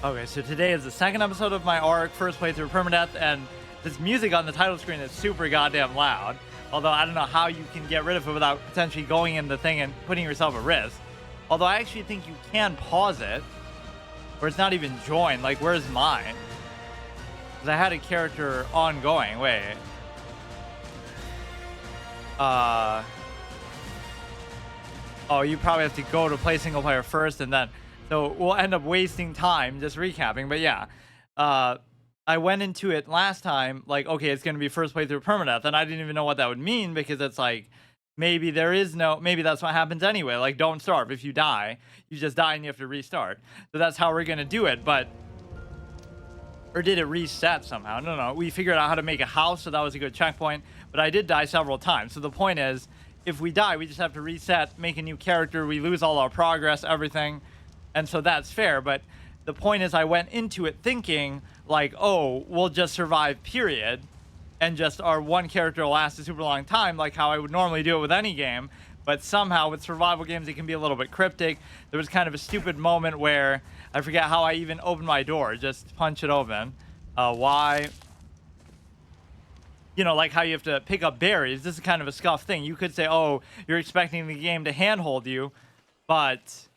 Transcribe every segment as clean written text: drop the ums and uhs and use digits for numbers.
Okay, so today is the second episode of my ARK first playthrough Permadeath, and this music on the title screen is super goddamn loud. Although I don't know how you can get rid of it without potentially going in the thing and putting yourself at risk. Although I actually think you can pause it, or it's not even joined. Like, where's mine? Because I had a character ongoing. Wait. Oh, you probably have to go to play single player first, and then so we'll end up wasting time just recapping. But yeah, I went into it last time like, okay, it's gonna be first playthrough permadeath, and I didn't even know what that would mean, because it's like maybe that's what happens anyway. Like, don't starve. If you die, you just die and you have to restart. So that's how we're gonna do it. But or did it reset somehow? No, we figured out how to make a house, so that was a good checkpoint. But I did die several times. So the point is, if we die, we just have to reset, make a new character. We lose all our progress, everything. And so that's fair. But the point is, I went into it thinking like, oh, we'll just survive, period. And just our one character will last a super long time, like how I would normally do it with any game. But somehow with survival games, it can be a little bit cryptic. There was kind of a stupid moment where I forget how I even opened my door. Just punch it open. Why? You know, like how you have to pick up berries. This is kind of a scuff thing. You could say, oh, you're expecting the game to handhold you, but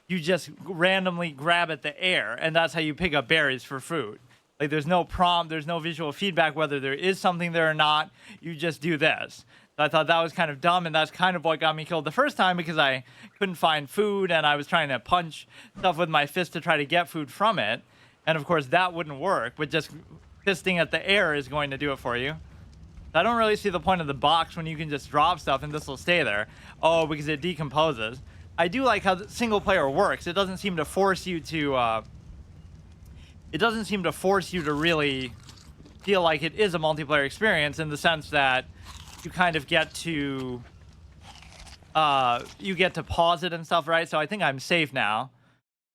you just randomly grab at the air, and that's how you pick up berries for food. Like, there's no prompt, there's no visual feedback whether there is something there or not. You just do this. So I thought that was kind of dumb, and that's kind of what got me killed the first time, because I couldn't find food, and I was trying to punch stuff with my fist to try to get food from it. And of course, that wouldn't work, but just fisting at the air is going to do it for you. I don't really see the point of the box when you can just drop stuff and this will stay there. Oh, because it decomposes. I do like how the single player works. It doesn't seem to force you to really feel like it is a multiplayer experience, in the sense that you kind of get to pause it and stuff, right? So I think I'm safe now.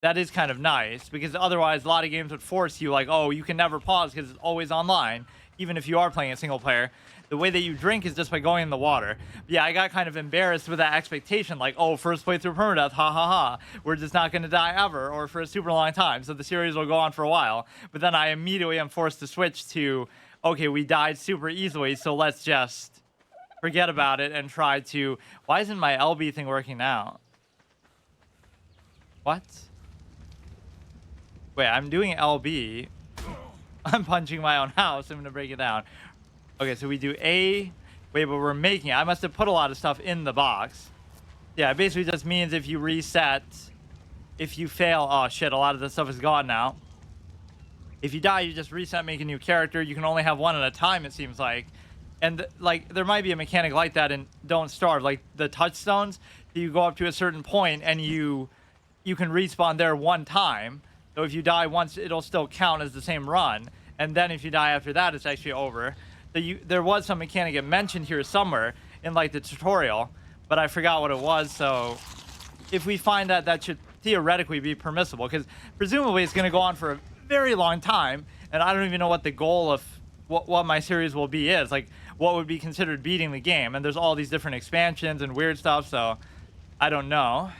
That is kind of nice, because otherwise a lot of games would force you, like, oh, you can never pause because it's always online, even if you are playing a single player. The way that you drink is just by going in the water. Yeah, I got kind of embarrassed with that expectation, like, oh, first playthrough permadeath, ha ha ha. We're just not going to die ever, or for a super long time, so the series will go on for a while. But then I immediately am forced to switch to, okay, we died super easily, so let's just forget about it and try to... Why isn't my LB thing working now? What? Wait, I'm doing LB. I'm punching my own house. I'm going to break it down. Okay, so we do A. Wait, but we're making it. I must have put a lot of stuff in the box. Yeah, it basically just means if you reset, if you fail... Oh, shit, a lot of this stuff is gone now. If you die, you just reset, make a new character. You can only have one at a time, it seems like. And, like, there might be a mechanic like that in Don't Starve. Like, the touchstones, you go up to a certain point, and you can respawn there one time. So if you die once, it'll still count as the same run. And then if you die after that, it's actually over. So there was some mechanic it mentioned here somewhere in, like, the tutorial, but I forgot what it was. So if we find that, that should theoretically be permissible, because presumably it's going to go on for a very long time, and I don't even know what the goal of what my series will be is. Like, what would be considered beating the game. And there's all these different expansions and weird stuff, so I don't know.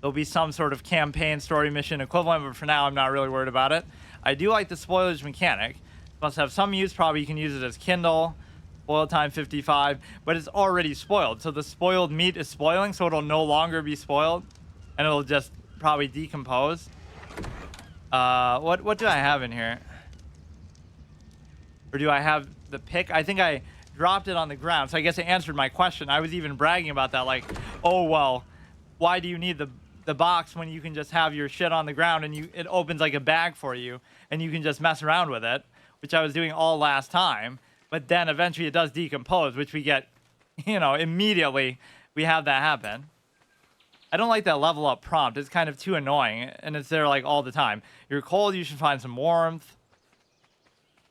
There'll be some sort of campaign story mission equivalent, but for now, I'm not really worried about it. I do like the spoilage mechanic. Must have some use. Probably you can use it as Kindle. Spoil time 55, but it's already spoiled. So the spoiled meat is spoiling, so it'll no longer be spoiled, and it'll just probably decompose. What do I have in here? Or do I have the pick? I think I dropped it on the ground, so I guess it answered my question. I was even bragging about that, like, oh, well, why do you need the box when you can just have your shit on the ground and it opens like a bag for you and you can just mess around with it, which I was doing all last time. But then eventually it does decompose, which we get, you know, immediately we have that happen. I don't like that level up prompt. It's kind of too annoying, and it's there like all the time. You're cold, you should find some warmth.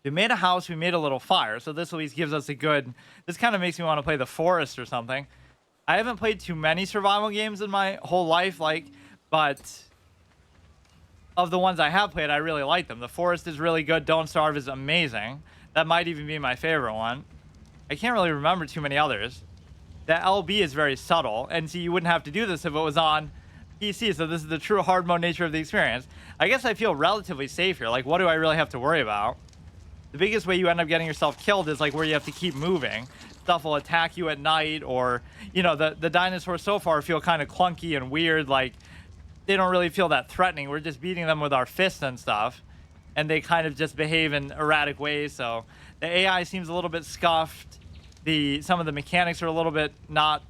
We made a house, we made a little fire, so this at least gives us a good... This kind of makes me want to play the forest or something. I haven't played too many survival games in my whole life, like, but of the ones I have played, I really like them. The Forest is really good. Don't Starve is amazing. That might even be my favorite one. I can't really remember too many others. The LB is very subtle, and see, you wouldn't have to do this if it was on PC, so this is the true hard mode nature of the experience. I guess I feel relatively safe here. Like, what do I really have to worry about? The biggest way you end up getting yourself killed is like where you have to keep moving. Stuff will attack you at night, or, you know, the dinosaurs so far feel kind of clunky and weird. Like, they don't really feel that threatening. We're just beating them with our fists and stuff, and they kind of just behave in erratic ways. So the AI seems a little bit scuffed. Some of the mechanics are a little bit not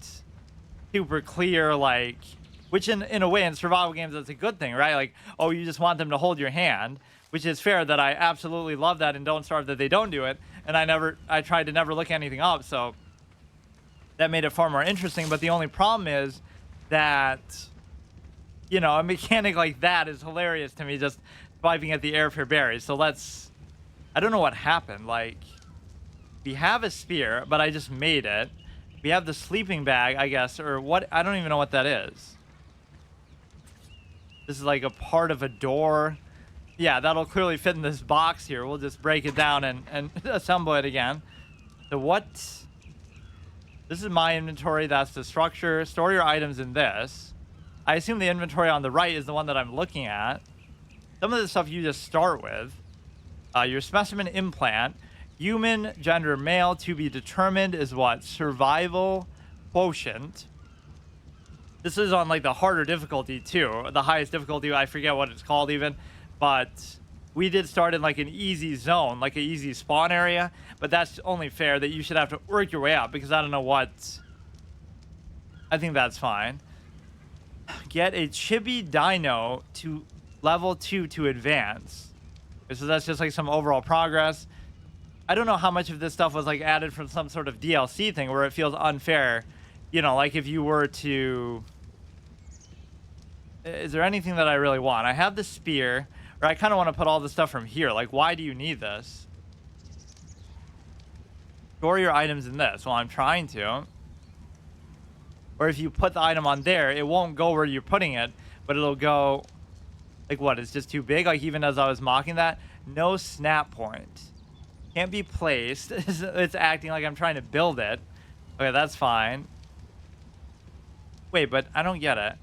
super clear, like, which in a way in survival games that's a good thing, right? Like, oh, you just want them to hold your hand, which is fair. That I absolutely love that, and Don't Starve that they don't do it. And I tried to never look anything up, so that made it far more interesting. But the only problem is that, you know, a mechanic like that is hilarious to me, just swiping at the air for berries. So I don't know what happened. Like, we have a spear, but I just made it. We have the sleeping bag, I guess, or what? I don't even know what that is. This is like a part of a door. Yeah, that'll clearly fit in this box here. We'll just break it down and assemble it again. So what? This is my inventory. That's the structure. Store your items in this. I assume the inventory on the right is the one that I'm looking at. Some of the stuff you just start with. Your specimen implant. Human, gender male, to be determined is what? Survival quotient. This is on like the harder difficulty too. The highest difficulty, I forget what it's called even. But we did start in like an easy zone, like an easy spawn area. But that's only fair that you should have to work your way up, because I don't know what. I think that's fine. Get a chibi dino to level 2 to advance. So that's just like some overall progress. I don't know how much of this stuff was like added from some sort of DLC thing where it feels unfair. You know, like if you were to... Is there anything that I really want? I have the spear, or I kind of want to put all the stuff from here. Like, why do you need this? Store your items in this. Well, I'm trying to. Or if you put the item on there, it won't go where you're putting it, but it'll go... Like, what? It's just too big? Like, even as I was mocking that? No snap point. Can't be placed. It's acting like I'm trying to build it. Okay, that's fine. Wait, but I don't get it.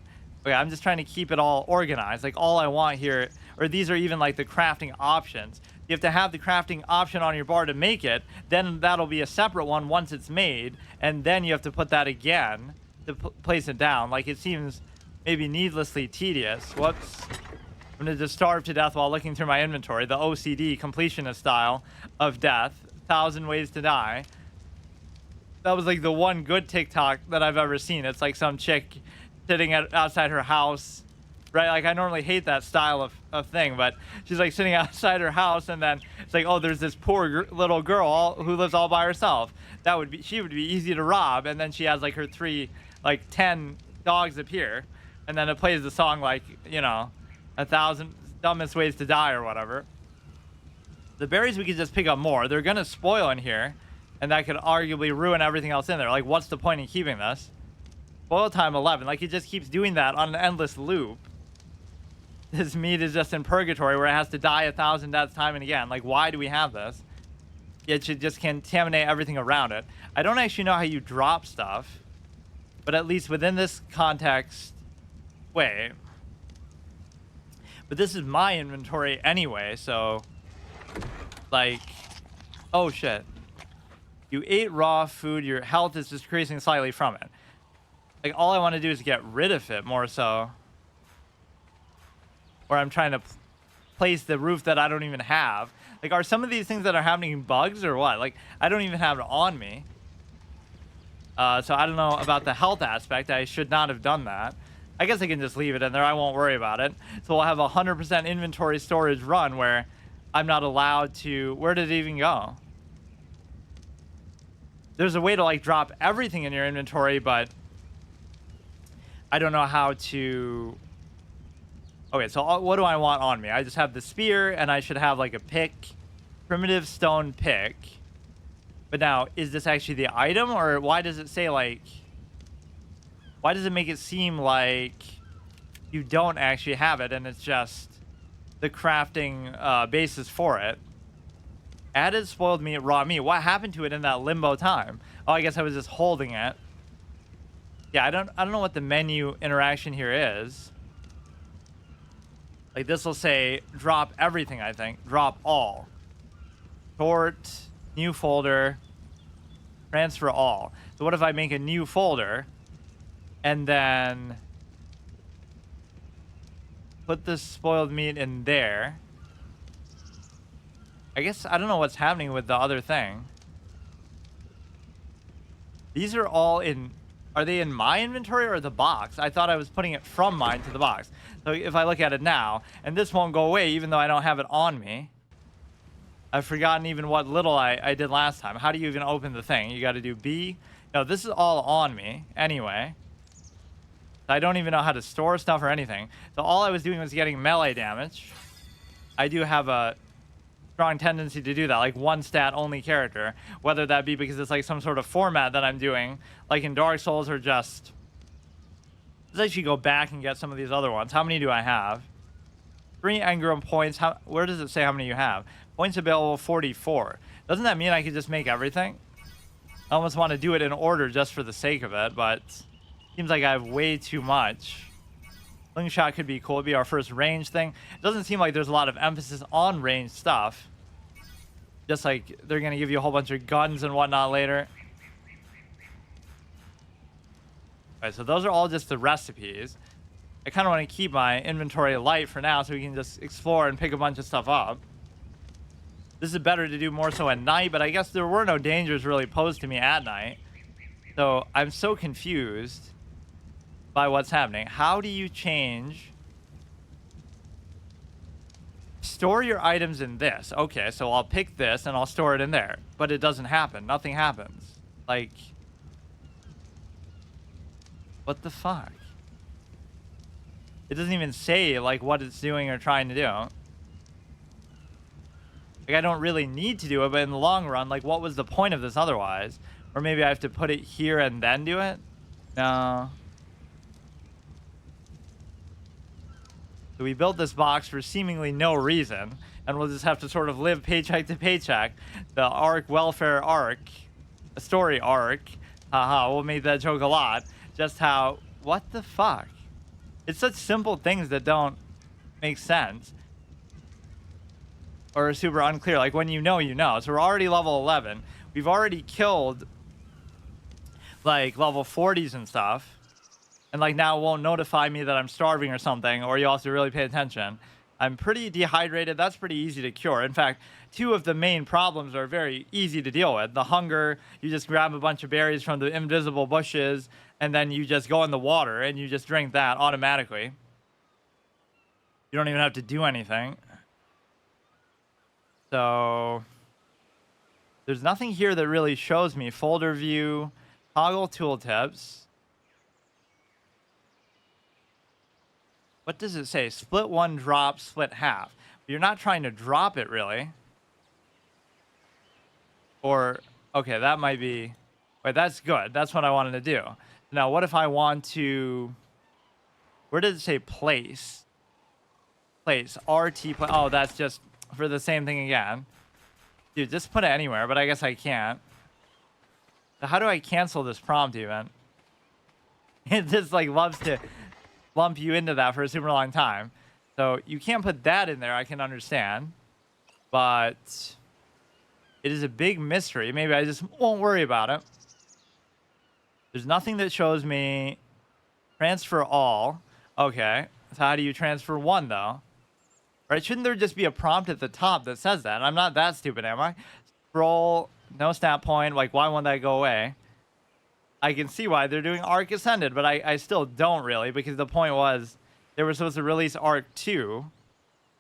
Okay, I'm just trying to keep it all organized. Like, all I want here, or these are even like the crafting options. You have to have the crafting option on your bar to make it. Then that'll be a separate one once it's made. And then you have to put that again to place it down. Like, it seems maybe needlessly tedious. Whoops. I'm going to just starve to death while looking through my inventory. The OCD completionist style of death. 1,000 ways to die. That was like the one good TikTok that I've ever seen. It's like some chick sitting outside her house, right? Like, I normally hate that style of thing, but she's like sitting outside her house, and then it's like, oh, there's this poor little girl who lives all by herself. She would be easy to rob, and then she has like her 10 dogs appear, and then it plays the song like, you know, 1,000 dumbest ways to die or whatever. The berries we could just pick up more. They're gonna spoil in here, and that could arguably ruin everything else in there. Like, what's the point in keeping this? Spoil time 11. Like, it just keeps doing that on an endless loop. This meat is just in purgatory where it has to die 1,000 deaths time and again. Like, why do we have this? It should just contaminate everything around it. I don't actually know how you drop stuff, but at least within this context... Wait. But this is my inventory anyway, so... Like... Oh, shit. You ate raw food, your health is decreasing slightly from it. Like, all I want to do is get rid of it more so. Or I'm trying to place the roof that I don't even have. Like, are some of these things that are happening bugs or what? Like, I don't even have it on me. So I don't know about the health aspect. I should not have done that. I guess I can just leave it in there. I won't worry about it. So we'll have a 100% inventory storage run where I'm not allowed to... Where did it even go? There's a way to, like, drop everything in your inventory, but... I don't know how to... Okay, so what do I want on me? I just have the spear, and I should have, like, a pick. Primitive stone pick. But now, is this actually the item, or why does it say, like... Why does it make it seem like you don't actually have it, and it's just the crafting basis for it? Added spoiled meat, raw meat. What happened to it in that limbo time? Oh, I guess I was just holding it. Yeah, I don't know what the menu interaction here is. Like this will say drop everything, I think. Drop all. Sort, new folder, transfer all. So what if I make a new folder and then put this spoiled meat in there? I guess I don't know what's happening with the other thing. These are all in... Are they in my inventory or the box? I thought I was putting it from mine to the box. So if I look at it now, and this won't go away even though I don't have it on me. I've forgotten even what little I did last time. How do you even open the thing? You got to do B. No, this is all on me anyway. I don't even know how to store stuff or anything. So all I was doing was getting melee damage. I do have a strong tendency to do that, like one stat only character, whether that be because it's like some sort of format that I'm doing, like in Dark Souls, or just... Let's actually go back and get some of these other ones. How many do I have? 3 Engram points. Where does it say how many you have? Points available 44. Doesn't that mean I could just make everything? I almost want to do it in order just for the sake of it, but seems like I have way too much. Slingshot could be cool. It'd be our first range thing. It doesn't seem like there's a lot of emphasis on range stuff. Just like they're going to give you a whole bunch of guns and whatnot later. Alright, so those are all just the recipes. I kind of want to keep my inventory light for now so we can just explore and pick a bunch of stuff up. This is better to do more so at night, but I guess there were no dangers really posed to me at night. So I'm so confused by what's happening. How do you change? Store your items in this. Okay, so I'll pick this and I'll store it in there. But it doesn't happen. Nothing happens. Like... What the fuck? It doesn't even say, like, what it's doing or trying to do. Like, I don't really need to do it, but in the long run, like, what was the point of this otherwise? Or maybe I have to put it here and then do it? No. So we built this box for seemingly no reason, and we'll just have to sort of live paycheck to paycheck. The ARK welfare arc, a story arc. Haha, we'll make that joke a lot. Just how, what the fuck? It's such simple things that don't make sense. Or are super unclear. Like, when you know, you know. So we're already level 11. We've already killed, like, level 40s and stuff. And, like, now it won't notify me that I'm starving or something. Or you also really pay attention. I'm pretty dehydrated. That's pretty easy to cure. In fact, 2 of the main problems are very easy to deal with. The hunger, you just grab a bunch of berries from the invisible bushes, and then you just go in the water, and you just drink that automatically. You don't even have to do anything. So, there's nothing here that really shows me. Folder view, toggle tooltips. What does it say? Split one, drop, split half. You're not trying to drop it, really. Or, okay, that might be... Wait, that's good. That's what I wanted to do. Now, what if I want to... Where does it say place? Place. RT place. Oh, that's just for the same thing again. Dude, just put it anywhere, but I guess I can't. So how do I cancel this prompt even? It just, like, loves to lump you into that for a super long time. So you can't put that in there, I can understand. But it is a big mystery. Maybe I just won't worry about it. There's nothing that shows me transfer all. Okay. So how do you transfer one, though? Right? Shouldn't there just be a prompt at the top that says that? I'm not that stupid, am I? Scroll, no stat point. Like, why won't that go away? I can see why they're doing ARK Ascended, but I still don't really, because the point was they were supposed to release ARK 2.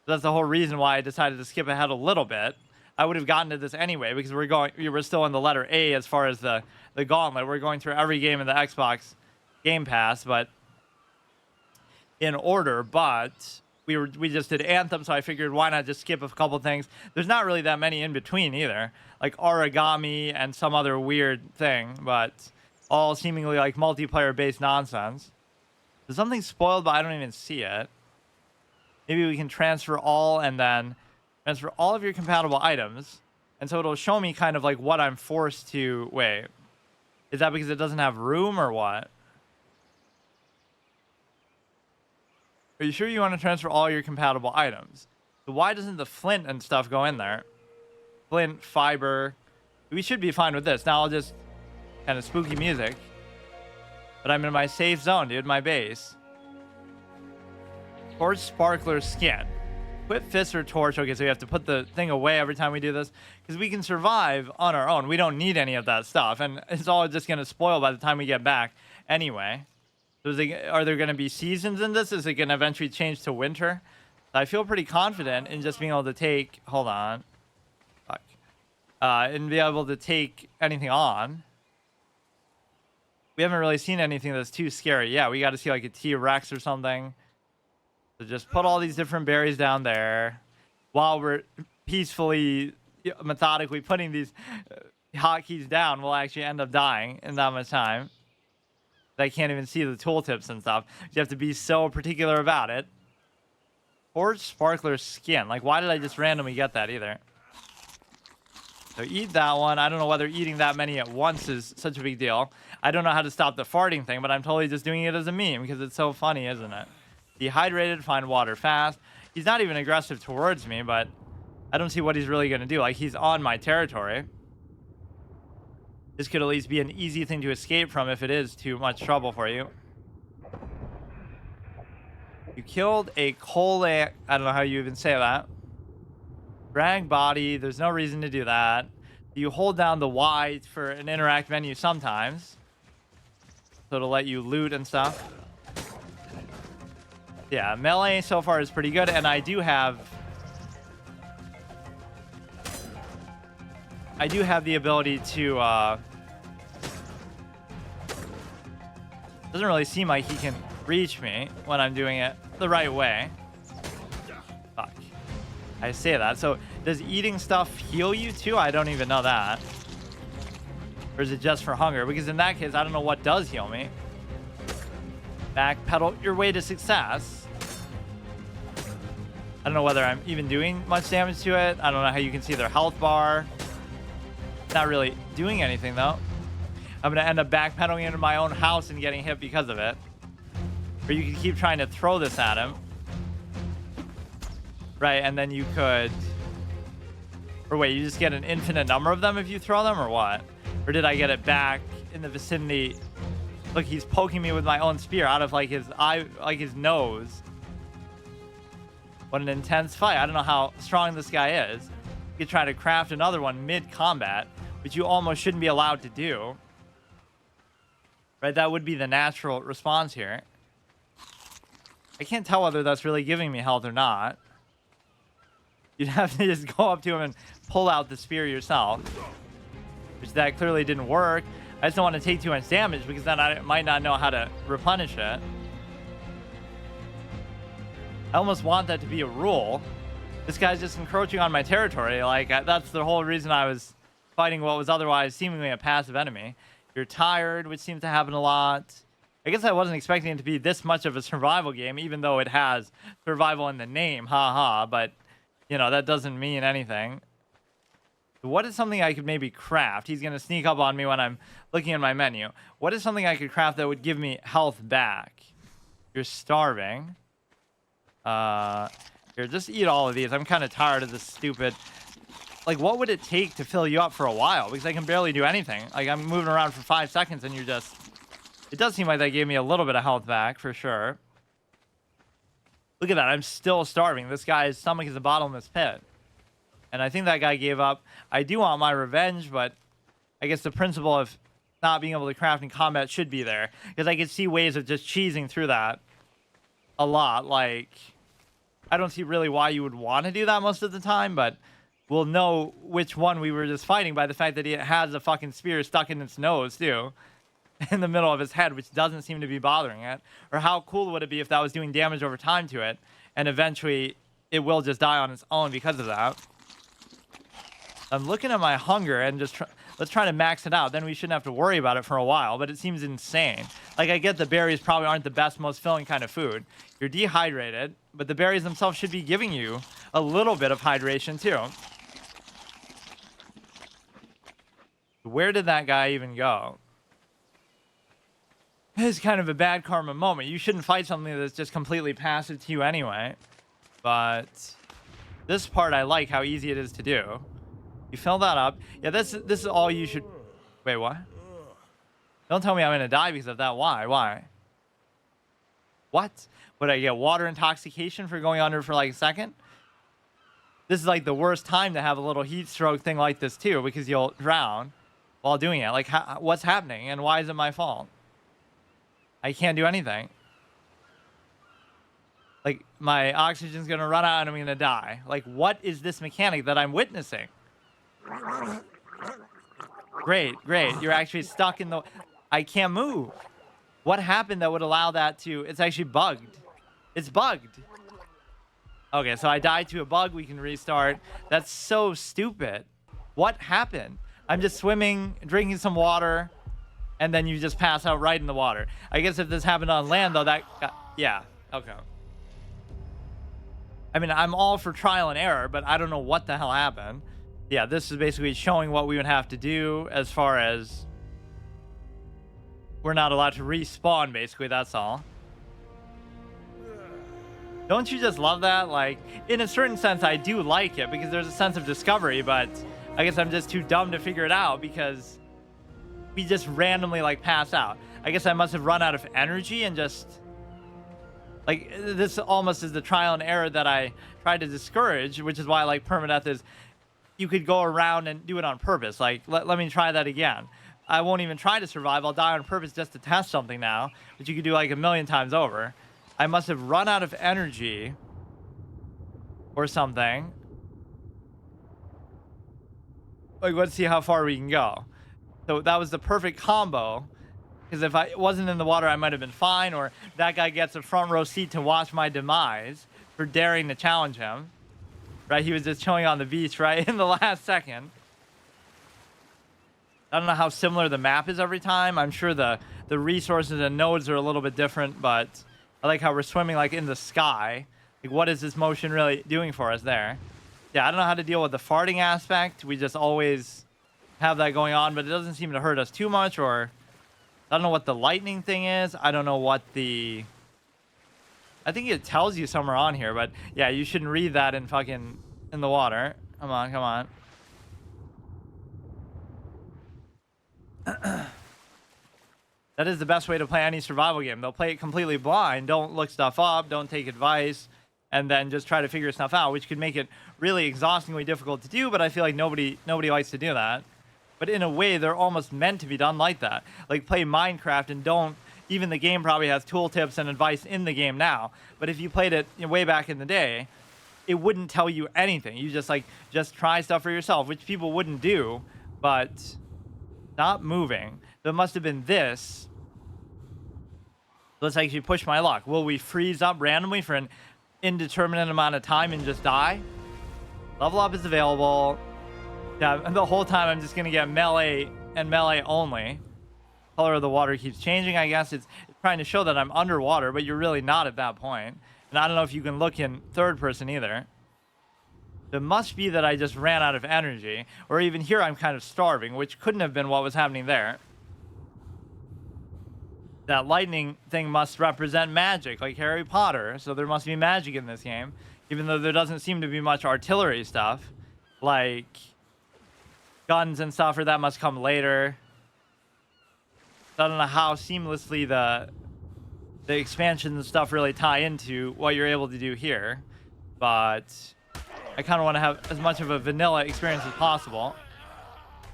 That's the whole reason why I decided to skip ahead a little bit. I would have gotten to this anyway, because we're still in the letter A as far as the gauntlet. We're going through every game in the Xbox Game Pass, but in order. But we just did Anthem, so I figured why not just skip a couple things. There's not really that many in between either, like origami and some other weird thing, but all seemingly like multiplayer based nonsense. There's something spoiled, but I don't even see it. Maybe we can transfer all and then transfer all of your compatible items, and so it'll show me kind of like what I'm forced to... Wait, is that because it doesn't have room or what? Are you sure you want to transfer all your compatible items? So why doesn't the flint and stuff go in there? Flint, fiber. We should be fine with this. Now I'll just kind of spooky music. But I'm in my safe zone, dude, my base. Torch sparkler skin. Quit fist or torch. Okay, so we have to put the thing away every time we do this. Because we can survive on our own. We don't need any of that stuff. And it's all just going to spoil by the time we get back anyway. So are there going to be seasons in this? Is it going to eventually change to winter? I feel pretty confident in just being able to take... Hold on. Fuck. And be able to take anything on. We haven't really seen anything that's too scary. Yeah, we got to see like a T-Rex or something. So just put all these different berries down there while we're peacefully, methodically putting these hotkeys down. We'll actually end up dying in that much time. I can't even see the tooltips and stuff. You have to be so particular about it. Forge sparkler skin. Like, why did I just randomly get that either? So eat that one. I don't know whether eating that many at once is such a big deal. I don't know how to stop the farting thing, but I'm totally just doing it as a meme because it's so funny, isn't it? Dehydrated, find water fast. He's not even aggressive towards me, but I don't see what he's really going to do. Like, he's on my territory. This could at least be an easy thing to escape from if it is too much trouble for you. You killed a coal... I don't know how you even say that. Drag body. There's no reason to do that. You hold down the Y for an interact menu sometimes. So it'll let you loot and stuff. Yeah, melee so far is pretty good. And I do have the ability to... Doesn't really seem like he can reach me when I'm doing it the right way. Fuck. I say that. So does eating stuff heal you too? I don't even know that. Or is it just for hunger? Because in that case, I don't know what does heal me. Backpedal your way to success. I don't know whether I'm even doing much damage to it. I don't know how you can see their health bar. Not really doing anything though. I'm going to end up backpedaling into my own house and getting hit because of it. Or you could keep trying to throw this at him. Right, and then you could... Or wait, you just get an infinite number of them if you throw them, or what? Or did I get it back in the vicinity? Look, he's poking me with my own spear out of like his eye, like his nose. What an intense fight. I don't know how strong this guy is. You could try to craft another one mid-combat, which you almost shouldn't be allowed to do. Right, that would be the natural response here. I can't tell whether that's really giving me health or not. You'd have to just go up to him and pull out the spear yourself. Which that clearly didn't work. I just don't want to take too much damage because then I might not know how to replenish it. I almost want that to be a rule. This guy's just encroaching on my territory. Like, that's the whole reason I was fighting what was otherwise seemingly a passive enemy. You're tired, which seems to happen a lot. I guess I wasn't expecting it to be this much of a survival game, even though it has survival in the name, haha, but, you know, that doesn't mean anything. What is something I could maybe craft? He's going to sneak up on me when I'm looking at my menu. What is something I could craft that would give me health back? You're starving. Here, just eat all of these. I'm kind of tired of this stupid... Like, what would it take to fill you up for a while? Because I can barely do anything. Like, I'm moving around for 5 seconds and you're just... It does seem like that gave me a little bit of health back, for sure. Look at that. I'm still starving. This guy's stomach is a bottomless pit. And I think that guy gave up. I do want my revenge, but I guess the principle of not being able to craft in combat should be there. Because I could see ways of just cheesing through that a lot. Like, I don't see really why you would want to do that most of the time, but... We'll know which one we were just fighting by the fact that it has a fucking spear stuck in its nose, too. In the middle of his head, which doesn't seem to be bothering it. Or how cool would it be if that was doing damage over time to it, and eventually it will just die on its own because of that. I'm looking at my hunger and just... Let's try to max it out. Then we shouldn't have to worry about it for a while, but it seems insane. Like, I get the berries probably aren't the best, most filling kind of food. You're dehydrated, but the berries themselves should be giving you a little bit of hydration, too. Where did that guy even go? It's kind of a bad karma moment. You shouldn't fight something that's just completely passive to you anyway. But this part I like how easy it is to do. You fill that up. Yeah, this is all you should. Wait, what? Don't tell me I'm gonna die because of that. Why? Why? What? Would I get water intoxication for going under for like a second? This is like the worst time to have a little heat stroke thing like this too, because you'll drown while doing it. Like, what's happening and why is it my fault? I can't do anything. Like, my oxygen's gonna run out and I'm gonna die. Like, what is this mechanic that I'm witnessing? Great, great. You're actually stuck in the... I can't move. What happened that would allow that to... It's actually bugged. It's bugged. Okay, so I died to a bug. We can restart. That's so stupid. What happened? I'm just swimming, drinking some water, and then you just pass out right in the water. I guess if this happened on land, though, that... yeah, okay. I mean, I'm all for trial and error, but I don't know what the hell happened. Yeah, this is basically showing what we would have to do as far as... We're not allowed to respawn, basically, that's all. Don't you just love that? Like, in a certain sense, I do like it because there's a sense of discovery, but I guess I'm just too dumb to figure it out because we just randomly, like, pass out. I guess I must have run out of energy and just... Like, this almost is the trial and error that I tried to discourage, which is why, like, permadeath is... You could go around and do it on purpose. Like, let me try that again. I won't even try to survive. I'll die on purpose just to test something now, which you could do, like, a million times over. I must have run out of energy or something. Like, let's see how far we can go. So that was the perfect combo. Because if I wasn't in the water, I might have been fine. Or that guy gets a front row seat to watch my demise for daring to challenge him. Right? He was just chilling on the beach right in the last second. I don't know how similar the map is every time. I'm sure the resources and nodes are a little bit different, but I like how we're swimming like in the sky. Like, what is this motion really doing for us there? Yeah, I don't know how to deal with the farting aspect. We just always have that going on, but it doesn't seem to hurt us too much. Or I don't know what the lightning thing is. I don't know what the... I think it tells you somewhere on here, but yeah, you shouldn't read that in the water. Come on, come on. That is the best way to play any survival game. They'll play it completely blind. Don't look stuff up. Don't take advice. And then just try to figure stuff out, which could make it really exhaustingly difficult to do. But I feel like nobody likes to do that. But in a way, they're almost meant to be done like that. Like, play Minecraft and don't... Even the game probably has tooltips and advice in the game now. But if you played it way back in the day, it wouldn't tell you anything. You just try stuff for yourself, which people wouldn't do. But not moving. So it must have been this. Let's actually push my luck. Will we freeze up randomly for an indeterminate amount of time and just die? Level up is available. Yeah, and the whole time I'm just going to get melee and melee only. Color of the water keeps changing. I guess it's trying to show that I'm underwater, but you're really not at that point. And I don't know if you can look in third person either. It must be that I just ran out of energy. Or even here I'm kind of starving, which couldn't have been what was happening there. That lightning thing must represent magic, like Harry Potter. So there must be magic in this game. Even though there doesn't seem to be much artillery stuff. Like guns and stuff, or that must come later. I don't know how seamlessly the expansions and stuff really tie into what you're able to do here. But I kind of want to have as much of a vanilla experience as possible.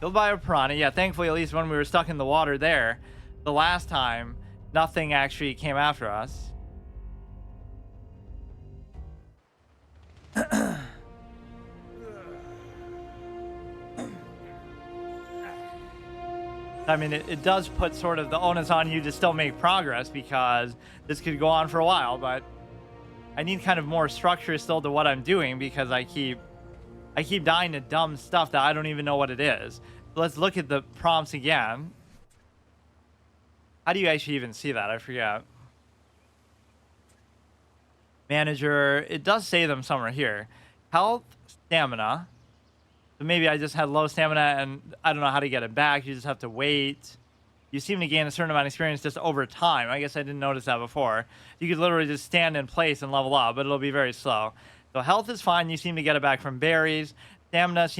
Killed by a piranha. Yeah, thankfully, at least when we were stuck in the water there, the last time, nothing actually came after us. I mean, it does put sort of the onus on you to still make progress because this could go on for a while, but I need kind of more structure still to what I'm doing because I keep dying to dumb stuff that I don't even know what it is. So let's look at the prompts again. How do you actually even see that? I forget. Manager, it does say them somewhere here. Health, stamina. So maybe I just had low stamina and I don't know how to get it back. You just have to wait. you seem to gain a certain amount of experience just over time. I guess I didn't notice that before. You could literally just stand in place and level up, but it'll be very slow. So health is fine. You seem to get it back from berries. Stamina,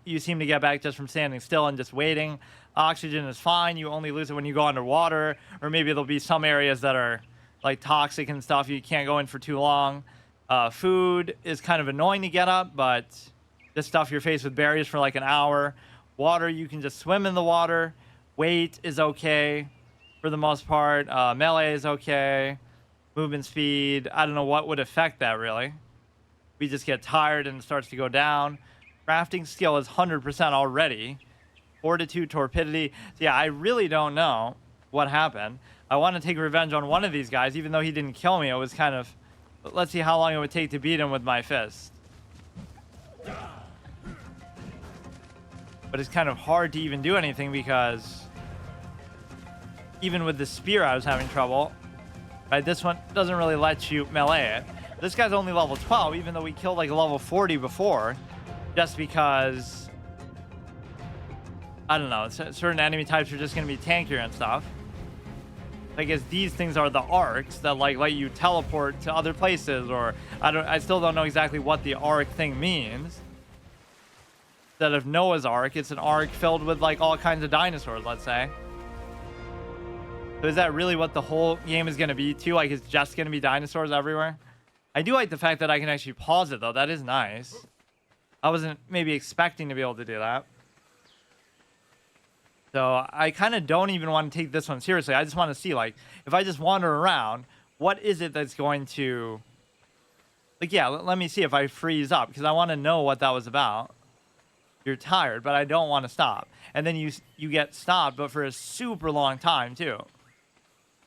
you seem to get back just from standing still and just waiting. Oxygen is fine. You only lose it when you go underwater, or maybe there'll be some areas that are like toxic and stuff. You can't go in for too long. Food is kind of annoying to get up, but just stuff your face with berries for like an hour. Water, you can just swim in the water. Weight is okay for the most part. Melee is okay. Movement speed, I don't know what would affect that really. We just get tired and it starts to go down. Crafting skill is 100% already. Fortitude, torpidity. So yeah, I really don't know what happened. I want to take revenge on one of these guys, even though he didn't kill me. It was kind of, let's see how long it would take to beat him with my fist. But it's kind of hard to even do anything because even with the spear, I was having trouble. Right, this one doesn't really let you melee it. This guy's only level 12, even though we killed like a level 40 before, just because, I don't know, certain enemy types are just going to be tankier and stuff. I guess these things are the arcs that like let you teleport to other places, or I still don't know exactly what the arc thing means. Instead of Noah's Ark, it's an ark filled with like all kinds of dinosaurs, let's say. So is that really what the whole game is going to be too? Like it's just going to be dinosaurs everywhere? I do like the fact that I can actually pause it though. That is nice. I wasn't maybe expecting to be able to do that. So I kind of don't even want to take this one seriously. I just want to see, like, if I just wander around, what is it that's going to, like, yeah, let me see if I freeze up, because I want to know what that was about. You're tired, but I don't want to stop. And then you get stopped, but for a super long time, too.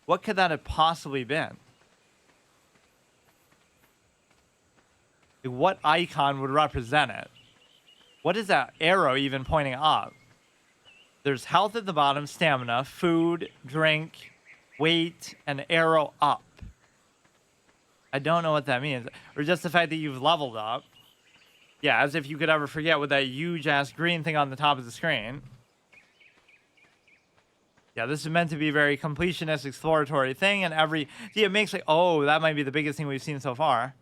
What could that have possibly been? Like, what icon would represent it? What is that arrow even pointing up? There's health at the bottom, stamina, food, drink, weight, and arrow up. I don't know what that means. Or just the fact that you've leveled up. Yeah, as if you could ever forget with that huge-ass green thing on the top of the screen. Yeah, this is meant to be a very completionist, exploratory thing, and see, it makes like, oh, that might be the biggest thing we've seen so far.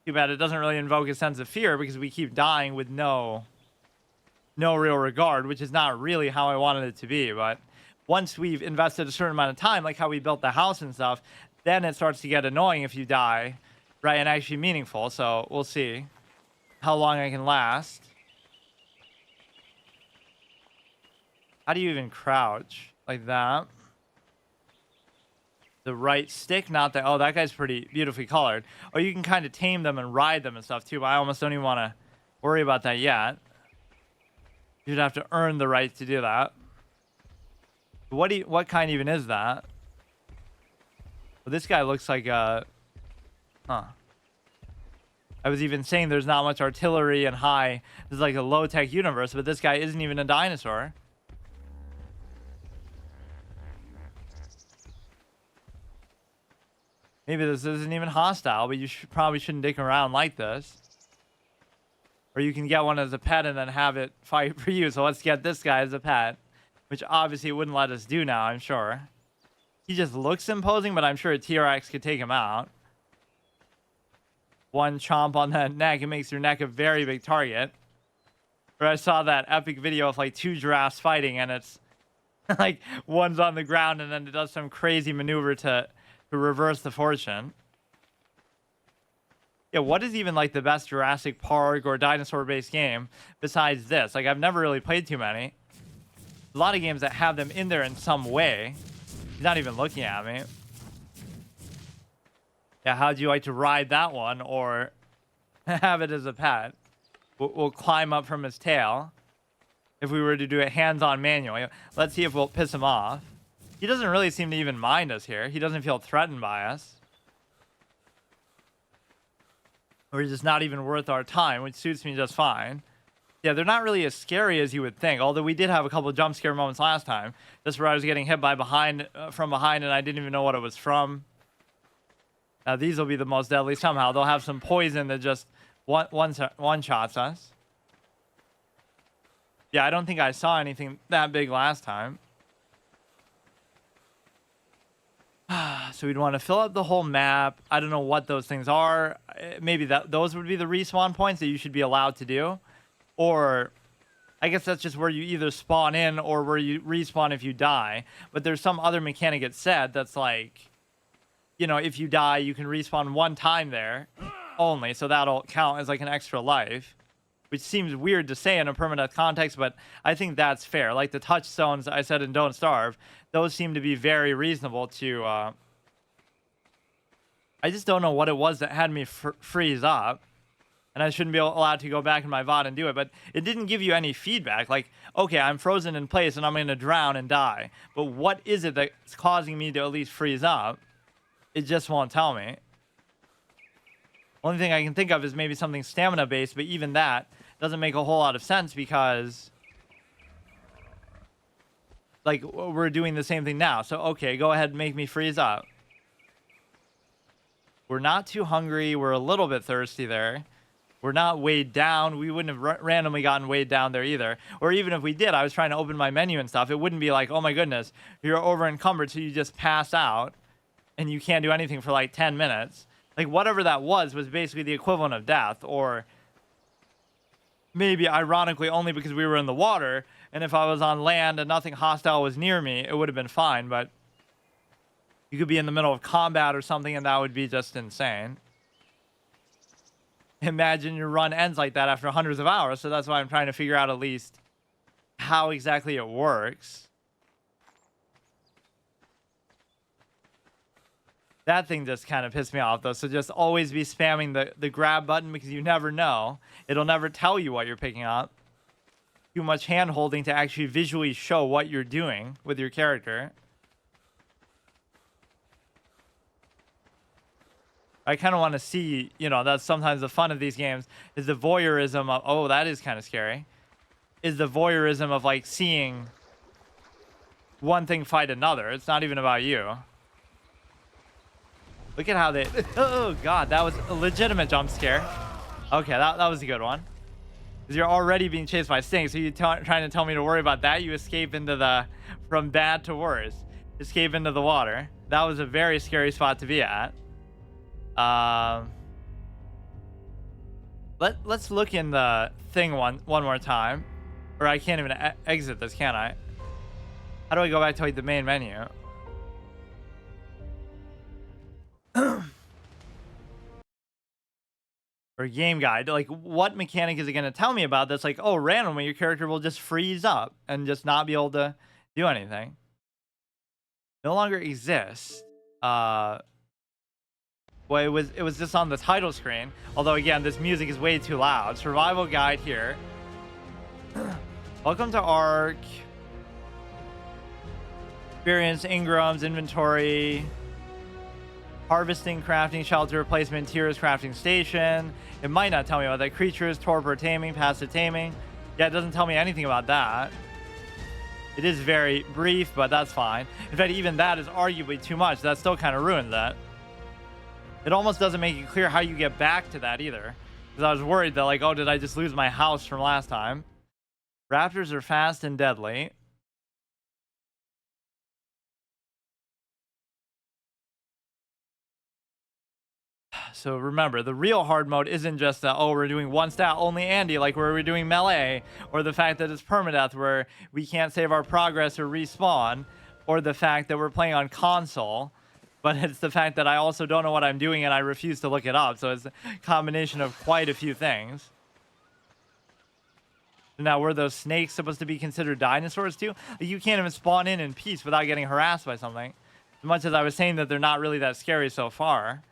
Too bad it doesn't really invoke a sense of fear, because we keep dying with no real regard, which is not really how I wanted it to be. But once we've invested a certain amount of time, like how we built the house and stuff, then it starts to get annoying if you die, right? And actually meaningful. So we'll see how long I can last. How do you even crouch like that? The right stick, not the, oh, that guy's pretty beautifully colored. Or you can kind of tame them and ride them and stuff too, but I almost don't even want to worry about that yet. You'd have to earn the right to do that. What kind even is that? Well, this guy looks like a... Huh. I was even saying there's not much artillery and high... This is like a low-tech universe, but this guy isn't even a dinosaur. Maybe this isn't even hostile, but you probably shouldn't dick around like this. Or you can get one as a pet and then have it fight for you. So let's get this guy as a pet, which obviously it wouldn't let us do now, I'm sure. He just looks imposing, but I'm sure a T-Rex could take him out. One chomp on that neck, it makes your neck a very big target. Or I saw that epic video of like 2 giraffes fighting, and it's like one's on the ground and then it does some crazy maneuver to reverse the fortune. Yeah, what is even like the best Jurassic Park or dinosaur-based game besides this? Like, I've never really played too many. A lot of games that have them in there in some way. He's not even looking at me. Yeah, how'd you like to ride that one or have it as a pet? We'll climb up from his tail. If we were to do it hands-on manually. Let's see if we'll piss him off. He doesn't really seem to even mind us here. He doesn't feel threatened by us. Or it's just not even worth our time, which suits me just fine. Yeah, they're not really as scary as you would think, although we did have a couple of jump scare moments last time, just where I was getting hit from behind and I didn't even know what it was from. Now these will be the most deadly somehow. They'll have some poison that just one-shots us. Yeah, I don't think I saw anything that big last time. So we'd want to fill up the whole map. I don't know what those things are. Maybe those would be the respawn points that you should be allowed to do. Or I guess that's just where you either spawn in or where you respawn if you die. But there's some other mechanic it said that's like, you know, if you die, you can respawn one time there only. So that'll count as like an extra life, which seems weird to say in a permadeath context, but I think that's fair. Like the touchstones I said in Don't Starve, those seem to be very reasonable to... I just don't know what it was that had me freeze up. And I shouldn't be allowed to go back in my VOD and do it, but it didn't give you any feedback. Like, okay, I'm frozen in place and I'm going to drown and die. But what is it that's causing me to at least freeze up? It just won't tell me. Only thing I can think of is maybe something stamina based, but even that doesn't make a whole lot of sense because like we're doing the same thing now. So, okay, go ahead and make me freeze up. We're not too hungry. We're a little bit thirsty there. We're not weighed down. We wouldn't have randomly gotten weighed down there either. Or even if we did, I was trying to open my menu and stuff. It wouldn't be like, oh my goodness, you're over encumbered, so you just pass out and you can't do anything for like 10 minutes. Like whatever that was basically the equivalent of death. Or maybe ironically only because we were in the water. And if I was on land and nothing hostile was near me, it would have been fine. But you could be in the middle of combat or something and that would be just insane. Imagine your run ends like that after hundreds of hours. So that's why I'm trying to figure out at least how exactly it works. That thing just kind of pissed me off though. So just always be spamming the grab button because you never know. It'll never tell you what you're picking up. Too much hand holding to actually visually show what you're doing with your character. I kind of want to see, you know, that's sometimes the fun of these games is the voyeurism of, oh, that is kind of scary. Is the voyeurism of like seeing one thing fight another. It's not even about you. Look at how they, oh God, that was a legitimate jump scare. Okay, that was a good one. Because you're already being chased by snakes. So you're trying to tell me to worry about that? You escape into the, from bad to worse. Escape into the water. That was a very scary spot to be at. Let's look in the thing one more time, or I can't even exit this, can I? How do I go back to like the main menu? Or game guide, like what mechanic is it going to tell me about that's like, oh, randomly your character will just freeze up and just not be able to do anything. No longer exists. Well, it was just on the title screen. Although again, this music is way too loud. Survival guide here. Welcome to ARK. Experience Engram's inventory. Harvesting, crafting, shelter, placement, tiers, crafting station. It might not tell me about that. Creatures, torpor, taming, passive taming. Yeah, it doesn't tell me anything about that. It is very brief, but that's fine. In fact, even that is arguably too much. That still kind of ruins that. It almost doesn't make it clear how you get back to that either. Because I was worried that like, oh, did I just lose my house from last time? Raptors are fast and deadly. So remember, the real hard mode isn't just that, oh, we're doing one stat only Andy, like where we're doing melee, or the fact that it's permadeath where we can't save our progress or respawn, or the fact that we're playing on console, but it's the fact that I also don't know what I'm doing and I refuse to look it up. So it's a combination of quite a few things. Now, were those snakes supposed to be considered dinosaurs too? Like, you can't even spawn in peace without getting harassed by something. As much as I was saying that they're not really that scary so far,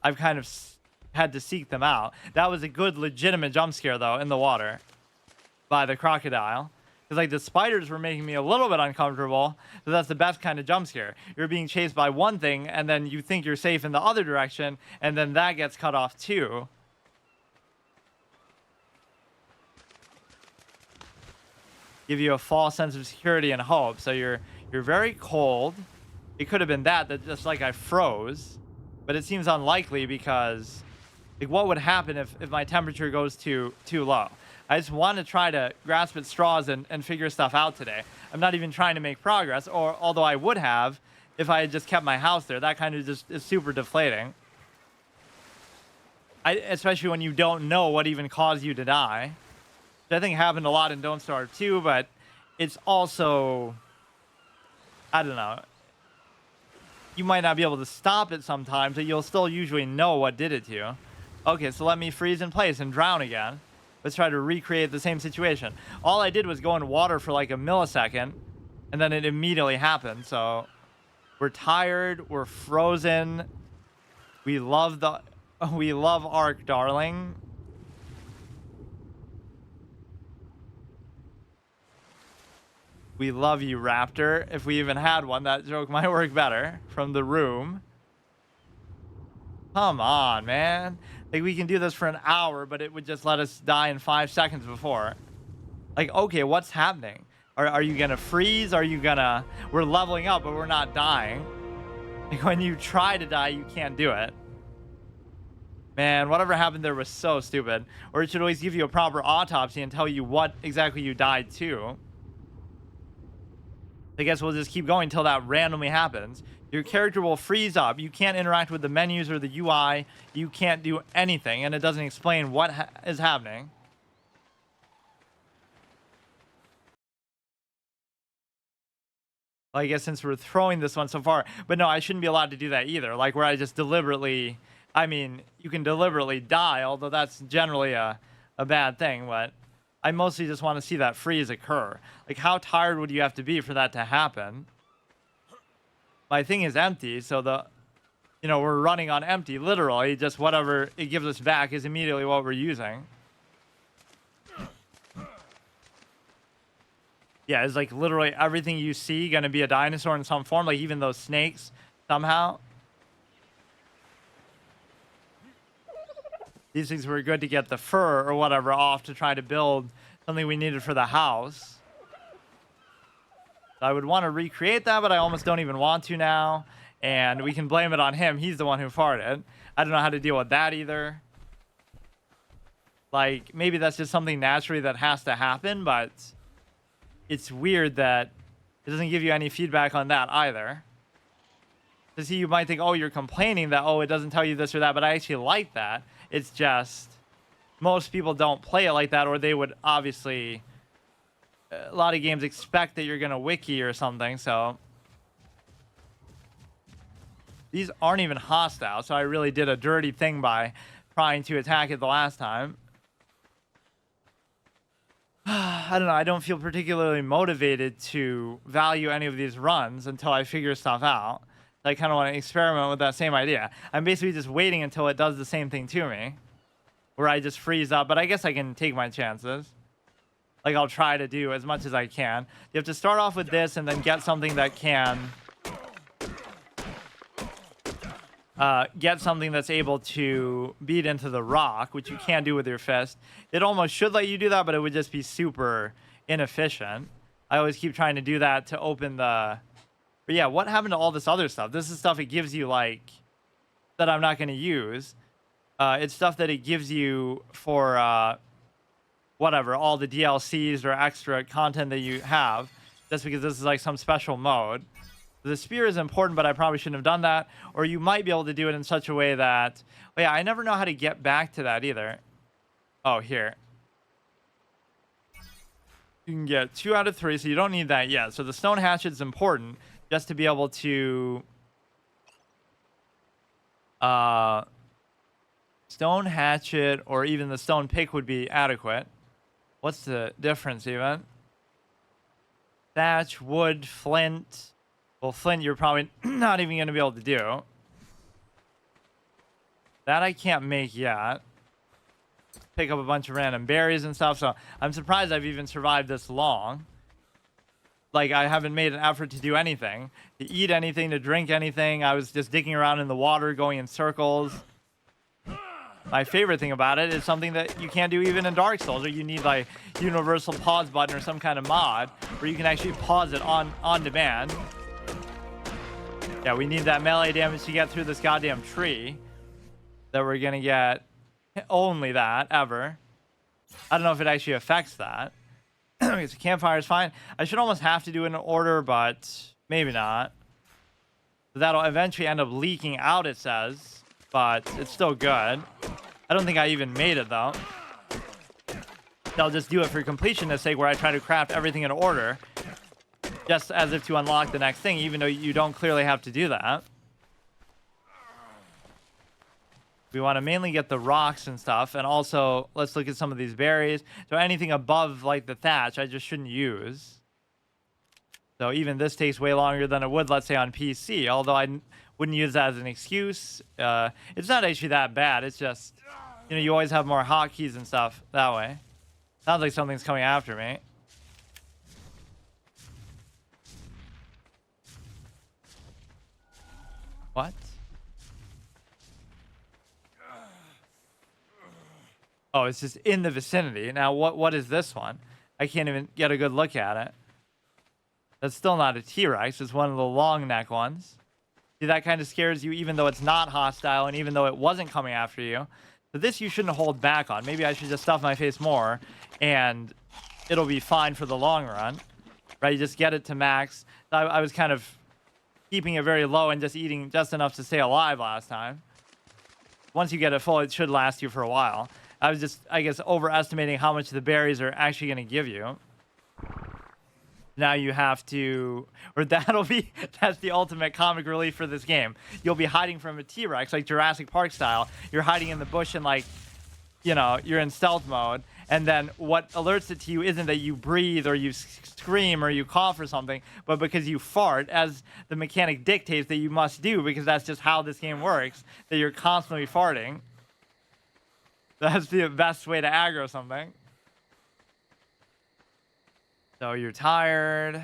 I've kind of had to seek them out. That was a good, legitimate jump scare, though, in the water by the crocodile. Because, like, the spiders were making me a little bit uncomfortable. So that's the best kind of jump scare. You're being chased by one thing, and then you think you're safe in the other direction, and then that gets cut off, too. Give you a false sense of security and hope. So you're very cold. It could have been that just, like, I froze. But it seems unlikely because, like, what would happen if my temperature goes too low? I just want to try to grasp at straws and figure stuff out today. I'm not even trying to make progress, or although I would have if I had just kept my house there. That kind of just is super deflating. Especially when you don't know what even caused you to die. Which I think happened a lot in Don't Starve too, but it's also, I don't know. You might not be able to stop it sometimes, but you'll still usually know what did it to you. Okay, so let me freeze in place and drown again. Let's try to recreate the same situation. All I did was go in water for like a millisecond, and then it immediately happened. So we're tired, we're frozen. We love ARK, darling. We love you, Raptor. If we even had one, that joke might work better. From the room. Come on, man. Like, we can do this for an hour, but it would just let us die in 5 seconds before. Like, okay, what's happening? Are you gonna freeze? Are you gonna... We're leveling up, but we're not dying. Like, when you try to die, you can't do it. Man, whatever happened there was so stupid. Or it should always give you a proper autopsy and tell you what exactly you died to. I guess we'll just keep going until that randomly happens. Your character will freeze up. You can't interact with the menus or the UI. You can't do anything, and it doesn't explain what is happening. Well, I guess since we're throwing this one so far. But no, I shouldn't be allowed to do that either. Like, where I just deliberately... I mean, you can deliberately die, although that's generally a bad thing, but I mostly just want to see that freeze occur. Like, how tired would you have to be for that to happen? My thing is empty, so we're running on empty, literally. Just whatever it gives us back is immediately what we're using. Yeah, it's like literally everything you see gonna be a dinosaur in some form, like even those snakes somehow. These things were good to get the fur or whatever off to try to build something we needed for the house. I would want to recreate that, but I almost don't even want to now. And we can blame it on him. He's the one who farted. I don't know how to deal with that either. Like, maybe that's just something naturally that has to happen, but it's weird that it doesn't give you any feedback on that either. To see, you might think, oh, you're complaining that, oh, it doesn't tell you this or that, but I actually like that. It's just most people don't play it like that, or they would obviously... A lot of games expect that you're going to wiki or something, so... These aren't even hostile, so I really did a dirty thing by trying to attack it the last time. I don't know, I don't feel particularly motivated to value any of these runs until I figure stuff out. I kind of want to experiment with that same idea. I'm basically just waiting until it does the same thing to me. Where I just freeze up, but I guess I can take my chances. Like, I'll try to do as much as I can. You have to start off with this and then get something that can... get something that's able to beat into the rock, which you can't do with your fist. It almost should let you do that, but it would just be super inefficient. I always keep trying to do that to open the... But yeah, what happened to all this other stuff? This is stuff it gives you, like, that I'm not going to use. It's stuff that it gives you for, whatever, all the DLCs or extra content that you have. Just because this is, like, some special mode. The spear is important, but I probably shouldn't have done that. Or you might be able to do it in such a way that... Oh, yeah, I never know how to get back to that either. Oh, here. You can get 2 out of 3, so you don't need that yet. So the stone hatchet is important just to be able to... Stone hatchet or even the stone pick would be adequate. What's the difference even? Thatch, wood, flint... Well, flint, you're probably not even going to be able to do. That I can't make yet. Pick up a bunch of random berries and stuff, so I'm surprised I've even survived this long. Like, I haven't made an effort to do anything. To eat anything, to drink anything. I was just digging around in the water, going in circles. My favorite thing about it is something that you can't do even in Dark Souls, or you need, like, universal pause button or some kind of mod where you can actually pause it on demand. Yeah, we need that melee damage to get through this goddamn tree. That we're gonna get only that, ever. I don't know if it actually affects that. Okay, so campfire is fine. I should almost have to do it in order, but maybe not. So that'll eventually end up leaking out, it says, but it's still good. I don't think I even made it, though. I'll just do it for completion's sake, where I try to craft everything in order, just as if to unlock the next thing, even though you don't clearly have to do that. We want to mainly get the rocks and stuff, and also let's look at some of these berries. So anything above like the thatch, I just shouldn't use. So even this takes way longer than it would, let's say, on PC, although I wouldn't use that as an excuse. It's not actually that bad. It's just, you know, you always have more hotkeys and stuff that way. Sounds like something's coming after me. What? Oh, it's just in the vicinity. Now, what is this one? I can't even get a good look at it. That's still not a T-Rex. It's one of the long neck ones. See, that kind of scares you, even though it's not hostile and even though it wasn't coming after you. So this you shouldn't hold back on. Maybe I should just stuff my face more and it'll be fine for the long run. Right? You just get it to max. I was kind of keeping it very low and just eating just enough to stay alive last time. Once you get it full, it should last you for a while. I was just, I guess, overestimating how much the berries are actually going to give you. Now you have to, or that's the ultimate comic relief for this game. You'll be hiding from a T-Rex, like Jurassic Park style. You're hiding in the bush and, like, you know, you're in stealth mode. And then what alerts it to you isn't that you breathe or you scream or you cough or something, but because you fart, as the mechanic dictates that you must do, because that's just how this game works, that you're constantly farting. That's the best way to aggro something. So you're tired.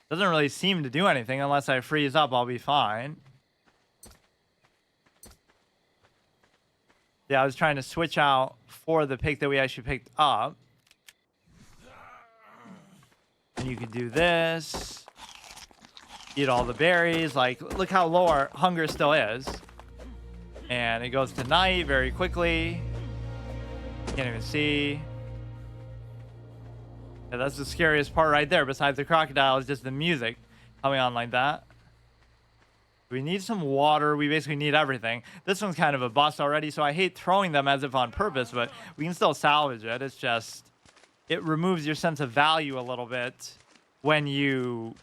Doesn't really seem to do anything. Unless I freeze up, I'll be fine. Yeah, I was trying to switch out for the pick that we actually picked up. And you could do this. Eat all the berries. Like, look how low our hunger still is. And it goes to night very quickly. Can't even see. Yeah, that's the scariest part right there. Besides the crocodile is just the music coming on like that. We need some water. We basically need everything. This one's kind of a bust already, so I hate throwing them as if on purpose, but we can still salvage it. It's just, it removes your sense of value a little bit when you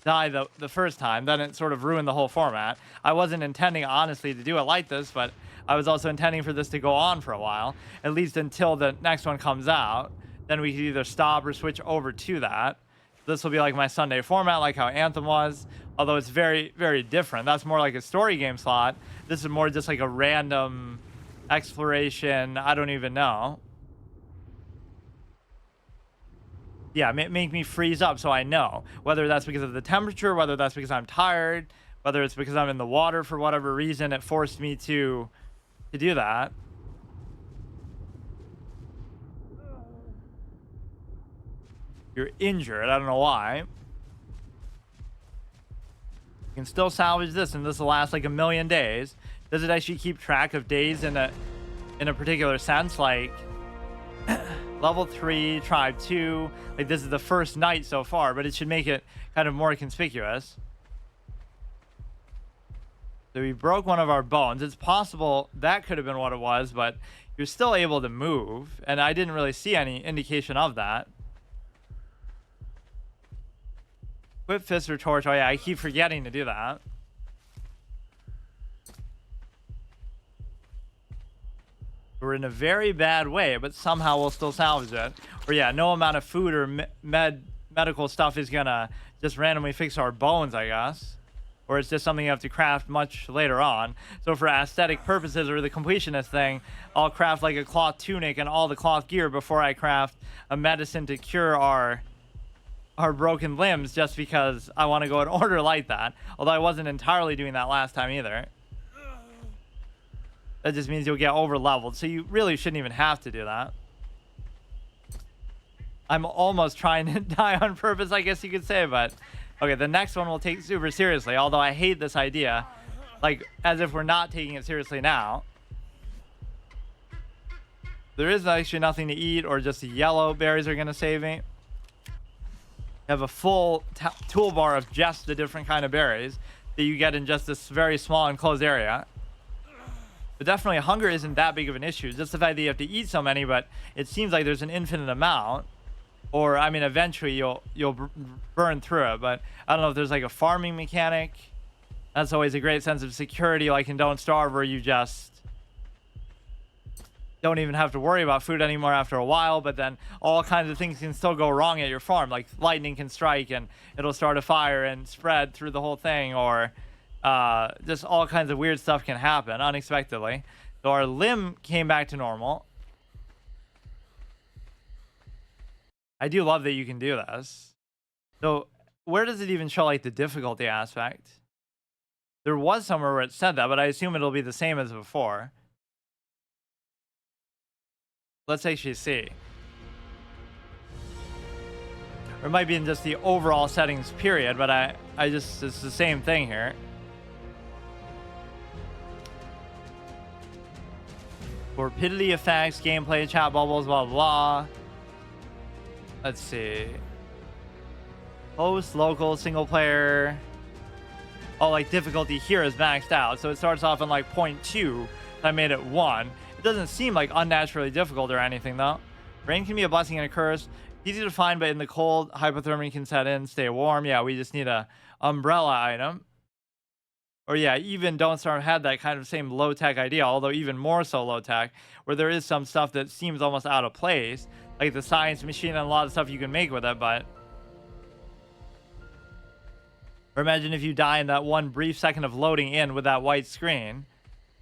die the first time. Then it sort of ruined the whole format. I wasn't intending, honestly, to do it like this, but I was also intending for this to go on for a while, at least until the next one comes out. Then we can either stop or switch over to that. This will be like my Sunday format, like how Anthem was, although it's very, very different. That's more like a story game slot. This is more just like a random exploration. I don't even know. Yeah, make me freeze up so I know. Whether that's because of the temperature, whether that's because I'm tired, whether it's because I'm in the water for whatever reason, it forced me to do that. You're injured. I don't know why. You can still salvage this, and this will last like 1,000,000 days. Does it actually keep track of days in a particular sense? Like level 3, tribe 2. Like this is the first night so far, but it should make it kind of more conspicuous. So we broke one of our bones. It's possible that could have been what it was, but you're still able to move, and I didn't really see any indication of that. Equip fist or torch. Oh yeah, I keep forgetting to do that. We're in a very bad way, but somehow we'll still salvage it. Or yeah, no amount of food or medical stuff is gonna just randomly fix our bones, I guess. Or it's just something you have to craft much later on. So for aesthetic purposes or the completionist thing, I'll craft like a cloth tunic and all the cloth gear before I craft a medicine to cure our broken limbs, just because I want to go in order like that. Although I wasn't entirely doing that last time either. That just means you'll get over leveled, so you really shouldn't even have to do that. I'm almost trying to die on purpose, I guess you could say, but okay, the next one we'll take super seriously, although I hate this idea, like as if we're not taking it seriously now. There is actually nothing to eat, or just the yellow berries are going to save me. Have a full toolbar of just the different kind of berries. that you get in just this very small enclosed area. But definitely hunger isn't that big of an issue. Just the fact that you have to eat so many, but it seems like there's an infinite amount. Or, I mean, eventually you'll burn through it. But I don't know if there's like a farming mechanic. That's always a great sense of security, like in Don't Starve, where you just don't even have to worry about food anymore after a while. But then all kinds of things can still go wrong at your farm. Like lightning can strike and it'll start a fire and spread through the whole thing. Or just all kinds of weird stuff can happen unexpectedly. So our limb came back to normal. I do love that you can do this. So where does it even show like the difficulty aspect? There was somewhere where it said that, but I assume it'll be the same as before. Let's actually see. Or it might be in just the overall settings period, but I just, it's the same thing here. Rapidity effects, gameplay, chat bubbles, blah, blah. Let's see. Host, local, single player. Oh, like difficulty here is maxed out. So it starts off on like 0.2. I made it 1. It doesn't seem like unnaturally difficult or anything though. Rain can be a blessing and a curse. Easy to find, but in the cold, hypothermia can set in. Stay warm. Yeah, we just need a umbrella item. Or yeah, even Don't Starve had that kind of same low-tech idea, although even more so low-tech, where there is some stuff that seems almost out of place, like the science machine and a lot of stuff you can make with it, but... Or imagine if you die in that one brief second of loading in with that white screen.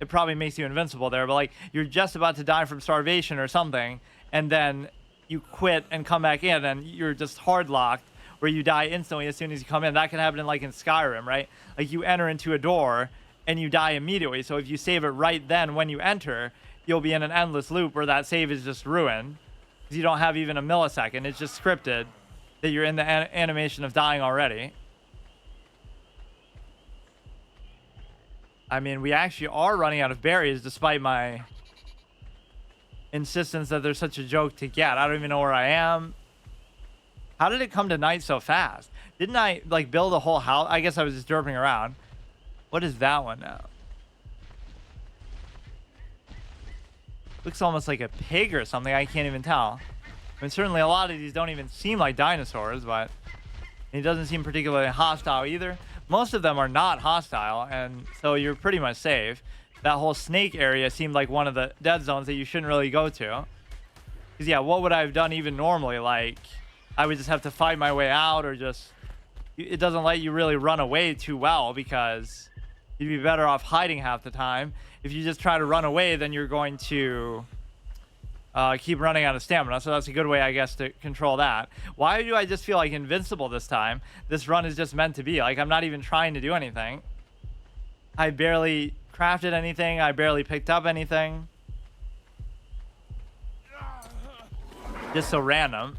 It probably makes you invincible there, but like, you're just about to die from starvation or something, and then you quit and come back in, and you're just hard-locked, where you die instantly as soon as you come in. That can happen in like in Skyrim, right? Like you enter into a door and you die immediately. So if you save it right then when you enter, you'll be in an endless loop where that save is just ruined because you don't have even a millisecond. It's just scripted that you're in the animation of dying already. I mean, we actually are running out of berries despite my insistence that there's such a joke to get. I don't even know where I am. How did it come to night so fast? Didn't I, like, build a whole house? I guess I was just derping around. What is that one now? Looks almost like a pig or something. I can't even tell. I mean, certainly a lot of these don't even seem like dinosaurs, but it doesn't seem particularly hostile either. Most of them are not hostile, and so you're pretty much safe. That whole snake area seemed like one of the dead zones that you shouldn't really go to. Because, yeah, what would I have done even normally? Like... I would just have to fight my way out, or just... It doesn't let you really run away too well, because you'd be better off hiding half the time. If you just try to run away, then you're going to keep running out of stamina. So that's a good way, I guess, to control that. Why do I just feel like invincible this time? This run is just meant to be. Like, I'm not even trying to do anything. I barely crafted anything. I barely picked up anything. Just so random.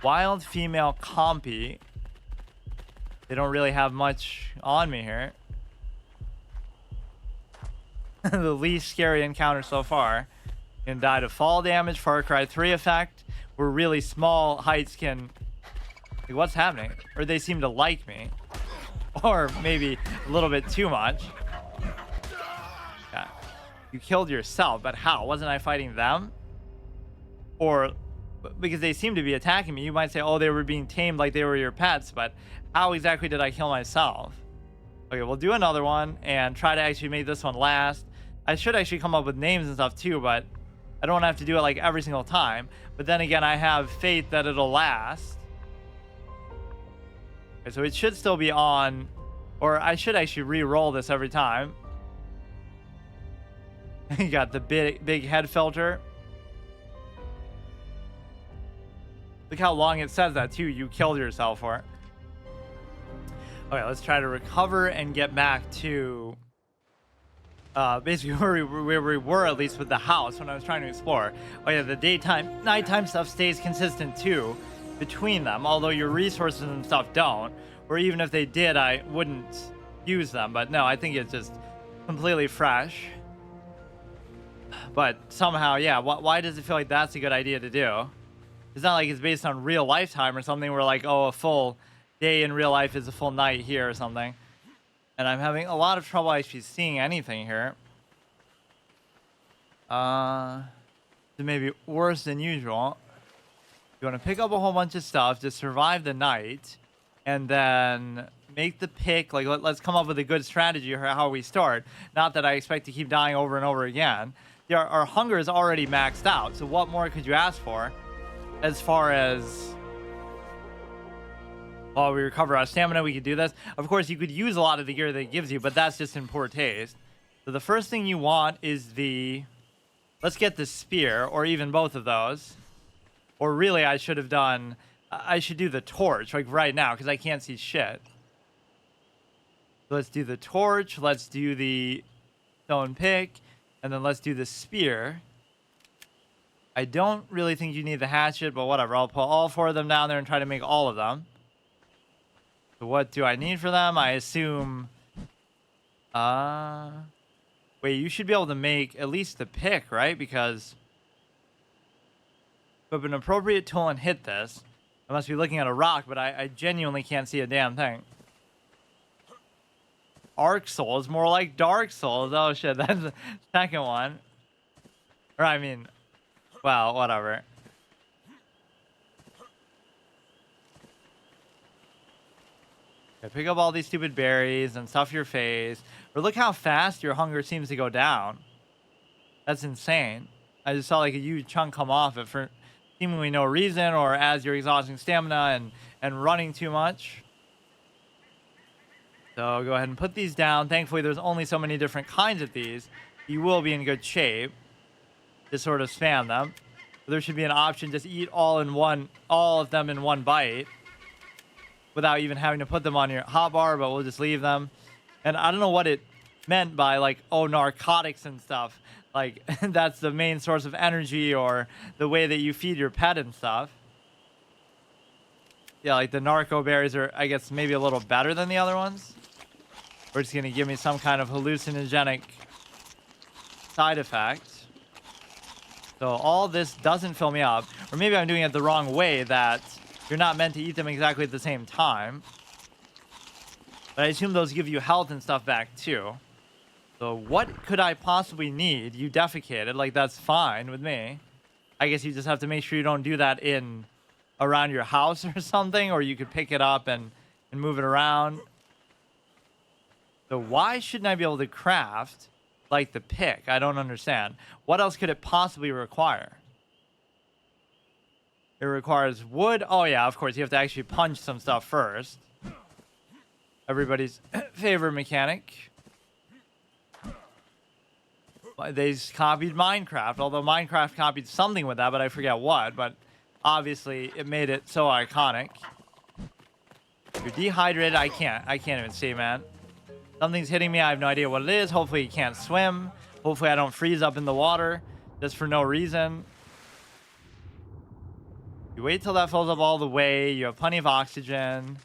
Wild female compy. They don't really have much on me here. The least scary encounter so far. Can die to fall damage, Far Cry 3 effect, where really small heights can... Like, what's happening? Or they seem to like me. Or maybe a little bit too much. Yeah. You killed yourself, but how? Wasn't I fighting them? Or... Because they seem to be attacking me. You might say, oh, they were being tamed like they were your pets, but how exactly did I kill myself? Okay, we'll do another one and try to actually make this one last. I should actually come up with names and stuff too, but I don't want to have to do it like every single time. But then again, I have faith that it'll last. Okay, so it should still be on, or I should actually re-roll this every time. You got the big head filter. Look how long it says that too. You killed yourself for it. Okay, let's try to recover and get back to basically where we were, at least with the house when I was trying to explore. Oh yeah, the daytime, nighttime stuff stays consistent too between them, although your resources and stuff don't. Or even if they did, I wouldn't use them. But no, I think it's just completely fresh. But somehow, yeah, why does it feel like that's a good idea to do? It's not like it's based on real lifetime or something where like, oh, a full day in real life is a full night here or something. And I'm having a lot of trouble actually seeing anything here. It may be worse than usual. You want to pick up a whole bunch of stuff to survive the night, and then make the pick. Like, let's come up with a good strategy for how we start. Not that I expect to keep dying over and over again. Our hunger is already maxed out, so what more could you ask for? As far as, while we recover our stamina, we could do this. Of course, you could use a lot of the gear that it gives you, but that's just in poor taste. So the first thing you want is the... Let's get the spear, or even both of those. Or really, I should have done... I should do the torch, like right now, because I can't see shit. So let's do the torch, let's do the stone pick, and then let's do the spear. I don't really think you need the hatchet, but whatever. I'll put all 4 of them down there and try to make all of them. So what do I need for them? I assume... Wait, you should be able to make at least the pick, right? Because... Equip an appropriate tool and hit this. I must be looking at a rock, but I genuinely can't see a damn thing. Ark Souls, more like Dark Souls. Oh shit, that's the second one. Or I mean, well, whatever. Okay, pick up all these stupid berries and stuff your face. Or look how fast your hunger seems to go down. That's insane. I just saw like a huge chunk come off it for seemingly no reason, or as you're exhausting stamina and running too much. So go ahead and put these down. Thankfully, there's only so many different kinds of these. You will be in good shape to sort of spam them. So there should be an option, just eat all of them in one bite without even having to put them on your hotbar, but we'll just leave them. And I don't know what it meant by like, oh, narcotics and stuff. Like, that's the main source of energy, or the way that you feed your pet and stuff. Yeah, like the narco berries are, I guess, maybe a little better than the other ones. Or it's going to give me some kind of hallucinogenic side effect. So all this doesn't fill me up. Or maybe I'm doing it the wrong way, that you're not meant to eat them exactly at the same time. But I assume those give you health and stuff back too. So what could I possibly need? You defecated, like that's fine with me. I guess you just have to make sure you don't do that in around your house or something, or you could pick it up and move it around. So why shouldn't I be able to craft like the pick? I don't understand. What else could it possibly require? It requires wood. Oh yeah, of course, you have to actually punch some stuff first. Everybody's favorite mechanic. They copied Minecraft, although Minecraft copied something with that, but I forget what. But obviously, it made it so iconic. You're dehydrated. I can't even see, man. Something's hitting me. I have no idea what it is. Hopefully, you can't swim. Hopefully, I don't freeze up in the water just for no reason. You wait till that fills up all the way. You have plenty of oxygen.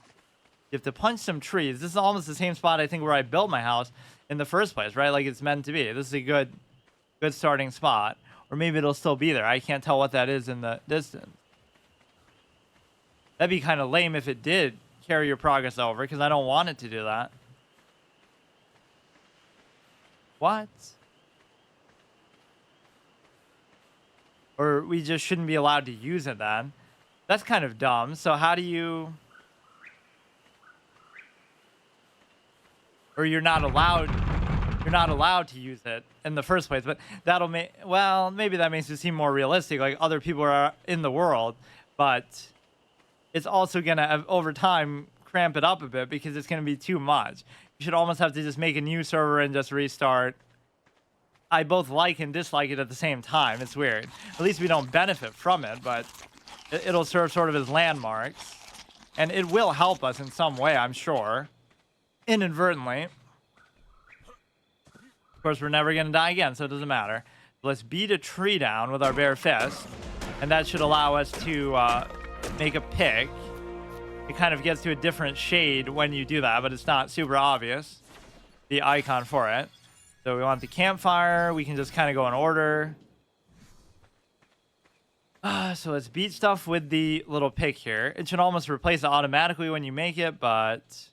You have to punch some trees. This is almost the same spot, I think, where I built my house in the first place, right? Like it's meant to be. This is a good starting spot. Or maybe it'll still be there. I can't tell what that is in the distance. That'd be kind of lame if it did carry your progress over, because I don't want it to do that. What? Or we just shouldn't be allowed to use it then. That's kind of dumb. So how do you... Or you're not allowed to use it in the first place. But that'll make... Well, maybe that makes it seem more realistic. Like other people are in the world. But it's also going to, over time, cramp it up a bit, because it's going to be too much. You should almost have to just make a new server and just restart. I both like and dislike it at the same time. It's weird. At least we don't benefit from it, but it'll serve sort of as landmarks. And it will help us in some way, I'm sure. Inadvertently. Of course, we're never going to die again, so it doesn't matter. Let's beat a tree down with our bare fist. And that should allow us to make a pick. It kind of gets to a different shade when you do that, but it's not super obvious. The icon for it. So we want the campfire. We can just kind of go in order. So let's beat stuff with the little pick here. It should almost replace it automatically when you make it, but...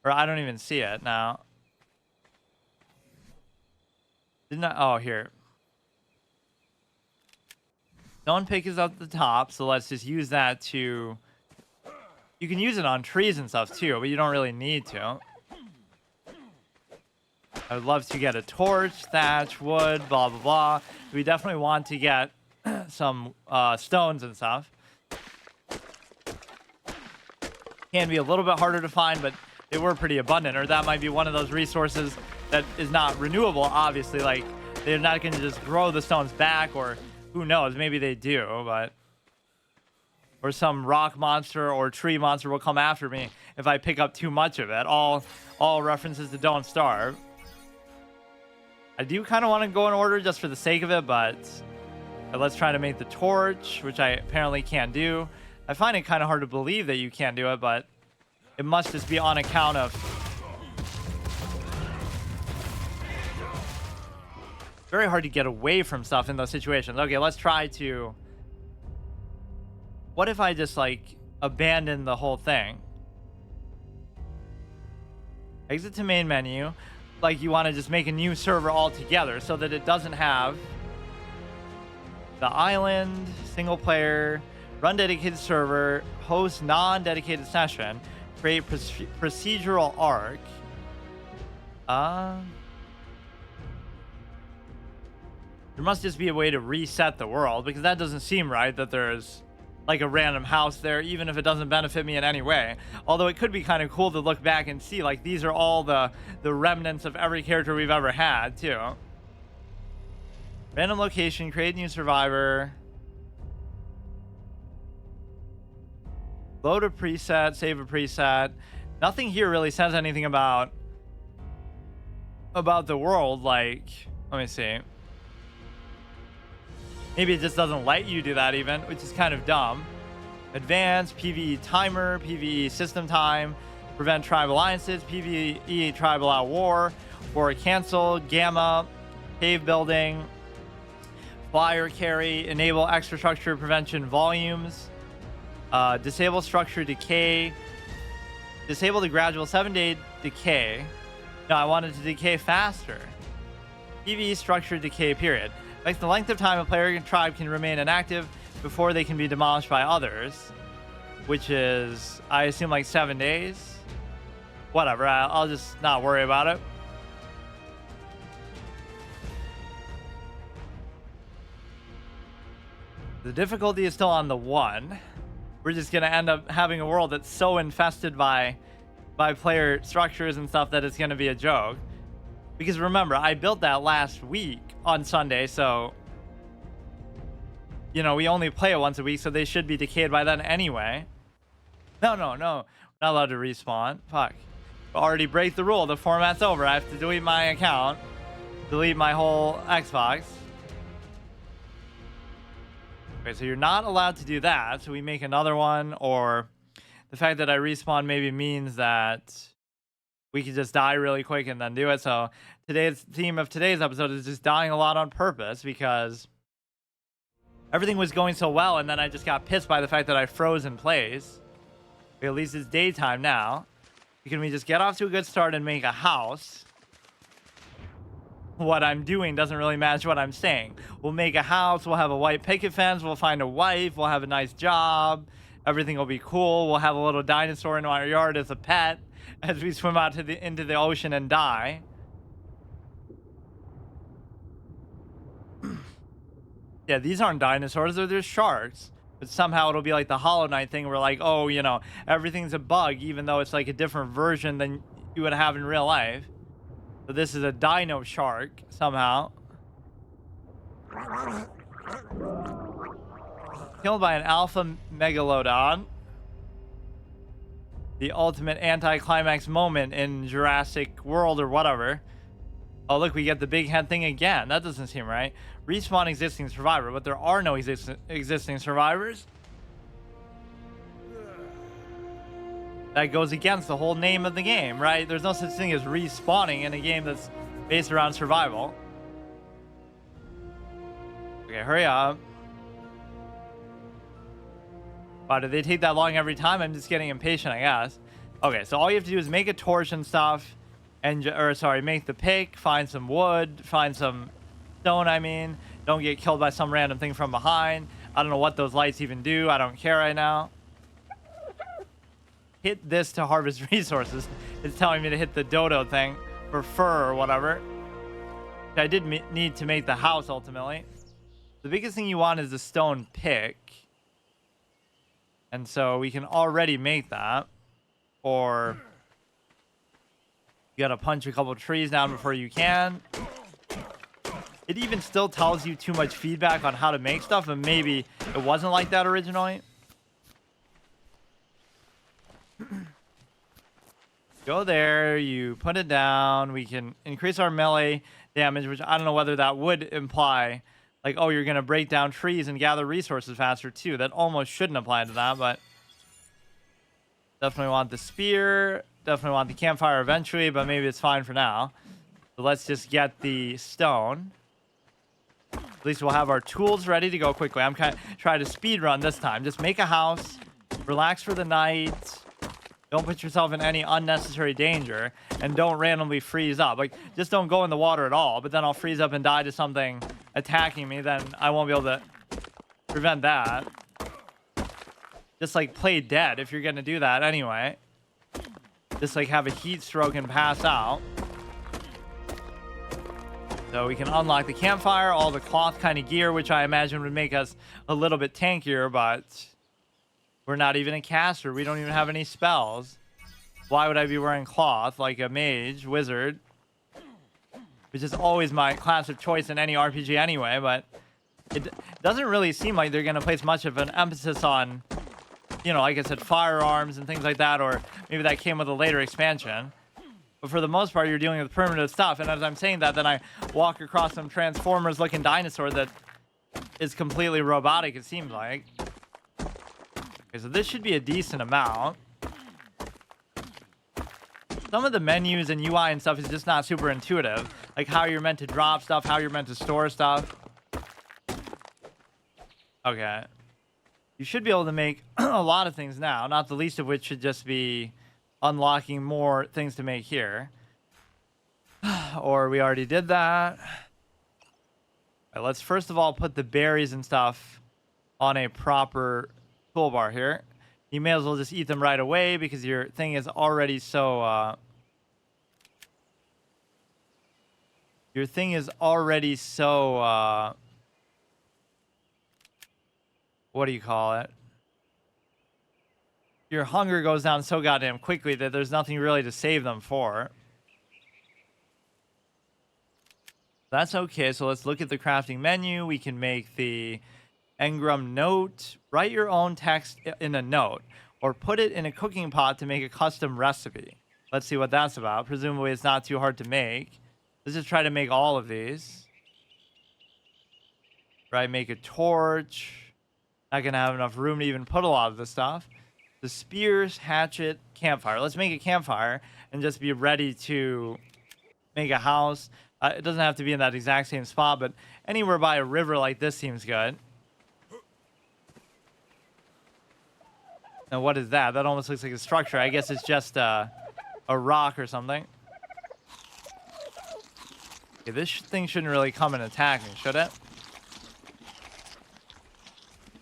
Or I don't even see it now. Didn't I? Oh, here. Stone pick is up the top, so let's just use that to... You can use it on trees and stuff too, but you don't really need to. I would love to get a torch, thatch, wood, blah, blah, blah. We definitely want to get some stones and stuff. Can be a little bit harder to find, but they were pretty abundant, or that might be one of those resources that is not renewable, obviously. Like, they're not going to just grow the stones back, or who knows, maybe they do, but... Or some rock monster or tree monster will come after me if I pick up too much of it. All references to Don't Starve. I do kind of want to go in order just for the sake of it, but let's try to make the torch, which I apparently can't do. I find it kind of hard to believe that you can't do it, but it must just be on account of... Very hard to get away from stuff in those situations. Okay, let's try to... What if I just, like, abandon the whole thing? Exit to main menu. Like, you want to just make a new server altogether so that it doesn't have the island, single player, run dedicated server, host non-dedicated session, create procedural ARK. There must just be a way to reset the world, because that doesn't seem right that there's like a random house there, even if it doesn't benefit me in any way. Although it could be kind of cool to look back and see, like, these are all the remnants of every character we've ever had, too. Random location, create new survivor. Load a preset, save a preset. Nothing here really says anything about the world, like, let me see. Maybe it just doesn't let you do that even, which is kind of dumb. Advanced, PvE timer, PvE system time, prevent tribe alliances, PvE tribal out war cancel, gamma, cave building, flyer carry, enable extra structure prevention volumes, disable structure decay, disable the gradual 7-day decay. No, I wanted to decay faster. PvE structure decay period. Like the length of time a player and tribe can remain inactive before they can be demolished by others, which is, I assume, like 7 days. Whatever, I'll just not worry about it. The difficulty is still on the 1. We're just gonna end up having a world that's so infested by player structures and stuff that it's gonna be a joke. Because remember, I built that last week on Sunday, so... You know, we only play it once a week, so they should be decayed by then anyway. No. We're not allowed to respawn. Fuck. Already break the rule. The format's over. I have to delete my account. Delete my whole Xbox. Okay, so you're not allowed to do that. So we make another one, or... The fact that I respawn maybe means that... we could just die really quick and then do it. So today's theme of today's episode is just dying a lot on purpose, because everything was going so well, and then I just got pissed by the fact that I froze in place. Okay, at least it's daytime now. Can we just get off to a good start and make a house? What I'm doing doesn't really match what I'm saying. We'll make a house, we'll have a white picket fence, we'll find a wife, we'll have a nice job, everything will be cool, we'll have a little dinosaur in our yard as a pet, as we swim out to into the ocean and die. Yeah, these aren't dinosaurs, they're just sharks. But somehow it'll be like the Hollow Knight thing where, like, oh, you know, everything's a bug, even though it's like a different version than you would have in real life. So this is a dino shark, somehow. Killed by an alpha megalodon. The ultimate anticlimax moment in Jurassic World or whatever. Oh, look, we get the big head thing again. That doesn't seem right. Respawn existing survivor, but there are no existing survivors. That goes against the whole name of the game, right? There's no such thing as respawning in a game that's based around survival. Okay, hurry up. Wow, did they take that long every time? I'm just getting impatient, I guess. Okay, so all you have to do is make a torch and stuff, and make the pick, find some wood, find some stone. I mean, don't get killed by some random thing from behind. I don't know what those lights even do. I don't care right now. Hit this to harvest resources. It's telling me to hit the dodo thing for fur or whatever. I did need to make the house ultimately. The biggest thing you want is the stone pick. And so we can already make that. Or you gotta punch a couple trees down before you can. It even still tells you too much feedback on how to make stuff, and maybe it wasn't like that originally. Go there, you put it down. We can increase our melee damage, which I don't know whether that would imply like, oh, you're gonna break down trees and gather resources faster too. That almost shouldn't apply to that, but definitely want the spear, definitely want the campfire eventually, but maybe it's fine for now. So let's just get the stone. At least we'll have our tools ready to go quickly. I'm kind of trying to speed run this time. Just make a house, relax for the night. Don't put yourself in any unnecessary danger, and don't randomly freeze up. Like, just don't go in the water at all, but then I'll freeze up and die to something attacking me. Then I won't be able to prevent that. Just, like, play dead if you're going to do that anyway. Just, like, have a heat stroke and pass out. So we can unlock the campfire, all the cloth kind of gear, which I imagine would make us a little bit tankier, but we're not even a caster. We don't even have any spells. Why would I be wearing cloth like a mage, wizard? Which is always my class of choice in any RPG anyway, but it doesn't really seem like they're going to place much of an emphasis on, you know, like I said, firearms and things like that, or maybe that came with a later expansion. But for the most part, you're dealing with primitive stuff. And as I'm saying that, then I walk across some Transformers-looking dinosaur that is completely robotic, it seems like. Okay, so this should be a decent amount. Some of the menus and UI and stuff is just not super intuitive. Like how you're meant to drop stuff, how you're meant to store stuff. Okay. You should be able to make a lot of things now, not the least of which should just be unlocking more things to make here. Or we already did that. All right, let's first of all put the berries and stuff on a proper toolbar here. You may as well just eat them right away because your thing is already so what do you call it? Your hunger goes down so goddamn quickly that there's nothing really to save them for. That's okay. So let's look at the crafting menu. We can make the Engram note. Write your own text in a note, or put it in a cooking pot to make a custom recipe. Let's see what that's about. Presumably it's not too hard to make. Let's just try to make all of these. Right, make a torch. Not gonna have enough room to even put a lot of this stuff. The spears, hatchet, campfire. Let's make a campfire and just be ready to make a house. It doesn't have to be in that exact same spot, but anywhere by a river like this seems good. Now, what is that? That almost looks like a structure. I guess it's just a rock or something. Okay, this thing shouldn't really come and attack me, should it?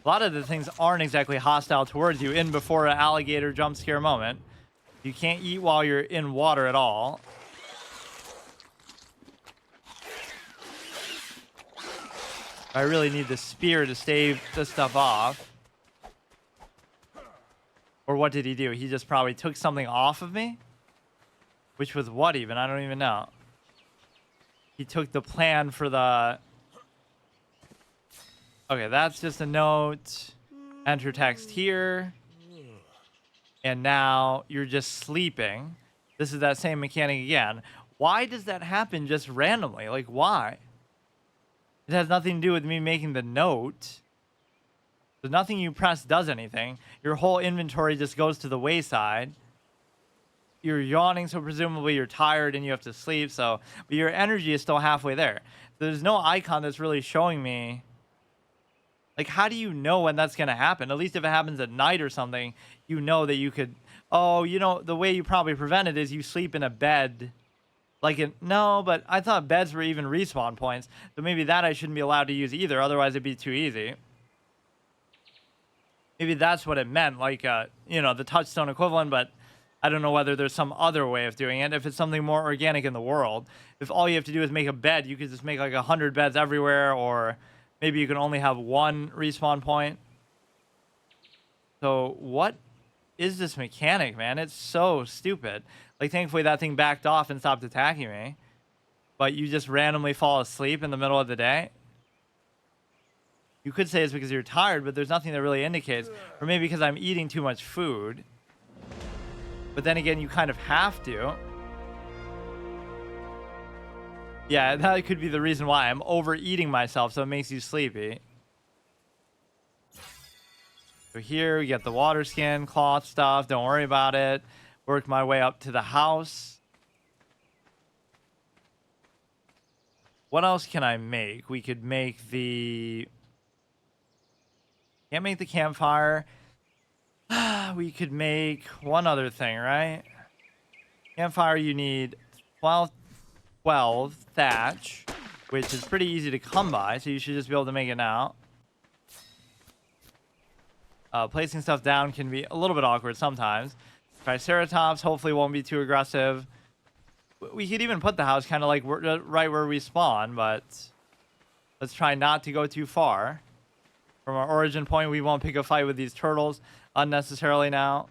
A lot of the things aren't exactly hostile towards you in before an alligator jump scare moment. You can't eat while you're in water at all. I really need the spear to stave this stuff off. Or what did he do? He just probably took something off of me? Which was what even? I don't even know. He took the plan for the... Okay, that's just a note. Enter text here. And now you're just sleeping. This is that same mechanic again. Why does that happen just randomly? Like, why? It has nothing to do with me making the note. So nothing you press does anything. Your whole inventory just goes to the wayside. You're yawning, so presumably you're tired and you have to sleep. So, but your energy is still halfway there. There's no icon that's really showing me. Like, how do you know when that's going to happen? At least if it happens at night or something, you know that you could, oh, you know, the way you probably prevent it is you sleep in a bed. No, but I thought beds were even respawn points. So maybe that I shouldn't be allowed to use either. Otherwise, it'd be too easy. Maybe that's what it meant, like, you know, the touchstone equivalent, but I don't know whether there's some other way of doing it. If it's something more organic in the world, if all you have to do is make a bed, you could just make like 100 beds everywhere, or maybe you can only have one respawn point. So what is this mechanic, man? It's so stupid. Like, thankfully that thing backed off and stopped attacking me. But you just randomly fall asleep in the middle of the day? You could say it's because you're tired, but there's nothing that really indicates. Or maybe because I'm eating too much food. But then again, you kind of have to. Yeah, that could be the reason why. I'm overeating myself, so it makes you sleepy. So here we get the water skin, cloth stuff. Don't worry about it. Work my way up to the house. What else can I make? We could make the... Can't make the campfire. We could make one other thing, right? Campfire, you need 12 thatch, which is pretty easy to come by, so you should just be able to make it now. Placing stuff down can be a little bit awkward sometimes. Triceratops hopefully won't be too aggressive. We could even put the house kind of like right where we spawn, but let's try not to go too far. From our origin point, we won't pick a fight with these turtles unnecessarily now.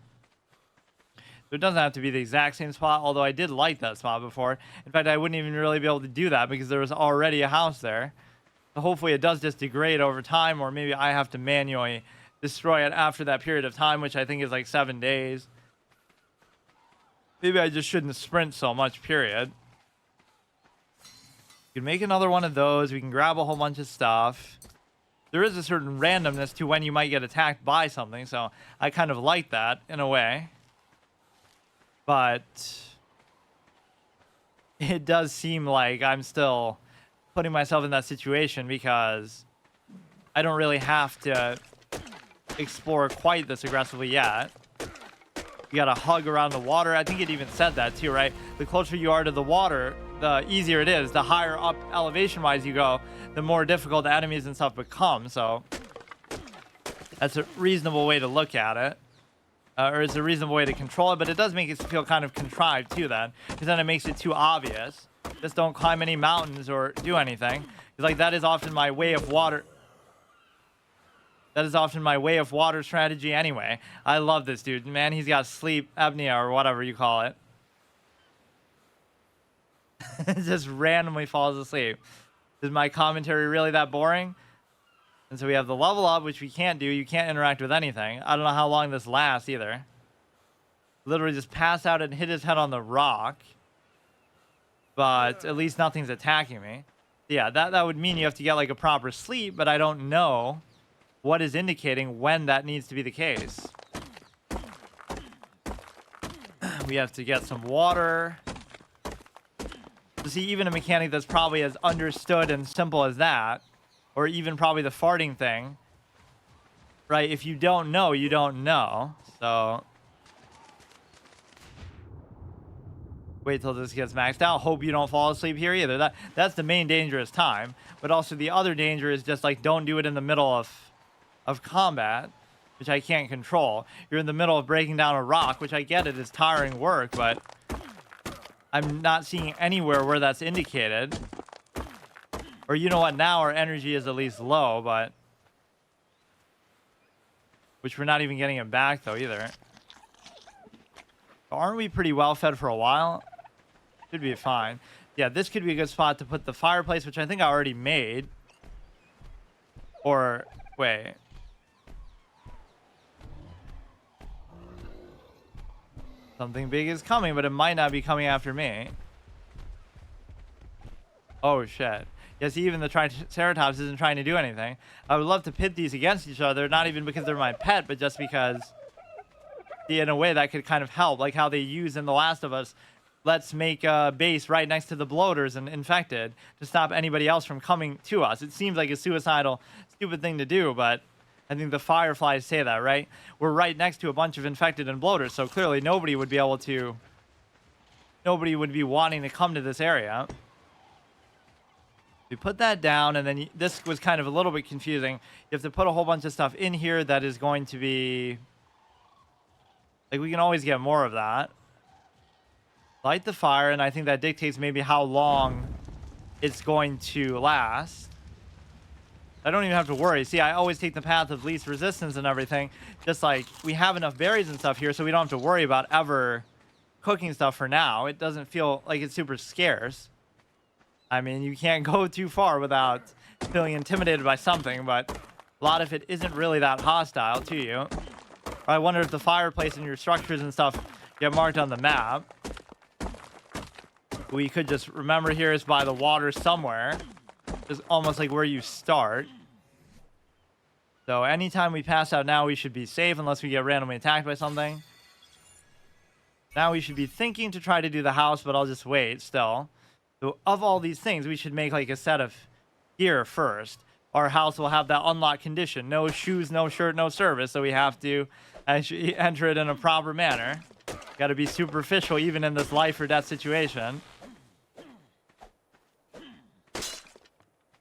So it doesn't have to be the exact same spot, although I did like that spot before. In fact, I wouldn't even really be able to do that because there was already a house there. So hopefully it does just degrade over time, or maybe I have to manually destroy it after that period of time, which I think is like 7 days. Maybe I just shouldn't sprint so much, period. We can make another one of those. We can grab a whole bunch of stuff. There is a certain randomness to when you might get attacked by something, so I kind of like that in a way. But it does seem like I'm still putting myself in that situation because I don't really have to explore quite this aggressively yet. You gotta hug around the water. I think it even said that too, right? The closer you are to the water, the easier it is. The higher up elevation wise you go, the more difficult the enemies and stuff become. So that's a reasonable way to look at it, or it's a reasonable way to control it. But it does make it feel kind of contrived too, then, because then it makes it too obvious. Just don't climb any mountains or do anything. It's like that is often my way of water. That is often my way of water strategy anyway. I love this dude, man. He's got sleep apnea or whatever you call it. Just randomly falls asleep. Is my commentary really that boring? And so we have the level up, which we can't do. You can't interact with anything. I don't know how long this lasts either. Literally just pass out and hit his head on the rock. But at least nothing's attacking me. Yeah, that would mean you have to get like a proper sleep, but I don't know what is indicating when that needs to be the case. We have to get some water. To see even a mechanic that's probably as understood and simple as that, or even probably the farting thing, right? If you don't know, you don't know. So wait till this gets maxed out. Hope you don't fall asleep here either. That's the main dangerous time. But also the other danger is just like don't do it in the middle of combat, which I can't control. You're in the middle of breaking down a rock, which I get it is tiring work, but I'm not seeing anywhere where that's indicated. Or you know what, now our energy is at least low, but which we're not even getting it back though either. Aren't we pretty well fed for a while? Should be fine. Yeah, this could be a good spot to put the fireplace, which I think I already made. Or wait. Something big is coming, but it might not be coming after me. Oh, shit. Yes, even the Triceratops isn't trying to do anything. I would love to pit these against each other, not even because they're my pet, but just because, in a way, that could kind of help. Like how they use in The Last of Us let's make a base right next to the bloaters and infected to stop anybody else from coming to us. It seems like a suicidal, stupid thing to do, but I think the fireflies say that, right? We're right next to a bunch of infected and bloaters, so clearly nobody would be wanting to come to this area. We put that down, and then this was kind of a little bit confusing. You have to put a whole bunch of stuff in here that is going to be... Like, we can always get more of that. Light the fire, and I think that dictates maybe how long it's going to last. I don't even have to worry. See, I always take the path of least resistance and everything. Just like, we have enough berries and stuff here, so we don't have to worry about ever cooking stuff for now. It doesn't feel like it's super scarce. I mean, you can't go too far without feeling intimidated by something, but a lot of it isn't really that hostile to you. I wonder if the fireplace and your structures and stuff get marked on the map. We could just remember here is by the water somewhere. It's almost like where you start. So anytime we pass out now, we should be safe unless we get randomly attacked by something. Now we should be thinking to try to do the house, but I'll just wait still. So of all these things, we should make like a set of gear first. Our house will have that unlock condition. No shoes, no shirt, no service. So we have to actually enter it in a proper manner. Got to be superficial even in this life or death situation.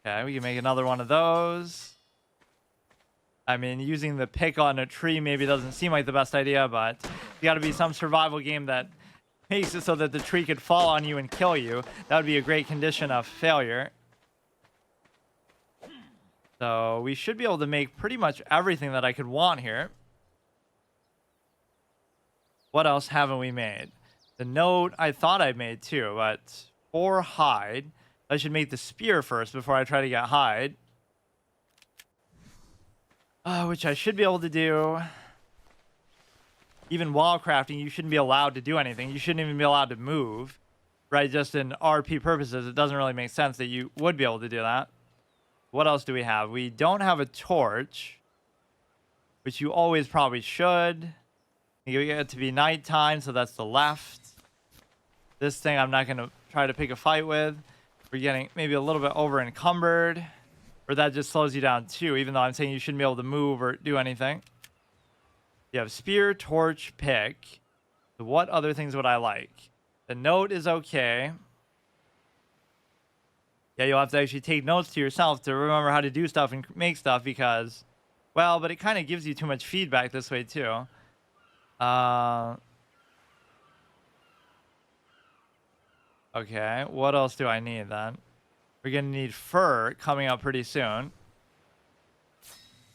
Okay, we can make another one of those. I mean, using the pick on a tree maybe doesn't seem like the best idea, but you got to be some survival game that makes it so that the tree could fall on you and kill you. That would be a great condition of failure. So we should be able to make pretty much everything that I could want here. What else haven't we made? The note I thought I made too, but for hide, I should make the spear first before I try to get hide. Which I should be able to do. Even while crafting, you shouldn't be allowed to do anything. You shouldn't even be allowed to move. Right? Just in RP purposes, it doesn't really make sense that you would be able to do that. What else do we have? We don't have a torch, which you always probably should. You get it to be nighttime, so that's the left. This thing I'm not going to try to pick a fight with. We're getting maybe a little bit over encumbered, or that just slows you down too, even though I'm saying you shouldn't be able to move or do anything. You have spear, torch, pick. So what other things would I like? The note is okay. Yeah, you'll have to actually take notes to yourself to remember how to do stuff and make stuff because, well, but it kind of gives you too much feedback this way too. Okay, what else do I need then? We're going to need fur coming up pretty soon.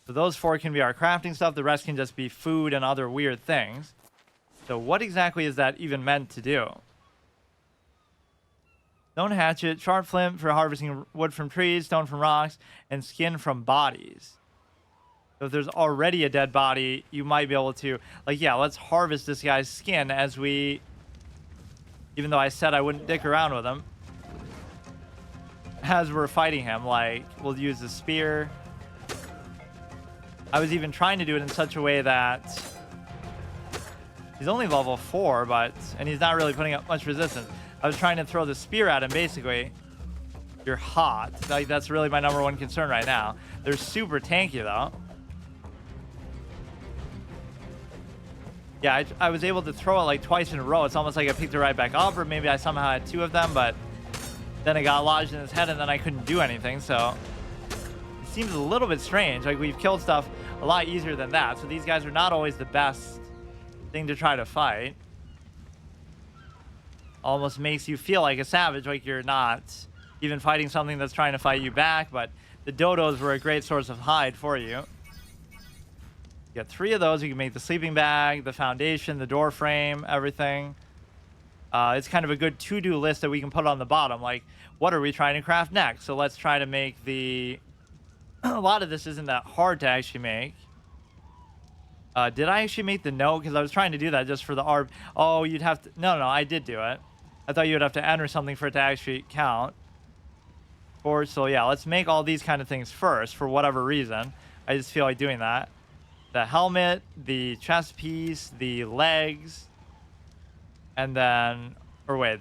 So those 4 can be our crafting stuff. The rest can just be food and other weird things. So what exactly is that even meant to do? Stone hatchet, sharp flint for harvesting wood from trees, stone from rocks, and skin from bodies. So if there's already a dead body, you might be able to, like, yeah, let's harvest this guy's skin as we, even though I said I wouldn't dick around with him. As we're fighting him, like, we'll use the spear. I was even trying to do it in such a way that he's only level 4, and he's not really putting up much resistance. I was trying to throw the spear at him, basically. You're hot. Like, that's really my #1 concern right now. They're super tanky, though. Yeah, I was able to throw it like twice in a row. It's almost like I picked it right back up, or maybe I somehow had 2 of them, but then it got lodged in his head, and then I couldn't do anything, so it seems a little bit strange. Like, we've killed stuff a lot easier than that, so these guys are not always the best thing to try to fight. Almost makes you feel like a savage, like you're not even fighting something that's trying to fight you back, but the dodos were a great source of hide for you. You got 3 of those. You can make the sleeping bag, the foundation, the door frame, everything. It's kind of a good to-do list that we can put on the bottom. Like, what are we trying to craft next? So let's try to make the... A lot of this isn't that hard to actually make. Did I actually make the note? Because I was trying to do that just for the ARP. Oh, you'd have to... No, I did do it. I thought you would have to enter something for it to actually count. So yeah, let's make all these kind of things first for whatever reason. I just feel like doing that. The helmet, the chest piece, the legs, and then or wait,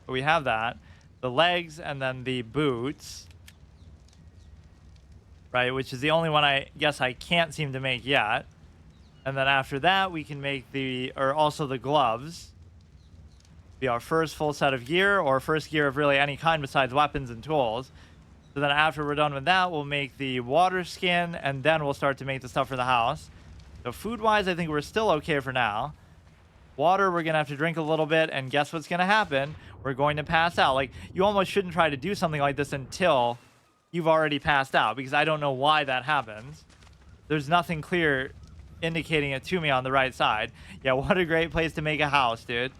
we have that. The legs and then the boots. Right, which is the only one I guess I can't seem to make yet. And then after that, we can make also the gloves. Be our first full set of gear, or first gear of really any kind besides weapons and tools. So then after we're done with that, we'll make the water skin, and then we'll start to make the stuff for the house. So food-wise, I think we're still okay for now. Water, we're going to have to drink a little bit, and guess what's going to happen? We're going to pass out. Like, you almost shouldn't try to do something like this until you've already passed out, because I don't know why that happens. There's nothing clear indicating it to me on the right side. Yeah, what a great place to make a house, dude.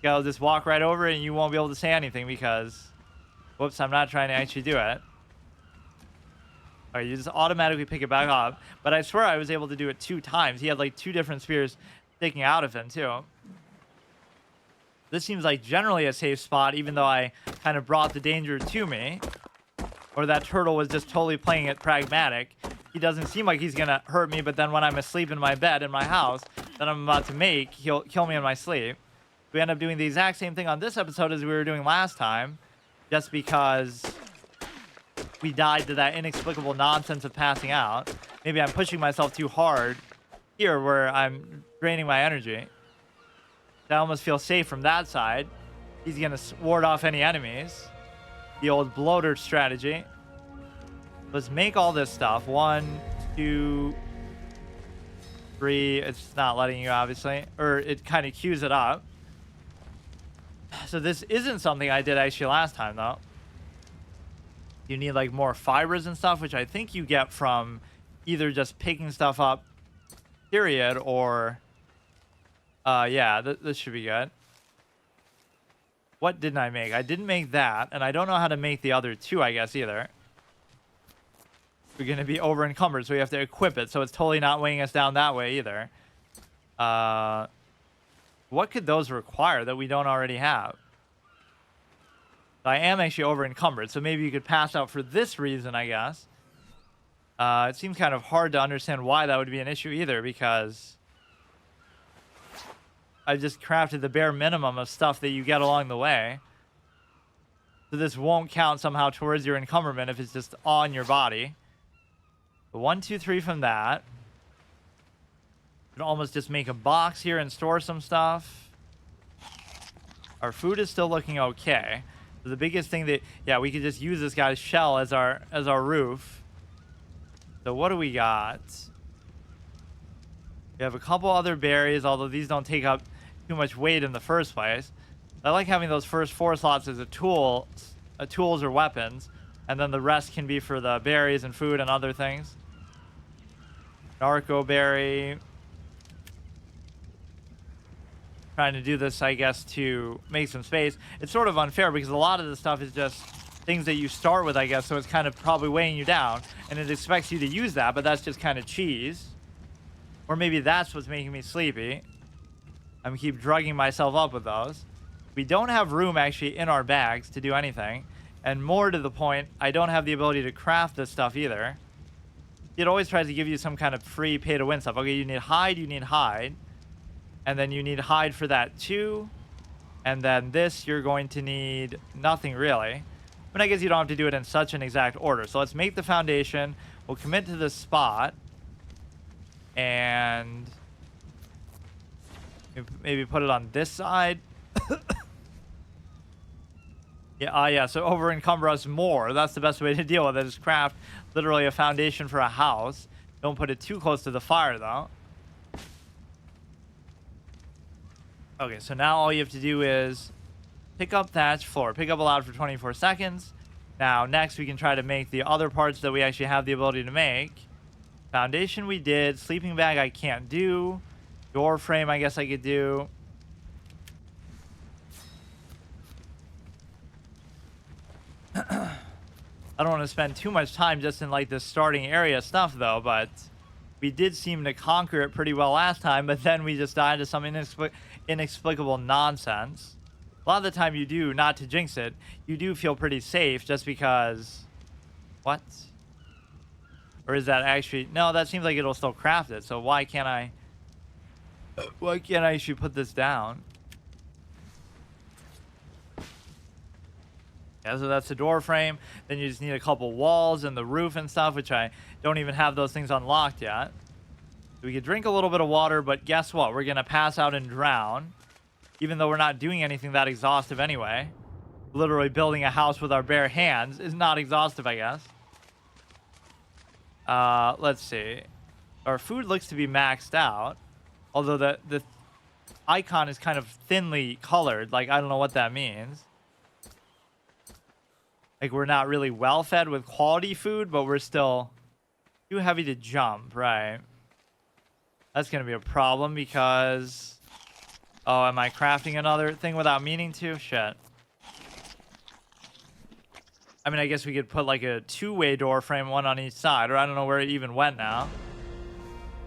You'll just walk right over it and you won't be able to say anything because, whoops, I'm not trying to actually do it. All right, you just automatically pick it back up. But I swear I was able to do it 2 times. He had like 2 different spears sticking out of him too. This seems like generally a safe spot, even though I kind of brought the danger to me. Or that turtle was just totally playing it pragmatic. He doesn't seem like he's gonna hurt me, but then when I'm asleep in my bed in my house that I'm about to make, he'll kill me in my sleep. We end up doing the exact same thing on this episode as we were doing last time, just because we died to that inexplicable nonsense of passing out. Maybe I'm pushing myself too hard here where I'm draining my energy. I almost feel safe from that side. He's gonna ward off any enemies. The old bloater strategy. Let's make all this stuff. 1, 2, 3. It's not letting you, obviously. Or it kind of queues it up. So this isn't something I did actually last time, though. You need, like, more fibers and stuff, which I think you get from either just picking stuff up, period, or... yeah, this should be good. What didn't I make? I didn't make that, and I don't know how to make the other 2, I guess, either. We're going to be over encumbered, so we have to equip it, so it's totally not weighing us down that way either. What could those require that we don't already have? I am actually over encumbered, so maybe you could pass out for this reason, I guess. It seems kind of hard to understand why that would be an issue either, because I just crafted the bare minimum of stuff that you get along the way. So this won't count somehow towards your encumberment if it's just on your body. 1, 2, 3 from that. You can almost just make a box here and store some stuff. Our food is still looking okay. So the biggest thing that, yeah, we could just use this guy's shell as our roof. So what do we got? We have a couple other berries, although these don't take up too much weight in the first place. I like having those first 4 slots as tools or weapons, and then the rest can be for the berries and food and other things. Narco berry. Trying to do this, I guess, to make some space. It's sort of unfair because a lot of the stuff is just things that you start with, I guess, so it's kind of probably weighing you down, and it expects you to use that, but that's just kind of cheese. Or maybe that's what's making me sleepy. I'm keep drugging myself up with those. We don't have room actually in our bags to do anything, and more to the point, I don't have the ability to craft this stuff either. It always tries to give you some kind of free pay-to-win stuff. Okay, you need hide, and then you need hide for that too, and then this you're going to need nothing really. I mean, I guess you don't have to do it in such an exact order. So let's make the foundation. We'll commit to this spot, and maybe put it on this side. Yeah, so over encumber us more. That's the best way to deal with it, is craft literally a foundation for a house. Don't put it too close to the fire though. Okay, so now all you have to do is pick up thatch floor, pick up allowed for 24 seconds. Now next we can try to make the other parts that we actually have the ability to make. Foundation we did, sleeping bag I can't do. Door frame I guess I could do. I don't want to spend too much time just in like this starting area stuff though, but we did seem to conquer it pretty well last time, but then we just died to some inexplicable nonsense. A lot of the time you do, not to jinx it, you do feel pretty safe just because... What? Or is that actually... No, that seems like it'll still craft it, so why can't I actually put this down? Yeah, so that's the door frame. Then you just need a couple walls and the roof and stuff, which I don't even have those things unlocked yet. We could drink a little bit of water, but guess what? We're going to pass out and drown, even though we're not doing anything that exhaustive anyway. Literally building a house with our bare hands is not exhaustive, I guess. Let's see. Our food looks to be maxed out, although the icon is kind of thinly colored. Like, I don't know what that means. Like, we're not really well fed with quality food, but we're still too heavy to jump, right? That's going to be a problem because... Oh, am I crafting another thing without meaning to? Shit. I mean, I guess we could put like a two-way door frame, one on each side, or I don't know where it even went now.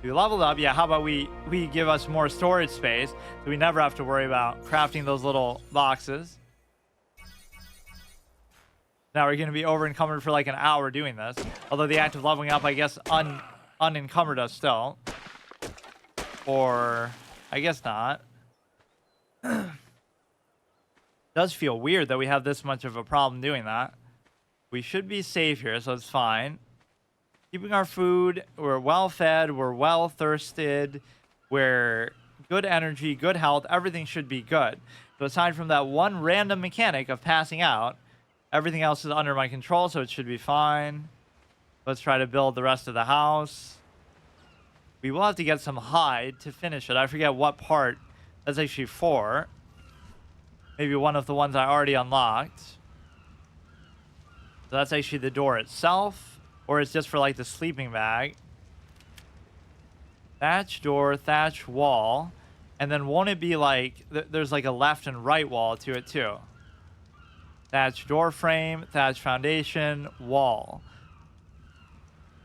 We leveled up. Yeah, how about we give us more storage space so we never have to worry about crafting those little boxes. Now we're going to be over encumbered for like an hour doing this. Although the act of leveling up, I guess, unencumbered us still. Or I guess not. Does feel weird that we have this much of a problem doing that. We should be safe here, so it's fine. Keeping our food, we're well fed, we're well thirsted, we're good energy, good health, everything should be good. So aside from that one random mechanic of passing out, everything else is under my control, so it should be fine. Let's try to build the rest of the house. We will have to get some hide to finish it. I forget what part that's actually for. Maybe one of the ones I already unlocked. So that's actually the door itself, or it's just for like the sleeping bag. Thatch door, thatch wall, and then won't it be like there's like a left and right wall to it too? Thatch door frame, thatch foundation, wall.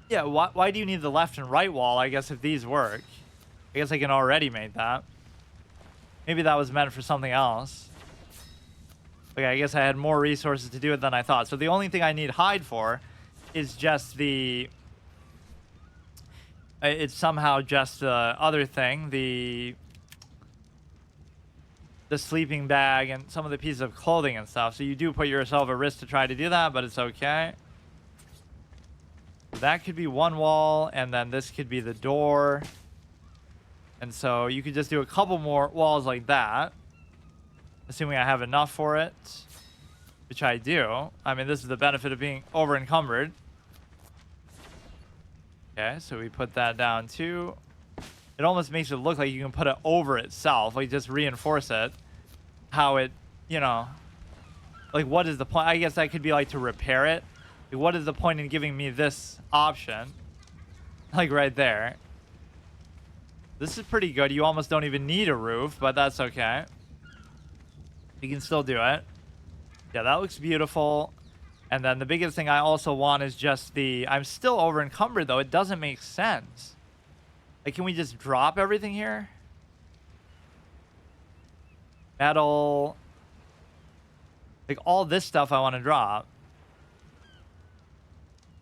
Yeah, why do you need the left and right wall? I guess if these work, I guess I can already make that. Maybe that was meant for something else. Okay, I guess I had more resources to do it than I thought. So the only thing I need hide for is just the... It's somehow just the other thing, the sleeping bag and some of the pieces of clothing and stuff. So you do put yourself at risk to try to do that, but it's okay. That could be one wall, and then this could be the door. And so you could just do a couple more walls like that. Assuming I have enough for it, which I do. I mean, this is the benefit of being over encumbered. Okay, so we put that down too. It almost makes it look like you can put it over itself, like just reinforce it. How it, you know, like what is the point? I guess that could be like to repair it. Like, what is the point in giving me this option? Like right there. This is pretty good. You almost don't even need a roof, but that's okay. You can still do it. Yeah, that looks beautiful. And then the biggest thing I also want is just the... I'm still over encumbered, though. It doesn't make sense. Like, can we just drop everything here? Metal. Like, all this stuff I want to drop.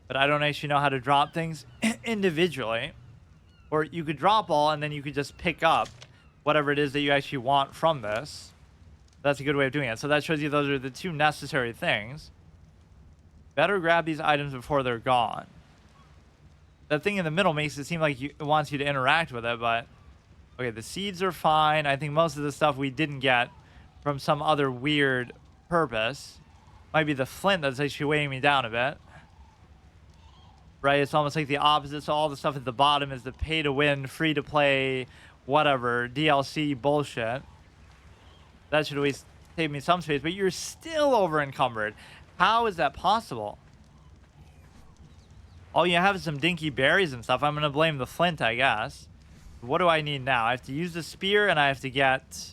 But I don't actually know how to drop things individually. Or you could drop all, and then you could just pick up whatever it is that you actually want from this. That's a good way of doing it. So that shows you those are the two necessary things. Better grab these items before they're gone. That thing in the middle makes it seem like it wants you to interact with it, but... Okay, the seeds are fine. I think most of the stuff we didn't get from some other weird purpose. Might be the flint that's actually weighing me down a bit. Right, it's almost like the opposite. So all the stuff at the bottom is the pay-to-win, free-to-play, whatever, DLC bullshit. That should at least save me some space, but you're still over encumbered. How is that possible? All you have is some dinky berries and stuff. I'm going to blame the flint, I guess. What do I need now? I have to use the spear and I have to get...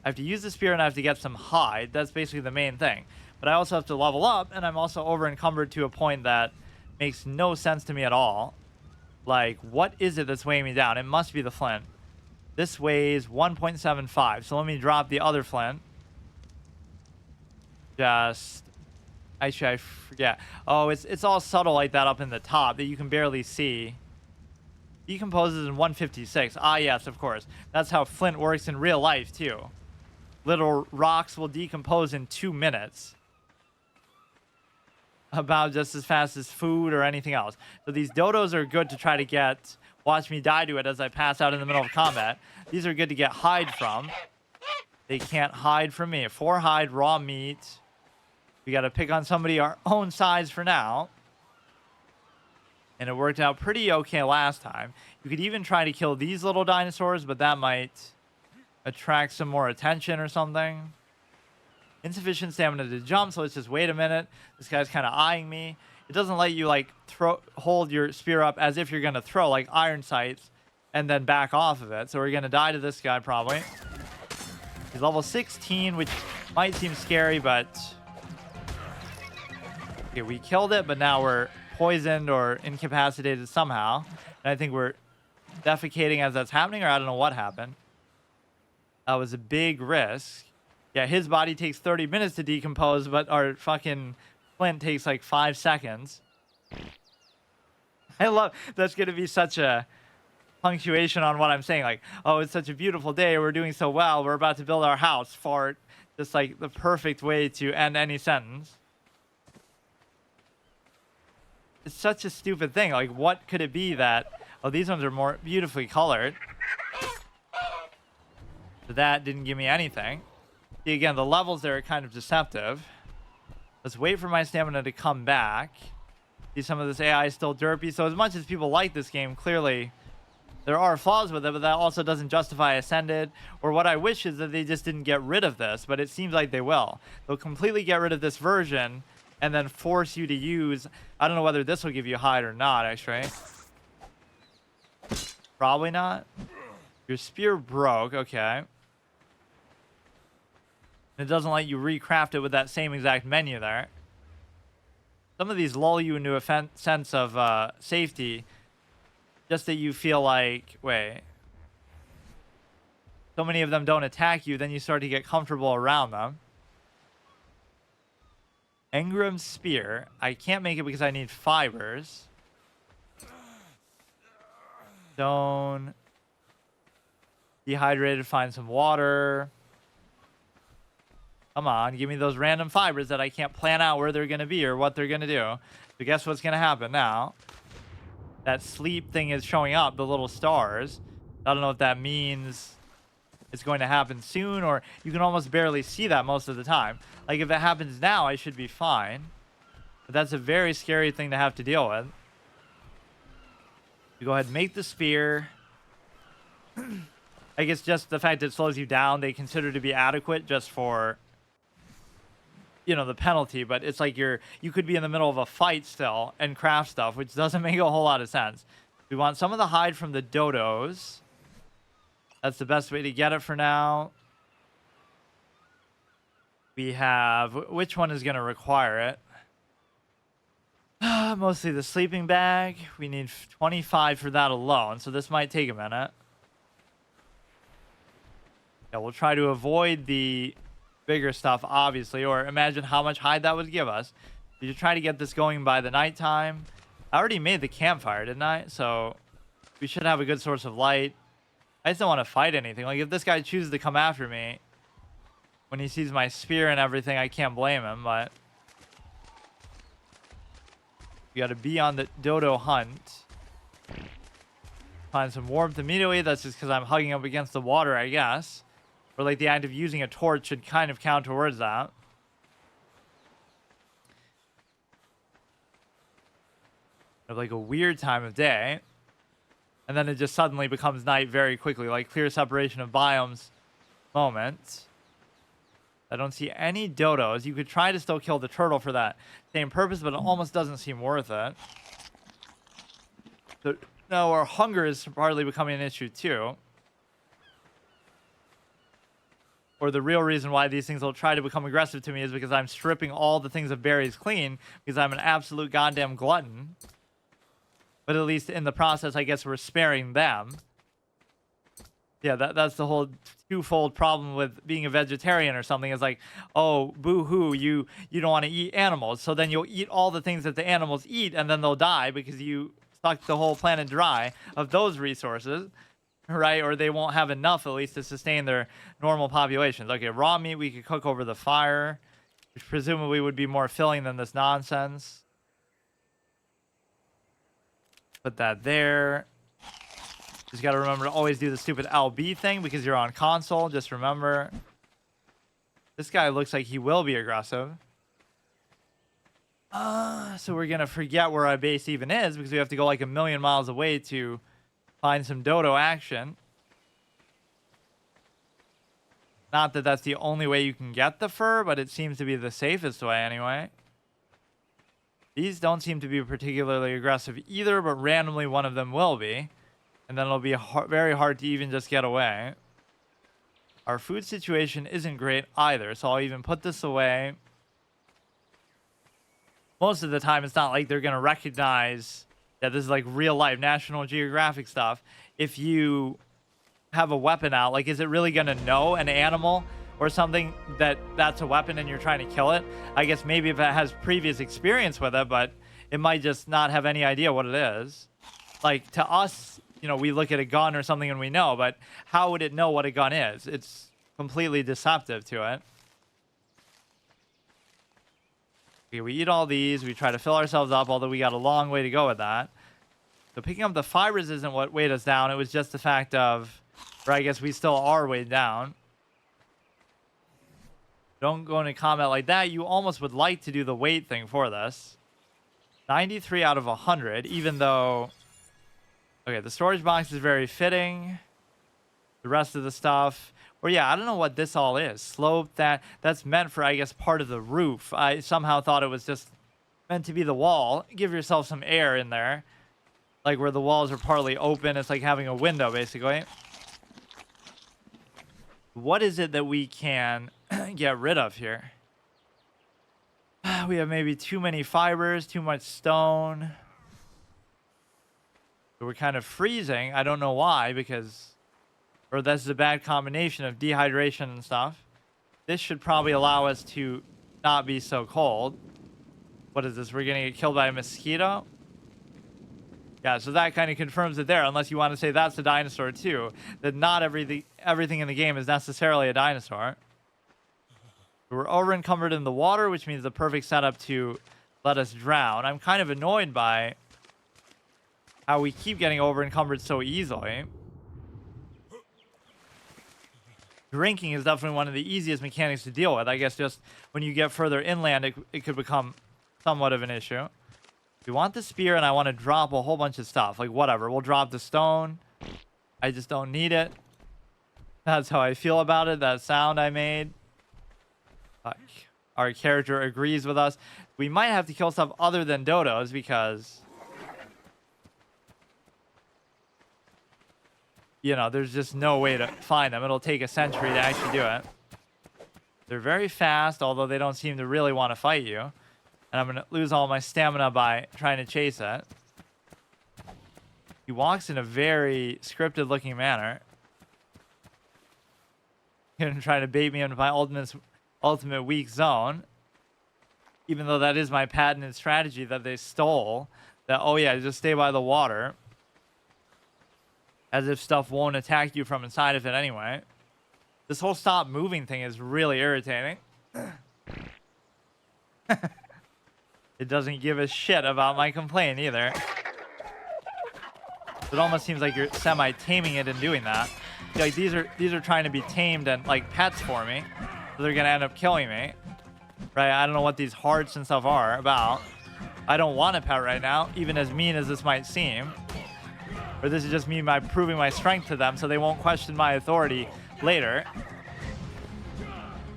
I have to use the spear and I have to get some hide. That's basically the main thing. But I also have to level up, and I'm also over encumbered to a point that makes no sense to me at all. Like, what is it that's weighing me down? It must be the flint. This weighs 1.75. So let me drop the other flint. Just... Actually, I forget. Oh, it's all subtle like that up in the top that you can barely see. Decomposes in 156. Ah, yes, of course. That's how flint works in real life, too. little rocks will decompose in 2 minutes. About just as fast as food or anything else. So these dodos are good to try to get, watch me die to it as I pass out in the middle of combat. These are good to get hide from. They can't hide from me. 4 hide, raw meat. We got to pick on somebody our own size for now. And it worked out pretty okay last time. You could even try to kill these little dinosaurs, but that might attract some more attention or something. Insufficient stamina to jump, so let's just wait a minute. This guy's kind of eyeing me. It doesn't let you like hold your spear up as if you're gonna throw, like iron sights, and then back off of it. So we're gonna die to this guy probably. He's level 16, which might seem scary, but okay, we killed it, but now we're poisoned or incapacitated somehow. And I think we're defecating as that's happening, or I don't know what happened. That was a big risk. Yeah, his body takes 30 minutes to decompose, but our fucking flint takes like 5 seconds. I love, that's going to be such a punctuation on what I'm saying. Like, oh, it's such a beautiful day. We're doing so well. We're about to build our house. Fart. Just like the perfect way to end any sentence. It's such a stupid thing. Like, what could it be that, oh, these ones are more beautifully colored. So that didn't give me anything. See, again, the levels there are kind of deceptive. Let's wait for my stamina to come back. See, some of this AI is still derpy. So as much as people like this game, clearly there are flaws with it, but that also doesn't justify Ascended. Or what I wish is that they just didn't get rid of this, but it seems like they will. They'll completely get rid of this version and then force you to use... I don't know whether this will give you hide or not, actually. Probably not. Your spear broke. Okay. It doesn't let you recraft it with that same exact menu there. Some of these lull you into a sense of safety, just that you feel like, wait, so many of them don't attack you, then you start to get comfortable around them. Engram's spear. I can't make it because I need fibers. Stone. Dehydrated, find some water. Come on, give me those random fibers that I can't plan out where they're going to be or what they're going to do. So guess what's going to happen now? That sleep thing is showing up, the little stars. I don't know if that means it's going to happen soon, or you can almost barely see that most of the time. Like, if it happens now, I should be fine. But that's a very scary thing to have to deal with. You go ahead and make the spear. I guess just the fact that it slows you down, they consider to be adequate just for... you know, the penalty, but it's like you could be in the middle of a fight still and craft stuff, which doesn't make a whole lot of sense. We want some of the hide from the dodos. That's the best way to get it for now. We have, which one is going to require it? Mostly the sleeping bag. We need 25 for that alone, so this might take a minute. Yeah, we'll try to avoid the bigger stuff, obviously, or imagine how much hide that would give us. You try to get this going by the nighttime. I already made the campfire, didn't I? So we should have a good source of light. I just don't want to fight anything. Like, if this guy chooses to come after me when he sees my spear and everything, I can't blame him, but you got to be on the dodo hunt. Find some warmth immediately. That's just because I'm hugging up against the water, I guess. Or like the act of using a torch should kind of count towards that. Of like a weird time of day. And then it just suddenly becomes night very quickly. Like clear separation of biomes moment. I don't see any dodos. You could try to still kill the turtle for that same purpose, but it almost doesn't seem worth it. So now our hunger is partly becoming an issue too. Or the real reason why these things will try to become aggressive to me is because I'm stripping all the things of berries clean because I'm an absolute goddamn glutton. But at least in the process, I guess we're sparing them. Yeah, that's the whole twofold problem with being a vegetarian or something. Is like, oh, boo-hoo, you don't want to eat animals. So then you'll eat all the things that the animals eat, and then they'll die because you sucked the whole planet dry of those resources. right? Or they won't have enough at least to sustain their normal populations. Okay, raw meat we could cook over the fire, which presumably would be more filling than this nonsense. Put that there. Just got to remember to always do the stupid LB thing because you're on console. Just remember. This guy looks like he will be aggressive. So we're going to forget where our base even is because we have to go like 1,000,000 miles away to find some dodo action. Not that that's the only way you can get the fur, but it seems to be the safest way anyway. These don't seem to be particularly aggressive either, but randomly one of them will be. And then it'll be very hard to even just get away. Our food situation isn't great either, so I'll even put this away. Most of the time, it's not like they're going to recognize that this is like real life National Geographic stuff. If you have a weapon out, like, is it really going to know an animal or something that's a weapon and you're trying to kill it? I guess maybe if it has previous experience with it, but it might just not have any idea what it is. Like, to us, you know, we look at a gun or something and we know, but how would it know what a gun is? It's completely deceptive to it. Okay, we eat all these. We try to fill ourselves up, although we got a long way to go with that. So picking up the fibers isn't what weighed us down. It was just the fact of, or I guess we still are weighed down. Don't go into combat like that. You almost would like to do the weight thing for this. 93 out of 100, even though... Okay, the storage box is very fitting. The rest of the stuff... Or yeah, I don't know what this all is. Slope, that's meant for, I guess, part of the roof. I somehow thought it was just meant to be the wall. Give yourself some air in there. Like where the walls are partly open. It's like having a window, basically. What is it that we can get rid of here? We have maybe too many fibers, too much stone. So we're kind of freezing. I don't know why, because... Or this is a bad combination of dehydration and stuff. This should probably allow us to not be so cold. What is this? We're going to get killed by a mosquito? Yeah, so that kind of confirms it there, unless you want to say that's a dinosaur too. That not everything in the game is necessarily a dinosaur. We're over encumbered in the water, which means the perfect setup to let us drown. I'm kind of annoyed by how we keep getting over encumbered so easily. Drinking is definitely one of the easiest mechanics to deal with. I guess just when you get further inland, it could become somewhat of an issue. We want the spear, and I want to drop a whole bunch of stuff. Like, whatever. We'll drop the stone. I just don't need it. That's how I feel about it. That sound I made. Our character agrees with us. We might have to kill stuff other than dodos, because... You know, there's just no way to find them. It'll take a century to actually do it. They're very fast, although they don't seem to really want to fight you. And I'm going to lose all my stamina by trying to chase it. He walks in a very scripted-looking manner. He's going to try to bait me into my ultimate weak zone. Even though that is my patented strategy that they stole. That, oh yeah, just stay by the water. As if stuff won't attack you from inside of it anyway. This whole stop moving thing is really irritating. It doesn't give a shit about my complaint either. It almost seems like you're semi-taming it and doing that. Like these are trying to be tamed and like pets for me. So they're gonna end up killing me. Right? I don't know what these hearts and stuff are about. I don't want a pet right now, even as mean as this might seem. Or this is just me by proving my strength to them so they won't question my authority later.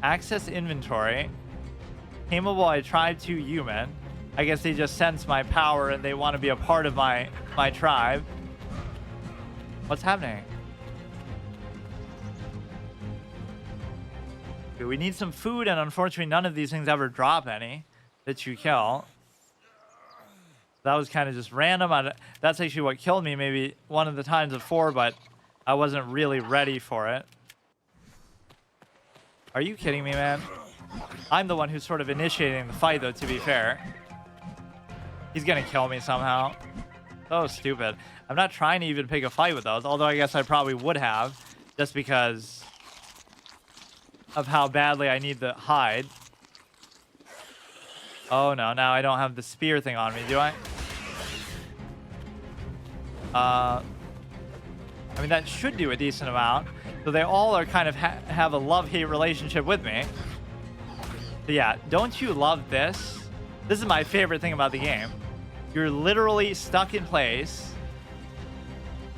Access inventory. Tameable, I tried to human. I guess they just sense my power and they want to be a part of my tribe. What's happening? Okay, we need some food, and unfortunately none of these things ever drop any that you kill. That was kind of just random. That's actually what killed me maybe one of the times before, but I wasn't really ready for it. Are you kidding me, man? I'm the one who's sort of initiating the fight, though, to be fair. He's going to kill me somehow. So stupid. I'm not trying to even pick a fight with those, although I guess I probably would have, just because of how badly I need the hide. Oh no, now I don't have the spear thing on me, do I? I mean, that should do a decent amount. So they all are kind of have a love-hate relationship with me. But yeah, don't you love this? This is my favorite thing about the game. You're literally stuck in place.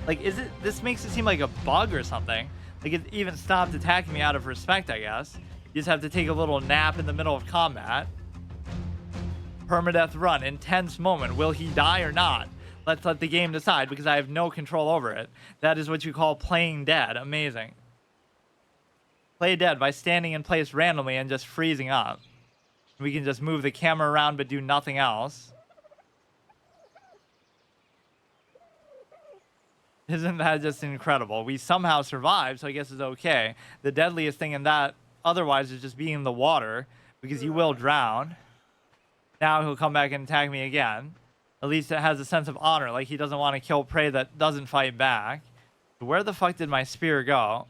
Like, this makes it seem like a bug or something. Like, it even stopped attacking me out of respect, I guess. You just have to take a little nap in the middle of combat. Permadeath run, intense moment. Will he die or not? Let's let the game decide, because I have no control over it. That is what you call playing dead. Amazing. Play dead by standing in place randomly and just freezing up. We can just move the camera around but do nothing else. Isn't that just incredible? We somehow survived, so I guess it's okay. The deadliest thing in that otherwise is just being in the water, because you will drown. Now he'll come back and attack me again. At least it has a sense of honor, like he doesn't want to kill prey that doesn't fight back. Where the fuck did my spear go?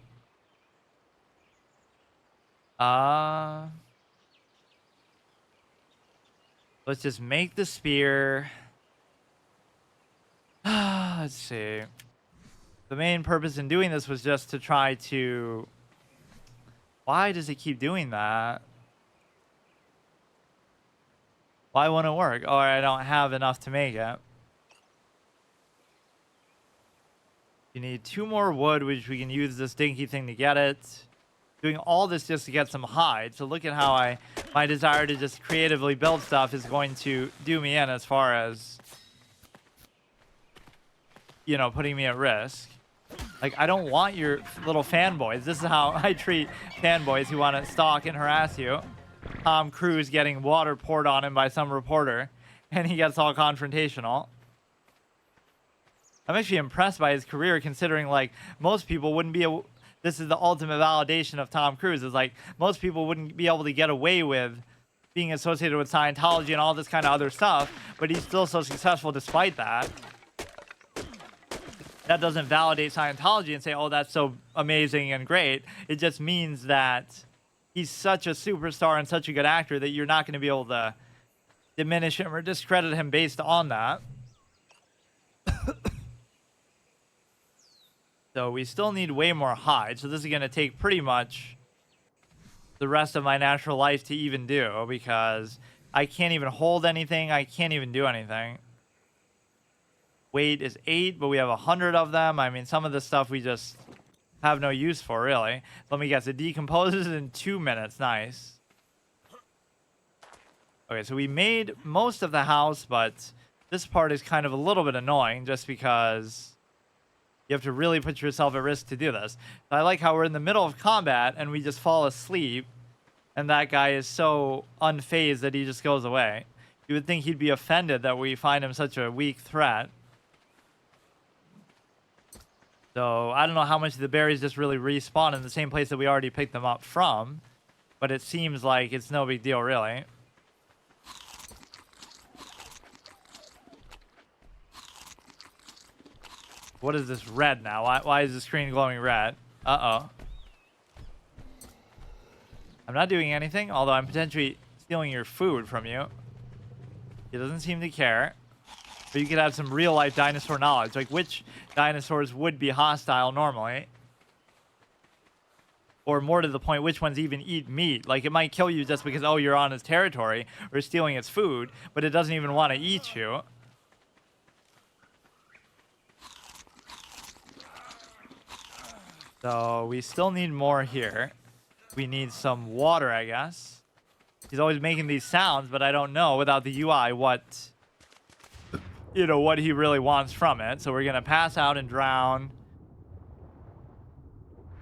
Let's just make the spear. Let's see. The main purpose in doing this was just to try to... Why does it keep doing that? Why won't it work? Oh, I don't have enough to make it. You need 2 more wood, which we can use this dinky thing to get it. Doing all this just to get some hide. So look at how my desire to just creatively build stuff is going to do me in as far as, you know, putting me at risk. Like, I don't want your little fanboys. This is how I treat fanboys who want to stalk and harass you. Tom Cruise getting water poured on him by some reporter, and he gets all confrontational. I'm actually impressed by his career, considering, like, most people wouldn't be able... This is the ultimate validation of Tom Cruise. Is like, most people wouldn't be able to get away with being associated with Scientology and all this kind of other stuff, but he's still so successful despite that. That doesn't validate Scientology and say, oh, that's so amazing and great. It just means that he's such a superstar and such a good actor that you're not going to be able to diminish him or discredit him based on that. So we still need way more hide. So this is going to take pretty much the rest of my natural life to even do, because I can't even hold anything. I can't even do anything. Weight is 8, but we have 100 of them. I mean, some of this stuff we just have no use for, really. Let me guess. It decomposes in 2 minutes. Nice. Okay, so we made most of the house, but this part is kind of a little bit annoying just because you have to really put yourself at risk to do this. So I like how we're in the middle of combat and we just fall asleep, and that guy is so unfazed that he just goes away. You would think he'd be offended that we find him such a weak threat. So I don't know how much the berries just really respawn in the same place that we already picked them up from, but it seems like it's no big deal, really. What is this red now? Why is the screen glowing red? Uh-oh. I'm not doing anything, although I'm potentially stealing your food from you. He doesn't seem to care. But you could have some real-life dinosaur knowledge, like which dinosaurs would be hostile normally. Or more to the point, which ones even eat meat. Like, it might kill you just because, oh, you're on its territory or stealing its food, but it doesn't even want to eat you. So we still need more here. We need some water, I guess. He's always making these sounds, but I don't know without the UI what, you know, what he really wants from it. So we're going to pass out and drown.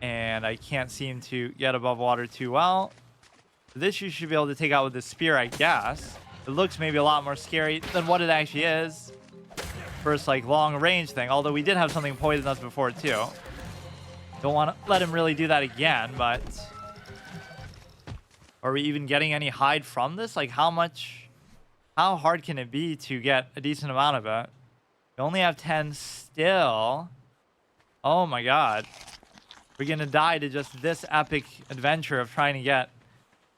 And I can't seem to get above water too well. This you should be able to take out with the spear, I guess. It looks maybe a lot more scary than what it actually is. First, like, long range thing. Although we did have something poisonous before, too. Don't want to let him really do that again, but... Are we even getting any hide from this? Like, how hard can it be to get a decent amount of it? We only have 10 still. Oh my god. We're gonna die to just this epic adventure of trying to get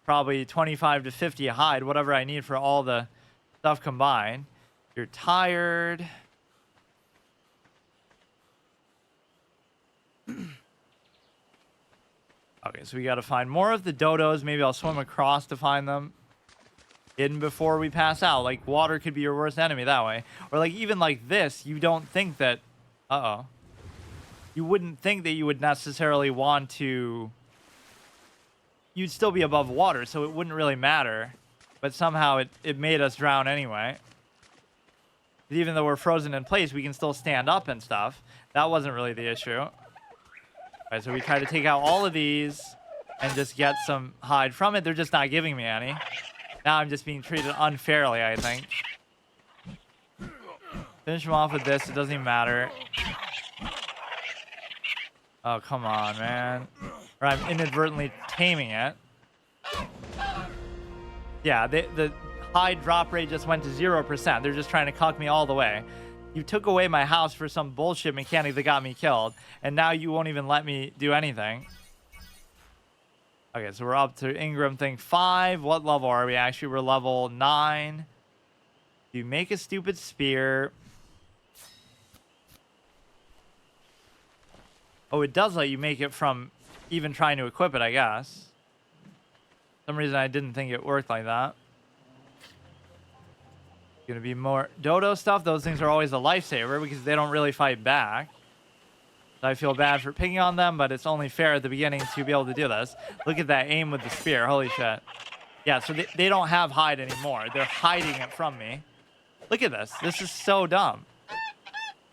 probably 25 to 50 hide, whatever I need for all the stuff combined. You're tired. Okay, so we got to find more of the dodos. Maybe I'll swim across to find them. Hidden before we pass out. Like, water could be your worst enemy that way. Or, like, even like this, you don't think that... Uh-oh. You wouldn't think that you would necessarily want to... You'd still be above water, so it wouldn't really matter. But somehow it made us drown anyway. But even though we're frozen in place, we can still stand up and stuff. That wasn't really the issue. Alright, so we try to take out all of these and just get some hide from it. They're just not giving me any. Now I'm just being treated unfairly, I think. Finish him off with this. It doesn't even matter. Oh, come on, man. Or I'm inadvertently taming it. Yeah, the hide drop rate just went to 0%. They're just trying to cuck me all the way. You took away my house for some bullshit mechanic that got me killed, and now you won't even let me do anything. Okay, so we're up to Engram thing 5. What level are we? Actually, we're level 9. You make a stupid spear. Oh, it does let you make it from even trying to equip it, I guess. For some reason I didn't think it worked like that. Gonna be more dodo stuff. Those things are always a lifesaver because they don't really fight back. So I feel bad for picking on them, but it's only fair at the beginning to be able to do this. Look at that aim with the spear. Holy shit. Yeah, so they don't have hide anymore. They're hiding it from me. Look at this. This is so dumb.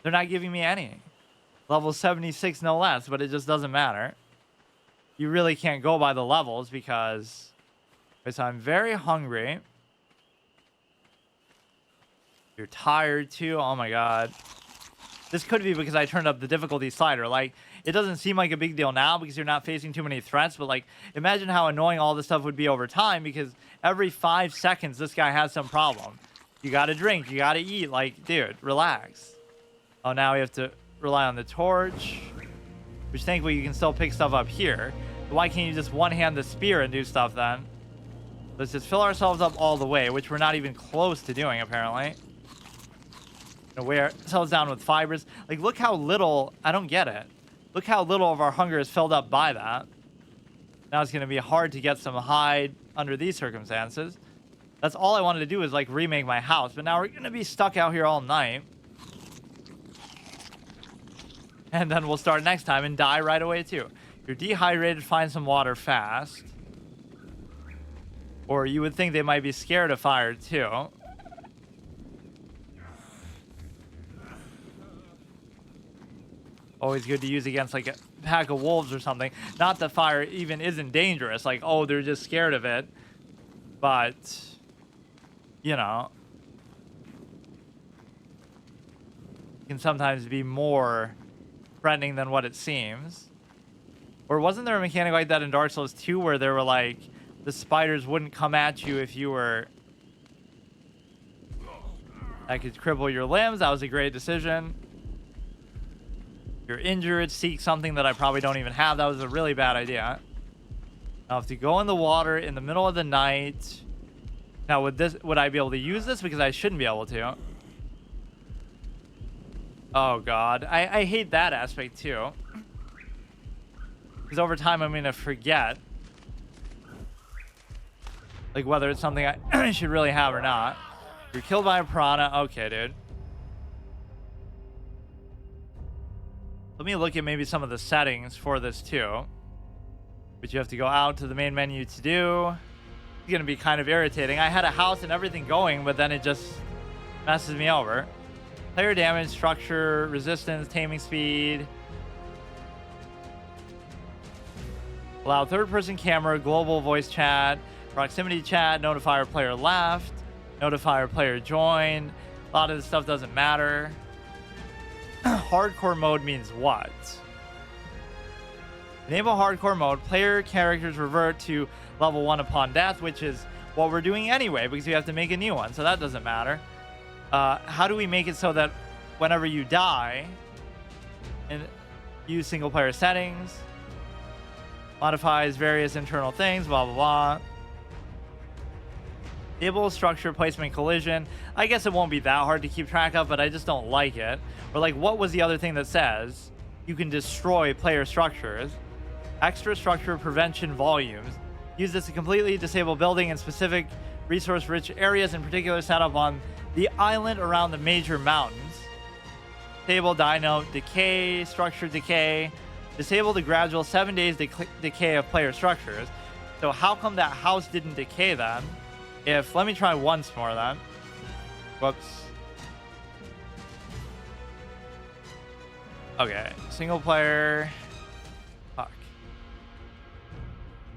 They're not giving me any. Level 76 no less, but it just doesn't matter. You really can't go by the levels because... So I'm very hungry. You're tired too. Oh my god. This could be because I turned up the difficulty slider. Like, it doesn't seem like a big deal now because you're not facing too many threats, but like, imagine how annoying all this stuff would be over time because every 5 seconds this guy has some problem. You gotta drink, you gotta eat. Like, dude, relax. Oh, now we have to rely on the torch, which thankfully you can still pick stuff up here. But why can't you just one-hand the spear and do stuff then? Let's just fill ourselves up all the way, which we're not even close to doing apparently. Wear ourselves down with fibers. Like, look how little... I don't get it. Look how little of our hunger is filled up by that. Now it's going to be hard to get some hide under these circumstances. That's all I wanted to do is, like, remake my house. But now we're going to be stuck out here all night. And then we'll start next time and die right away, too. You're dehydrated. Find some water fast. Or you would think they might be scared of fire, too. Always good to use against like a pack of wolves or something. Not that fire even isn't dangerous. Like, oh, they're just scared of it. But, you know, it can sometimes be more threatening than what it seems. Or wasn't there a mechanic like that in Dark Souls 2 where there were like, the spiders wouldn't come at you if you were... That could cripple your limbs. That was a great decision. You're injured, seek something that I probably don't even have. That was a really bad idea. Now, if you go in the water in the middle of the night... Now, would I be able to use this? Because I shouldn't be able to. Oh, God. I hate that aspect, too. Because over time, I'm going to forget. Like, whether it's something I should really have or not. You're killed by a piranha. Okay, dude. Let me look at maybe some of the settings for this too. But you have to go out to the main menu to do. It's going to be kind of irritating. I had a house and everything going, but then it just messes me over. Player damage, structure, resistance, taming speed. Allow third-person camera, global voice chat, proximity chat, notifier player left, notifier player joined. A lot of this stuff doesn't matter. Hardcore mode means what? Enable hardcore mode. Player characters revert to level 1 upon death, which is what we're doing anyway because we have to make a new one, so that doesn't matter. How do we make it so that whenever you die, and use single player settings, modifies various internal things, blah blah blah. Table structure, placement, collision. I guess it won't be that hard to keep track of, but I just don't like it. Or like, what was the other thing that says you can destroy player structures? Extra structure prevention volumes. Use this to completely disable building in specific resource-rich areas, in particular set up on the island around the major mountains. Table dino decay, structure decay. Disable the gradual 7 days decay of player structures. So how come that house didn't decay then? If, let me try once more then. Whoops. Okay, single player. Fuck.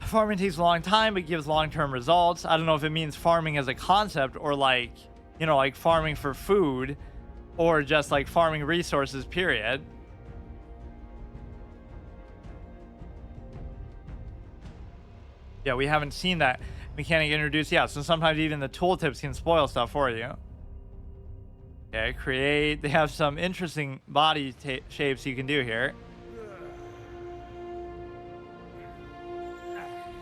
Farming takes a long time, but gives long-term results. I don't know if it means farming as a concept or like, you know, like farming for food or just like farming resources, period. Yeah, we haven't seen that mechanic introduced yet, so sometimes even the tooltips can spoil stuff for you. Okay, create. They have some interesting body shapes you can do here.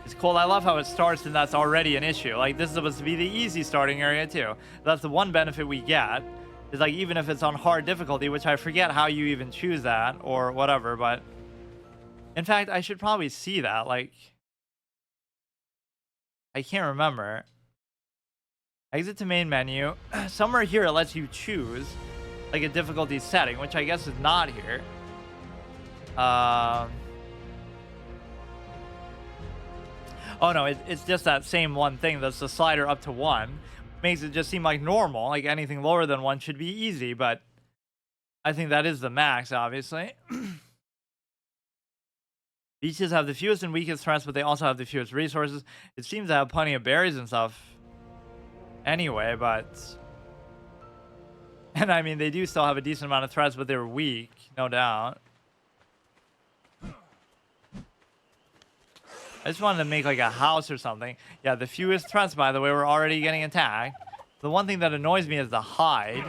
It's cool. I love how it starts and that's already an issue. Like, this is supposed to be the easy starting area too. That's the one benefit we get. Is like, even if it's on hard difficulty, which I forget how you even choose that or whatever, but in fact, I should probably see that. Like, I can't remember. Exit to main menu. Somewhere here it lets you choose like a difficulty setting, which I guess is not here. Oh no, it's just that same one thing. That's the slider up to 1. Makes it just seem like normal. Like anything lower than 1 should be easy, but I think that is the max, obviously. Beaches have the fewest and weakest threats, but they also have the fewest resources. It seems to have plenty of berries and stuff anyway, but... And I mean, they do still have a decent amount of threats, but they're weak, no doubt. I just wanted to make like a house or something. Yeah, the fewest threats, by the way, we're already getting attacked. The one thing that annoys me is the hide.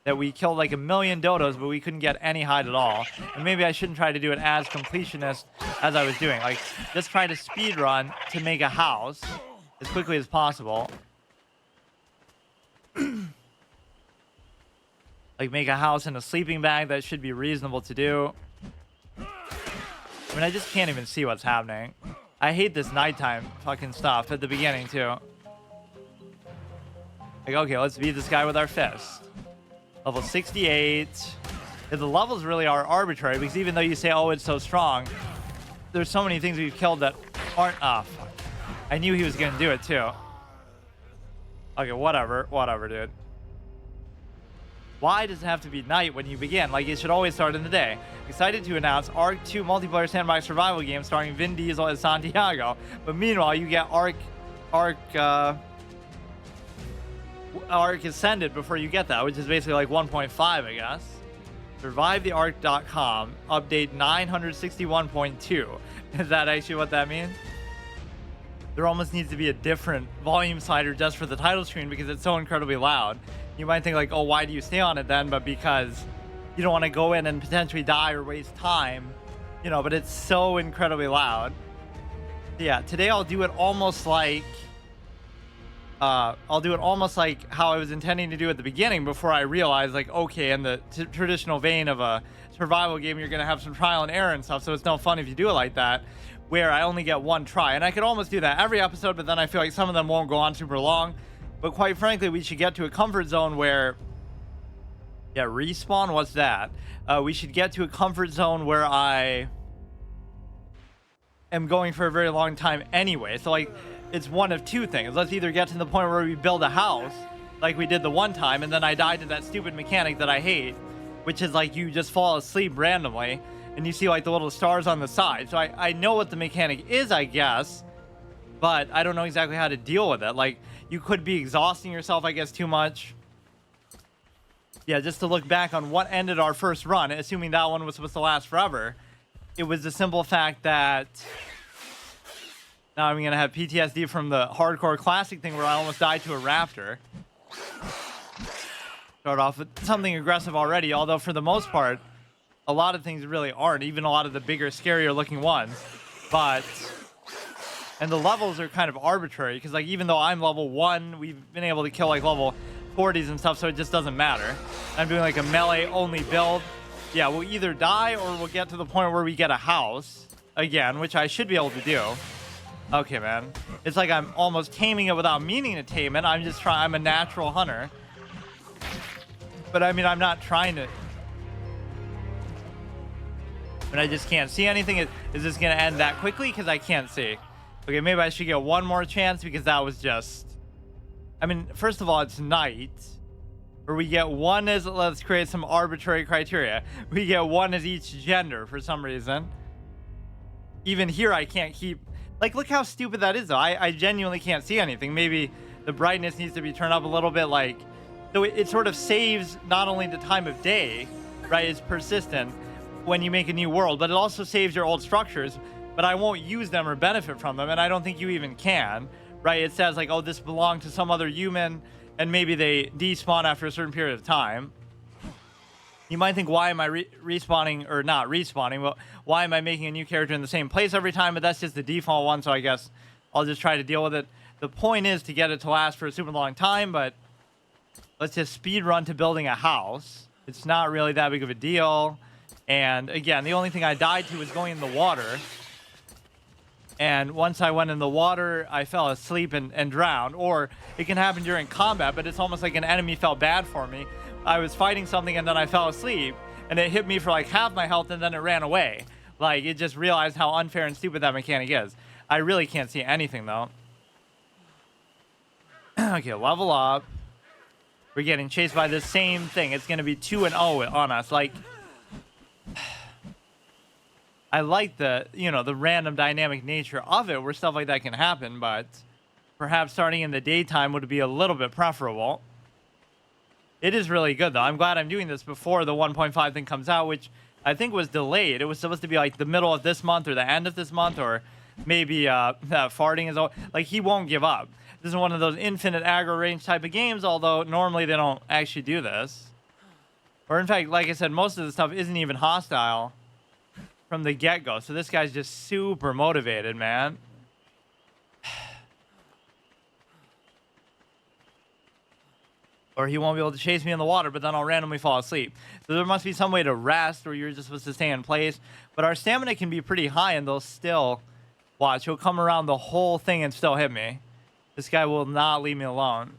That we killed like 1 million dodos, but we couldn't get any hide at all. And maybe I shouldn't try to do it as completionist as I was doing. Like, just try to speed run to make a house as quickly as possible. Like, make a house in a sleeping bag. That should be reasonable to do. I mean, I just can't even see what's happening. I hate this nighttime fucking stuff at the beginning, too. Like, okay, let's beat this guy with our fist. Level 68. Yeah, the levels really are arbitrary because even though you say, oh, it's so strong, there's so many things we've killed that aren't... Ah, fuck. I knew he was going to do it, too. Okay, whatever. Whatever, dude. Why does it have to be night when you begin? Like, it should always start in the day. Excited to announce ARK 2 multiplayer sandbox survival game starring Vin Diesel as Santiago. But meanwhile, you get ARK Ascended before you get that, which is basically like 1.5, I guess. SurviveTheArk.com, update 961.2. Is that actually what that means? There almost needs to be a different volume slider just for the title screen because it's so incredibly loud. You might think like, oh, why do you stay on it then? But because you don't want to go in and potentially die or waste time, you know, but it's so incredibly loud. Yeah, today I'll do it almost like... I'll do it almost like how I was intending to do at the beginning before I realized, like, okay, in the traditional vein of a survival game, you're going to have some trial and error and stuff, so it's no fun if you do it like that, where I only get one try. And I could almost do that every episode, but then I feel like some of them won't go on super long. But quite frankly, we should get to a comfort zone where... Yeah, respawn, what's that? We should get to a comfort zone where I am going for a very long time anyway. So, like... It's one of two things. Let's either get to the point where we build a house, like we did the one time, and then I died to that stupid mechanic that I hate, which is like you just fall asleep randomly, and you see like the little stars on the side. So I know what the mechanic is, I guess, but I don't know exactly how to deal with it. Like, you could be exhausting yourself, I guess, too much. Yeah, just to look back on what ended our first run, assuming that one was supposed to last forever, it was the simple fact that... Now I'm going to have PTSD from the hardcore classic thing where I almost died to a raptor. start off with something aggressive already, although for the most part, a lot of things really aren't, even a lot of the bigger, scarier looking ones. But, and the levels are kind of arbitrary, because like even though I'm level 1, we've been able to kill like level 40s and stuff, so it just doesn't matter. I'm doing like a melee only build. Yeah, we'll either die or we'll get to the point where we get a house again, which I should be able to do. Okay, man. It's like I'm almost taming it without meaning to tame it. I'm just trying. I'm a natural hunter. But I mean, I'm not trying to. But I just can't see anything. Is this going to end that quickly? Because I can't see. Okay, maybe I should get one more chance because that was just... I mean, first of all, it's night. Or we get one as... Let's create some arbitrary criteria. We get one as each gender for some reason. Even here, I can't keep... Like, look how stupid that is, though. I genuinely can't see anything. Maybe the brightness needs to be turned up a little bit, like... So it sort of saves not only the time of day, right? It's persistent when you make a new world, but it also saves your old structures, but I won't use them or benefit from them, and I don't think you even can, right? It says, like, oh, this belonged to some other human, and maybe they despawn after a certain period of time. You might think, why am I respawning, or not respawning, but why am I making a new character in the same place every time? But that's just the default one, so I guess I'll just try to deal with it. The point is to get it to last for a super long time, but let's just speed run to building a house. It's not really that big of a deal. And again, the only thing I died to was going in the water. And once I went in the water, I fell asleep and drowned. Or it can happen during combat, but it's almost like an enemy felt bad for me. I was fighting something and then I fell asleep. And it hit me for like half my health and then it ran away. Like, it just realized how unfair and stupid that mechanic is. I really can't see anything, though. Okay, level up. We're getting chased by the same thing. It's going to be 2-0 on us. Like... I like the, you know, the random dynamic nature of it where stuff like that can happen, but perhaps starting in the daytime would be a little bit preferable. It is really good, though. I'm glad I'm doing this before the 1.5 thing comes out, which I think was delayed. It was supposed to be like the middle of this month or the end of this month, or maybe that farting is... Like, he won't give up. This is one of those infinite aggro range type of games, although normally they don't actually do this. Or in fact, like I said, most of the stuff isn't even hostile from the get-go. So this guy's just super motivated, man. Or he won't be able to chase me in the water, but then I'll randomly fall asleep. So there must be some way to rest, or you're just supposed to stay in place. But our stamina can be pretty high, and they'll still... Watch, he'll come around the whole thing and still hit me. This guy will not leave me alone.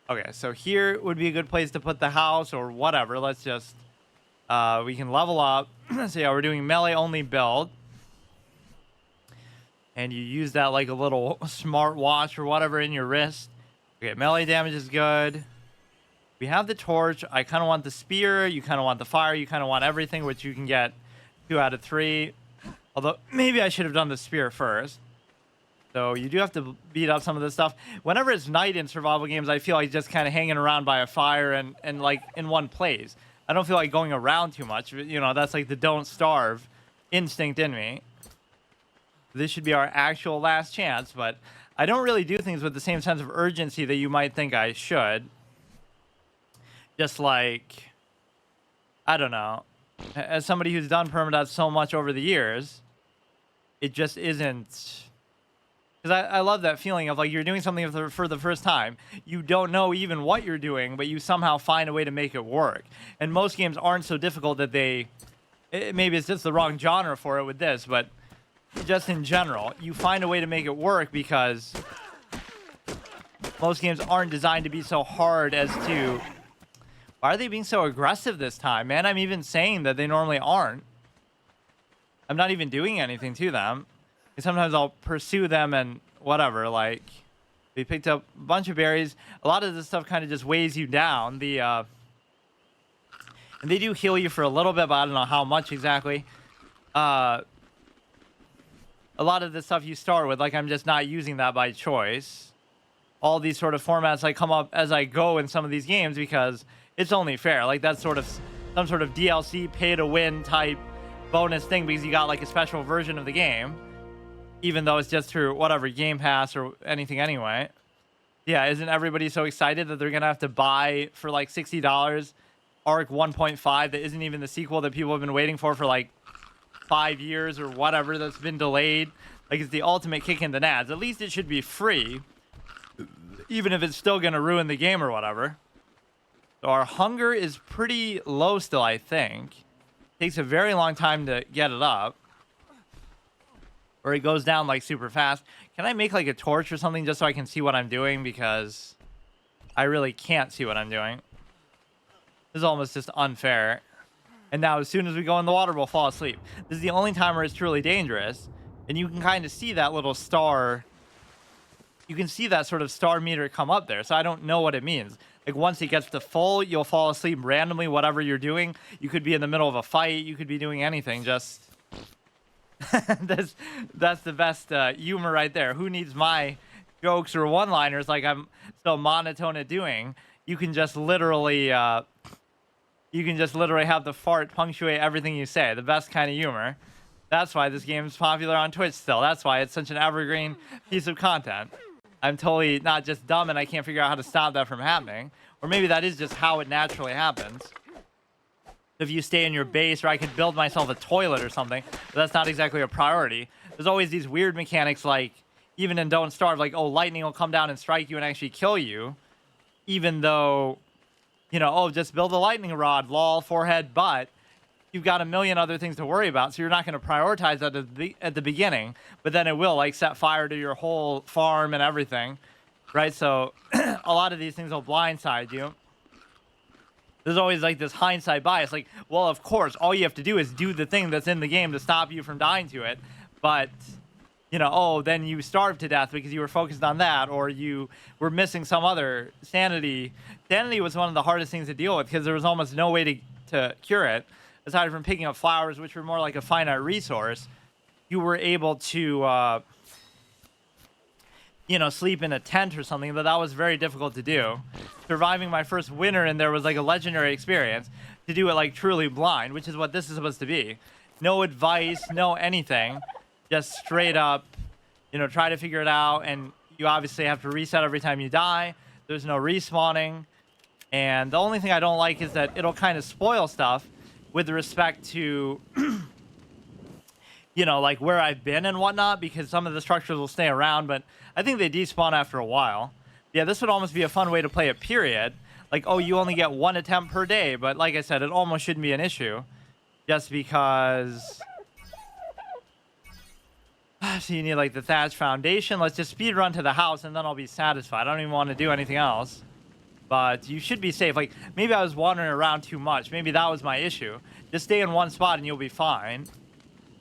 Okay, so here would be a good place to put the house or whatever. Let's just... we can level up. So yeah, we're doing melee only build. And you use that like a little smart watch or whatever in your wrist. Okay, melee damage is good. We have the torch. I kind of want the spear. You kind of want the fire. You kind of want everything, which you can get 2 out of 3. Although, maybe I should have done the spear first. So you do have to beat up some of this stuff. Whenever it's night in survival games, I feel like just kind of hanging around by a fire and like in one place. I don't feel like going around too much. You know, that's like the don't starve instinct in me. This should be our actual last chance, but I don't really do things with the same sense of urgency that you might think I should. Just like, I don't know. As somebody who's done permadeath so much over the years, it just isn't... Because I love that feeling of like you're doing something for the first time. You don't know even what you're doing, but you somehow find a way to make it work. And most games aren't so difficult that they... maybe it's just the wrong genre for it with this, but just in general, you find a way to make it work because most games aren't designed to be so hard as to... Why are they being so aggressive this time, man? I'm even saying that they normally aren't. I'm not even doing anything to them. Sometimes I'll pursue them and whatever, like we picked up a bunch of berries. A lot of this stuff kind of just weighs you down. And they do heal you for a little bit, but I don't know how much exactly. A lot of the stuff you start with, like I'm just not using that by choice. All these sort of formats like come up as I go in some of these games because it's only fair. Like that's sort of some sort of DLC pay to win type bonus thing because you got like a special version of the game. Even though it's just through whatever Game Pass or anything anyway. Yeah, isn't everybody so excited that they're gonna have to buy for like $60 ARK 1.5 that isn't even the sequel that people have been waiting for like 5 years or whatever that's been delayed? Like, it's the ultimate kick in the nads. At least it should be free, even if it's still gonna ruin the game or whatever. So our hunger is pretty low still, I think. Takes a very long time to get it up. Or it goes down like super fast. Can I make like a torch or something just so I can see what I'm doing? Because I really can't see what I'm doing. This is almost just unfair. And now as soon as we go in the water, we'll fall asleep. This is the only time where it's truly dangerous. And you can kind of see that little star. You can see that sort of star meter come up there. So I don't know what it means. Like, once it gets to full, you'll fall asleep randomly, whatever you're doing. You could be in the middle of a fight. You could be doing anything. Just... that's the best humor right there. Who needs my jokes or one-liners like I'm so monotone at doing? You can just literally have the fart punctuate everything you say. The best kind of humor. That's why this game is popular on Twitch still. That's why it's such an evergreen piece of content. I'm totally not just dumb and I can't figure out how to stop that from happening. Or maybe that is just how it naturally happens. If you stay in your base, or I could build myself a toilet or something, but that's not exactly a priority. There's always these weird mechanics, like, even in Don't Starve, like, oh, lightning will come down and strike you and actually kill you. Even though, you know, oh, just build a lightning rod, lol, forehead, but you've got a million other things to worry about, so you're not going to prioritize that at the beginning, but then it will, like, set fire to your whole farm and everything, right? So a lot of these things will blindside you. There's always like this hindsight bias, like, well, of course, all you have to do is do the thing that's in the game to stop you from dying to it. But, you know, oh, then you starved to death because you were focused on that, or you were missing some other sanity. Sanity was one of the hardest things to deal with because there was almost no way to cure it. Aside from picking up flowers, which were more like a finite resource, you were able to, you know, sleep in a tent or something, but that was very difficult to do. Surviving my first winter in there was like a legendary experience. To do it like truly blind, which is what this is supposed to be. No advice, no anything. Just straight up, you know, try to figure it out. And you obviously have to reset every time you die. There's no respawning. And the only thing I don't like is that it'll kind of spoil stuff with respect to, you know, like where I've been and whatnot, because some of the structures will stay around, but I think they despawn after a while. Yeah, this would almost be a fun way to play it, period. Like, oh, you only get one attempt per day, but like I said, it almost shouldn't be an issue. Just because... So you need like the thatch foundation. Let's just speed run to the house and then I'll be satisfied. I don't even want to do anything else. But you should be safe. Like, maybe I was wandering around too much. Maybe that was my issue. Just stay in one spot and you'll be fine.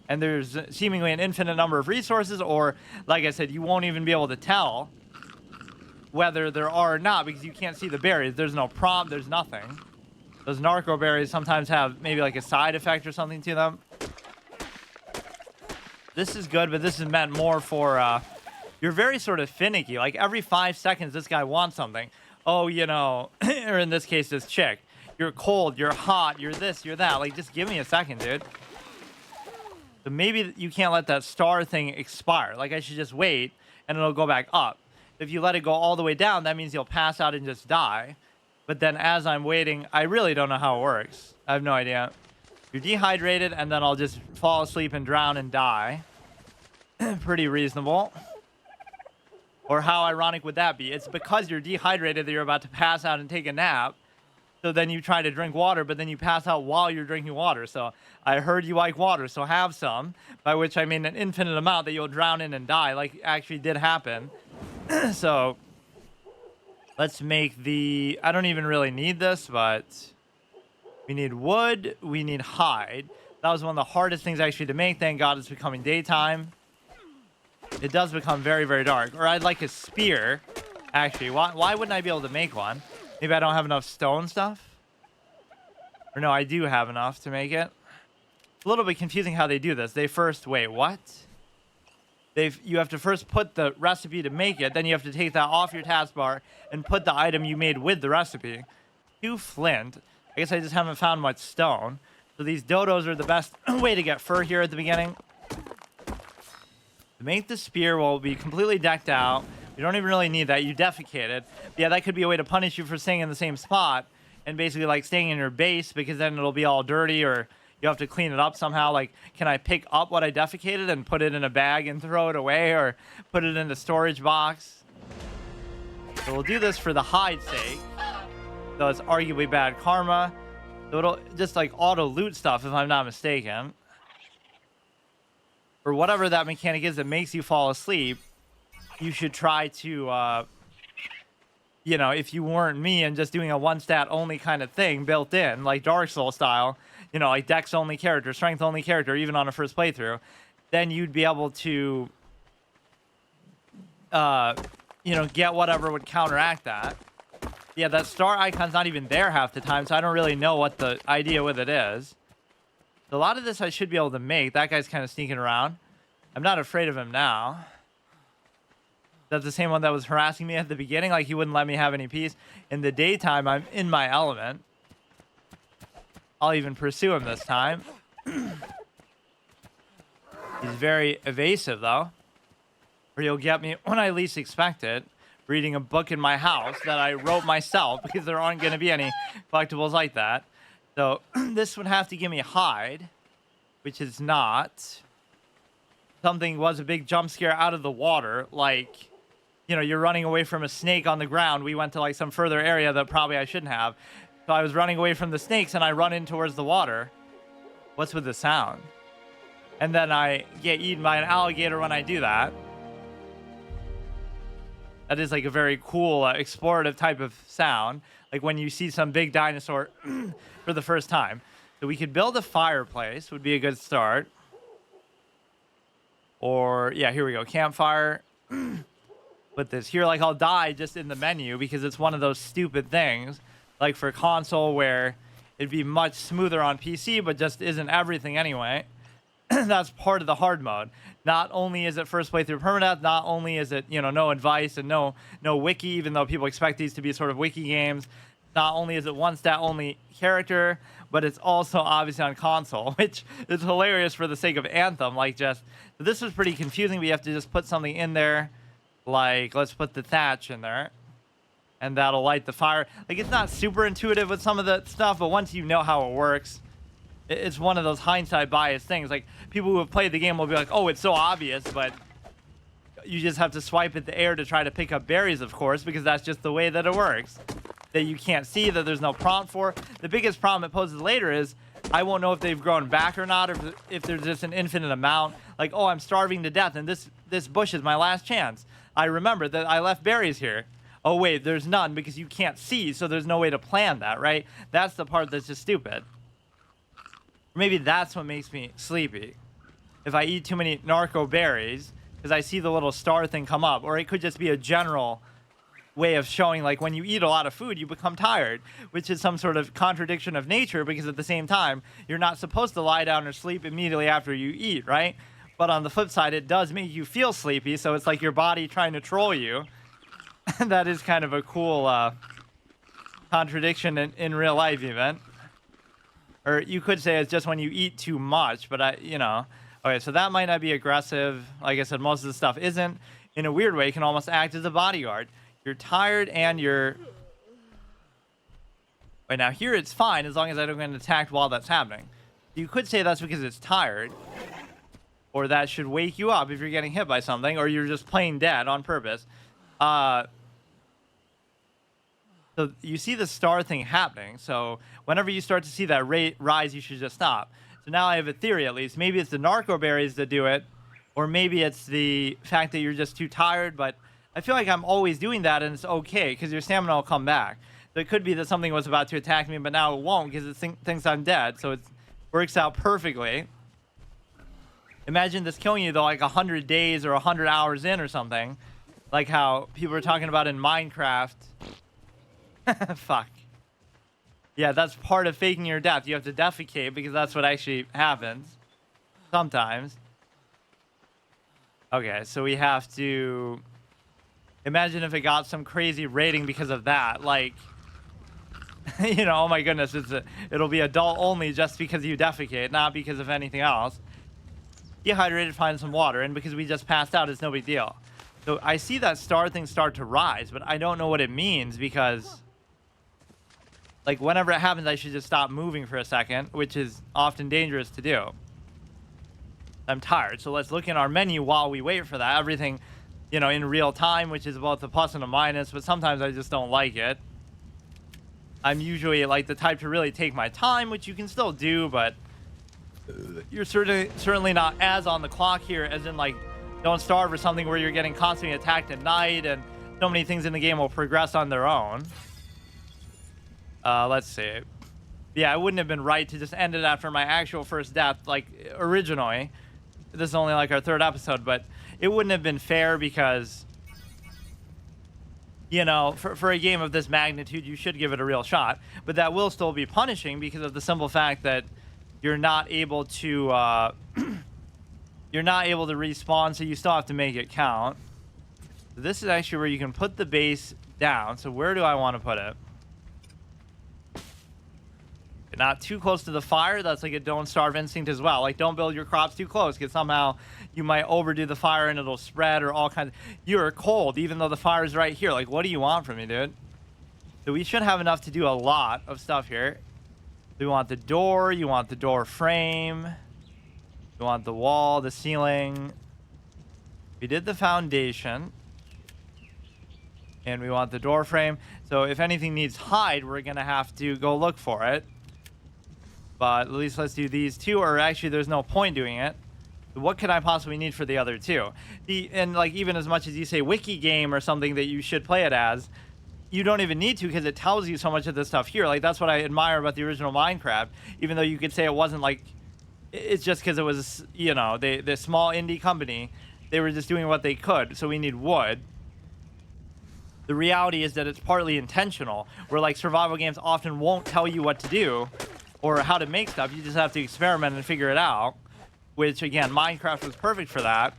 And there's seemingly an infinite number of resources, or, like I said, you won't even be able to tell whether there are or not because you can't see the berries. There's no prompt. There's nothing. Those narco berries sometimes have maybe like a side effect or something to them. This is good, but this is meant more for, you're very sort of finicky. Like, every 5 seconds, this guy wants something. Oh, you know, or in this case, this chick. You're cold, you're hot, you're this, you're that. Like, just give me a second, dude. So maybe you can't let that star thing expire. Like, I should just wait, and it'll go back up. If you let it go all the way down, that means you'll pass out and just die. But then as I'm waiting, I really don't know how it works. I have no idea. You're dehydrated, and then I'll just fall asleep and drown and die. Pretty reasonable. Or how ironic would that be? It's because you're dehydrated that you're about to pass out and take a nap. So then you try to drink water, but then you pass out while you're drinking water. So I heard you like water, so have some. By which I mean an infinite amount that you'll drown in and die, like actually did happen. So let's make the... I don't even really need this, but... We need wood, we need hide. That was one of the hardest things actually to make. Thank God it's becoming daytime. It does become very, very dark. Or I'd like a spear. Actually, why wouldn't I be able to make one? Maybe I don't have enough stone stuff? Or no, I do have enough to make it. It's a little bit confusing how they do this. They first... Wait, what? You have to first put the recipe to make it. Then you have to take that off your taskbar and put the item you made with the recipe. 2 flint. I guess I just haven't found much stone. So these dodos are the best way to get fur here at the beginning. To make the spear, we'll be completely decked out. You don't even really need that. You defecated. Yeah, that could be a way to punish you for staying in the same spot and basically like staying in your base, because then it'll be all dirty, or you have to clean it up somehow. Like, can I pick up what I defecated and put it in a bag and throw it away, or put it in the storage box? So we'll do this for the hide's sake. So it's arguably bad karma. So it'll just like auto loot stuff, if I'm not mistaken. Or whatever that mechanic is that makes you fall asleep, you should try to, you know, if you weren't me and just doing a one stat only kind of thing built in, like Dark Souls style, you know, like dex only character, strength only character, even on a first playthrough, then you'd be able to, you know, get whatever would counteract that. Yeah, that star icon's not even there half the time, so I don't really know what the idea with it is. So a lot of this I should be able to make. That guy's kind of sneaking around. I'm not afraid of him now. That's the same one that was harassing me at the beginning. Like, he wouldn't let me have any peace. In the daytime, I'm in my element. I'll even pursue him this time. He's very evasive, though. Or he'll get me when I least expect it. Reading a book in my house that I wrote myself, because there aren't going to be any collectibles like that. So this would have to give me a hide, which is not. Something was a big jump scare out of the water, like, you know, you're running away from a snake on the ground. We went to like some further area that probably I shouldn't have. So I was running away from the snakes and I run in towards the water. What's with the sound? And then I get eaten by an alligator when I do that. That is like a very cool explorative type of sound. Like when you see some big dinosaur for the first time. So we could build a fireplace, would be a good start. Or, yeah, here we go. Campfire. Put this here. Like, I'll die just in the menu because it's one of those stupid things. Like for console where it'd be much smoother on PC, but just isn't everything anyway. That's part of the hard mode. Not only is it first playthrough permadeath, not only is it, you know, no advice and no wiki, even though people expect these to be sort of wiki games. Not only is it one stat only character, but it's also obviously on console, which is hilarious for the sake of Anthem. Like, just, this was pretty confusing. We have to just put something in there. Like, let's put the thatch in there. And that'll light the fire. Like, it's not super intuitive with some of the stuff, but once you know how it works, it's one of those hindsight bias things. Like, people who have played the game will be like, oh, it's so obvious, but you just have to swipe at the air to try to pick up berries, of course, because that's just the way that it works. That you can't see, that there's no prompt for. The biggest problem it poses later is I won't know if they've grown back or not, or if there's just an infinite amount. Like, oh, I'm starving to death, and this bush is my last chance. I remember that I left berries here. Oh, wait, there's none because you can't see, so there's no way to plan that, right? That's the part that's just stupid. Maybe that's what makes me sleepy. If I eat too many narco berries, because I see the little star thing come up. Or it could just be a general way of showing, like, when you eat a lot of food, you become tired, which is some sort of contradiction of nature, because at the same time, you're not supposed to lie down or sleep immediately after you eat, right? But on the flip side, it does make you feel sleepy, so it's like your body trying to troll you. That is kind of a cool contradiction in real life, even. Or you could say it's just when you eat too much, but you know. Okay, so that might not be aggressive. Like I said, most of the stuff isn't. In a weird way, it can almost act as a bodyguard. You're tired and you're... Right, now here it's fine as long as I don't get attacked while that's happening. You could say that's because it's tired. Or that should wake you up if you're getting hit by something. Or you're just plain dead on purpose. So you see the star thing happening. So whenever you start to see that rate rise, you should just stop. So now I have a theory, at least. Maybe it's the narco berries that do it. Or maybe it's the fact that you're just too tired. But I feel like I'm always doing that, and it's okay, because your stamina will come back. So it could be that something was about to attack me, but now it won't, because it thinks I'm dead. So it works out perfectly. Imagine this killing you, though, like 100 days or 100 hours in or something. Like how people are talking about in Minecraft. Fuck. Yeah, that's part of faking your death. You have to defecate, because that's what actually happens. Sometimes. Okay, so we have to... Imagine if it got some crazy rating because of that. Like, you know, oh my goodness, it'll be adult only just because you defecate, not because of anything else. Dehydrated, find some water, and because we just passed out, it's no big deal. So I see that star thing start to rise, but I don't know what it means because, like, whenever it happens, I should just stop moving for a second, which is often dangerous to do. I'm tired, so let's look in our menu while we wait for that. Everything, you know, in real time, which is both a plus and a minus, but sometimes I just don't like it. I'm usually, like, the type to really take my time, which you can still do, but you're certainly not as on the clock here as in, like, Don't Starve or something where you're getting constantly attacked at night and so many things in the game will progress on their own. Let's see. Yeah, it wouldn't have been right to just end it after my actual first death, like, originally. This is only, like, our 3rd episode, but it wouldn't have been fair because, you know, for a game of this magnitude, you should give it a real shot. But that will still be punishing because of the simple fact that you're not able to, you're not able to respawn, so you still have to make it count. So this is actually where you can put the base down. So where do I want to put it? Not too close to the fire. That's like a don't starve instinct as well. Like, don't build your crops too close because somehow you might overdo the fire and it'll spread or all kinds. You're cold even though the fire is right here. Like, what do you want from me, dude? So we should have enough to do a lot of stuff here. You want the door. You want the door frame. You want the wall, the ceiling. We did the foundation. And we want the door frame. So if anything needs hide, we're going to have to go look for it. But at least let's do these two, or actually there's no point doing it. What could I possibly need for the other two? And like, even as much as you say wiki game or something that you should play it as, you don't even need to because it tells you so much of this stuff here. Like, that's what I admire about the original Minecraft, even though you could say it wasn't like, it's just because it was, you know, the small indie company, they were just doing what they could. So we need wood. The reality is that it's partly intentional, where like survival games often won't tell you what to do or how to make stuff. You just have to experiment and figure it out, which again, Minecraft was perfect for that.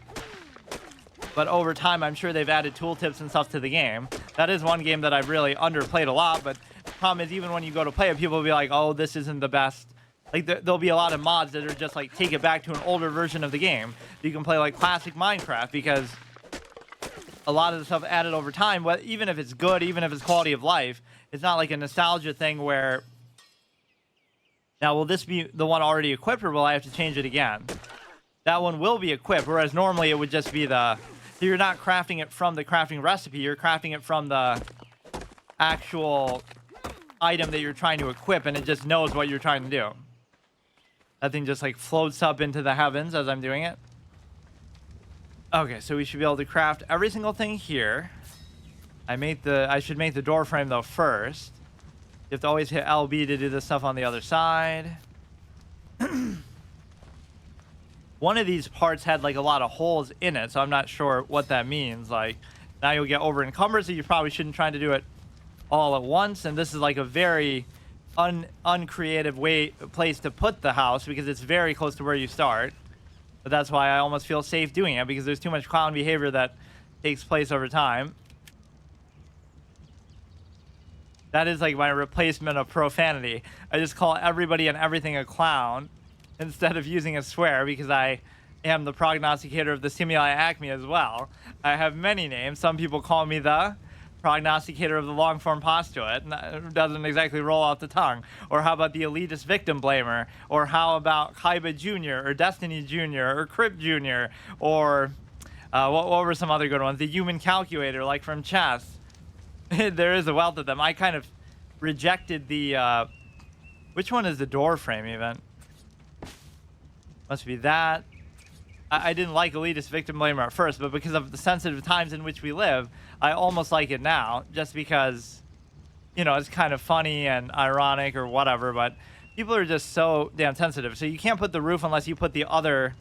But over time, I'm sure they've added tooltips and stuff to the game. That is one game that I've really underplayed a lot, but the problem is even when you go to play it, people will be like, oh, this isn't the best. Like, there'll be a lot of mods that are just like, take it back to an older version of the game. You can play like classic Minecraft because a lot of the stuff added over time, but even if it's good, even if it's quality of life, it's not like a nostalgia thing where, now will this be the one already equipped or will I have to change it again? That one will be equipped, whereas normally it would just be the, so you're not crafting it from the crafting recipe, you're crafting it from the actual item that you're trying to equip, and it just knows what you're trying to do. That thing just like floats up into the heavens as I'm doing it. Okay, so we should be able to craft every single thing here. I should make the door frame though first. You have to always hit LB to do this stuff on the other side. One of these parts had like a lot of holes in it, so I'm not sure what that means. Like, now you'll get over encumbered, so you probably shouldn't try to do it all at once. And this is like a very uncreative place to put the house because it's very close to where you start. But that's why I almost feel safe doing it, because there's too much clown behavior that takes place over time. That is like my replacement of profanity. I just call everybody and everything a clown instead of using a swear, because I am the prognosticator of the Stimuli Acme as well. I have many names. Some people call me the prognosticator of the long-form postulate. It doesn't exactly roll off the tongue. Or how about the elitist victim blamer? Or how about Kaiba Jr. or Destiny Jr. or Crypt Jr. Or what were some other good ones? The human calculator, like from chess. There is a wealth of them. I kind of rejected the... which one is the door frame even? Must be that. I didn't like elitist victim blamer at first, but because of the sensitive times in which we live, I almost like it now, just because, you know, it's kind of funny and ironic or whatever, but people are just so damn sensitive. So you can't put the roof unless you put the other...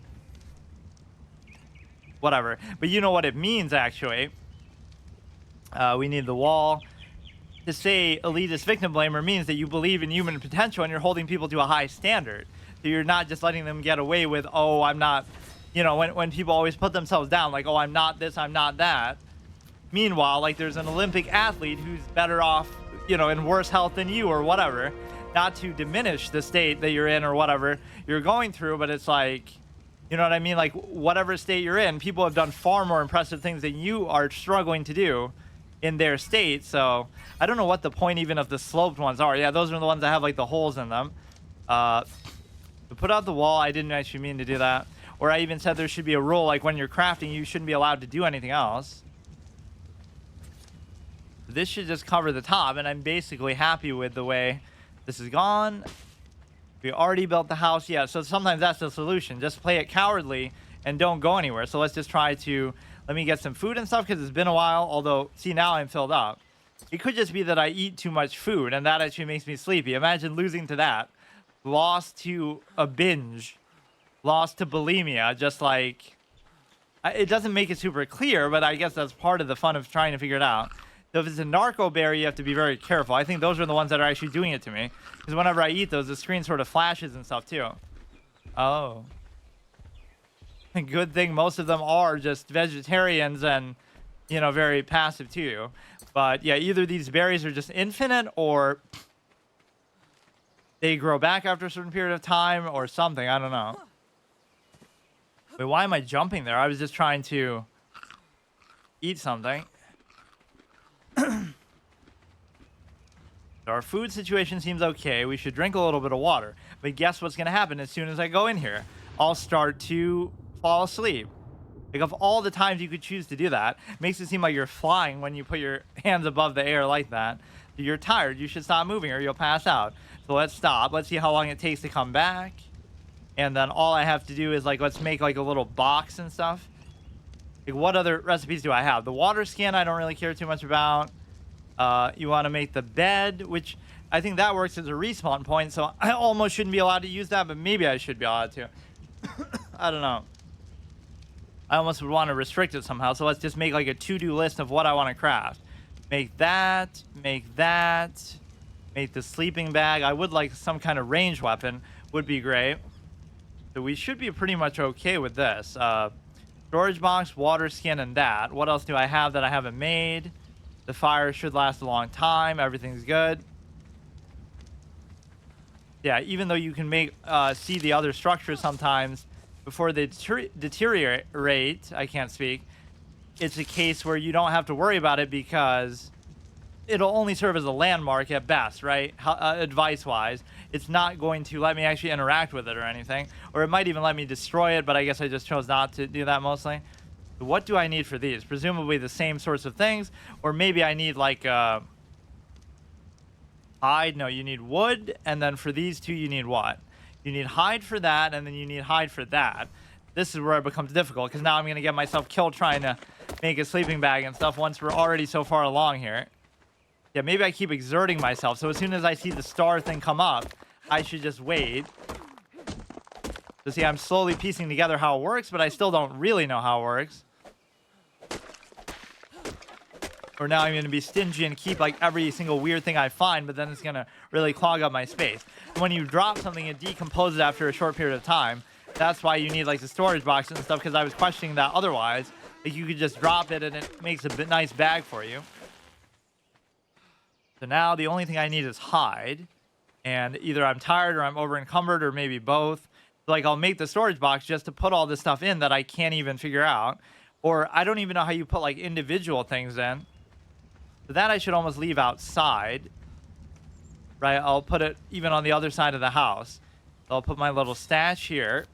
whatever. But you know what it means, actually. We need the wall. To say elitist victim blamer means that you believe in human potential and you're holding people to a high standard. So you're not just letting them get away with, oh, I'm not... You know, when people always put themselves down, like, oh, I'm not this, I'm not that. Meanwhile, like, there's an Olympic athlete who's better off, you know, in worse health than you or whatever. Not to diminish the state that you're in or whatever you're going through, but it's like, You know what I mean? Like, whatever state you're in, people have done far more impressive things than you are struggling to do in their state. So I don't know what the point even of the sloped ones are. Yeah, those are the ones that have like the holes in them. To put out the wall, I didn't actually mean to do that. Or I even said there should be a rule, like when you're crafting, you shouldn't be allowed to do anything else. This should just cover the top, and I'm basically happy with the way this is gone. We already built the house. Yeah, so sometimes that's the solution. Just play it cowardly and don't go anywhere. So let's just try to... Let me get some food and stuff because it's been a while. Although, see, now I'm filled up. It could just be that I eat too much food, and that actually makes me sleepy. Imagine losing to that. Lost to a binge. Lost to bulimia. Just like... It doesn't make it super clear, but I guess that's part of the fun of trying to figure it out. So if it's a narco berry, you have to be very careful. I think those are the ones that are actually doing it to me. Because whenever I eat those, the screen sort of flashes and stuff too. Oh. Good thing most of them are just vegetarians and, you know, very passive to you. But yeah, either these berries are just infinite or they grow back after a certain period of time or something. I don't know. Wait, why am I jumping there? I was just trying to eat something. So our food situation seems okay. We should drink a little bit of water. But guess what's going to happen as soon as I go in here? I'll start to fall asleep. Like, of all the times you could choose to do that, it makes it seem like you're flying when you put your hands above the air like that. You're tired. You should stop moving or you'll pass out. So let's stop. Let's see how long it takes to come back. And then all I have to do is, like, let's make, like, a little box and stuff. Like, what other recipes do I have? The water skin I don't really care too much about. You want to make the bed, which I think that works as a respawn point, so I almost shouldn't be allowed to use that, but maybe I should be allowed to. I don't know. I almost would want to restrict it somehow, so let's just make like a to-do list of what I want to craft. Make that, make the sleeping bag. I would like some kind of ranged weapon, would be great. So we should be pretty much okay with this. Storage box, water skin, and that. What else do I have that I haven't made? The fire should last a long time. Everything's good. Yeah, even though you can make see the other structures sometimes before they deteriorate, I can't speak, it's a case where you don't have to worry about it because it'll only serve as a landmark at best, right? Advice-wise. It's not going to let me actually interact with it or anything. Or it might even let me destroy it, but I guess I just chose not to do that mostly. So what do I need for these? Presumably the same sorts of things. Or maybe I need like hide. No, you need wood. And then for these two, you need what? You need hide for that, and then you need hide for that. This is where it becomes difficult, because now I'm going to get myself killed trying to make a sleeping bag and stuff once we're already so far along here. Yeah, maybe I keep exerting myself. So as soon as I see the star thing come up, I should just wait. So see, I'm slowly piecing together how it works, but I still don't really know how it works. Or now I'm going to be stingy and keep like every single weird thing I find, but then it's going to really clog up my space. When you drop something, it decomposes after a short period of time. That's why you need like the storage box and stuff, because I was questioning that otherwise. Like you could just drop it and it makes a nice bag for you. So now the only thing I need is hide. And either I'm tired or I'm over encumbered or maybe both. So like I'll make the storage box just to put all this stuff in that I can't even figure out. Or I don't even know how you put like individual things in. So that I should almost leave outside. Right? I'll put it even on the other side of the house. So I'll put my little stash here.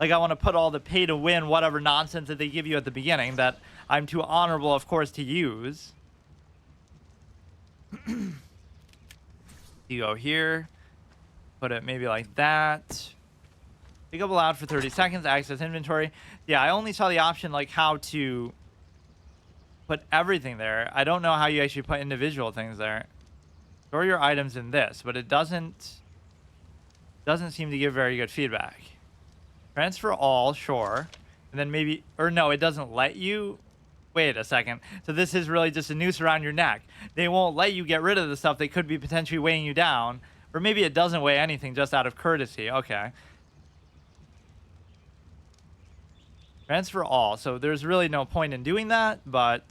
Like I want to put all the pay to win whatever nonsense that they give you at the beginning that I'm too honorable, of course, to use. You go here. Put it maybe like that. Pick up aloud for 30 seconds. Access inventory. Yeah, I only saw the option like how to put everything there. I don't know how you actually put individual things there. Store your items in this, but it doesn't seem to give very good feedback. Transfer all, sure. And then maybe, or no, it doesn't let you. Wait a second. So this is really just a noose around your neck. They won't let you get rid of the stuff that could be potentially weighing you down. Or maybe it doesn't weigh anything just out of courtesy. Okay. Transfer all. So there's really no point in doing that, but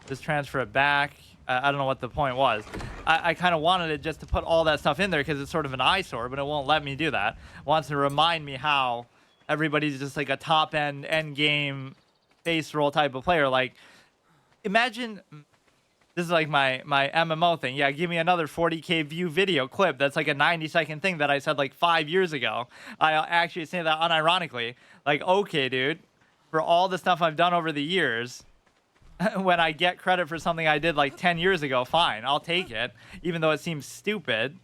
just transfer it back. I don't know what the point was. I kind of wanted it just to put all that stuff in there because it's sort of an eyesore, but it won't let me do that. It wants to remind me how everybody's just like a top end game face roll type of player. Like, imagine this is like my MMO thing. Yeah, give me another 40K view video clip that's like a 90-second thing that I said like 5 years ago. I actually say that unironically. Like, okay, dude, for all the stuff I've done over the years, when I get credit for something I did like 10 years ago, fine, I'll take it, even though it seems stupid.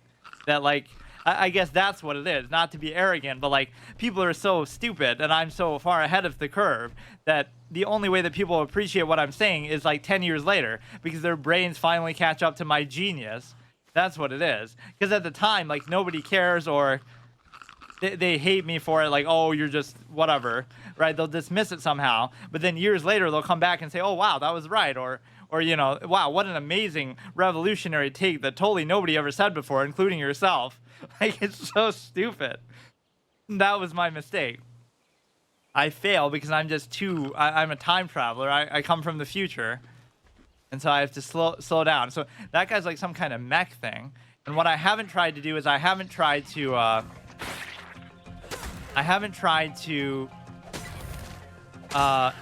That, like, I guess that's what it is, not to be arrogant, but like, people are so stupid and I'm so far ahead of the curve that the only way that people appreciate what I'm saying is like 10 years later, because their brains finally catch up to my genius. That's what it is. Because at the time, like, nobody cares, or they hate me for it, like, oh, you're just whatever, right? They'll dismiss it somehow, but then years later they'll come back and say, oh wow, that was right, or you know, wow, what an amazing revolutionary take that totally nobody ever said before, including yourself. Like, it's so stupid. That was my mistake. I fail because I'm just too I'm a time traveler. I come from the future, and so I have to slow down. So that guy's like some kind of mech thing, and what I haven't tried to do is I haven't tried to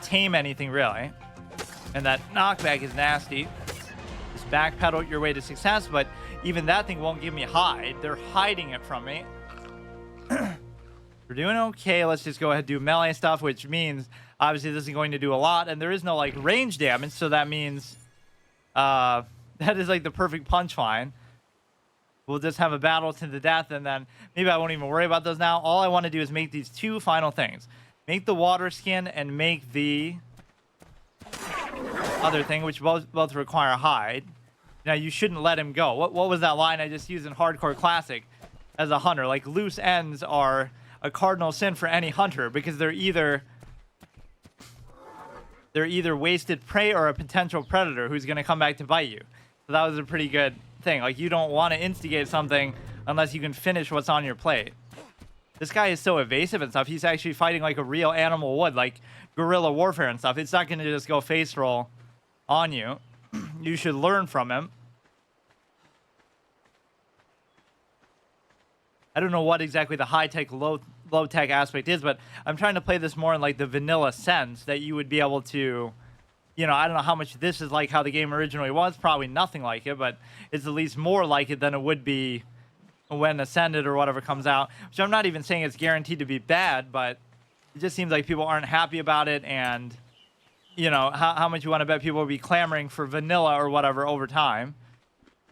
tame anything really, and that knockback is nasty. Just backpedal your way to success, but even that thing won't give me hide. They're hiding it from me. We're doing okay. Let's just go ahead and do melee stuff, which means obviously this isn't going to do a lot, and there is no like range damage, so that means that is like the perfect punchline. We'll just have a battle to the death, and then maybe I won't even worry about those now. All I want to do is make these two final things. Make the water skin and make the other thing, which both require hide. Now, you shouldn't let him go. What was that line I just used in Hardcore Classic as a hunter? Like, loose ends are a cardinal sin for any hunter, because they're either wasted prey or a potential predator who's going to come back to bite you. So that was a pretty good thing. Like, you don't want to instigate something unless you can finish what's on your plate. This guy is so evasive and stuff. He's actually fighting like a real animal would, like guerrilla warfare and stuff. It's not going to just go face roll on you. You should learn from him. I don't know what exactly the high-tech, low-tech aspect is, but I'm trying to play this more in like the vanilla sense, that you would be able to, you know, I don't know how much this is like how the game originally was. Probably nothing like it, but it's at least more like it than it would be when Ascended or whatever comes out. Which I'm not even saying it's guaranteed to be bad, but it just seems like people aren't happy about it, and you know, how much you want to bet people will be clamoring for vanilla or whatever over time.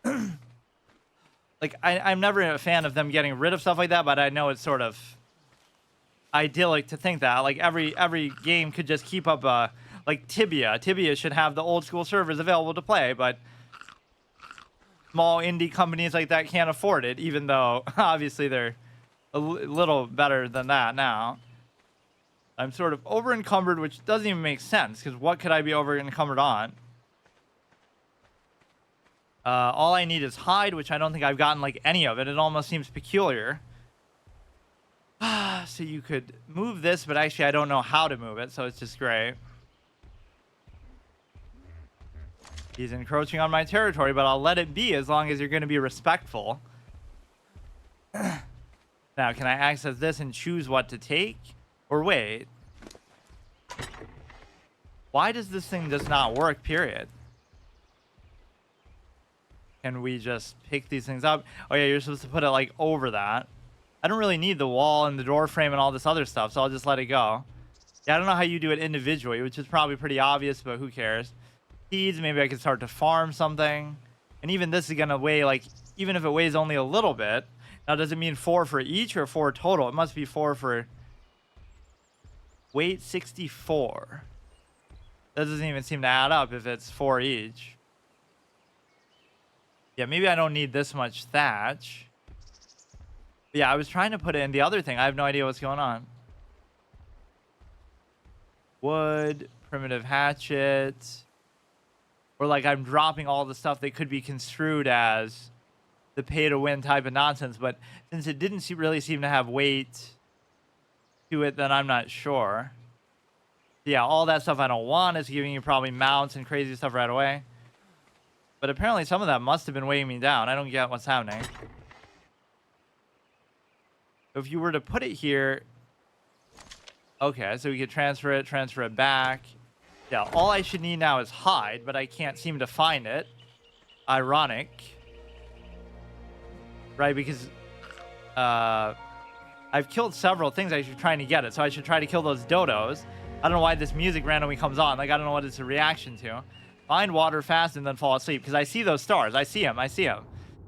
Like, I'm never a fan of them getting rid of stuff like that, but I know it's sort of idyllic to think that. Like, every game could just keep up, like Tibia. Tibia should have the old school servers available to play, but small indie companies like that can't afford it, even though obviously they're a little better than that now. I'm sort of over encumbered, which doesn't even make sense, because what could I be over encumbered on? All I need is hide, which I don't think I've gotten like any of it. It almost seems peculiar. So you could move this, but actually I don't know how to move it, so it's just great. He's encroaching on my territory, but I'll let it be as long as you're going to be respectful. Now, can I access this and choose what to take? Or wait. Why does this thing just not work, period? Can we just pick these things up? Oh yeah, you're supposed to put it like over that. I don't really need the wall and the door frame and all this other stuff, so I'll just let it go. Yeah, I don't know how you do it individually, which is probably pretty obvious, but who cares? Seeds, maybe I could start to farm something. And even this is gonna weigh, like, even if it weighs only a little bit. Now, does it mean 4 for each or 4 total? It must be 4 for weight 64. That doesn't even seem to add up if it's 4 each. Yeah, maybe I don't need this much thatch. But yeah, I was trying to put it in the other thing. I have no idea what's going on. Wood, primitive hatchet. Or like I'm dropping all the stuff that could be construed as the pay-to-win type of nonsense. But since it didn't really seem to have weight to it, then I'm not sure. Yeah, all that stuff I don't want is giving you probably mounts and crazy stuff right away. But apparently some of that must have been weighing me down. I don't get what's happening. If you were to put it here, Okay, so we could transfer it back. Yeah, all I should need now is hide, but I can't seem to find it. Ironic. Right, because I've killed several things. I should try to get it. So I should try to kill those dodos. I don't know why this music randomly comes on. Like, I don't know what it's a reaction to. Find water fast and then fall asleep. Because I see those stars. I see them.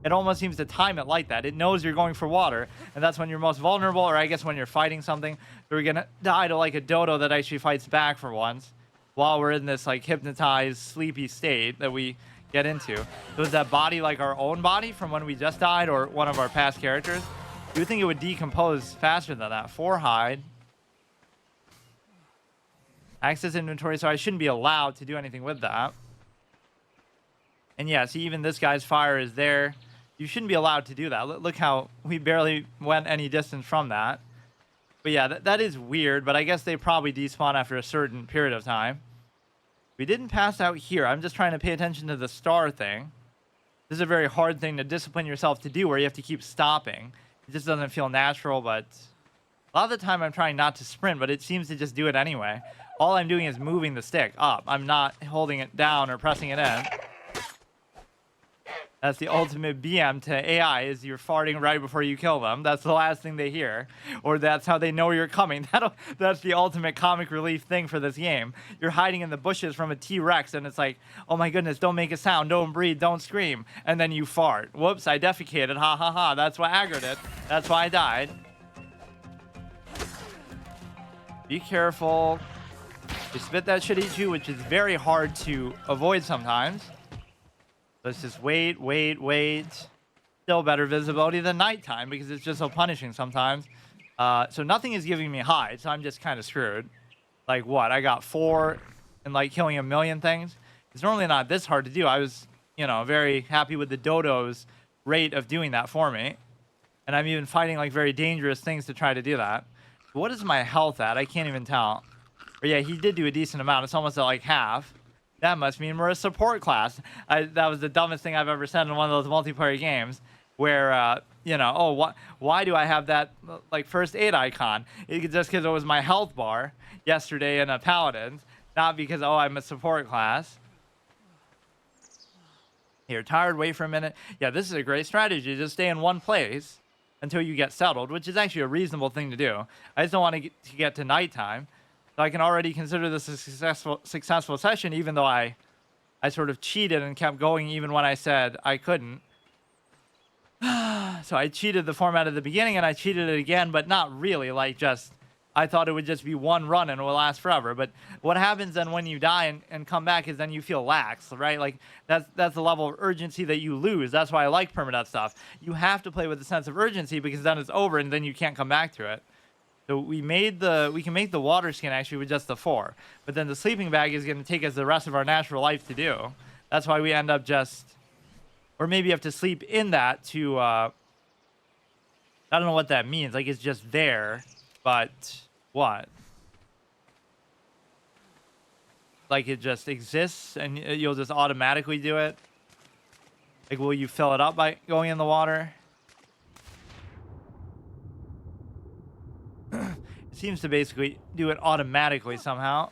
It almost seems to time it like that. It knows you're going for water. And that's when you're most vulnerable. Or I guess when you're fighting something. We're going to die to like a dodo that actually fights back for once. While we're in this like hypnotized, sleepy state that we get into. So is that body like our own body from when we just died? Or one of our past characters? You would think it would decompose faster than that. 4 hide. Access inventory, so I shouldn't be allowed to do anything with that. And yeah, see, even this guy's fire is there. You shouldn't be allowed to do that. Look how we barely went any distance from that. But yeah, that is weird, but I guess they probably despawn after a certain period of time. We didn't pass out here. I'm just trying to pay attention to the star thing. This is a very hard thing to discipline yourself to do, where you have to keep stopping. It just doesn't feel natural, but a lot of the time I'm trying not to sprint, but it seems to just do it anyway. All I'm doing is moving the stick up. I'm not holding it down or pressing it in. That's the ultimate BM to AI, is you're farting right before you kill them. That's the last thing they hear. Or that's how they know you're coming. That's the ultimate comic relief thing for this game. You're hiding in the bushes from a T-Rex, and it's like, oh my goodness, don't make a sound, don't breathe, don't scream. And then you fart. Whoops, I defecated, ha ha ha. That's what aggroed it. That's why I died. Be careful. You spit that shit at you, which is very hard to avoid sometimes. Let's just wait. Still better visibility than nighttime because it's just so punishing sometimes. So nothing is giving me hide, so I'm just kind of screwed. Like what? I got 4 and like killing a million things. It's normally not this hard to do. I was, very happy with the dodo's rate of doing that for me. And I'm even fighting like very dangerous things to try to do that. What is my health at? I can't even tell. But yeah, he did do a decent amount. It's almost at like half. That must mean we're a support class. That was the dumbest thing I've ever said in one of those multiplayer games where, why do I have that, like, first aid icon? Just because it was my health bar yesterday in a Paladins, not because, I'm a support class. Here, tired, wait for a minute. Yeah, this is a great strategy. Just stay in one place until you get settled, which is actually a reasonable thing to do. I just don't want to get to nighttime. So I can already consider this a successful session, even though I sort of cheated and kept going even when I said I couldn't. So I cheated the format at the beginning, and I cheated it again, but not really. Like, just, I thought it would just be one run and it will last forever. But what happens then when you die and come back is then you feel lax, right? Like, that's the level of urgency that you lose. That's why I like permadeath stuff. You have to play with a sense of urgency because then it's over and then you can't come back to it. So we can make the water skin actually with just the 4, but then the sleeping bag is going to take us the rest of our natural life to do. That's why we end up or maybe you have to sleep in that to, I don't know what that means. Like, it's just there, but what? Like, it just exists and you'll just automatically do it? Like, will you fill it up by going in the water? It seems to basically do it automatically somehow.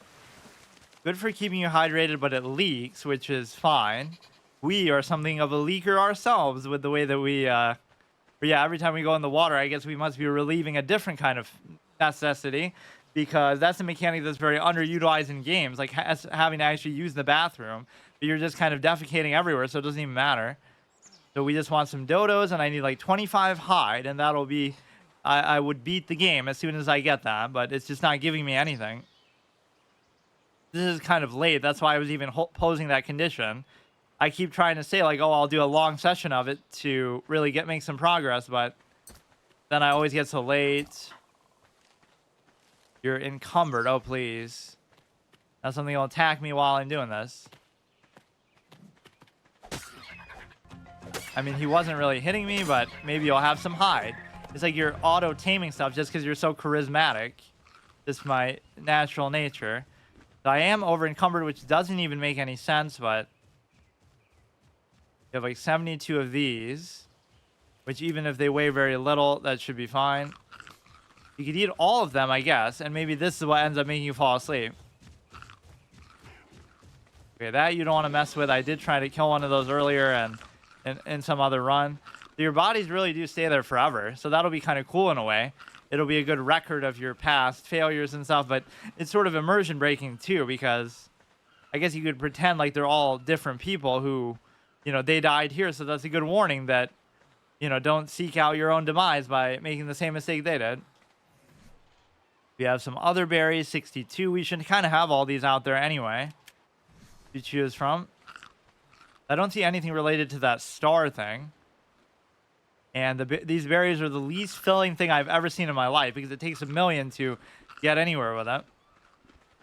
Good for keeping you hydrated, but it leaks, which is fine. We are something of a leaker ourselves with the way that we, but yeah, every time we go in the water, I guess we must be relieving a different kind of necessity, because that's a mechanic that's very underutilized in games, like having to actually use the bathroom, but you're just kind of defecating everywhere, so it doesn't even matter. So we just want some dodos, and I need like 25 hide, and that'll be... I would beat the game as soon as I get that, but it's just not giving me anything. This is kind of late. That's why I was even posing that condition. I keep trying to say, like, I'll do a long session of it to really make some progress, but then I always get so late. You're encumbered. Oh, please. That's something that'll attack me while I'm doing this. I mean, he wasn't really hitting me, but maybe you'll have some hide. It's like you're auto-taming stuff just because you're so charismatic. Just my natural nature. So I am over-encumbered, which doesn't even make any sense, but... You have like 72 of these. Which even if they weigh very little, that should be fine. You could eat all of them, I guess, and maybe this is what ends up making you fall asleep. Okay, that you don't want to mess with. I did try to kill one of those earlier and in some other run. So your bodies really do stay there forever, so that'll be kind of cool in a way. It'll be a good record of your past failures and stuff, but it's sort of immersion breaking too, because I guess you could pretend like they're all different people who, you know, they died here, so that's a good warning that, you know, don't seek out your own demise by making the same mistake they did. We have some other berries, 62. We should kind of have all these out there anyway to choose from. I don't see anything related to that star thing. And these berries are the least filling thing I've ever seen in my life, because it takes a million to get anywhere with it.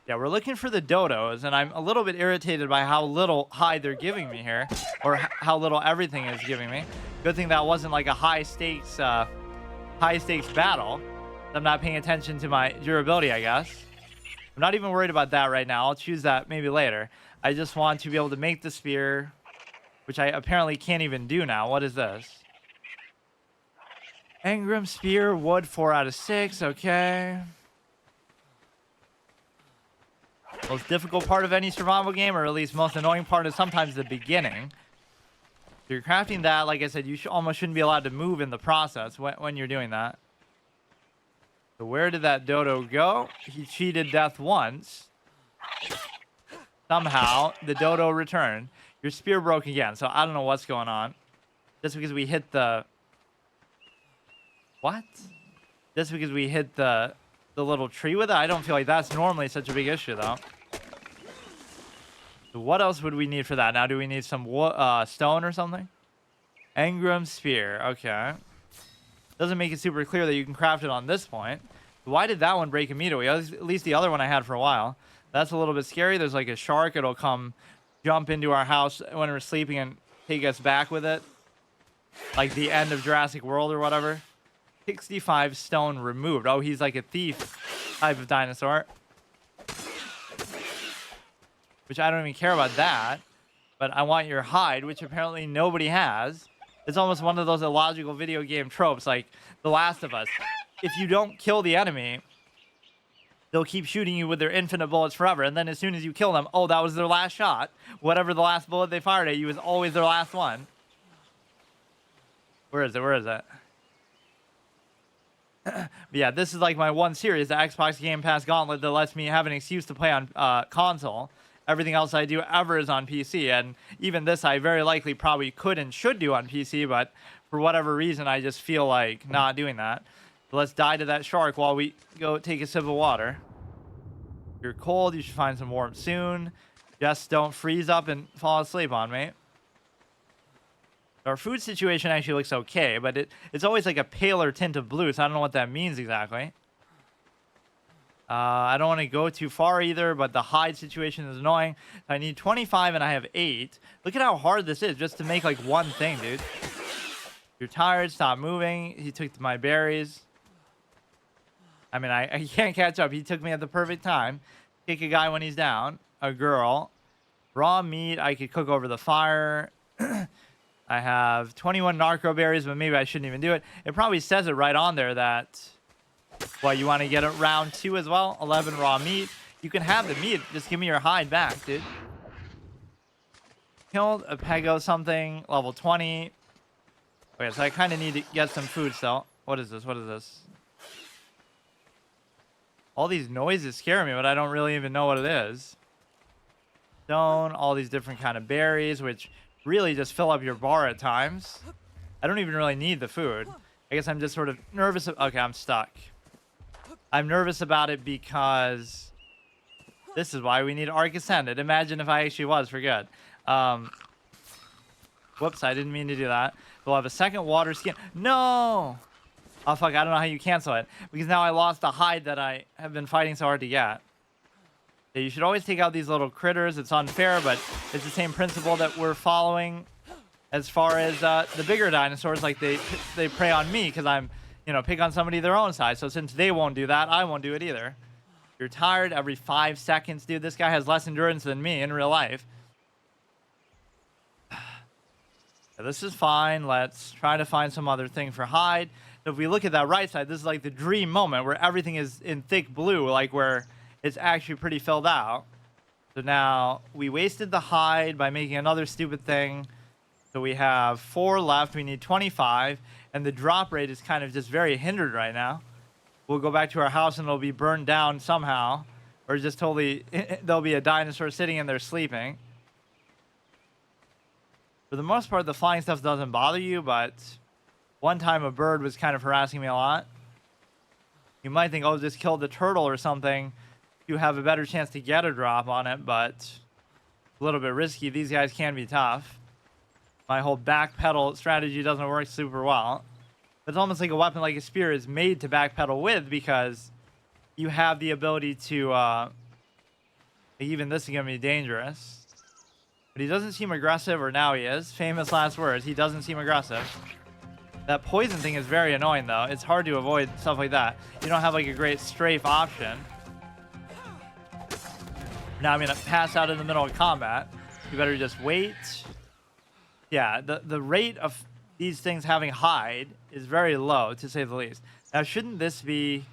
Yeah, we're looking for the dodos, and I'm a little bit irritated by how little hide they're giving me here, or how little everything is giving me. Good thing that wasn't like a high stakes battle. I'm not paying attention to my durability, I guess. I'm not even worried about that right now. I'll choose that maybe later. I just want to be able to make the spear, which I apparently can't even do now. What is this? Engram spear, wood, 4 out of 6. Okay. Most difficult part of any survival game, or at least most annoying part, is sometimes the beginning. So you're crafting that. Like I said, you almost shouldn't be allowed to move in the process when you're doing that. So where did that dodo go? He cheated death once. Somehow, the dodo returned. Your spear broke again, so I don't know what's going on. Just because we hit the... What? Just because we hit the little tree with it? I don't feel like that's normally such a big issue, though. So what else would we need for that? Now, do we need some stone or something? Engram spear. Okay. Doesn't make it super clear that you can craft it on this point. Why did that one break immediately? At least the other one I had for a while. That's a little bit scary. There's like a shark. It'll come jump into our house when we're sleeping and take us back with it. Like the end of Jurassic World or whatever. 65 stone removed. Oh, he's like a thief type of dinosaur. Which I don't even care about that. But I want your hide, which apparently nobody has. It's almost one of those illogical video game tropes, like The Last of Us. If you don't kill the enemy, they'll keep shooting you with their infinite bullets forever. And then as soon as you kill them, oh, that was their last shot. Whatever the last bullet they fired at you is always their last one. Where is it? Where is it? But yeah, this is like my one series, the Xbox Game Pass Gauntlet, that lets me have an excuse to play on console. Everything else I do ever is on PC, and even this I very likely probably could and should do on PC, but for whatever reason I just feel like not doing that. So let's die to that shark while we go take a sip of water. If you're cold, you should find some warmth soon. Just don't freeze up and fall asleep on me. Our food situation actually looks okay, but it's always like a paler tint of blue, so I don't know what that means exactly. I don't want to go too far either, but the hide situation is annoying. I need 25 and I have 8. Look at how hard this is just to make like one thing, dude. You're tired, stop moving. He took my berries. I mean, I can't catch up. He took me at the perfect time. Kick a guy when he's down. A girl. Raw meat I could cook over the fire. I have 21 narco berries, but maybe I shouldn't even do it. It probably says it right on there that... Well, you want to get it round 2 as well? 11 raw meat. You can have the meat. Just give me your hide back, dude. Killed a pego something. Level 20. Okay, so I kind of need to get some food still. What is this? What is this? All these noises scare me, but I don't really even know what it is. Stone. All these different kind of berries, which really just fill up your bar at times. I don't even really need the food. I guess I'm just sort of nervous. Okay, I'm stuck. I'm nervous about it because this is why we need ARK Ascended. Imagine if I actually was for good. Whoops, I didn't mean to do that. We'll have a second water skin. No! Oh, fuck, I don't know how you cancel it. Because now I lost the hide that I have been fighting so hard to get. Yeah, you should always take out these little critters. It's unfair, but it's the same principle that we're following as far as the bigger dinosaurs. Like, they prey on me because I'm... You know, pick on somebody their own size. So since they won't do that, I won't do it either. You're tired every 5 seconds, dude. This guy has less endurance than me in real life. This is fine. Let's try to find some other thing for hide. So if we look at that right side, this is like the dream moment where everything is in thick blue, like where it's actually pretty filled out. So now we wasted the hide by making another stupid thing. So we have 4 left. We need 25. And the drop rate is kind of just very hindered right now. We'll go back to our house and it'll be burned down somehow. Or just totally, there'll be a dinosaur sitting in there sleeping. For the most part, the flying stuff doesn't bother you, but one time a bird was kind of harassing me a lot. You might think, oh, just kill the turtle or something. You have a better chance to get a drop on it, but a little bit risky. These guys can be tough. My whole backpedal strategy doesn't work super well. It's almost like a weapon like a spear is made to backpedal with, because you have the ability to, even this is going to be dangerous. But he doesn't seem aggressive, or now he is. Famous last words. He doesn't seem aggressive. That poison thing is very annoying, though. It's hard to avoid stuff like that. You don't have, like, a great strafe option. Now I'm going to pass out in the middle of combat. You better just wait. Yeah, the rate of these things having hide is very low, to say the least. Now, shouldn't this be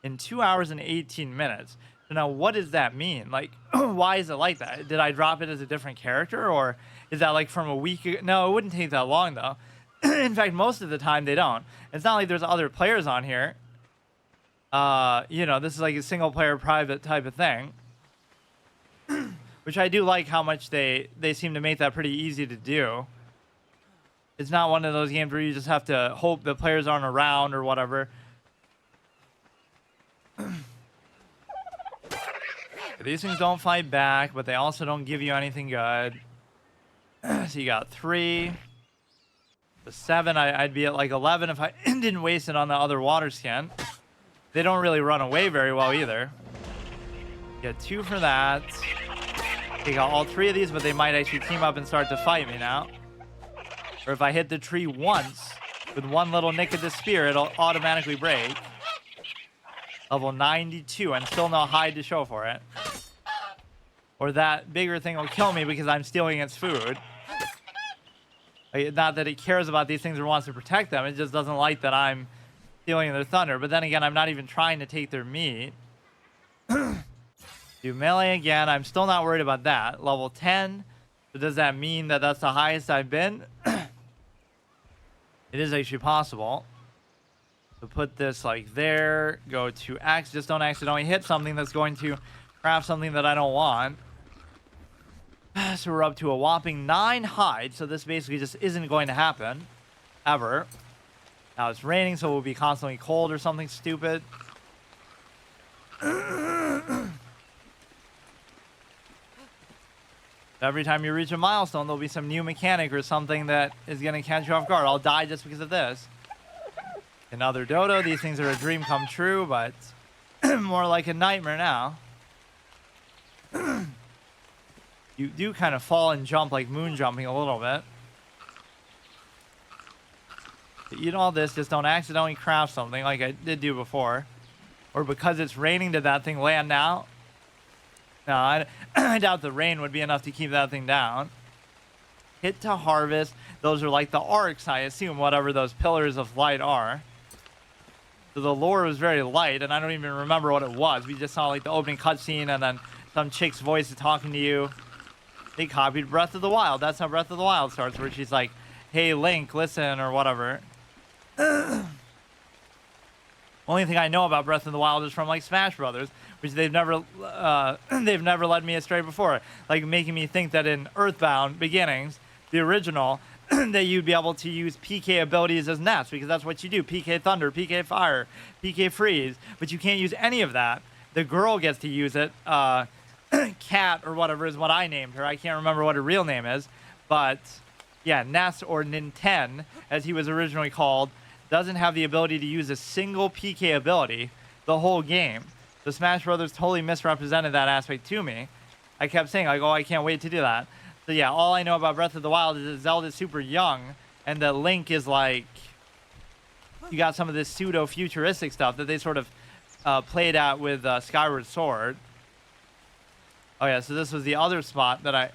in 2 hours and 18 minutes? So now, what does that mean? Like, why is it like that? Did I drop it as a different character, or is that like from a week ago? No, it wouldn't take that long, though. In fact, most of the time they don't. It's not like there's other players on here. You know, this is like a single player private type of thing. Which I do like how much they seem to make that pretty easy to do. It's not one of those games where you just have to hope the players aren't around or whatever. These things don't fight back, but they also don't give you anything good. So you got 3. The 7, I'd be at like 11 if I didn't waste it on the other water skin. They don't really run away very well either. Get 2 for that. Take out all 3 of these, but they might actually team up and start to fight me now. Or if I hit the tree once with one little nick of the spear, it'll automatically break. Level 92 and still no hide to show for it. Or that bigger thing will kill me because I'm stealing its food. Like, not that it cares about these things or wants to protect them. It just doesn't like that I'm stealing their thunder. But then again, I'm not even trying to take their meat. Do melee again. I'm still not worried about that. Level 10. So does that mean that that's the highest I've been? It is actually possible. So put this like there. Go to X. Just don't accidentally hit something that's going to craft something that I don't want. So we're up to a whopping 9 hide. So this basically just isn't going to happen. Ever. Now it's raining, so we'll be constantly cold or something stupid. Every time you reach a milestone, there'll be some new mechanic or something that is going to catch you off guard. I'll die just because of this. Another dodo. These things are a dream come true, but more like a nightmare now. You do kind of fall and jump like moon jumping a little bit. But eat all this. Just don't accidentally craft something like I did do before. Or because it's raining, did that thing land now? No, I doubt the rain would be enough to keep that thing down. Hit to harvest. Those are like the arcs, I assume, whatever those pillars of light are. So the lore was very light, and I don't even remember what it was. We just saw like the opening cutscene, and then some chick's voice is talking to you. They copied Breath of the Wild. That's how Breath of the Wild starts, where she's like, "Hey Link, listen," or whatever. Only thing I know about Breath of the Wild is from like Smash Brothers, which they've never led me astray before, like making me think that in Earthbound Beginnings, the original, that you'd be able to use PK abilities as nets, because that's what you do: PK Thunder, PK Fire, PK Freeze. But you can't use any of that. The girl gets to use it. Cat or whatever is what I named her. I can't remember what her real name is, but yeah, Ness or Ninten, as he was originally called, doesn't have the ability to use a single PK ability the whole game. The Smash Brothers totally misrepresented that aspect to me. I kept saying like, oh, I can't wait to do that. So yeah, all I know about Breath of the Wild is that Zelda's super young, and that Link is like, you got some of this pseudo-futuristic stuff that they sort of played at with Skyward Sword. Oh yeah, so this was the other spot that I...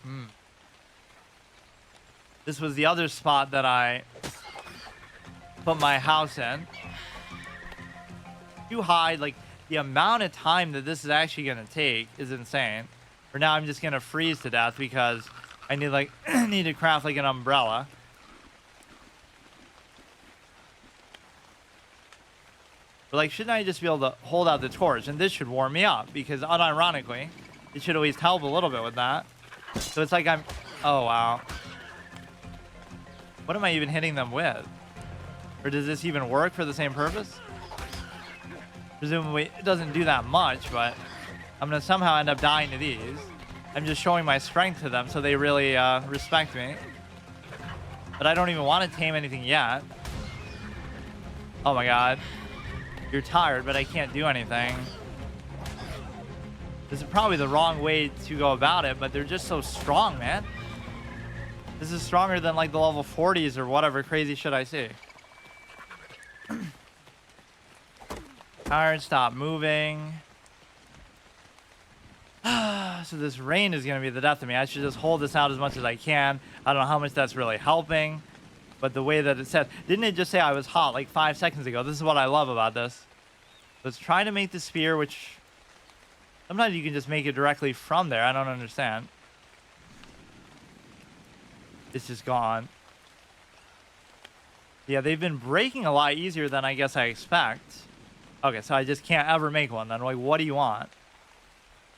This was the other spot that I put my house in. Too high, like the amount of time that this is actually gonna take is insane. For now, I'm just gonna freeze to death because I need like need to craft like an umbrella. But like, shouldn't I just be able to hold out the torch? And this should warm me up because unironically, it should at least help a little bit with that. So it's like I'm, oh wow. What am I even hitting them with? Or does this even work for the same purpose? Presumably it doesn't do that much, but I'm gonna somehow end up dying to these. I'm just showing my strength to them so they really respect me. But I don't even want to tame anything yet. Oh my god. You're tired, but I can't do anything. This is probably the wrong way to go about it, but they're just so strong, man. This is stronger than like the level 40s or whatever crazy shit I see. Tired, stop moving. So this rain is going to be the death of me. I should just hold this out as much as I can. I don't know how much that's really helping. But the way that it said, didn't it just say I was hot like 5 seconds ago? This is what I love about this. Let's try to make the spear, which sometimes you can just make it directly from there. I don't understand. It's just gone. Yeah, they've been breaking a lot easier than I guess I expect. Okay, so I just can't ever make one then. Like, what do you want?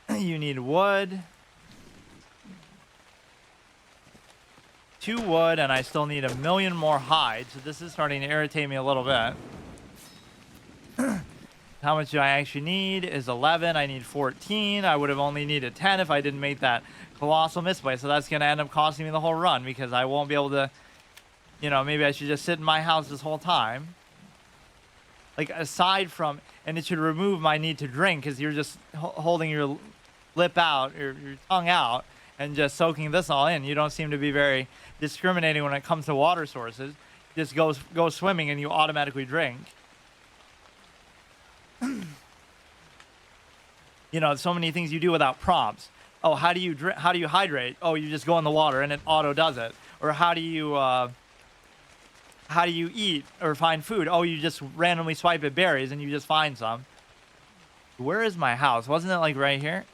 You need wood. 2 wood, and I still need 1,000,000 more hides. So this is starting to irritate me a little bit. How much do I actually need? Is 11. I need 14. I would have only needed 10 if I didn't make that colossal misplay. So that's going to end up costing me the whole run because I won't be able to, you know, maybe I should just sit in my house this whole time. Like, aside from, and it should remove my need to drink because you're just holding your lip out, your tongue out, and just soaking this all in. You don't seem to be very discriminating when it comes to water sources. Just go swimming and you automatically drink. You know, so many things you do without prompts. Oh, how do you hydrate? Oh, you just go in the water and it auto does it. Or how do you eat or find food? Oh, you just randomly swipe at berries and you just find some. Where is my house? Wasn't it like right here?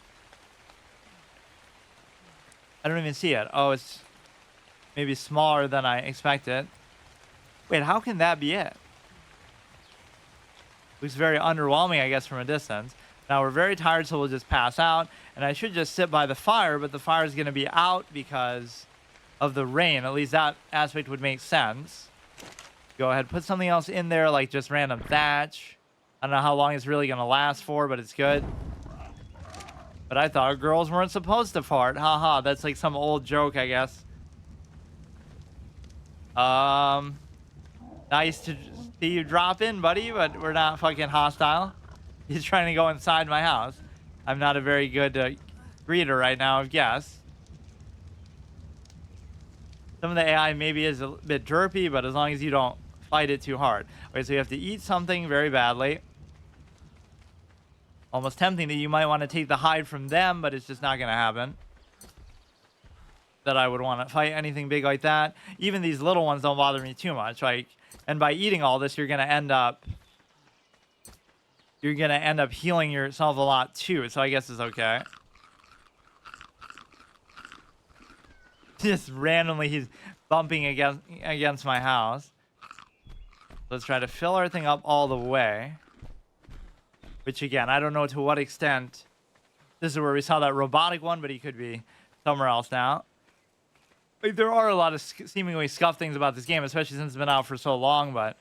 I don't even see it. Oh, it's maybe smaller than I expected. Wait, how can that be it? Looks very underwhelming, I guess, from a distance. Now we're very tired, so we'll just pass out. And I should just sit by the fire, but the fire is going to be out because of the rain. At least that aspect would make sense. Go ahead, put something else in there, like just random thatch. I don't know how long it's really going to last for, but it's good. But I thought girls weren't supposed to fart. Haha, that's like some old joke, I guess. Nice to see you drop in, buddy, but we're not fucking hostile. He's trying to go inside my house. I'm not a very good greeter right now, I guess. Some of the AI maybe is a bit derpy, but as long as you don't fight it too hard. Okay, so you have to eat something very badly. Almost tempting that you might want to take the hide from them, but it's just not going to happen. That I would want to fight anything big like that. Even these little ones don't bother me too much. Like, and by eating all this, you're going to end up healing yourself a lot too. So I guess it's okay. Just randomly, he's bumping against my house. Let's try to fill everything up all the way. Which again, I don't know to what extent. This is where we saw that robotic one, but he could be somewhere else now. Like, there are a lot of seemingly scuffed things about this game, especially since it's been out for so long, but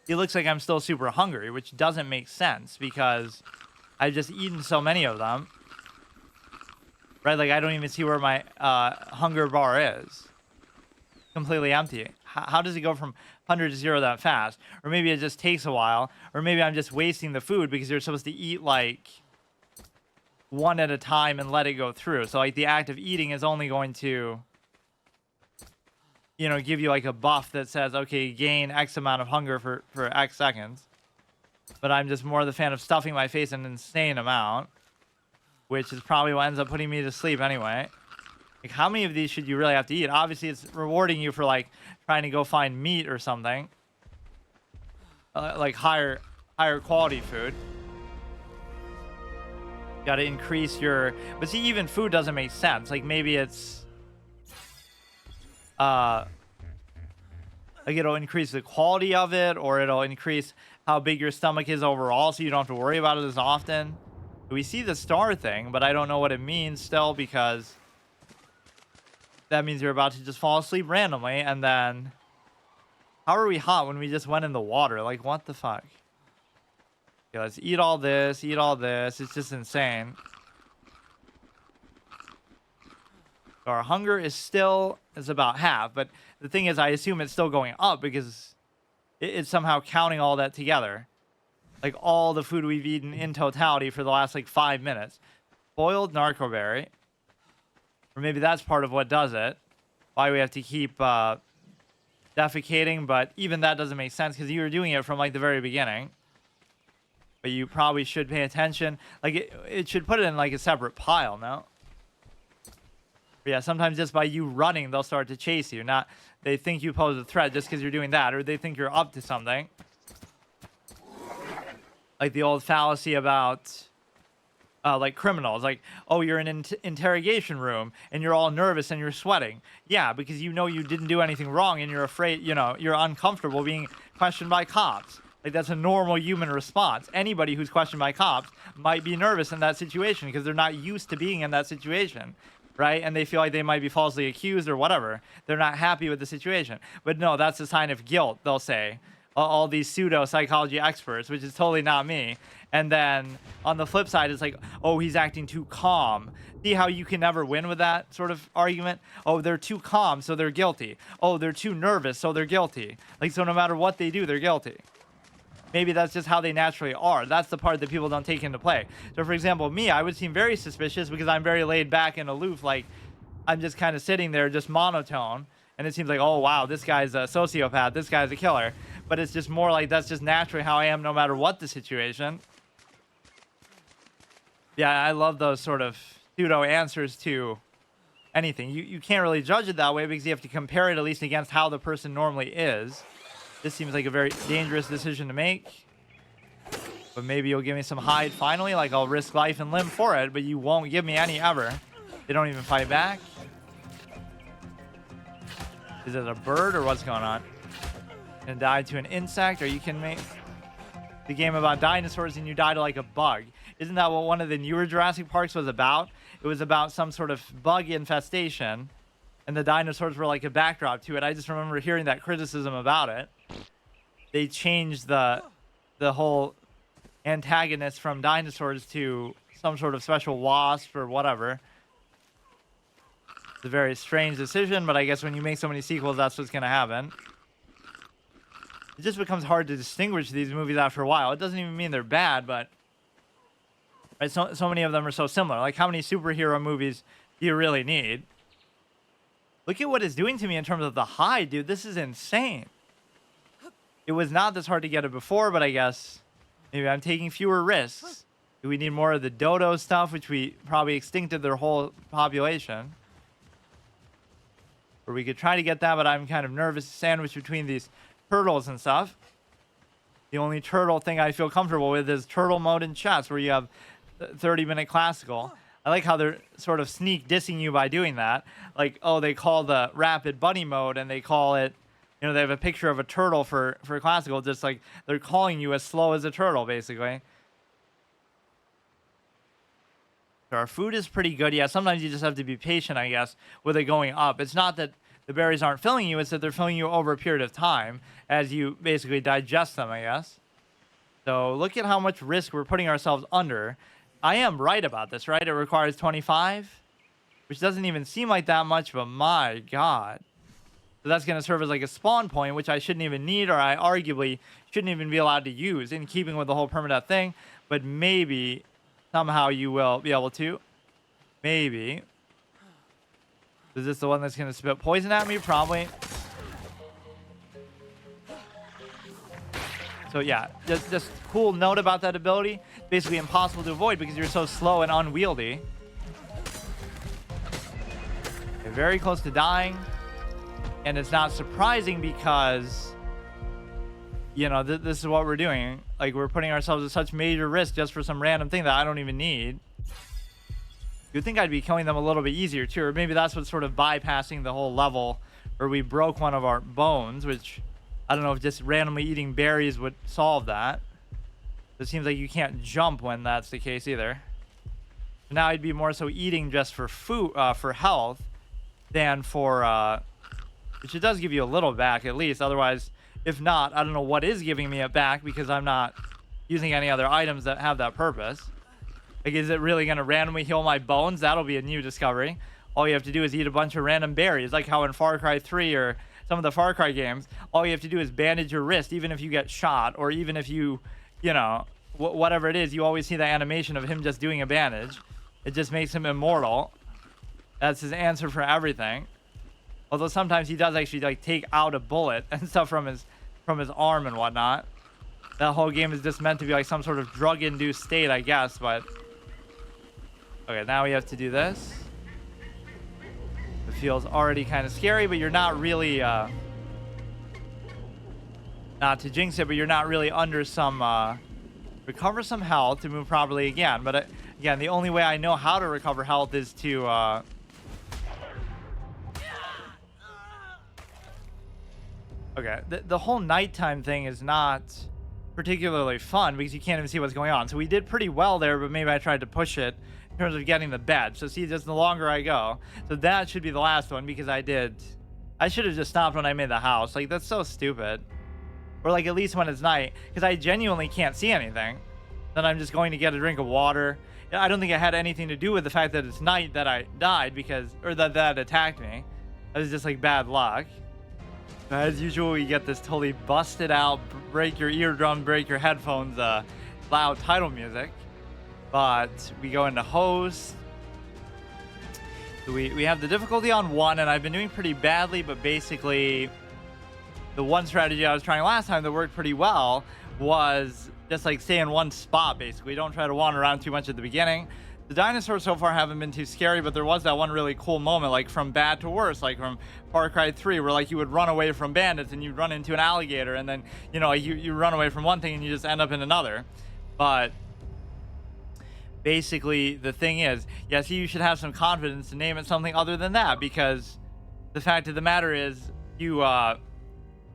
it looks like I'm still super hungry, which doesn't make sense because I've just eaten so many of them. Right? Like, I don't even see where my hunger bar is. Completely empty. How does it go from 100 to 0 that fast? Or maybe it just takes a while. Or maybe I'm just wasting the food because you're supposed to eat like one at a time and let it go through. So like the act of eating is only going to, you know, give you like a buff that says, okay, gain X amount of hunger for X seconds. But I'm just more the fan of stuffing my face an insane amount, which is probably what ends up putting me to sleep anyway. Like, how many of these should you really have to eat? Obviously, it's rewarding you for, like, trying to go find meat or something. Like, higher quality food. Got to increase your... But see, even food doesn't make sense. Like, maybe it's... like, it'll increase the quality of it, or it'll increase how big your stomach is overall, so you don't have to worry about it as often. We see the star thing, but I don't know what it means still, because... that means you're about to just fall asleep randomly, and then... How are we hot when we just went in the water? Like, what the fuck? Okay, let's eat all this, eat all this. It's just insane. So our hunger is about half, but the thing is, I assume it's still going up because it's somehow counting all that together. Like, all the food we've eaten in totality for the last, like, 5 minutes. Boiled narcoberry. Or maybe that's part of what does it. Why we have to keep defecating, but even that doesn't make sense because you were doing it from, like, the very beginning. But you probably should pay attention. Like, it should put it in, like, a separate pile, no? But yeah, sometimes just by you running, they'll start to chase you. Not they think you pose a threat just because you're doing that, or they think you're up to something. Like the old fallacy about... like criminals, like, oh, you're in an interrogation room and you're all nervous and you're sweating. Yeah, because you know you didn't do anything wrong and you're afraid, you know, you're uncomfortable being questioned by cops. Like, that's a normal human response. Anybody who's questioned by cops might be nervous in that situation because they're not used to being in that situation, right? And they feel like they might be falsely accused or whatever. They're not happy with the situation. But no, that's a sign of guilt, they'll say. All these pseudo-psychology experts, which is totally not me. And then on the flip side, it's like, oh, he's acting too calm. See how you can never win with that sort of argument? Oh, they're too calm, so they're guilty. Oh, they're too nervous, so they're guilty. Like, so no matter what they do, they're guilty. Maybe that's just how they naturally are. That's the part that people don't take into play. So, for example, me, I would seem very suspicious because I'm very laid back and aloof. Like, I'm just kind of sitting there, just monotone. And it seems like, oh, wow, this guy's a sociopath. This guy's a killer. But it's just more like that's just naturally how I am no matter what the situation. Yeah, I love those sort of pseudo answers to anything. You can't really judge it that way because you have to compare it at least against how the person normally is. This seems like a very dangerous decision to make. But maybe you'll give me some hide finally. Like, I'll risk life and limb for it, but you won't give me any ever. They don't even fight back. Is it a bird or what's going on? And die to an insect? Are you kidding me? The game about dinosaurs and you die to like a bug. Isn't that what one of the newer Jurassic Parks was about? It was about some sort of bug infestation. And the dinosaurs were like a backdrop to it. I just remember hearing that criticism about it. They changed the whole antagonist from dinosaurs to some sort of special wasp or whatever. It's a very strange decision, but I guess when you make so many sequels, that's what's going to happen. It just becomes hard to distinguish these movies after a while. It doesn't even mean they're bad, but right, so many of them are so similar. Like, how many superhero movies do you really need? Look at what it's doing to me in terms of the hide, dude. This is insane. It was not this hard to get it before, but I guess maybe I'm taking fewer risks. Do we need more of the dodo stuff, which we probably extincted their whole population? Or we could try to get that, but I'm kind of nervous sandwiched between these turtles and stuff. The only turtle thing I feel comfortable with is turtle mode in chess, where you have 30-minute classical. I like how they're sort of sneak dissing you by doing that. Like, oh, they call the rapid bunny mode, and they call it, you know, they have a picture of a turtle for classical, just like they're calling you as slow as a turtle, basically. So our food is pretty good. Yeah, sometimes you just have to be patient, I guess, with it going up. It's not that the berries aren't filling you, it's that they're filling you over a period of time as you basically digest them, I guess. So look at how much risk we're putting ourselves under. I am right about this, right? It requires 25, which doesn't even seem like that much, but my God. So that's going to serve as like a spawn point, which I shouldn't even need, or I arguably shouldn't even be allowed to use in keeping with the whole permadeath thing. But maybe somehow you will be able to. Maybe. Is this the one that's going to spit poison at me? Probably. So yeah, just cool note about that ability. Basically impossible to avoid because you're so slow and unwieldy. Okay, very close to dying. And it's not surprising because, you know, this is what we're doing. Like, we're putting ourselves at such major risk just for some random thing that I don't even need. You'd think I'd be killing them a little bit easier too, or maybe that's what's sort of bypassing the whole level where we broke one of our bones, which I don't know if just randomly eating berries would solve that. It seems like you can't jump when that's the case either. Now I'd be more so eating just for food, for health, than for, which it does give you a little back at least. Otherwise, if not, I don't know what is giving me it back because I'm not using any other items that have that purpose. Like, is it really going to randomly heal my bones? That'll be a new discovery. All you have to do is eat a bunch of random berries, like how in Far Cry 3 or some of the Far Cry games, all you have to do is bandage your wrist, even if you get shot, or even if you, you know, whatever it is, you always see the animation of him just doing a bandage. It just makes him immortal. That's his answer for everything. Although sometimes he does actually, like, take out a bullet and stuff from his arm and whatnot. That whole game is just meant to be like some sort of drug-induced state, I guess, but... Okay, now we have to do this. It feels already kind of scary, but you're not really, not to jinx it, but you're not really under some, recover some health to move properly again. But, again, the only way I know how to recover health is to, Okay, the whole nighttime thing is not particularly fun because you can't even see what's going on. So we did pretty well there, but maybe I tried to push it in terms of getting the bed. So see, just the longer I go. So that should be the last one because I should have just stopped when I made the house. Like, that's so stupid. Or like at least when it's night, because I genuinely can't see anything. Then I'm just going to get a drink of water. I don't think it had anything to do with the fact that it's night that I died or that attacked me. That was just like bad luck. As usual, we get this totally busted out, break your eardrum, break your headphones, loud title music. But we go into host. We have the difficulty on 1, and I've been doing pretty badly, but basically the one strategy I was trying last time that worked pretty well was just like stay in one spot, basically. Don't try to wander around too much at the beginning. The dinosaurs so far haven't been too scary, but there was that one really cool moment, like from bad to worse, like from Far Cry 3, where like you would run away from bandits and you'd run into an alligator, and then, you know, you run away from one thing and you just end up in another. But basically, the thing is, yes, you should have some confidence to name it something other than that, because the fact of the matter is, you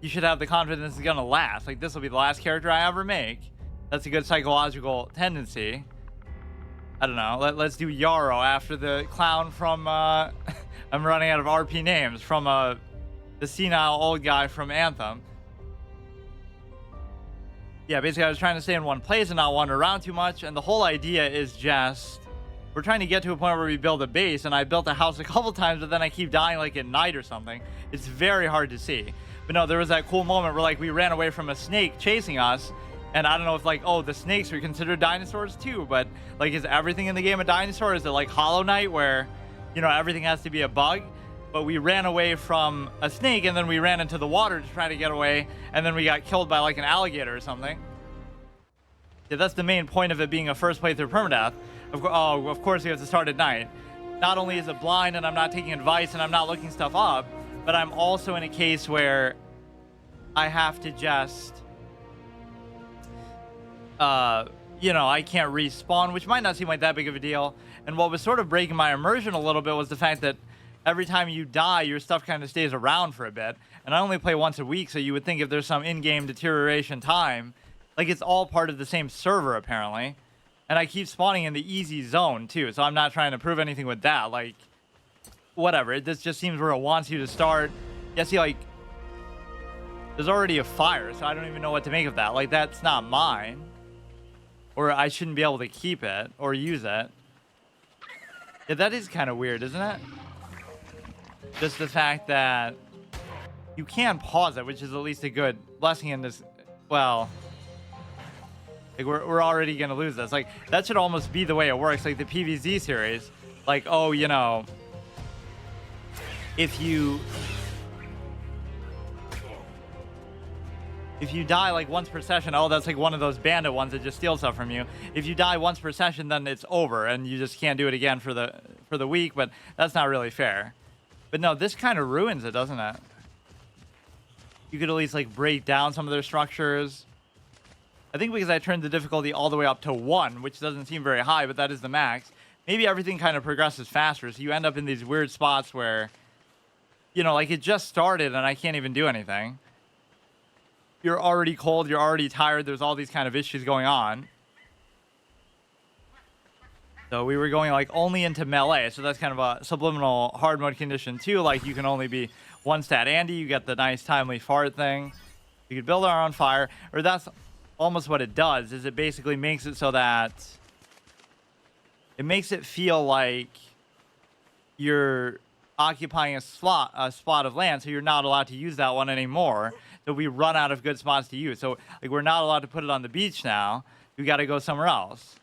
should have the confidence it's gonna last. Like, this will be the last character I ever make. That's a good psychological tendency. I don't know. Let's do Yarrow after the clown from, I'm running out of RP names, from the senile old guy from Anthem. Yeah, basically I was trying to stay in one place and not wander around too much, and the whole idea is just, we're trying to get to a point where we build a base, and I built a house a couple times, but then I keep dying like at night or something. It's very hard to see. But no, there was that cool moment where like we ran away from a snake chasing us, and I don't know if like, oh, the snakes are considered dinosaurs too, but like, is everything in the game a dinosaur? Is it like Hollow Knight where, you know, everything has to be a bug? But we ran away from a snake and then we ran into the water to try to get away, and then we got killed by like an alligator or something. Yeah, that's the main point of it being a first playthrough permadeath. Of course we have to start at night. Not only is it blind and I'm not taking advice and I'm not looking stuff up, but I'm also in a case where I have to just... you know, I can't respawn, which might not seem like that big of a deal. And what was sort of breaking my immersion a little bit was the fact that every time you die, your stuff kind of stays around for a bit. And I only play once a week, so you would think if there's some in-game deterioration time, like it's all part of the same server, apparently. And I keep spawning in the easy zone, too, so I'm not trying to prove anything with that. Like, whatever. This just seems where it wants you to start. Yeah, see, like, there's already a fire, so I don't even know what to make of that. Like, that's not mine. Or I shouldn't be able to keep it or use it. Yeah, that is kind of weird, isn't it? Just the fact that you can pause it, which is at least a good blessing in this. Well, like we're already going to lose this. Like, that should almost be the way it works. Like the PvZ series. Like, oh, you know, if you die like once per session, oh, that's like one of those bandit ones that just steal stuff from you. If you die once per session, then it's over and you just can't do it again for the week, but that's not really fair. But no, this kind of ruins it, doesn't it? You could at least like break down some of their structures. I think because I turned the difficulty all the way up to 1, which doesn't seem very high, but that is the max. Maybe everything kind of progresses faster, so you end up in these weird spots where, you know, like it just started and I can't even do anything. You're already cold, you're already tired, there's all these kind of issues going on. So we were going like only into melee, so that's kind of a subliminal hard mode condition too. Like you can only be 1 stat Andy, you get the nice timely fart thing. You could build our own fire, or that's almost what it does, is it basically makes it so that it makes it feel like you're occupying a spot of land, so you're not allowed to use that one anymore. So we run out of good spots to use. So like we're not allowed to put it on the beach now. We got to go somewhere else,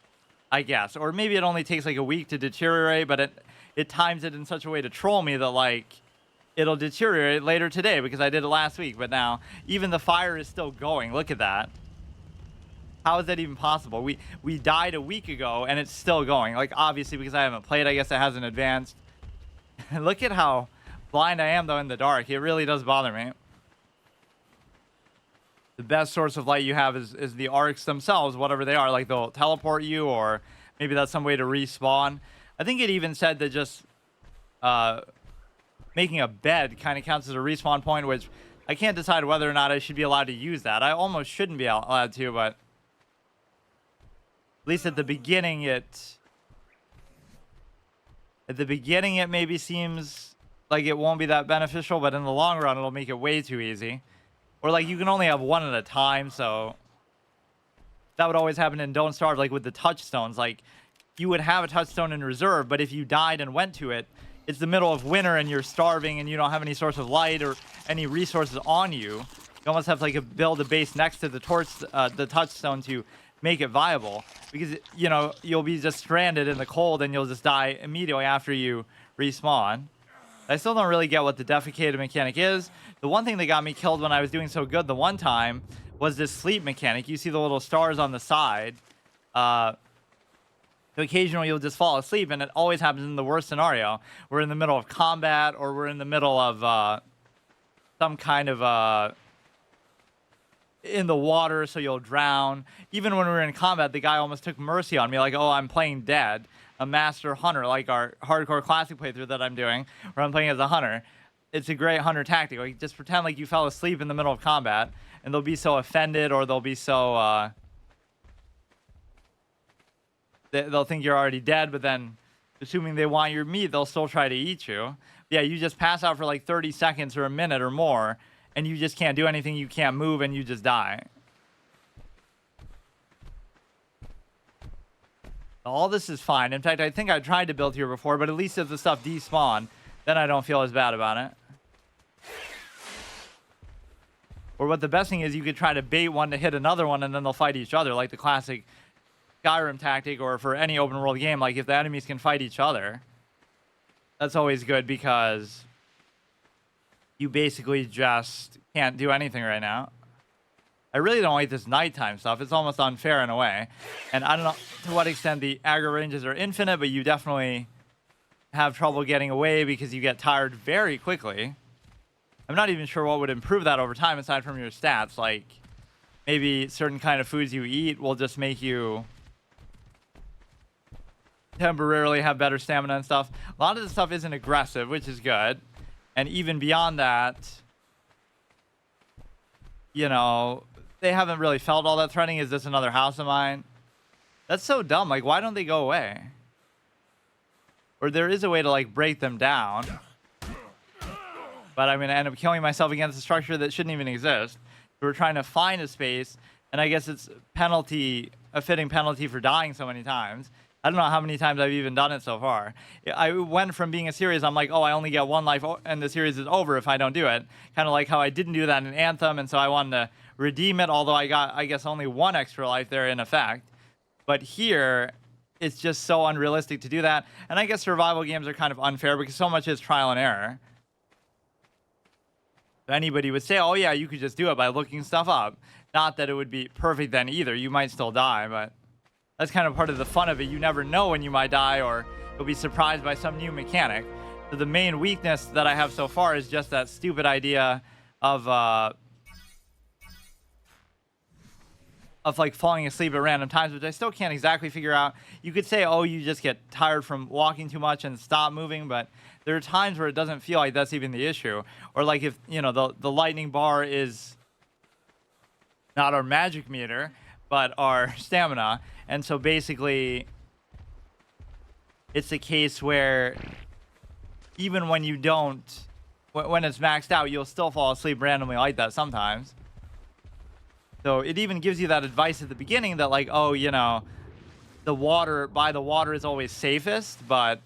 I guess. Or maybe it only takes like a week to deteriorate, but it times it in such a way to troll me that like it'll deteriorate later today because I did it last week. But now even the fire is still going. Look at that. How is that even possible? We died a week ago and it's still going. Like obviously because I haven't played, I guess it hasn't advanced. Look at how blind I am though in the dark. It really does bother me. The best source of light you have is the arcs themselves, whatever they are. Like they'll teleport you, or maybe that's some way to respawn. I think it even said that just making a bed kind of counts as a respawn point, which I can't decide whether or not I should be allowed to use that. I almost shouldn't be allowed to, but at least at the beginning it maybe seems like it won't be that beneficial, but in the long run it'll make it way too easy. Or like you can only have 1 at a time, so that would always happen in Don't Starve, like with the touchstones. Like you would have a touchstone in reserve, but if you died and went to it, it's the middle of winter and you're starving and you don't have any source of light or any resources on you. You almost have to like build a base next to the touchstone to make it viable, because you know you'll be just stranded in the cold and you'll just die immediately after you respawn. I still don't really get what the defecated mechanic is. The one thing that got me killed when I was doing so good the one time was this sleep mechanic. You see the little stars on the side. So occasionally you'll just fall asleep, and it always happens in the worst scenario. We're in the middle of combat, or we're in the middle of some kind of in the water, so you'll drown. Even when we were in combat, the guy almost took mercy on me, like, oh, I'm playing dead. A master hunter, like our hardcore classic playthrough that I'm doing, where I'm playing as a hunter. It's a great hunter tactic. Like, just pretend like you fell asleep in the middle of combat, and they'll be so offended, or they'll be so they'll think you're already dead, but then assuming they want your meat, they'll still try to eat you. Yeah, you just pass out for like 30 seconds or a minute or more, and you just can't do anything, you can't move, and you just die. All this is fine. In fact, I think I tried to build here before, but at least if the stuff despawn, then I don't feel as bad about it. Or what the best thing is, you could try to bait one to hit another one, and then they'll fight each other, like the classic Skyrim tactic, or for any open world game, like if the enemies can fight each other, that's always good, because you basically just can't do anything right now. I really don't like this nighttime stuff. It's almost unfair in a way. And I don't know to what extent the aggro ranges are infinite, but you definitely have trouble getting away because you get tired very quickly. I'm not even sure what would improve that over time aside from your stats. Like maybe certain kind of foods you eat will just make you temporarily have better stamina and stuff. A lot of the stuff isn't aggressive, which is good. And even beyond that, you know, they haven't really felt all that threatening. Is this another house of mine? That's so dumb. Like, why don't they go away? Or there is a way to like break them down, but I'm gonna end up killing myself against a structure that shouldn't even exist. We're trying to find a space, and I guess it's a fitting penalty for dying so many times. I don't know how many times I've even done it so far. I went from being a series, I'm like, oh, I only get 1 life, and the series is over if I don't do it. Kind of like how I didn't do that in Anthem, and so I wanted to redeem it, although I got, I guess, only 1 extra life there in effect. But here, it's just so unrealistic to do that. And I guess survival games are kind of unfair because so much is trial and error. Anybody would say, oh yeah, you could just do it by looking stuff up. Not that it would be perfect then either. You might still die, but that's kind of part of the fun of it. You never know when you might die, or you'll be surprised by some new mechanic. So the main weakness that I have so far is just that stupid idea of like falling asleep at random times, which I still can't exactly figure out. You could say, oh, you just get tired from walking too much and stop moving, but there are times where it doesn't feel like that's even the issue. Or like if, you know, the lightning bar is not our magic meter, but our stamina. And so basically it's a case where even when you don't, when it's maxed out, you'll still fall asleep randomly like that sometimes. So it even gives you that advice at the beginning that like, oh, you know, the water is always safest, but,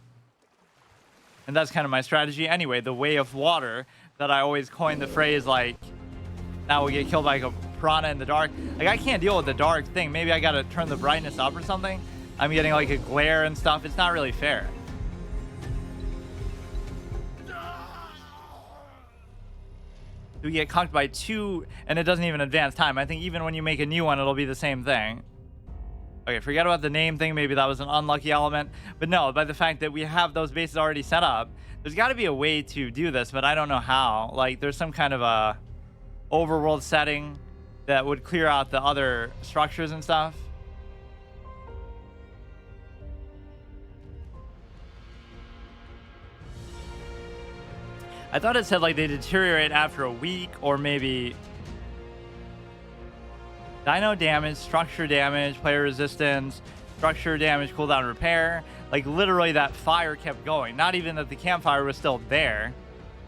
and that's kind of my strategy anyway, the way of water, that I always coin the phrase like, now we'll get killed by a piranha in the dark. Like I can't deal with the dark thing. Maybe I gotta turn the brightness up or something. I'm getting like a glare and stuff. It's not really fair. We get cucked by 2 and it doesn't even advance time. I think even when you make a new one, it'll be the same thing. Okay, forget about the name thing. Maybe that was an unlucky element. But no, by the fact that we have those bases already set up, there's got to be a way to do this, but I don't know how. Like there's some kind of a overworld setting that would clear out the other structures and stuff. I thought it said like they deteriorate after a week, or maybe dino damage, structure damage, player resistance, structure damage, cooldown, repair. Like literally that fire kept going. Not even that the campfire was still there.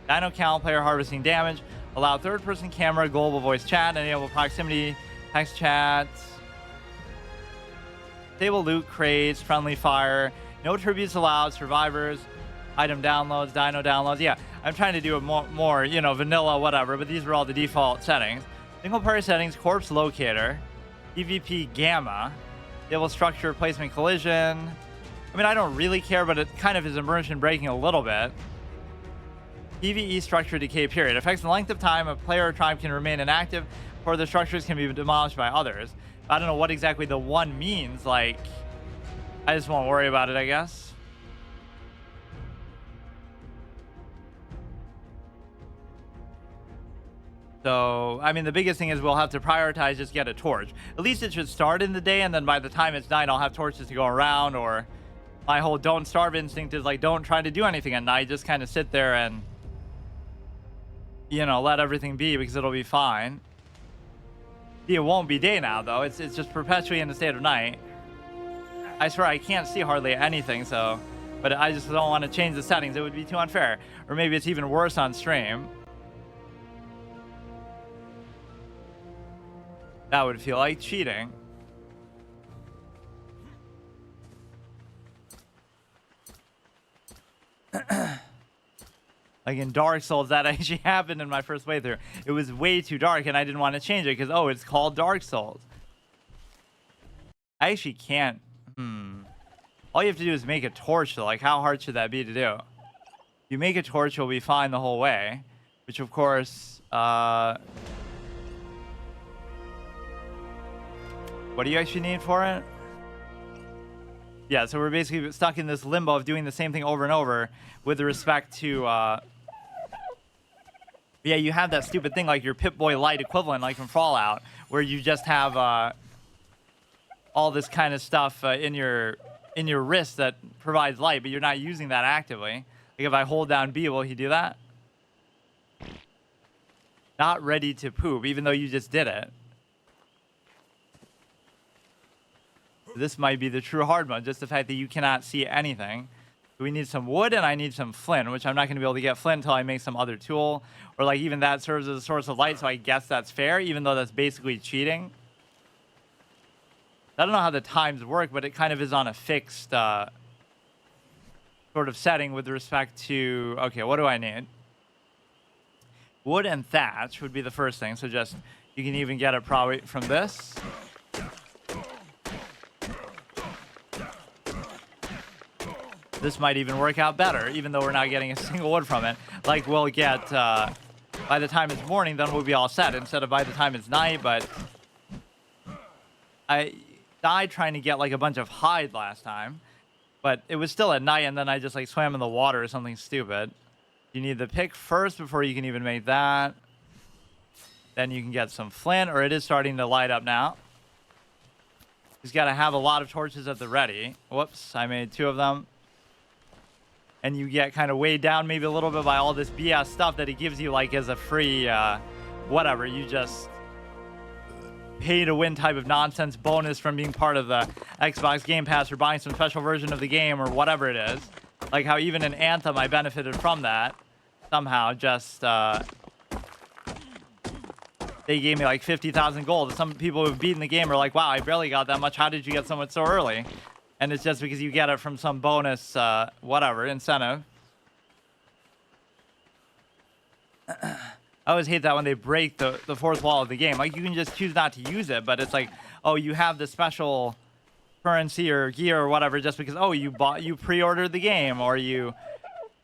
Dino count, player harvesting damage, allow third-person camera, global voice chat, enable proximity, text chats, stable loot crates, friendly fire, no tributes allowed, survivors, item downloads, dino downloads. Yeah, I'm trying to do a more, you know, vanilla, whatever, but these were all the default settings. Single player settings, corpse locator, PvP gamma, stable structure, placement collision. I mean, I don't really care, but it kind of is immersion breaking a little bit. PvE structure decay period. Affects the length of time a player or tribe can remain inactive, or the structures can be demolished by others. I don't know what exactly the one means. Like, I just won't worry about it, I guess. So, I mean, the biggest thing is we'll have to prioritize just get a torch. At least it should start in the day, and then by the time it's night, I'll have torches to go around. Or my whole don't starve instinct is like, don't try to do anything at night. Just kind of sit there and, you know, let everything be, because it'll be fine. It won't be day now, though. It's just perpetually in the state of night. I swear I can't see hardly anything, so... But I just don't want to change the settings. It would be too unfair. Or maybe it's even worse on stream. That would feel like cheating. Like in Dark Souls, that actually happened in my first playthrough. It was way too dark and I didn't want to change it because, oh, it's called Dark Souls. I actually can't. All you have to do is make a torch, though. Like, how hard should that be to do? If you make a torch, you'll be fine the whole way. Which, of course, what do you actually need for it? Yeah, so we're basically stuck in this limbo of doing the same thing over and over with respect to, yeah, you have that stupid thing like your Pip-Boy Light equivalent, like from Fallout, where you just have all this kind of stuff in your wrist that provides light, but you're not using that actively. Like if I hold down B, will he do that? Not ready to poop, even though you just did it. This might be the true hard mode, just the fact that you cannot see anything. We need some wood and I need some flint, which I'm not going to be able to get flint until I make some other tool. Or like even that serves as a source of light, so I guess that's fair, even though that's basically cheating. I don't know how the times work, but it kind of is on a fixed sort of setting with respect to... Okay, what do I need? Wood and thatch would be the first thing. So just, you can even get it probably from this. This might even work out better, even though we're not getting a single wood from it. Like we'll get, by the time it's morning, then we'll be all set, instead of by the time it's night. But I died trying to get like a bunch of hide last time. But it was still at night, and then I just like swam in the water or something stupid. You need the pick first before you can even make that. Then you can get some flint, or it is starting to light up now. He's got to have a lot of torches at the ready. Whoops, I made 2 of them. And you get kind of weighed down maybe a little bit by all this BS stuff that he gives you like as a free, whatever. You just pay to win type of nonsense bonus from being part of the Xbox Game Pass or buying some special version of the game or whatever it is. Like how even in Anthem I benefited from that somehow. Just they gave me like 50,000 gold. Some people who've beaten the game are like, wow, I barely got that much. How did you get so much so early? And it's just because you get it from some bonus whatever incentive. I always hate that when they break the fourth wall of the game. Like, you can just choose not to use it, but it's like, oh, you have the special currency or gear or whatever just because, oh, you pre-ordered the game, or you,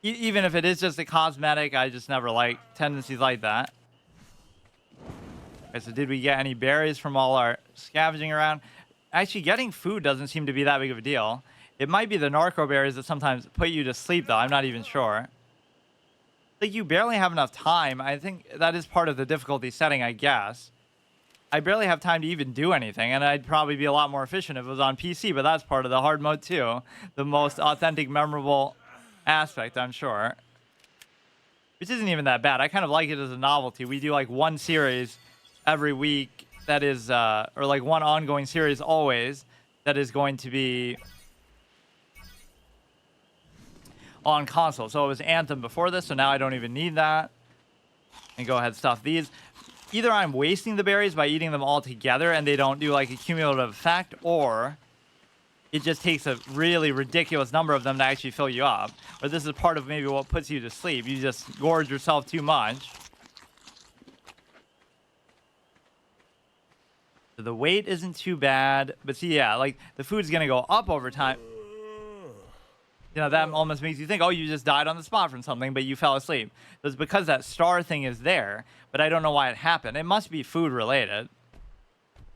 even if it is just a cosmetic. I just never like tendencies like that. Okay, so did we get any berries from all our scavenging around? Actually, getting food doesn't seem to be that big of a deal. It might be the narco berries that sometimes put you to sleep, though. I'm not even sure. Like, you barely have enough time. I think that is part of the difficulty setting, I guess. I barely have time to even do anything, and I'd probably be a lot more efficient if it was on PC, but that's part of the hard mode too. The most authentic, memorable aspect, I'm sure. Which isn't even that bad. I kind of like it as a novelty. We do like 1 series every week that is, or like 1 ongoing series always that is going to be on console. So it was Anthem before this, so now I don't even need that. And go ahead, stuff these. Either I'm wasting the berries by eating them all together and they don't do like a cumulative effect, or it just takes a really ridiculous number of them to actually fill you up. Or this is part of maybe what puts you to sleep. You just gorge yourself too much. So the weight isn't too bad, but see, yeah, like the food's gonna go up over time. You know, that almost makes you think, oh, you just died on the spot from something, but you fell asleep. It's because that star thing is there, but I don't know why it happened. It must be food related.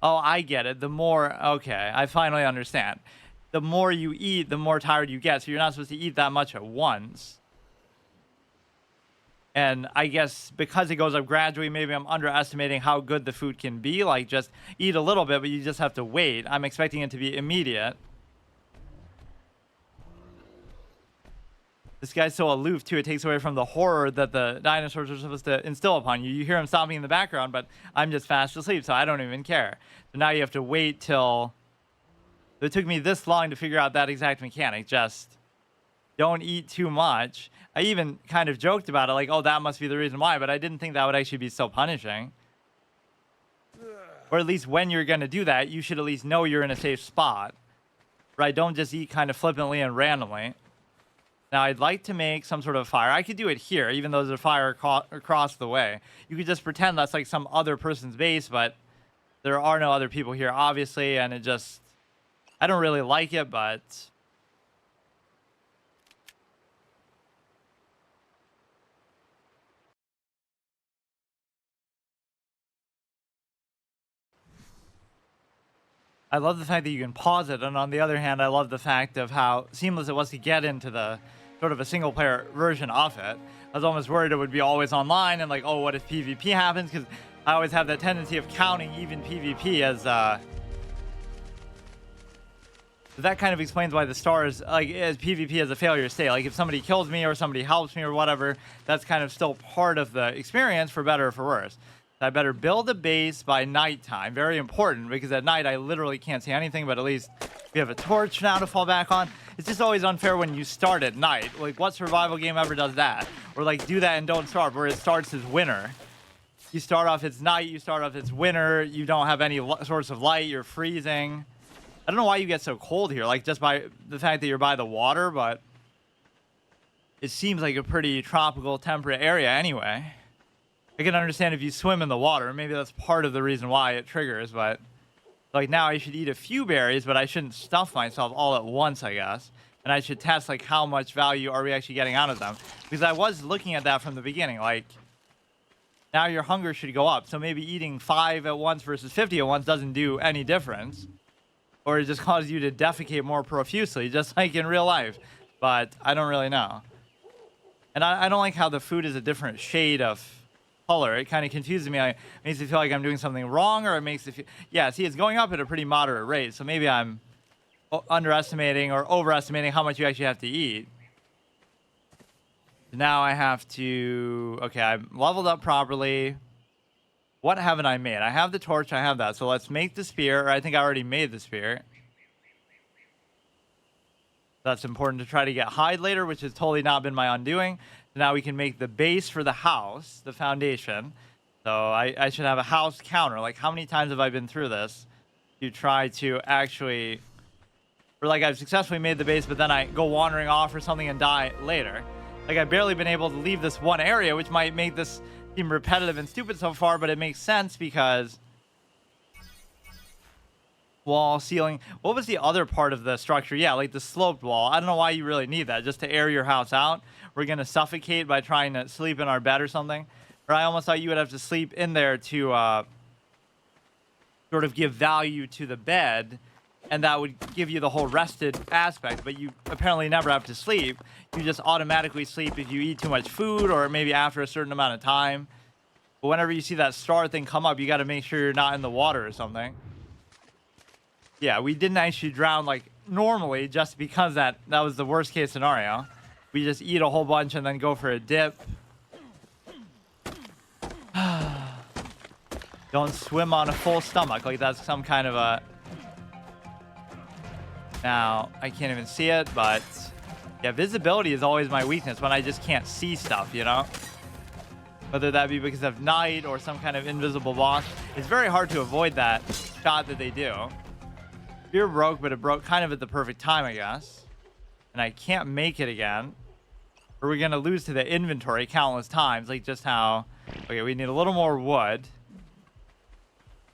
Oh, I get it. The more, okay, I finally understand. The more you eat, the more tired you get, so you're not supposed to eat that much at once. And I guess because it goes up gradually, maybe I'm underestimating how good the food can be. Like, just eat a little bit, but you just have to wait. I'm expecting it to be immediate. This guy's so aloof, too. It takes away from the horror that the dinosaurs are supposed to instill upon you. You hear him stomping in the background, but I'm just fast asleep, so I don't even care. So now you have to wait till... It took me this long to figure out that exact mechanic. Just don't eat too much. I even kind of joked about it, like, oh, that must be the reason why, but I didn't think that would actually be so punishing. Or at least when you're going to do that, you should at least know you're in a safe spot. Right? Don't just eat kind of flippantly and randomly. Now, I'd like to make some sort of fire. I could do it here, even though there's a fire across the way. You could just pretend that's like some other person's base, but there are no other people here, obviously, and it just... I don't really like it, but... I love the fact that you can pause it, and on the other hand, I love the fact of how seamless it was to get into the sort of a single-player version of it. I was almost worried it would be always online, and like, oh, what if PvP happens? Because I always have that tendency of counting even PvP as... That kind of explains why the stars, like, as PvP as a failure state. Like, if somebody kills me or somebody helps me or whatever, that's kind of still part of the experience, for better or for worse. I better build a base by nighttime. Very important, because at night I literally can't see anything, but at least we have a torch now to fall back on. It's just always unfair when you start at night. Like, what survival game ever does that? Or, like, do that and don't start, where it starts as winter. You start off, it's night, you start off, it's winter, you don't have any source of light, you're freezing. I don't know why you get so cold here, like, just by the fact that you're by the water, but it seems like a pretty tropical, temperate area anyway. I can understand if you swim in the water. Maybe that's part of the reason why it triggers, but... Like, now I should eat a few berries, but I shouldn't stuff myself all at once, I guess. And I should test, like, how much value are we actually getting out of them. Because I was looking at that from the beginning. Like, now your hunger should go up. So maybe eating 5 at once versus 50 at once doesn't do any difference. or it just causes you to defecate more profusely, just like in real life. But I don't really know. And I don't like how the food is a different shade of color. It kind of confuses me. It makes me feel like I'm doing something wrong, or it makes it feel... Yeah, see, it's going up at a pretty moderate rate, so maybe I'm underestimating or overestimating how much you actually have to eat. Now I have to... Okay, I'm leveled up properly. What haven't I made? I have the torch, I have that. So let's make the spear, or I think I already made the spear. That's important to try to get hide later, which has totally not been my undoing. So now we can make the base for the house, the foundation. So I should have a house counter. Like, how many times have I been through this to try to actually... Or like I've successfully made the base, but then I go wandering off or something and die later. Like, I've barely been able to leave this one area, which might make this seem repetitive and stupid so far, but it makes sense because... Wall, ceiling. What was the other part of the structure? Yeah, like the sloped wall. I don't know why you really need that, just to air your house out. We're going to suffocate by trying to sleep in our bed or something. Or I almost thought you would have to sleep in there to sort of give value to the bed, and that would give you the whole rested aspect, but you apparently never have to sleep. You just automatically sleep if you eat too much food or maybe after a certain amount of time. But whenever you see that star thing come up, you got to make sure you're not in the water or something. Yeah, we didn't actually drown like normally just because that was the worst case scenario. We just eat a whole bunch and then go for a dip. Don't swim on a full stomach like that's some kind of a... Now, I can't even see it, but... Yeah, visibility is always my weakness when I just can't see stuff, you know? Whether that be because of night or some kind of invisible boss. It's very hard to avoid that shot that they do. Spear broke, but it broke kind of at the perfect time, I guess. And I can't make it again. Or we're going to lose to the inventory countless times. Like just how... Okay, we need a little more wood.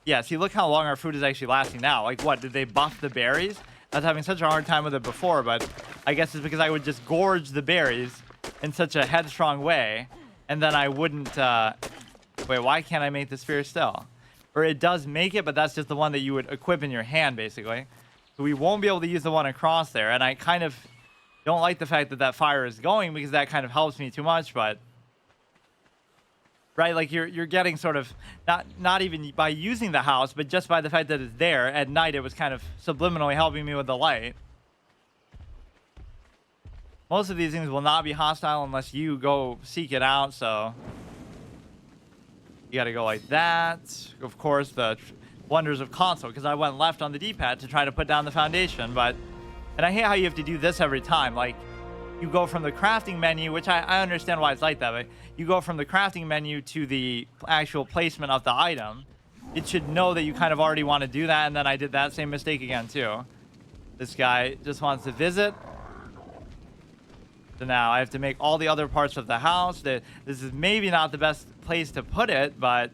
Yeah, see, look how long our food is actually lasting now. Like, what? Did they buff the berries? I was having such a hard time with it before, but I guess it's because I would just gorge the berries in such a headstrong way. And then I wouldn't... Wait, why can't I make the spear still? Or it does make it, but that's just the one that you would equip in your hand, basically. So we won't be able to use the one across there. And I kind of don't like the fact that that fire is going because that kind of helps me too much, but... Right, like you're getting sort of, not even by using the house, but just by the fact that it's there. At night, it was kind of subliminally helping me with the light. Most of these things will not be hostile unless you go seek it out, so... You gotta go like that. Of course, the wonders of console, because I went left on the D-pad to try to put down the foundation, but... And I hate how you have to do this every time. Like, you go from the crafting menu, which I understand why it's like that, but you go from the crafting menu to the actual placement of the item. It should know that you kind of already want to do that, and then I did that same mistake again, too. This guy just wants to visit. So now I have to make all the other parts of the house. This is maybe not the best place to put it, but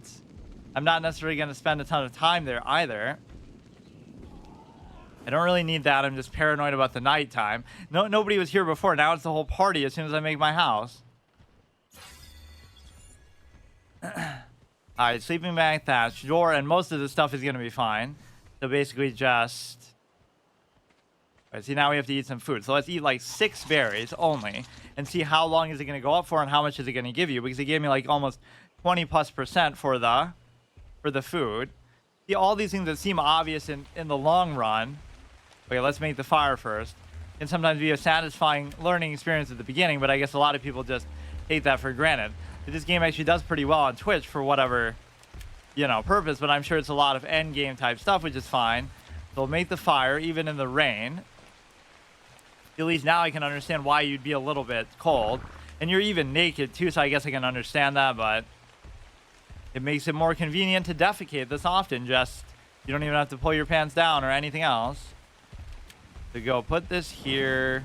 I'm not necessarily going to spend a ton of time there either. I don't really need that. I'm just paranoid about the nighttime. Nobody was here before. Now it's the whole party as soon as I make my house. Alright, sleeping bag, thatch, door, and most of the stuff is going to be fine. So basically just... Alright, see, now we have to eat some food. So let's eat like 6 berries only and see how long is it going to go up for and how much is it going to give you, because it gave me like almost 20+% for the food. See, all these things that seem obvious in the long run. Okay, let's make the fire first. Can sometimes be a satisfying learning experience at the beginning, but I guess a lot of people just take that for granted. But this game actually does pretty well on Twitch for whatever, you know, purpose, but I'm sure it's a lot of end game type stuff, which is fine. So we'll make the fire even in the rain. At least now I can understand why you'd be a little bit cold. And you're even naked too, so I guess I can understand that, but it makes it more convenient to defecate this often. Just, you don't even have to pull your pants down or anything else. So go put this here.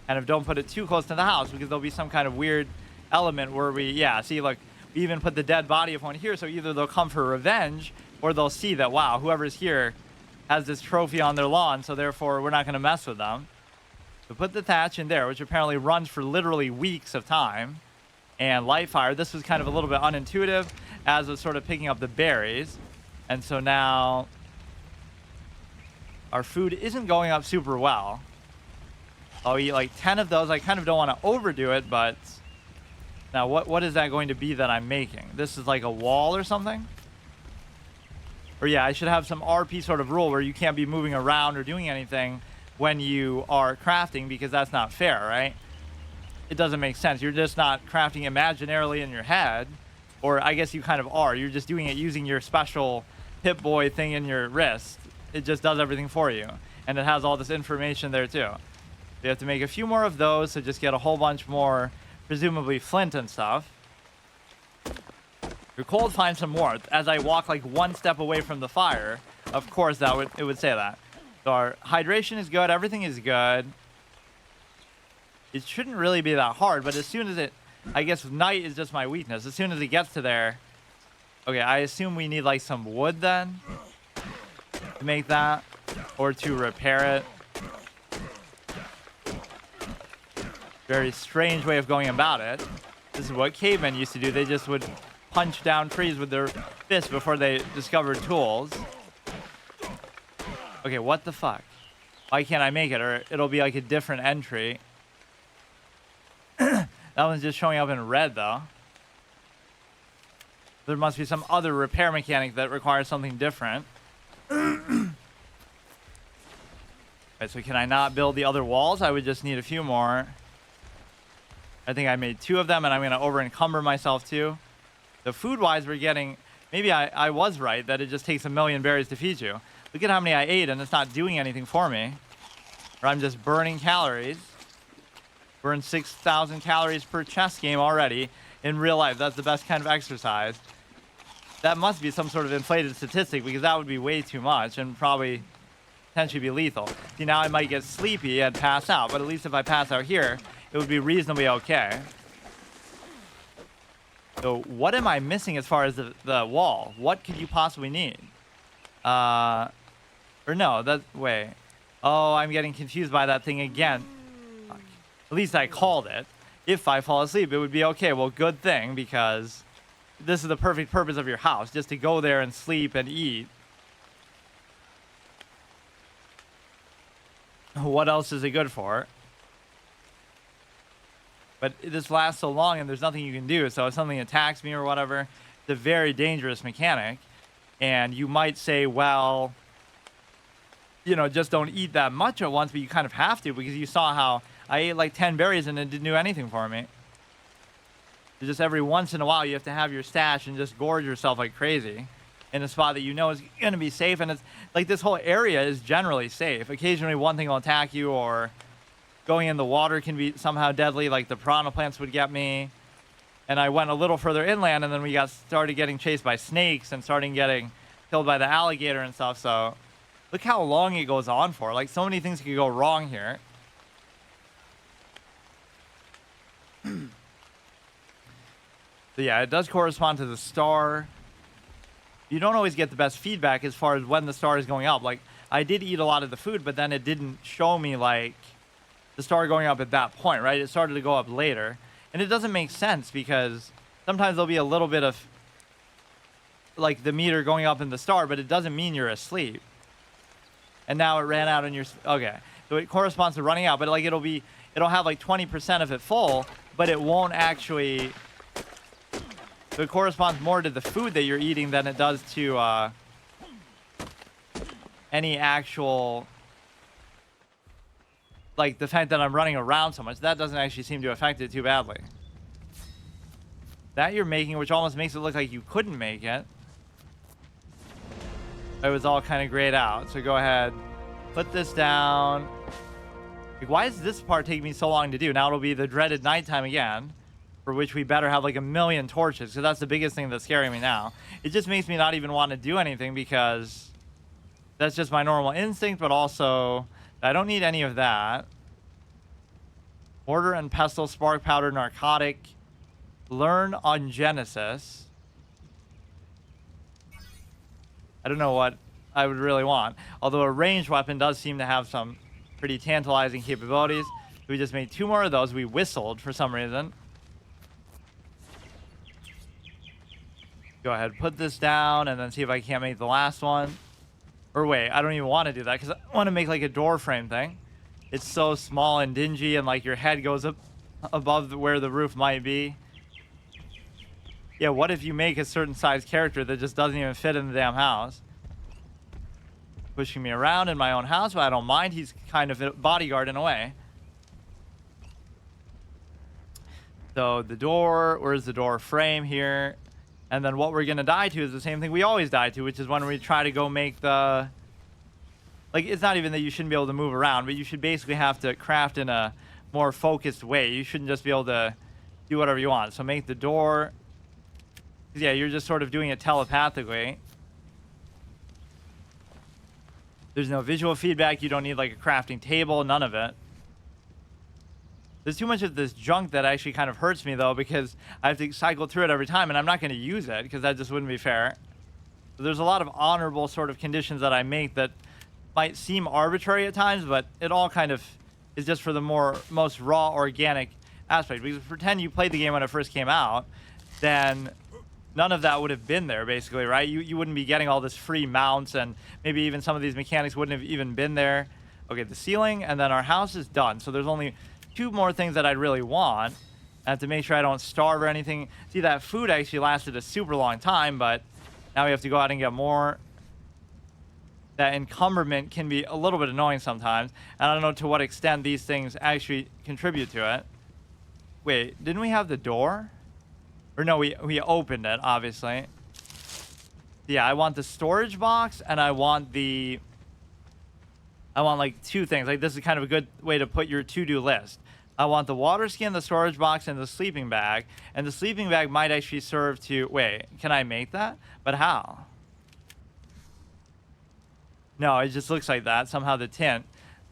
Kind of don't put it too close to the house because there'll be some kind of weird element where we, yeah, see, look, we even put the dead body of one here, so either they'll come for revenge or they'll see that, wow, whoever's here has this trophy on their lawn, so therefore we're not going to mess with them. So put the thatch in there, which apparently runs for literally weeks of time. And light fire. This was kind of a little bit unintuitive as was sort of picking up the berries. And so now our food isn't going up super well. I'll eat like 10 of those. I kind of don't want to overdo it, but now what is that going to be that I'm making? This is like a wall or something? Or yeah, I should have some RP sort of rule where you can't be moving around or doing anything when you are crafting, because that's not fair, right? It doesn't make sense. You're just not crafting imaginarily in your head, or I guess you kind of are. You're just doing it using your special Pip-Boy thing in your wrist. It just does everything for you, and it has all this information there too. You have to make a few more of those, so just get a whole bunch more, presumably flint and stuff. You're cold, find some warmth. As I walk like one step away from the fire, of course it would say that. So our hydration is good, everything is good. It shouldn't really be that hard, but as soon as I guess night is just my weakness. As soon as it gets to there, okay, I assume we need like some wood then to make that, or to repair it. Very strange way of going about it. This is what cavemen used to do. They just would punch down trees with their fists before they discovered tools. Okay, what the fuck? Why can't I make it? Or it'll be like a different entry. That one's just showing up in red, though. There must be some other repair mechanic that requires something different. Alright, so can I not build the other walls? I would just need a few more. I think I made 2 of them, and I'm going to over-encumber myself, too. The food-wise, we're getting... Maybe I was right, that it just takes 1,000,000 berries to feed you. Look at how many I ate, and it's not doing anything for me. Or I'm just burning calories. Burn 6,000 calories per chess game already in real life. That's the best kind of exercise. That must be some sort of inflated statistic, because that would be way too much and probably potentially be lethal. See, now I might get sleepy and pass out, but at least if I pass out here, it would be reasonably okay. So what am I missing as far as the wall? What could you possibly need? Or no, wait. Oh, I'm getting confused by that thing again. Fuck. At least I called it. If I fall asleep, it would be okay. Well, good thing, because this is the perfect purpose of your house, just to go there and sleep and eat. What else is it good for? But this lasts so long and there's nothing you can do. So if something attacks me or whatever, it's a very dangerous mechanic. And you might say, well, you know, just don't eat that much at once, but you kind of have to, because you saw how I ate like 10 berries and it didn't do anything for me. Just every once in a while, you have to have your stash and just gorge yourself like crazy in a spot that you know is going to be safe. And it's like this whole area is generally safe. Occasionally one thing will attack you, or going in the water can be somehow deadly, like the piranha plants would get me. And I went a little further inland, and then we started getting chased by snakes and starting getting killed by the alligator and stuff. So look how long it goes on for. Like, so many things could go wrong here. So yeah, it does correspond to the star. You don't always get the best feedback as far as when the star is going up. Like, I did eat a lot of the food, but then it didn't show me, like, the star going up at that point, right? It started to go up later. And it doesn't make sense, because sometimes there'll be a little bit of, like, the meter going up in the star, but it doesn't mean you're asleep. And now it ran out and you're... Okay. So it corresponds to running out, but, like, it'll have, like, 20% of it full, but it won't actually... So it corresponds more to the food that you're eating than it does to any actual... Like, the fact that I'm running around so much, that doesn't actually seem to affect it too badly. That you're making, which almost makes it look like you couldn't make it. It was all kind of grayed out. So go ahead, put this down. Like, why does this part take me so long to do? Now it'll be the dreaded nighttime again, for which we better have like 1,000,000 torches, because that's the biggest thing that's scaring me now. It just makes me not even want to do anything, because that's just my normal instinct, but also... I don't need any of that. Mortar and pestle, spark powder, narcotic. Learn on Genesis. I don't know what I would really want. Although a ranged weapon does seem to have some pretty tantalizing capabilities. We just made 2 more of those. We whistled for some reason. Go ahead, put this down, and then see if I can't make the last one. Or wait, I don't even want to do that because I want to make like a door frame thing. It's so small and dingy, and like your head goes up above where the roof might be. Yeah, what if you make a certain size character that just doesn't even fit in the damn house? Pushing me around in my own house, but I don't mind. He's kind of a bodyguard in a way. So the door, where's the door frame here? And then what we're going to die to is the same thing we always die to, which is when we try to go make the... Like, it's not even that you shouldn't be able to move around, but you should basically have to craft in a more focused way. You shouldn't just be able to do whatever you want. So make the door... Yeah, you're just sort of doing it telepathically. There's no visual feedback. You don't need, like, a crafting table. None of it. There's too much of this junk that actually kind of hurts me, though, because I have to cycle through it every time, and I'm not going to use it, because that just wouldn't be fair. So there's a lot of honorable sort of conditions that I make that might seem arbitrary at times, but it all kind of is just for the most raw, organic aspect. Because pretend you played the game when it first came out, then none of that would have been there, basically, right? You wouldn't be getting all this free mounts, and maybe even some of these mechanics wouldn't have even been there. Okay, the ceiling, and then our house is done. So there's only 2 more things that I'd really want. I have to make sure I don't starve or anything. See, that food actually lasted a super long time, but now we have to go out and get more. That encumberment can be a little bit annoying sometimes. And I don't know to what extent these things actually contribute to it. Wait, didn't we have the door? Or no, we opened it, obviously. Yeah, I want the storage box, and I want like 2 things. Like, this is kind of a good way to put your to-do list. I want the water skin, the storage box, and the sleeping bag. And the sleeping bag might actually serve to... Wait, can I make that? But how? No, it just looks like that. Somehow the tint.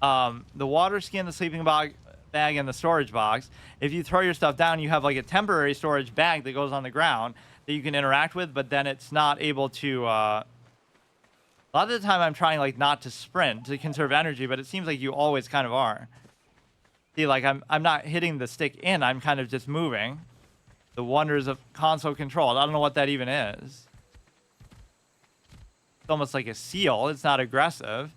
The water skin, the sleeping bag, and the storage box. If you throw your stuff down, you have like a temporary storage bag that goes on the ground that you can interact with, but then it's not able to... A lot of the time I'm trying like not to sprint to conserve energy, but it seems like you always kind of are. See, like I'm not hitting the stick in, I'm kind of just moving. The wonders of console control. I don't know what that even is. It's almost like a seal. It's not aggressive.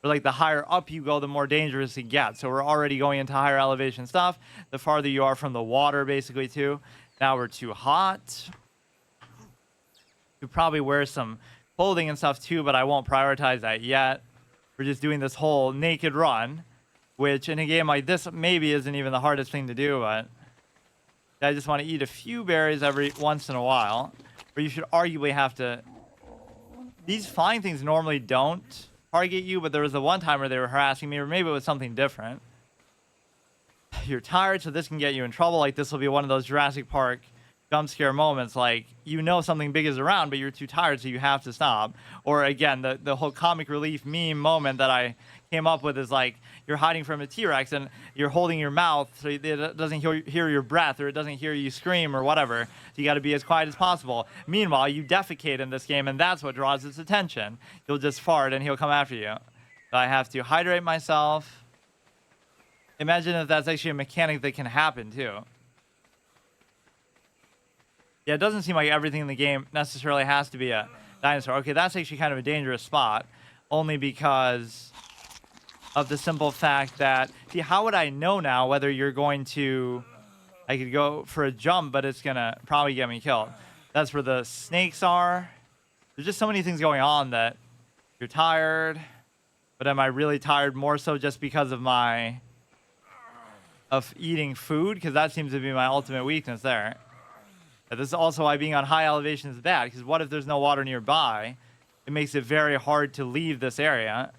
But like the higher up you go, the more dangerous it gets. So we're already going into higher elevation stuff. The farther you are from the water, basically, too. Now we're too hot. You probably wear some clothing and stuff too, but I won't prioritize that yet. We're just doing this whole naked run, which in a game like this maybe isn't even the hardest thing to do, but I just want to eat a few berries every once in a while, or you should arguably have to... These flying things normally don't target you, but there was the one time where they were harassing me, or maybe it was something different. You're tired, so this can get you in trouble. Like, this will be one of those Jurassic Park jump scare moments, like, you know something big is around, but you're too tired, so you have to stop. Or again, the whole comic relief meme moment that I came up with is like, you're hiding from a T-Rex and you're holding your mouth so it doesn't hear your breath, or it doesn't hear you scream or whatever. So you got to be as quiet as possible. Meanwhile, you defecate in this game, and that's what draws its attention. You'll just fart and he'll come after you. So I have to hydrate myself. Imagine if that's actually a mechanic that can happen too. Yeah, it doesn't seem like everything in the game necessarily has to be a dinosaur. Okay, that's actually kind of a dangerous spot, only because of the simple fact that... See, how would I know now whether you're going to... I could go for a jump, but it's going to probably get me killed. That's where the snakes are. There's just so many things going on that you're tired. But am I really tired more so just because of of eating food? Because that seems to be my ultimate weakness there. This is also why being on high elevation is bad, because what if there's no water nearby? It makes it very hard to leave this area.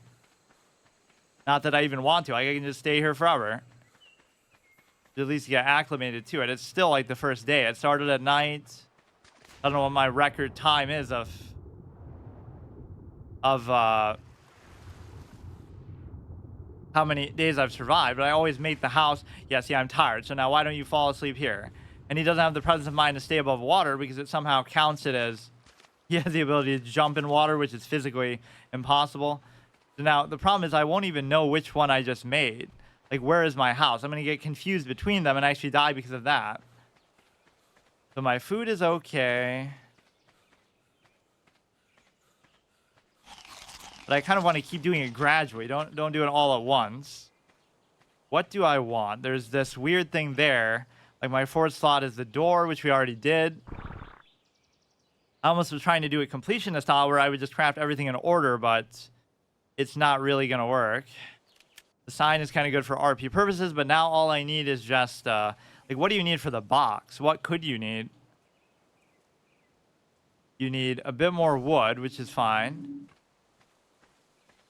Not that I even want to. I can just stay here forever. At least get acclimated to it. It's still like the first day. It started at night. I don't know what my record time is of how many days I've survived, but I always make the house... Yeah, see, I'm tired, so now why don't you fall asleep here? And he doesn't have the presence of mind to stay above water because it somehow counts it as he has the ability to jump in water, which is physically impossible. So now the problem is I won't even know which one I just made. Like, where is my house? I'm going to get confused between them and actually die because of that. So my food is okay. but I kind of want to keep doing it gradually. Don't do it all at once. What do I want? There's this weird thing there. Like my fourth slot is the door, which we already did. I almost was trying to do it completionist style where I would just craft everything in order, but it's not really going to work. The sign is kind of good for RP purposes, but now all I need is just, like, what do you need for the box? What could you need? You need a bit more wood, which is fine.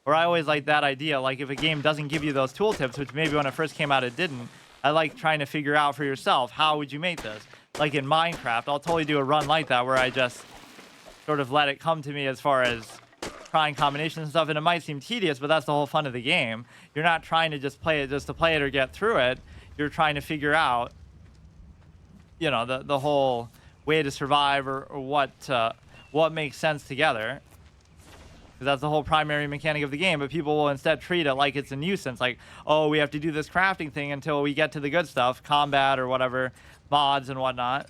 Or I always like that idea, like if a game doesn't give you those tooltips, which maybe when it first came out it didn't, I like trying to figure out for yourself, how would you make this? Like in Minecraft, I'll totally do a run like that where I just sort of let it come to me as far as trying combinations and stuff, and it might seem tedious, but that's the whole fun of the game. You're not trying to just play it just to play it or get through it. You're trying to figure out, you know, the whole way to survive or what makes sense together. Because that's the whole primary mechanic of the game, but people will instead treat it like it's a nuisance. Like, oh, we have to do this crafting thing until we get to the good stuff, combat or whatever, mods and whatnot.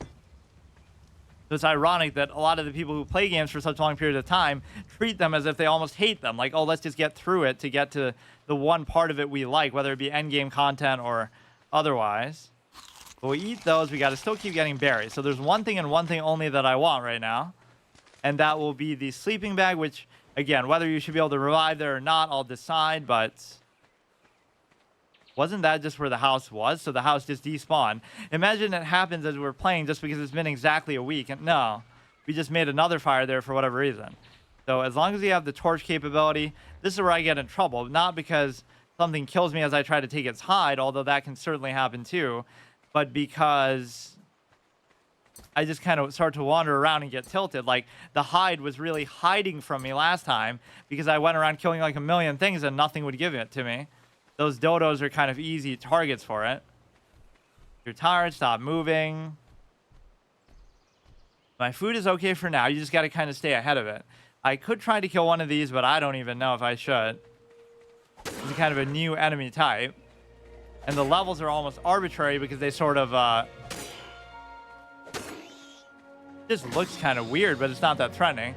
So it's ironic that a lot of the people who play games for such a long period of time treat them as if they almost hate them. Like, oh, let's just get through it to get to the one part of it we like, whether it be endgame content or otherwise. But we eat those, we got to still keep getting berries. So there's one thing and one thing only that I want right now. And that will be the sleeping bag, which, again, whether you should be able to revive there or not, I'll decide, but wasn't that just where the house was? So the house just despawned. Imagine it happens as we're playing just because it's been exactly a week. And no, we just made another fire there for whatever reason. So as long as you have the torch capability, this is where I get in trouble. Not because something kills me as I try to take its hide, although that can certainly happen too, but because I just kind of start to wander around and get tilted. Like the hide was really hiding from me last time because I went around killing like a million things and nothing would give it to me. Those dodos are kind of easy targets for it. You're tired, stop moving. My food is okay for now. You just got to kind of stay ahead of it. I could try to kill one of these, but I don't even know if I should. It's kind of a new enemy type. And the levels are almost arbitrary because they sort of just looks kind of weird, but it's not that threatening.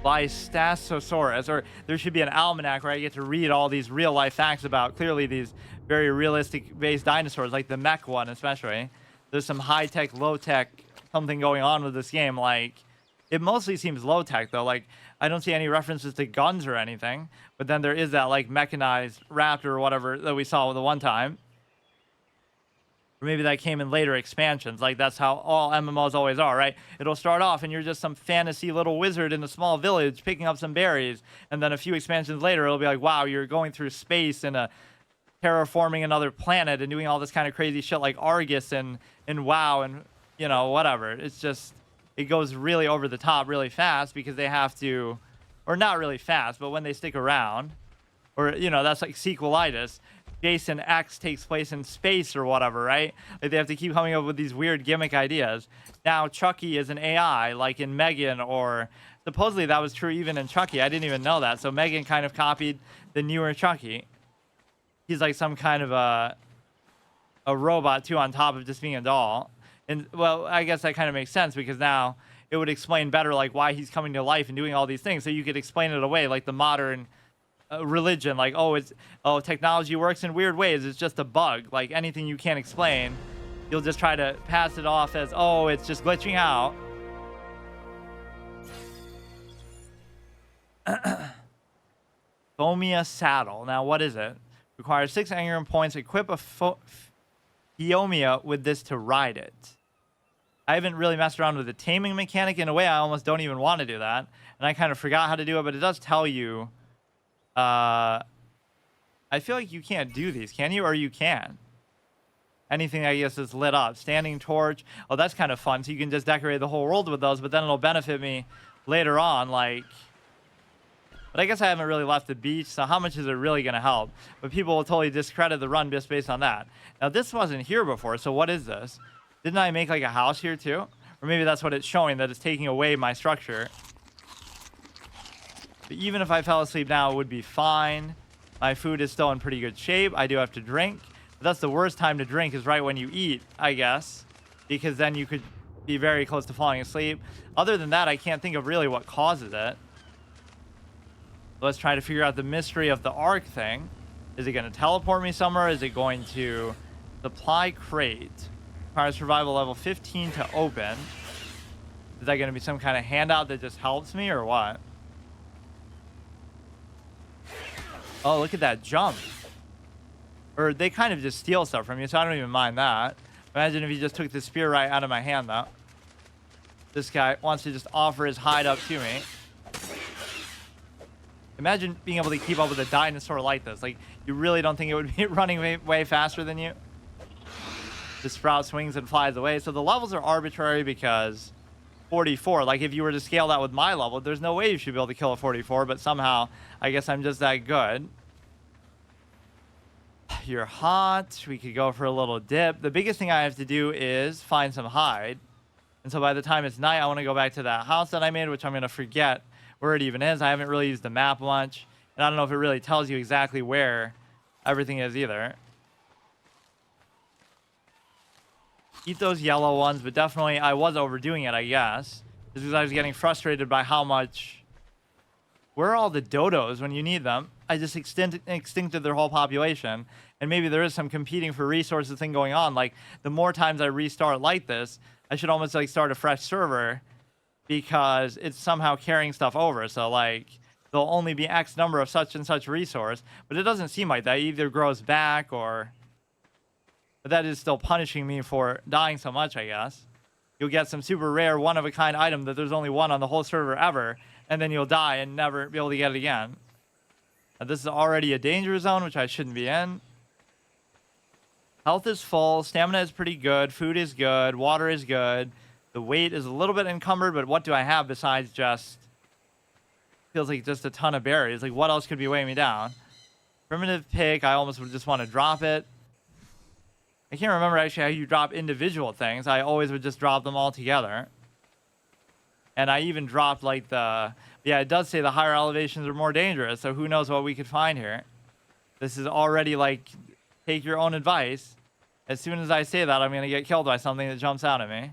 Lystasosaurus, or there should be an almanac where I get to read all these real life facts about clearly these very realistic based dinosaurs, like the mech one especially. There's some high tech, low tech something going on with this game. Like it mostly seems low tech though. Like I don't see any references to guns or anything, but then there is that like mechanized raptor or whatever that we saw the one time. Or maybe that came in later expansions. Like, that's how all MMOs always are, right? It'll start off and you're just some fantasy little wizard in a small village picking up some berries. And then a few expansions later, it'll be like, wow, you're going through space and terraforming another planet and doing all this kind of crazy shit like Argus and WoW and, you know, whatever. It's just, it goes really over the top really fast because they have to, or not really fast, but when they stick around, or, you know, that's like sequelitis. Jason X takes place in space or whatever, right? Like they have to keep coming up with these weird gimmick ideas. Now Chucky is an AI, like in Megan, or supposedly that was true even in Chucky. I didn't even know that. So Megan kind of copied the newer Chucky. He's like some kind of a robot too, on top of just being a doll. And well, I guess that kind of makes sense because now it would explain better like why he's coming to life and doing all these things. So you could explain it away like the modern religion, like technology works in weird ways, it's just a bug. Like anything you can't explain, you'll just try to pass it off as, oh, it's just glitching out. Phomia saddle. Now what is it? Requires 6 Engram points. Equip a Phomia with this to ride it. I haven't really messed around with the taming mechanic. In a way, I almost don't even want to do that, and I kind of forgot how to do it, but it does tell you. I feel like you can't do these, can you? Or you can. Anything, I guess, is lit up. Standing torch. Oh, that's kind of fun. So you can just decorate the whole world with those, but then it'll benefit me later on, like... But I guess I haven't really left the beach, so how much is it really going to help? But people will totally discredit the run just based on that. Now, this wasn't here before, so what is this? Didn't I make, like, a house here, too? Or maybe that's what it's showing, that it's taking away my structure. But even if I fell asleep now, it would be fine. My food is still in pretty good shape. I do have to drink. But that's the worst time to drink, is right when you eat, I guess. Because then you could be very close to falling asleep. Other than that, I can't think of really what causes it. Let's try to figure out the mystery of the ARK thing. Is it going to teleport me somewhere? Is it going to supply crate? Requires survival level 15 to open. Is that going to be some kind of handout that just helps me or what? Oh, look at that jump. Or they kind of just steal stuff from you, so I don't even mind that. Imagine if he just took the spear right out of my hand, though. This guy wants to just offer his hide up to me. Imagine being able to keep up with a dinosaur like this. Like, you really don't think it would be running way faster than you? The sprout swings and flies away. So the levels are arbitrary because 44, like if you were to scale that with my level, there's no way you should be able to kill a 44, but somehow, I guess I'm just that good. You're hot. We could go for a little dip. The biggest thing I have to do is find some hide. And so by the time it's night, I want to go back to that house that I made, which I'm going to forget where it even is. I haven't really used the map much. And I don't know if it really tells you exactly where everything is either. Eat those yellow ones, but definitely I was overdoing it, I guess. Just because I was getting frustrated by how much... Where are all the dodos when you need them? I just extincted their whole population. And maybe there is some competing for resources thing going on. Like, the more times I restart like this, I should almost like start a fresh server because it's somehow carrying stuff over. So like, there'll only be X number of such and such resource, but it doesn't seem like that. It either grows back or... But that is still punishing me for dying so much, I guess. You'll get some super rare one-of-a-kind item that there's only one on the whole server ever, and then you'll die and never be able to get it again. Now, this is already a danger zone, which I shouldn't be in. Health is full. Stamina is pretty good. Food is good. Water is good. The weight is a little bit encumbered, but what do I have besides just... Feels like just a ton of berries. Like, what else could be weighing me down? Primitive pick. I almost would just want to drop it. I can't remember actually how you drop individual things. I always would just drop them all together. And I even dropped like the... Yeah, it does say the higher elevations are more dangerous, so who knows what we could find here. This is already like, take your own advice. As soon as I say that, I'm going to get killed by something that jumps out at me.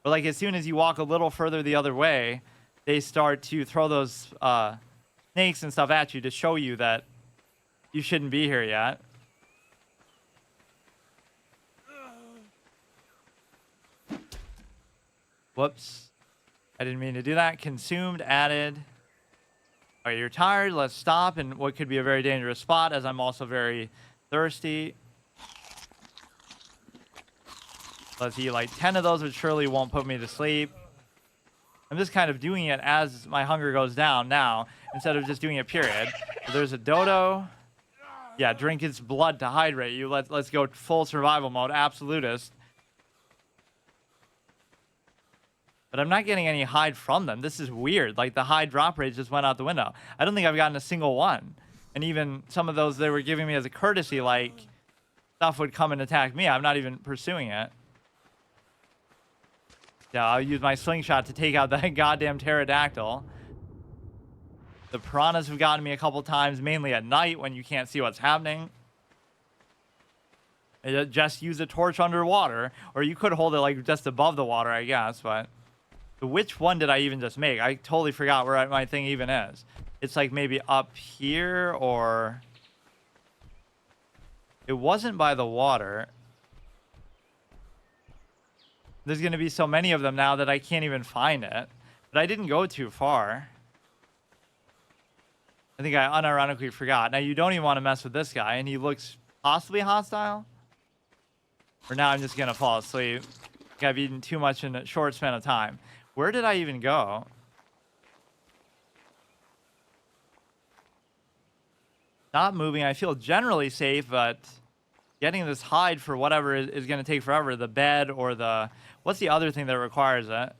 But like as soon as you walk a little further the other way, they start to throw those snakes and stuff at you to show you that you shouldn't be here yet. Whoops. I didn't mean to do that. Consumed, added. All right, you're tired. Let's stop in what could be a very dangerous spot, as I'm also very thirsty. Let's eat like 10 of those, which surely won't put me to sleep. I'm just kind of doing it as my hunger goes down now, instead of just doing it, period. So there's a dodo. Yeah, drink its blood to hydrate you. Let's go full survival mode, absolutist. But I'm not getting any hide from them. This is weird. Like, the hide drop rates just went out the window. I don't think I've gotten a single one. And even some of those they were giving me as a courtesy, like, stuff would come and attack me. I'm not even pursuing it. Yeah, I'll use my slingshot to take out that goddamn pterodactyl. The piranhas have gotten me a couple times, mainly at night when you can't see what's happening. Just use a torch underwater. Or you could hold it, like, just above the water, I guess, but... Which one did I even just make? I totally forgot where my thing even is. It's like maybe up here or... It wasn't by the water. There's going to be so many of them now that I can't even find it. But I didn't go too far. I think I unironically forgot. Now, you don't even want to mess with this guy, and he looks possibly hostile. For now, I'm just going to fall asleep. I think I've eaten too much in a short span of time. Where did I even go? Not moving. I feel generally safe, but getting this hide for whatever is going to take forever. The bed or the... What's the other thing that requires it?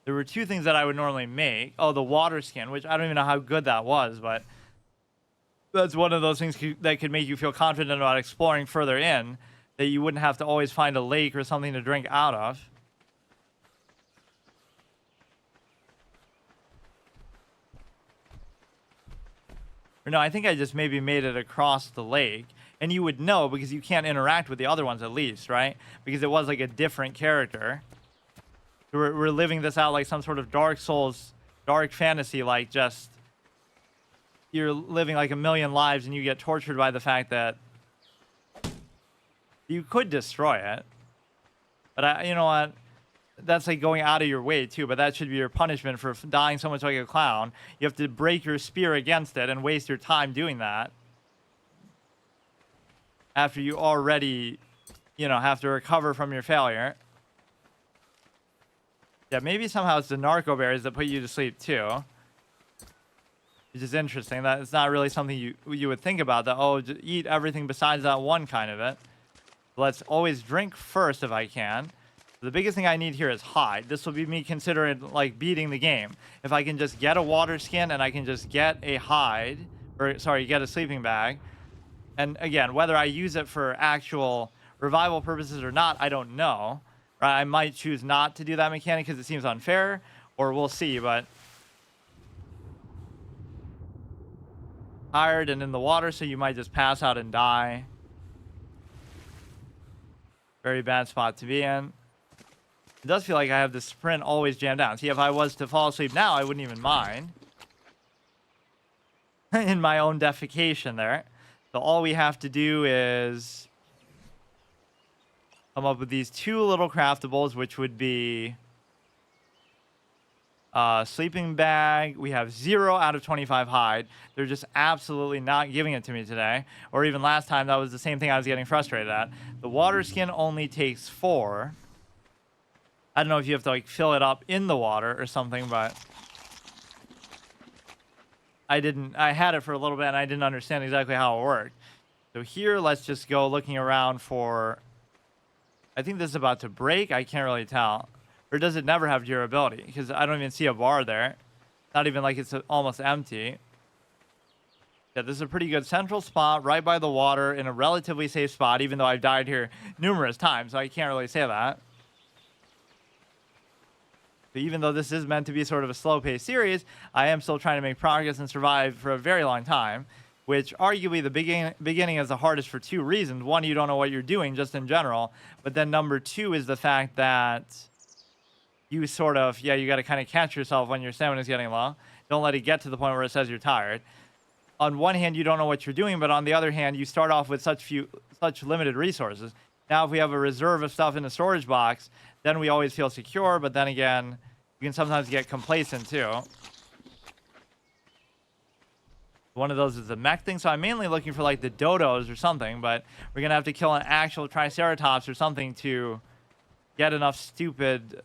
There were two things that I would normally make. Oh, the water skin, which I don't even know how good that was, but... That's one of those things that could make you feel confident about exploring further in, that you wouldn't have to always find a lake or something to drink out of. Or no, I think I just maybe made it across the lake. And you would know because you can't interact with the other ones at least, right? Because it was like a different character. We're living this out like some sort of Dark Souls dark fantasy, like just you're living like a million lives and you get tortured by the fact that you could destroy it. But you know what? That's like going out of your way too, but that should be your punishment for dying so much like a clown. You have to break your spear against it and waste your time doing that after you already, have to recover from your failure. Yeah, maybe somehow it's the narco berries that put you to sleep too, which is interesting. That it's not really something you would think about, that, oh, just eat everything besides that one kind of it. Let's always drink first if I can. The biggest thing I need here is hide. This will be me considering like beating the game. If I can just get a water skin and I can just get a hide, or sorry, get a sleeping bag. And again, whether I use it for actual revival purposes or not, I don't know. Right? I might choose not to do that mechanic because it seems unfair, or we'll see, but tired and in the water, so you might just pass out and die. Very bad spot to be in. It does feel like I have the sprint always jammed down. See, if I was to fall asleep now, I wouldn't even mind. In my own defecation there. So all we have to do is come up with these 2 little craftables, which would be sleeping bag. We have 0 out of 25 hide. They're just absolutely not giving it to me today. Or even last time, that was the same thing I was getting frustrated at. The water skin only takes 4. I don't know if you have to like fill it up in the water or something, but I had it for a little bit and I didn't understand exactly how it worked. So here, let's just go looking around for, I think this is about to break. I can't really tell. Or does it never have durability? Because I don't even see a bar there. Not even like it's almost empty. Yeah, this is a pretty good central spot right by the water in a relatively safe spot, even though I've died here numerous times, so I can't really say that. But even though this is meant to be sort of a slow-paced series, I am still trying to make progress and survive for a very long time, which arguably the beginning is the hardest for 2 reasons. One, you don't know what you're doing just in general, but then number 2 is the fact that you sort of, you got to kind of catch yourself when your stamina is getting low. Don't let it get to the point where it says you're tired. On one hand, you don't know what you're doing, but on the other hand, you start off with such limited resources. Now, if we have a reserve of stuff in the storage box, then we always feel secure, but then again, you can sometimes get complacent too. One of those is the mech thing, so I'm mainly looking for like the dodos or something, but we're going to have to kill an actual triceratops or something to get enough stupid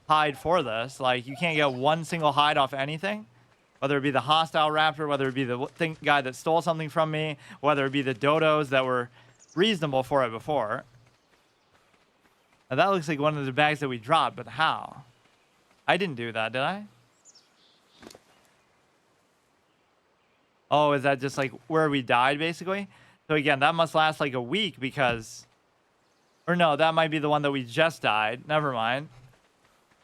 hide for this. Like, you can't get one single hide off anything, whether it be the hostile raptor, whether it be the guy that stole something from me, whether it be the dodos that were reasonable for it before. Now that looks like one of the bags that we dropped, but how? I didn't do that, did I? Oh, is that just like where we died, basically? So again, that must last like a week because... Or no, that might be the one that we just died. Never mind.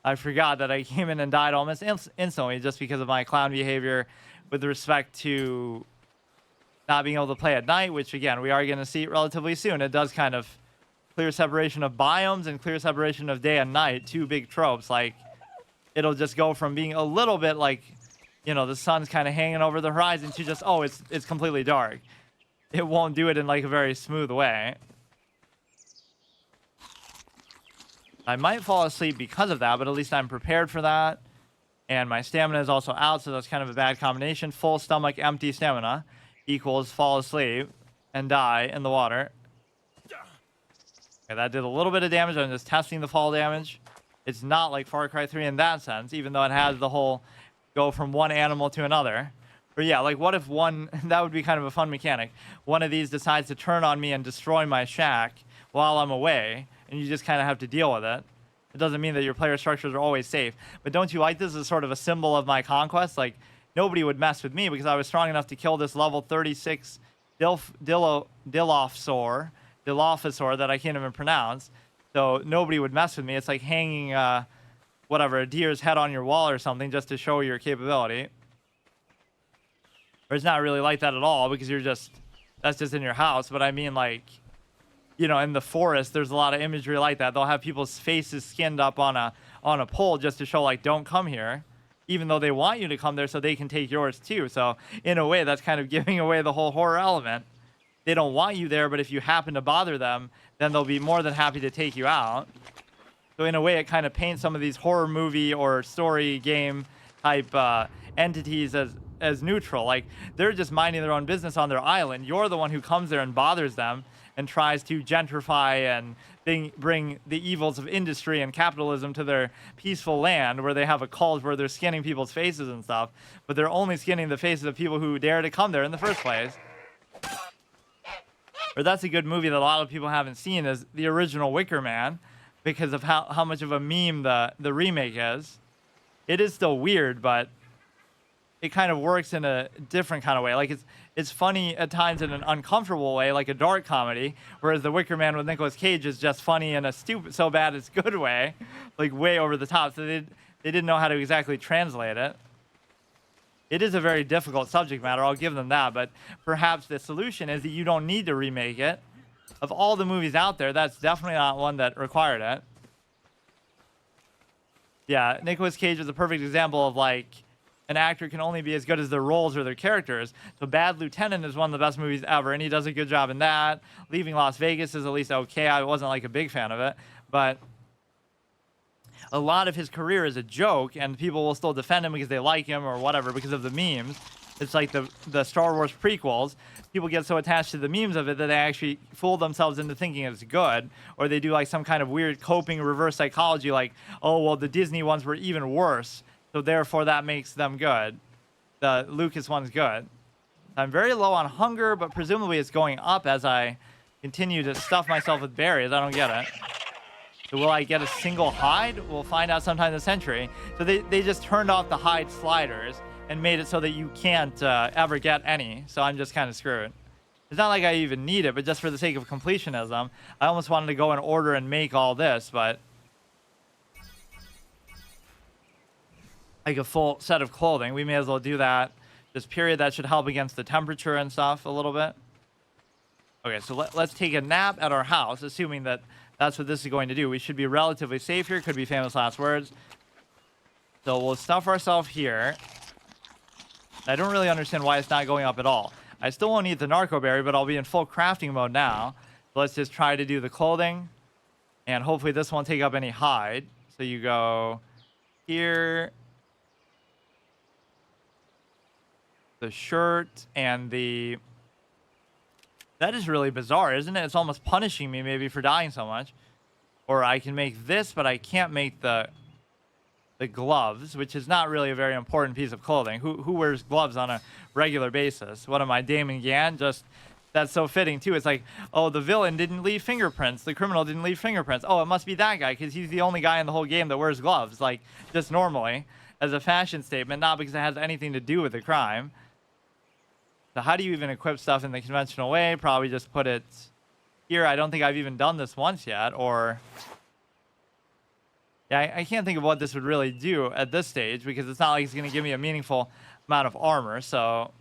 I forgot that I came in and died almost instantly just because of my clown behavior with respect to not being able to play at night, which again, we are going to see relatively soon. It does kind of clear separation of biomes and clear separation of day and night, 2 big tropes. Like, it'll just go from being a little bit like, the sun's kind of hanging over the horizon to just, oh, it's completely dark. It won't do it in like a very smooth way. I might fall asleep because of that, but at least I'm prepared for that. And my stamina is also out, so that's kind of a bad combination. Full stomach, empty stamina equals fall asleep and die in the water. Okay, that did a little bit of damage. I'm just testing the fall damage. It's not like Far Cry 3 in that sense, even though it has the whole go from one animal to another. But yeah, like what if one, that would be kind of a fun mechanic. One of these decides to turn on me and destroy my shack while I'm away, and you just kind of have to deal with it. It doesn't mean that your player structures are always safe. But don't you like this as sort of a symbol of my conquest? Like, nobody would mess with me because I was strong enough to kill this level 36 Dilophosaur that I can't even pronounce. So nobody would mess with me. It's like hanging, a deer's head on your wall or something just to show your capability. Or it's not really like that at all because that's just in your house. But I mean, like, in the forest, there's a lot of imagery like that. They'll have people's faces skinned up on a pole just to show, like, don't come here. even though they want you to come there so they can take yours too. So in a way, that's kind of giving away the whole horror element. They don't want you there, but if you happen to bother them, then they'll be more than happy to take you out. So in a way, it kind of paints some of these horror movie or story game type entities as neutral. Like, they're just minding their own business on their island. You're the one who comes there and bothers them and tries to gentrify and bring the evils of industry and capitalism to their peaceful land, where they have a cult where they're skinning people's faces and stuff, but they're only skinning the faces of people who dare to come there in the first place. Or that's a good movie that a lot of people haven't seen, is the original Wicker Man, because of how much of a meme the remake is. It is still weird, but it kind of works in a different kind of way. Like, it's funny at times in an uncomfortable way, like a dark comedy, whereas The Wicker Man with Nicolas Cage is just funny in a stupid, so bad it's good way, like way over the top. So they didn't know how to exactly translate it. It is a very difficult subject matter, I'll give them that, but perhaps the solution is that you don't need to remake it. Of all the movies out there, that's definitely not one that required it. Yeah, Nicolas Cage is a perfect example of, like, an actor can only be as good as their roles or their characters. So Bad Lieutenant is one of the best movies ever, and he does a good job in that. Leaving Las Vegas is at least okay. I wasn't, like, a big fan of it, but a lot of his career is a joke, and people will still defend him because they like him or whatever because of the memes. It's like the Star Wars prequels. People get so attached to the memes of it that they actually fool themselves into thinking it's good, or they do like some kind of weird coping reverse psychology, like, oh, well, the Disney ones were even worse, so therefore that makes them good. The Lucas one's good. I'm very low on hunger, but presumably it's going up as I continue to stuff myself with berries. I don't get it. So will I get a single hide? We'll find out sometime this century. So they just turned off the hide sliders and made it so that you can't ever get any. So I'm just kind of screwed. It's not like I even need it, but just for the sake of completionism, I almost wanted to go in order and make all this, but like a full set of clothing, we may as well do that. This period, that should help against the temperature and stuff a little bit. Okay, so let's take a nap at our house, assuming that that's what this is going to do. We should be relatively safe here. Could be famous last words. So we'll stuff ourselves here. I don't really understand why it's not going up at all. I still won't eat the narco berry, but I'll be in full crafting mode now. So let's just try to do the clothing. And hopefully this won't take up any hide. So you go here. The shirt and the... That is really bizarre, isn't it? It's almost punishing me maybe for dying so much. Or I can make this, but I can't make the gloves, which is not really a very important piece of clothing. Who wears gloves on a regular basis? What am I, Damon Gann? Just, that's so fitting too. It's like, oh, the villain didn't leave fingerprints. The criminal didn't leave fingerprints. Oh, it must be that guy because he's the only guy in the whole game that wears gloves, like just normally as a fashion statement, not because it has anything to do with the crime. So how do you even equip stuff in the conventional way? Probably just put it here. I don't think I've even done this once yet, or... Yeah, I can't think of what this would really do at this stage because it's not like it's going to give me a meaningful amount of armor. So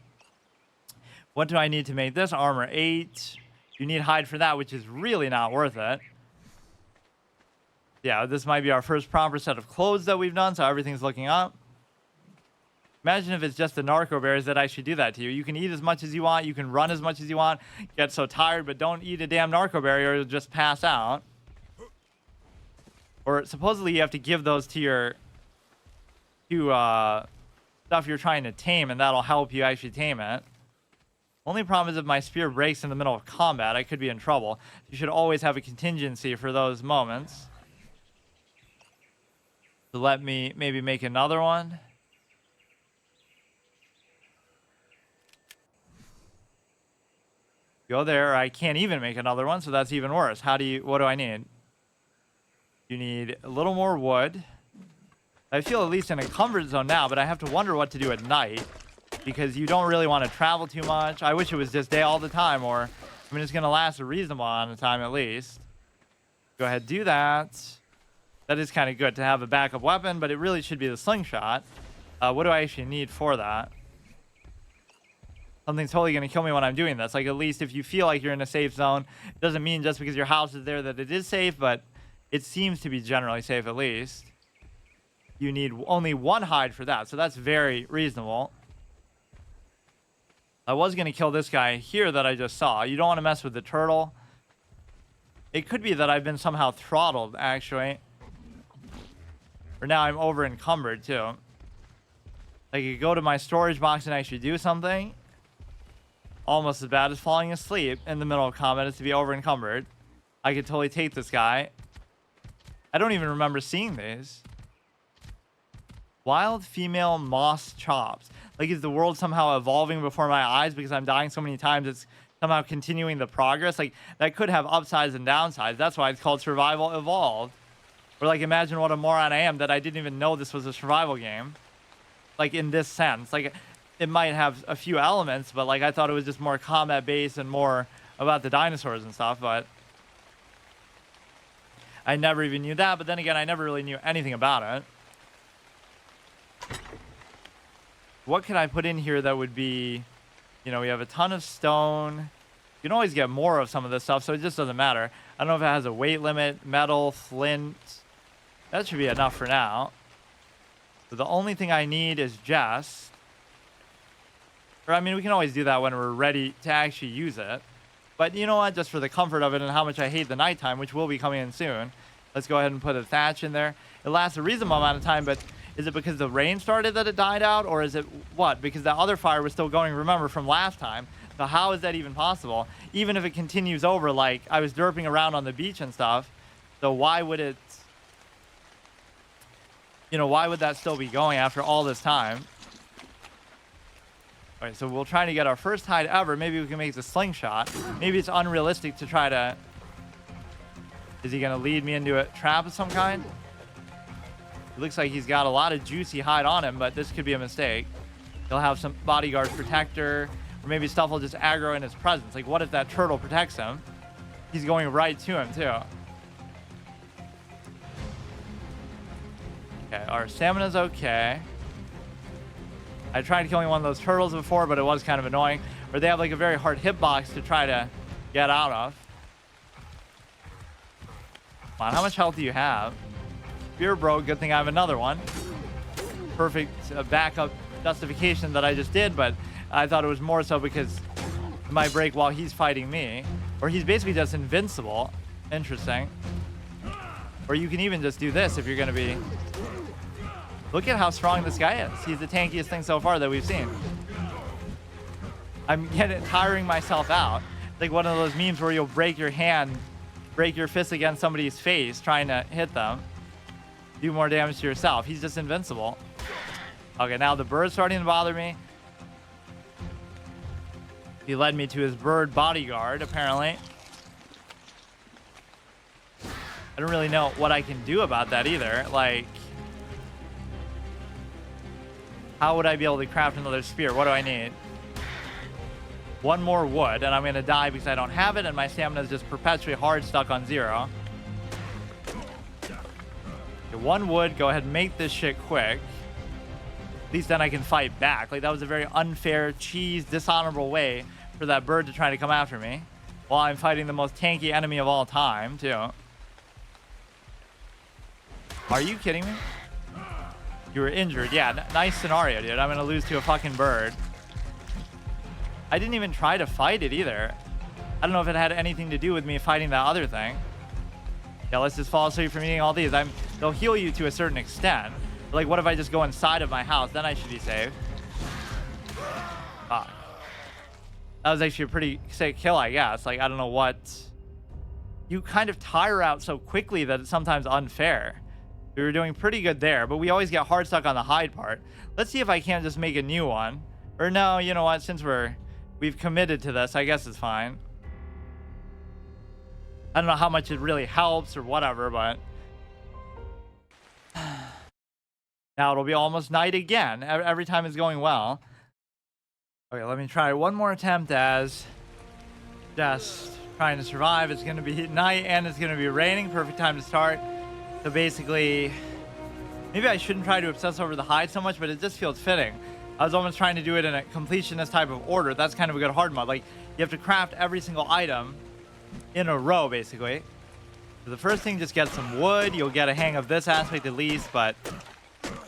what do I need to make this? Armor 8. You need hide for that, which is really not worth it. Yeah, this might be our first proper set of clothes that we've done, so everything's looking up. Imagine if it's just the narco berries that actually do that to you. You can eat as much as you want. You can run as much as you want. Get so tired, but don't eat a damn narco berry or you'll just pass out. Or supposedly you have to give those to your stuff you're trying to tame, and that'll help you actually tame it. Only problem is if my spear breaks in the middle of combat, I could be in trouble. You should always have a contingency for those moments. So let me maybe make another one. Go there. I can't even make another one, so that's even worse. What do I need? You need a little more wood. I feel at least in a comfort zone now, but I have to wonder what to do at night because you don't really want to travel too much. I wish it was just day all the time, or I mean, it's going to last a reasonable amount of time at least. Go ahead, do that. That is kind of good to have a backup weapon, but it really should be the slingshot. What do I actually need for that? Something's totally going to kill me when I'm doing this. Like, at least if you feel like you're in a safe zone, it doesn't mean just because your house is there that it is safe, but it seems to be generally safe at least. you need only 1 hide for that. So that's very reasonable. I was going to kill this guy here that I just saw. You don't want to mess with the turtle. It could be that I've been somehow throttled, actually. Or now I'm over encumbered, too. I could go to my storage box and actually do something. Almost as bad as falling asleep in the middle of combat is to be over encumbered. I could totally take this guy. I don't even remember seeing these. Wild female moss chops. Like, is the world somehow evolving before my eyes because I'm dying so many times? It's somehow continuing the progress. Like, that could have upsides and downsides. That's why it's called Survival Evolved. Or, like, imagine what a moron I am that I didn't even know this was a survival game. Like, in this sense. Like, it might have a few elements, but, like, I thought it was just more combat-based and more about the dinosaurs and stuff, but I never even knew that. But then again, I never really knew anything about it. What can I put in here that would be, you know, we have a ton of stone. You can always get more of some of this stuff, so it just doesn't matter. I don't know if it has a weight limit, metal, flint. That should be enough for now. So the only thing I need is just, or I mean, we can always do that when we're ready to actually use it. But you know what, just for the comfort of it and how much I hate the nighttime, which will be coming in soon, let's go ahead and put a thatch in there. It lasts a reasonable amount of time, but is it because the rain started that it died out? Or is it what? Because that other fire was still going, remember, from last time. So how is that even possible? Even if it continues over, like, I was derping around on the beach and stuff. So why would it, you know, why would that still be going after all this time? All right, so we'll try to get our first hide ever. Maybe we can make the slingshot. Maybe it's unrealistic to try to, is he going to lead me into a trap of some kind? It looks like he's got a lot of juicy hide on him, but this could be a mistake. He'll have some bodyguard protector, or maybe stuff will just aggro in his presence. Like, what if that turtle protects him? He's going right to him, too. Okay, our stamina's okay. I tried killing one of those turtles before, but it was kind of annoying. Or they have, like, a very hard hitbox to try to get out of. Come on, how much health do you have? Spear broke, good thing I have another one. Perfect backup justification that I just did, but I thought it was more so because it might break while he's fighting me. Or he's basically just invincible. Interesting. Or you can even just do this if you're going to be... Look at how strong this guy is. He's the tankiest thing so far that we've seen. I'm tiring myself out. It's like one of those memes where you'll break your hand, break your fist against somebody's face trying to hit them. Do more damage to yourself. He's just invincible. Okay, now the bird's starting to bother me. He led me to his bird bodyguard, apparently. I don't really know what I can do about that either. Like, how would I be able to craft another spear? What do I need? 1 more wood, and I'm going to die because I don't have it, and my stamina is just perpetually hard stuck on 0. 1 wood, go ahead and make this shit quick. At least then I can fight back. Like, that was a very unfair, dishonorable way for that bird to try to come after me. While I'm fighting the most tanky enemy of all time, too. Are you kidding me? You were injured. Yeah, nice scenario, dude. I'm gonna lose to a fucking bird. I didn't even try to fight it either. I don't know if it had anything to do with me fighting that other thing. Yeah, let's just fall asleep from eating all these. They'll heal you to a certain extent. Like, what if I just go inside of my house? Then I should be safe. Fuck. That was actually a pretty sick kill, I guess. Like, I don't know what... You kind of tire out so quickly that it's sometimes unfair. We were doing pretty good there, but we always get hard stuck on the hide part. Let's see if I can't just make a new one. Or no, you know what? Since we've committed to this, I guess it's fine. I don't know how much it really helps or whatever, but... Now it'll be almost night again. Every time it's going well. Okay, let me try one more attempt as just trying to survive. It's going to be night and it's going to be raining. Perfect time to start. So basically, maybe I shouldn't try to obsess over the hide so much, but it just feels fitting. I was almost trying to do it in a completionist type of order. That's kind of a good hard mod. Like, you have to craft every single item in a row, basically. So the first thing, just get some wood. You'll get a hang of this aspect at least, but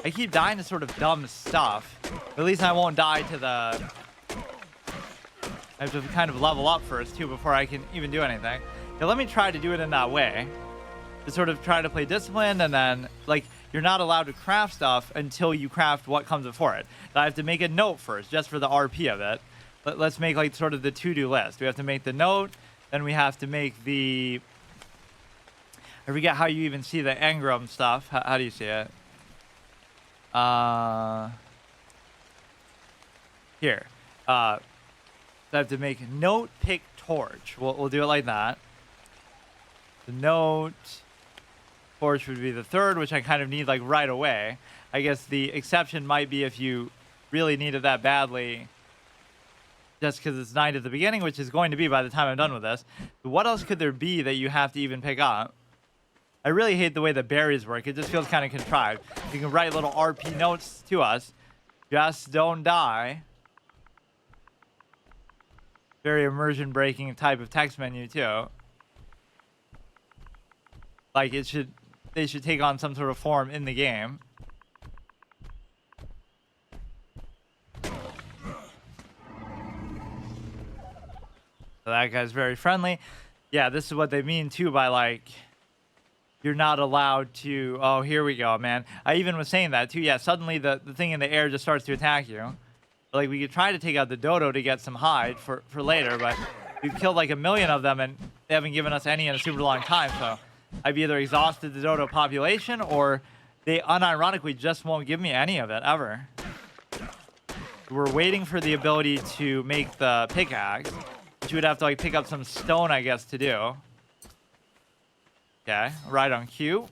I keep dying to sort of dumb stuff. At least I won't die to the... I have to kind of level up first, too, before I can even do anything. Yeah, let me try to do it in that way. To sort of try to play disciplined, and then, like, you're not allowed to craft stuff until you craft what comes before it. So I have to make a note first, just for the RP of it. Let's make, like, sort of the to-do list. We have to make the note, then we have to make the... I forget how you even see the Engram stuff. How do you see it? Here. So I have to make note, pick, torch. We'll do it like that. The note, torch would be the third, which I kind of need like right away. I guess the exception might be if you really need it that badly, just because it's 9 at the beginning, which is going to be by the time I'm done with this. But what else could there be that you have to even pick up? I really hate the way the berries work. It just feels kind of contrived. You can write little RP notes to us. Just don't die. Very immersion breaking type of text menu too. Like they should take on some sort of form in the game. So that guy's very friendly. Yeah, this is what they mean too by like, you're not allowed to, oh, here we go, man. I even was saying that too. Yeah, suddenly the thing in the air just starts to attack you. Like, we could try to take out the dodo to get some hide for later, but we've killed like 1 million of them, and they haven't given us any in a super long time, so I've either exhausted the dodo population, or they unironically just won't give me any of it, ever. We're waiting for the ability to make the pickaxe, which you would have to, like, pick up some stone, I guess, to do. Okay, right on cue.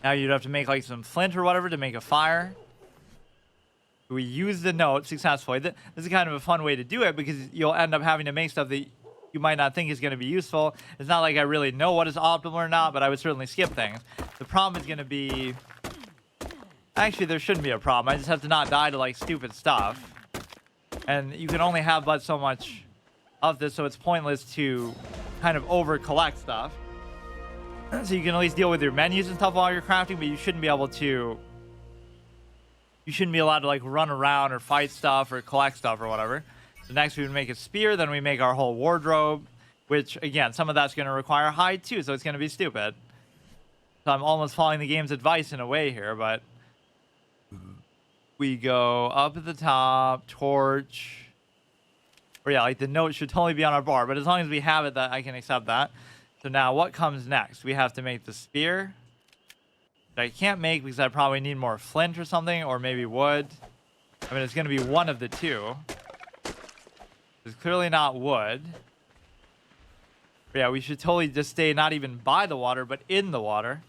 Now you'd have to make, like, some flint or whatever to make a fire. We use the note successfully. This is kind of a fun way to do it because you'll end up having to make stuff that you might not think is going to be useful. It's not like I really know what is optimal or not, but I would certainly skip things. The problem is going to be... Actually, there shouldn't be a problem. I just have to not die to, like, stupid stuff. And you can only have but so much of this, so it's pointless to kind of over-collect stuff. So you can at least deal with your menus and stuff while you're crafting, but you shouldn't be able to... You shouldn't be allowed to, like, run around or fight stuff or collect stuff or whatever. So next we would make a spear, then we make our whole wardrobe, which, again, some of that's going to require hide too, so it's going to be stupid. So I'm almost following the game's advice in a way here, but... We go up at the top, torch... Or yeah, like, the note should totally be on our bar, but as long as we have it, that I can accept that. So now, what comes next? We have to make the spear. I can't make because I probably need more flint or something, or maybe wood. I mean, it's going to be one of the two. It's clearly not wood. But yeah, we should totally just stay not even by the water, but in the water.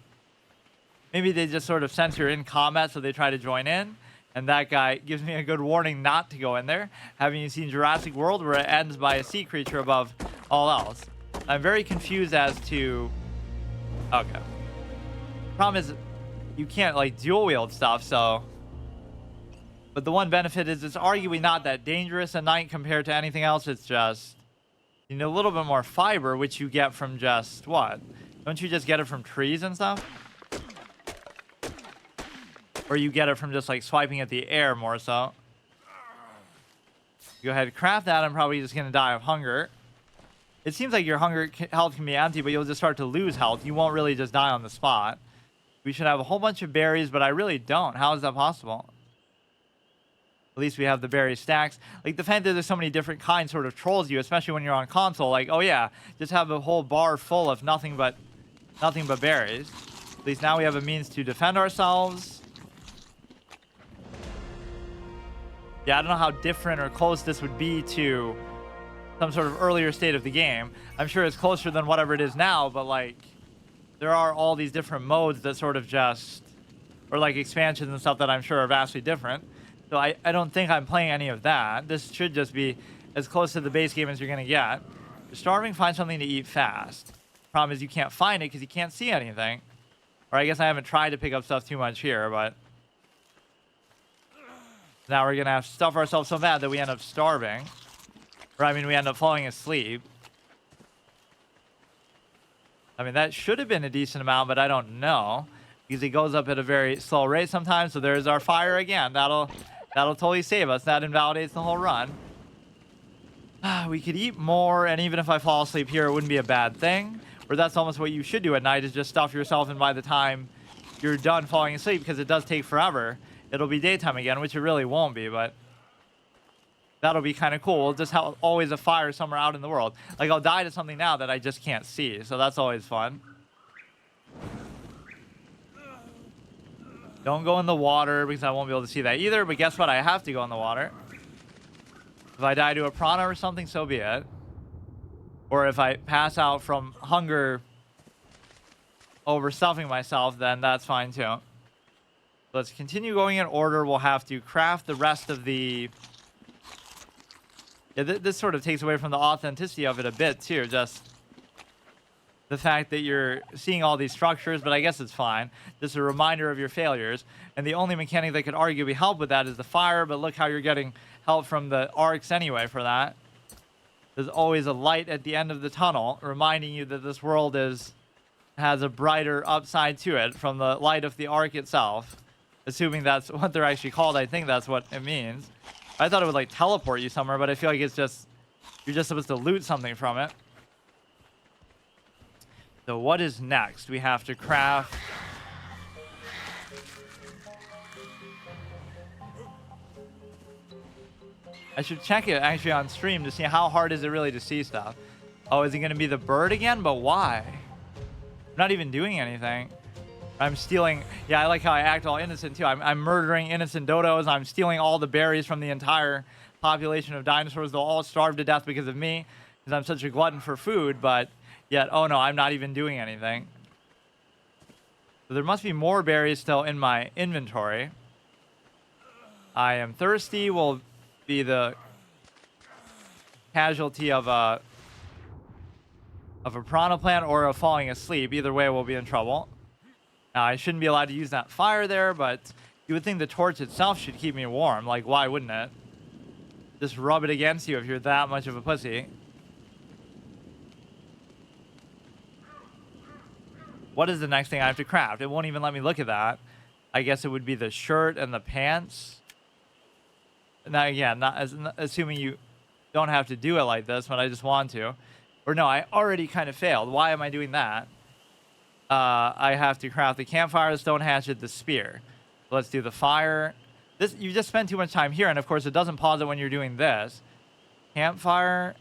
Maybe they just sort of sense you're in combat, so they try to join in. And that guy gives me a good warning not to go in there. Having you seen Jurassic World, where it ends by a sea creature above all else? I'm very confused as to... Okay. Problem is... You can't, like, dual wield stuff, so... But the one benefit is it's arguably not that dangerous at night compared to anything else. It's just... You need a little bit more fiber, which you get from just... What? Don't you just get it from trees and stuff? Or you get it from just, like, swiping at the air more so. Go ahead and craft that. I'm probably just going to die of hunger. It seems like your health can be empty, but you'll just start to lose health. You won't really just die on the spot. We should have a whole bunch of berries, but I really don't. How is that possible? At least we have the berry stacks. Like, the fact that there's so many different kinds sort of trolls you, especially when you're on console. Like, oh yeah, just have a whole bar full of nothing but berries. At least now we have a means to defend ourselves. Yeah, I don't know how different or close this would be to some sort of earlier state of the game. I'm sure it's closer than whatever it is now, but, like... There are all these different modes that sort of just, or like expansions and stuff that I'm sure are vastly different. So I don't think I'm playing any of that. This should just be as close to the base game as you're going to get. You're starving, find something to eat fast. Problem is you can't find it because you can't see anything. Or I guess I haven't tried to pick up stuff too much here, but... Now we're going to have to stuff ourselves so bad that we end up starving. Or I mean, we end up falling asleep. I mean, that should have been a decent amount, but I don't know. because it goes up at a very slow rate sometimes. So there's our fire again. That'll totally save us. That invalidates the whole run. We could eat more, and even if I fall asleep here, it wouldn't be a bad thing. Or that's almost what you should do at night, is just stuff yourself, and by the time you're done falling asleep, because it does take forever, it'll be daytime again, which it really won't be, but that'll be kind of cool. We'll just have always a fire somewhere out in the world. Like, I'll die to something now that I just can't see, so that's always fun. Don't go in the water, because I won't be able to see that either, but guess what? I have to go in the water. If I die to a piranha or something, so be it. Or if I pass out from hunger overstuffing myself, then that's fine too. Let's continue going in order. We'll have to craft the rest of the... Yeah, this sort of takes away from the authenticity of it a bit too. Just the fact that you're seeing all these structures, but I guess it's fine. Just a reminder of your failures. And the only mechanic that could arguably help with that is the fire, but look how you're getting help from the arcs anyway for that. There's always a light at the end of the tunnel reminding you that this world has a brighter upside to it from the light of the arc itself. Assuming that's what they're actually called, I think that's what it means. I thought it would like teleport you somewhere, but I feel like it's just, you're just supposed to loot something from it. So what is next? We have to craft... I should check it actually on stream to see how hard is it really to see stuff. Oh, is it going to be the bird again? But why? I'm not even doing anything. I'm stealing... Yeah, I like how I act all innocent too. I'm murdering innocent dodos. I'm stealing all the berries from the entire population of dinosaurs. They'll all starve to death because of me, because I'm such a glutton for food, but yet, oh no, I'm not even doing anything. So there must be more berries still in my inventory. I am thirsty. Will be the casualty of a piranha plant or of falling asleep. Either way, we'll be in trouble. Now, I shouldn't be allowed to use that fire there, but you would think the torch itself should keep me warm. Like, why wouldn't it? Just rub it against you if you're that much of a pussy. What is the next thing I have to craft? It won't even let me look at that. I guess it would be the shirt and the pants. Now, again, assuming you don't have to do it like this, but I just want to. Or no, I already kind of failed. Why am I doing that? I have to craft the campfire, the stone hatchet, the spear. Let's do the fire. This, you just spend too much time here, and of course it doesn't pause it when you're doing this. Campfire,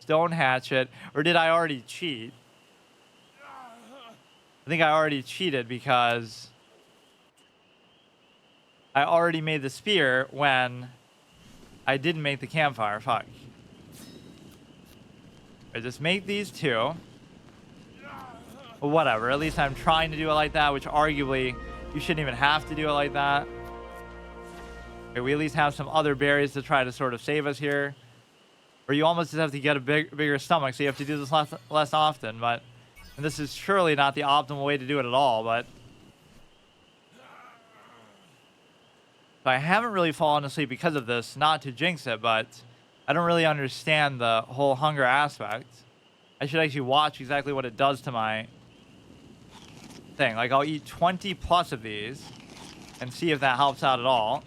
stone hatchet, or did I already cheat? I think I already cheated because I already made the spear when I didn't make the campfire. Fuck. I just make these two. Well, whatever. At least I'm trying to do it like that, which arguably you shouldn't even have to do it like that. Okay, we at least have some other berries to try to sort of save us here. Or you almost just have to get a bigger stomach, so you have to do this less often. But and this is surely not the optimal way to do it at all, but... So I haven't really fallen asleep because of this, not to jinx it, but I don't really understand the whole hunger aspect. I should actually watch exactly what it does to my thing. Like, I'll eat 20 plus of these and see if that helps out at all.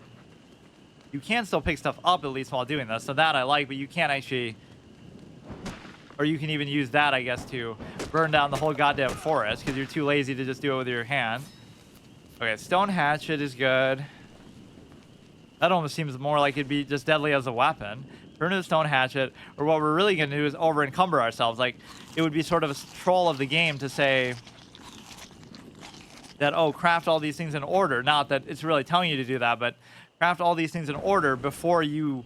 You can still pick stuff up at least while doing this, so that I like, but you can't actually... Or you can even use that, I guess, to burn down the whole goddamn forest, because you're too lazy to just do it with your hand. Okay, stone hatchet is good. That almost seems more like it'd be just deadly as a weapon. Turn to the stone hatchet, or what we're really going to do is over encumber ourselves. Like, it would be sort of a troll of the game to say that, oh, craft all these things in order. Not that it's really telling you to do that, but craft all these things in order before you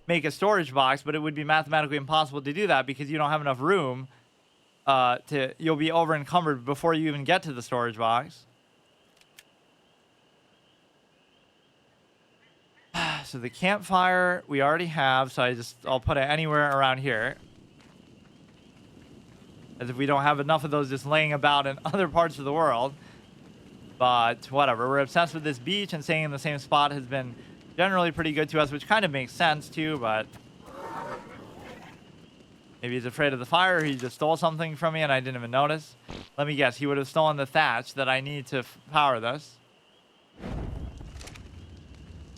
make a storage box. But it would be mathematically impossible to do that because you don't have enough room. You'll be over encumbered before you even get to the storage box. So the campfire we already have, so I'll put it anywhere around here. As if we don't have enough of those just laying about in other parts of the world. But whatever, we're obsessed with this beach, and staying in the same spot has been generally pretty good to us, which kind of makes sense too, but... Maybe he's afraid of the fire, or he just stole something from me and I didn't even notice. Let me guess, he would have stolen the thatch that I need to power this.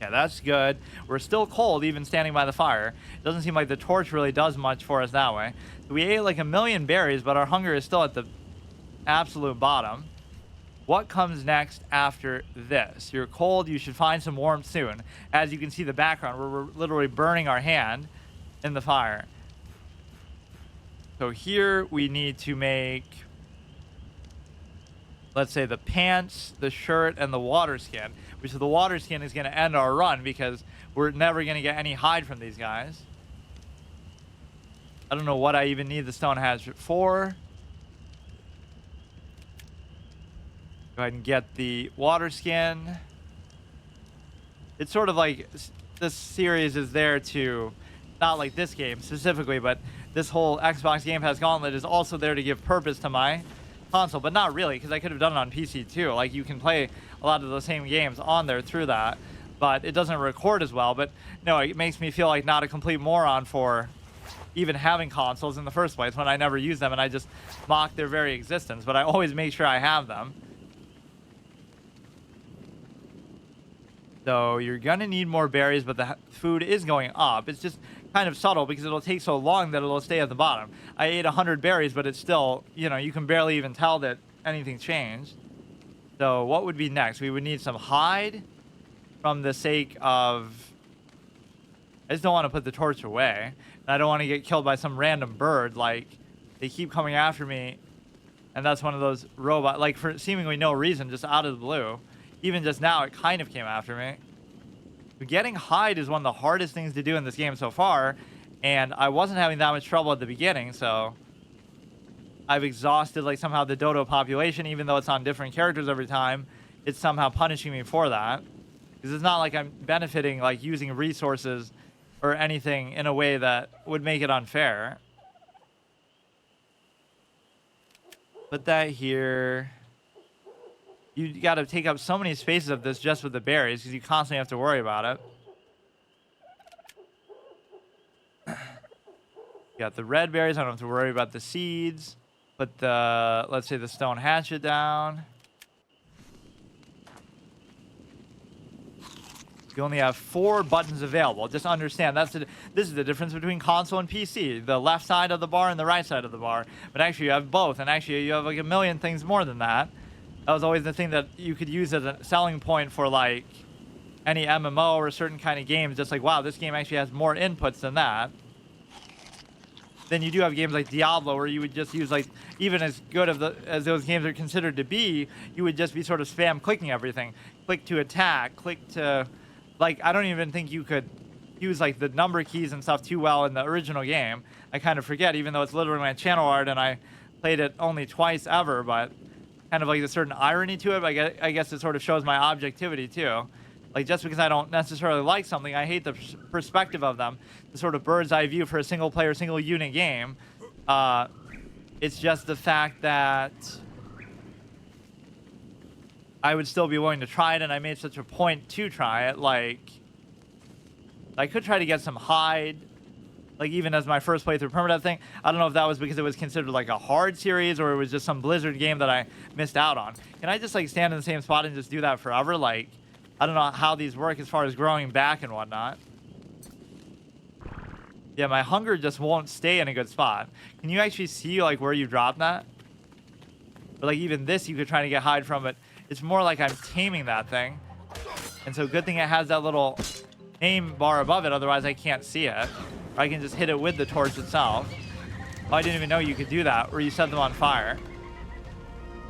Yeah, that's good. We're still cold even standing by the fire. It doesn't seem like the torch really does much for us that way. So we ate like 1,000,000 berries, but our hunger is still at the absolute bottom. What comes next after this? You're cold, you should find some warmth soon. As you can see the background, we're literally burning our hand in the fire. So here we need to make, let's say, the pants, the shirt, and the water skin. Which the water skin is going to end our run because we're never going to get any hide from these guys. I don't know what I even need the stone hatchet for. Go ahead and get the water skin. It's sort of like this series is there to, not like this game specifically, but this whole Xbox Game Pass Gauntlet is also there to give purpose to my console, but not really, because I could have done it on PC too. Like, you can play a lot of the same games on there through that, but it doesn't record as well. But no, it makes me feel like not a complete moron for even having consoles in the first place when I never use them and I just mock their very existence. But I always make sure I have them. So you're gonna need more berries, but the food is going up. It's just kind of subtle because it'll take so long that it'll stay at the bottom. I ate 100 berries, but it's still, you know, you can barely even tell that anything changed. So what would be next? We would need some hide from the sake of, I just don't want to put the torch away. And I don't want to get killed by some random bird. Like, they keep coming after me, and that's one of those robot, like, for seemingly no reason, just out of the blue. Even just now, it kind of came after me. But getting hide is one of the hardest things to do in this game so far, and I wasn't having that much trouble at the beginning, so I've exhausted, like, somehow the dodo population. Even though it's on different characters every time, it's somehow punishing me for that. Because it's not like I'm benefiting, like, using resources or anything in a way that would make it unfair. Put that here. You got to take up so many spaces of this just with the berries because you constantly have to worry about it. Got the red berries. I don't have to worry about the seeds. Put the, let's say, the stone hatchet down. You only have 4 buttons available. Just understand this is the difference between console and PC. The left side of the bar and the right side of the bar. But actually you have both, and actually you have like 1,000,000 things more than that. That was always the thing that you could use as a selling point for, like, any MMO or certain kind of games. Just like, wow, this game actually has more inputs than that. Then you do have games like Diablo where you would just use, like, even as good as those games are considered to be, you would just be sort of spam clicking everything. Click to attack, click to, like, I don't even think you could use, like, the number keys and stuff too well in the original game. I kind of forget, even though it's literally my channel art and I played it only twice ever, but kind of like a certain irony to it. But I guess it sort of shows my objectivity too. Like, just because I don't necessarily like something, I hate the perspective of them, the sort of bird's eye view for a single player, single unit game. It's just the fact that I would still be willing to try it, and I made such a point to try it. Like, I could try to get some hide, like, even as my first playthrough Permadeath thing. I don't know if that was because it was considered like a hard series or it was just some Blizzard game that I missed out on. Can I just, like, stand in the same spot and just do that forever? Like, I don't know how these work as far as growing back and whatnot. Yeah, my hunger just won't stay in a good spot. Can you actually see, like, where you dropped that? Or, like, even this you could try to get hide from, but it's more like I'm taming that thing. And so good thing it has that little name bar above it, otherwise I can't see it. Or I can just hit it with the torch itself. Oh, I didn't even know you could do that, where you set them on fire.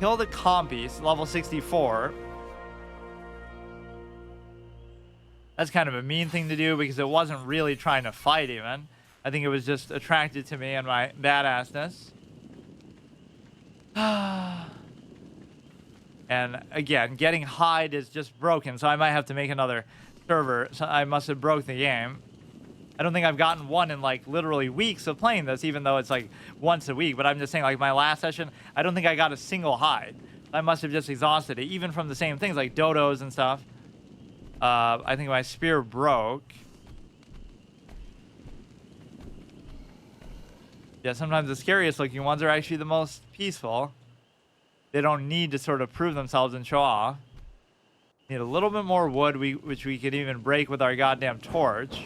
Kill the compies, level 64. That's kind of a mean thing to do because it wasn't really trying to fight even. I think it was just attracted to me and my badassness. And again, getting hide is just broken, so I might have to make another server. So I must have broke the game. I don't think I've gotten one in, like, literally weeks of playing this, even though it's like once a week. But I'm just saying, like, my last session, I don't think I got a single hide. I must have just exhausted it, even from the same things like dodos and stuff. I think my spear broke. Yeah, sometimes the scariest looking ones are actually the most peaceful. They don't need to sort of prove themselves and show off. Need a little bit more wood, which we could even break with our goddamn torch.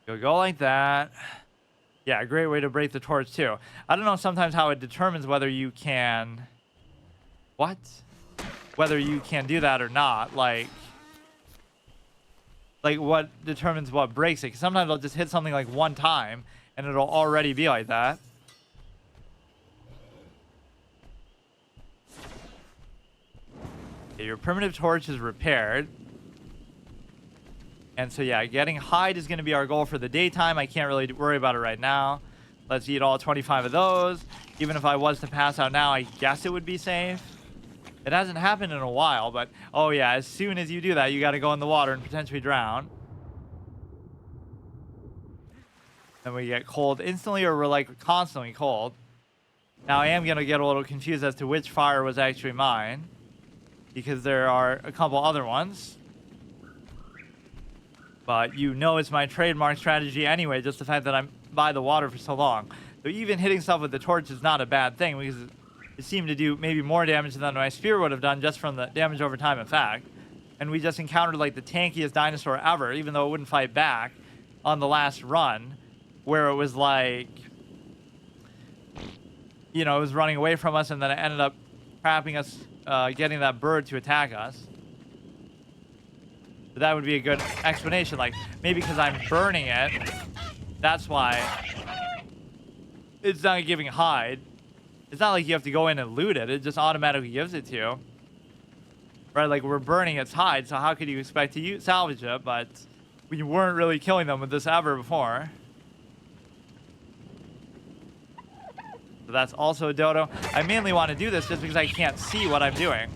Go like that. Yeah, great way to break the torch too. I don't know sometimes how it determines whether you can... What? Whether you can do that or not. Like what determines what breaks it. 'Cause sometimes I'll just hit something like one time and it'll already be like that. Okay, your primitive torch is repaired. And so yeah, getting hide is going to be our goal for the daytime. I can't really worry about it right now. Let's eat all 25 of those. Even if I was to pass out now, I guess it would be safe. It hasn't happened in a while, but oh yeah, as soon as you do that, you got to go in the water and potentially drown. Then we get cold instantly, or we're like constantly cold. Now I am going to get a little confused as to which fire was actually mine, because there are a couple other ones. But you know it's my trademark strategy anyway, just the fact that I'm by the water for so long. So even hitting stuff with the torch is not a bad thing, because it seemed to do maybe more damage than my spear would have done just from the damage over time effect. And we just encountered like the tankiest dinosaur ever, even though it wouldn't fight back on the last run, where it was like, you know, it was running away from us and then it ended up trapping us, getting that bird to attack us. But that would be a good explanation. Like, maybe because I'm burning it, that's why it's not giving hide. It's not like you have to go in and loot it. It just automatically gives it to you. Right, like we're burning its hide, so how could you expect to salvage it? But we weren't really killing them with this ever before. So that's also a dodo. I mainly want to do this just because I can't see what I'm doing.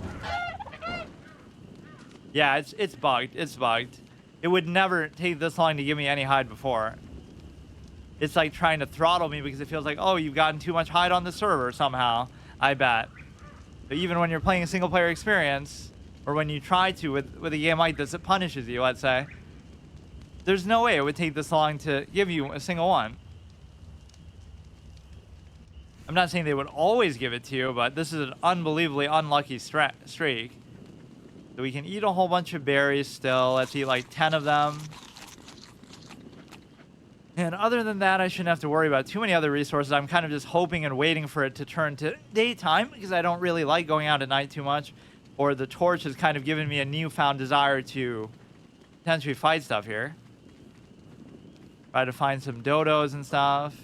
Yeah, it's bugged. It's bugged. It would never take this long to give me any hide before. It's like trying to throttle me because it feels like, oh, you've gotten too much hide on the server somehow. I bet. But even when you're playing a single player experience, or when you try to with a game like this, it punishes you, let's say. There's no way it would take this long to give you a single one. I'm not saying they would always give it to you, but this is an unbelievably unlucky streak. So we can eat a whole bunch of berries still. Let's eat like 10 of them. And other than that, I shouldn't have to worry about too many other resources. I'm kind of just hoping and waiting for it to turn to daytime because I don't really like going out at night too much. Or the torch has kind of given me a newfound desire to potentially fight stuff here. Try to find some dodos and stuff.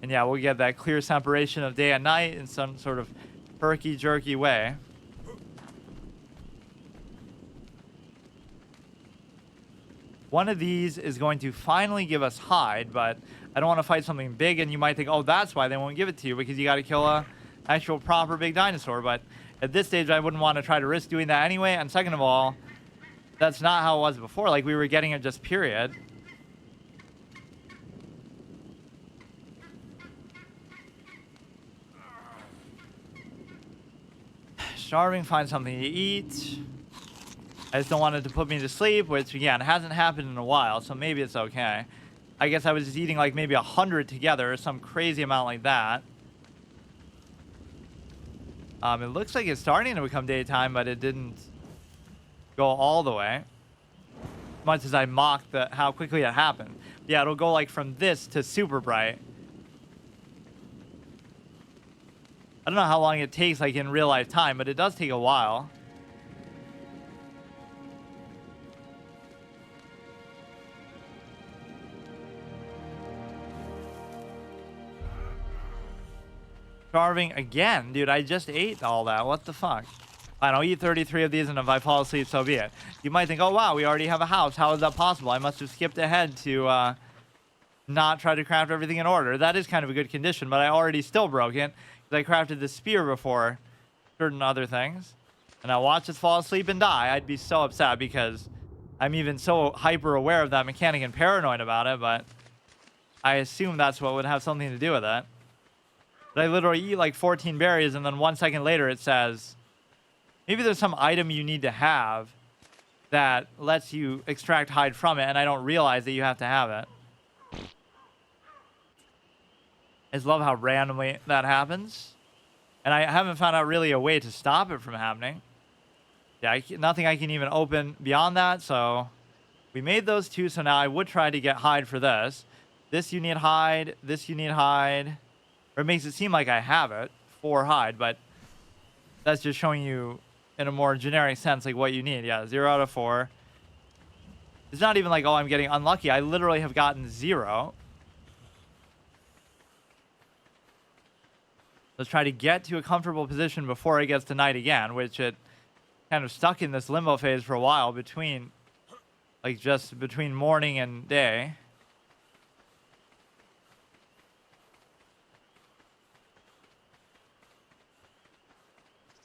And yeah, we'll get that clear separation of day and night in some sort of herky-jerky way. One of these is going to finally give us hide, but I don't want to fight something big, and you might think, oh, that's why they won't give it to you, because you got to kill a actual proper big dinosaur. But at this stage, I wouldn't want to try to risk doing that anyway, and second of all, that's not how it was before. Like, we were getting it just period. Starving, find something to eat. I just don't want it to put me to sleep, which, again, hasn't happened in a while, so maybe it's okay. I guess I was just eating, like, maybe 100 together, or some crazy amount like that. It looks like it's starting to become daytime, but it didn't go all the way. As much as I mocked how quickly it happened. Yeah, it'll go, like, from this to super bright. I don't know how long it takes, like, in real-life time, but it does take a while. Starving again, dude. I just ate all that. What the fuck? Fine, I'll eat 33 of these, and if I fall asleep, so be it. You might think, oh wow, we already have a house. How is that possible? I must have skipped ahead to not try to craft everything in order. That is kind of a good condition, but I already still broke it because I crafted the spear before certain other things. And I watch us fall asleep and die. I'd be so upset because I'm even so hyper aware of that mechanic and paranoid about it, but I assume that's what would have something to do with it. But I literally eat like 14 berries, and then 1 second later it says, maybe there's some item you need to have that lets you extract hide from it, and I don't realize that you have to have it. I just love how randomly that happens. And I haven't found out really a way to stop it from happening. Yeah, nothing I can even open beyond that, so we made those two, so now I would try to get hide for this. This you need hide, this you need hide. Or it makes it seem like I have it for hide, but that's just showing you in a more generic sense like what you need. Yeah, 0 out of 4. It's not even like, oh, I'm getting unlucky. I literally have gotten 0. Let's try to get to a comfortable position before it gets to night again, which it kind of stuck in this limbo phase for a while between, like, just between morning and day.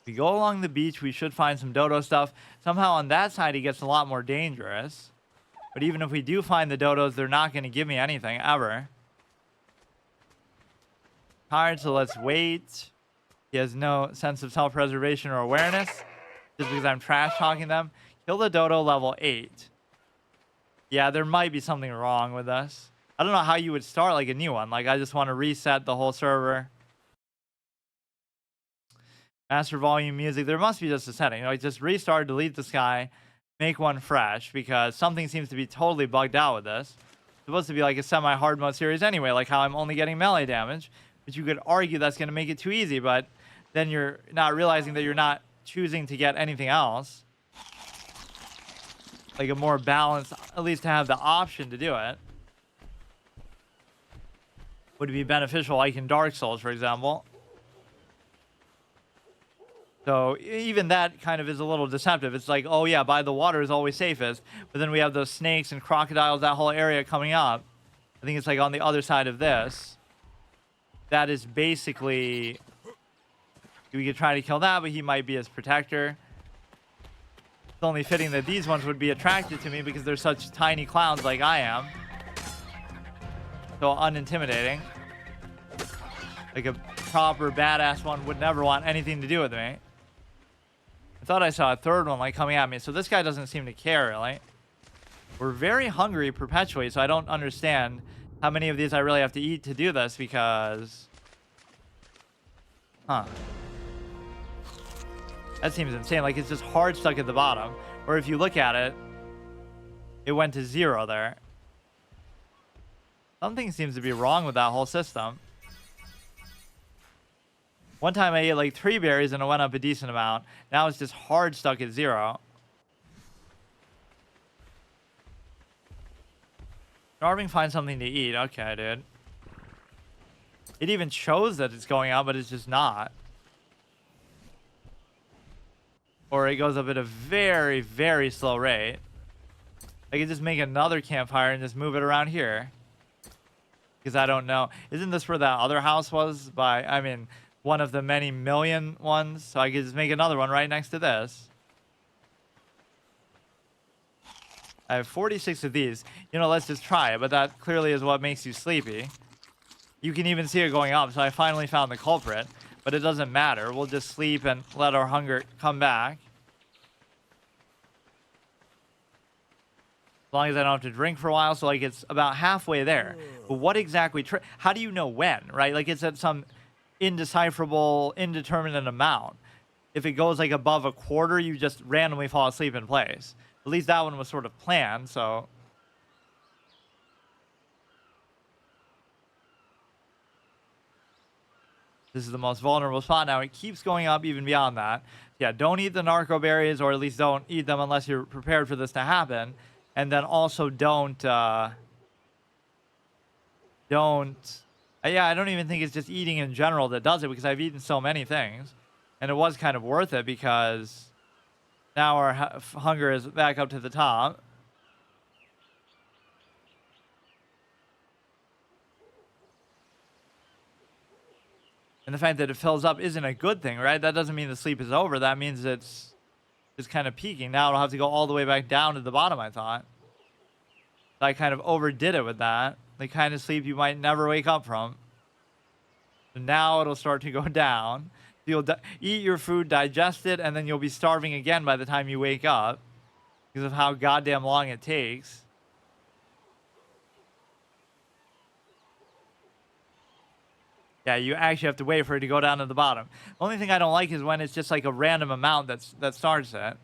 If we go along the beach, we should find some dodo stuff. Somehow on that side, it gets a lot more dangerous. But even if we do find the dodos, they're not going to give me anything, ever. Tired, so let's wait. He has no sense of self-preservation or awareness, just because I'm trash talking them. Kill the dodo level 8. Yeah, there might be something wrong with us. I don't know how you would start like a new one. Like, I just want to reset the whole server. Master volume music. There must be just a setting. Like, just restart, delete the sky, make one fresh, because something seems to be totally bugged out with this. It's supposed to be like a semi-hard mode series anyway, like how I'm only getting melee damage. But you could argue that's going to make it too easy, but then you're not realizing that you're not choosing to get anything else. Like a more balanced, at least to have the option to do it. Would be beneficial, like in Dark Souls, for example. So even that kind of is a little deceptive. It's like, oh yeah, by the water is always safest. But then we have those snakes and crocodiles, that whole area coming up. I think it's like on the other side of this. That is basically, we could try to kill that, but he might be his protector. It's only fitting that these ones would be attracted to me because they're such tiny clowns like I am. So unintimidating. Like a proper badass one would never want anything to do with me. I thought I saw a third one like coming at me, so this guy doesn't seem to care really. We're very hungry perpetually, so I don't understand how many of these I really have to eat to do this, because... Huh. That seems insane. Like, it's just hard stuck at the bottom. Or if you look at it, it went to 0 there. Something seems to be wrong with that whole system. One time I ate like 3 berries and it went up a decent amount. Now it's just hard stuck at 0. Starving, find something to eat. Okay, dude. It even shows that it's going up, but it's just not. Or it goes up at a very, very slow rate. I could just make another campfire and just move it around here. Because I don't know. Isn't this where that other house was? I mean, one of the many million ones. So I could just make another one right next to this. I have 46 of these. You know, let's just try it. But that clearly is what makes you sleepy. You can even see it going up. So I finally found the culprit. But it doesn't matter. We'll just sleep and let our hunger come back. As long as I don't have to drink for a while. So, like, it's about halfway there. But what exactly... How do you know when, right? Like, it's at some indecipherable, indeterminate amount. If it goes, like, above a quarter, you just randomly fall asleep in place. At least that one was sort of planned, so... This is the most vulnerable spot. Now, it keeps going up even beyond that. Yeah, don't eat the narco berries, or at least don't eat them unless you're prepared for this to happen. And then also don't... Yeah, I don't even think it's just eating in general that does it, because I've eaten so many things. And it was kind of worth it, because... Now our hunger is back up to the top. And the fact that it fills up isn't a good thing, right? That doesn't mean the sleep is over. That means it's just kind of peaking. Now it'll have to go all the way back down to the bottom, I thought. So I kind of overdid it with that. The kind of sleep you might never wake up from. So now it'll start to go down. You'll eat your food, digest it, and then you'll be starving again by the time you wake up. because of how goddamn long it takes. Yeah, you actually have to wait for it to go down to the bottom. The only thing I don't like is when it's just like a random amount that starts it.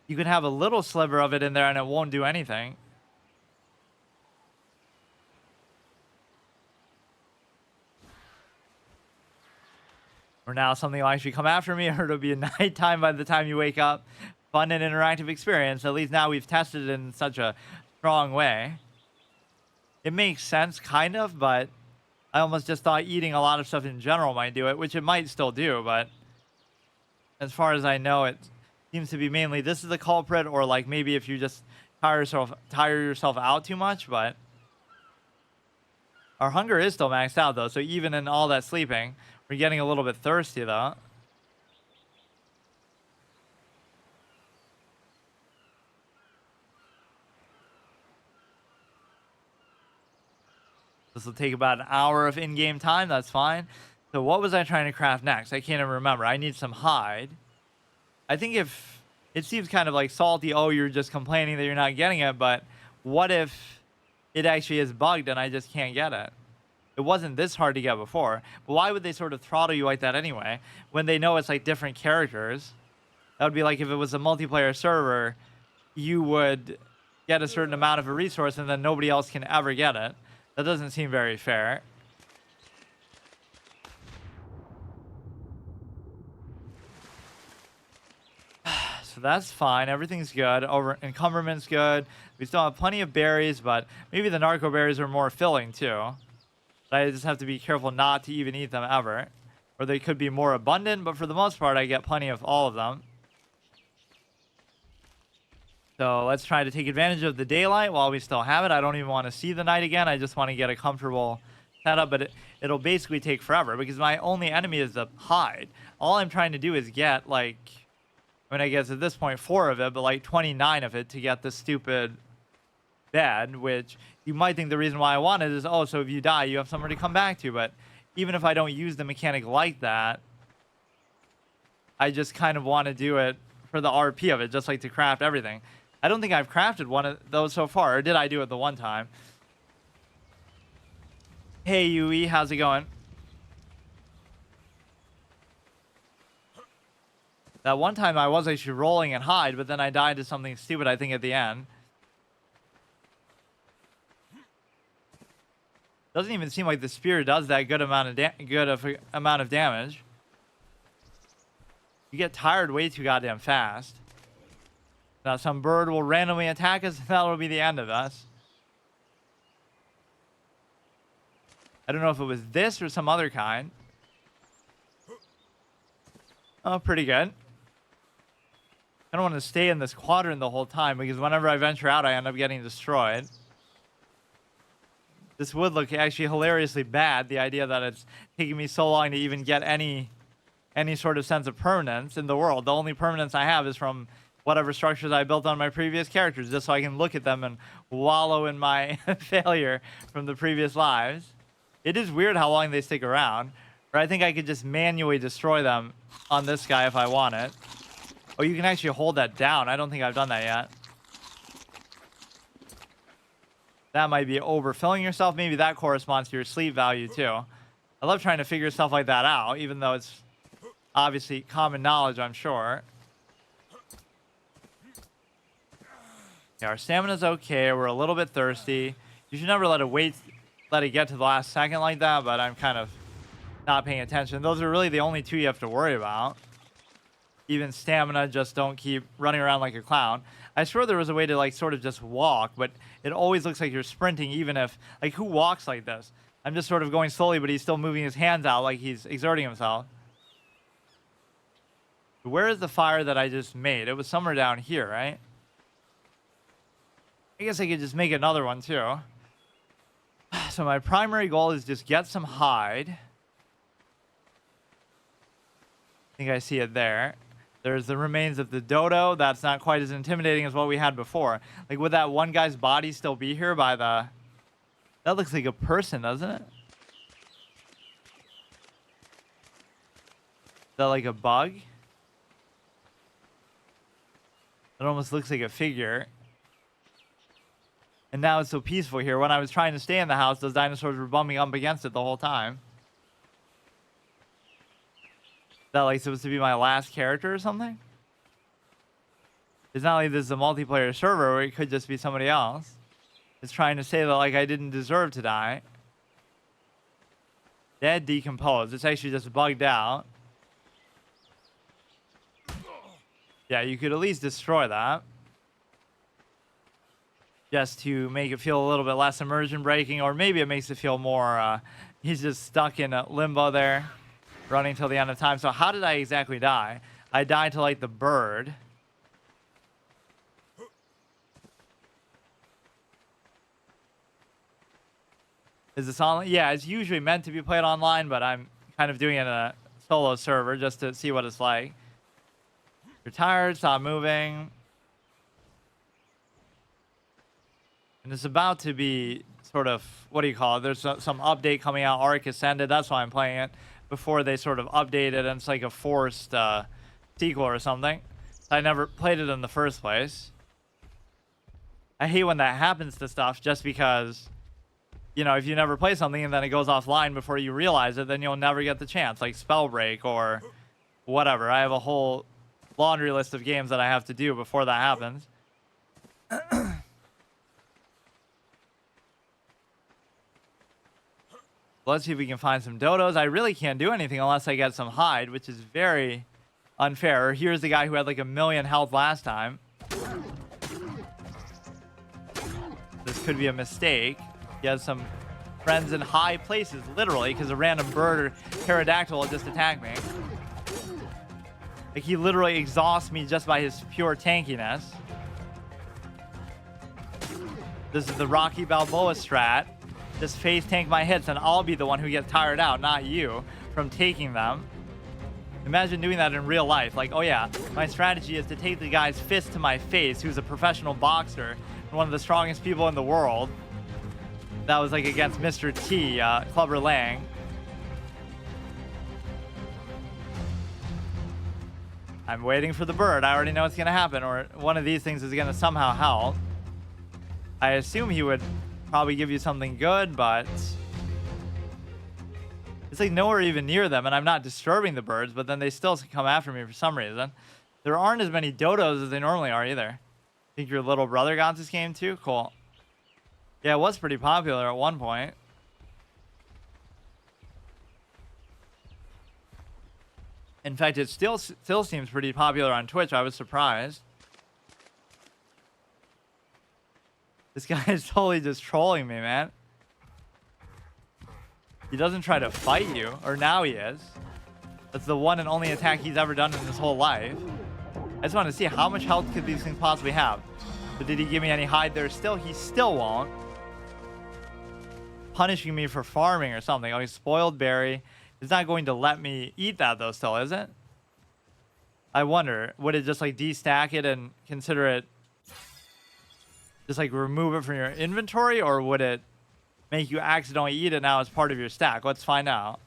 You can have a little sliver of it in there and it won't do anything. Or now something will actually come after me, or it'll be nighttime by the time you wake up. Fun and interactive experience. At least now we've tested it in such a strong way. It makes sense, kind of, but I almost just thought eating a lot of stuff in general might do it, which it might still do, but as far as I know, it seems to be mainly this is the culprit, or like maybe if you just tire yourself out too much. But our hunger is still maxed out though, so even in all that sleeping, we're getting a little bit thirsty though. This will take about an hour of in-game time. That's fine. So what was I trying to craft next? I can't even remember. I need some hide. I think if it seems kind of like salty, oh, you're just complaining that you're not getting it, but what if it actually is bugged and I just can't get it? It wasn't this hard to get before. But why would they sort of throttle you like that anyway, when they know it's like different characters? That would be like if it was a multiplayer server, you would get a certain amount of a resource and then nobody else can ever get it. That doesn't seem very fair. So that's fine. Everything's good. Encumberment's good. We still have plenty of berries, but maybe the narco berries are more filling too. But I just have to be careful not to even eat them ever. Or they could be more abundant, but for the most part, I get plenty of all of them. So let's try to take advantage of the daylight while we still have it. I don't even want to see the night again. I just want to get a comfortable setup, but it'll basically take forever because my only enemy is the hide. All I'm trying to do is get like, I mean, I guess at this point 4 of it, but like 29 of it to get the stupid bed, which you might think the reason why I want it is, oh, so if you die, you have somewhere to come back to. But even if I don't use the mechanic like that, I just kind of want to do it for the RP of it, just like to craft everything. I don't think I've crafted one of those so far, or did I do it the one time? Hey, Yui, how's it going? That one time I was actually rolling and hide, but then I died to something stupid, I think, at the end. Doesn't even seem like the spear does that good amount of damage. You get tired way too goddamn fast. Now some bird will randomly attack us, and that'll be the end of us. I don't know if it was this or some other kind. Oh, pretty good. I don't want to stay in this quadrant the whole time because whenever I venture out, I end up getting destroyed. This would look actually hilariously bad, the idea that it's taking me so long to even get any sort of sense of permanence in the world. The only permanence I have is from whatever structures I built on my previous characters, just so I can look at them and wallow in my failure from the previous lives. It is weird how long they stick around. Or I think I could just manually destroy them on this guy if I want it. Oh, you can actually hold that down. I don't think I've done that yet. That might be overfilling yourself. Maybe that corresponds to your sleep value too. I love trying to figure stuff like that out, even though it's obviously common knowledge, I'm sure. Yeah, our stamina's okay. We're a little bit thirsty. You should never let it get to the last second like that, but I'm kind of not paying attention. Those are really the only two you have to worry about. Even stamina, just don't keep running around like a clown. I swear there was a way to like sort of just walk, but it always looks like you're sprinting, even if, like, who walks like this? I'm just sort of going slowly, but he's still moving his hands out like he's exerting himself. Where is the fire that I just made? It was somewhere down here, right? I guess I could just make another one too. So my primary goal is just get some hide. I think I see it there. There's the remains of the dodo. That's not quite as intimidating as what we had before. Like, would that one guy's body still be here by the... That looks like a person, doesn't it? Is that like a bug? It almost looks like a figure. And now it's so peaceful here. When I was trying to stay in the house, those dinosaurs were bumping up against it the whole time. Is that like supposed to be my last character or something? It's not like this is a multiplayer server where it could just be somebody else. It's trying to say that like I didn't deserve to die. Dead, decomposed. It's actually just bugged out. Yeah, you could at least destroy that. Just to make it feel a little bit less immersion breaking, or maybe it makes it feel more, he's just stuck in a limbo there, running till the end of time. So how did I exactly die? I died to like the bird. Is this online? Yeah, it's usually meant to be played online, but I'm kind of doing it in a solo server just to see what it's like. You're tired, stop moving. And it's about to be sort of, what do you call it? There's some update coming out, ARK Ascended. That's why I'm playing it. Before they sort of update it, and it's like a forced sequel or something. I never played it in the first place. I hate when that happens to stuff just because, you know, if you never play something and then it goes offline before you realize it, then you'll never get the chance, like Spellbreak or whatever. I have a whole laundry list of games that I have to do before that happens. Let's see if we can find some dodos. I really can't do anything unless I get some hide, which is very unfair. Here's the guy who had like 1,000,000 health last time. This could be a mistake. He has some friends in high places, literally, because a random bird or pterodactyl will just attack me. Like, he literally exhausts me just by his pure tankiness. This is the Rocky Balboa strat. Just face tank my hits and I'll be the one who gets tired out, not you, from taking them. Imagine doing that in real life. Like, oh yeah, my strategy is to take the guy's fist to my face, who's a professional boxer and one of the strongest people in the world. That was like against Mr. T, Clubber Lang. I'm waiting for the bird. I already know what's gonna happen, or one of these things is gonna somehow help. I assume he would probably give you something good, but it's like nowhere even near them, and I'm not disturbing the birds, but then they still come after me for some reason. There aren't as many dodos as they normally are either. Think your little brother got this game too? Cool. Yeah, it was pretty popular at one point. In fact, it still seems pretty popular on Twitch. I was surprised. This guy is totally just trolling me, man. He doesn't try to fight you, or now he is. That's the one and only attack he's ever done in his whole life. I just want to see how much health could these things possibly have. But did he give me any hide there still? He still won't. Punishing me for farming or something. Oh, he's spoiled berry. He's not going to let me eat that though still, is it? I wonder, would it just like destack it and consider it, just like remove it from your inventory, or would it make you accidentally eat it now as part of your stack? Let's find out.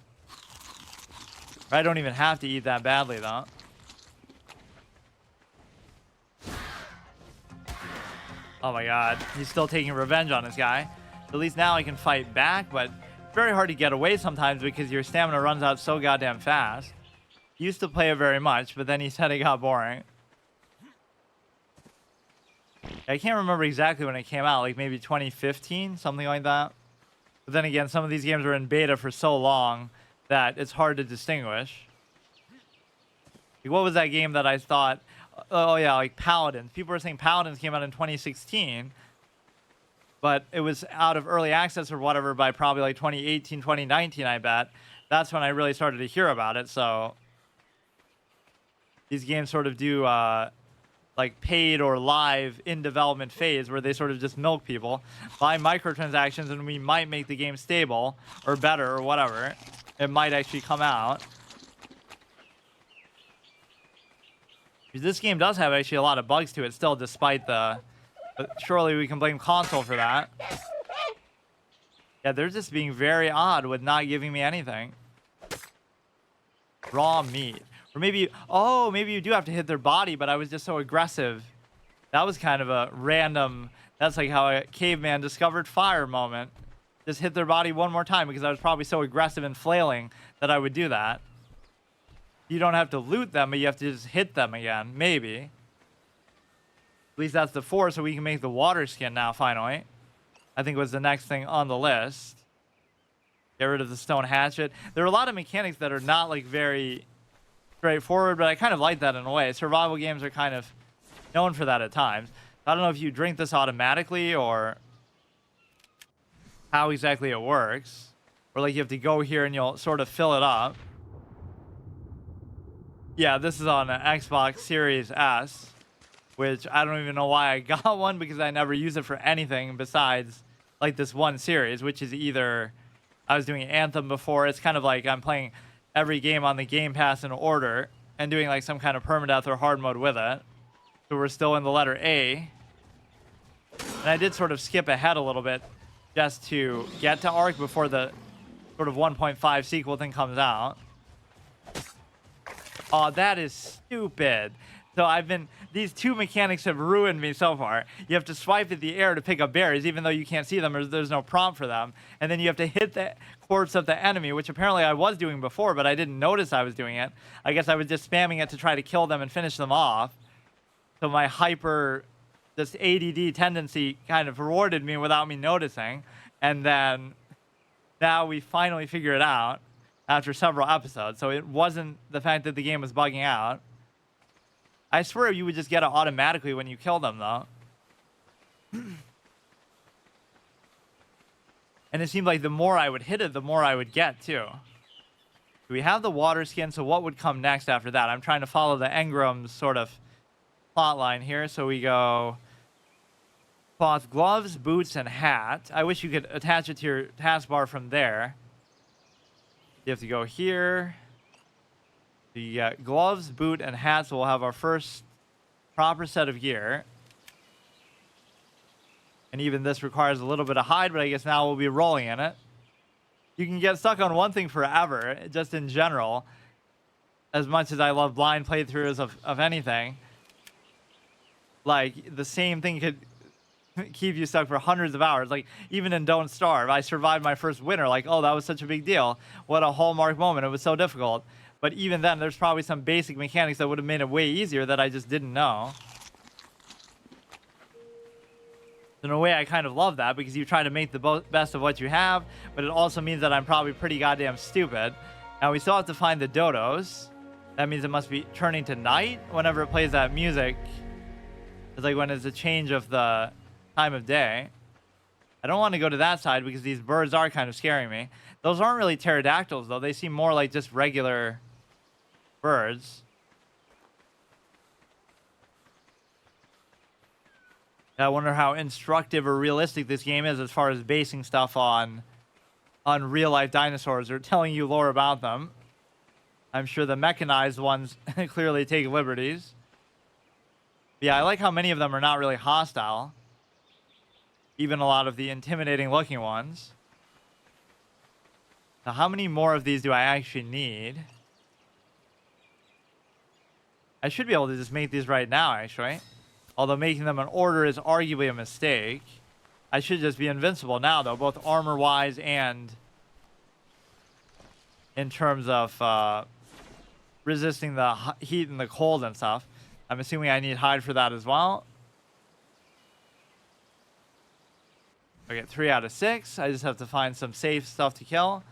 I don't even have to eat that badly though. Oh my god, he's still taking revenge on this guy. At least now I can fight back, but it's very hard to get away sometimes because your stamina runs out so goddamn fast. Used to play it very much, but then he said it got boring. I can't remember exactly when it came out, like maybe 2015, something like that. But then again, some of these games were in beta for so long that it's hard to distinguish. Like, what was that game that I thought, oh yeah, like Paladins. People were saying Paladins came out in 2016, but it was out of early access or whatever by probably like 2018, 2019, I bet. That's when I really started to hear about it, so these games sort of do like paid or live in development phase where they sort of just milk people, buy microtransactions, and we might make the game stable or better or whatever. It might actually come out. This game does have actually a lot of bugs to it still, despite the... But surely we can blame console for that. Yeah, they're just being very odd with not giving me anything. Raw meat. Or maybe, oh, maybe you do have to hit their body, but I was just so aggressive That was kind of a random, that's like how a caveman discovered fire moment. Just hit their body one more time because I was probably so aggressive and flailing that I would do that. You don't have to loot them, but you have to just hit them again, maybe. At least that's the 4, so we can make the water skin now, finally. I think was the next thing on the list. Get rid of the stone hatchet. There are a lot of mechanics that are not like very straightforward, but I kind of like that in a way. Survival games are kind of known for that at times. I don't know if you drink this automatically or how exactly it works. Or like you have to go here and you'll sort of fill it up. Yeah, this is on an Xbox Series S, which I don't even know why I got one because I never use it for anything besides like this one series, which is either I was doing Anthem before. It's kind of like I'm playing every game on the Game Pass in order and doing like some kind of permadeath or hard mode with it. So we're still in the letter A. And I did sort of skip ahead a little bit just to get to ARK before the sort of 1.5 sequel thing comes out. Oh, that is stupid. So these two mechanics have ruined me so far. You have to swipe at the air to pick up berries, even though you can't see them or there's no prompt for them. And then you have to hit the corpse of the enemy, which apparently I was doing before, but I didn't notice I was doing it. I guess I was just spamming it to try to kill them and finish them off. So my this ADD tendency kind of rewarded me without me noticing. And then now we finally figure it out after several episodes. So it wasn't the fact that the game was bugging out. I swear you would just get it automatically when you kill them, though. And it seemed like the more I would hit it, the more I would get, too. We have the water skin, so what would come next after that? I'm trying to follow the Engram sort of plot line here. So we go cloth, gloves, boots, and hat. I wish you could attach it to your taskbar from there. You have to go here. The gloves, boot, and hats will have our first proper set of gear. And even this requires a little bit of hide, but I guess now we'll be rolling in it. You can get stuck on one thing forever, just in general. As much as I love blind playthroughs of anything, like, the same thing could keep you stuck for hundreds of hours. Like, even in Don't Starve, I survived my first winter. Like, oh, that was such a big deal. What a hallmark moment. It was so difficult. But even then, there's probably some basic mechanics that would have made it way easier that I just didn't know. In a way, I kind of love that because you try to make the best of what you have, but it also means that I'm probably pretty goddamn stupid. Now, we still have to find the dodos. That means it must be turning to night whenever it plays that music. It's like when it's a change of the time of day. I don't want to go to that side because these birds are kind of scaring me. Those aren't really pterodactyls, though. They seem more like just regular birds. I wonder how instructive or realistic this game is as far as basing stuff on real-life dinosaurs or telling you lore about them. I'm sure the mechanized ones clearly take liberties. Yeah, I like how many of them are not really hostile. Even a lot of the intimidating-looking ones. Now, how many more of these do I actually need? I should be able to just make these right now, actually. Although making them in order is arguably a mistake. I should just be invincible now, though, both armor-wise and in terms of resisting the heat and the cold and stuff. I'm assuming I need hide for that as well. I get 3 out of 6. I just have to find some safe stuff to kill.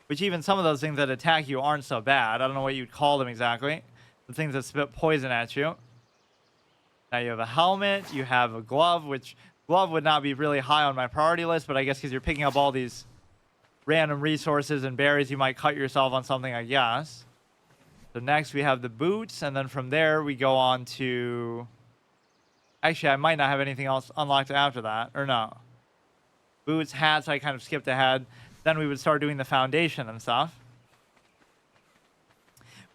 Which even some of those things that attack you aren't so bad. I don't know what you'd call them exactly. The things that spit poison at you. Now you have a helmet. You have a glove, which glove would not be really high on my priority list, but I guess because you're picking up all these random resources and berries, you might cut yourself on something, I guess. So next we have the boots, and then from there we go on to... Actually, I might not have anything else unlocked after that, or no. Boots, hats, I kind of skipped ahead. Then we would start doing the foundation and stuff.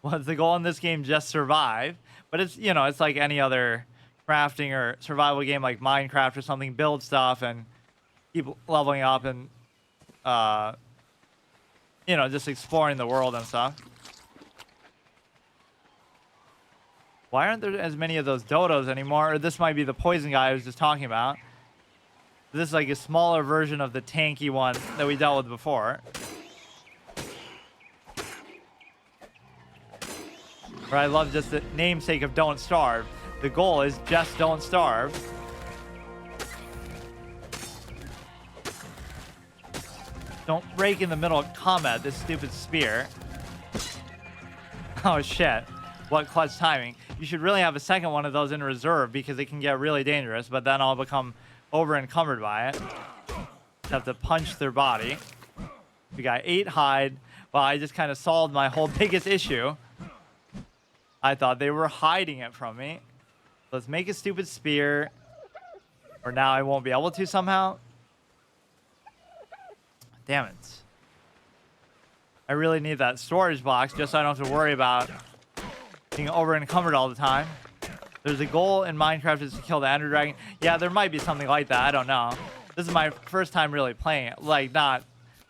Was the goal in this game just survive? But it's, you know, it's like any other crafting or survival game like Minecraft or something. Build stuff and keep leveling up and, you know, just exploring the world and stuff. Why aren't there as many of those dodos anymore? Or this might be the poison guy I was just talking about. This is like a smaller version of the tanky one that we dealt with before. Or I love just the namesake of Don't Starve. The goal is just don't starve. Don't break in the middle of combat, this stupid spear. Oh shit. What clutch timing. You should really have a second one of those in reserve because it can get really dangerous, but then I'll become over encumbered by it. Just have to punch their body. We got 8 hide. Well, I just kind of solved my whole biggest issue. I thought they were hiding it from me. Let's make a stupid spear. Or now I won't be able to somehow. Damn it. I really need that storage box just so I don't have to worry about being over encumbered all the time. There's a goal in Minecraft is to kill the Ender Dragon. Yeah, there might be something like that. I don't know. This is my first time really playing it. Like, not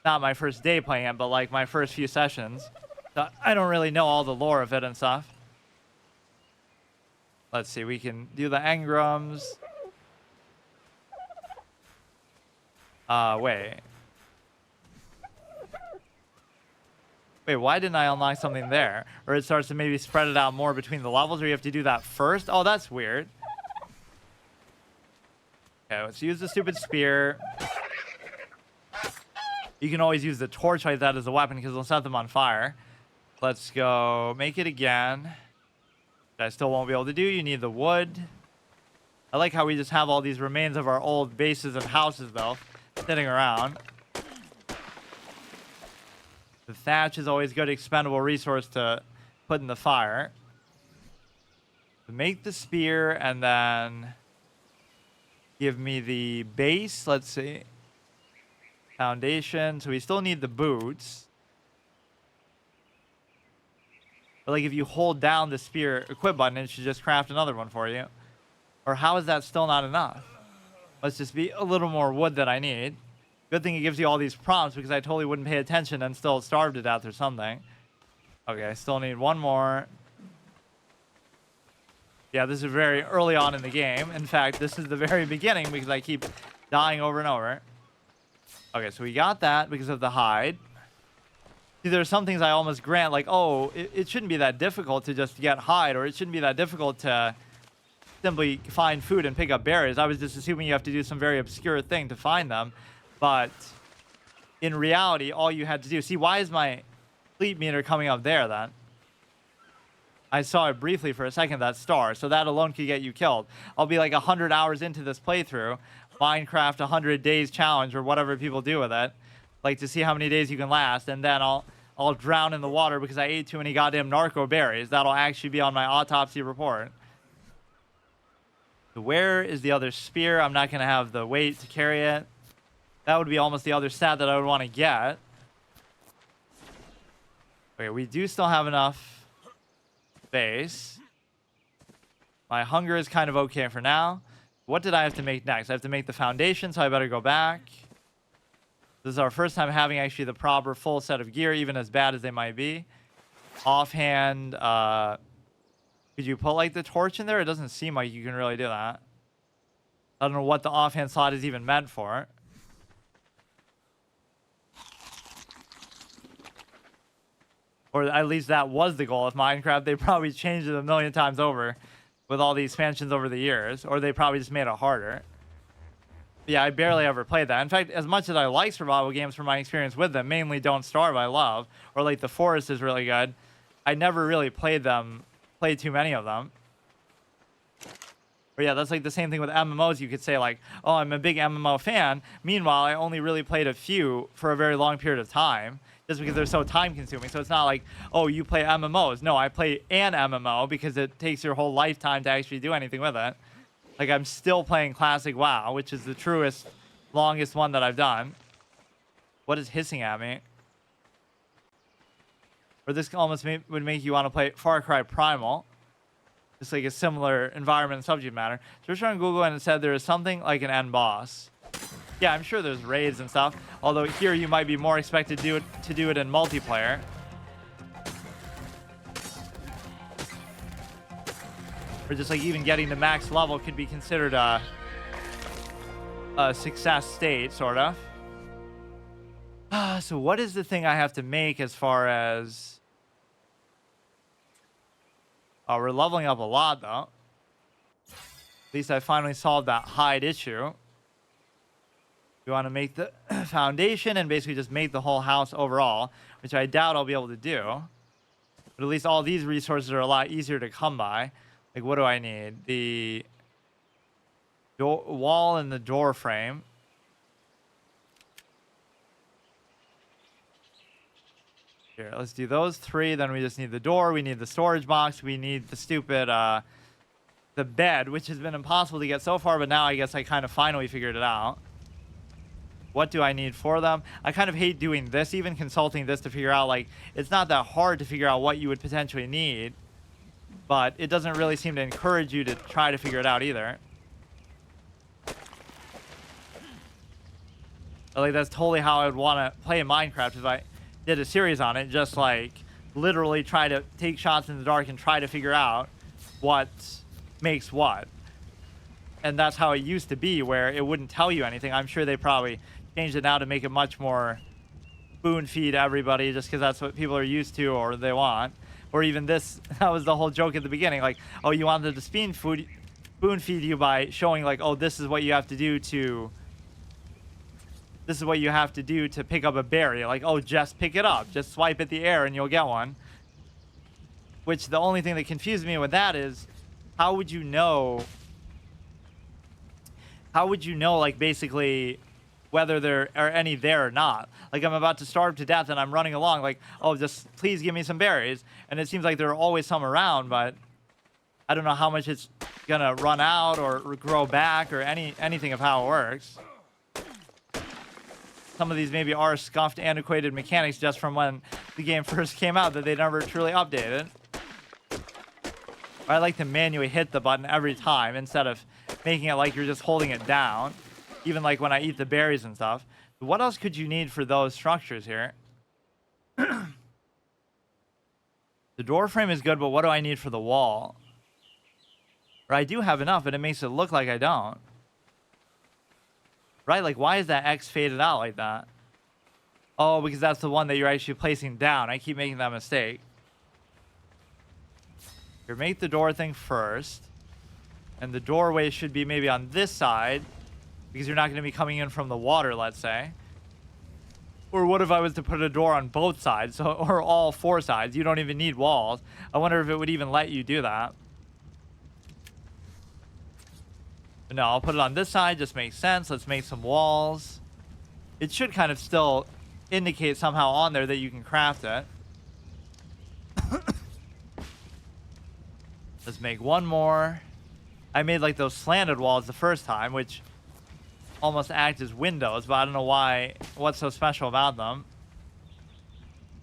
my first day playing it, but like my first few sessions. So I don't really know all the lore of it and stuff. Let's see. We can do the engrams. Wait. Wait, why didn't I unlock something there? Or it starts to maybe spread it out more between the levels, or you have to do that first? Oh, that's weird. Okay, let's use the stupid spear. You can always use the torch like that as a weapon because it'll set them on fire. Let's go make it again. I still won't be able to do. You need the wood. I like how we just have all these remains of our old bases and houses, though, sitting around. The thatch is always a good expendable resource to put in the fire. To make the spear and then give me the base. Let's see. Foundation. So we still need the boots. But like if you hold down the spear equip button, it should just craft another one for you. Or how is that still not enough? Let's just be a little more wood that I need. Good thing it gives you all these prompts because I totally wouldn't pay attention and still starve to death or something. Okay, I still need one more. Yeah, this is very early on in the game. In fact, this is the very beginning because I keep dying over and over. Okay, so we got that because of the hide. See, there are some things I almost grant, like, oh, it shouldn't be that difficult to just get hide, or it shouldn't be that difficult to simply find food and pick up berries. I was just assuming you have to do some very obscure thing to find them. But in reality, all you had to do... See, why is my sleep meter coming up there, then? I saw it briefly for a second, that star. So that alone could get you killed. I'll be like 100 hours into this playthrough. Minecraft 100 days challenge, or whatever people do with it. Like, to see how many days you can last. And then I'll drown in the water because I ate too many goddamn narco berries. That'll actually be on my autopsy report. So where is the other spear? I'm not going to have the weight to carry it. That would be almost the other stat that I would want to get. Okay, we do still have enough space. My hunger is kind of okay for now. What did I have to make next? I have to make the foundation, so I better go back. This is our first time having actually the proper full set of gear, even as bad as they might be. Offhand, could you put like the torch in there? It doesn't seem like you can really do that. I don't know what the offhand slot is even meant for. Or at least that was the goal of Minecraft. They probably changed it a million times over with all the expansions over the years. Or they probably just made it harder. But yeah, I barely ever played that. In fact, as much as I like survival games from my experience with them, mainly Don't Starve I love. Or like The Forest is really good. I never really played too many of them. Or yeah, that's like the same thing with MMOs. You could say like, oh, I'm a big MMO fan. Meanwhile, I only really played a few for a very long period of time. Just because they're so time consuming. So it's not like, oh, you play MMOs. No, I play an MMO because it takes your whole lifetime to actually do anything with it. Like I'm still playing Classic WoW, which is the truest, longest one that I've done. What is hissing at me? Or this almost would make you want to play Far Cry Primal. It's like a similar environment and subject matter. Searched on Google and it said there is something like an end boss. Yeah, I'm sure there's raids and stuff. Although here you might be more expected to do it in multiplayer. or just like even getting to max level could be considered a success state, sort of. So what is the thing I have to make as far as... Oh, we're leveling up a lot, though. At least I finally solved that hide issue. We want to make the foundation and basically just make the whole house overall, which I doubt I'll be able to do. But at least all these resources are a lot easier to come by. Like, what do I need? The wall and the door frame. Here, let's do those 3. Then we just need the door. We need the storage box. We need the stupid, the bed, which has been impossible to get so far. But now I guess I kind of finally figured it out. What do I need for them? I kind of hate doing this, even consulting this to figure out, like, it's not that hard to figure out what you would potentially need. But it doesn't really seem to encourage you to try to figure it out either. Like, that's totally how I would want to play Minecraft if I did a series on it. Just, like, literally try to take shots in the dark and try to figure out what makes what. And that's how it used to be, where it wouldn't tell you anything. I'm sure they probably changed it now to make it much more spoon feed everybody just because that's what people are used to or they want. Or even this, that was the whole joke at the beginning. Like, oh, you wanted to spoon feed you by showing, like, oh, this is what you have to do to... This is what you have to do to pick up a berry. Like, oh, just pick it up. Just swipe at the air and you'll get one. Which the only thing that confused me with that is, how would you know... How would you know, like, basically, whether there are any there or not? Like, I'm about to starve to death and I'm running along like, oh, just please give me some berries. And it seems like there are always some around, but I don't know how much it's gonna run out or grow back or anything of how it works. Some of these maybe are scuffed, antiquated mechanics just from when the game first came out that they never truly updated. I like to manually hit the button every time instead of making it like you're just holding it down. Even like when I eat the berries and stuff. What else could you need for those structures here? The door frame is good, but what do I need for the wall? Or I do have enough, but it makes it look like I don't. Right? Like, why is that X faded out like that? Oh, because that's the one that you're actually placing down. I keep making that mistake. Here, make the door thing first. And the doorway should be maybe on this side, because you're not going to be coming in from the water, let's say. Or what if I was to put a door on both sides, or all 4 sides? You don't even need walls. I wonder if it would even let you do that. But no, I'll put it on this side. Just makes sense. Let's make some walls. It should kind of still indicate somehow on there that you can craft it. Let's make one more. I made like those slanted walls the first time, which almost act as windows, but I don't know what's so special about them.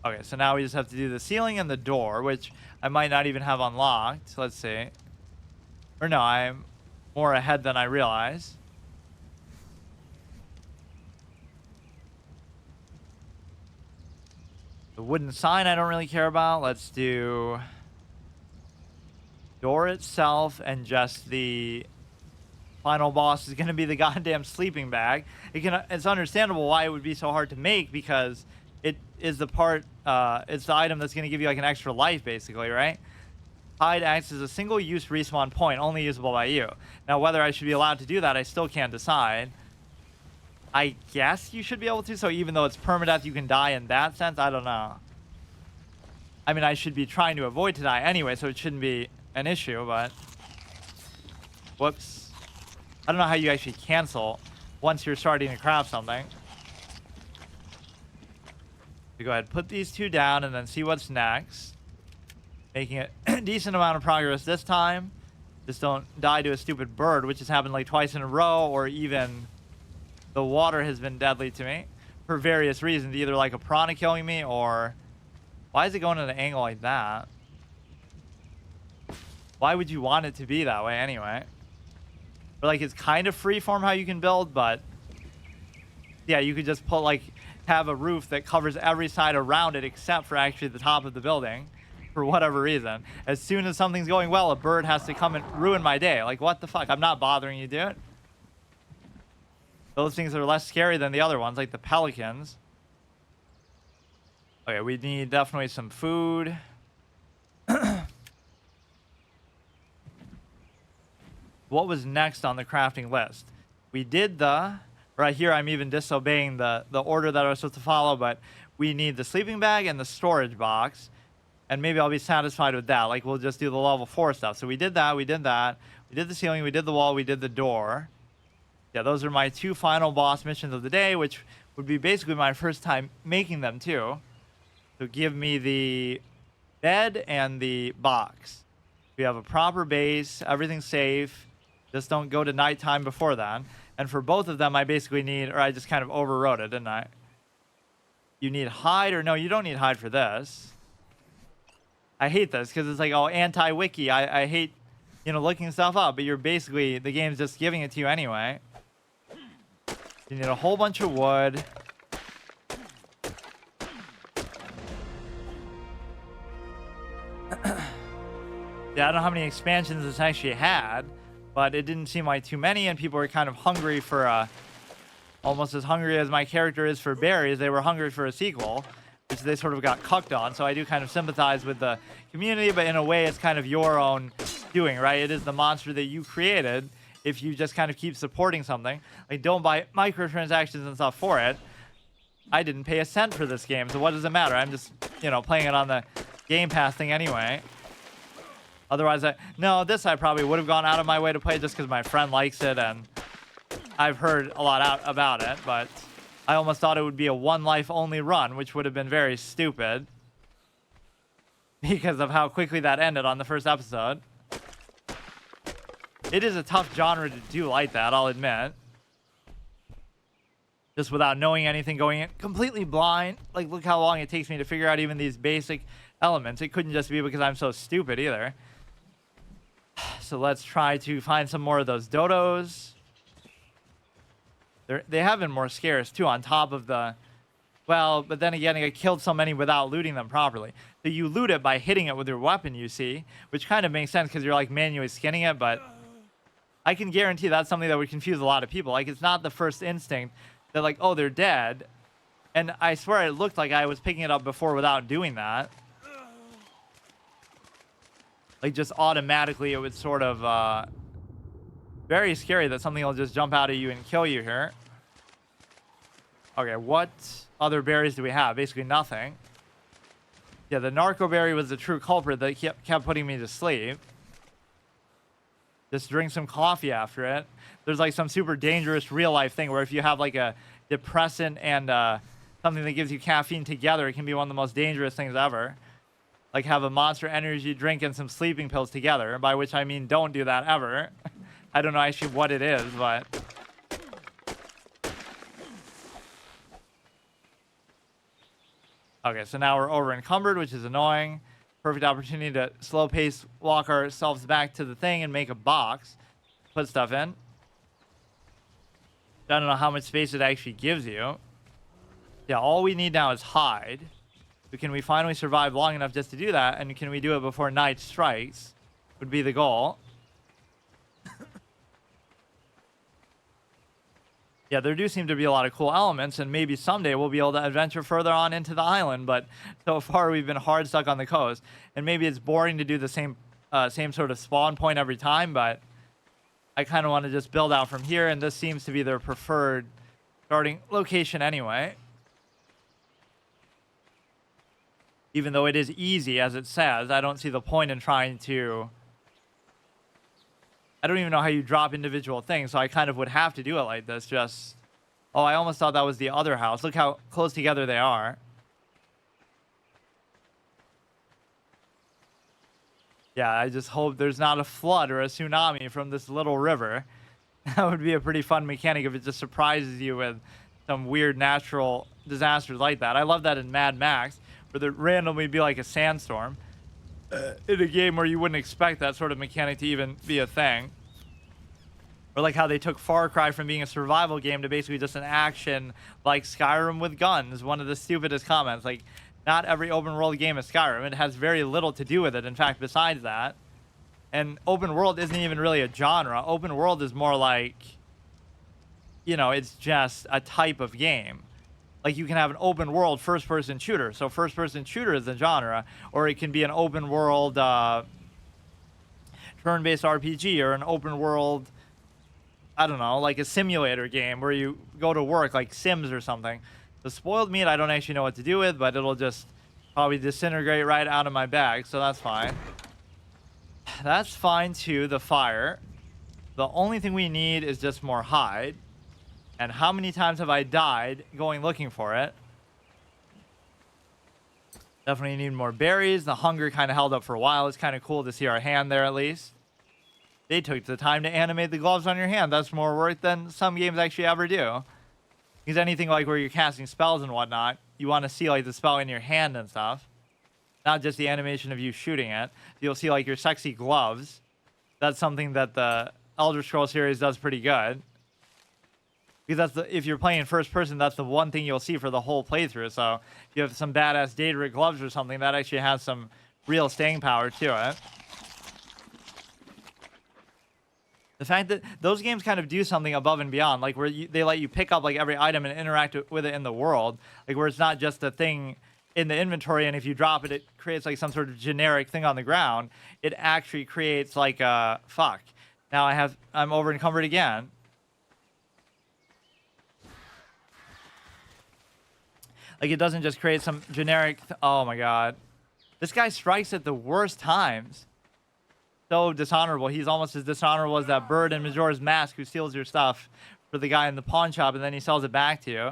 Okay, so now we just have to do the ceiling and the door, which I might not even have unlocked. Let's see. Or no, I'm more ahead than I realize. The wooden sign I don't really care about. Let's do door itself, and just the final boss is going to be the goddamn sleeping bag. It's understandable why it would be so hard to make, because it is the part, it's the item that's going to give you like an extra life, basically, right? Hide acts as a single-use respawn point, only usable by you. Now, whether I should be allowed to do that, I still can't decide. I guess you should be able to, so even though it's permadeath, you can die in that sense. I don't know. I mean, I should be trying to avoid to die anyway, so it shouldn't be an issue, but... Whoops. I don't know how you actually cancel once you're starting to craft something. So go ahead, put these 2 down, and then see what's next. Making a decent amount of progress this time. Just don't die to a stupid bird, which has happened like twice in a row, or even the water has been deadly to me for various reasons. Either like a piranha killing me, or... Why is it going at an angle like that? Why would you want it to be that way anyway? Or like it's kind of freeform how you can build, but... Yeah, you could just have a roof that covers every side around it except for actually the top of the building. for whatever reason. As soon as something's going well, a bird has to come and ruin my day. Like, what the fuck? I'm not bothering you, dude. Those things are less scary than the other ones, like the pelicans. Okay, we need definitely some food. What was next on the crafting list? We did the... Right here, I'm even disobeying the order that I was supposed to follow, but we need the sleeping bag and the storage box. And maybe I'll be satisfied with that. Like, we'll just do the level 4 stuff. So we did that, we did that. We did the ceiling, we did the wall, we did the door. Yeah, those are my 2 final boss missions of the day, which would be basically my first time making them, too. So give me the bed and the box. We have a proper base, everything's safe. Just don't go to nighttime before then. And for both of them, I basically need, or I just kind of overrode it, didn't I? You need hide, or no, you don't need hide for this. I hate this because it's like, oh, anti-wiki. I hate, you know, looking stuff up, but you're basically, the game's just giving it to you anyway. You need a whole bunch of wood. Yeah, I don't know how many expansions this actually had, but it didn't seem like too many, and people were kind of hungry for, almost as hungry as my character is for berries. They were hungry for a sequel, which they sort of got cucked on. So I do kind of sympathize with the community, but in a way, it's kind of your own doing, right? It is the monster that you created. If you just kind of keep supporting something, like don't buy microtransactions and stuff for it. I didn't pay a cent for this game, so what does it matter? I'm just, you know, playing it on the Game Pass thing anyway. Otherwise, no, this I probably would have gone out of my way to play just because my friend likes it and I've heard a lot about it, but I almost thought it would be a one life only run, which would have been very stupid because of how quickly that ended on the first episode. It is a tough genre to do like that, I'll admit. Just without knowing anything, going in completely blind. Like, look how long it takes me to figure out even these basic elements. It couldn't just be because I'm so stupid either. So let's try to find some more of those dodos. They have been more scarce too, on top of the... Well, but then again, I killed so many without looting them properly. So you loot it by hitting it with your weapon, you see. Which kind of makes sense because you're like manually skinning it, but... I can guarantee that's something that would confuse a lot of people. Like, it's not the first instinct that, like, oh, they're dead. And I swear it looked like I was picking it up before without doing that. Like, just automatically it would sort of, very scary that something will just jump out at you and kill you here. Okay, what other berries do we have? Basically nothing. Yeah, the narco berry was the true culprit that kept putting me to sleep. Just drink some coffee after it. There's like some super dangerous real life thing where if you have like a depressant and something that gives you caffeine together, it can be one of the most dangerous things ever. Like have a Monster Energy drink and some sleeping pills together, by which I mean don't do that ever. I don't know actually what it is, but... Okay, so now we're over encumbered, which is annoying. Perfect opportunity to slow pace walk ourselves back to the thing and make a box. Put stuff in. I don't know how much space it actually gives you. Yeah, all we need now is hide. So can we finally survive long enough just to do that? And can we do it before night strikes? Would be the goal. Yeah, there do seem to be a lot of cool elements, and maybe someday we'll be able to adventure further on into the island, but so far we've been hard stuck on the coast. And maybe it's boring to do the same sort of spawn point every time, but I kind of want to just build out from here, and this seems to be their preferred starting location anyway. Even though it is easy, as it says, I don't see the point in trying to... I don't even know how you drop individual things, so I kind of would have to do it like this, just... Oh, I almost thought that was the other house. Look how close together they are. Yeah, I just hope there's not a flood or a tsunami from this little river. That would be a pretty fun mechanic if it just surprises you with some weird natural disasters like that. I love that in Mad Max, where there randomly be like a sandstorm. In a game where you wouldn't expect that sort of mechanic to even be a thing. Or like how they took Far Cry from being a survival game to basically just an action like Skyrim with guns. One of the stupidest comments. Like, not every open world game is Skyrim. It has very little to do with it, in fact, besides that. And open world isn't even really a genre. Open world is more like, you know, it's just a type of game. Like, you can have an open world first person shooter. So first person shooter is the genre, or it can be an open world turn-based RPG, or an open world, I don't know, like a simulator game where you go to work, like Sims or something. The spoiled meat I don't actually know what to do with, but it'll just probably disintegrate right out of my bag, so that's fine. That's fine too, the fire. The only thing we need is just more hide. And how many times have I died going looking for it? Definitely need more berries. The hunger kind of held up for a while. It's kind of cool to see our hand there at least. They took the time to animate the gloves on your hand. That's more work than some games actually ever do. Because anything like where you're casting spells and whatnot, you want to see like the spell in your hand and stuff. Not just the animation of you shooting it. You'll see like your sexy gloves. That's something that the Elder Scrolls series does pretty good. Because that's if you're playing first person, that's the one thing you'll see for the whole playthrough. So if you have some badass data gloves or something, that actually has some real staying power to it. The fact that those games kind of do something above and beyond, like where they let you pick up like every item and interact with it in the world, like where it's not just a thing in the inventory, and if you drop it, it creates like some sort of generic thing on the ground. It actually creates like a fuck. Now I'm over encumbered again. Like, it doesn't just create some generic... Oh, my God. This guy strikes at the worst times. So dishonorable. He's almost as dishonorable as that bird in Majora's Mask who steals your stuff for the guy in the pawn shop, and then he sells it back to you.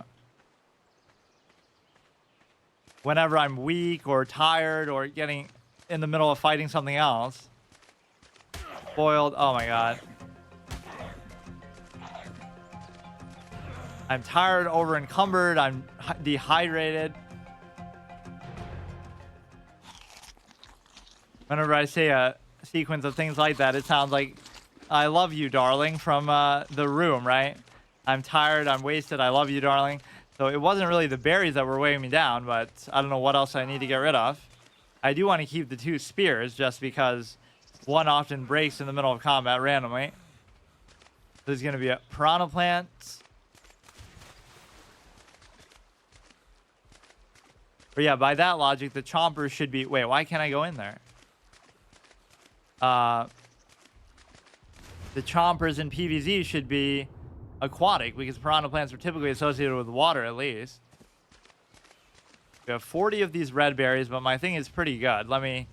Whenever I'm weak or tired or getting in the middle of fighting something else. Spoiled. Oh, my God. I'm tired, over encumbered, I'm dehydrated. Whenever I say a sequence of things like that, it sounds like I love you, darling, from The Room, right? I'm tired, I'm wasted, I love you, darling. So it wasn't really the berries that were weighing me down, but I don't know what else I need to get rid of. I do want to keep the 2 spears just because one often breaks in the middle of combat randomly. There's going to be a piranha plant. But yeah, by that logic, the chompers should be... Wait, why can't I go in there? The chompers in PvZ should be aquatic, because piranha plants are typically associated with water, at least. We have 40 of these red berries, but my thing is pretty good. Let me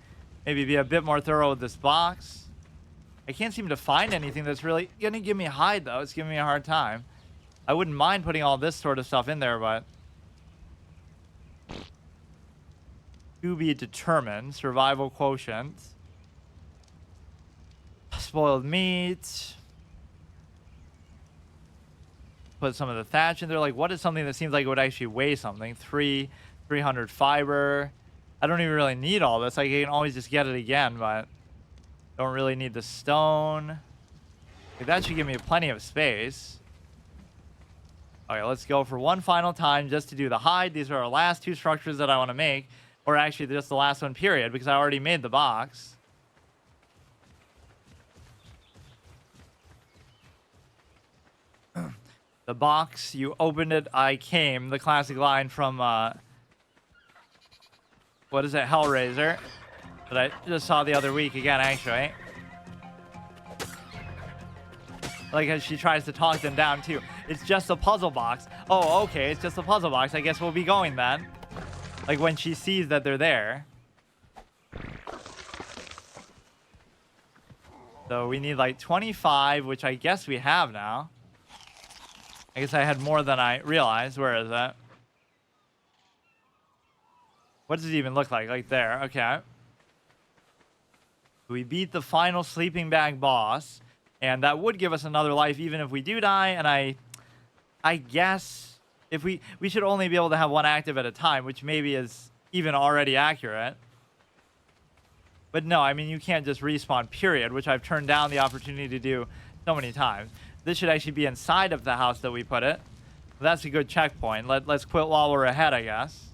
maybe be a bit more thorough with this box. I can't seem to find anything that's really going to give me a hide, though. It's giving me a hard time. I wouldn't mind putting all this sort of stuff in there, but... To be determined. Survival quotient. Spoiled meat. Put some of the thatch in there. Like, what is something that seems like it would actually weigh something? 300 fiber. I don't even really need all this. Like, I can always just get it again, but don't really need the stone. Like, that should give me plenty of space. Okay, let's go for one final time just to do the hide. These are our last 2 structures that I want to make. Or actually, just the last one, period, because I already made the box. The box, you opened it, I came. The classic line from, what is it, Hellraiser? That I just saw the other week again, actually. Like, as she tries to talk them down, too. It's just a puzzle box. Oh, okay, it's just a puzzle box. I guess we'll be going then. Like, when she sees that they're there. So we need like 25, which I guess we have now. I guess I had more than I realized. Where is that? What does it even look like? Like there. Okay. We beat the final sleeping bag boss. And that would give us another life even if we do die. And I guess if we should only be able to have one active at a time, which maybe is even already accurate. But no, I mean, you can't just respawn, period, which I've turned down the opportunity to do so many times. This should actually be inside of the house that we put it. That's a good checkpoint. Let's quit while we're ahead, I guess.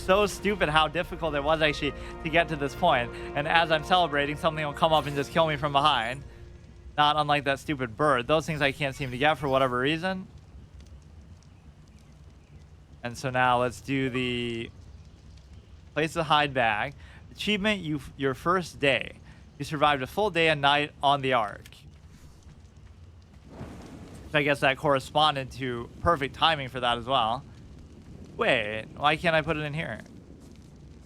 so stupid how difficult it was actually to get to this point. And as I'm celebrating, something will come up and just kill me from behind. Not unlike that stupid bird. Those things I can't seem to get for whatever reason. And so now let's do the place the hide bag. Achievement, your first day. You survived a full day and night on the Ark. I guess that corresponded to perfect timing for that as well. Wait, why can't I put it in here?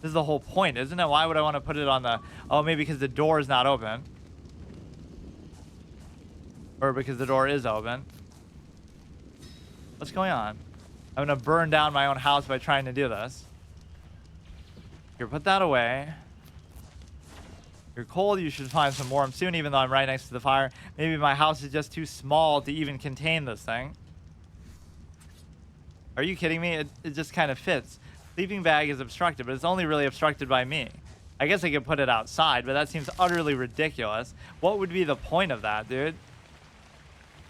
This is the whole point, isn't it? Why would I want to put it on the... Oh, maybe because the door is not open. Or because the door is open. What's going on? I'm going to burn down my own house by trying to do this. Here, put that away. You're cold, you should find some warmth soon, even though I'm right next to the fire. Maybe my house is just too small to even contain this thing. Are you kidding me? It just kind of fits. Sleeping bag is obstructed, but it's only really obstructed by me. I guess I could put it outside, but that seems utterly ridiculous. What would be the point of that, dude?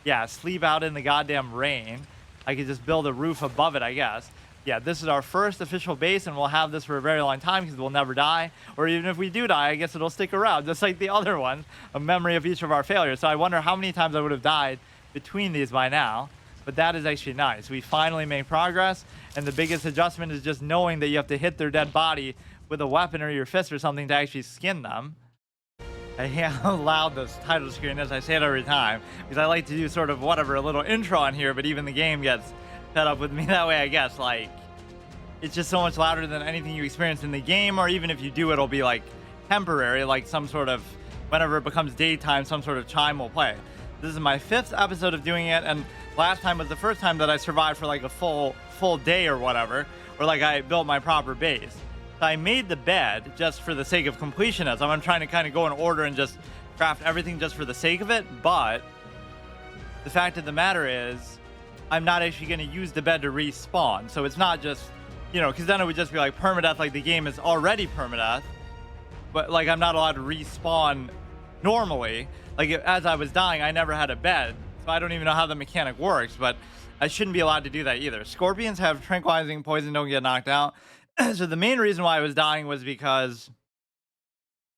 Yeah, sleep out in the goddamn rain. I could just build a roof above it, I guess. Yeah, this is our first official base, and we'll have this for a very long time because we'll never die. Or even if we do die, I guess it'll stick around, just like the other one, a memory of each of our failures. So I wonder how many times I would have died between these by now. But that is actually nice. We finally make progress, and the biggest adjustment is just knowing that you have to hit their dead body with a weapon or your fist or something to actually skin them. I hate how loud this title screen is. I say it every time because I like to do sort of whatever, a little intro on here, but even the game gets fed up with me that way, I guess. Like, it's just so much louder than anything you experience in the game, or even if you do, it'll be like temporary, like some sort of, whenever it becomes daytime, some sort of chime will play. This is my 5th episode of doing it, and last time was the first time that I survived for like a full day or whatever, or like I built my proper base. So I made the bed just for the sake of completionism. I'm trying to kind of go in order and just craft everything just for the sake of it, but the fact of the matter is I'm not actually going to use the bed to respawn. So it's not just, you know, because then it would just be like permadeath, like the game is already permadeath, but like I'm not allowed to respawn normally. Like as I was dying, I never had a bed, so I don't even know how the mechanic works, but I shouldn't be allowed to do that either. Scorpions have tranquilizing poison, don't get knocked out. So the main reason why I was dying was because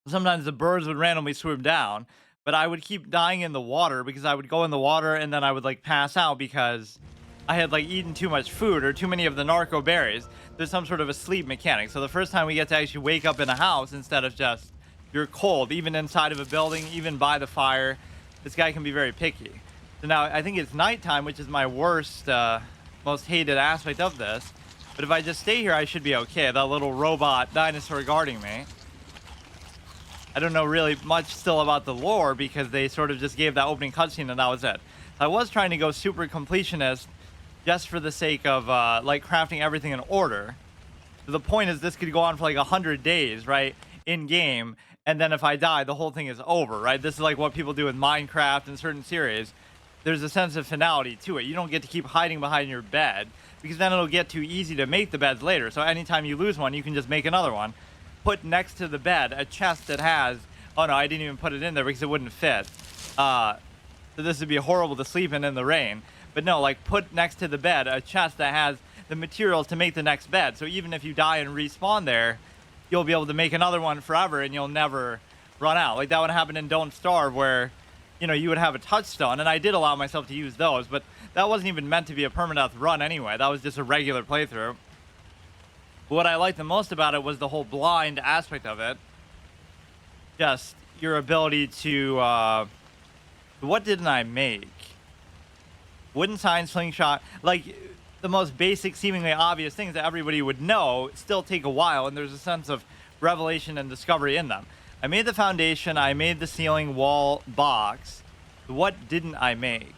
sometimes the birds would randomly swoop down, but I would keep dying in the water because I would go in the water and then I would like pass out because I had like eaten too much food or too many of the narco berries. There's some sort of a sleep mechanic. So the first time we get to actually wake up in a house instead of just you're cold, even inside of a building, even by the fire, this guy can be very picky. So now I think it's nighttime, which is my worst, most hated aspect of this. But if I just stay here, I should be okay. That little robot dinosaur guarding me. I don't know really much still about the lore because they sort of just gave that opening cutscene and that was it. I was trying to go super completionist just for the sake of like crafting everything in order. So the point is this could go on for like 100 days, right? In game. And then if I die, the whole thing is over, right? This is like what people do with Minecraft and certain series. There's a sense of finality to it. You don't get to keep hiding behind your bed because then it'll get too easy to make the beds later. So anytime you lose one, you can just make another one. Put next to the bed a chest that has... Oh, no, I didn't even put it in there because it wouldn't fit. So this would be horrible to sleep in the rain. But no, like put next to the bed a chest that has the materials to make the next bed. So even if you die and respawn there, you'll be able to make another one forever and you'll never run out. Like that would happen in Don't Starve where... You know, you would have a touchstone, and I did allow myself to use those, but that wasn't even meant to be a permadeath run anyway. That was just a regular playthrough. But what I liked the most about it was the whole blind aspect of it. Just your ability to, what didn't I make? Wooden sign, slingshot, like the most basic, seemingly obvious things that everybody would know still take a while, and there's a sense of revelation and discovery in them. I made the foundation, I made the ceiling wall box. What didn't I make?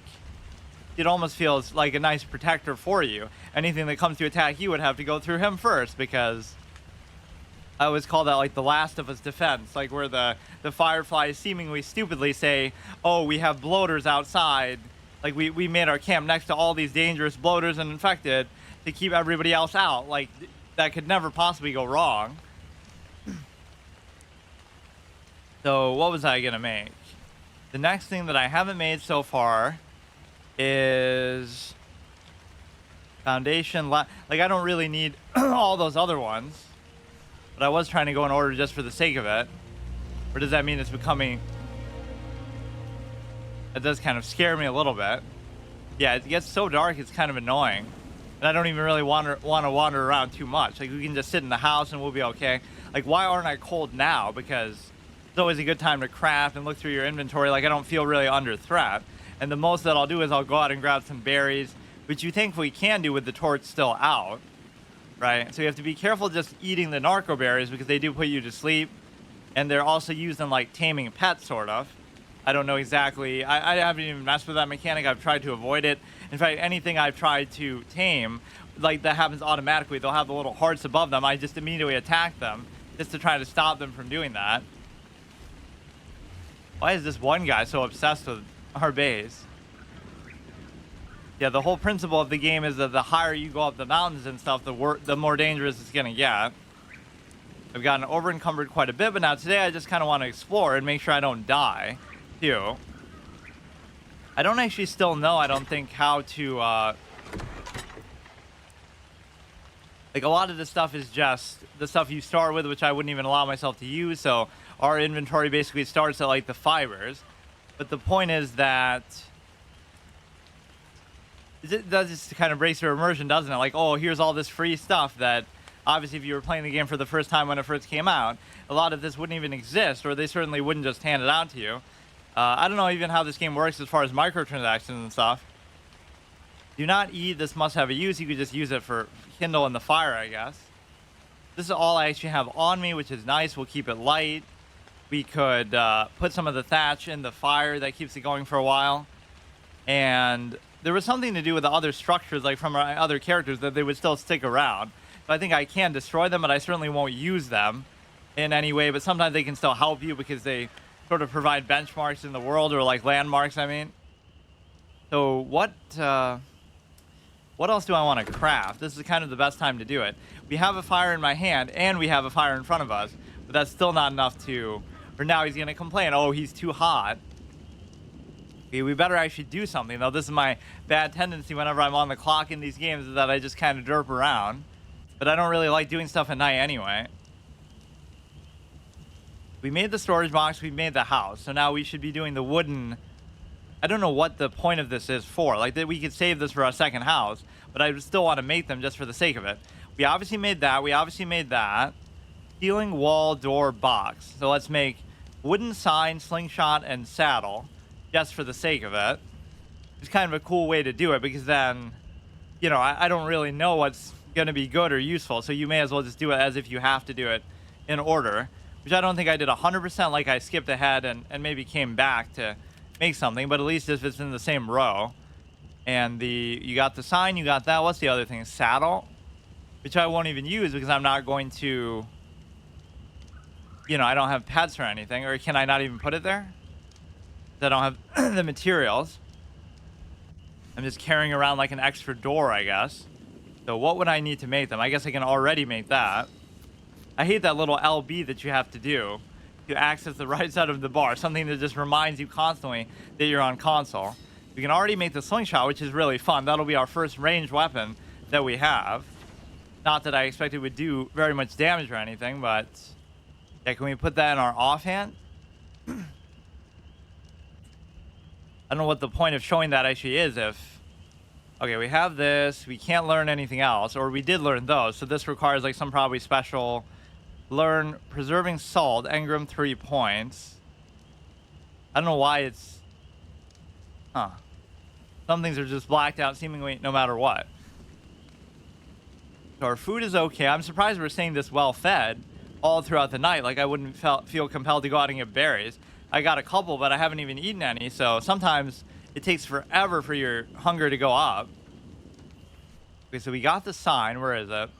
It almost feels like a nice protector for you. Anything that comes to attack you would have to go through him first because I always call that like the Last of Us defense, like where the fireflies seemingly stupidly say, oh, we have bloaters outside. Like we made our camp next to all these dangerous bloaters and infected to keep everybody else out. Like that could never possibly go wrong. So what was I gonna make? The next thing that I haven't made so far is Foundation, like I don't really need all those other ones, but I was trying to go in order just for the sake of it. Or does that mean it's becoming? It does kind of scare me a little bit. Yeah, it gets so dark, it's kind of annoying. And I don't even really want to wander around too much. Like, we can just sit in the house and we'll be okay. Like, why aren't I cold now? Because it's always a good time to craft and look through your inventory. Like, I don't feel really under threat. And the most that I'll do is I'll go out and grab some berries, which you thankfully can do with the torch still out, right? So you have to be careful just eating the narco berries because they do put you to sleep. And they're also used in, like, taming pets, sort of. I don't know exactly. I haven't even messed with that mechanic. I've tried to avoid it. In fact, anything I've tried to tame, like, that happens automatically. They'll have the little hearts above them. I just immediately attack them just to try to stop them from doing that. Why is this one guy so obsessed with our base? Yeah, the whole principle of the game is that the higher you go up the mountains and stuff, the more dangerous it's going to get. I've gotten over encumbered quite a bit, but now today I just kind of want to explore and make sure I don't die. Too. I don't actually still know, I don't think, how to, like, a lot of this stuff is just the stuff you start with, which I wouldn't even allow myself to use, so our inventory basically starts at, like, the fibers. But the point is that it does just kind of breaks your immersion, doesn't it? Like, oh, here's all this free stuff that, obviously, if you were playing the game for the first time when it first came out, a lot of this wouldn't even exist, or they certainly wouldn't just hand it out to you. I don't know even how this game works as far as microtransactions and stuff. Do not eat. This must have a use. You could just use it for kindle in the fire, I guess. This is all I actually have on me, which is nice. We'll keep it light. We could put some of the thatch in the fire. That keeps it going for a while. And there was something to do with the other structures, like from our other characters, that they would still stick around. So I think I can destroy them, but I certainly won't use them in any way. But sometimes they can still help you because they sort of provide benchmarks in the world, or like landmarks, I mean. So what else do I want to craft? This is kind of the best time to do it. We have a fire in my hand and we have a fire in front of us, but that's still not enough to, for now he's going to complain, oh, he's too hot. Okay, we better actually do something, though. This is my bad tendency whenever I'm on the clock in these games, is that I just kind of derp around. But I don't really like doing stuff at night anyway. We made the storage box, we made the house, so now we should be doing the wooden. I don't know what the point of this is for. Like, that we could save this for our second house, but I still want to make them just for the sake of it. We obviously made that. We obviously made that. Ceiling, wall, door, box. So let's make wooden sign, slingshot, and saddle just for the sake of it. It's kind of a cool way to do it because then, you know, I don't really know what's going to be good or useful, so you may as well just do it as if you have to do it in order. Which I don't think I did 100%, like I skipped ahead and maybe came back to make something, but at least if it's in the same row. And you got the sign, you got that. What's the other thing? Saddle, which I won't even use because I'm not going to, you know, I don't have pets or anything. Or can I not even put it there? I don't have the materials. I'm just carrying around like an extra door, I guess. So what would I need to make them? I guess I can already make that. I hate that little LB that you have to do to access the right side of the bar. Something that just reminds you constantly that you're on console. We can already make the slingshot, which is really fun. That'll be our first ranged weapon that we have. Not that I expect it would do very much damage or anything, but yeah, can we put that in our offhand? I don't know what the point of showing that actually is if... Okay, we have this. We can't learn anything else, or we did learn those. So this requires like some probably special... Learn preserving salt, Engram 3 points. I don't know why it's... Huh. Some things are just blacked out seemingly no matter what. So our food is okay. I'm surprised we're staying this well fed all throughout the night. Like I wouldn't feel compelled to go out and get berries. I got a couple, but I haven't even eaten any. So sometimes it takes forever for your hunger to go up. Okay, so we got the sign. Where is it?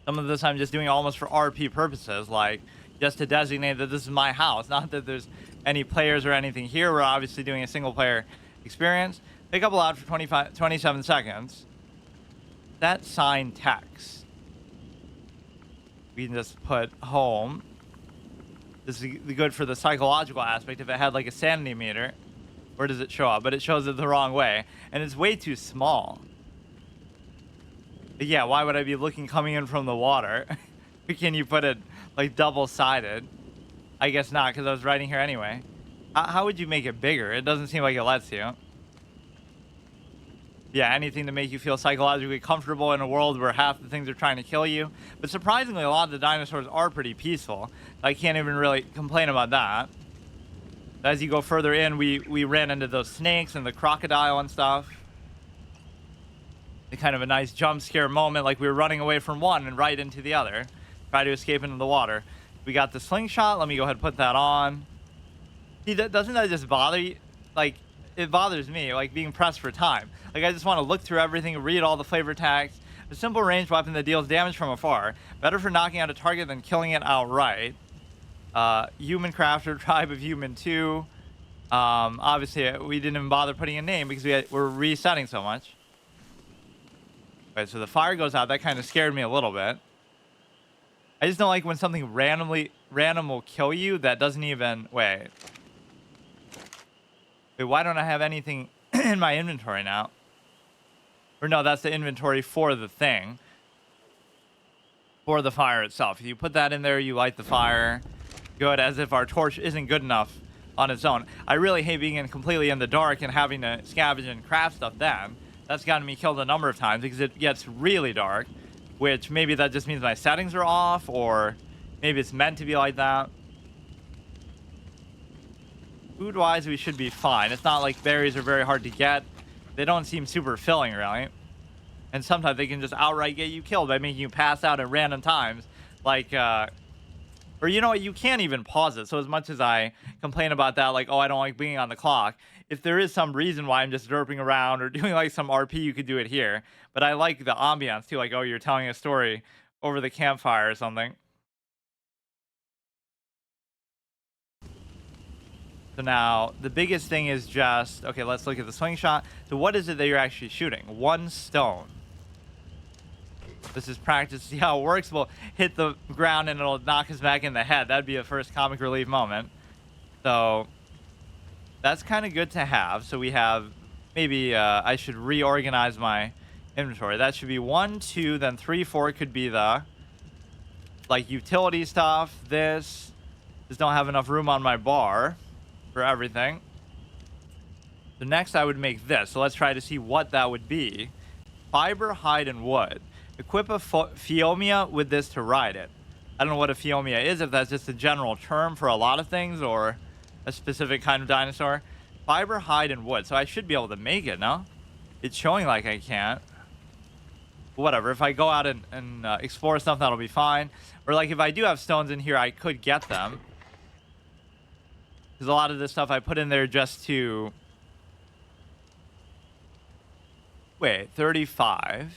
Some of this I'm just doing almost for RP purposes, like just to designate that this is my house. Not that there's any players or anything here. We're obviously doing a single player experience. Pick up allowed for 27 seconds. That sign text. We can just put home. This is good for the psychological aspect. If it had like a sanity meter, where does it show up? But it shows it the wrong way. And it's way too small. Yeah, why would I be looking coming in from the water? Can you put it like double-sided? I guess not, because I was writing here anyway. How would you make it bigger? It doesn't seem like it lets you. Yeah, anything to make you feel psychologically comfortable in a world where half the things are trying to kill you. But surprisingly, a lot of the dinosaurs are pretty peaceful. I can't even really complain about that. As you go further in, we ran into those snakes and the crocodile and stuff. Kind of a nice jump scare moment, like we were running away from one and right into the other. Try to escape into the water. We got the slingshot. Let me go ahead and put that on. See, doesn't that just bother you? Like, it bothers me, like being pressed for time. Like, I just want to look through everything, read all the flavor text. A simple ranged weapon that deals damage from afar. Better for knocking out a target than killing it outright. Human crafter, tribe of human 2. Obviously, we didn't even bother putting a name because we're resetting so much. Right, so the fire goes out. That kind of scared me a little bit. I just don't like when something random will kill you that doesn't even... Wait, why don't I have anything in my inventory now? Or no, that's the inventory for the thing. For the fire itself. If you put that in there, you light the fire. Good, as if our torch isn't good enough on its own. I really hate being completely in the dark and having to scavenge and craft stuff then. That's gotten me killed a number of times because it gets really dark, which maybe that just means my settings are off, or maybe it's meant to be like that. Food-wise, we should be fine. It's not like berries are very hard to get. They don't seem super filling, really. And sometimes they can just outright get you killed by making you pass out at random times. Like, or you know what, you can't even pause it. So as much as I complain about that, like, oh, I don't like being on the clock, if there is some reason why I'm just derping around or doing like some RP, you could do it here. But I like the ambiance too, like, oh, you're telling a story over the campfire or something. So now the biggest thing is just, okay, let's look at the slingshot. So what is it that you're actually shooting? 1 stone. This is practice to see how it works. We'll hit the ground and it'll knock us back in the head. That'd be a first comic relief moment. So that's kind of good to have. So we have, maybe I should reorganize my inventory. That should be 1, 2, then 3, 4 could be the, like, utility stuff. This, just don't have enough room on my bar for everything. So next I would make this. So let's try to see what that would be. Fiber, hide, and wood. Equip a Phiomia with this to ride it. I don't know what a Phiomia is, if that's just a general term for a lot of things or a specific kind of dinosaur. Fiber, hide, and wood. So I should be able to make it, no? It's showing like I can't. Whatever, if I go out and explore stuff, that'll be fine. Or like if I do have stones in here, I could get them. Because a lot of this stuff I put in there just to... Wait, 35.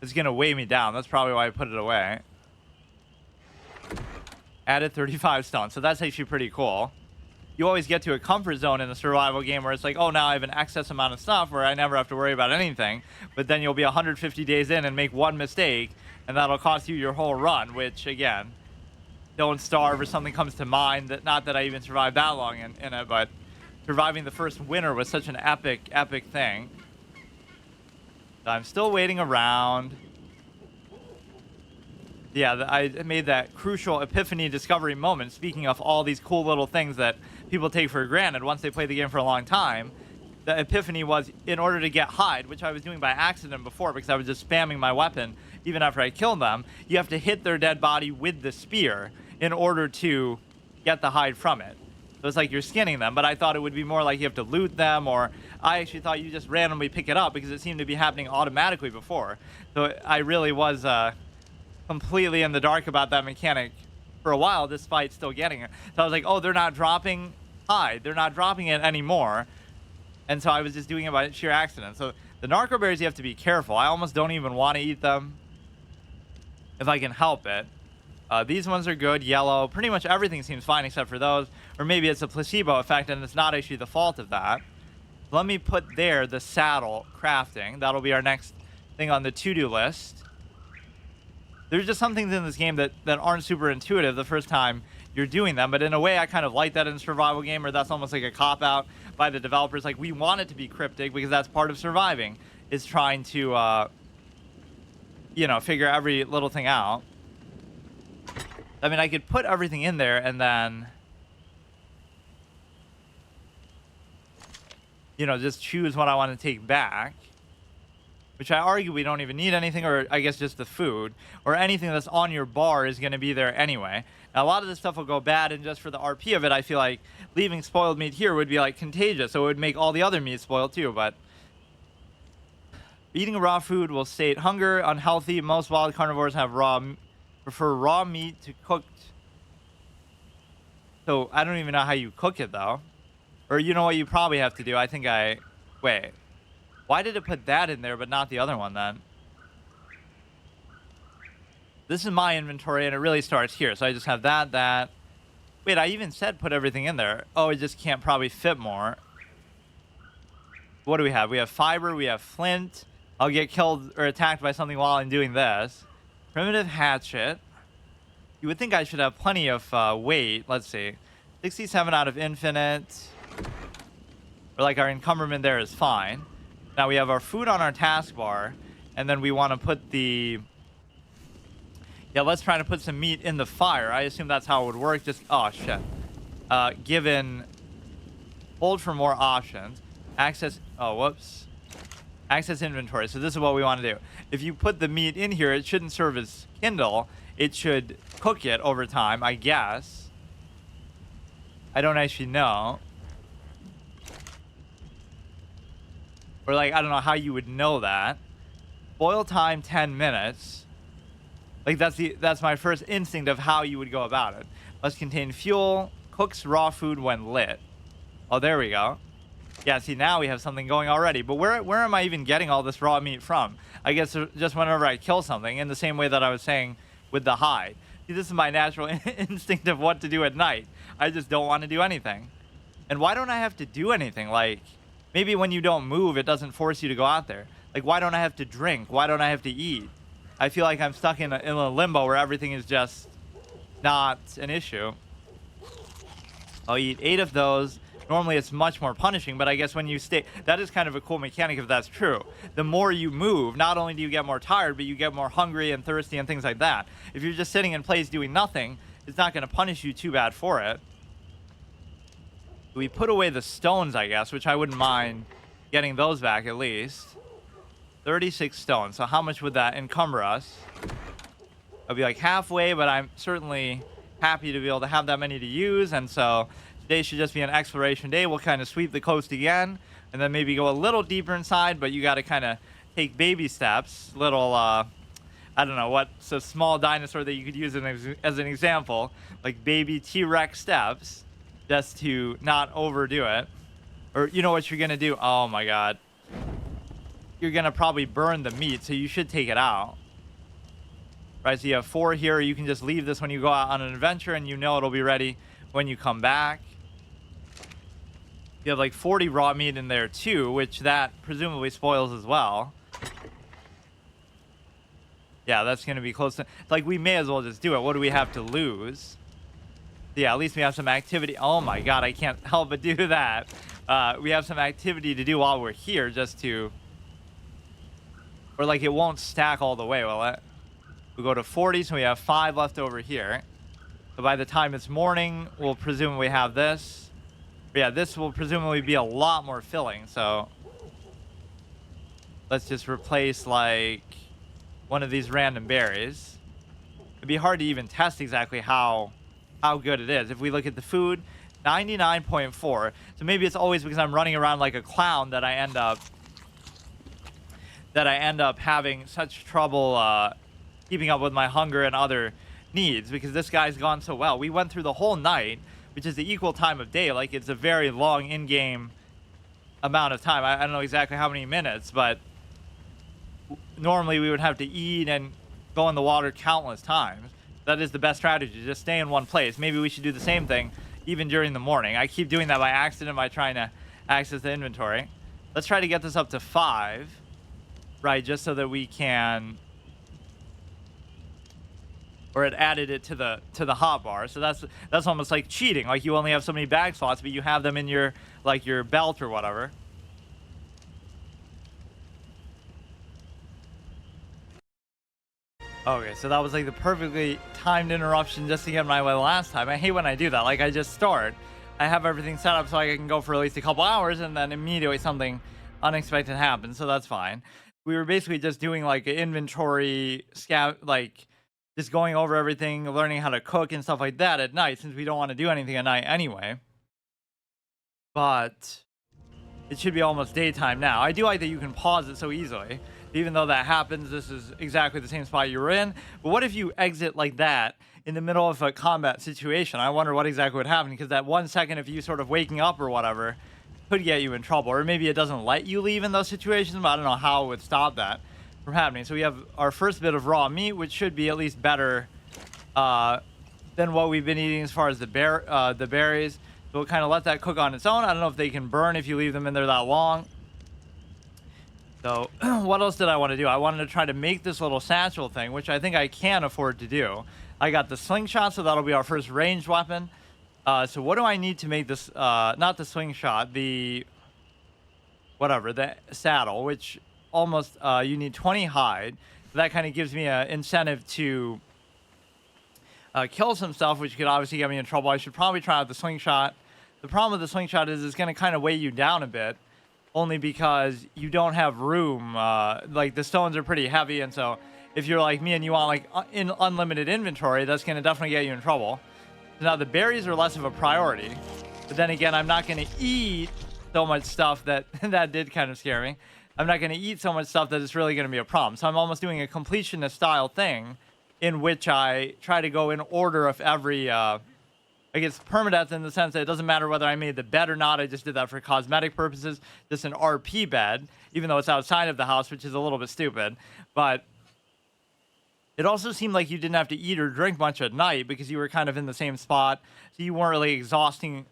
It's going to weigh me down. That's probably why I put it away. Added 35 stones. So that's actually pretty cool. You always get to a comfort zone in a survival game where it's like, oh, now I have an excess amount of stuff where I never have to worry about anything. But then you'll be 150 days in and make one mistake, and that'll cost you your whole run, which, again, don't starve or something comes to mind. That, not that I even survived that long in it, but surviving the first winter was such an epic, epic thing. So I'm still waiting around. Yeah, I made that crucial epiphany discovery moment. Speaking of all these cool little things that people take for granted once they play the game for a long time, the epiphany was in order to get hide, which I was doing by accident before because I was just spamming my weapon even after I killed them, you have to hit their dead body with the spear in order to get the hide from it. So it's like you're skinning them, but I thought it would be more like you have to loot them, or I actually thought you just randomly pick it up because it seemed to be happening automatically before. So I really was completely in the dark about that mechanic for a while, despite still getting it. So I was like, oh, they're not dropping hide. They're not dropping it anymore. And so I was just doing it by sheer accident. So the narco berries, you have to be careful. I almost don't even want to eat them if I can help it. These ones are good. Yellow. Pretty much everything seems fine except for those. Or maybe it's a placebo effect and it's not actually the fault of that. Let me put there the saddle crafting. That'll be our next thing on the to-do list. There's just some things in this game that aren't super intuitive the first time you're doing them, but in a way I kind of like that in a survival game, where that's almost like a cop-out by the developers. Like, we want it to be cryptic because that's part of surviving, is trying to you know, figure every little thing out. I mean, I could put everything in there and then, you know, just choose what I want to take back. Which I argue we don't even need anything, or I guess just the food, or anything that's on your bar is going to be there anyway. Now, a lot of this stuff will go bad, and just for the RP of it, I feel like leaving spoiled meat here would be like contagious, so it would make all the other meat spoiled too. But eating raw food will state hunger, unhealthy. Most wild carnivores have prefer raw meat to cooked. So I don't even know how you cook it though, or you know what you probably have to do. I think wait. Why did it put that in there but not the other one then? This is my inventory and it really starts here. So I just have that. Wait, I even said put everything in there. Oh, it just can't probably fit more. What do we have? We have fiber, we have flint. I'll get killed or attacked by something while I'm doing this. Primitive hatchet. You would think I should have plenty of weight. Let's see. 67 out of infinite. Or like our encumberment there is fine. Now we have our food on our taskbar, and then we want to put the... Yeah, let's try to put some meat in the fire. I assume that's how it would work. Just... Oh, shit. Given... Hold for more options. Access... Oh, whoops. Access inventory. So this is what we want to do. If you put the meat in here, it shouldn't serve as kindle. It should cook it over time, I guess. I don't actually know. Or like, I don't know how you would know that. Boil time 10 minutes. Like that's my first instinct of how you would go about it. Must contain fuel. Cooks raw food when lit. Oh, there we go. Yeah, see, now we have something going already. But where am I even getting all this raw meat from? I guess just whenever I kill something, in the same way that I was saying with the hide. See, this is my natural instinct of what to do at night. I just don't want to do anything. And why don't I have to do anything? Like... Maybe when you don't move, it doesn't force you to go out there. Like, why don't I have to drink? Why don't I have to eat? I feel like I'm stuck in a limbo where everything is just not an issue. I'll eat 8 of those. Normally, it's much more punishing, but I guess when you stay... That is kind of a cool mechanic if that's true. The more you move, not only do you get more tired, but you get more hungry and thirsty and things like that. If you're just sitting in place doing nothing, it's not going to punish you too bad for it. We put away the stones, I guess, which I wouldn't mind getting those back at least. 36 stones. So how much would that encumber us? I'll be like halfway, but I'm certainly happy to be able to have that many to use. And so today should just be an exploration day. We'll kind of sweep the coast again and then maybe go a little deeper inside, but you got to kind of take baby steps. Little, I don't know, what's a small dinosaur that you could use as an example, like baby T-Rex steps. Just to not overdo it. Or you know what you're gonna do? Oh my god. You're gonna probably burn the meat, so you should take it out. Right, so you have 4 here. You can just leave this when you go out on an adventure and you know it'll be ready when you come back. You have like 40 raw meat in there too, which that presumably spoils as well. Yeah, that's gonna be close to... Like, we may as well just do it. What do we have to lose? Yeah, at least we have some activity. Oh my god, I can't help but do that. We have some activity to do while we're here just to... Or like it won't stack all the way, will it? We go to 40, so we have 5 left over here. So by the time it's morning, we'll presumably have this. But yeah, this will presumably be a lot more filling, so... Let's just replace like one of these random berries. It'd be hard to even test exactly how good it is. If we look at the food, 99.4. So maybe it's always because I'm running around like a clown that I end up having such trouble keeping up with my hunger and other needs, because this guy's gone so well. We went through the whole night, which is the equal time of day. Like, it's a very long in-game amount of time. I don't know exactly how many minutes, but normally we would have to eat and go in the water countless times. That is the best strategy. Just stay in one place. Maybe we should do the same thing even during the morning. I keep doing that by accident by trying to access the inventory. Let's try to get this up to 5, right? Just so that we can... Or it added it to the hotbar. So that's almost like cheating. Like, you only have so many bag slots, but you have them in your belt or whatever. Okay, so that was like the perfectly timed interruption just to get my way last time. I hate when I do that. Like I just start, I have everything set up so I can go for at least a couple hours, and then immediately something unexpected happens. So that's fine. We were basically just doing like an inventory scout, like just going over everything, learning how to cook and stuff like that at night, since we don't want to do anything at night anyway. But it should be almost daytime now. I do like that you can pause it so easily. Even though that happens, this is exactly the same spot you were in. But what if you exit like that in the middle of a combat situation? I wonder what exactly would happen, because that 1 second of you sort of waking up or whatever could get you in trouble. Or maybe it doesn't let you leave in those situations, but I don't know how it would stop that from happening. So we have our first bit of raw meat, which should be at least better than what we've been eating as far as the berries. So we'll kind of let that cook on its own. I don't know if they can burn if you leave them in there that long. So what else did I want to do? I wanted to try to make this little satchel thing, which I think I can afford to do. I got the slingshot, so that'll be our first ranged weapon. So what do I need to make this, not the slingshot, the saddle, which almost, you need 20 hide. So that kind of gives me an incentive to kill some stuff, which could obviously get me in trouble. I should probably try out the slingshot. The problem with the slingshot is it's going to kind of weigh you down a bit, only because you don't have room. Like the stones are pretty heavy, and so if you're like me and you want like in unlimited inventory, that's going to definitely get you in trouble. So now the berries are less of a priority, but then again, I'm not going to eat so much stuff that that did kind of scare me. I'm not going to eat so much stuff that it's really going to be a problem. So I'm almost doing a completionist style thing, in which I try to go in order of every. I guess permadeath in the sense that it doesn't matter whether I made the bed or not. I just did that for cosmetic purposes. Just an RP bed, even though it's outside of the house, which is a little bit stupid. But it also seemed like you didn't have to eat or drink much at night because you were kind of in the same spot. So you weren't really exhausting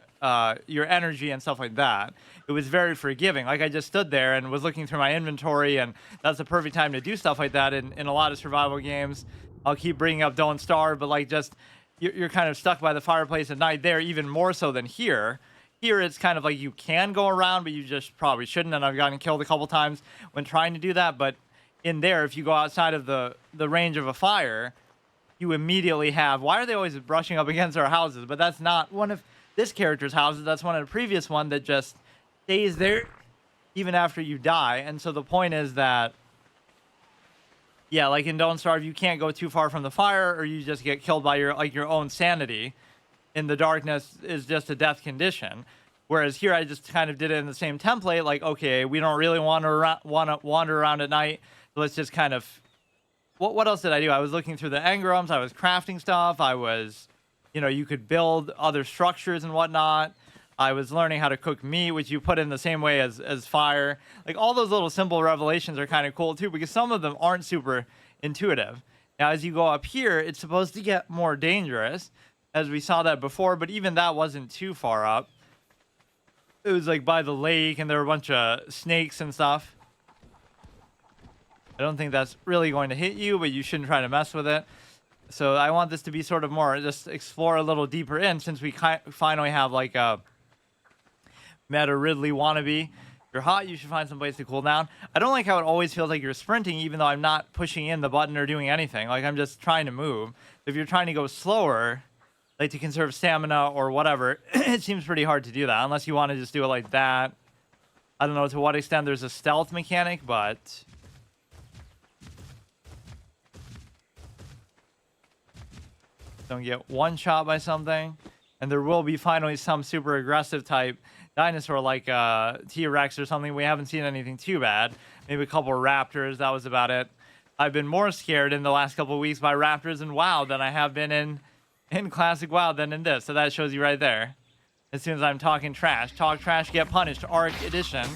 your energy and stuff like that. It was very forgiving. Like I just stood there and was looking through my inventory, and that's the perfect time to do stuff like that in a lot of survival games. I'll keep bringing up Don't Starve, but like just... You're kind of stuck by the fireplace at night there, even more so than here. Here, it's kind of like you can go around, but you just probably shouldn't. And I've gotten killed a couple times when trying to do that. But in there, if you go outside of the range of a fire, you immediately have... Why are they always brushing up against our houses? But that's not one of this character's houses. That's one of the previous one that just stays there even after you die. And so the point is that... Yeah, like in Don't Starve, you can't go too far from the fire, or you just get killed by your own sanity. In the darkness is just a death condition. Whereas here, I just kind of did it in the same template. Like, okay, we don't really want to wander around at night. So let's just kind of... What else did I do? I was looking through the engrams. I was crafting stuff. I was, you could build other structures and whatnot. I was learning how to cook meat, which you put in the same way as fire. Like all those little simple revelations are kind of cool too, because some of them aren't super intuitive. Now, as you go up here, it's supposed to get more dangerous, as we saw that before, but even that wasn't too far up. It was like by the lake, and there were a bunch of snakes and stuff. I don't think that's really going to hit you, but you shouldn't try to mess with it. So I want this to be sort of more, just explore a little deeper in, since we finally have like a Meta Ridley wannabe. If you're hot, you should find some place to cool down. I don't like how it always feels like you're sprinting, even though I'm not pushing in the button or doing anything. Like I'm just trying to move. If you're trying to go slower, like to conserve stamina or whatever, it seems pretty hard to do that, unless you want to just do it like that. I don't know to what extent there's a stealth mechanic, but... Don't get one shot by something. And there will be finally some super aggressive type dinosaur like T-Rex or something. We haven't seen anything too bad. Maybe a couple of raptors. That was about it. I've been more scared in the last couple of weeks by raptors in WoW than I have been in Classic WoW than in this. So that shows you right there. As soon as I'm talking trash. Talk trash, get punished. ARK Edition.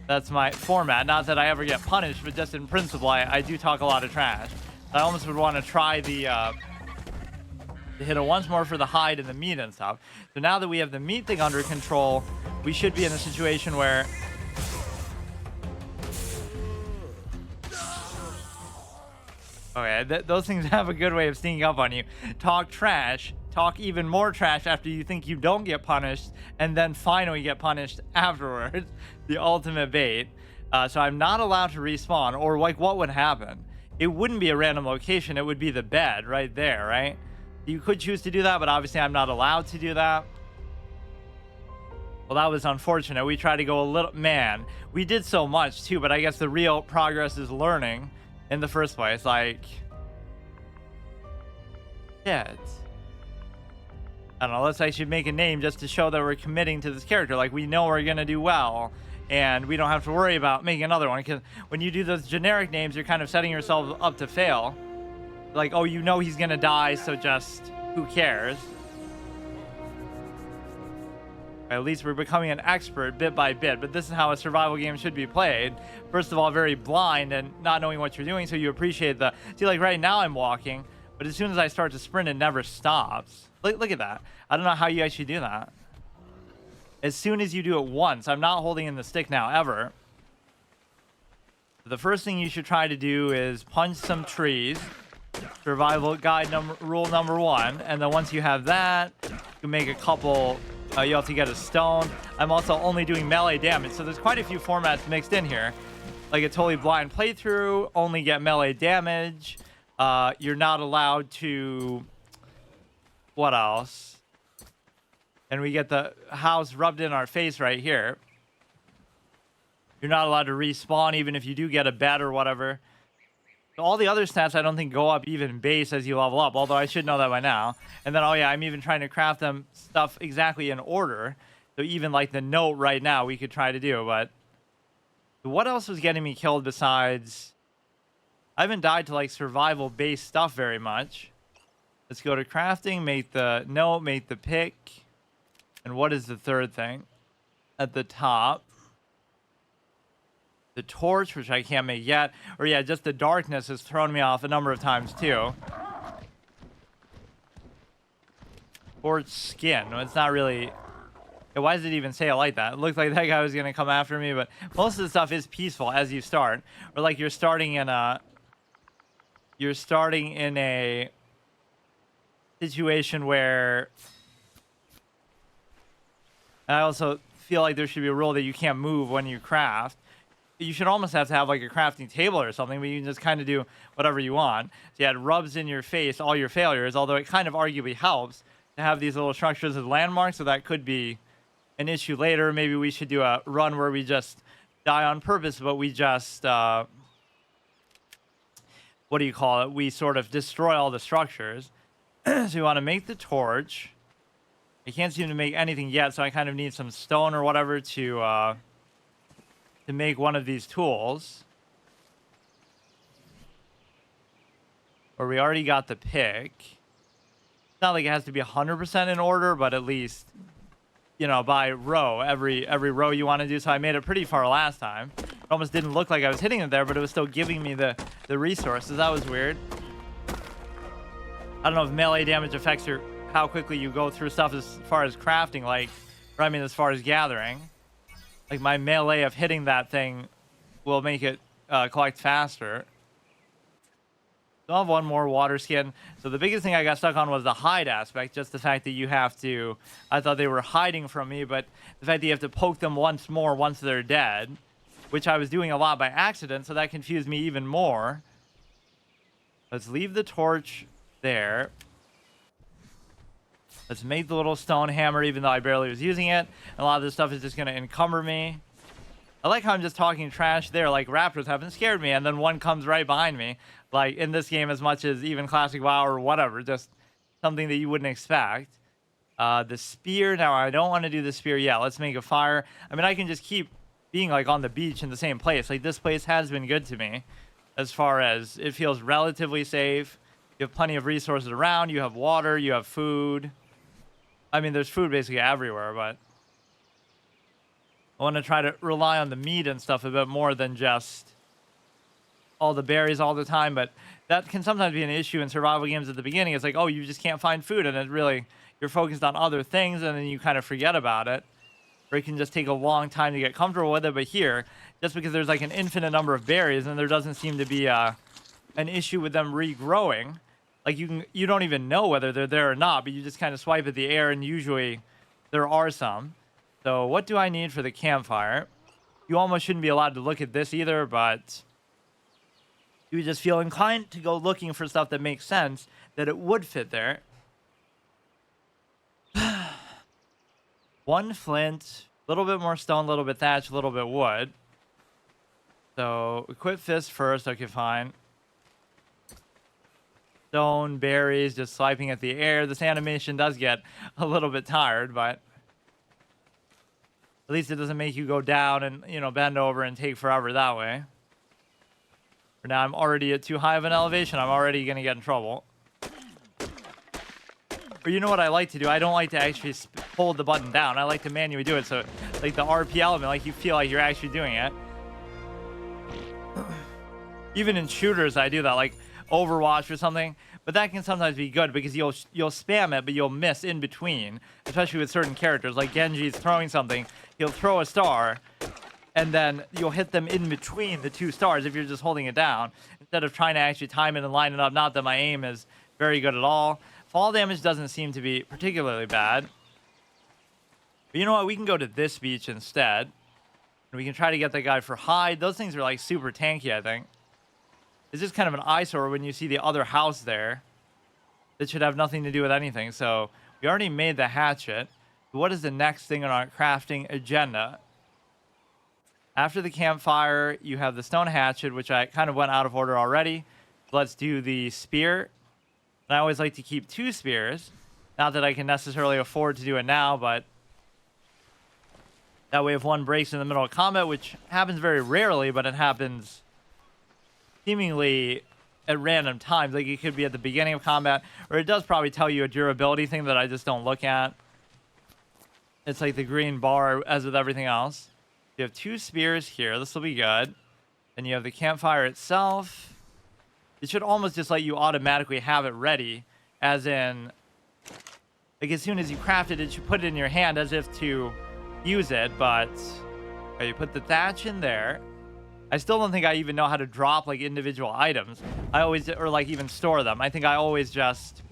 That's my format. Not that I ever get punished, but just in principle, I do talk a lot of trash. I almost would want to try to hit it once more for the hide and the meat and stuff. So now that we have the meat thing under control, we should be in a situation where... Okay, those things have a good way of sneaking up on you. Talk trash, talk even more trash after you think you don't get punished, and then finally get punished afterwards. The ultimate bait. So I'm not allowed to respawn, or like what would happen? It wouldn't be a random location. It would be the bed right there, right? You could choose to do that, but obviously I'm not allowed to do that. Well, that was unfortunate. We tried to go a little... Man, we did so much too, but I guess the real progress is learning in the first place. Like... Shit. I don't know, let's actually make a name just to show that we're committing to this character. Like, we know we're gonna do well, and we don't have to worry about making another one. Because when you do those generic names, you're kind of setting yourself up to fail. Like, oh, you know he's gonna die, so just... Who cares? At least we're becoming an expert bit by bit, but this is how a survival game should be played. First of all, very blind and not knowing what you're doing, so you appreciate the... See, like right now I'm walking, but as soon as I start to sprint, it never stops. Look at that. I don't know how you actually do that. As soon as you do it once, I'm not holding in the stick now, ever. The first thing you should try to do is punch some trees. Survival guide rule number 1. And then once you have that, you can make a couple... you have to get a stone. I'm also only doing melee damage, so there's quite a few formats mixed in here. Like a totally blind playthrough, only get melee damage. You're not allowed to... What else? And we get the house rubbed in our face right here. You're not allowed to respawn even if you do get a bed or whatever. So all the other stats I don't think go up even base as you level up, although I should know that by now. And then, oh yeah, I'm even trying to craft them stuff exactly in order. So even like the note right now we could try to do, but... What else was getting me killed besides... I haven't died to like survival-based stuff very much. Let's go to crafting, make the note, make the pick. And what is the third thing? At the top. The torch, which I can't make yet. Or yeah, just the darkness has thrown me off a number of times too. Torch skin. No, it's not really... Why does it even say it like that? It looked like that guy was going to come after me, but most of the stuff is peaceful as you start. Or like you're starting in a... You're starting in a situation where... I also feel like there should be a rule that you can't move when you craft. You should almost have to have like a crafting table or something, but you can just kind of do whatever you want. So yeah, it rubs in your face all your failures, although it kind of arguably helps to have these little structures as landmarks, so that could be an issue later. Maybe we should do a run where we just die on purpose, but we just, what do you call it? We sort of destroy all the structures. So you want to make the torch. I can't seem to make anything yet, so I kind of need some stone or whatever to make one of these tools. Or we already got the pick. It's not like it has to be 100% in order, but at least, you know, by row, every row you want to do. So I made it pretty far last time. It almost didn't look like I was hitting it there, but it was still giving me the resources. That was weird. I don't know if melee damage affects your how quickly you go through stuff as far as crafting, like, or I mean as far as gathering. Like my melee of hitting that thing will make it collect faster. So I'll have one more water skin. So the biggest thing I got stuck on was the hide aspect, just the fact that you have to... I thought they were hiding from me, but the fact that you have to poke them once more once they're dead, which I was doing a lot by accident, so that confused me even more. Let's leave the torch there. Let's make the little stone hammer, even though I barely was using it. A lot of this stuff is just going to encumber me. I like how I'm just talking trash there, like raptors haven't scared me, and then one comes right behind me. Like in this game, as much as even Classic WoW or whatever, just something that you wouldn't expect. The spear, now I don't want to do the spear yet. Let's make a fire. I mean, I can just keep being like on the beach in the same place. Like this place has been good to me as far as it feels relatively safe. You have plenty of resources around. You have water, you have food. I mean, there's food basically everywhere, but I want to try to rely on the meat and stuff a bit more than just all the berries all the time. But that can sometimes be an issue in survival games at the beginning. It's like, oh, you just can't find food, and it really, you're focused on other things, and then you kind of forget about it. Or it can just take a long time to get comfortable with it. But here, just because there's like an infinite number of berries, and there doesn't seem to be an issue with them regrowing. Like you don't even know whether they're there or not, but you just kind of swipe at the air, and usually there are some. So what do I need for the campfire? You almost shouldn't be allowed to look at this either, but you just feel inclined to go looking for stuff that makes sense, that it would fit there. 1 flint, a little bit more stone, a little bit thatch, a little bit wood. So equip fist first. Okay, fine. Stone, berries, just swiping at the air. This animation does get a little bit tired, but at least it doesn't make you go down and, you know, bend over and take forever that way. For now, I'm already at too high of an elevation. I'm already going to get in trouble. Or you know what I like to do? I don't like to actually hold the button down. I like to manually do it. So, like the RP element, like you feel like you're actually doing it. Even in shooters, I do that, like Overwatch or something. But that can sometimes be good because you'll spam it, but you'll miss in between. Especially with certain characters, like Genji's throwing something. He'll throw a star, and then you'll hit them in between the 2 stars if you're just holding it down, instead of trying to actually time it and line it up. Not that my aim is very good at all. Fall damage doesn't seem to be particularly bad. But you know what? We can go to this beach instead. And we can try to get that guy for hide. Those things are like super tanky, I think. It's just kind of an eyesore when you see the other house there. That should have nothing to do with anything. So we already made the hatchet. What is the next thing on our crafting agenda? After the campfire, you have the stone hatchet, which I kind of went out of order already. Let's do the spear. And I always like to keep 2 spears. Not that I can necessarily afford to do it now, but that way if one breaks in the middle of combat, which happens very rarely, but it happens seemingly at random times. Like it could be at the beginning of combat, or it does probably tell you a durability thing that I just don't look at. It's like the green bar as with everything else. You have 2 spears here. This will be good. And you have the campfire itself. It should almost just let you automatically have it ready, as in, like as soon as you craft it, it should put it in your hand as if to use it. But okay, you put the thatch in there. I still don't think I even know how to drop like individual items. I always, or like even store them. I think I always just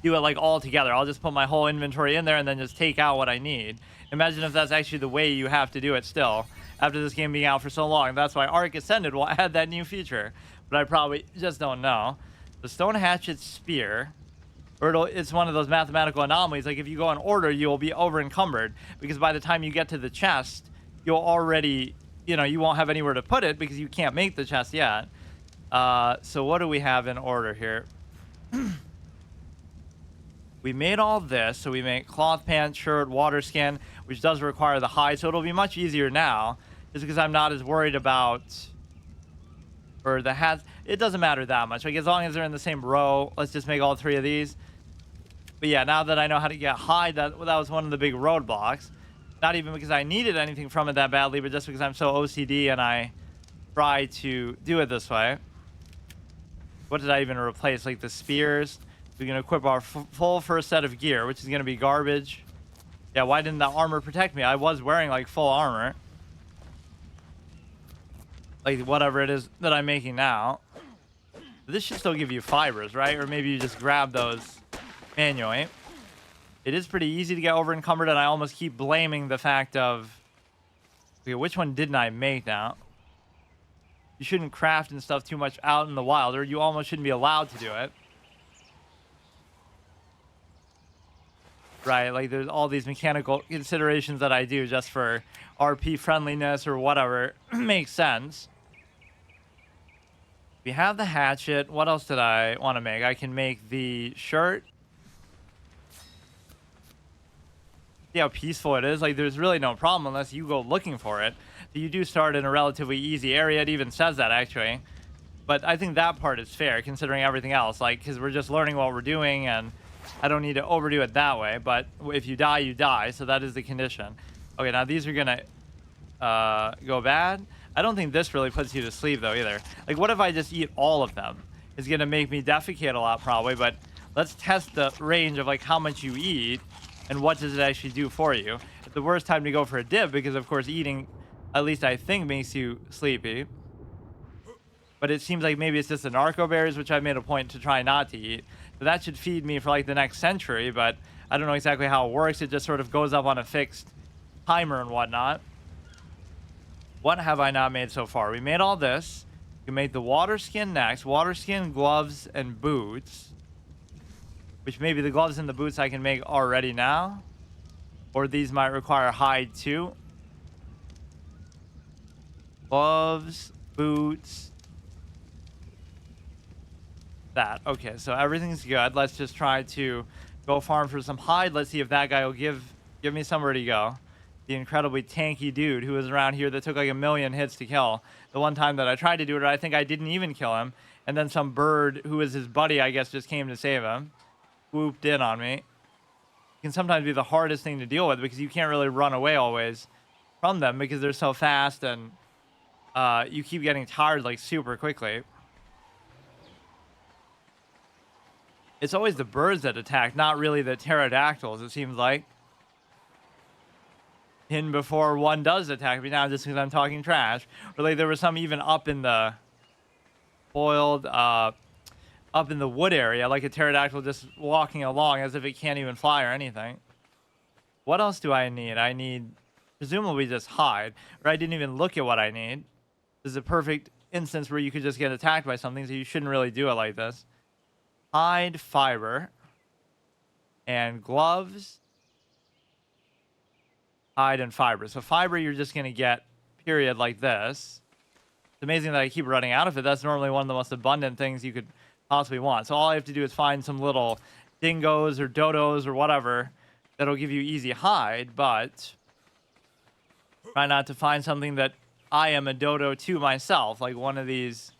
do it like all together. I'll just put my whole inventory in there and then just take out what I need. Imagine if that's actually the way you have to do it still, after this game being out for so long. That's why ARK Ascended will add that new feature. But I probably just don't know. The stone hatchet spear, or it's one of those mathematical anomalies. Like if you go in order, you'll be over encumbered, because by the time you get to the chest, you'll already, you know, you won't have anywhere to put it because you can't make the chest yet. So what do we have in order here? We made all this. So we make cloth pants, shirt, water skin, which does require the hide. So it'll be much easier now, just because I'm not as worried about, or the hats. It doesn't matter that much. Like as long as they're in the same row, let's just make all 3 of these. But yeah, now that I know how to get hide, that was one of the big roadblocks. Not even because I needed anything from it that badly, but just because I'm so OCD and I try to do it this way. What did I even replace? Like the spears. We can equip our full first set of gear, which is going to be garbage. Yeah, why didn't that armor protect me? I was wearing like full armor. Like whatever it is that I'm making now. This should still give you fibers, right? Or maybe you just grab those manually. It is pretty easy to get over encumbered, and I almost keep blaming the fact of, okay, which one didn't I make now? You shouldn't craft and stuff too much out in the wild, or you almost shouldn't be allowed to do it. Right, like there's all these mechanical considerations that I do just for RP friendliness or whatever. Makes sense. We have the hatchet. What else did I want to make? I can make the shirt. See how peaceful it is? Like there's really no problem unless you go looking for it. You do start in a relatively easy area. It even says that actually. But I think that part is fair considering everything else. Like, because we're just learning what we're doing, and I don't need to overdo it that way. But if you die, you die. So that is the condition. Okay, now these are going to go bad. I don't think this really puts you to sleep, though, either. Like, what if I just eat all of them? It's going to make me defecate a lot, probably. But let's test the range of, like, how much you eat and what does it actually do for you. It's the worst time to go for a dip because, of course, eating, at least I think, makes you sleepy. But it seems like maybe it's just the narco berries, which I made a point to try not to eat. So that should feed me for, like, the next century. But I don't know exactly how it works. It just sort of goes up on a fixed timer and whatnot. What have I not made so far? We made all this. You can make the water skin next. Water skin, gloves, and boots. Which maybe the gloves and the boots I can make already now. Or these might require hide too. Gloves, boots. That. Okay, so everything's good. Let's just try to go farm for some hide. Let's see if that guy will give me somewhere to go. The incredibly tanky dude who was around here that took like 1,000,000 hits to kill. The one time that I tried to do it, I think I didn't even kill him. And then some bird who was his buddy, I guess, just came to save him. Swooped in on me. It can sometimes be the hardest thing to deal with because you can't really run away always from them because they're so fast and you keep getting tired like super quickly. It's always the birds that attack, not really the pterodactyls, it seems like. In before one does attack me now just because I'm talking trash. Or like there was some even up in the boiled, up in the wood area, like a pterodactyl just walking along as if it can't even fly or anything. What else do I need? I need presumably just hide, or I didn't even look at what I need. This is a perfect instance where you could just get attacked by something, so you shouldn't really do it like this. Hide, fiber, and gloves. Hide and fiber. So fiber you're just going to get, period, like this. It's amazing that I keep running out of it. That's normally one of the most abundant things you could possibly want. So all I have to do is find some little dingoes or dodos or whatever that'll give you easy hide, but try not to find something that I am a dodo to myself, like one of these.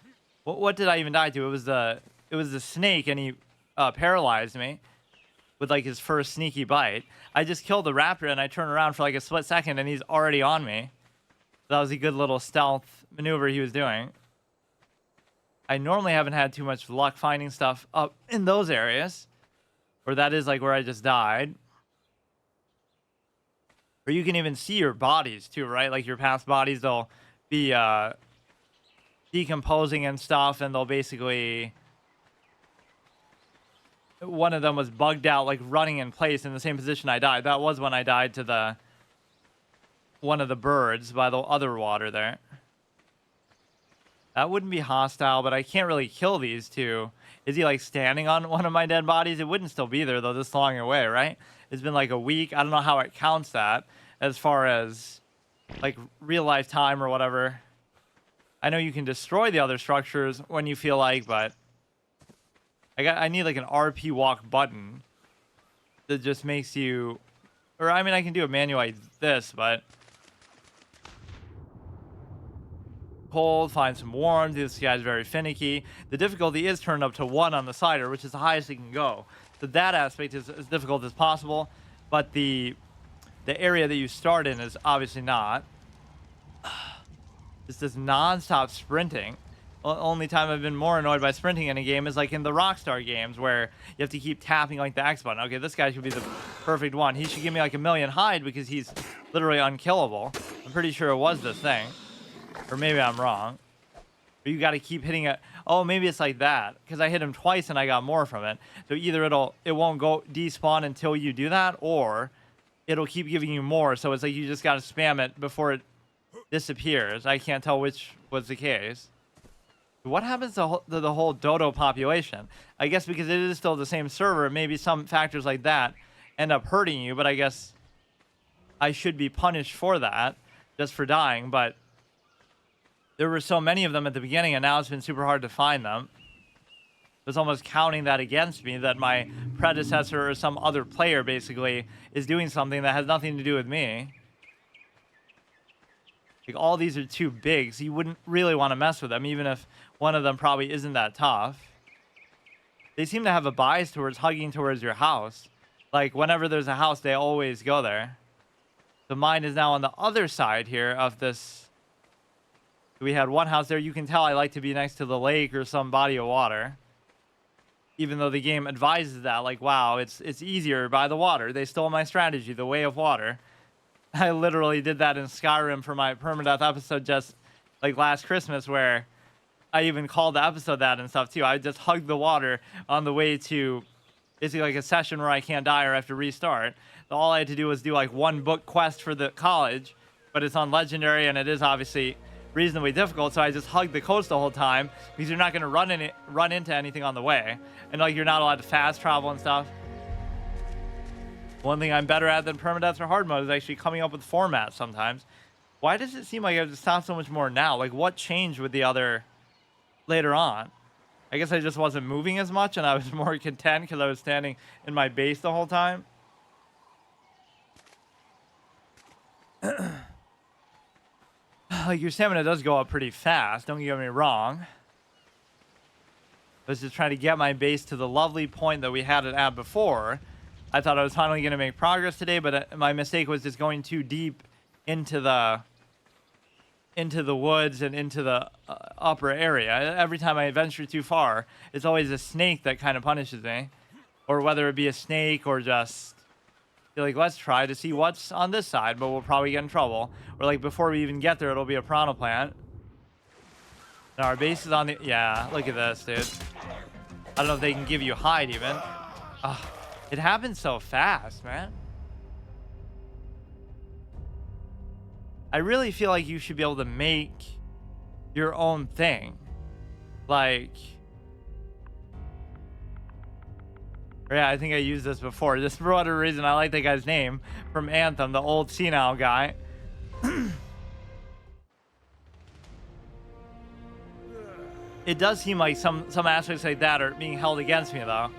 What did I even die to? It was the snake, and he paralyzed me with like his first sneaky bite. I just killed the raptor and I turned around for like a split second and he's already on me. That was a good little stealth maneuver he was doing. I normally haven't had too much luck finding stuff up in those areas. Or that is like where I just died. Or you can even see your bodies too, right? Like your past bodies, they'll be decomposing and stuff, and they'll basically... One of them was bugged out, like running in place in the same position I died. That was when I died to one of the birds by the other water there. That wouldn't be hostile, but I can't really kill these two. Is he like standing on one of my dead bodies? It wouldn't still be there though, this long away, right? It's been like a week. I don't know how it counts that as far as like real life time or whatever. I know you can destroy the other structures when you feel like, but I need like an RP walk button that just makes you, or I mean, I can do it manually like this, but cold, find some warmth. This guy's very finicky. The difficulty is turned up to 1 on the cider, which is the highest it can go. So that aspect is as difficult as possible, but the area that you start in is obviously not. It's this non-stop sprinting. Only time I've been more annoyed by sprinting in a game is like in the Rockstar games where you have to keep tapping like the X button. Okay, this guy should be the perfect one. He should give me like 1,000,000 hide because he's literally unkillable. I'm pretty sure it was this thing. Or maybe I'm wrong. But you got to keep hitting it. Oh, maybe it's like that because I hit him twice and I got more from it. So either it won't go despawn until you do that, or it'll keep giving you more. So it's like you just got to spam it before it disappears. I can't tell which was the case. What happens to the whole dodo population? I guess because it is still the same server, maybe some factors like that end up hurting you, but I guess I should be punished for that, just for dying, but there were so many of them at the beginning, and now it's been super hard to find them. It's almost counting that against me, that my predecessor or some other player, basically, is doing something that has nothing to do with me. Like, all these are too big, so you wouldn't really want to mess with them, even if one of them probably isn't that tough. They seem to have a bias towards hugging towards your house. Like, whenever there's a house, they always go there. So mine is now on the other side here of this. We had one house there. You can tell I like to be next to the lake or some body of water. Even though the game advises that, like, wow, it's easier by the water. They stole my strategy, the way of water. I literally did that in Skyrim for my Permadeath episode just like last Christmas, where I even called the episode that and stuff too. I just hugged the water on the way to basically like a session where I can't die or I have to restart. So all I had to do was do like one book quest for the college, but it's on legendary, and it is obviously reasonably difficult. So I just hug the coast the whole time because you're not going to run into anything on the way, and like you're not allowed to fast travel and stuff. One thing I'm better at than permadeath or hard mode is actually coming up with formats sometimes. Why does it seem like I have to stop so much more now? Like, what changed with the other later on? I guess I just wasn't moving as much, and I was more content because I was standing in my base the whole time. Like, your stamina does go up pretty fast, don't get me wrong. I was just trying to get my base to the lovely point that we had it at before. I thought I was finally going to make progress today, but my mistake was just going too deep into the woods and into the upper area. Every time I venture too far, it's always a snake that kind of punishes me. Or whether it be a snake or just be like, let's try to see what's on this side, but we'll probably get in trouble. Or like before we even get there, it'll be a piranha plant. Now our base is on the... Yeah, look at this, dude. I don't know if they can give you hide even. It happens so fast, man. I really feel like you should be able to make your own thing. Like... Yeah, I think I used this before. Just for whatever reason, I like that guy's name from Anthem, the old senile guy. It does seem like some aspects like that are being held against me, though.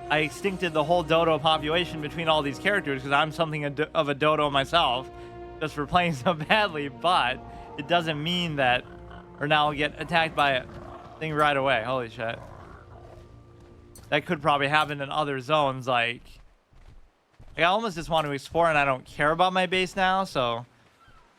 I extincted the whole dodo population between all these characters because I'm something of a dodo myself, just for playing so badly, but it doesn't mean that... Or now I'll get attacked by a thing right away. Holy shit. That could probably happen in other zones, like I almost just want to explore and I don't care about my base now, so...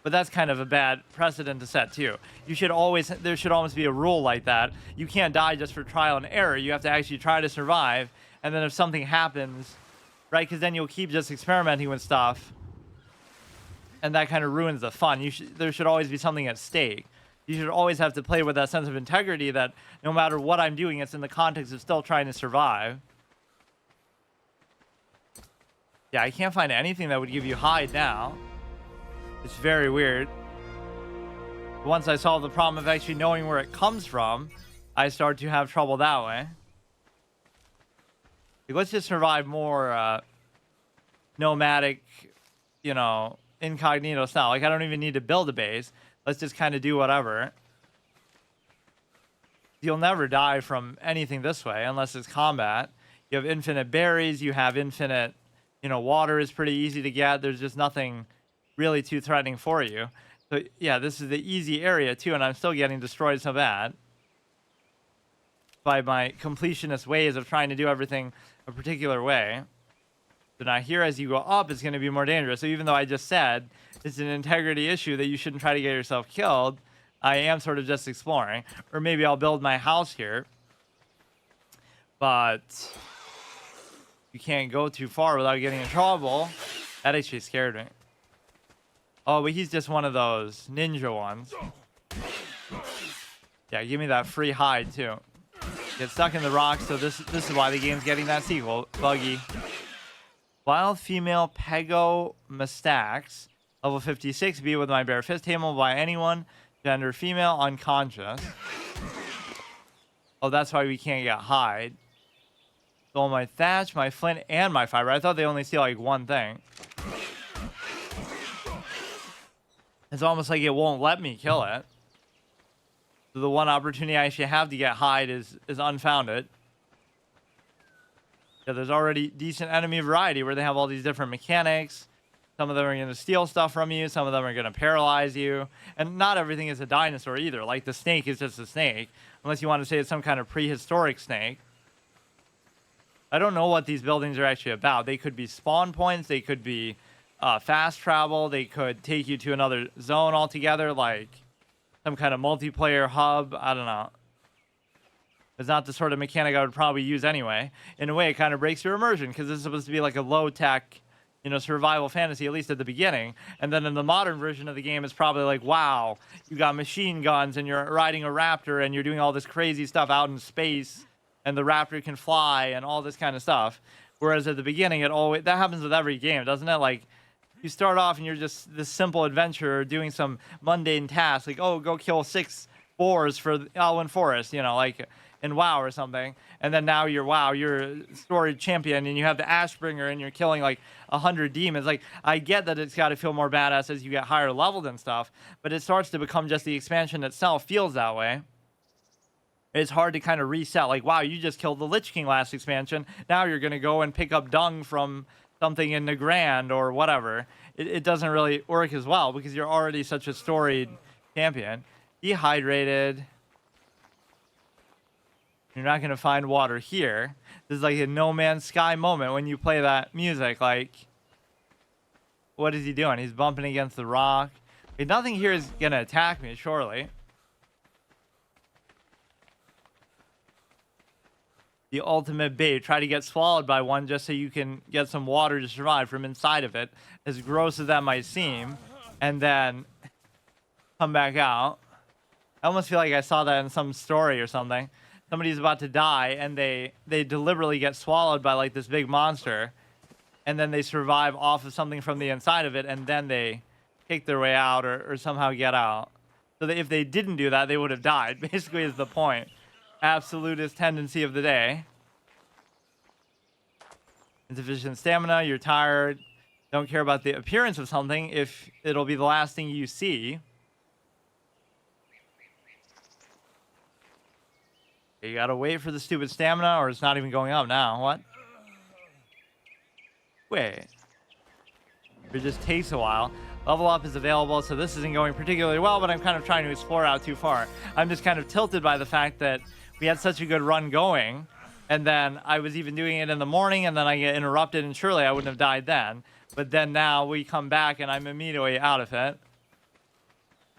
But that's kind of a bad precedent to set, too. There should almost be a rule like that. You can't die just for trial and error. You have to actually try to survive, and then if something happens, right, because then you'll keep just experimenting with stuff, and that kind of ruins the fun. There should always be something at stake. You should always have to play with that sense of integrity that no matter what I'm doing, it's in the context of still trying to survive. Yeah, I can't find anything that would give you hide now. It's very weird. Once I solve the problem of actually knowing where it comes from, I start to have trouble that way. Like, let's just survive more nomadic, you know, incognito style. Like, I don't even need to build a base. Let's just kind of do whatever. You'll never die from anything this way unless it's combat. You have infinite berries. You have infinite, you know, water is pretty easy to get. There's just nothing really too threatening for you. So yeah, this is the easy area too, and I'm still getting destroyed so bad by my completionist ways of trying to do everything a particular way. So now here, as you go up, it's going to be more dangerous. So even though I just said it's an integrity issue that you shouldn't try to get yourself killed, I am sort of just exploring. Or maybe I'll build my house here, but you can't go too far without getting in trouble. That actually scared me. Oh, but he's just one of those ninja ones. Yeah, give me that free hide, too. Get stuck in the rocks, so this is why the game's getting that sequel. Buggy. Wild female Pego Mustax. Level 56. Be with my bare fist. Tameable by anyone. Gender female. Unconscious. Oh, that's why we can't get hide. Stole my thatch, my flint, and my fiber. I thought they only steal like one thing. It's almost like it won't let me kill it. So the one opportunity I actually have to get hide is unfounded. Yeah, there's already decent enemy variety where they have all these different mechanics. Some of them are going to steal stuff from you. Some of them are going to paralyze you. And not everything is a dinosaur either. Like the snake is just a snake. Unless you want to say it's some kind of prehistoric snake. I don't know what these buildings are actually about. They could be spawn points. They could be fast travel. They could take you to another zone altogether, like some kind of multiplayer hub. I don't know. It's not the sort of mechanic I would probably use anyway. In a way, it kind of breaks your immersion because it's supposed to be like a low-tech, you know, survival fantasy, at least at the beginning. And then in the modern version of the game, it's probably like, wow, you got machine guns and you're riding a raptor and you're doing all this crazy stuff out in space and the raptor can fly and all this kind of stuff. Whereas at the beginning, that happens with every game, doesn't it? Like, you start off and you're just this simple adventurer doing some mundane tasks, like, oh, go kill 6 boars for the Elwyn Forest, you know, like in WoW or something. And then now you're a story champion and you have the Ashbringer and you're killing like 100 demons. Like, I get that it's got to feel more badass as you get higher leveled and stuff, but it starts to become just the expansion itself feels that way. It's hard to kind of reset. Like, wow, you just killed the Lich King last expansion. Now you're going to go and pick up dung from something in the Grand or whatever. It doesn't really work as well because you're already such a storied champion. Dehydrated. You're not going to find water here. This is like a No Man's Sky moment when you play that music. Like, what is he doing? He's bumping against the rock. Okay, nothing here is going to attack me, surely. The ultimate bait. Try to get swallowed by one just so you can get some water to survive from inside of it. As gross as that might seem. And then come back out. I almost feel like I saw that in some story or something. Somebody's about to die and they deliberately get swallowed by like this big monster. And then they survive off of something from the inside of it. And then they kick their way out or somehow get out. So that if they didn't do that, they would have died. Basically is the point. Absolutist tendency of the day. Insufficient stamina, you're tired, don't care about the appearance of something if it'll be the last thing you see. You gotta wait for the stupid stamina or it's not even going up now. What? Wait. It just takes a while. Level up is available, so this isn't going particularly well, but I'm kind of trying to explore out too far. I'm just kind of tilted by the fact that we had such a good run going, and then I was even doing it in the morning, and then I get interrupted, and surely I wouldn't have died then. But then now we come back, and I'm immediately out of it.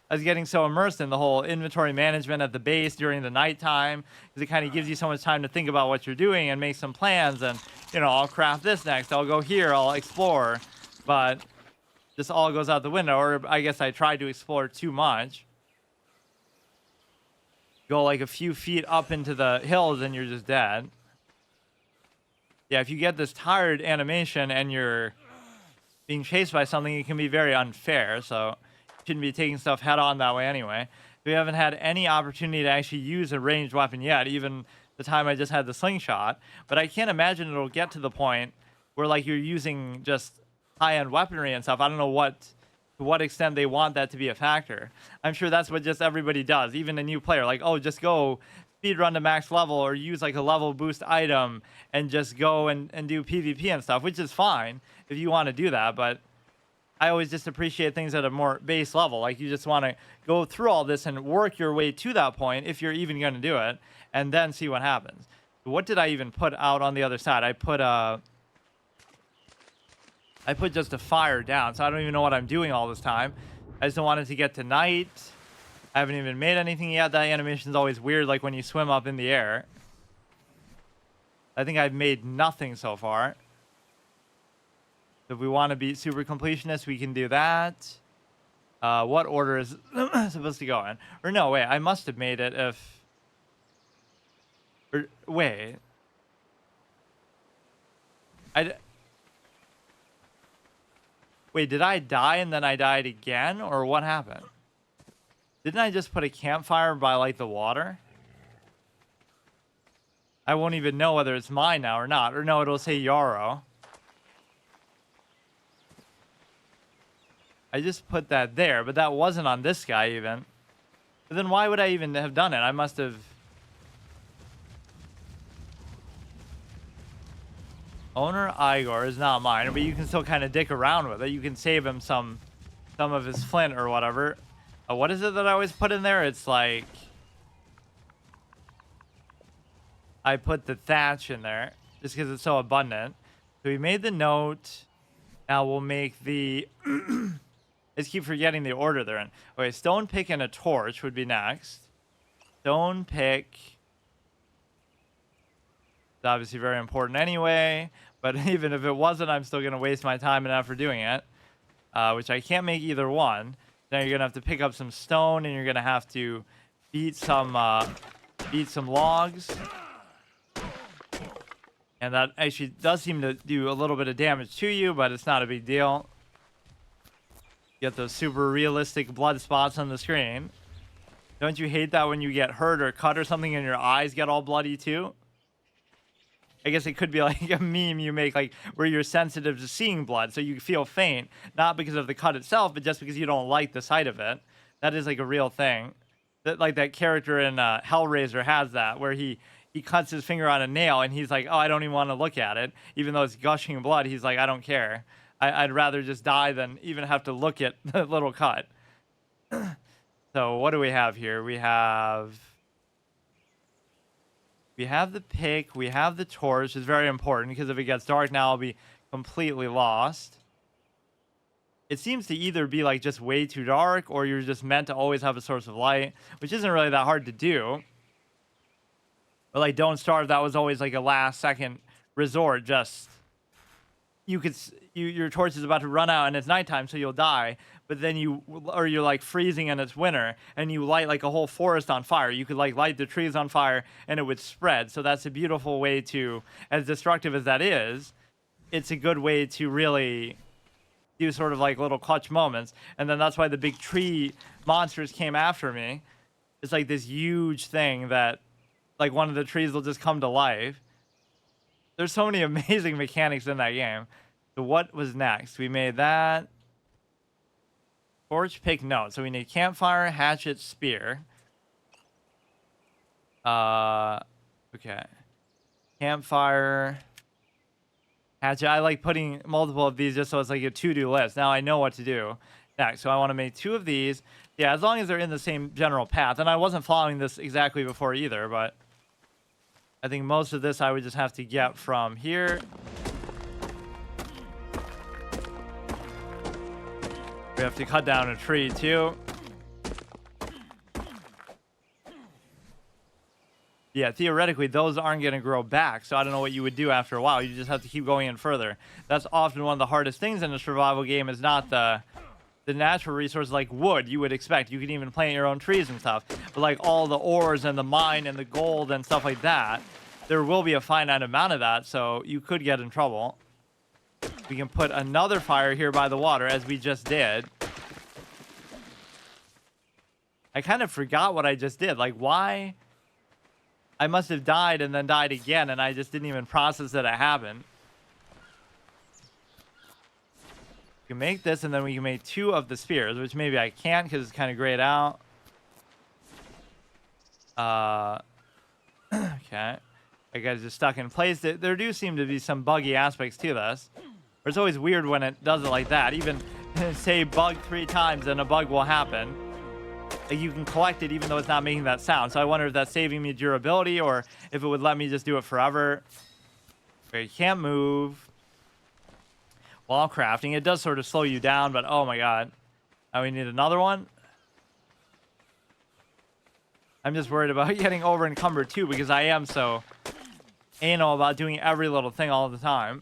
I was getting so immersed in the whole inventory management at the base during the nighttime, because it kind of gives you so much time to think about what you're doing and make some plans, and, you know, I'll craft this next, I'll go here, I'll explore, but just all goes out the window, or I guess I tried to explore too much. Go like a few feet up into the hills and you're just dead. Yeah, if you get this tired animation and you're being chased by something, it can be very unfair. So you shouldn't be taking stuff head on that way anyway. We haven't had any opportunity to actually use a ranged weapon yet, even the time I just had the slingshot. But I can't imagine it'll get to the point where like you're using just high-end weaponry and stuff. I don't know to what extent they want that to be a factor. I'm sure that's what just everybody does, even a new player. Like, oh, just go speed run to max level or use like a level boost item and just go and do PvP and stuff, which is fine if you want to do that. But I always just appreciate things at a more base level. Like, you just want to go through all this and work your way to that point if you're even going to do it, and then see what happens. What did I even put out on the other side? I put just a fire down, so I don't even know what I'm doing all this time. I just don't want it to get to night. I haven't even made anything yet. That animation's always weird, like when you swim up in the air. I think I've made nothing so far. If we want to be super completionist, we can do that. What order is supposed to go in? Or no, wait, I must have made it if... Or, wait. Wait, did I die and then I died again? Or what happened? Didn't I just put a campfire by, like, the water? I won't even know whether it's mine now or not. Or no, it'll say Yarrow. I just put that there, but that wasn't on this guy even. But then why would I even have done it? I must have... Owner Igor is not mine, but you can still kind of dick around with it. You can save him some of his flint or whatever. What is it that I always put in there? It's like... I put the thatch in there just because it's so abundant. So we made the note. Now we'll make the... I just keep forgetting the order they're in. Okay, stone pick and a torch would be next. Stone pick... It's obviously very important anyway, but even if it wasn't, I'm still going to waste my time and effort doing it, which I can't make either one. Now you're going to have to pick up some stone, and you're going to have to beat some logs. And that actually does seem to do a little bit of damage to you, but it's not a big deal. Get those super realistic blood spots on the screen. Don't you hate that when you get hurt or cut or something and your eyes get all bloody too? I guess it could be like a meme you make, like where you're sensitive to seeing blood, so you feel faint, not because of the cut itself, but just because you don't like the sight of it. That is like a real thing. That like that character in Hellraiser has that, where he cuts his finger on a nail and he's like, oh, I don't even want to look at it, even though it's gushing blood. He's like, I don't care. I'd rather just die than even have to look at the little cut. So what do we have here? We have the pick, we have the torch, which is very important because if it gets dark now, I'll be completely lost. It seems to either be like just way too dark or you're just meant to always have a source of light, which isn't really that hard to do. But like Don't Starve, that was always like a last second resort. Just your torch is about to run out and it's nighttime, so you'll die. But then you're like freezing and it's winter and you light like a whole forest on fire. You could like light the trees on fire and it would spread. So that's a beautiful way to, as destructive as that is, it's a good way to really do sort of like little clutch moments. And then that's why the big tree monsters came after me. It's like this huge thing that like one of the trees will just come to life. There's so many amazing mechanics in that game. So what was next? We made that. Torch, pick, no. So we need campfire, hatchet, spear. Okay. Campfire, hatchet. I like putting multiple of these just so it's like a to-do list. Now I know what to do next. So I want to make 2 of these. Yeah, as long as they're in the same general path. And I wasn't following this exactly before either, but I think most of this I would just have to get from here. We have to cut down a tree too. Yeah, theoretically, those aren't going to grow back. So I don't know what you would do after a while. You just have to keep going in further. That's often one of the hardest things in a survival game is not the natural resources like wood you would expect. You can even plant your own trees and stuff. But like all the ores and the mine and the gold and stuff like that, there will be a finite amount of that. So you could get in trouble. We can put another fire here by the water, as we just did. I kind of forgot what I just did. Like, why? I must have died and then died again, and I just didn't even process that it happened. We can make this, and then we can make 2 of the spears, which maybe I can't because it's kind of grayed out. Okay. I guess just stuck in place. There do seem to be some buggy aspects to this. It's always weird when it does it like that. Even say bug 3 times and a bug will happen. Like you can collect it even though it's not making that sound. So I wonder if that's saving me durability or if it would let me just do it forever. Okay, you can't move while crafting. It does sort of slow you down, but oh my god. Now we need another one. I'm just worried about getting over encumbered too because I am so anal about doing every little thing all the time.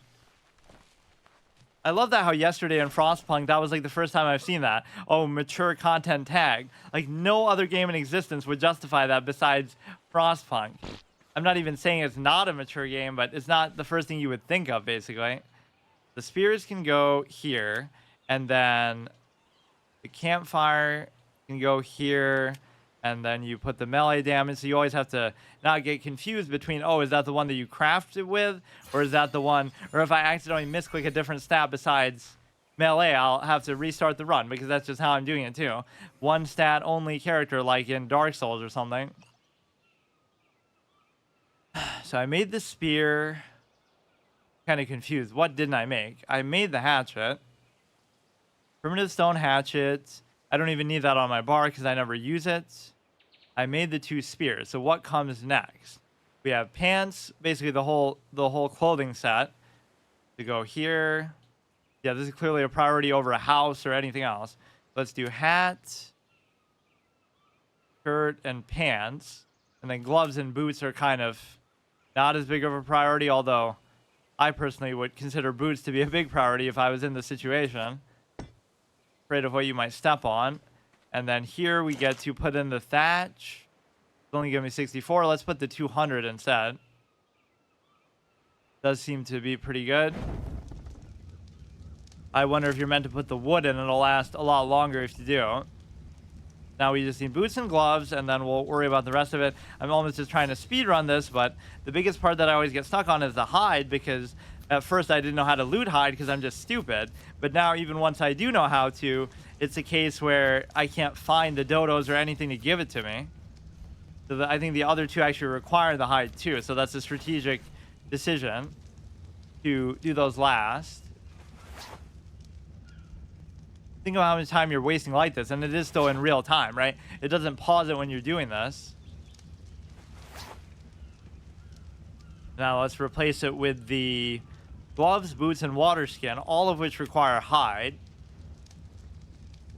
I love that how yesterday in Frostpunk, that was like the first time I've seen that. Oh, mature content tag. Like no other game in existence would justify that besides Frostpunk. I'm not even saying it's not a mature game, but it's not the first thing you would think of, basically. The spears can go here, and then the campfire can go here, and then you put the melee damage, so you always have to not get confused between, oh, is that the one that you crafted with, or is that the one, or if I accidentally misclick a different stat besides melee, I'll have to restart the run, because that's just how I'm doing it too. One stat only character, like in Dark Souls or something. So I made the spear. Kind of confused. What didn't I make? I made the hatchet. Primitive stone hatchet. I don't even need that on my bar because I never use it. I made the 2 spears. So what comes next? We have pants, basically the whole clothing set to go here. Yeah, this is clearly a priority over a house or anything else. Let's do hat, shirt, and pants. And then gloves and boots are kind of not as big of a priority, although I personally would consider boots to be a big priority if I was in this situation. Afraid of what you might step on. And then here we get to put in the thatch. It's only giving me 64. Let's put the 200 instead. Does seem to be pretty good. I wonder if you're meant to put the wood in. It'll last a lot longer if you do. Now we just need boots and gloves, and then we'll worry about the rest of it. I'm almost just trying to speed run this, but the biggest part that I always get stuck on is the hide, because at first I didn't know how to loot hide because I'm just stupid. But now even once I do know how to, it's a case where I can't find the dodos or anything to give it to me. So I think the other two actually require the hide too. So that's a strategic decision to do those last. Think about how much time you're wasting like this, and it is still in real time, right? It doesn't pause it when you're doing this. Now let's replace it with the gloves, boots, and water skin, all of which require hide.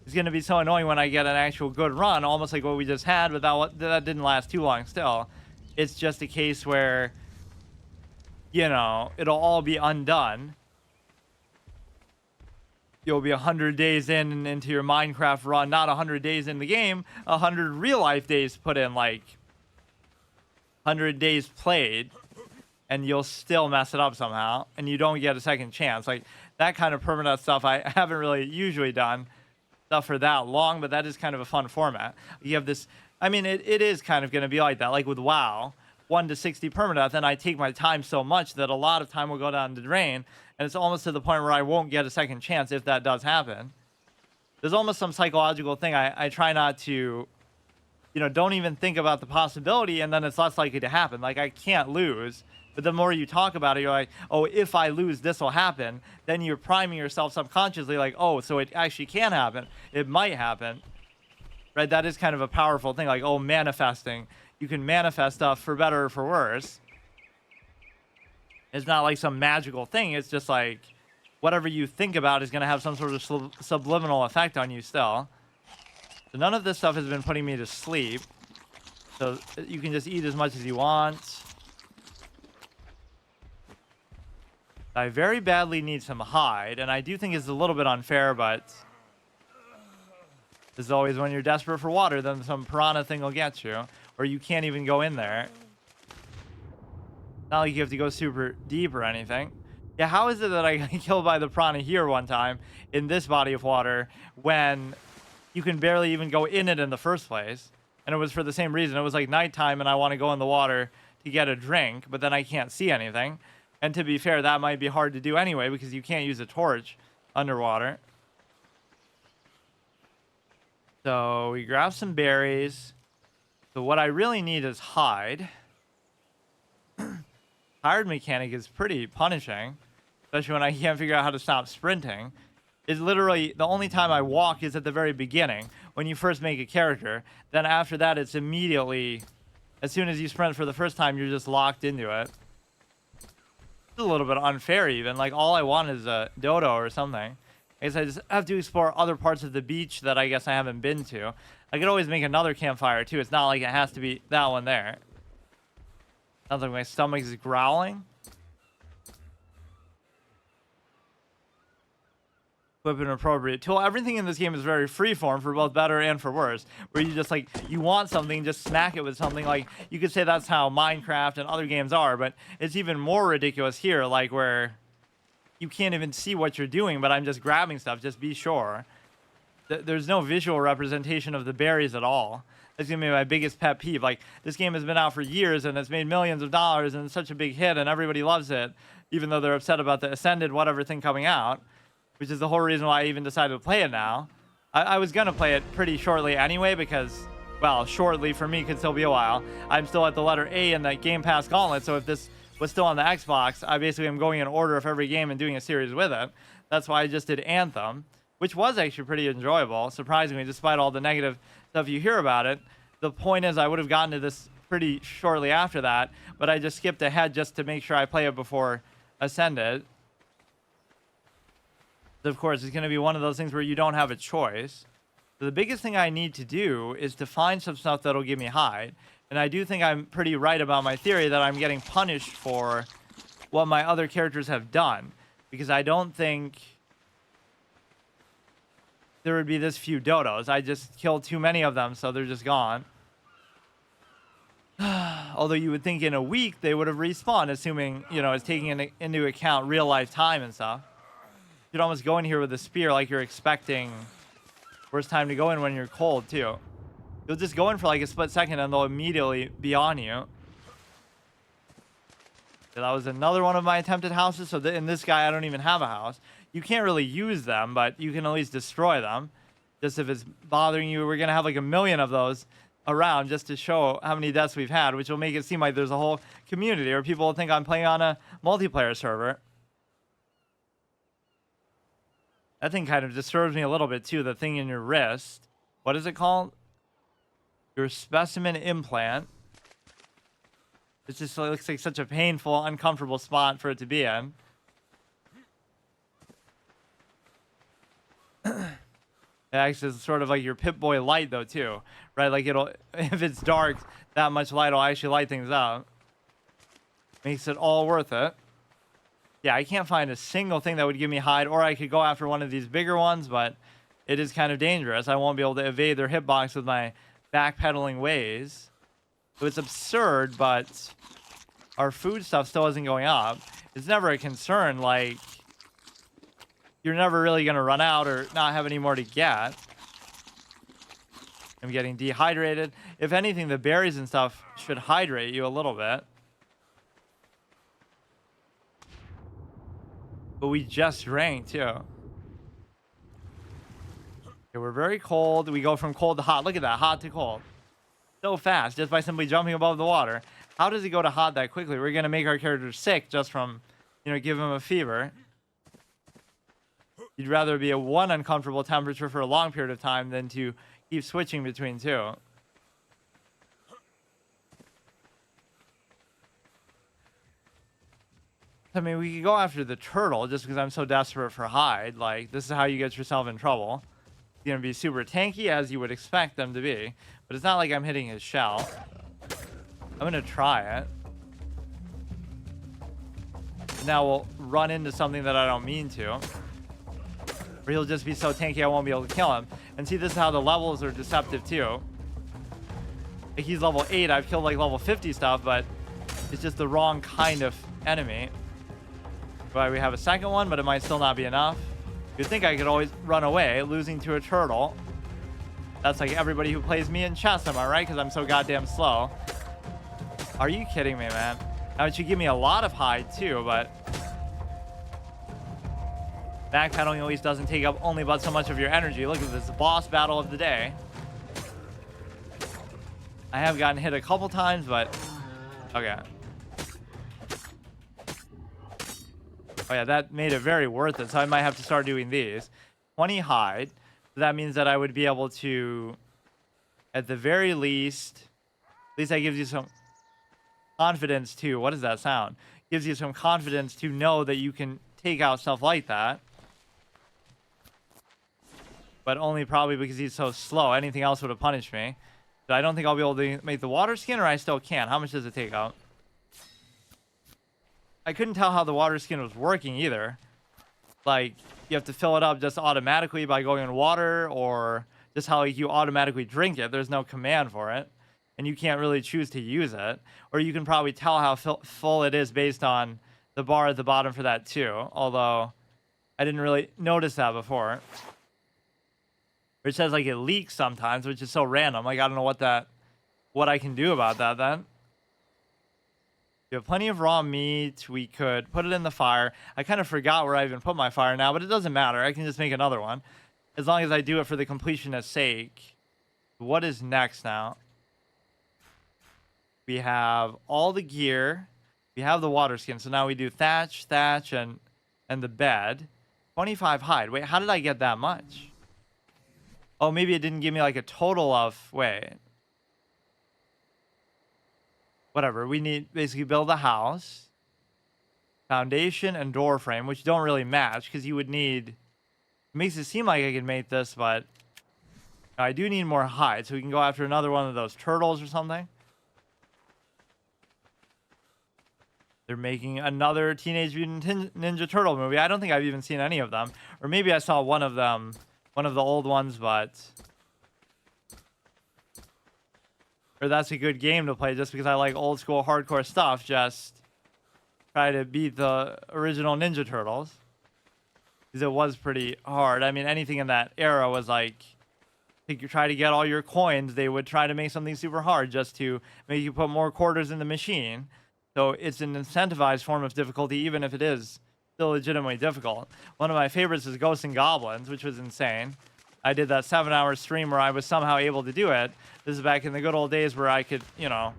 It's going to be so annoying when I get an actual good run, almost like what we just had, but that didn't last too long still. It's just a case where, you know, it'll all be undone. You'll be 100 days into your Minecraft run, not 100 days in the game, 100 real life days put in, like 100 days played, and you'll still mess it up somehow, and you don't get a second chance. Like that kind of permanent stuff I haven't really usually done stuff for that long, but that is kind of a fun format. You have this, I mean, it is kind of going to be like that, like with WoW, 1 to 60 permadeath, and I take my time so much that a lot of time will go down the drain. And it's almost to the point where I won't get a second chance if that does happen. There's almost some psychological thing. I try not to, you know, don't even think about the possibility, and then it's less likely to happen. Like, I can't lose. But the more you talk about it, you're like, oh, if I lose, this will happen. Then you're priming yourself subconsciously like, oh, so it actually can happen. It might happen. Right? That is kind of a powerful thing. Like, oh, manifesting. You can manifest stuff for better or for worse. It's not like some magical thing. It's just like whatever you think about is going to have some sort of subliminal effect on you still. So none of this stuff has been putting me to sleep. So you can just eat as much as you want. I very badly need some hide, and I do think it's a little bit unfair, but as always, when you're desperate for water, then some piranha thing will get you, or you can't even go in there. Not like you have to go super deep or anything. Yeah, how is it that I got killed by the piranha here one time in this body of water when you can barely even go in it in the first place? And it was for the same reason. It was like nighttime and I want to go in the water to get a drink, but then I can't see anything. And to be fair, that might be hard to do anyway because you can't use a torch underwater. So we grab some berries. So what I really need is hide. Hard mechanic is pretty punishing, especially when I can't figure out how to stop sprinting. It's literally the only time I walk is at the very beginning when you first make a character. Then after that, it's immediately, as soon as you sprint for the first time, you're just locked into it. It's a little bit unfair even. Like all I want is a dodo or something. I guess I just have to explore other parts of the beach that I guess I haven't been to. I could always make another campfire too. It's not like it has to be that one there. Sounds like my stomach is growling. Equip an appropriate tool. Everything in this game is very freeform for both better and for worse. Where you just like, you want something, just smack it with something. Like, you could say that's how Minecraft and other games are, but it's even more ridiculous here, like where you can't even see what you're doing, but I'm just grabbing stuff, just be sure. There's no visual representation of the berries at all. That's gonna be my biggest pet peeve. Like, this game has been out for years and it's made millions of dollars and it's such a big hit and everybody loves it, even though they're upset about the Ascended whatever thing coming out, which is the whole reason why I even decided to play it now. I was gonna play it pretty shortly anyway because, well, shortly for me could still be a while. I'm still at the letter A in that Game Pass gauntlet, so if this was still on the Xbox, I basically am going in order of every game and doing a series with it. That's why I just did Anthem, which was actually pretty enjoyable, surprisingly, despite all the negative stuff you hear about it. The point is I would have gotten to this pretty shortly after that, but I just skipped ahead just to make sure I play it before Ascended. Of course, it's going to be one of those things where you don't have a choice. So the biggest thing I need to do is to find some stuff that'll give me hide. And I do think I'm pretty right about my theory that I'm getting punished for what my other characters have done. Because I don't think there would be this few dodos. I just killed too many of them, so they're just gone. Although you would think in a week they would have respawned, assuming, you know, it's taking into account real life time and stuff. should almost go in here with a spear like you're expecting worst time to go in when you're cold too. You'll just go in for like a split second and they'll immediately be on you. So that was another one of my attempted houses. So in this guy, I don't even have a house. You can't really use them, but you can at least destroy them. Just if it's bothering you, we're going to have like 1 million of those around just to show how many deaths we've had, which will make it seem like there's a whole community or people will think I'm playing on a multiplayer server. That thing kind of disturbs me a little bit too, the thing in your wrist. What is it called? Your specimen implant. It just looks like such a painful, uncomfortable spot for it to be in. It acts as sort of like your Pip-Boy light though too, right? Like it'll, if it's dark, that much light will actually light things up. Makes it all worth it. Yeah, I can't find a single thing that would give me hide, or I could go after one of these bigger ones, but it is kind of dangerous. I won't be able to evade their hitbox with my backpedaling ways. So it's absurd, but our food stuff still isn't going up. It's never a concern, like, you're never really going to run out or not have any more to get. I'm getting dehydrated. If anything, the berries and stuff should hydrate you a little bit. But we just drank, too. Okay, we're very cold. We go from cold to hot. Look at that, hot to cold. So fast, just by simply jumping above the water. How does it go to hot that quickly? We're going to make our character sick just from, you know, give him a fever. You'd rather be at one uncomfortable temperature for a long period of time than to keep switching between two. I mean, we could go after the turtle just because I'm so desperate for hide. Like, this is how you get yourself in trouble. He's going to be super tanky, as you would expect them to be. But it's not like I'm hitting his shell. I'm going to try it. Now we'll run into something that I don't mean to. Or he'll just be so tanky I won't be able to kill him. And see, this is how the levels are deceptive too. Like, he's level 8. I've killed like level 50 stuff, but it's just the wrong kind of enemy. Right, we have a second one, but it might still not be enough. You'd think I could always run away, losing to a turtle. That's like everybody who plays me in chess, am I right? Because I'm so goddamn slow. Are you kidding me, man? Now, it should give me a lot of hide too, but backpedaling at least doesn't take up only but so much of your energy. Look at this boss battle of the day. I have gotten hit a couple times, but okay. Oh yeah, that made it very worth it. So I might have to start doing these. 20 hide. So that means that I would be able to, at the very least, at least that gives you some confidence too. What does that sound? Gives you some confidence to know that you can take out stuff like that. But only probably because he's so slow. Anything else would have punished me. But I don't think I'll be able to make the water skin, or I still can. How much does it take out? I couldn't tell how the water skin was working either. Like, you have to fill it up just automatically by going in water, or just how you automatically drink it. There's no command for it. And you can't really choose to use it. Or you can probably tell how full it is based on the bar at the bottom for that too. Although, I didn't really notice that before. Or it says like it leaks sometimes, which is so random. Like, I don't know what I can do about that then. We have plenty of raw meat. We could put it in the fire. I kind of forgot where I even put my fire now, but it doesn't matter. I can just make another one. As long as I do it for the completionist's sake. What is next now? We have all the gear. We have the water skin. So now we do thatch, and the bed. 25 hide. Wait, how did I get that much? Oh, maybe it didn't give me like a total of... Wait. Whatever. We need basically build a house. Foundation and door frame, which don't really match because you would need... It makes it seem like I can make this, but... I do need more hide, so we can go after another one of those turtles or something. They're making another Teenage Mutant Ninja Turtle movie. I don't think I've even seen any of them. Or maybe I saw one of them. One of the old ones, but... Or that's a good game to play just because I like old school hardcore stuff. Just try to beat the original Ninja Turtles. because it was pretty hard. I mean, anything in that era was like, to try to get all your coins, they would try to make something super hard just to make you put more quarters in the machine. So it's an incentivized form of difficulty, even if it is still legitimately difficult. One of my favorites is Ghosts and Goblins, which was insane. I did that 7-hour stream where I was somehow able to do it. This is back in the good old days where I could, you know,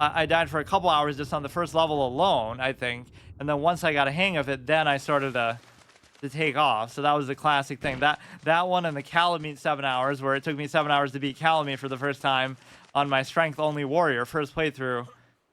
I died for a couple hours just on the first level alone, I think. And then once I got a hang of it, then I started to take off. So that was the classic thing. That one and the Calamite 7 hours, where it took me 7 hours to beat Calamite for the first time on my strength only warrior, first playthrough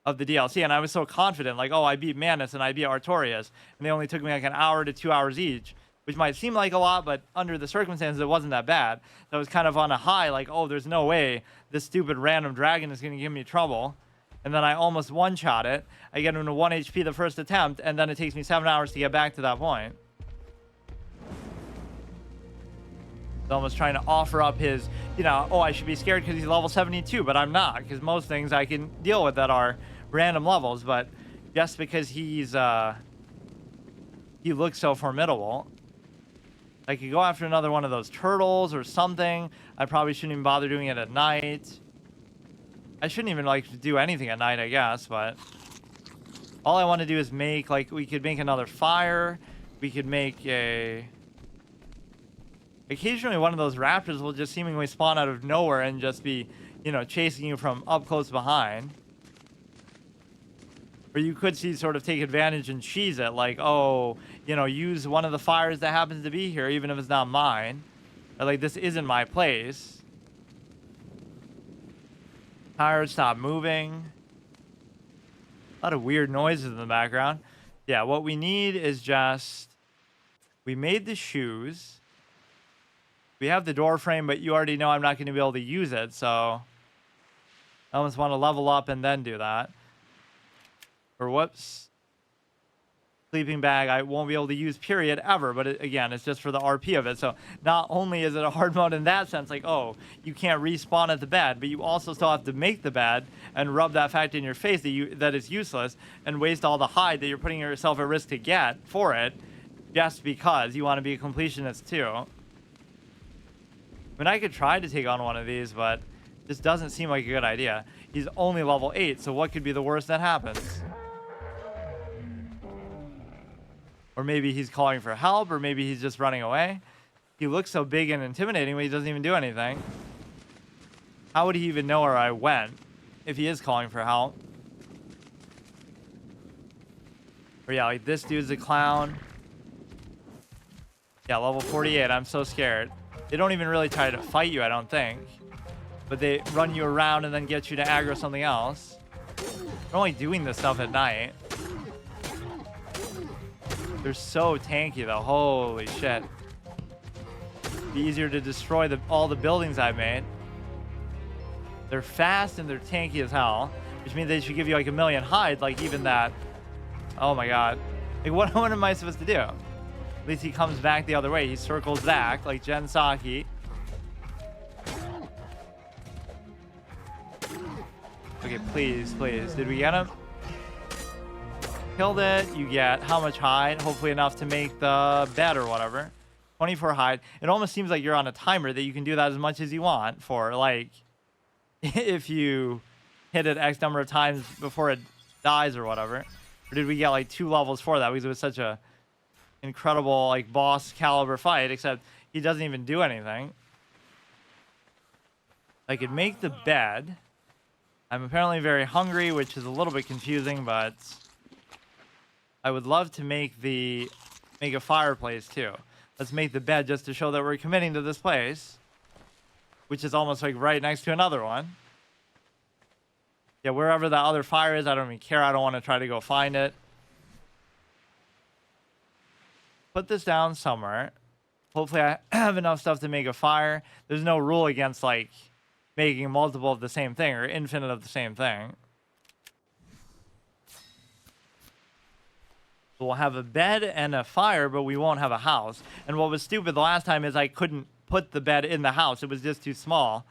of the DLC. And I was so confident, like, oh, I beat Manus and I beat Artorias, and they only took me like an hour to 2 hours each, which might seem like a lot, but under the circumstances, it wasn't that bad. So I was kind of on a high, like, oh, there's no way this stupid random dragon is going to give me trouble. And then I almost one-shot it. I get him to 1 HP the first attempt, and then it takes me 7 hours to get back to that point. It's almost trying to offer up his, you know, oh, I should be scared because he's level 72, but I'm not, because most things I can deal with that are random levels. But just because he looks so formidable, I could go after another one of those turtles or something. I probably shouldn't even bother doing it at night. I shouldn't even like do anything at night, I guess, but all I want to do is make, like, we could make another fire. We could make a... Occasionally one of those raptors will just seemingly spawn out of nowhere and just be, you know, chasing you from up close behind. Or you could see sort of take advantage and cheese it, like, oh, you know, use one of the fires that happens to be here, even if it's not mine. Or like, this isn't my place. Tires stop moving. A lot of weird noises in the background. Yeah, what we need is just... We made the shoes. We have the door frame, but you already know I'm not going to be able to use it, so... I almost want to level up and then do that. Or whoops. Sleeping bag I won't be able to use, period, ever. But again, it's just for the RP of it. So not only is it a hard mode in that sense, like, oh, you can't respawn at the bed, but you also still have to make the bed and rub that fact in your face that is useless and waste all the hide that you're putting yourself at risk to get for it, just because you want to be a completionist too. I mean, I could try to take on one of these, but this doesn't seem like a good idea. He's only level 8, so what could be the worst that happens? Or maybe he's calling for help, or maybe he's just running away. He looks so big and intimidating, but he doesn't even do anything. How would he even know where I went if he is calling for help? Or yeah, like this dude's a clown. Yeah, level 48. I'm so scared. They don't even really try to fight you, I don't think. But they run you around and then get you to aggro something else. They're only doing this stuff at night. They're so tanky though, holy shit. Be easier to destroy all the buildings I've made. They're fast and they're tanky as hell, which means they should give you like a million hide, like even that. Oh my god. Like what am I supposed to do? At least he comes back the other way. He circles back like Jen Psaki. Okay, please, please. Did we get him? Killed it. You get how much hide? Hopefully enough to make the bed or whatever. 24 hide. It almost seems like you're on a timer that you can do that as much as you want for, like, if you hit it X number of times before it dies or whatever. Or did we get like 2 levels for that because it was such a incredible like boss caliber fight, except he doesn't even do anything. I could make the bed. I'm apparently very hungry, which is a little bit confusing, but I would love to make a fireplace too. Let's make the bed just to show that we're committing to this place, which is almost like right next to another one. Yeah, wherever the other fire is, I don't even care. I don't want to try to go find it. Put this down somewhere. Hopefully I have enough stuff to make a fire. There's no rule against like making multiple of the same thing or infinite of the same thing. We'll have a bed and a fire, but we won't have a house. And what was stupid the last time is I couldn't put the bed in the house. It was just too small.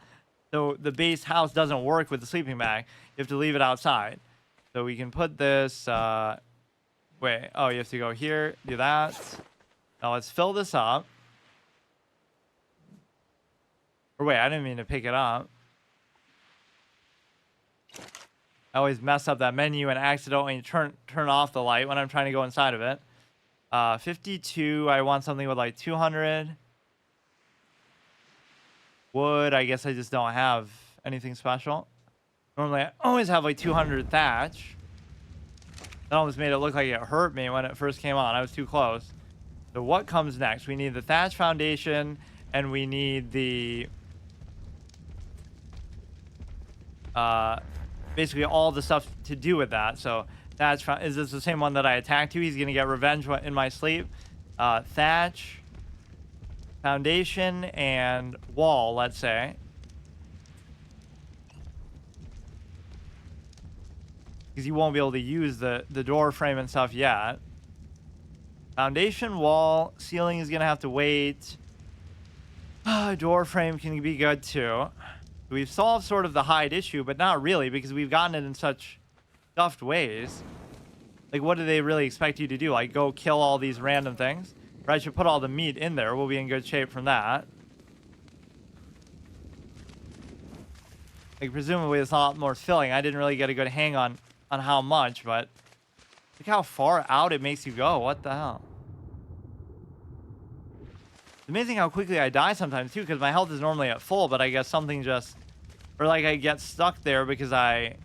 So the base house doesn't work with the sleeping bag. You have to leave it outside. So we can put this... wait. Oh, you have to go here. Do that. Now let's fill this up. Or wait, I didn't mean to pick it up. I always mess up that menu and accidentally turn off the light when I'm trying to go inside of it. 52, I want something with like 200. Wood, I guess I just don't have anything special. Normally I always have like 200 thatch. That almost made it look like it hurt me when it first came on. I was too close. So what comes next? We need the thatch foundation, and we need the basically all the stuff to do with that. So thatch, is this the same one that I attacked to? He's gonna get revenge in my sleep. Thatch, foundation, and wall, let's say. Because you won't be able to use the door frame and stuff yet. Foundation, wall, ceiling is gonna have to wait. Door frame can be good too. We've solved sort of the hide issue, but not really, because we've gotten it in such stuffed ways. Like, what do they really expect you to do? Like, go kill all these random things? Or I should put all the meat in there. We'll be in good shape from that. Like, presumably it's a lot more filling. I didn't really get a good hang on how much, but look how far out it makes you go. What the hell? It's amazing how quickly I die sometimes, too, because my health is normally at full, but I guess something just... Or, like, I get stuck there because I...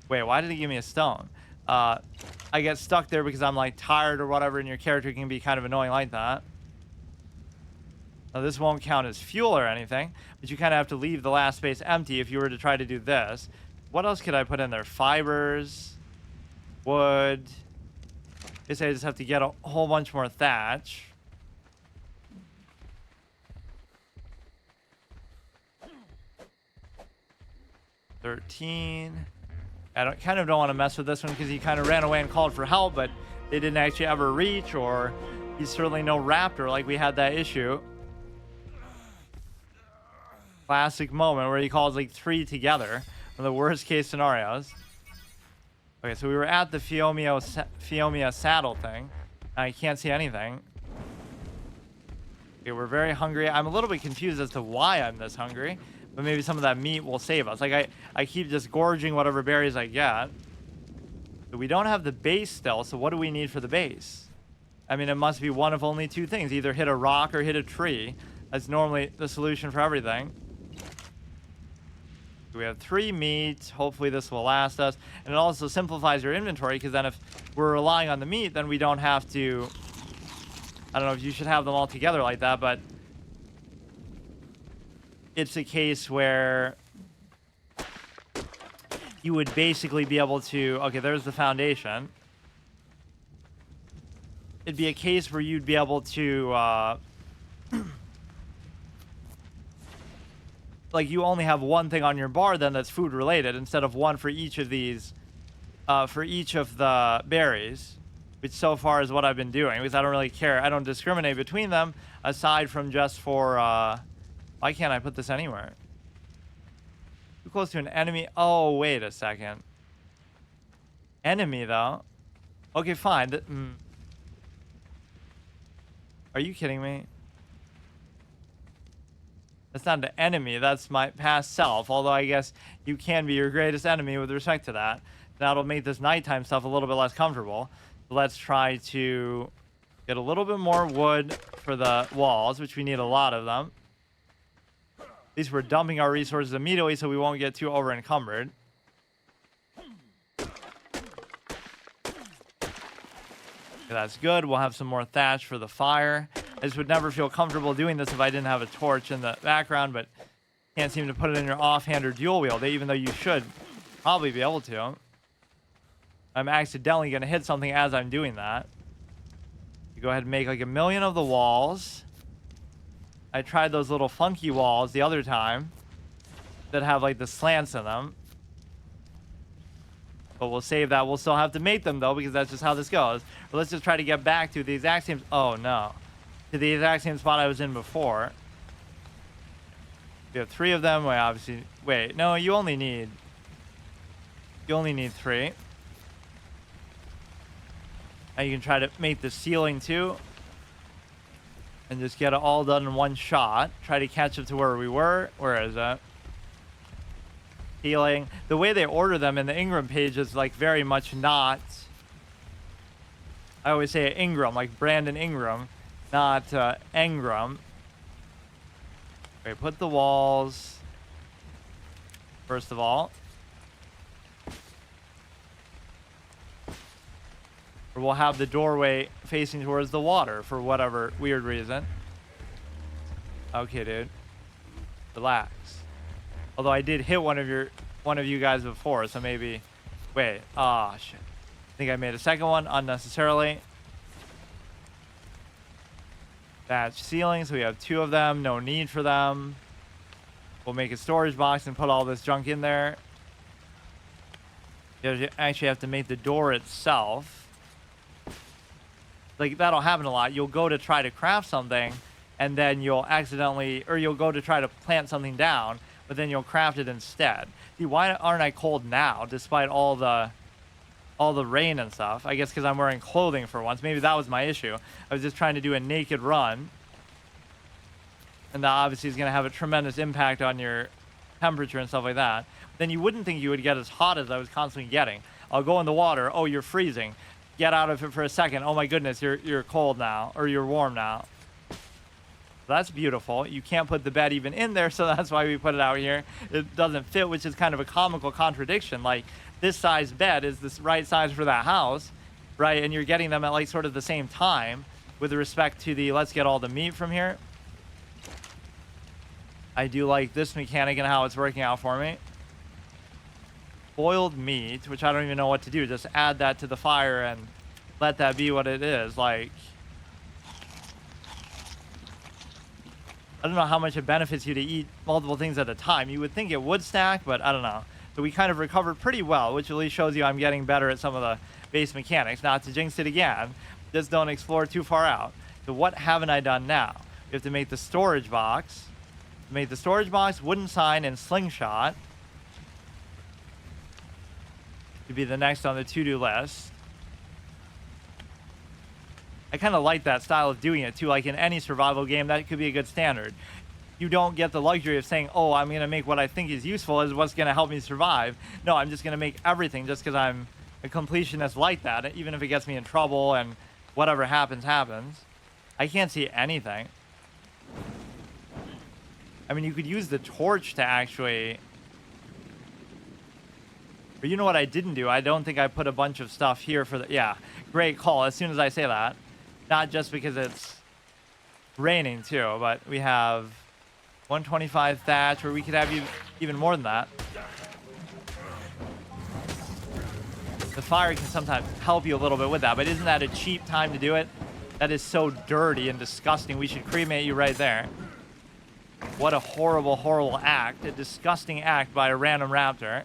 Wait, why did he give me a stone? I get stuck there because I'm, like, tired or whatever, and your character can be kind of annoying like that. Now, this won't count as fuel or anything, but you kind of have to leave the last space empty if you were to try to do this. What else could I put in there? Fibers, wood. I guess I just have to get a whole bunch more thatch. $13. I kind of don't want to mess with this one because he kind of ran away and called for help, but they didn't actually ever reach, or he's certainly no raptor like we had that issue. Classic moment where he calls like 3 together. One of the worst case scenarios. Okay, so we were at the Fiomia saddle thing. I can't see anything. Okay, we're very hungry. I'm a little bit confused as to why I'm this hungry, but maybe some of that meat will save us. Like, I keep just gorging whatever berries I get. But we don't have the base still, so what do we need for the base? I mean, it must be one of only 2 things. Either hit a rock or hit a tree. That's normally the solution for everything. We have 3 meat. Hopefully this will last us. And it also simplifies your inventory, because then if we're relying on the meat, then we don't have to... I don't know if you should have them all together like that, but... It's a case where... you would basically be able to... Okay, there's the foundation. It'd be a case where you'd be able to... like, you only have one thing on your bar then that's food related, instead of one for each of these, for each of the berries, which so far is what I've been doing, because I don't really care. I don't discriminate between them, aside from just for, why can't I put this anywhere? Too close to an enemy. Oh, wait a second. Enemy, though. Okay, fine. Are you kidding me? That's not an enemy, that's my past self. Although I guess you can be your greatest enemy with respect to that. That'll make this nighttime stuff a little bit less comfortable. Let's try to get a little bit more wood for the walls, which we need a lot of them. At least we're dumping our resources immediately so we won't get too over encumbered. Okay, that's good. We'll have some more thatch for the fire. I just would never feel comfortable doing this if I didn't have a torch in the background, but can't seem to put it in your offhand or dual wield, even though you should probably be able to. I'm accidentally going to hit something as I'm doing that. You go ahead and make like 1,000,000 of the walls. I tried those little funky walls the other time that have like the slants in them. But we'll save that. We'll still have to make them though, because that's just how this goes. But let's just try to get back to the exact same... Oh no. To the exact same spot I was in before. We have 3 of them. Wait, obviously... Wait, no, you only need 3. Now you can try to make the ceiling too. And just get it all done in one shot. Try to catch up to where we were. Where is it? Ceiling. The way they order them in the Engram page is like very much not... I always say Engram, like Brandon Engram, not Engram. Okay, put the walls, first of all. Or we'll have the doorway facing towards the water for whatever weird reason. Okay, dude. Relax. Although I did hit one of you guys before, so maybe... Wait. Ah, oh, shit. I think I made a second one unnecessarily. Thatch ceilings. We have 2 of them. No need for them. We'll make a storage box and put all this junk in there. You actually have to make the door itself. Like, that'll happen a lot. You'll go to try to craft something, and then you'll accidentally... Or you'll go to try to plant something down, but then you'll craft it instead. See, why aren't I cold now, despite all the rain and stuff? I guess because I'm wearing clothing for once. Maybe that was my issue. I was just trying to do a naked run. And that obviously is going to have a tremendous impact on your temperature and stuff like that. Then you wouldn't think you would get as hot as I was constantly getting. I'll go in the water. Oh, you're freezing. Get out of it for a second. Oh my goodness, you're cold now. Or you're warm now. That's beautiful. You can't put the bed even in there, so that's why we put it out here. It doesn't fit, which is kind of a comical contradiction. Like, this size bed is the right size for that house, right? And you're getting them at like sort of the same time with respect to the let's get all the meat from here. I do like this mechanic and how it's working out for me. Boiled meat, which I don't even know what to do. Just add that to the fire and let that be what it is. Like, I don't know how much it benefits you to eat multiple things at a time. You would think it would stack, but I don't know. So we kind of recovered pretty well, which at least shows you I'm getting better at some of the base mechanics. Not to jinx it again, just don't explore too far out. So what haven't I done now? We have to make the storage box. Make the storage box, wooden sign, and slingshot. To be the next on the to-do list. I kind of like that style of doing it too. Like in any survival game, that could be a good standard. You don't get the luxury of saying, oh, I'm going to make what I think is useful as what's going to help me survive. No, I'm just going to make everything just because I'm a completionist like that, even if it gets me in trouble and whatever happens, happens. I can't see anything. I mean, you could use the torch to actually... But you know what I didn't do? I don't think I put a bunch of stuff here for the... Yeah, great call as soon as I say that. Not just because it's raining too, but we have 125 thatch, or we could have even more than that. The fire can sometimes help you a little bit with that, but isn't that a cheap time to do it? That is so dirty and disgusting. We should cremate you right there. What a horrible, horrible act. A disgusting act by a random raptor.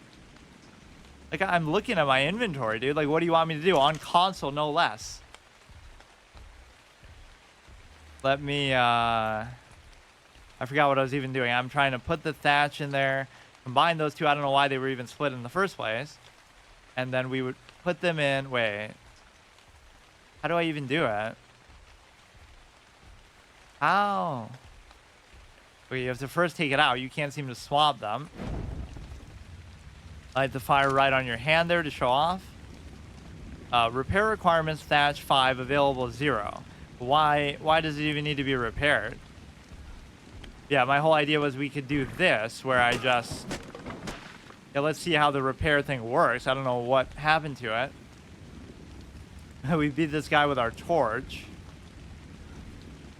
Like, I'm looking at my inventory, dude. Like, what do you want me to do? On console, no less. Let me, I forgot what I was even doing. I'm trying to put the thatch in there. Combine those two. I don't know why they were even split in the first place. And then we would put them in. Wait. How do I even do it? How? Okay, you have to first take it out. You can't seem to swap them. Light the fire right on your hand there to show off. Repair requirements, thatch 5, available 0. Why does it even need to be repaired? Yeah, my whole idea was we could do this, where I just... Yeah, let's see how the repair thing works. I don't know what happened to it. We beat this guy with our torch.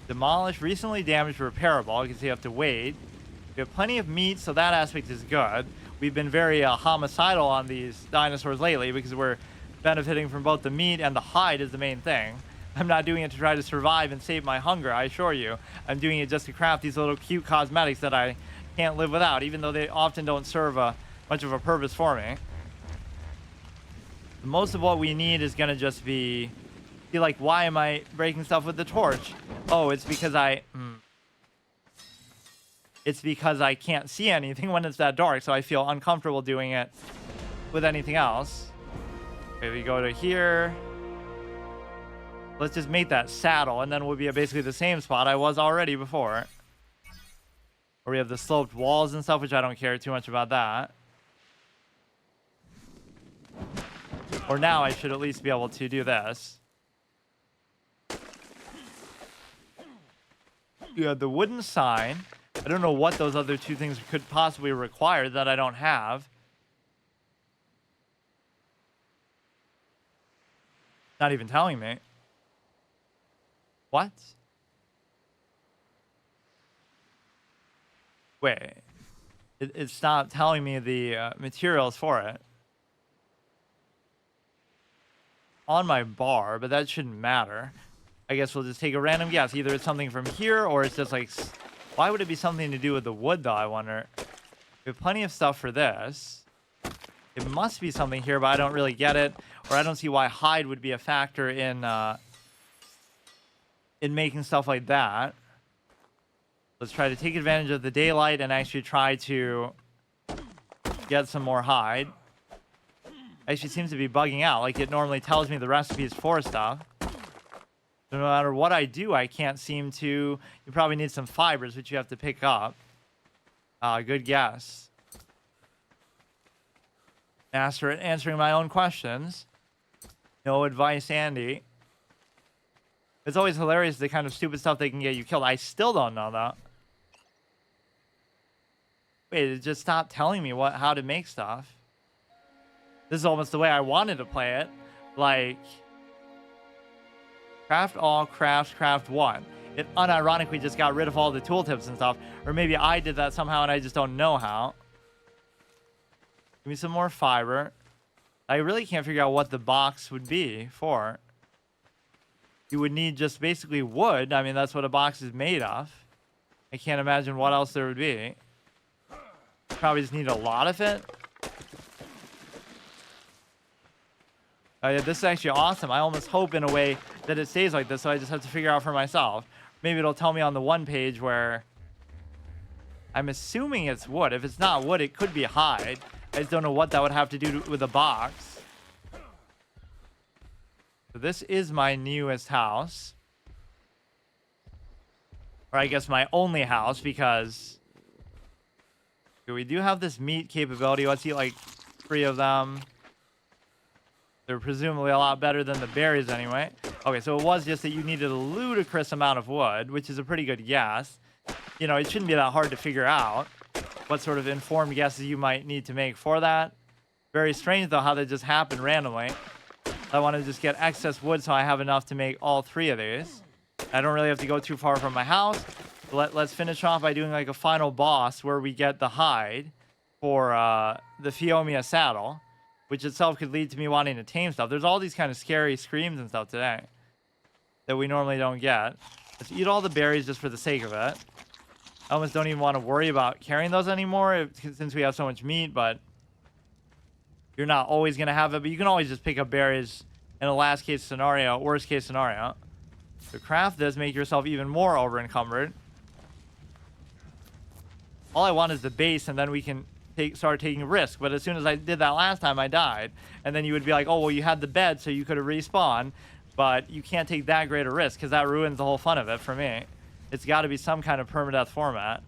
Demolish, recently damaged, repairable. You can see you have to wait. We have plenty of meat, so that aspect is good. We've been very homicidal on these dinosaurs lately because we're benefiting from both the meat and the hide is the main thing. I'm not doing it to try to survive and save my hunger, I assure you. I'm doing it just to craft these little cute cosmetics that I can't live without, even though they often don't serve much of a purpose for me. Most of what we need is going to just be like, why am I breaking stuff with the torch? Oh, it's because It's because I can't see anything when it's that dark, so I feel uncomfortable doing it with anything else. Okay, we go to here. Let's just make that saddle, and then we'll be at basically the same spot I was already before. Where we have the sloped walls and stuff, which I don't care too much about that. Or now I should at least be able to do this. You have the wooden sign. I don't know what those other two things could possibly require that I don't have. Not even telling me. What? Wait. It's not telling me the materials for it. On my bar, but that shouldn't matter. I guess we'll just take a random guess. Either it's something from here, or it's just like... Why would it be something to do with the wood, though, I wonder? We have plenty of stuff for this. It must be something here, but I don't really get it. Or I don't see why hide would be a factor in making stuff like that. Let's try to take advantage of the daylight and actually try to get some more hide. Actually seems to be bugging out. Like it normally tells me the recipes for stuff. So no matter what I do, I can't seem to... You probably need some fibers, which you have to pick up. Good guess. Answering my own questions. No advice, Andy. It's always hilarious the kind of stupid stuff that can get you killed. I still don't know that. Wait, it just stopped telling me how to make stuff. This is almost the way I wanted to play it. Like, craft all, craft one. It unironically just got rid of all the tooltips and stuff. Or maybe I did that somehow and I just don't know how. Give me some more fiber. I really can't figure out what the box would be for. You would need just basically wood. I mean, that's what a box is made of. I can't imagine what else there would be. Probably just need a lot of it. Yeah, this is actually awesome. I almost hope in a way that it stays like this, so I just have to figure out for myself. Maybe it'll tell me on the one page where... I'm assuming it's wood. If it's not wood, it could be hide. I just don't know what that would have to do with a box. So this is my newest house. Or I guess my only house, because... we do have this meat capability. Let's eat like 3 of them. They're presumably a lot better than the berries anyway. Okay, so it was just that you needed a ludicrous amount of wood, which is a pretty good guess. You know, it shouldn't be that hard to figure out what sort of informed guesses you might need to make for that. Very strange, though, how that just happened randomly. I want to just get excess wood so I have enough to make all 3 of these. I don't really have to go too far from my house. Let's finish off by doing like a final boss where we get the hide for the Fiomia saddle, which itself could lead to me wanting to tame stuff. There's all these kind of scary screams and stuff today that we normally don't get. Let's eat all the berries just for the sake of it. I almost don't even want to worry about carrying those anymore since we have so much meat, but you're not always going to have it. But you can always just pick up berries in a worst case scenario. So craft this, make yourself even more over encumbered. All I want is the base, and then we can start taking risks. But as soon as I did that last time, I died. And then you would be like, oh, well, you had the bed, so you could have respawned. But you can't take that great a risk, because that ruins the whole fun of it for me. It's got to be some kind of permadeath format.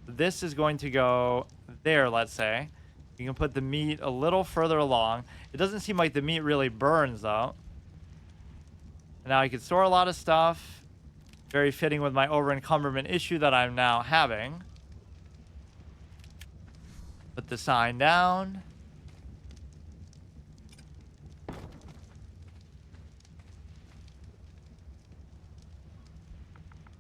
This is going to go there, let's say. You can put the meat a little further along. It doesn't seem like the meat really burns, though. And now I can store a lot of stuff. Very fitting with my over-encumberment issue that I'm now having. Put the sign down.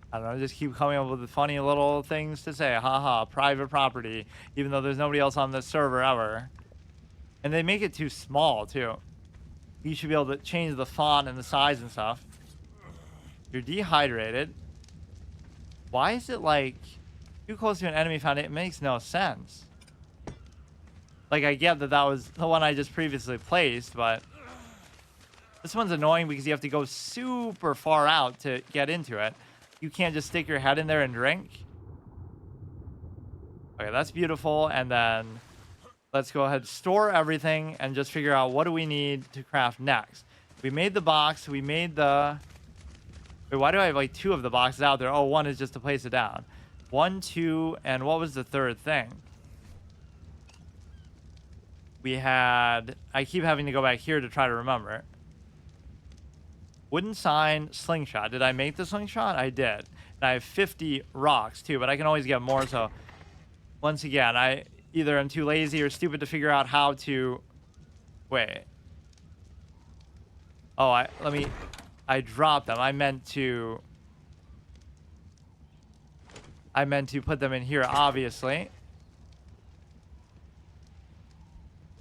I don't know, just keep coming up with funny little things to say. Haha, private property. Even though there's nobody else on this server ever. And they make it too small, too. You should be able to change the font and the size and stuff. You're dehydrated. Why is it, like, too close to an enemy found? It makes no sense. Like, I get that that was the one I just previously placed, but... this one's annoying because you have to go super far out to get into it. You can't just stick your head in there and drink. Okay, that's beautiful. And then let's go ahead, store everything, and just figure out what do we need to craft next. We made the box. We made the Wait, why do I have like 2 of the boxes out there? Oh, one is just to place it down. 1, 2, and what was the third thing? We had... I keep having to go back here to try to remember. Wooden sign, slingshot. Did I make the slingshot? I did. And I have 50 rocks too, but I can always get more. So once again, I either am too lazy or stupid to figure out how to... Wait. Oh, I dropped them. I meant to put them in here, obviously.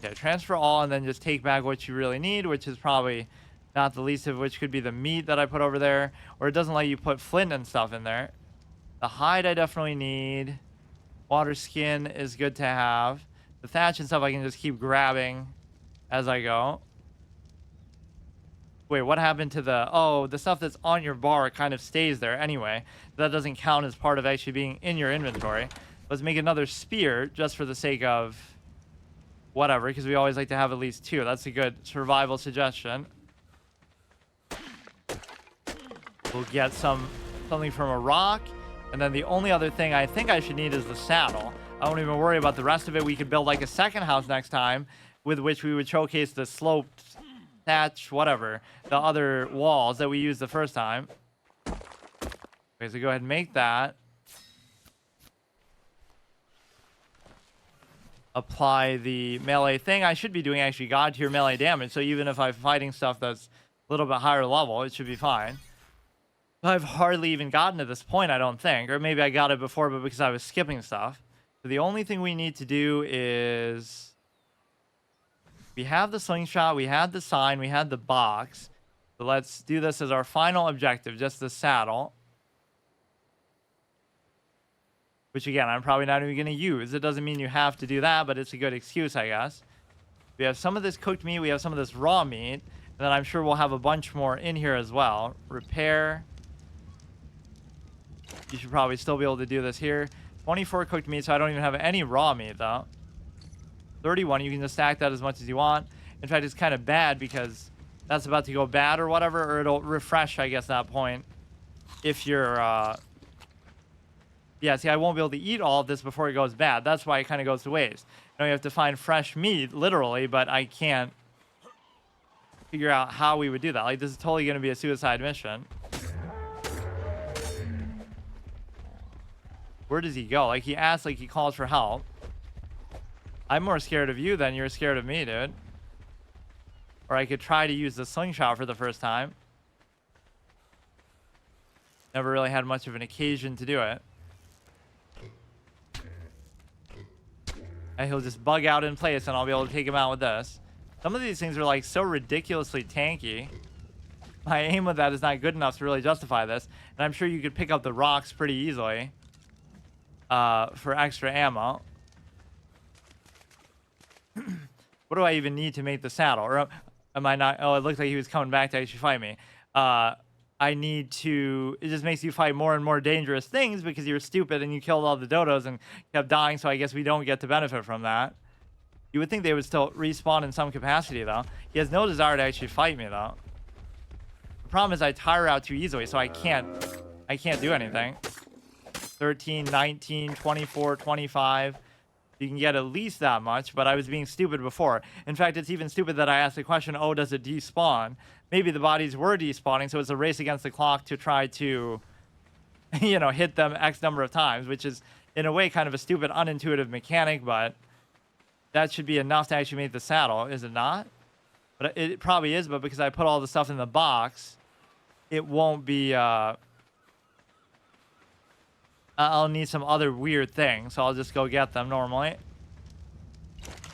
Okay, transfer all and then just take back what you really need, which is probably not the least of which could be the meat that I put over there. Or it doesn't let you put flint and stuff in there. The hide I definitely need. Water skin is good to have. The thatch and stuff I can just keep grabbing as I go. Wait, what happened to the... Oh, the stuff that's on your bar kind of stays there anyway. That doesn't count as part of actually being in your inventory. Let's make another spear just for the sake of whatever, because we always like to have at least 2. That's a good survival suggestion. We'll get something from a rock. And then the only other thing I think I should need is the saddle. I won't even worry about the rest of it. We could build like a second house next time with which we would showcase the sloped thatch, whatever, the other walls that we used the first time. Okay, so go ahead and make that. Apply the melee thing. I should be doing actually god tier melee damage, so even if I'm fighting stuff that's a little bit higher level, it should be fine. I've hardly even gotten to this point, I don't think. Or maybe I got it before, but because I was skipping stuff. So the only thing we need to do is... We have the slingshot, we had the sign, we had the box. So let's do this as our final objective, just the saddle. Which again, I'm probably not even going to use. It doesn't mean you have to do that, but it's a good excuse, I guess. We have some of this cooked meat, we have some of this raw meat. And then I'm sure we'll have a bunch more in here as well. Repair. You should probably still be able to do this here. 24 cooked meat, so I don't even have any raw meat, though. 31, you can just stack that as much as you want. In fact, it's kind of bad because that's about to go bad or whatever, or it'll refresh, I guess, that point. If you're, Yeah, see, I won't be able to eat all of this before it goes bad. That's why it kind of goes to waste. You know, you have to find fresh meat, literally, but I can't figure out how we would do that. Like, this is totally going to be a suicide mission. Where does he go? Like, he asks, like, he calls for help. I'm more scared of you than you're scared of me, dude. Or I could try to use the slingshot for the first time. Never really had much of an occasion to do it. And he'll just bug out in place and I'll be able to take him out with this. Some of these things are like so ridiculously tanky. My aim with that is not good enough to really justify this. And I'm sure you could pick up the rocks pretty easily. For extra ammo. What do I even need to make the saddle? Or am I not? Oh, it looked like he was coming back to actually fight me. I need to... It just makes you fight more and more dangerous things because you're stupid and you killed all the dodos and kept dying, so I guess we don't get to benefit from that. You would think they would still respawn in some capacity, though. He has no desire to actually fight me, though. The problem is I tire out too easily, so I can't do anything. 13, 19, 24, 25. You can get at least that much, but I was being stupid before. In fact, it's even stupid that I asked the question, oh, does it despawn? Maybe the bodies were despawning, so it's a race against the clock to try to, you know, hit them X number of times, which is, in a way, kind of a stupid, unintuitive mechanic, but that should be enough to actually make the saddle, is it not? But it probably is, but because I put all the stuff in the box, it won't be... I'll need some other weird thing, so I'll just go get them normally.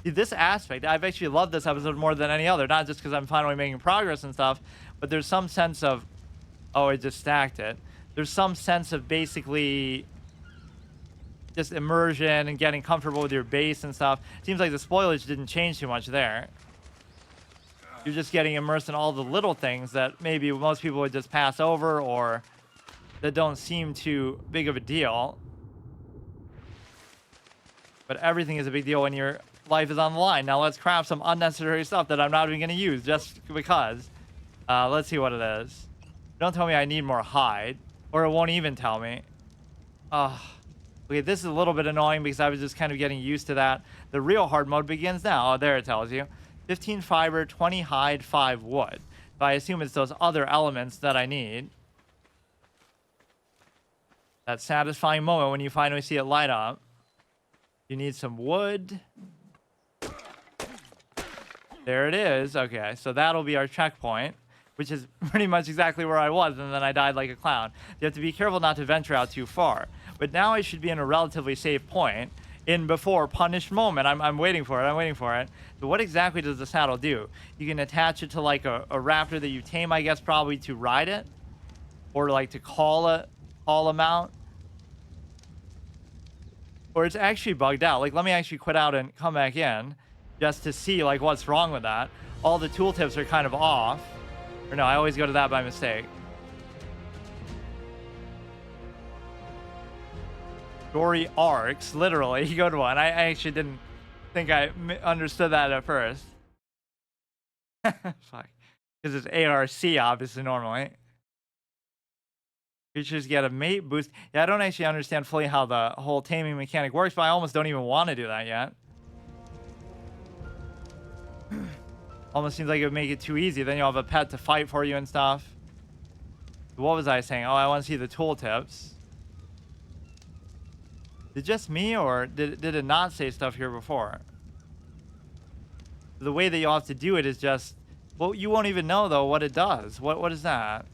See, this aspect, I've actually loved this episode more than any other, not just because I'm finally making progress and stuff, but there's some sense of... Oh, I just stacked it. There's some sense of basically just immersion and getting comfortable with your base and stuff. Seems like the spoilage didn't change too much there. You're just getting immersed in all the little things that maybe most people would just pass over or... that don't seem too big of a deal. But everything is a big deal when your life is on the line. Now let's craft some unnecessary stuff that I'm not even going to use just because. Let's see what it is. Don't tell me I need more hide, or it won't even tell me. Okay, this is a little bit annoying because I was just kind of getting used to that. The real hard mode begins now. Oh, there it tells you. 15 fiber, 20 hide, 5 wood. So I assume it's those other elements that I need. That satisfying moment when you finally see it light up. You need some wood. There it is. Okay, so that'll be our checkpoint, which is pretty much exactly where I was, and then I died like a clown. You have to be careful not to venture out too far. But now I should be in a relatively safe point in before punished moment. I'm waiting for it. I'm waiting for it. So what exactly does the saddle do? You can attach it to like a raptor that you tame, I guess, probably to ride it, or like to call them out. Or it's actually bugged out. Like, let me actually quit out and come back in just to see like what's wrong with that. All the tooltips are kind of off. Or no, I always go to that by mistake. Story arcs, literally. You go to one. I actually didn't think I understood that at first. Fuck. Because it's ARC, obviously, normally. Creatures get a mate boost. Yeah, I don't actually understand fully how the whole taming mechanic works, but I almost don't even want to do that yet. Almost seems like it would make it too easy. Then you'll have a pet to fight for you and stuff. What was I saying? Oh, I want to see the tooltips. Is it just me, or did it not say stuff here before? The way that you'll have to do it is just... Well, you won't even know, though, what it does. What is that?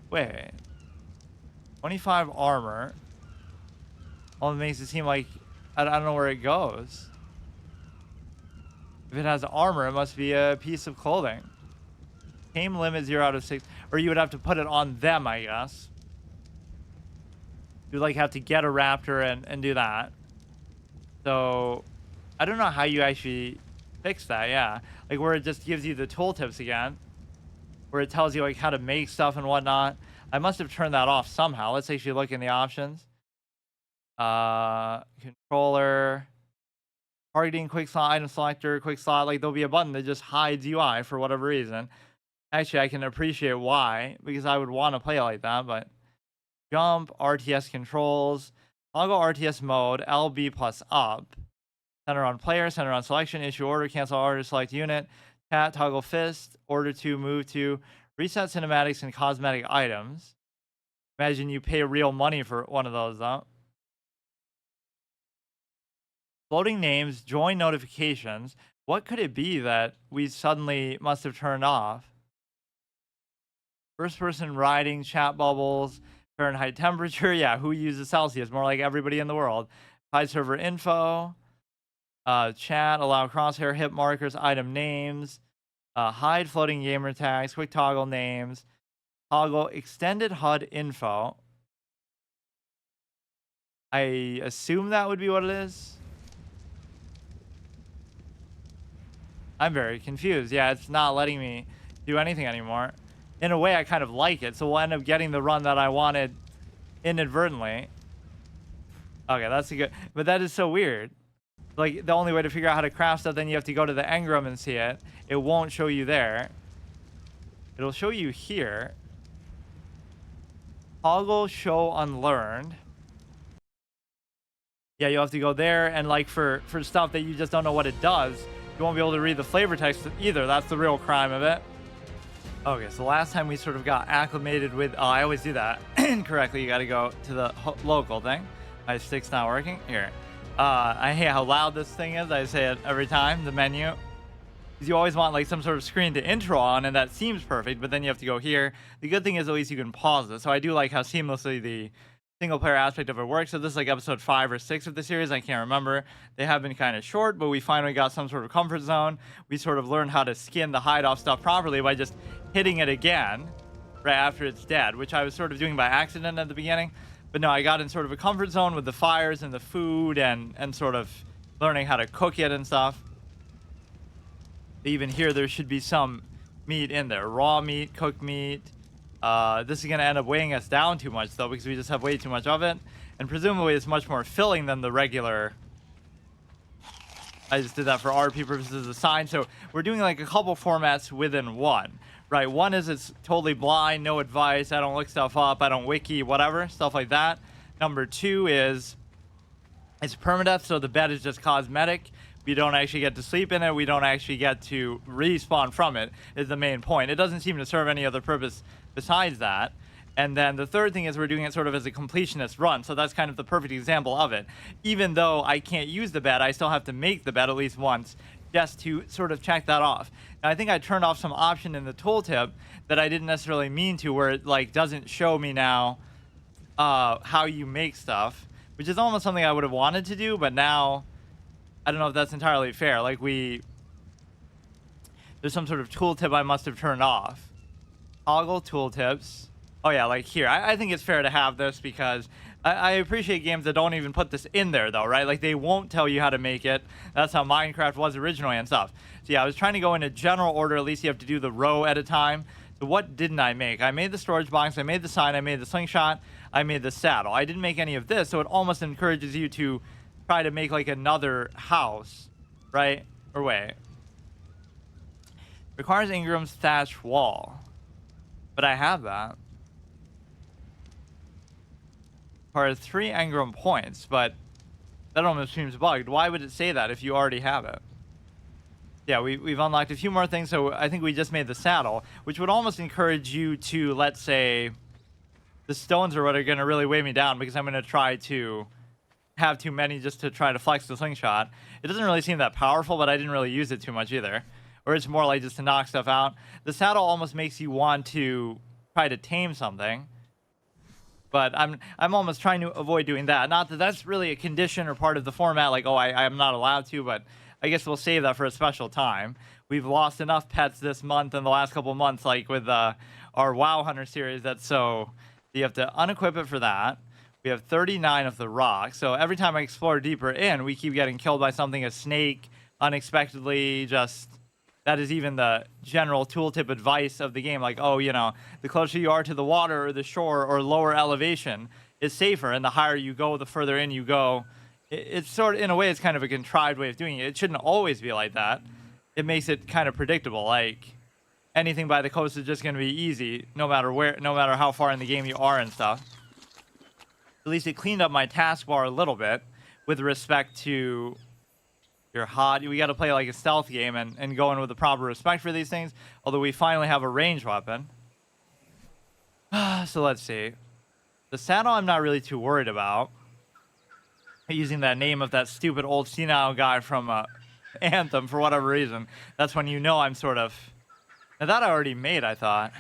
Wait. 25 armor. All it makes it seem like... I don't know where it goes. If it has armor, it must be a piece of clothing. Tame limit 0 out of 6. Or you would have to put it on them, I guess. You like have to get a raptor and do that. So I don't know how you actually fix that. Yeah, like where it just gives you the tooltips again, where it tells you like how to make stuff and whatnot. I must have turned that off somehow. Let's actually look in the options. Controller, targeting, quick slot, item selector, quick slot. Like there'll be a button that just hides UI for whatever reason. Actually, I can appreciate why, because I would want to play like that, but. Jump, RTS controls, toggle RTS mode, LB plus up, center on player, center on selection, issue order, cancel order, select unit, chat, toggle fist, order to, move to, reset cinematics and cosmetic items. Imagine you pay real money for one of those, though. Floating names, join notifications. What could it be that we suddenly must have turned off? First person writing, chat bubbles, Fahrenheit temperature, yeah, who uses Celsius? More like everybody in the world. Hide server info, chat, allow crosshair, hit markers, item names, hide floating gamer tags, quick toggle names, toggle extended HUD info. I assume that would be what it is. I'm very confused. Yeah, it's not letting me do anything anymore. In a way, I kind of like it, so we'll end up getting the run that I wanted inadvertently. Okay, that's a good... But that is so weird. Like, the only way to figure out how to craft stuff, then you have to go to the Engram and see it. It won't show you there. It'll show you here. Toggle show unlearned. Yeah, you'll have to go there, and like for stuff that you just don't know what it does, you won't be able to read the flavor text either. That's the real crime of it. Okay, so last time we sort of got acclimated with... Oh, I always do that incorrectly. You got to go to the local thing. My stick's not working. Here. I hate how loud this thing is. I say it every time, the menu. Because you always want like some sort of screen to intro on, and that seems perfect, but then you have to go here. The good thing is at least you can pause it. So I do like how seamlessly the single-player aspect of it works. So this is like episode 5 or 6 of the series. I can't remember. They have been kind of short, but we finally got some sort of comfort zone. We sort of learned how to skin the hide off stuff properly by just hitting it again right after it's dead, which I was sort of doing by accident at the beginning. But no, I got in sort of a comfort zone with the fires and the food and sort of learning how to cook it and stuff. Even here, there should be some meat in there. Raw meat, cooked meat. This is going to end up weighing us down too much, though, because we just have way too much of it. And presumably, it's much more filling than the regular I just did that for RP purposes assigned. So we're doing like a couple formats within one, right? One is it's totally blind, no advice. I don't look stuff up. I don't wiki, whatever, stuff like that. Number two is it's permadeath. So the bed is just cosmetic. We don't actually get to sleep in it. We don't actually get to respawn from it is the main point. It doesn't seem to serve any other purpose besides that. And then the third thing is we're doing it sort of as a completionist run. So that's kind of the perfect example of it. Even though I can't use the bed, I still have to make the bed at least once just to sort of check that off. Now, I think I turned off some option in the tooltip that I didn't necessarily mean to, where it like doesn't show me now how you make stuff, which is almost something I would have wanted to do, but now I don't know if that's entirely fair. Like there's some sort of tooltip I must have turned off. Toggle tooltips. Oh yeah, like here. I think it's fair to have this because I appreciate games that don't even put this in there though, right? Like they won't tell you how to make it. That's how Minecraft was originally and stuff. So yeah, I was trying to go in a general order. At least you have to do the row at a time. So what didn't I make? I made the storage box. I made the sign. I made the slingshot. I made the saddle. I didn't make any of this. So it almost encourages you to try to make like another house, right? Or wait. Requires Engram's thatch wall. But I have that. Requires 3 Engram points, but that almost seems bugged. Why would it say that if you already have it? Yeah, we've unlocked a few more things, so I think we just made the saddle, which would almost encourage you to, let's say, the stones are what are going to really weigh me down because I'm going to try to have too many just to try to flex the slingshot. It doesn't really seem that powerful, but I didn't really use it too much either. Or it's more like just to knock stuff out. The saddle almost makes you want to try to tame something. But I'm almost trying to avoid doing that. Not that that's really a condition or part of the format, like, oh, I'm not allowed to, but I guess we'll save that for a special time. We've lost enough pets this month and the last couple of months, like with our WoW Hunter series, that's so you have to unequip it for that. We have 39 of the rocks, so every time I explore deeper in, we keep getting killed by something, a snake, unexpectedly, just... That is even the general tooltip advice of the game. Like, oh, you know, the closer you are to the water or the shore or lower elevation is safer. And the higher you go, the further in you go. It's sort of, in a way, it's kind of a contrived way of doing it. It shouldn't always be like that. It makes it kind of predictable. Like, anything by the coast is just going to be easy, no matter where, no matter how far in the game you are and stuff. At least it cleaned up my taskbar a little bit with respect to... You're hot. We got to play like a stealth game and go in with the proper respect for these things. Although we finally have a ranged weapon. So let's see. The saddle I'm not really too worried about. Using that name of that stupid old senile guy from Anthem for whatever reason. That's when you know I'm sort of... Now that I already made, I thought.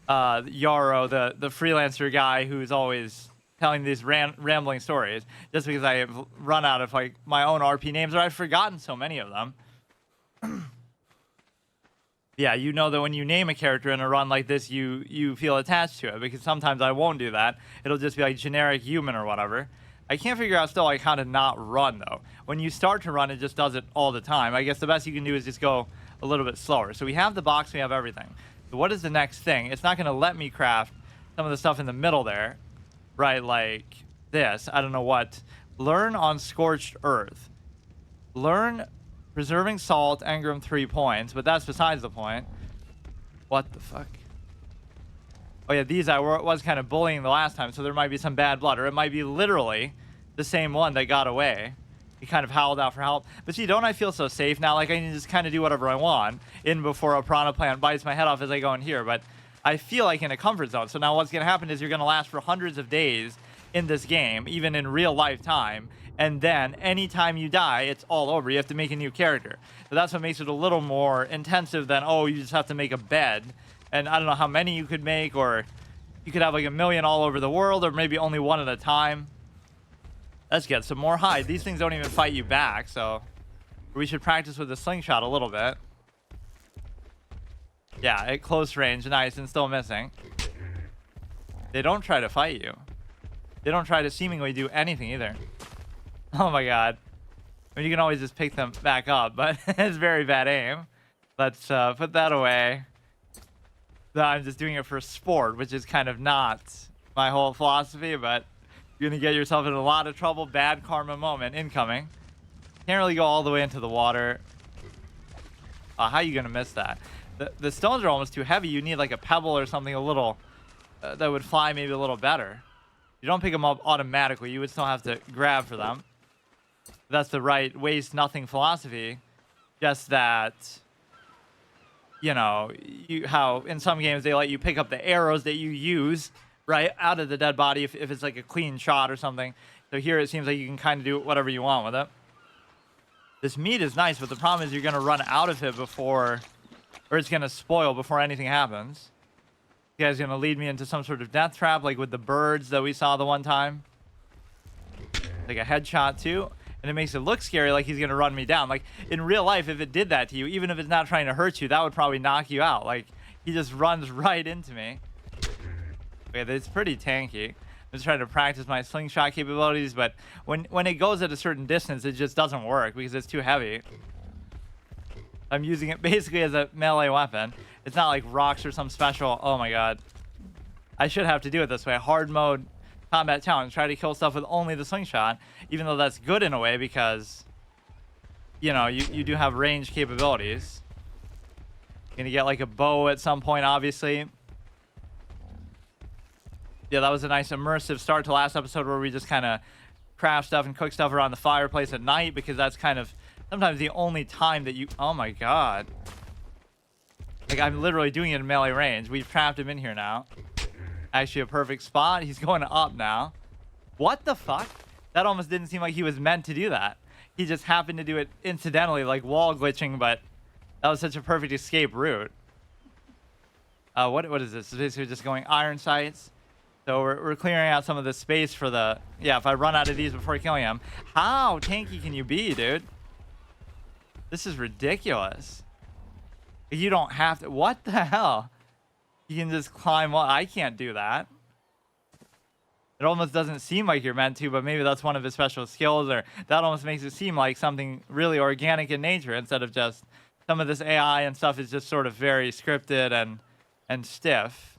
Yarrow, the freelancer guy who's always... telling these rambling stories just because I have run out of like my own RP names, or I've forgotten so many of them. Yeah, you know that when you name a character in a run like this, you feel attached to it, because sometimes I won't do that. It'll just be like generic human or whatever. I can't figure out still like how to not run though. When you start to run, it just does it all the time. I guess the best you can do is just go a little bit slower. So we have the box, we have everything. So what is the next thing? It's not going to let me craft some of the stuff in the middle there. Right, like this. I don't know what. Learn on Scorched Earth. Learn Preserving Salt, Engram 3 points, but that's besides the point. What the fuck? Oh yeah, these I was kind of bullying the last time, so there might be some bad blood, or it might be literally the same one that got away. He kind of howled out for help. But see, don't I feel so safe now? Like I can just kind of do whatever I want in before a piranha plant bites my head off as I go in here, but I feel like in a comfort zone. So now what's going to happen is you're going to last for hundreds of days in this game, even in real life time. And then anytime you die, it's all over. You have to make a new character. So that's what makes it a little more intensive than, oh, you just have to make a bed. And I don't know how many you could make, or you could have like 1 million all over the world, or maybe only one at a time. Let's get some more hide. These things don't even fight you back, so we should practice with the slingshot a little bit. Yeah, at close range, nice, and still missing. They don't try to fight you. They don't try to seemingly do anything either. Oh my god. I mean, you can always just pick them back up, but it's very bad aim. Let's put that away. No, I'm just doing it for sport, which is kind of not my whole philosophy, but you're going to get yourself in a lot of trouble. Bad karma moment incoming. Can't really go all the way into the water. How are you gonna miss that? The stones are almost too heavy. You need like a pebble or something a little that would fly maybe a little better. You don't pick them up automatically. You would still have to grab for them. That's the right waste nothing philosophy. Just that, you know, how in some games they let you pick up the arrows that you use right out of the dead body if it's like a clean shot or something. So here it seems like you can kind of do whatever you want with it. This meat is nice, but the problem is you're going to run out of it before, or it's going to spoil before anything happens. You guys going to lead me into some sort of death trap like with the birds that we saw the one time. Like a headshot too. And it makes it look scary like he's going to run me down. Like in real life, if it did that to you, even if it's not trying to hurt you, that would probably knock you out. Like he just runs right into me. Okay, it's pretty tanky. I'm just trying to practice my slingshot capabilities, but when it goes at a certain distance, it just doesn't work because it's too heavy. I'm using it basically as a melee weapon. It's not like rocks or some special. Oh my god. I should have to do it this way. Hard mode combat challenge. Try to kill stuff with only the slingshot, even though that's good in a way because, you know, you do have range capabilities. You're gonna get like a bow at some point, obviously. Yeah, that was a nice immersive start to last episode where we just kind of craft stuff and cook stuff around the fireplace at night because that's kind of sometimes the only time that you... Oh my god. Like, I'm literally doing it in melee range. We've trapped him in here now. Actually, a perfect spot. He's going up now. What the fuck? That almost didn't seem like he was meant to do that. He just happened to do it incidentally, like wall glitching, but that was such a perfect escape route. What is this? Is basically just going iron sights. So we're clearing out some of the space for the... Yeah, if I run out of these before killing him. How tanky can you be, dude? This is ridiculous. You don't have to... What the hell? You can just climb up. I can't do that. It almost doesn't seem like you're meant to, but maybe that's one of his special skills, or that almost makes it seem like something really organic in nature instead of just... Some of this AI and stuff is just sort of very scripted and stiff.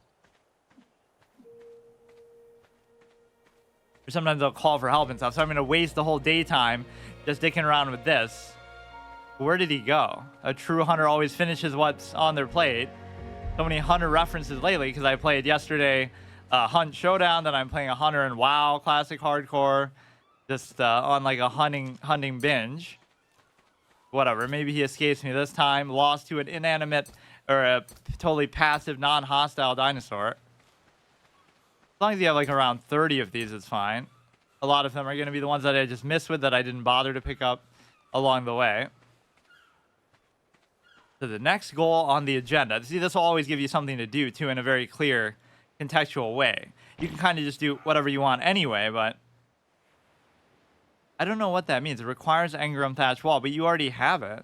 Or sometimes they'll call for help and stuff. So I'm going to waste the whole daytime just dicking around with this. Where did he go? A true hunter always finishes what's on their plate. So many hunter references lately because I played yesterday Hunt Showdown. Then I'm playing a hunter in WoW Classic Hardcore. Just on like a hunting binge. Whatever. Maybe he escapes me this time. Lost to an inanimate or a totally passive, non-hostile dinosaur. As long as you have like around 30 of these, it's fine. A lot of them are going to be the ones that I just missed with that I didn't bother to pick up along the way. So the next goal on the agenda. See, this will always give you something to do, too, in a very clear, contextual way. You can kind of just do whatever you want anyway, but... I don't know what that means. It requires Engram thatch wall, but you already have it.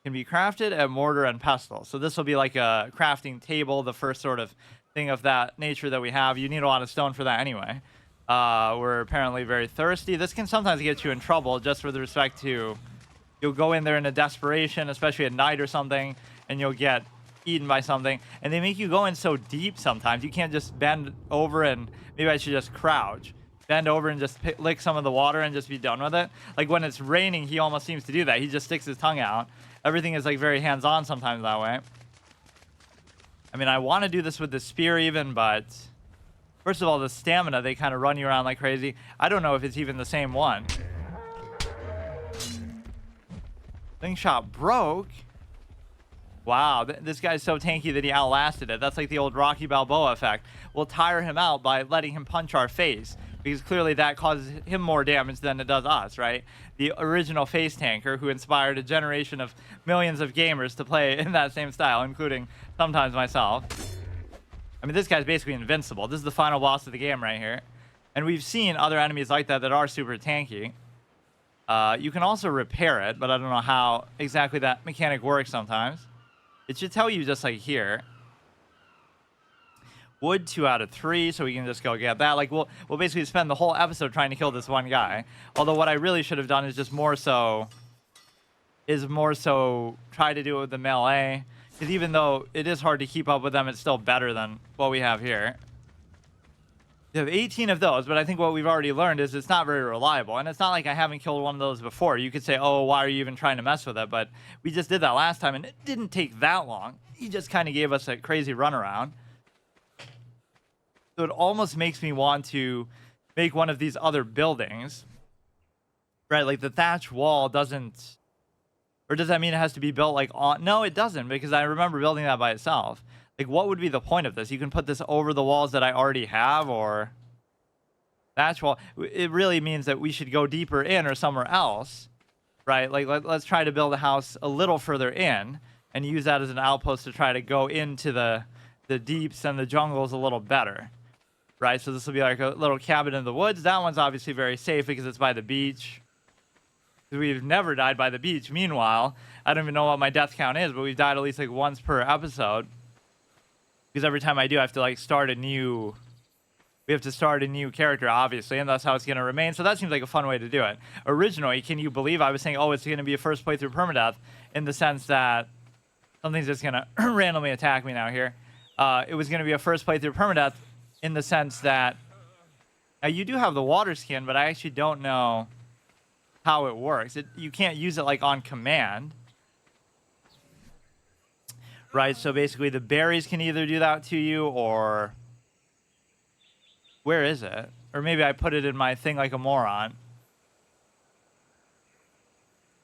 Can be crafted at mortar and pestle. So this will be like a crafting table, the first sort of thing of that nature that we have. You need a lot of stone for that anyway. We're apparently very thirsty. This can sometimes get you in trouble just with respect to you'll go in there in a desperation, especially at night or something, and you'll get eaten by something. And they make you go in so deep sometimes. You can't just bend over and maybe I should just crouch. Bend over and just lick some of the water and just be done with it. Like when it's raining, he almost seems to do that. He just sticks his tongue out. Everything is like very hands-on sometimes that way. I mean, I want to do this with the spear even, but first of all, the stamina, they kind of run you around like crazy. I don't know if it's even the same one. Slingshot broke. Wow, this guy's so tanky that he outlasted it. That's like the old Rocky Balboa effect. We'll tire him out by letting him punch our face, because clearly that causes him more damage than it does us, right? The original face tanker who inspired a generation of millions of gamers to play in that same style, including sometimes myself. I mean, this guy's basically invincible. This is the final boss of the game right here. And we've seen other enemies like that that are super tanky. You can also repair it, but I don't know how exactly that mechanic works sometimes. It should tell you just like here. Wood 2 out of 3, so we can just go get that. Like we'll basically spend the whole episode trying to kill this one guy. Although what I really should have done is just more so try to do it with the melee. Because even though it is hard to keep up with them, it's still better than what we have here. You have 18 of those, but I think what we've already learned is it's not very reliable. And it's not like I haven't killed one of those before. You could say, oh, why are you even trying to mess with it? But we just did that last time, and it didn't take that long. He just kind of gave us a crazy runaround. So it almost makes me want to make one of these other buildings. Right, like the thatch wall doesn't... Or does that mean it has to be built like on... No, it doesn't, because I remember building that by itself. Like, what would be the point of this? You can put this over the walls that I already have, or thatch wall. It really means that we should go deeper in or somewhere else, right? Like, let's try to build a house a little further in and use that as an outpost to try to go into the deeps and the jungles a little better, right? So this will be like a little cabin in the woods. That one's obviously very safe because it's by the beach. We've never died by the beach. Meanwhile, I don't even know what my death count is, but we've died at least like once per episode. Because every time I do, I have to like start a new... We have to start a new character, obviously, and that's how it's going to remain. So that seems like a fun way to do it. Originally, can you believe I was saying, oh, it's going to be a first playthrough permadeath, in the sense that something's just going to randomly attack me now here. It was going to be a first playthrough permadeath in the sense that... Now, you do have the water skin, but I actually don't know how it works. You can't use it like on command. Right, so basically the berries can either do that to you, or... Where is it? Or maybe I put it in my thing like a moron.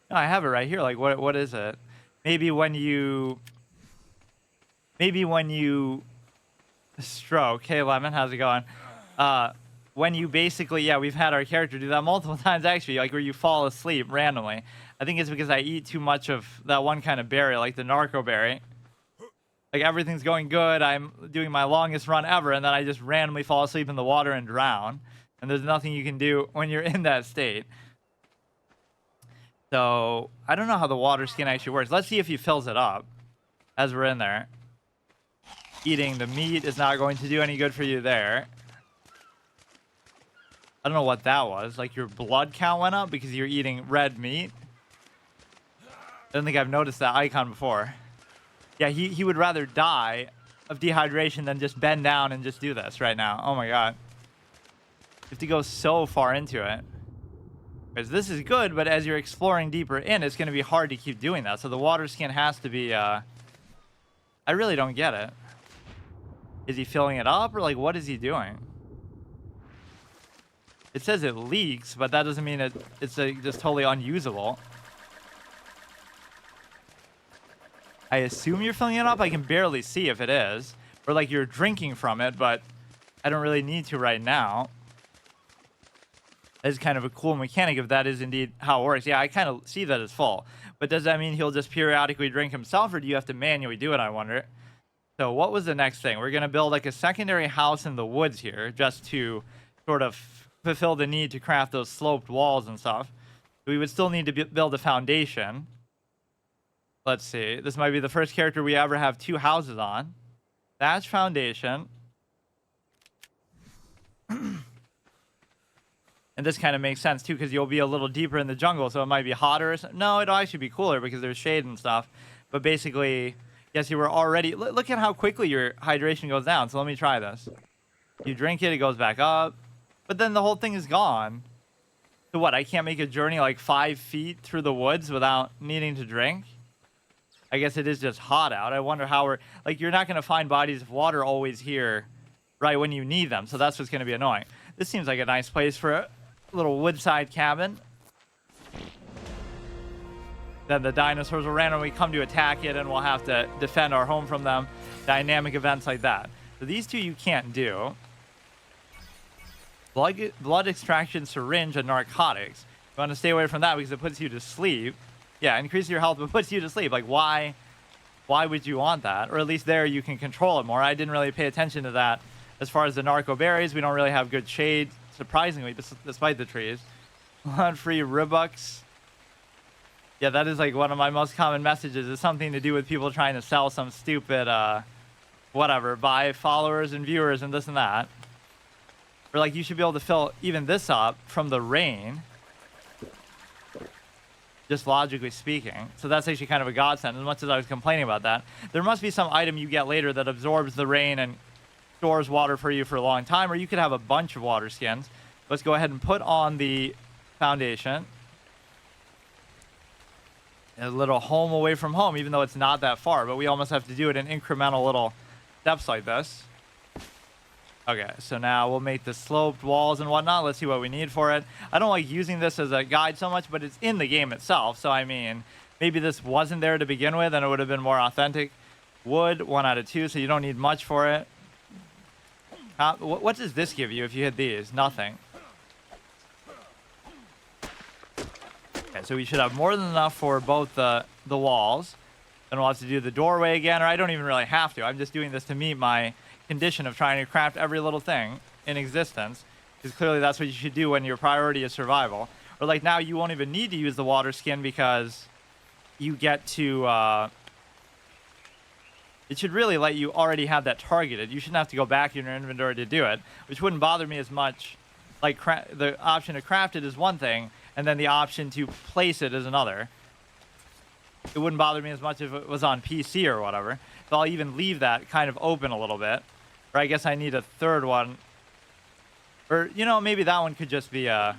No, I have it right here. Like, what is it? Maybe when you stroke. Hey, Lemon, how's it going? When you basically... Yeah, we've had our character do that multiple times, actually. Like, where you fall asleep randomly. I think it's because I eat too much of that one kind of berry, like the narco berry. Like, everything's going good, I'm doing my longest run ever, and then I just randomly fall asleep in the water and drown. And there's nothing you can do when you're in that state. So, I don't know how the water skin actually works. Let's see if he fills it up as we're in there. Eating the meat is not going to do any good for you there. I don't know what that was. Like, your blood count went up because you're eating red meat? I don't think I've noticed that icon before. Yeah, he would rather die of dehydration than just bend down and just do this right now. Oh my god. You have to go so far into it. Because this is good, but as you're exploring deeper in, it's going to be hard to keep doing that. So the water skin has to be... I really don't get it. Is he filling it up, or like what is he doing? It says it leaks, but that doesn't mean it's just totally unusable. I assume you're filling it up. I can barely see if it is. Or like you're drinking from it, but I don't really need to right now. That is kind of a cool mechanic if that is indeed how it works. Yeah, I kind of see that it's full. But does that mean he'll just periodically drink himself, or do you have to manually do it, I wonder? So what was the next thing? We're going to build like a secondary house in the woods here, just to sort of fulfill the need to craft those sloped walls and stuff. We would still need to build a foundation. Let's see. This might be the first character we ever have two houses on. Thatch foundation. And this kind of makes sense too, because you'll be a little deeper in the jungle, so it might be hotter. Or something. No, it'll actually be cooler because there's shade and stuff. But basically, yes, you were already... Look at how quickly your hydration goes down. So let me try this. You drink it, it goes back up. But then the whole thing is gone. So what, I can't make a journey like 5 feet through the woods without needing to drink? I guess it is just hot out. I wonder how we're... Like, you're not going to find bodies of water always here right when you need them. So that's what's going to be annoying. This seems like a nice place for a little woodside cabin. Then the dinosaurs will randomly come to attack it, and we'll have to defend our home from them. Dynamic events like that. So these two you can't do. Blood extraction, syringe, and narcotics. You want to stay away from that because it puts you to sleep. Yeah, increases your health, but puts you to sleep. Like, why would you want that? Or at least there you can control it more. I didn't really pay attention to that. As far as the narco berries, we don't really have good shade, surprisingly, despite the trees. Blood-free Ribucks. Yeah, that is like one of my most common messages. It's something to do with people trying to sell some stupid, whatever, buy followers and viewers and this and that. Or like you should be able to fill even this up from the rain. Just logically speaking. So that's actually kind of a godsend, as much as I was complaining about that. There must be some item you get later that absorbs the rain and stores water for you for a long time, or you could have a bunch of water skins. Let's go ahead and put on the foundation. A little home away from home, even though it's not that far, but we almost have to do it in incremental little steps like this. Okay, so now we'll make the sloped walls and whatnot. Let's see what we need for it. I don't like using this as a guide so much, but it's in the game itself. So, I mean, maybe this wasn't there to begin with and it would have been more authentic. Wood, 1 out of 2, so you don't need much for it. What does this give you if you hit these? Nothing. Okay, so we should have more than enough for both the walls. Then we'll have to do the doorway again, or I don't even really have to. I'm just doing this to meet my condition of trying to craft every little thing in existence, because clearly that's what you should do when your priority is survival. Or like now you won't even need to use the water skin because you get to it should really let you already have that targeted. You shouldn't have to go back in your inventory to do it, which wouldn't bother me as much. Like the option to craft it is one thing, and then the option to place it is another. It wouldn't bother me as much if it was on PC or whatever. So I'll even leave that kind of open a little bit. Or I guess I need a third one. Or, you know, maybe that one could just be a...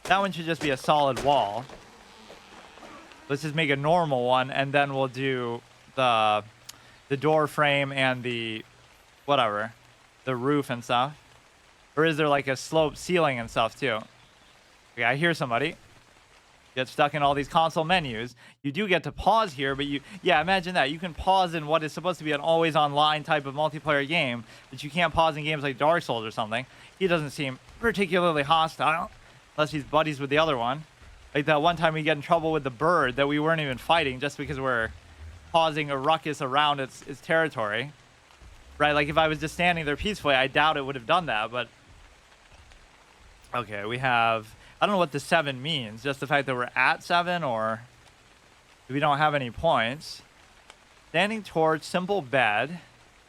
That one should just be a solid wall. Let's just make a normal one, and then we'll do the door frame and the... whatever. The roof and stuff. Or is there like a sloped ceiling and stuff too? Okay, I hear somebody. Get stuck in all these console menus. You do get to pause here, but yeah, imagine that. You can pause in what is supposed to be an always online type of multiplayer game, but you can't pause in games like Dark Souls or something. He doesn't seem particularly hostile, unless he's buddies with the other one. Like that one time we get in trouble with the bird that we weren't even fighting just because we're causing a ruckus around its territory. Right, like if I was just standing there peacefully, I doubt it would have done that, but... Okay, we have... I don't know what the 7 means. Just the fact that we're at 7, or we don't have any points. Standing torch, simple bed.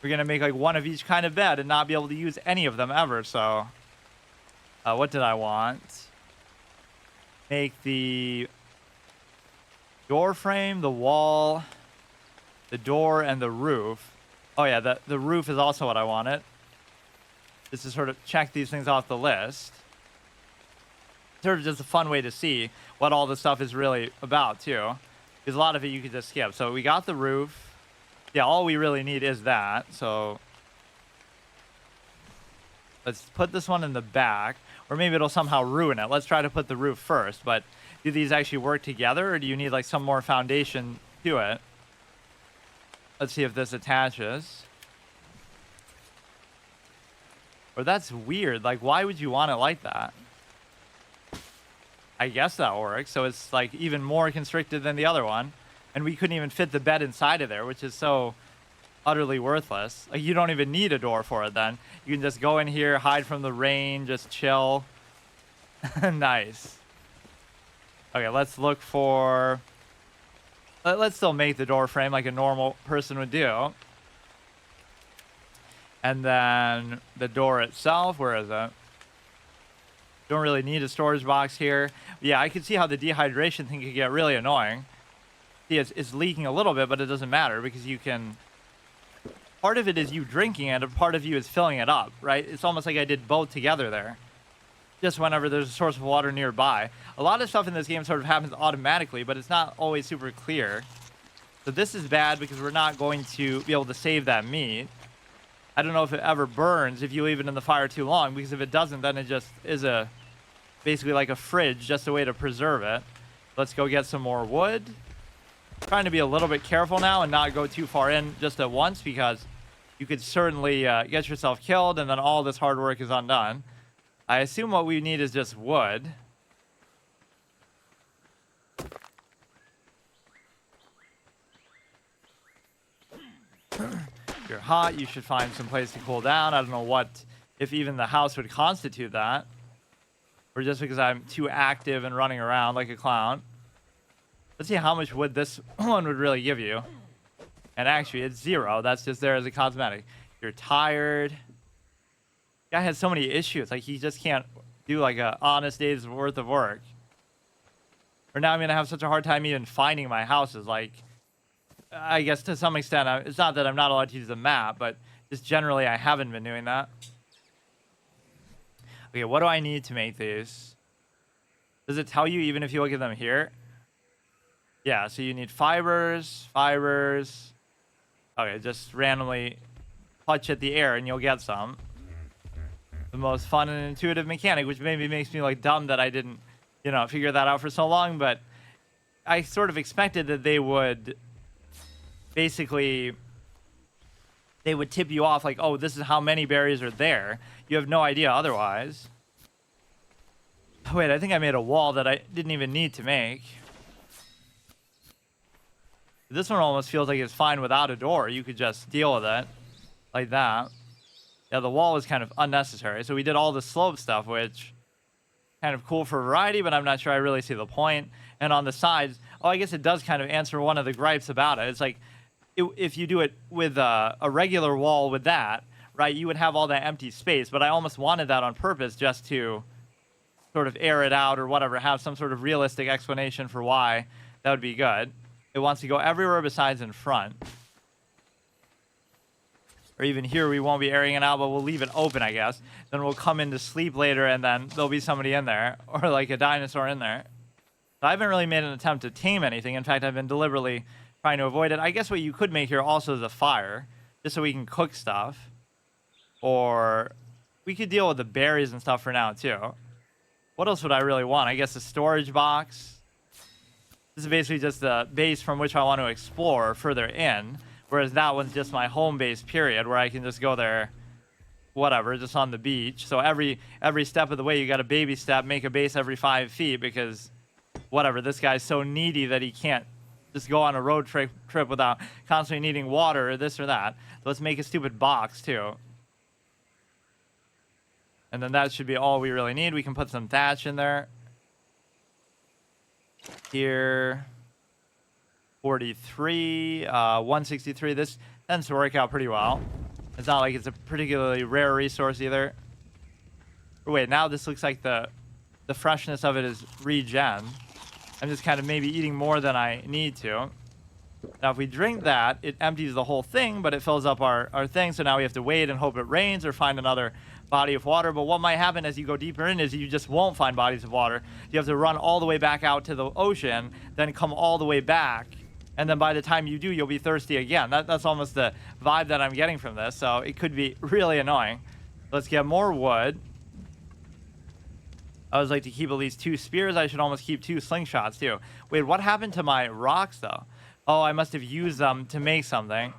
We're gonna make like one of each kind of bed and not be able to use any of them ever. So, what did I want? Make the door frame, the wall, the door, and the roof. Oh yeah, the roof is also what I wanted. Just to sort of check these things off the list. Sort of just a fun way to see what all this stuff is really about too, because a lot of it you could just skip. So we got the roof. Yeah, all we really need is that. So let's put this one in the back, or maybe it'll somehow ruin it. Let's try to put the roof first. But do these actually work together, or do you need like some more foundation to it? Let's see if this attaches. Or that's weird. Like, why would you want it like that? I guess that works. So it's like even more constricted than the other one. And we couldn't even fit the bed inside of there, which is so utterly worthless. Like, you don't even need a door for it then. You can just go in here, hide from the rain, just chill. Nice. Okay, let's look for... Let's still make the door frame like a normal person would do. And then the door itself, where is it? Don't really need a storage box here. Yeah, I can see how the dehydration thing could get really annoying. See, it's leaking a little bit, but it doesn't matter because you can... Part of it is you drinking it, and part of you is filling it up, right? It's almost like I did both together there. Just whenever there's a source of water nearby. A lot of stuff in this game sort of happens automatically, but it's not always super clear. So this is bad because we're not going to be able to save that meat. I don't know if it ever burns if you leave it in the fire too long, because if it doesn't, then it just is basically like a fridge, just a way to preserve it. Let's go get some more wood. Trying to be a little bit careful now and not go too far in just at once, because you could certainly get yourself killed and then all this hard work is undone. I assume what we need is just wood. If you're hot, you should find some place to cool down. I don't know if even the house would constitute that. Or just because I'm too active and running around like a clown. Let's see how much wood this one would really give you. And actually, it's 0. That's just there as a cosmetic. You're tired. Guy has so many issues. Like, he just can't do like a honest day's worth of work. Or now I'm gonna have such a hard time even finding my houses. Like, I guess to some extent, it's not that I'm not allowed to use the map, but Just generally, I haven't been doing that. Okay, what do I need to make these? Does it tell you even if you look at them here? Yeah, so you need fibers. Okay, just randomly clutch at the air and you'll get some. The most fun and intuitive mechanic, which maybe makes me like dumb that I didn't, figure that out for so long, but I sort of expected that they would basically, they would tip you off like, oh, this is how many berries are there. You have no idea otherwise. Wait, I think I made a wall that I didn't even need to make. This one almost feels like it's fine without a door. You could just deal with it like that. Yeah, the wall was kind of unnecessary. So we did all the slope stuff, which kind of cool for variety, but I'm not sure I really see the point. And on the sides, I guess it does kind of answer one of the gripes about it. It's like if you do it with a regular wall with that, right, you would have all that empty space. But I almost wanted that on purpose just to sort of air it out or whatever, have some sort of realistic explanation for why. That would be good. It wants to go everywhere besides in front. Or even here, we won't be airing it out, but we'll leave it open, I guess. Then we'll come into sleep later, and then there'll be somebody in there, or like a dinosaur in there. So I haven't really made an attempt to tame anything. In fact, I've been deliberately trying to avoid it. I guess what you could make here also is a fire, just so we can cook stuff. Or we could deal with the berries and stuff for now, too. What else would I really want? I guess a storage box. This is basically just the base from which I want to explore further in. Whereas that one's just my home base, period, where I can just go there, whatever, just on the beach. So every step of the way, you got a baby step, make a base every 5 feet because, whatever, this guy's so needy that he can't just go on a road trip without constantly needing water or this or that. So let's make a stupid box, too. And then that should be all we really need. We can put some thatch in there. Here. 43, 163. This tends to work out pretty well. It's not like it's a particularly rare resource either. But wait, now this looks like the freshness of it is regen. I'm just kind of maybe eating more than I need to. Now, if we drink that, it empties the whole thing, but it fills up our thing. So now we have to wait and hope it rains or find another body of water. But what might happen as you go deeper in is you just won't find bodies of water. You have to run all the way back out to the ocean, then come all the way back. And then by the time you do, you'll be thirsty again. That's almost the vibe that I'm getting from this. So it could be really annoying. Let's get more wood. I always like to keep at least 2 spears. I should almost keep 2 slingshots too. Wait, what happened to my rocks though? Oh, I must have used them to make something.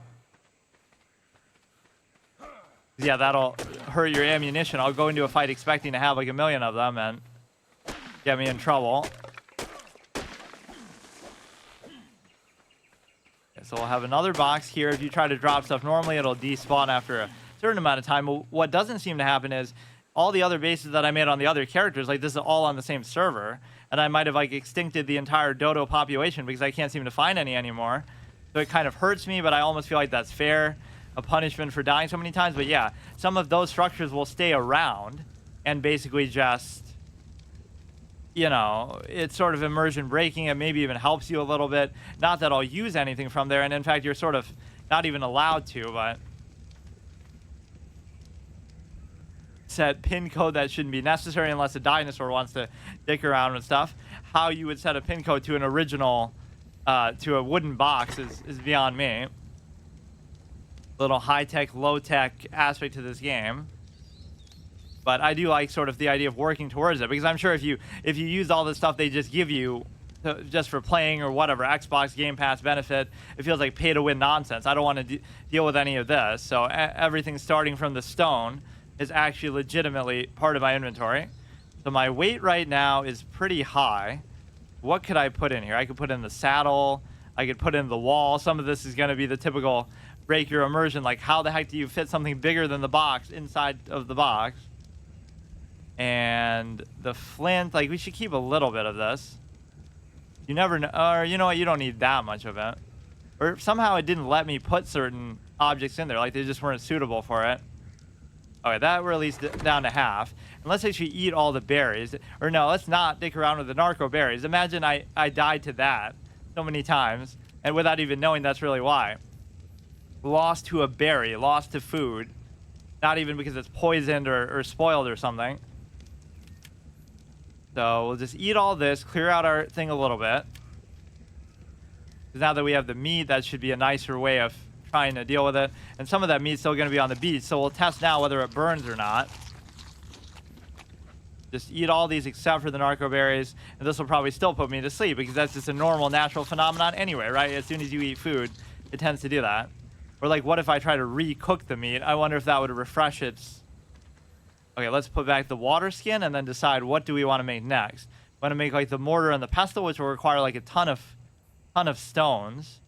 Yeah, that'll hurt your ammunition. I'll go into a fight expecting to have like 1,000,000 of them and get me in trouble. So we'll have another box here. If you try to drop stuff normally, it'll despawn after a certain amount of time. But what doesn't seem to happen is all the other bases that I made on the other characters, like this is all on the same server. And I might have like extincted the entire dodo population because I can't seem to find any anymore. So it kind of hurts me, but I almost feel like that's fair. A punishment for dying so many times. But yeah, some of those structures will stay around and basically just, it's sort of immersion breaking. It maybe even helps you a little bit. Not that I'll use anything from there. And in fact, you're sort of not even allowed to, but set pin code that shouldn't be necessary unless a dinosaur wants to dick around with stuff. How you would set a pin code to an original, to a wooden box is beyond me. Little high-tech, low-tech aspect to this game. But I do like sort of the idea of working towards it, because I'm sure if you use all the stuff they just give you just for playing or whatever, Xbox Game Pass benefit, it feels like pay-to-win nonsense. I don't want to deal with any of this. So everything starting from the stone is actually legitimately part of my inventory. So my weight right now is pretty high. What could I put in here? I could put in the saddle. I could put in the wall. Some of this is going to be the typical break your immersion, like how the heck do you fit something bigger than the box inside of the box? And the flint, like we should keep a little bit of this. You never know, or you know what, you don't need that much of it. Or somehow it didn't let me put certain objects in there, like they just weren't suitable for it. Okay, that we're at least down to half. And let's actually eat all the berries. Or no, let's not dick around with the narco berries. Imagine I died to that so many times, and without even knowing that's really why. Lost to a berry, lost to food. Not even because it's poisoned or spoiled or something. So we'll just eat all this, clear out our thing a little bit. Because now that we have the meat, that should be a nicer way of trying to deal with it. And some of that meat's still going to be on the beach, so we'll test now whether it burns or not. Just eat all these except for the narco berries, and this will probably still put me to sleep because that's just a normal, natural phenomenon anyway, right? As soon as you eat food, it tends to do that. Or like, what if I try to re-cook the meat? I wonder if that would refresh its... Okay, let's put back the water skin and then decide what do we want to make next. We want to make like the mortar and the pestle, which will require like a ton of stones.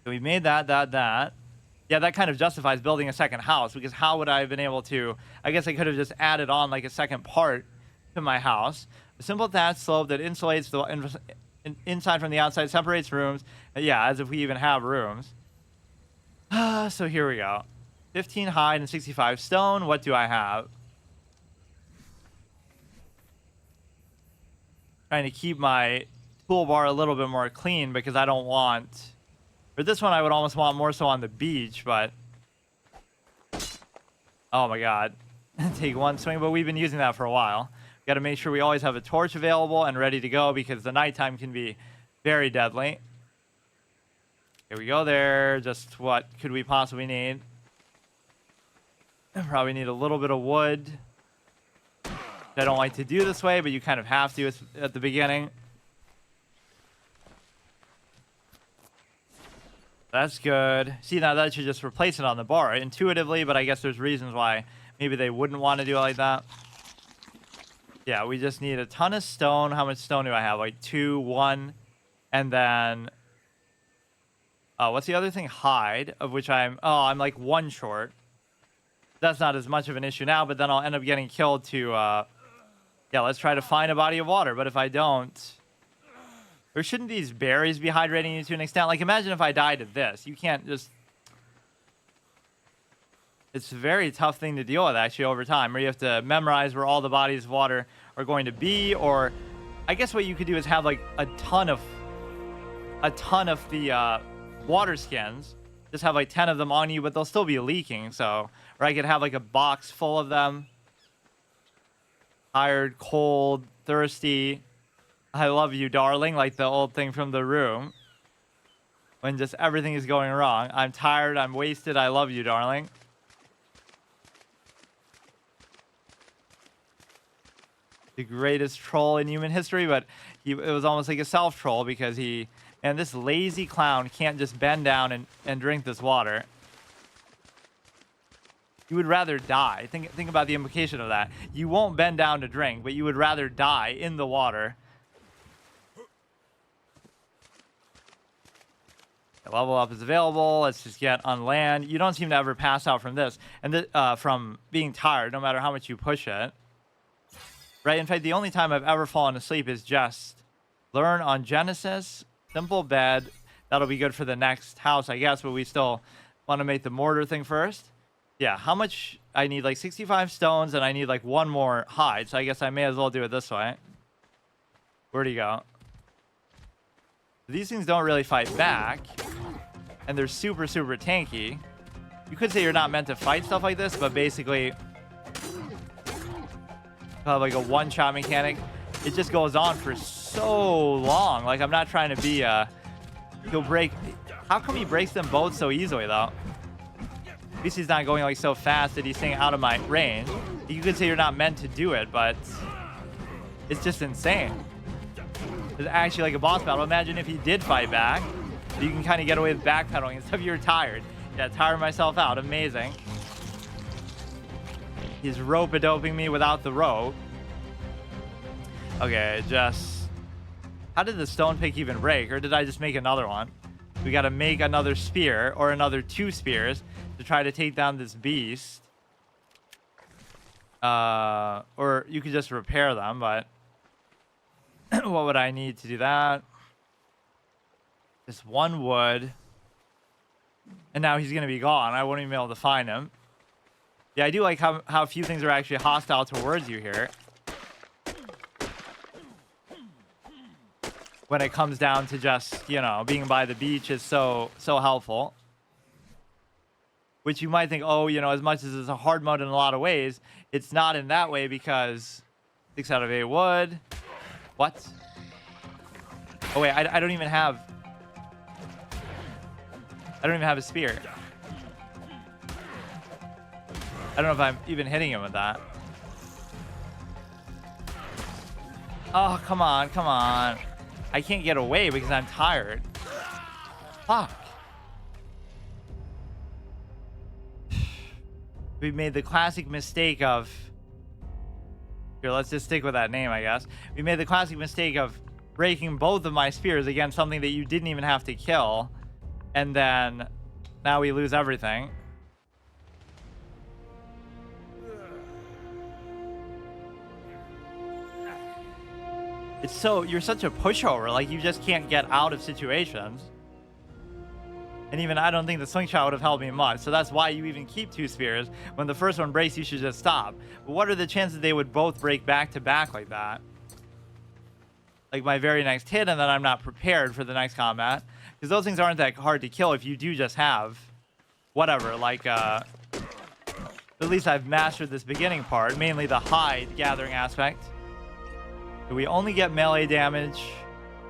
So we made that. Yeah, that kind of justifies building a second house, because how would I have been able to... I guess I could have just added on like a second part to my house. A simple thatch slope that insulates the inside from the outside, separates rooms. Yeah, as if we even have rooms. So here we go. 15 hide and 65 stone. What do I have? Trying to keep my toolbar a little bit more clean because I don't want... For this one, I would almost want more so on the beach, but... Oh my god. Take one swing, but we've been using that for a while. Got to make sure we always have a torch available and ready to go because the nighttime can be very deadly. Here we go there. Just what could we possibly need? Probably need a little bit of wood. I don't like to do this way, but you kind of have to at the beginning. That's good. See, now that should just replace it on the bar intuitively, but I guess there's reasons why maybe they wouldn't want to do it like that. Yeah, we just need a ton of stone. How much stone do I have? Like 2, 1, and then... what's the other thing? Hide, of which I'm like 1 short. That's not as much of an issue now, but then I'll end up getting killed to... Yeah, let's try to find a body of water, but if I don't... Or shouldn't these berries be hydrating you to an extent? Like, imagine if I died of this. You can't just... It's a very tough thing to deal with, actually, over time, where you have to memorize where all the bodies of water are going to be, or... I guess what you could do is have, like, a ton of the water skins. Just have, like, 10 of them on you, but they'll still be leaking, so... Or I could have, like, a box full of them. Tired, cold, thirsty... I love you, darling, like the old thing from The Room. When just everything is going wrong. I'm tired, I'm wasted, I love you, darling. The greatest troll in human history, but it was almost like a self-troll because he... And this lazy clown can't just bend down and drink this water. You would rather die. Think about the implication of that. You won't bend down to drink, but you would rather die in the water. Level up is available. Let's just get on land. You don't seem to ever pass out from this. And from being tired, no matter how much you push it. Right? In fact, the only time I've ever fallen asleep is just learn on Genesis. Simple bed. That'll be good for the next house, I guess. But we still want to make the mortar thing first. Yeah, how much? I need like 65 stones and I need like 1 more hide. So I guess I may as well do it this way. Where'd he go? These things don't really fight back. And they're super, super tanky. You could say you're not meant to fight stuff like this, but basically... like a one-shot mechanic. It just goes on for so long. Like, I'm not trying to be he'll break... How come he breaks them both so easily, though? At least he's not going, like, so fast that he's staying out of my range. You could say you're not meant to do it, but... It's just insane. It's actually like a boss battle. Imagine if he did fight back. You can kind of get away with backpedaling and stuff. You're tired. Yeah, tired myself out. Amazing. He's rope-a-doping me without the rope. Okay, just... How did the stone pick even break? Or did I just make another one? We got to make another spear, or another 2 spears, to try to take down this beast. Or you could just repair them, but... What would I need to do that? Just 1 wood. And now he's going to be gone. I won't even be able to find him. Yeah, I do like how few things are actually hostile towards you here. When it comes down to just, you know, being by the beach is so helpful. which you might think, oh, you know, as much as it's a hard mode in a lot of ways, it's not in that way because 6 out of 8 wood. What? Oh wait, I don't even have a spear. I don't know if I'm even hitting him with that. Oh, come on, come on. I can't get away because I'm tired. Fuck. We made the classic mistake of... Here, let's just stick with that name, I guess. We made the classic mistake of breaking both of my spears against something that you didn't even have to kill. And then now we lose everything. It's so, you're such a pushover, like you just can't get out of situations. And even I don't think the slingshot would have helped me much, so that's why you even keep 2 spears. When the first one breaks, you should just stop. But what are the chances they would both break back to back like that? Like my very next hit, and then I'm not prepared for the next combat. Because those things aren't that hard to kill if you do just have whatever, like at least I've mastered this beginning part, mainly the hide gathering aspect. So we only get melee damage.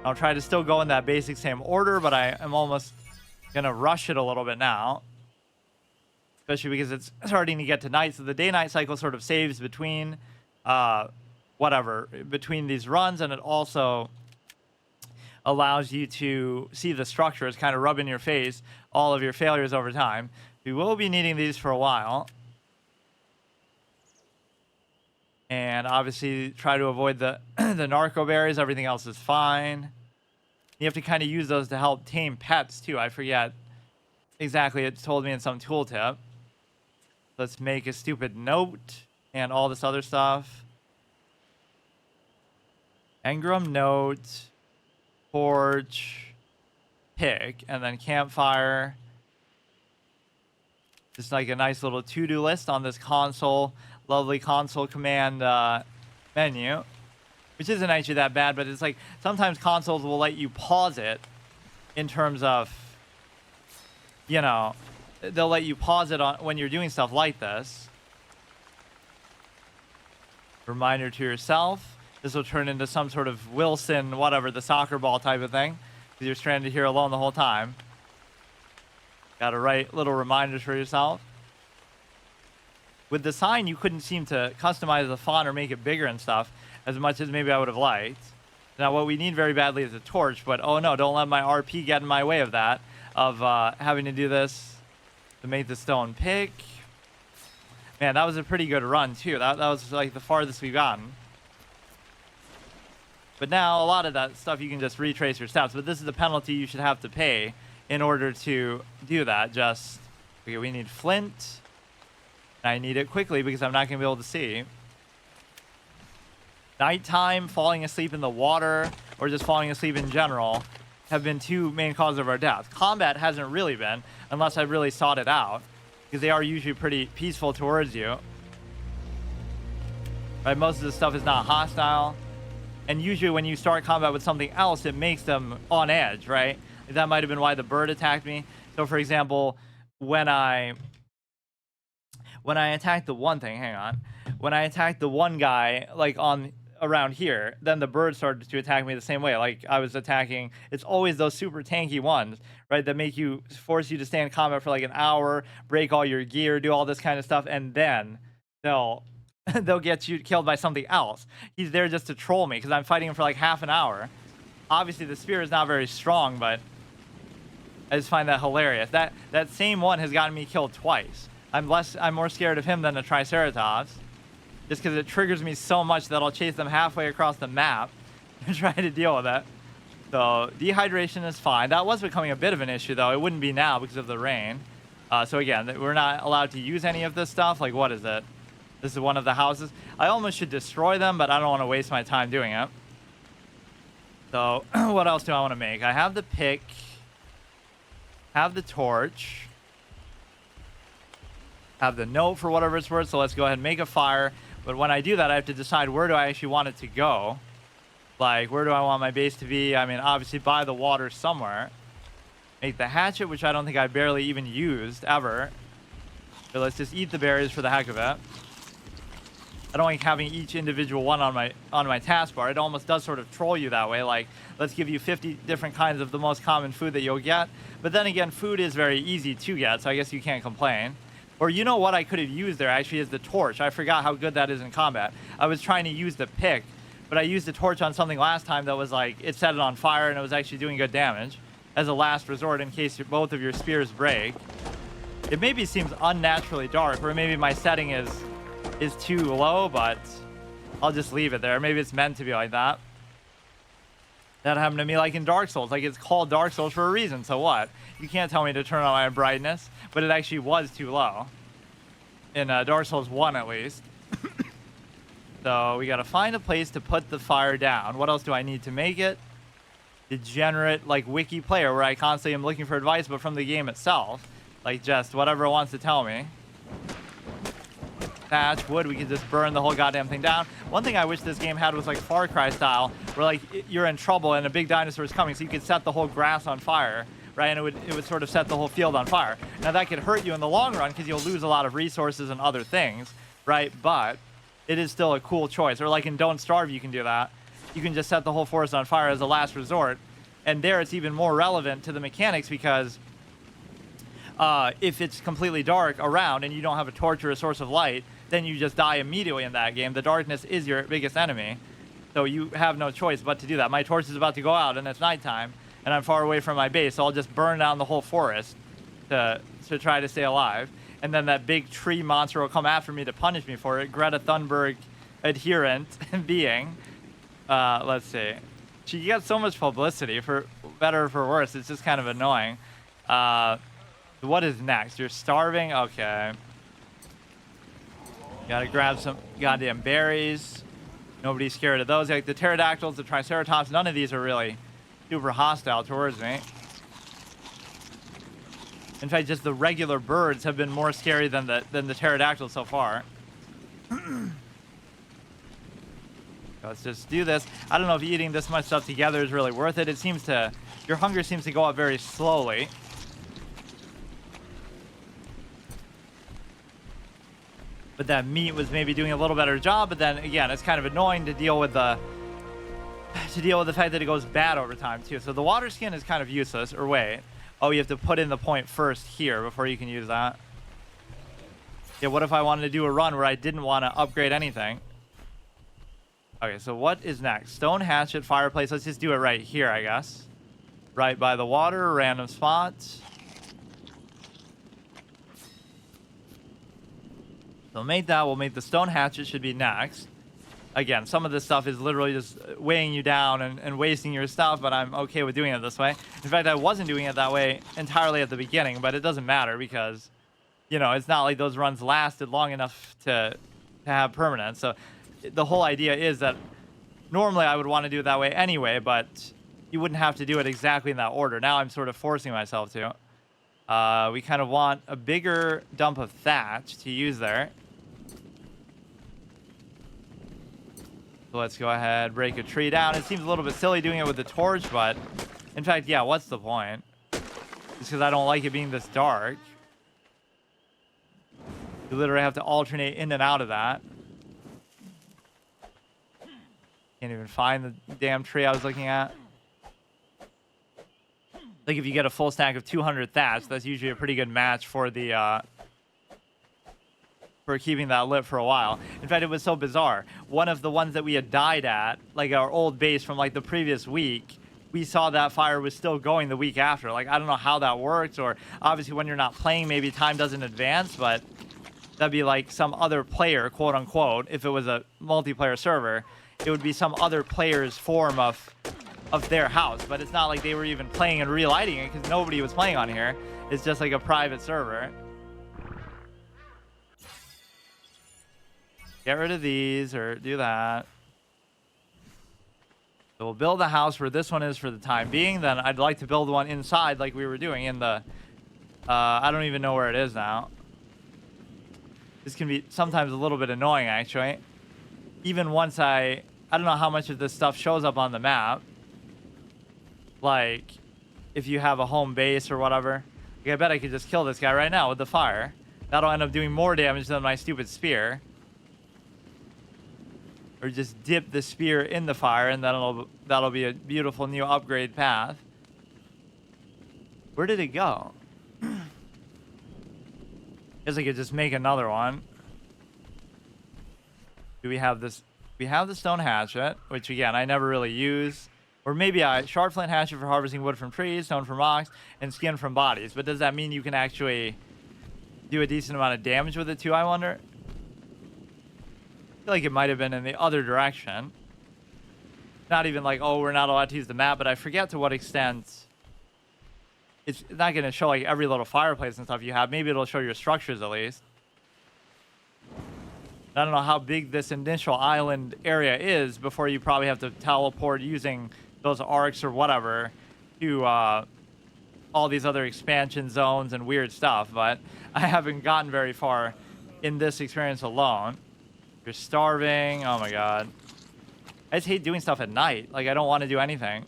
I'll try to still go in that basic same order, but I am almost gonna rush it a little bit now, especially because it's starting to get to night. So the day-night cycle sort of saves between between these runs, and it also allows you to see the structures kind of rub in your face all of your failures over time. We will be needing these for a while. And obviously try to avoid the the narco berries. Everything else is fine. You have to kind of use those to help tame pets too. I forget exactly. It told me in some tooltip. Let's make a stupid note and all this other stuff. Engram note, torch, pick, and then campfire. Just like a nice little to-do list on this console. Lovely console command menu, which isn't actually that bad, but it's like sometimes consoles will let you pause it in terms of, you know, they'll let you pause it on when you're doing stuff like this. Reminder to yourself. This will turn into some sort of Wilson, whatever, the soccer ball type of thing, because you're stranded here alone the whole time. Got to write little reminders for yourself. With the sign, you couldn't seem to customize the font or make it bigger and stuff as much as maybe I would have liked. Now, what we need very badly is a torch, but oh no, don't let my RP get in my way of that, of having to do this to make the stone pick. Man, that was a pretty good run, too. That was like the farthest we've gotten. But now, a lot of that stuff you can just retrace your steps, but this is the penalty you should have to pay in order to do that. Just, okay, we need flint. I need it quickly because I'm not going to be able to see. Nighttime, falling asleep in the water, or just falling asleep in general have been 2 main causes of our death. Combat hasn't really been, unless I've really sought it out, because they are usually pretty peaceful towards you. Right, most of the stuff is not hostile. And usually when you start combat with something else, it makes them on edge, right? That might have been why the bird attacked me. So, for example, when I attacked the one thing, when I attacked the one guy, like around here, then the bird started to attack me the same way. Like I was attacking, it's always those super tanky ones, right? That force you to stay in combat for like an hour, break all your gear, do all this kind of stuff, and then they'll get you killed by something else. He's there just to troll me because I'm fighting him for like half an hour. Obviously the spear is not very strong, but I just find that hilarious. That same one has gotten me killed twice. I'm more scared of him than a Triceratops, just because it triggers me so much that I'll chase them halfway across the map and try to deal with it. So dehydration is fine. That was becoming a bit of an issue, though. It wouldn't be now because of the rain. So again, we're not allowed to use any of this stuff. Like, what is it? This is one of the houses. I almost should destroy them, but I don't want to waste my time doing it. So what else do I want to make? I have the pick, have the torch, have the note for whatever it's worth. So let's go ahead and make a fire. But when I do that, I have to decide where do I actually want it to go. Like, where do I want my base to be? I mean, obviously by the water somewhere. Make the hatchet, which I don't think I barely even used ever. So let's just eat the berries for the heck of it. I don't like having each individual one on my taskbar. It almost does sort of troll you that way. Like, let's give you 50 different kinds of the most common food that you'll get. But then again, food is very easy to get, so I guess you can't complain. Or you know what I could have used there actually is the torch. I forgot how good that is in combat. I was trying to use the pick, but I used the torch on something last time that was like, it set it on fire and it was actually doing good damage as a last resort in case both of your spears break. It maybe seems unnaturally dark, or maybe my setting is too low, but I'll just leave it there. Maybe it's meant to be like that. That happened to me like in Dark Souls. Like, it's called Dark Souls for a reason, so what? You can't tell me to turn on my brightness, but it actually was too low. In Dark Souls 1 at least. So we gotta find a place to put the fire down. What else do I need to make it? Degenerate, like, wiki player where I constantly am looking for advice, but from the game itself. Like, just whatever it wants to tell me. Thatch, wood, we can just burn the whole goddamn thing down. One thing I wish this game had was like Far Cry style, where like you're in trouble and a big dinosaur is coming, so you could set the whole grass on fire, right? And it would sort of set the whole field on fire. Now that could hurt you in the long run because you'll lose a lot of resources and other things, right? But it is still a cool choice. Or like in Don't Starve, you can do that. You can just set the whole forest on fire as a last resort. And there it's even more relevant to the mechanics because if it's completely dark around and you don't have a torch or a source of light, then you just die immediately in that game. The darkness is your biggest enemy, so you have no choice but to do that. My torch is about to go out, and it's nighttime, and I'm far away from my base, so I'll just burn down the whole forest to try to stay alive. And then that big tree monster will come after me to punish me for it. Greta Thunberg adherent being. Let's see. She gets so much publicity, for better or for worse. It's just kind of annoying. What is next? You're starving? Okay. Gotta grab some goddamn berries. Nobody's scared of those. Like the pterodactyls, the triceratops, none of these are really super hostile towards me. In fact, just the regular birds have been more scary than the pterodactyls so far. Let's just do this. I don't know if eating this much stuff together is really worth it. It seems to, your hunger seems to go up very slowly. But that meat was maybe doing a little better job. But then again, it's kind of annoying to deal with the fact that it goes bad over time too. So the water skin is kind of useless. Or wait, oh, you have to put in the point first here before you can use that. Yeah, what if I wanted to do a run where I didn't want to upgrade anything? Okay, so what is next? Stone hatchet, fireplace. Let's just do it right here, I guess. Right by the water, random spots. So make that. We'll make the stone hatchet should be next. Again, some of this stuff is literally just weighing you down and wasting your stuff, but I'm okay with doing it this way. In fact, I wasn't doing it that way entirely at the beginning, but it doesn't matter because, you know, it's not like those runs lasted long enough to have permanence. So the whole idea is that normally I would want to do it that way anyway, but you wouldn't have to do it exactly in that order. Now I'm sort of forcing myself to. We kind of want a bigger dump of thatch to use there. So let's go ahead, break a tree down. It seems a little bit silly doing it with the torch, but in fact, yeah, what's the point? Just because I don't like it being this dark. You literally have to alternate in and out of that. Can't even find the damn tree I was looking at. Like if you get a full stack of 200 thatch, that's usually a pretty good match for the for keeping that lit for a while. In fact, it was so bizarre. One of the ones that we had died at, like our old base from like the previous week, we saw that fire was still going the week after. Like, I don't know how that works, or obviously when you're not playing, maybe time doesn't advance, but that'd be like some other player, quote unquote, if it was a multiplayer server, it would be some other player's form of their house. But it's not like they were even playing and relighting it because nobody was playing on here. It's just like a private server. Get rid of these or do that. So we'll build a house where this one is for the time being. Then I'd like to build one inside like we were doing in the... I don't even know where it is now. This can be sometimes a little bit annoying, actually. Even once I don't know how much of this stuff shows up on the map. Like, if you have a home base or whatever. Like, I bet I could just kill this guy right now with the fire. That'll end up doing more damage than my stupid spear. Or just dip the spear in the fire, and then that'll be a beautiful new upgrade path. Where did it go? Guess I could just make another one. Do we have this? We have the stone hatchet, which again I never really use. Or maybe a sharp flint hatchet for harvesting wood from trees, stone from rocks, and skin from bodies. But does that mean you can actually do a decent amount of damage with it too, I wonder? I feel like it might have been in the other direction. Not even like, oh, we're not allowed to use the map, but I forget to what extent. It's not going to show like every little fireplace and stuff you have. Maybe it'll show your structures at least. I don't know how big this initial island area is before you probably have to teleport using those arcs or whatever to all these other expansion zones and weird stuff. But I haven't gotten very far in this experience alone. You're starving. Oh my god. I just hate doing stuff at night. Like, I don't want to do anything.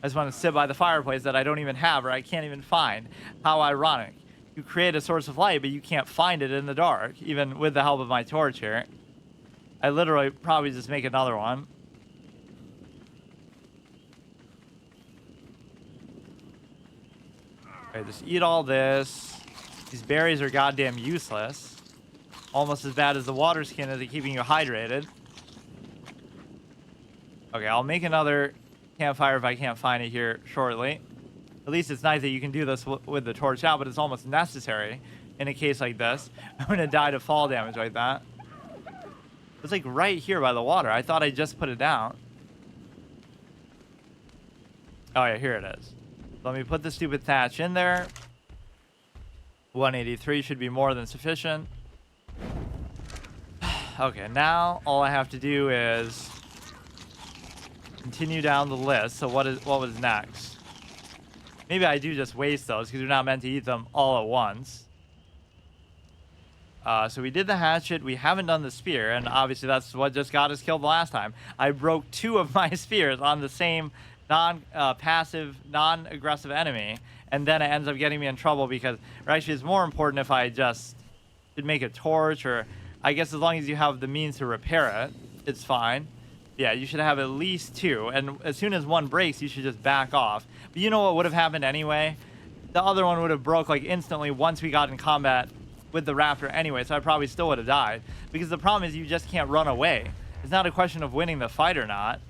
I just want to sit by the fireplace that I don't even have or I can't even find. How ironic. You create a source of light, but you can't find it in the dark, even with the help of my torch here. I literally probably just make another one. Okay, just eat all this. These berries are goddamn useless. Almost as bad as the water skin is at keeping you hydrated. Okay, I'll make another campfire if I can't find it here shortly. At least it's nice that you can do this with the torch out, but it's almost necessary in a case like this. I'm going to die to fall damage like that. It's like right here by the water. I thought I just put it down. Oh yeah, here it is. Let me put the stupid thatch in there. 183 should be more than sufficient. Okay, now all I have to do is continue down the list. So what was next? Maybe I do just waste those because you're not meant to eat them all at once. So we did the hatchet. We haven't done the spear, and obviously that's what just got us killed the last time. I broke 2 of my spears on the same non-passive, non-aggressive enemy, and then it ends up getting me in trouble because, or actually it's more important if I just should make a torch, or I guess as long as you have the means to repair it, it's fine. Yeah, you should have at least 2, and as soon as one breaks, you should just back off. But you know what would have happened anyway? The other one would have broke like instantly once we got in combat with the raptor anyway, so I probably still would have died. Because the problem is you just can't run away. It's not a question of winning the fight or not.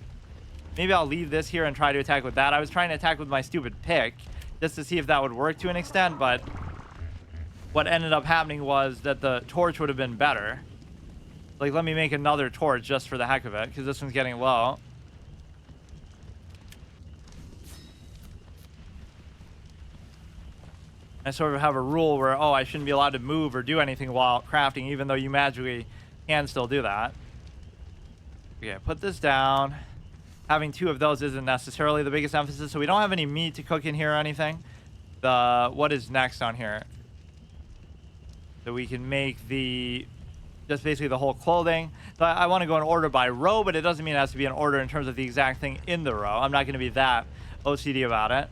Maybe I'll leave this here and try to attack with that. I was trying to attack with my stupid pick just to see if that would work to an extent, but what ended up happening was that the torch would have been better. Like, let me make another torch just for the heck of it, because this one's getting low. I sort of have a rule where, oh, I shouldn't be allowed to move or do anything while crafting, even though you magically can still do that. Okay, put this down. Having 2 of those isn't necessarily the biggest emphasis, so we don't have any meat to cook in here or anything. What is next on here? So we can make just basically the whole clothing. So I want to go in order by row, but it doesn't mean it has to be in order in terms of the exact thing in the row. I'm not going to be that OCD about it.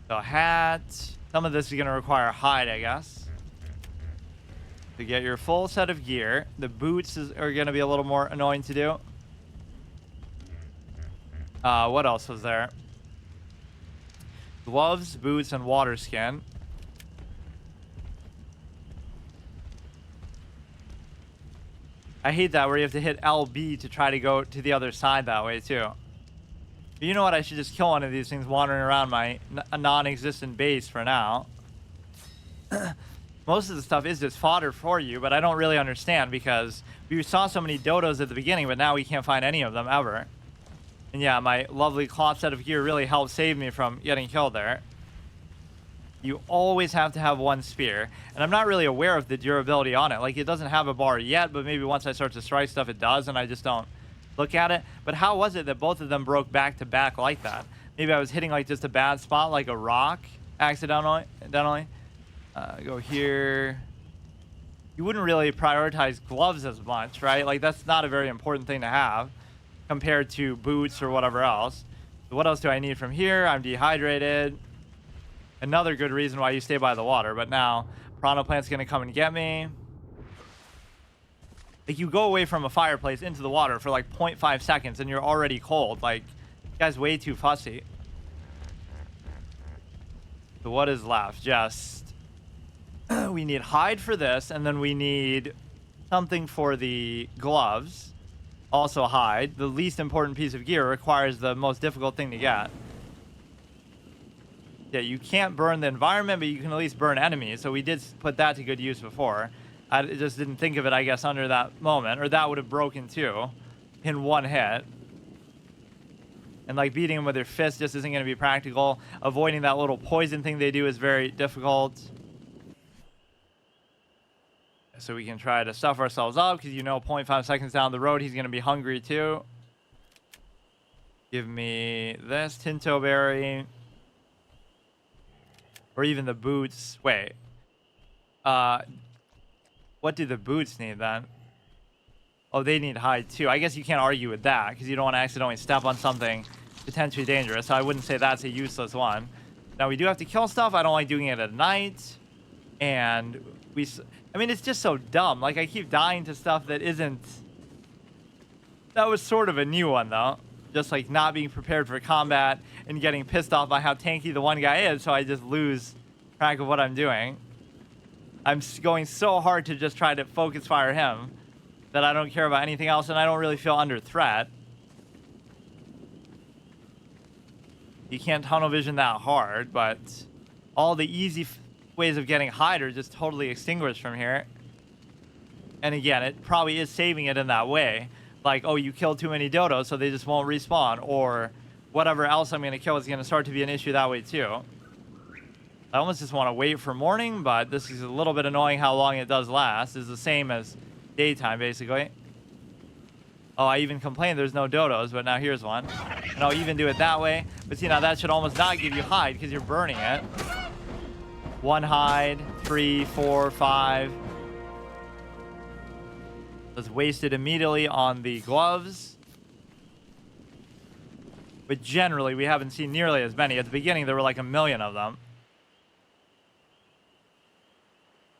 So hat. Some of this is going to require hide, I guess. To get your full set of gear. The boots are going to be a little more annoying to do. What else was there? Gloves, boots, and water skin. I hate that where you have to hit LB to try to go to the other side that way too. But you know what? I should just kill one of these things wandering around my non-existent base for now. Most of the stuff is just fodder for you, but I don't really understand because we saw so many dodos at the beginning, but now we can't find any of them ever. And yeah, my lovely cloth set of gear really helped save me from getting killed there. You always have to have 1 spear. And I'm not really aware of the durability on it. Like, it doesn't have a bar yet, but maybe once I start to strike stuff, it does, and I just don't look at it. But how was it that both of them broke back to back like that? Maybe I was hitting, like, just a bad spot, like a rock, accidentally. Go here. You wouldn't really prioritize gloves as much, right? Like, that's not a very important thing to have compared to boots or whatever else. So what else do I need from here? I'm dehydrated. Another good reason why you stay by the water. But now, piranha plant's gonna come and get me. Like, you go away from a fireplace into the water for like 0.5 seconds and you're already cold. Like, this guy's way too fussy. So what is left? Just we need hide for this, and then we need something for the gloves. Also hide. The least important piece of gear requires the most difficult thing to get. Yeah, you can't burn the environment, but you can at least burn enemies. So we did put that to good use before. I just didn't think of it, I guess, under that moment. Or that would have broken too in one hit. And like beating them with your fist just isn't going to be practical. Avoiding that little poison thing they do is very difficult. So we can try to stuff ourselves up because, you know, 0.5 seconds down the road, he's going to be hungry too. Give me this Tinto Berry. Or even the boots. Wait. What do the boots need then? Oh, they need hide too. I guess you can't argue with that because you don't want to accidentally step on something potentially dangerous. So I wouldn't say that's a useless one. Now, we do have to kill stuff. I don't like doing it at night. And I mean, it's just so dumb. Like, I keep dying to stuff that isn't... That was sort of a new one, though. Just, like, not being prepared for combat and getting pissed off by how tanky the one guy is, so I just lose track of what I'm doing. I'm going so hard to just try to focus fire him that I don't care about anything else, and I don't really feel under threat. You can't tunnel vision that hard, but all the easy ways of getting hide are just totally extinguished from here. And again, it probably is saving it in that way. Like, oh, you killed too many dodos, so they just won't respawn. Or whatever else I'm going to kill is going to start to be an issue that way, too. I almost just want to wait for morning, but this is a little bit annoying how long it does last. It's the same as daytime, basically. Oh, I even complained there's no dodos, but now here's one. And I'll even do it that way. But see, now that should almost not give you hide because you're burning it. 1 hide, 3, 4, 5. Let's waste it immediately on the gloves. But generally, we haven't seen nearly as many. At the beginning, there were like 1 million of them.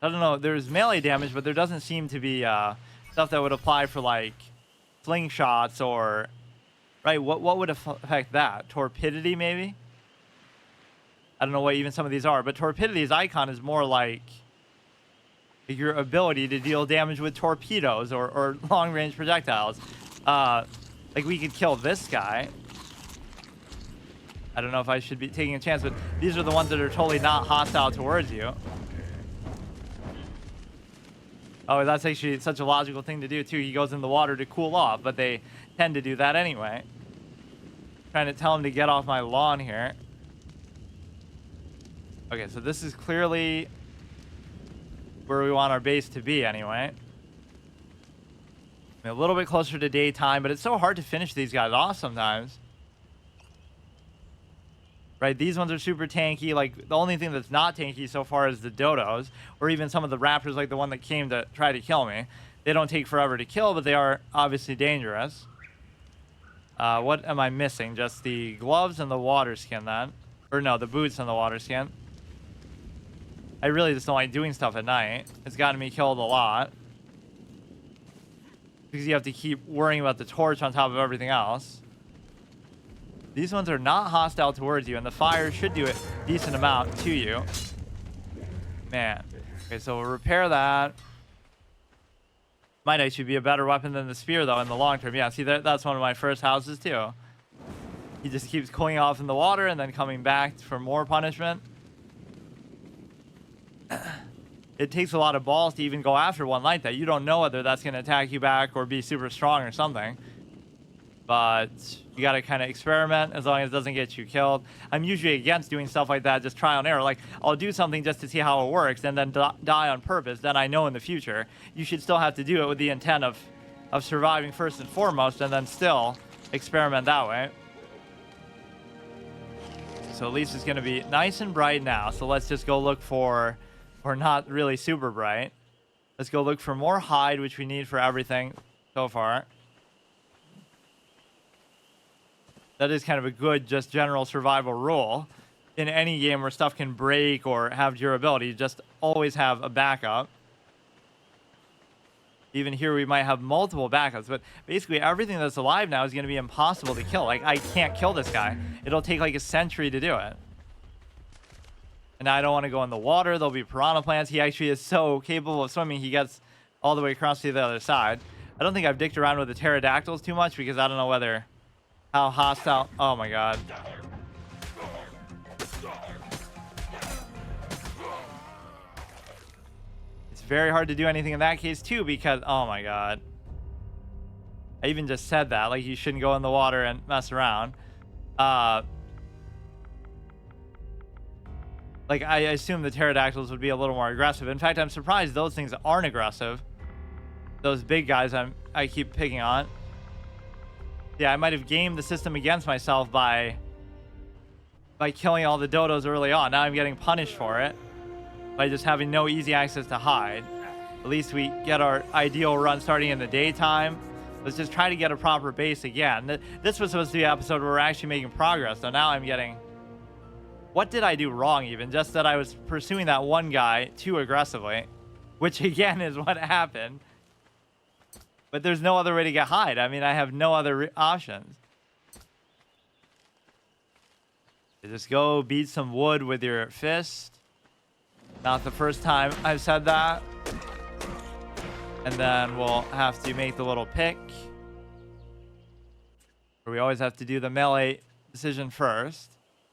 I don't know, there's melee damage, but there doesn't seem to be stuff that would apply for like slingshots or... Right, what would affect that? Torpidity, maybe? I don't know what even some of these are, but Torpidity's icon is more like your ability to deal damage with torpedoes or long-range projectiles. Like, we could kill this guy. I don't know if I should be taking a chance, but these are the ones that are totally not hostile towards you. Oh, that's actually such a logical thing to do, too. He goes in the water to cool off, but they tend to do that anyway. Trying to tell him to get off my lawn here. Okay, so this is clearly where we want our base to be anyway. A little bit closer to daytime, but it's so hard to finish these guys off sometimes. Right, these ones are super tanky. Like, the only thing that's not tanky so far is the dodos, or even some of the raptors, like the one that came to try to kill me. They don't take forever to kill, but they are obviously dangerous. What am I missing? Just the gloves and the water skin then. Or no, the boots and the water skin. I really just don't like doing stuff at night. It's gotten me killed a lot. Because you have to keep worrying about the torch on top of everything else. These ones are not hostile towards you, and the fire should do a decent amount to you. Man. Okay, so we'll repair that. Might actually be a better weapon than the spear, though, in the long term. Yeah, see, that's one of my first houses, too. He just keeps cooling off in the water and then coming back for more punishment. It takes a lot of balls to even go after one like that. You don't know whether that's going to attack you back or be super strong or something. But you got to kind of experiment as long as it doesn't get you killed. I'm usually against doing stuff like that, just trial and error. Like, I'll do something just to see how it works and then die on purpose. Then I know in the future. You should still have to do it with the intent of surviving first and foremost, and then still experiment that way. So at least it's going to be nice and bright now. So let's just go look for, or not really super bright. Let's go look for more hide, which we need for everything so far. That is kind of a good, just general survival rule. in any game where stuff can break or have durability. You just always have a backup. Even here, we might have multiple backups, but basically everything that's alive now is going to be impossible to kill. Like, I can't kill this guy. It'll take like a century to do it. And I don't want to go in the water. There'll be piranha plants. He actually is so capable of swimming, he gets all the way across to the other side. I don't think I've dicked around with the pterodactyls too much because I don't know whether how hostile. Oh my god. It's very hard to do anything in that case too because, oh my god. I even just said that, like you shouldn't go in the water and mess around. Like, I assume the pterodactyls would be a little more aggressive. In fact, I'm surprised those things aren't aggressive. Those big guys I keep picking on. Yeah, I might have gamed the system against myself by killing all the dodos early on. Now I'm getting punished for it by just having no easy access to hide. At least we get our ideal run starting in the daytime. Let's just try to get a proper base again. This was supposed to be an episode where we're actually making progress. So now I'm getting... What did I do wrong even? Just that I was pursuing that one guy too aggressively, which again is what happened. But there's no other way to get hide. I mean, I have no other options. You just go beat some wood with your fist. Not the first time I've said that. And then we'll have to make the little pick. We always have to do the melee decision first.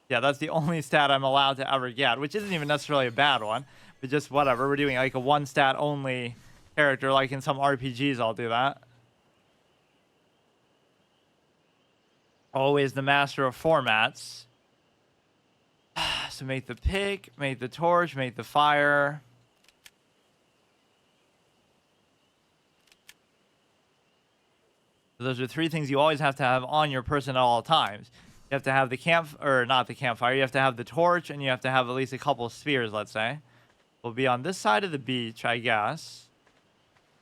Yeah, that's the only stat I'm allowed to ever get, which isn't even necessarily a bad one, but just whatever. We're doing like a one stat only character, like in some RPGs, I'll do that. Always the master of formats. So make the pick, make the torch, make the fire. So those are three things you always have to have on your person at all times. You have to have the not the campfire. You have to have the torch, and you have to have at least a couple of spears, let's say. We'll be on this side of the beach, I guess.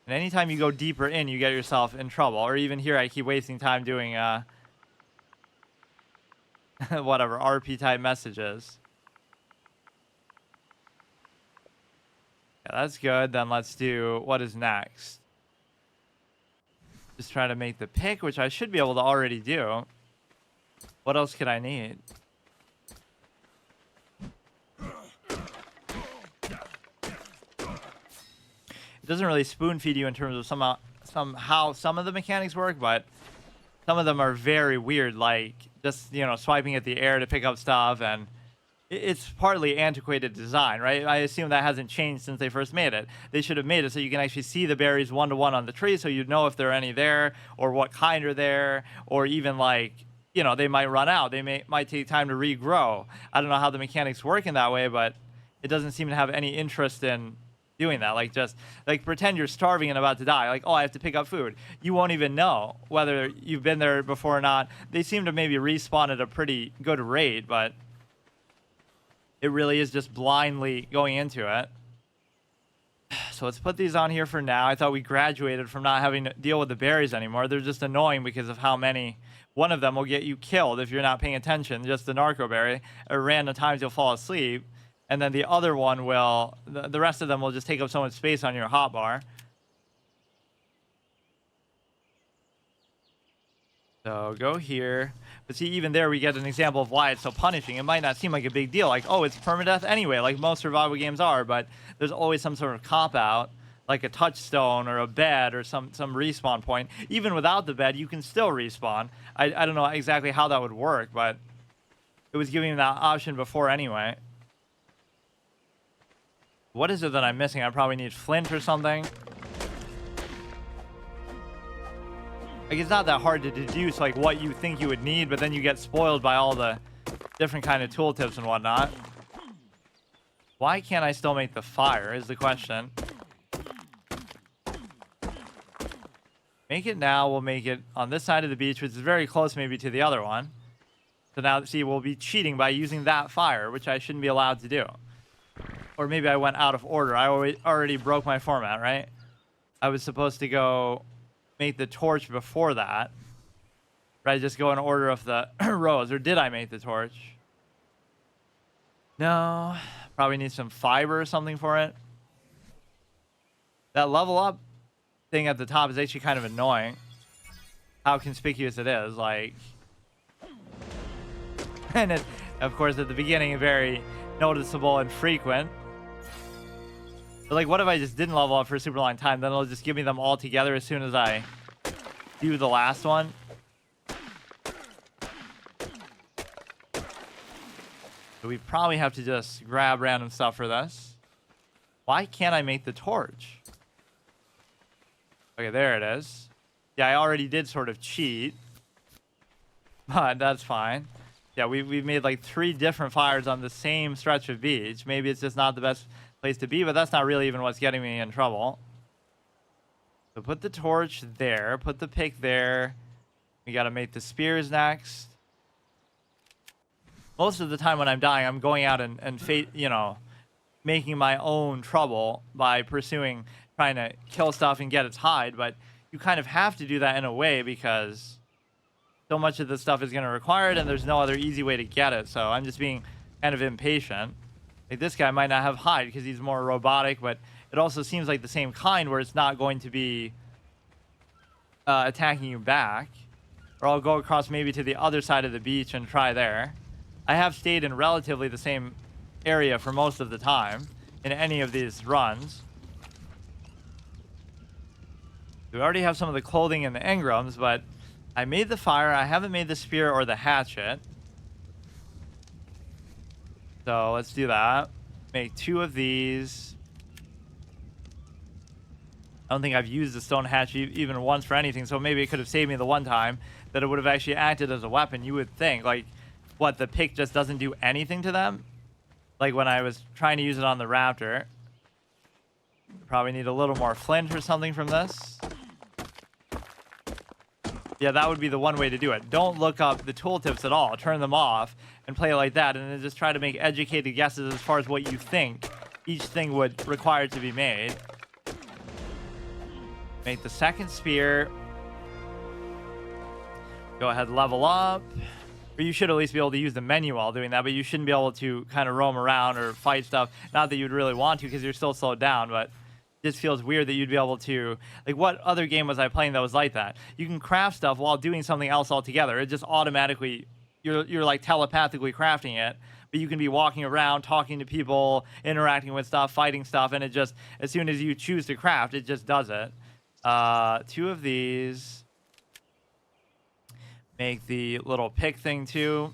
And anytime you go deeper in, you get yourself in trouble. Or even here, I keep wasting time doing, whatever, RP-type messages. Yeah, that's good. Then let's do what is next. Just try to make the pick, which I should be able to already do. What else could I need? It doesn't really spoon feed you in terms of somehow some of the mechanics work, but some of them are very weird, like just, you know, swiping at the air to pick up stuff, and it's partly antiquated design, right? I assume that hasn't changed since they first made it. They should have made it so you can actually see the berries one-to-one on the tree, so you know if there are any there, or what kind are there, or even like, you know, they might run out. They might take time to regrow. I don't know how the mechanics work in that way, but it doesn't seem to have any interest in doing that. Like, just like pretend you're starving and about to die. Like, oh, I have to pick up food. You won't even know whether you've been there before or not. They seem to maybe respawn at a pretty good rate, but it really is just blindly going into it. So let's put these on here for now. I thought we graduated from not having to deal with the berries anymore. They're just annoying because of how many. One of them will get you killed if you're not paying attention, just the narco berry. At random times you'll fall asleep. And then the other one will, the rest of them will just take up so much space on your hotbar. So go here. But see, even there we get an example of why it's so punishing. It might not seem like a big deal, like, oh, it's permadeath anyway, like most survival games are, but there's always some sort of cop-out, like a touchstone or a bed or some respawn point. Even without the bed, you can still respawn. I don't know exactly how that would work, but it was giving me that option before anyway. What is it that I'm missing? I probably need flint or something. Like, it's not that hard to deduce, like, what you think you would need, but then you get spoiled by all the different kind of tooltips and whatnot. Why can't I still make the fire is the question. Make it now. We'll make it on this side of the beach, which is very close maybe to the other one. So now, see, we'll be cheating by using that fire, which I shouldn't be allowed to do. Or maybe I went out of order. I already broke my format, right? I was supposed to go make the torch before that. Right? Just go in order of the rows. Or did I make the torch? No, probably need some fiber or something for it. That level up thing at the top is actually kind of annoying. How conspicuous it is, like, and it, of course, at the beginning, very noticeable and frequent. But like, what if I just didn't level up for a super long time? Then it'll just give me them all together as soon as I do the last one. So we probably have to just grab random stuff for this. Why can't I make the torch? Okay, there it is. Yeah, I already did sort of cheat, but that's fine. Yeah, we've made like 3 different fires on the same stretch of beach. Maybe it's just not the best place to be, but that's not really even what's getting me in trouble. So put the torch there, put the pick there. We got to make the spears next. Most of the time when I'm dying, I'm going out and you know, making my own trouble by pursuing, trying to kill stuff and get its hide, but you kind of have to do that in a way because so much of this stuff is going to require it and there's no other easy way to get it. So I'm just being kind of impatient. Like, this guy might not have hide because he's more robotic, but it also seems like the same kind where it's not going to be attacking you back. Or I'll go across maybe to the other side of the beach and try there. I have stayed in relatively the same area for most of the time in any of these runs. We already have some of the clothing and the engrams, but I made the fire. I haven't made the spear or the hatchet. So let's do that. Make 2 of these. I don't think I've used the stone hatchet even once for anything, so maybe it could have saved me the one time that it would have actually acted as a weapon. You would think, like, what, the pick just doesn't do anything to them? Like when I was trying to use it on the raptor. Probably need a little more flint or something from this. Yeah, that would be the one way to do it. Don't look up the tooltips at all. Turn them off and play it like that, and then just try to make educated guesses as far as what you think each thing would require to be made. Make the second spear. Go ahead, level up. Or you should at least be able to use the menu while doing that, but you shouldn't be able to kind of roam around or fight stuff. Not that you'd really want to because you're still slowed down, but it just feels weird that you'd be able to... Like, what other game was I playing that was like that? You can craft stuff while doing something else altogether. It just automatically... You're like telepathically crafting it, but you can be walking around, talking to people, interacting with stuff, fighting stuff, and it just... As soon as you choose to craft, it just does it. 2 of these... Make the little pick thing too.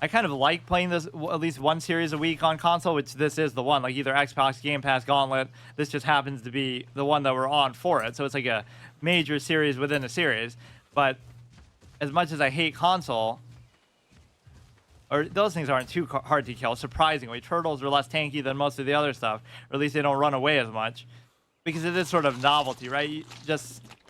I kind of like playing this at least one series a week on console, which this is the one, like either Xbox Game Pass Gauntlet. This just happens to be the one that we're on for it. So it's like a major series within a series. But as much as I hate console, or those things aren't too hard to kill, surprisingly. Turtles are less tanky than most of the other stuff, or at least they don't run away as much. Because it is sort of novelty, right?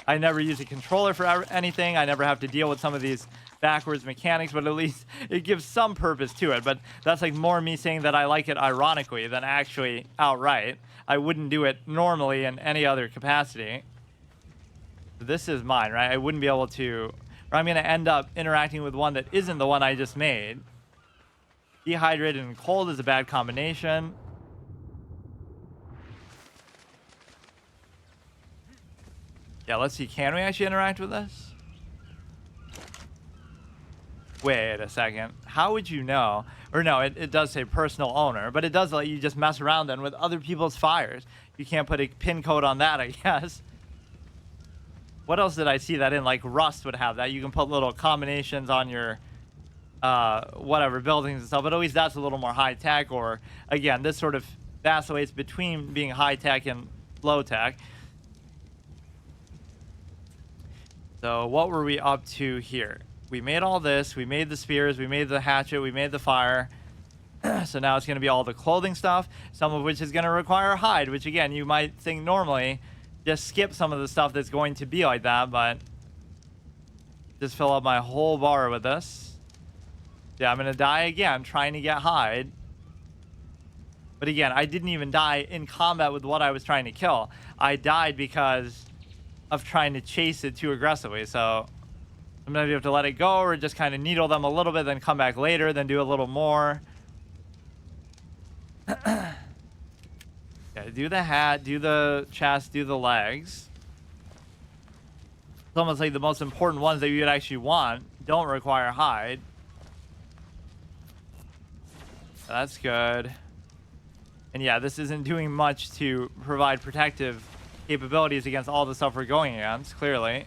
I never use a controller for anything. I never have to deal with some of these backwards mechanics, but at least it gives some purpose to it. But that's like more me saying that I like it ironically than actually outright. I wouldn't do it normally in any other capacity. This is mine, right? I wouldn't be able to... Or I'm going to end up interacting with one that isn't the one I just made. Dehydrated and cold is a bad combination. Yeah, let's see. Can we actually interact with this? Wait a second. How would you know? Or no, it does say personal owner, but it does let you just mess around then with other people's fires. You can't put a pin code on that, I guess. What else did I see that in? Like Rust would have that. You can put little combinations on your whatever buildings and stuff, but at least that's a little more high tech. Or again, this sort of vacillates between being high tech and low tech. So what were we up to here? We made all this. We made the spears. We made the hatchet. We made the fire. So now it's going to be all the clothing stuff, some of which is going to require hide, which again, you might think normally just skip some of the stuff that's going to be like that, but just fill up my whole bar with this. Yeah, I'm going to die again trying to get hide. But again, I didn't even die in combat with what I was trying to kill. I died because of trying to chase it too aggressively. So Sometimes you have to let it go or just kind of needle them a little bit, then come back later, then do a little more. Yeah, do the hat, do the chest, do the legs. It's almost like the most important ones that you'd actually want don't require hide. That's good. And yeah, this isn't doing much to provide protective capabilities against all the stuff we're going against, clearly.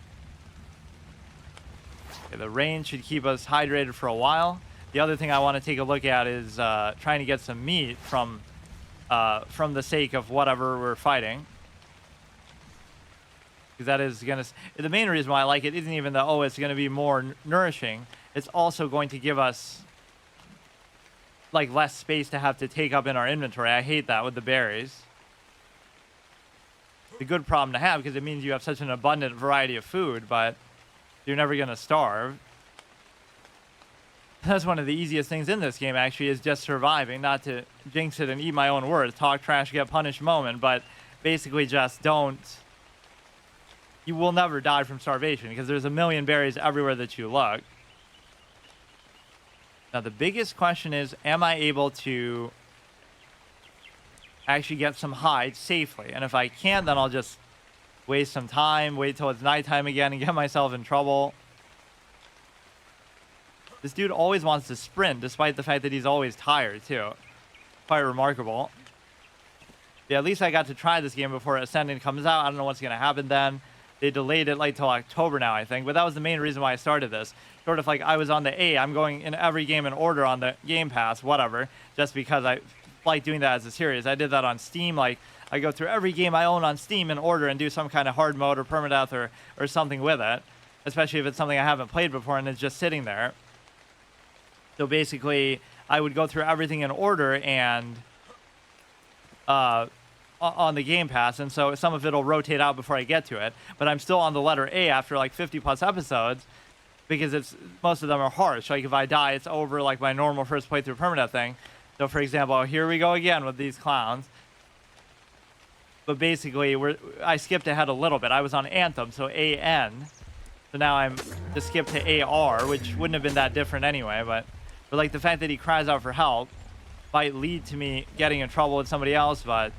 Okay, the rain should keep us hydrated for a while. The other thing I want to take a look at is trying to get some meat from the sake of whatever we're fighting. Because that is going to... The main reason why I like it isn't even that, oh, it's going to be more nourishing. It's also going to give us, like, less space to have to take up in our inventory. I hate that with the berries. It's a good problem to have because it means you have such an abundant variety of food, but you're never going to starve. That's one of the easiest things in this game, actually, is just surviving. Not to jinx it and eat my own words. Talk trash, get punished moment, but basically just don't... You will never die from starvation because there's a million berries everywhere that you look. Now, the biggest question is, am I able to actually get some hide safely? And if I can't, then I'll just waste some time, wait till it's nighttime again, and get myself in trouble. This dude always wants to sprint, despite the fact that he's always tired, too. Quite remarkable. Yeah, at least I got to try this game before Ascended comes out. I don't know what's going to happen then. They delayed it like till October now, I think. But that was the main reason why I started this. Sort of like I was on the A. I'm going in every game in order on the Game Pass, whatever. Just because I like doing that as a series. I did that on Steam. Like, I go through every game I own on Steam in order and do some kind of hard mode or permadeath or something with it. Especially if it's something I haven't played before and it's just sitting there. So basically, I would go through everything in order and... on the Game Pass, and so some of it will rotate out before I get to it, but I'm still on the letter A after like 50 plus episodes because most of them are harsh. Like if I die, it's over, like my normal first playthrough permadeath thing. So for example, here we go again with these clowns. But basically, I skipped ahead a little bit. I was on Anthem, so AN. So now I'm to skip to AR, which wouldn't have been that different anyway, but like the fact that he cries out for help might lead to me getting in trouble with somebody else, but...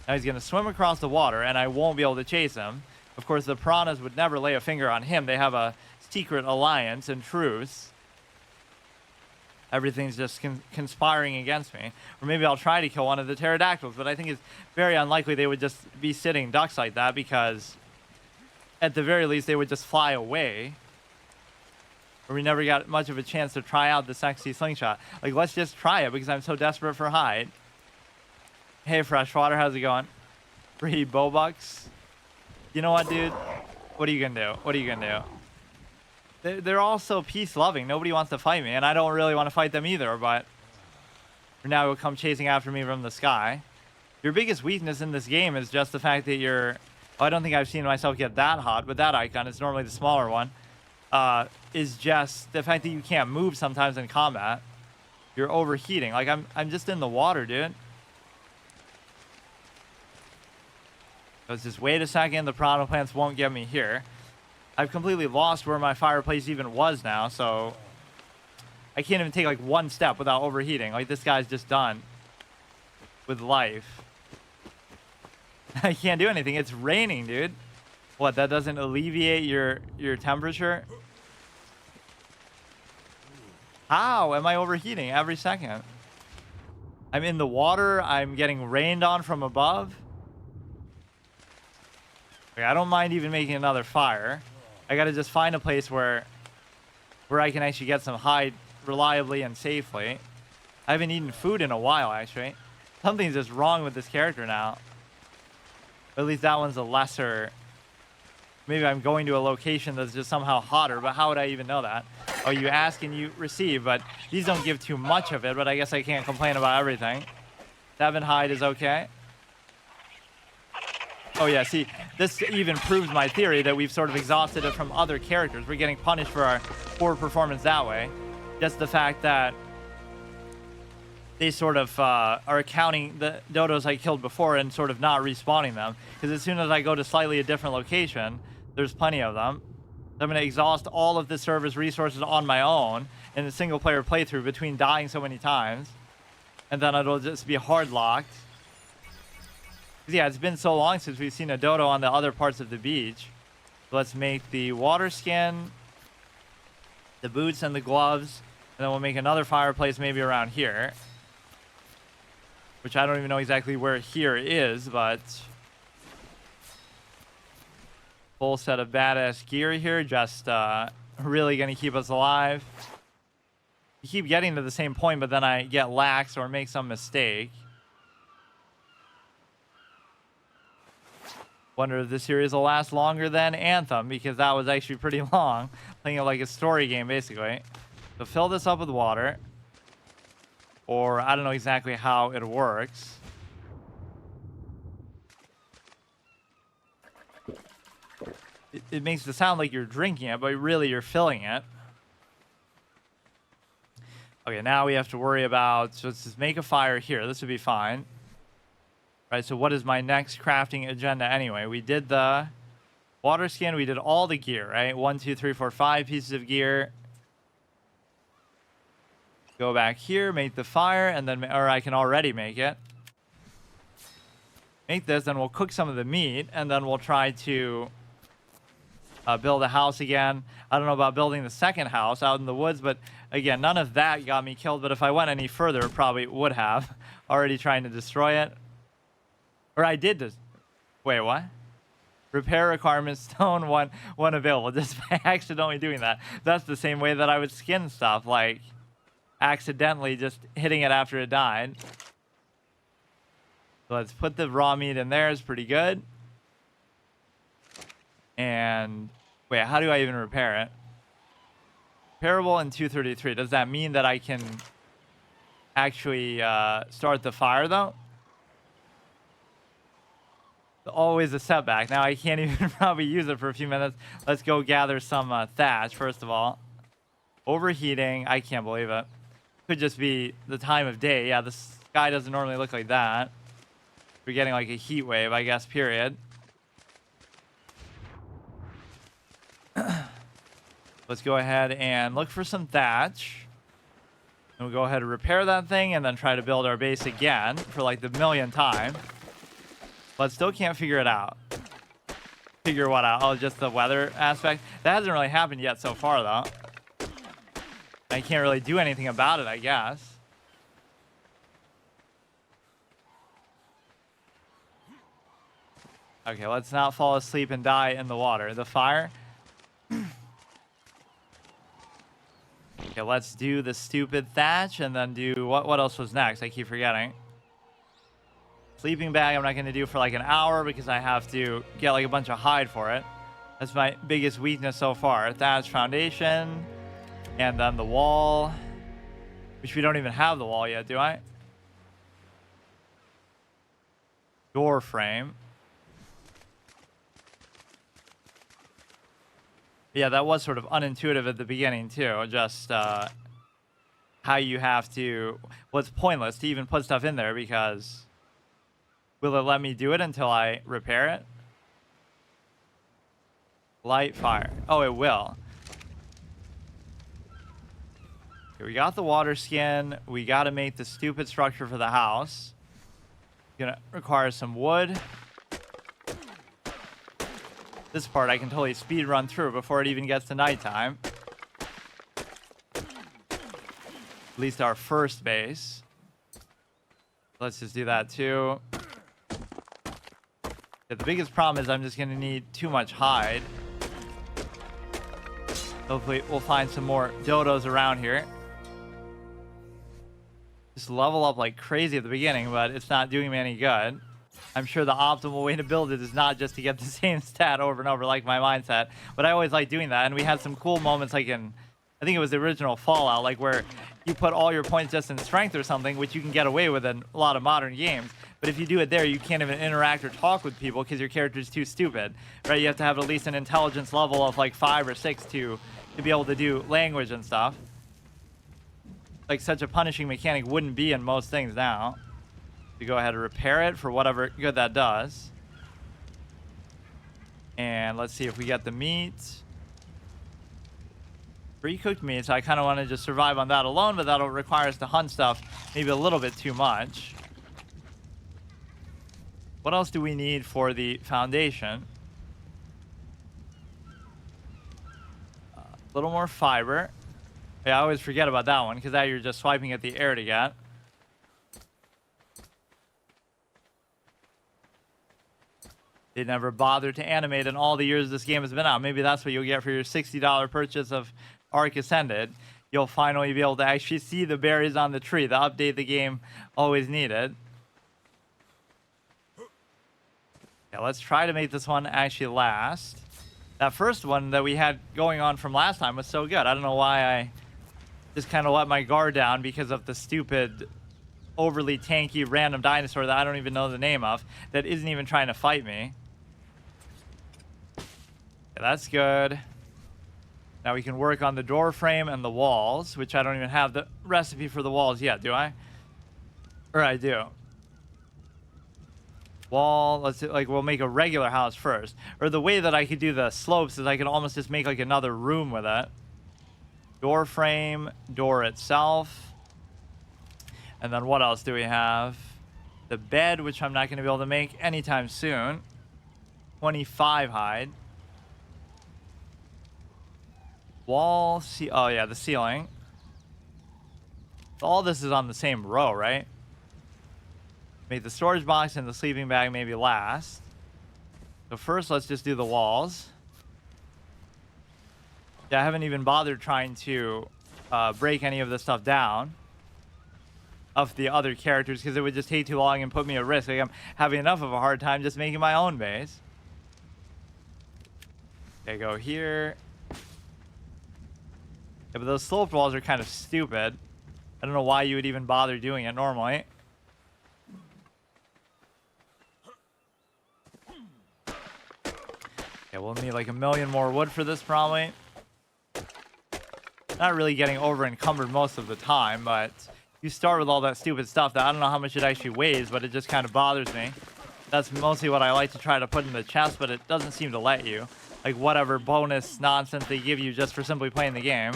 Now he's going to swim across the water, and I won't be able to chase him. Of course, the piranhas would never lay a finger on him. They have a secret alliance and truce. Everything's just conspiring against me. Or maybe I'll try to kill one of the pterodactyls, but I think it's very unlikely they would just be sitting ducks like that because, at the very least, they would just fly away. Or we never got much of a chance to try out the sexy slingshot. Like, let's just try it because I'm so desperate for hide. Hey, Freshwater, how's it going? Free Bobucks. You know what, dude? What are you gonna do? What are you gonna do? They're all so peace-loving. Nobody wants to fight me, and I don't really want to fight them either, but... For now, it'll come chasing after me from the sky. Your biggest weakness in this game is just the fact that you're... Oh, I don't think I've seen myself get that hot with that icon. It's normally the smaller one. Is just the fact that you can't move sometimes in combat. You're overheating. Like, I'm just in the water, dude. Let's just wait a second. The piranha plants won't get me here. I've completely lost where my fireplace even was now, so I can't even take like one step without overheating. Like this guy's just done with life. I can't do anything. It's raining, dude. What, that doesn't alleviate your temperature? How am I overheating every second? I'm in the water. I'm getting rained on from above. Okay, I don't mind even making another fire. I gotta just find a place where I can actually get some hide reliably and safely. I haven't eaten food in a while, actually. Something's just wrong with this character now. At least that one's a lesser... Maybe I'm going to a location that's just somehow hotter, but how would I even know that? Oh, you ask and you receive, but these don't give too much of it, but I guess I can't complain about everything. 7 hide is okay. Oh yeah, see, this even proves my theory that we've sort of exhausted it from other characters. We're getting punished for our poor performance that way. Just the fact that they sort of are counting the dodos I killed before and sort of not respawning them. Because as soon as I go to slightly a different location, there's plenty of them. I'm going to exhaust all of the server's resources on my own in a single player playthrough between dying so many times. And then it'll just be hard locked. Yeah, it's been so long since we've seen a dodo on the other parts of the beach. Let's make the water skin, the boots and the gloves, and then we'll make another fireplace maybe around here. Which I don't even know exactly where here is, but full set of badass gear here, just really gonna keep us alive. You keep getting to the same point, but then I get lax or make some mistake. Wonder if this series will last longer than Anthem, because that was actually pretty long. Playing it like a story game, basically. So fill this up with water. Or I don't know exactly how it works. It makes it sound like you're drinking it, but really you're filling it. Okay, now we have to worry about, so let's just make a fire here. This would be fine. Right, so what is my next crafting agenda anyway? We did the water skin. We did all the gear, right? 1, 2, 3, 4, 5 pieces of gear. Go back here, make the fire, and then, or I can already make it. Make this, then we'll cook some of the meat, and then we'll try to build a house again. I don't know about building the second house out in the woods, but again, none of that got me killed. But if I went any further, probably would have. Already trying to destroy it. Or I did this. Wait, what? Repair requirements, stone one available. Just by accidentally doing that. That's the same way that I would skin stuff, like accidentally just hitting it after it died. So let's put the raw meat in there. It's pretty good. And wait, how do I even repair it? Repairable in 233. Does that mean that I can actually start the fire though? Always a setback. Now I can't even probably use it for a few minutes. Let's go gather some thatch first of all. Overheating. I can't believe it. Could just be the time of day. Yeah, the sky doesn't normally look like that. We're getting like a heat wave, I guess, period. Let's go ahead and look for some thatch. And we'll go ahead and repair that thing and then try to build our base again for like the millionth time. But still can't figure it out. Figure what out? Oh, just the weather aspect? That hasn't really happened yet so far, though. I can't really do anything about it, I guess. Okay, let's not fall asleep and die in the water. The fire. Okay, let's do the stupid thatch and then do... What else was next? I keep forgetting. Sleeping bag I'm not going to do for like an hour because I have to get like a bunch of hide for it. That's my biggest weakness so far. Thatch foundation. And then the wall. Which we don't even have the wall yet, do I? Door frame. Yeah, that was sort of unintuitive at the beginning too. Just how you have to... Well, it's pointless to even put stuff in there because... Will it let me do it until I repair it? Light fire. Oh, it will. Okay, we got the water skin. We got to make the stupid structure for the house. Gonna require some wood. This part I can totally speed run through before it even gets to nighttime. At least our first base. Let's just do that too. Yeah, the biggest problem is I'm just gonna need too much hide. Hopefully we'll find some more dodos around here. Just level up like crazy at the beginning, but it's not doing me any good. I'm sure the optimal way to build it is not just to get the same stat over and over like my mindset, but I always like doing that. And we had some cool moments like in, I think it was the original Fallout, like where you put all your points just in strength or something, which you can get away with in a lot of modern games. But if you do it there, you can't even interact or talk with people because your character's too stupid, right? You have to have at least an intelligence level of like 5 or 6 to be able to do language and stuff. Like such a punishing mechanic wouldn't be in most things now. We go ahead and repair it for whatever good that does. And let's see if we get the meat. Pre-cooked meat, so I kind of want to just survive on that alone, but that'll require us to hunt stuff maybe a little bit too much. What else do we need for the foundation? A little more fiber. Yeah, I always forget about that one, because now you're just swiping at the air to get. They never bothered to animate in all the years this game has been out. Maybe that's what you'll get for your $60 purchase of ARK Ascended. You'll finally be able to actually see the berries on the tree, the update the game always needed. Yeah, let's try to make this one actually last. That first one that we had going on from last time was so good. I don't know why I just kind of let my guard down because of the stupid, overly tanky random dinosaur that I don't even know the name of, that isn't even trying to fight me. Yeah, that's good. Now we can work on the door frame and the walls, which I don't even have the recipe for the walls yet, do I? Or I do. Wall, let's do, like, we'll make a regular house first. Or the way that I could do the slopes is I could almost just make like another room with it. Door frame, door itself. And then what else do we have? The bed, which I'm not going to be able to make anytime soon. 25 hide. Wall, oh yeah, the ceiling. All this is on the same row, right? Make the storage box and the sleeping bag maybe last. So first, let's just do the walls. Yeah, I haven't even bothered trying to break any of this stuff down of the other characters, because it would just take too long and put me at risk. Like, I'm having enough of a hard time just making my own base. Okay, go here. Yeah, but those sloped walls are kind of stupid. I don't know why you would even bother doing it normally. Okay, we'll need like 1,000,000 more wood for this probably. Not really getting over encumbered most of the time, but you start with all that stupid stuff that I don't know how much it actually weighs, but it just kind of bothers me. That's mostly what I like to try to put in the chest, but it doesn't seem to let you. Like whatever bonus nonsense they give you just for simply playing the game.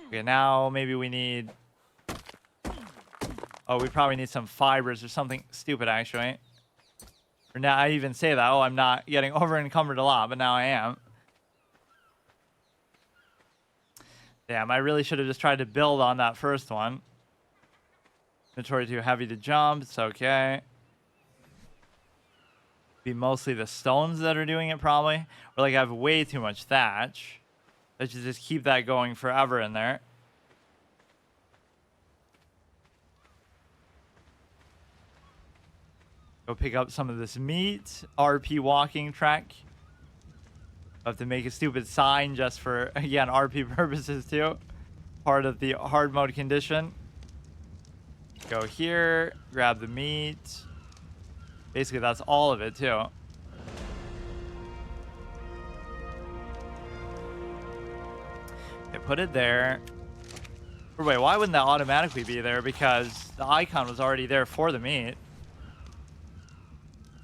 Okay, now maybe we need... Oh, we probably need some fibers or something stupid, actually. Or now I even say that. Oh, I'm not getting over encumbered a lot, but now I am. Damn, I really should have just tried to build on that first one. Inventory too heavy to jump. It's okay. Be mostly the stones that are doing it, probably. Or like I have way too much thatch. Let's just keep that going forever in there. Go pick up some of this meat. RP walking track. I have to make a stupid sign just for, again, RP purposes too. Part of the hard mode condition. Go here. Grab the meat. Basically, that's all of it too. Okay, put it there. Or wait, why wouldn't that automatically be there? Because the icon was already there for the meat.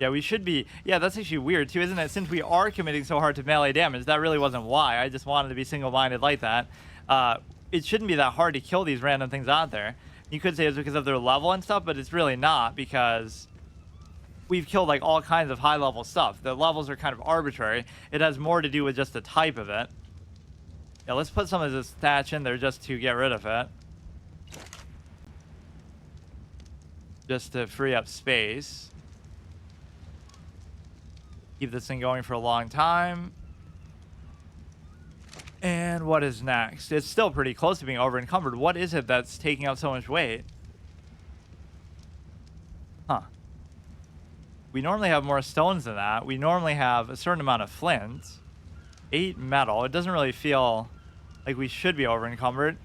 Yeah, we should be... Yeah, that's actually weird, too, isn't it? Since we are committing so hard to melee damage, that really wasn't why. I just wanted to be single-minded like that. It shouldn't be that hard to kill these random things out there. You could say it's because of their level and stuff, but it's really not, because we've killed, like, all kinds of high-level stuff. The levels are kind of arbitrary. It has more to do with just the type of it. Yeah, let's put some of this thatch in there just to get rid of it. Just to free up space. Keep this thing going for a long time. And what is next? It's still pretty close to being over encumbered. What is it that's taking up so much weight? Huh. We normally have more stones than that. We normally have a certain amount of flint. 8 metal. It doesn't really feel like we should be over encumbered.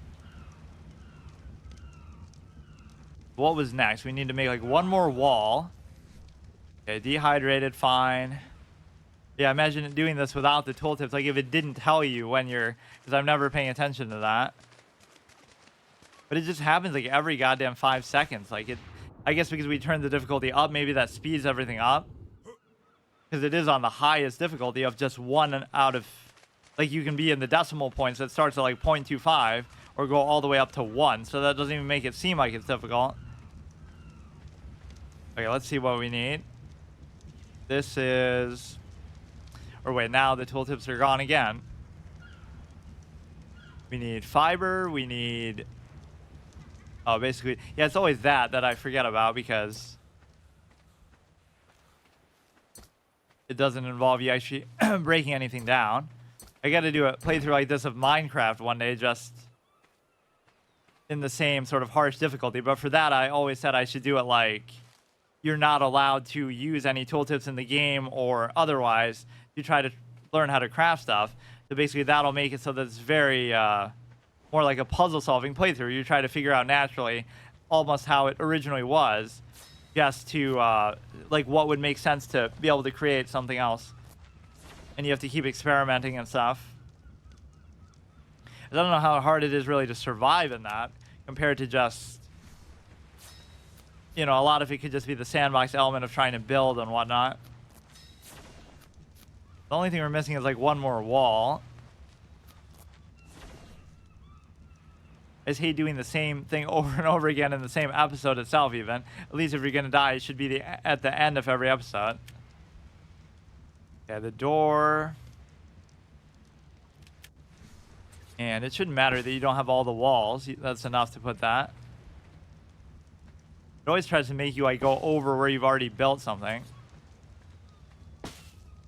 What was next? We need to make like one more wall. Okay, dehydrated, fine. Yeah, imagine doing this without the tooltips. Like if it didn't tell you when you're, because I'm never paying attention to that. But it just happens like every goddamn 5 seconds. Like it, I guess because we turned the difficulty up, maybe that speeds everything up. Because it is on the highest difficulty of just 1 out of like you can be in the decimal points that starts at like 0.25 or go all the way up to 1. So that doesn't even make it seem like it's difficult. Okay, let's see what we need. This is, or wait, now the tooltips are gone again. We need fiber, we need, oh, basically, yeah, it's always that I forget about because it doesn't involve you actually breaking anything down. I got to do a playthrough like this of Minecraft one day, just in the same sort of harsh difficulty. But for that, I always said I should do it like you're not allowed to use any tooltips in the game or otherwise to try to learn how to craft stuff. So basically, that'll make it so that it's very more like a puzzle-solving playthrough. You try to figure out naturally almost how it originally was, just to like what would make sense to be able to create something else. And you have to keep experimenting and stuff. I don't know how hard it is really to survive in that compared to just, you know, a lot of it could just be the sandbox element of trying to build and whatnot. The only thing we're missing is like one more wall. I just hate doing the same thing over and over again in the same episode itself even. At least if you're going to die, it should be at the end of every episode. Yeah, the door. And it shouldn't matter that you don't have all the walls. That's enough to put that. It always tries to make you like go over where you've already built something.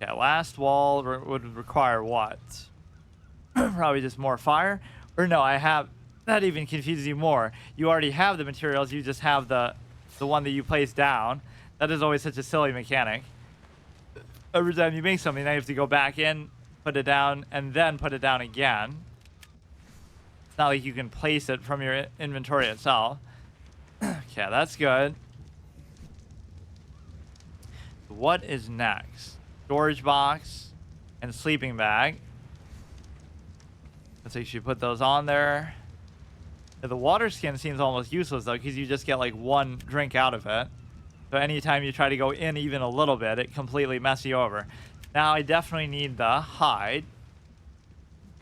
Yeah, last wall would require what? Probably just more fire. Or no, I have... That even confuses you more. You already have the materials. You just have the one that you place down. That is always such a silly mechanic. Every time you make something, now you have to go back in, put it down, and then put it down again. It's not like you can place it from your inventory itself. Okay, that's good. What is next? Storage box and sleeping bag. Let's actually put those on there. The water skin seems almost useless though, because you just get like one drink out of it. So anytime you try to go in even a little bit, it completely messes you over. Now I definitely need the hide.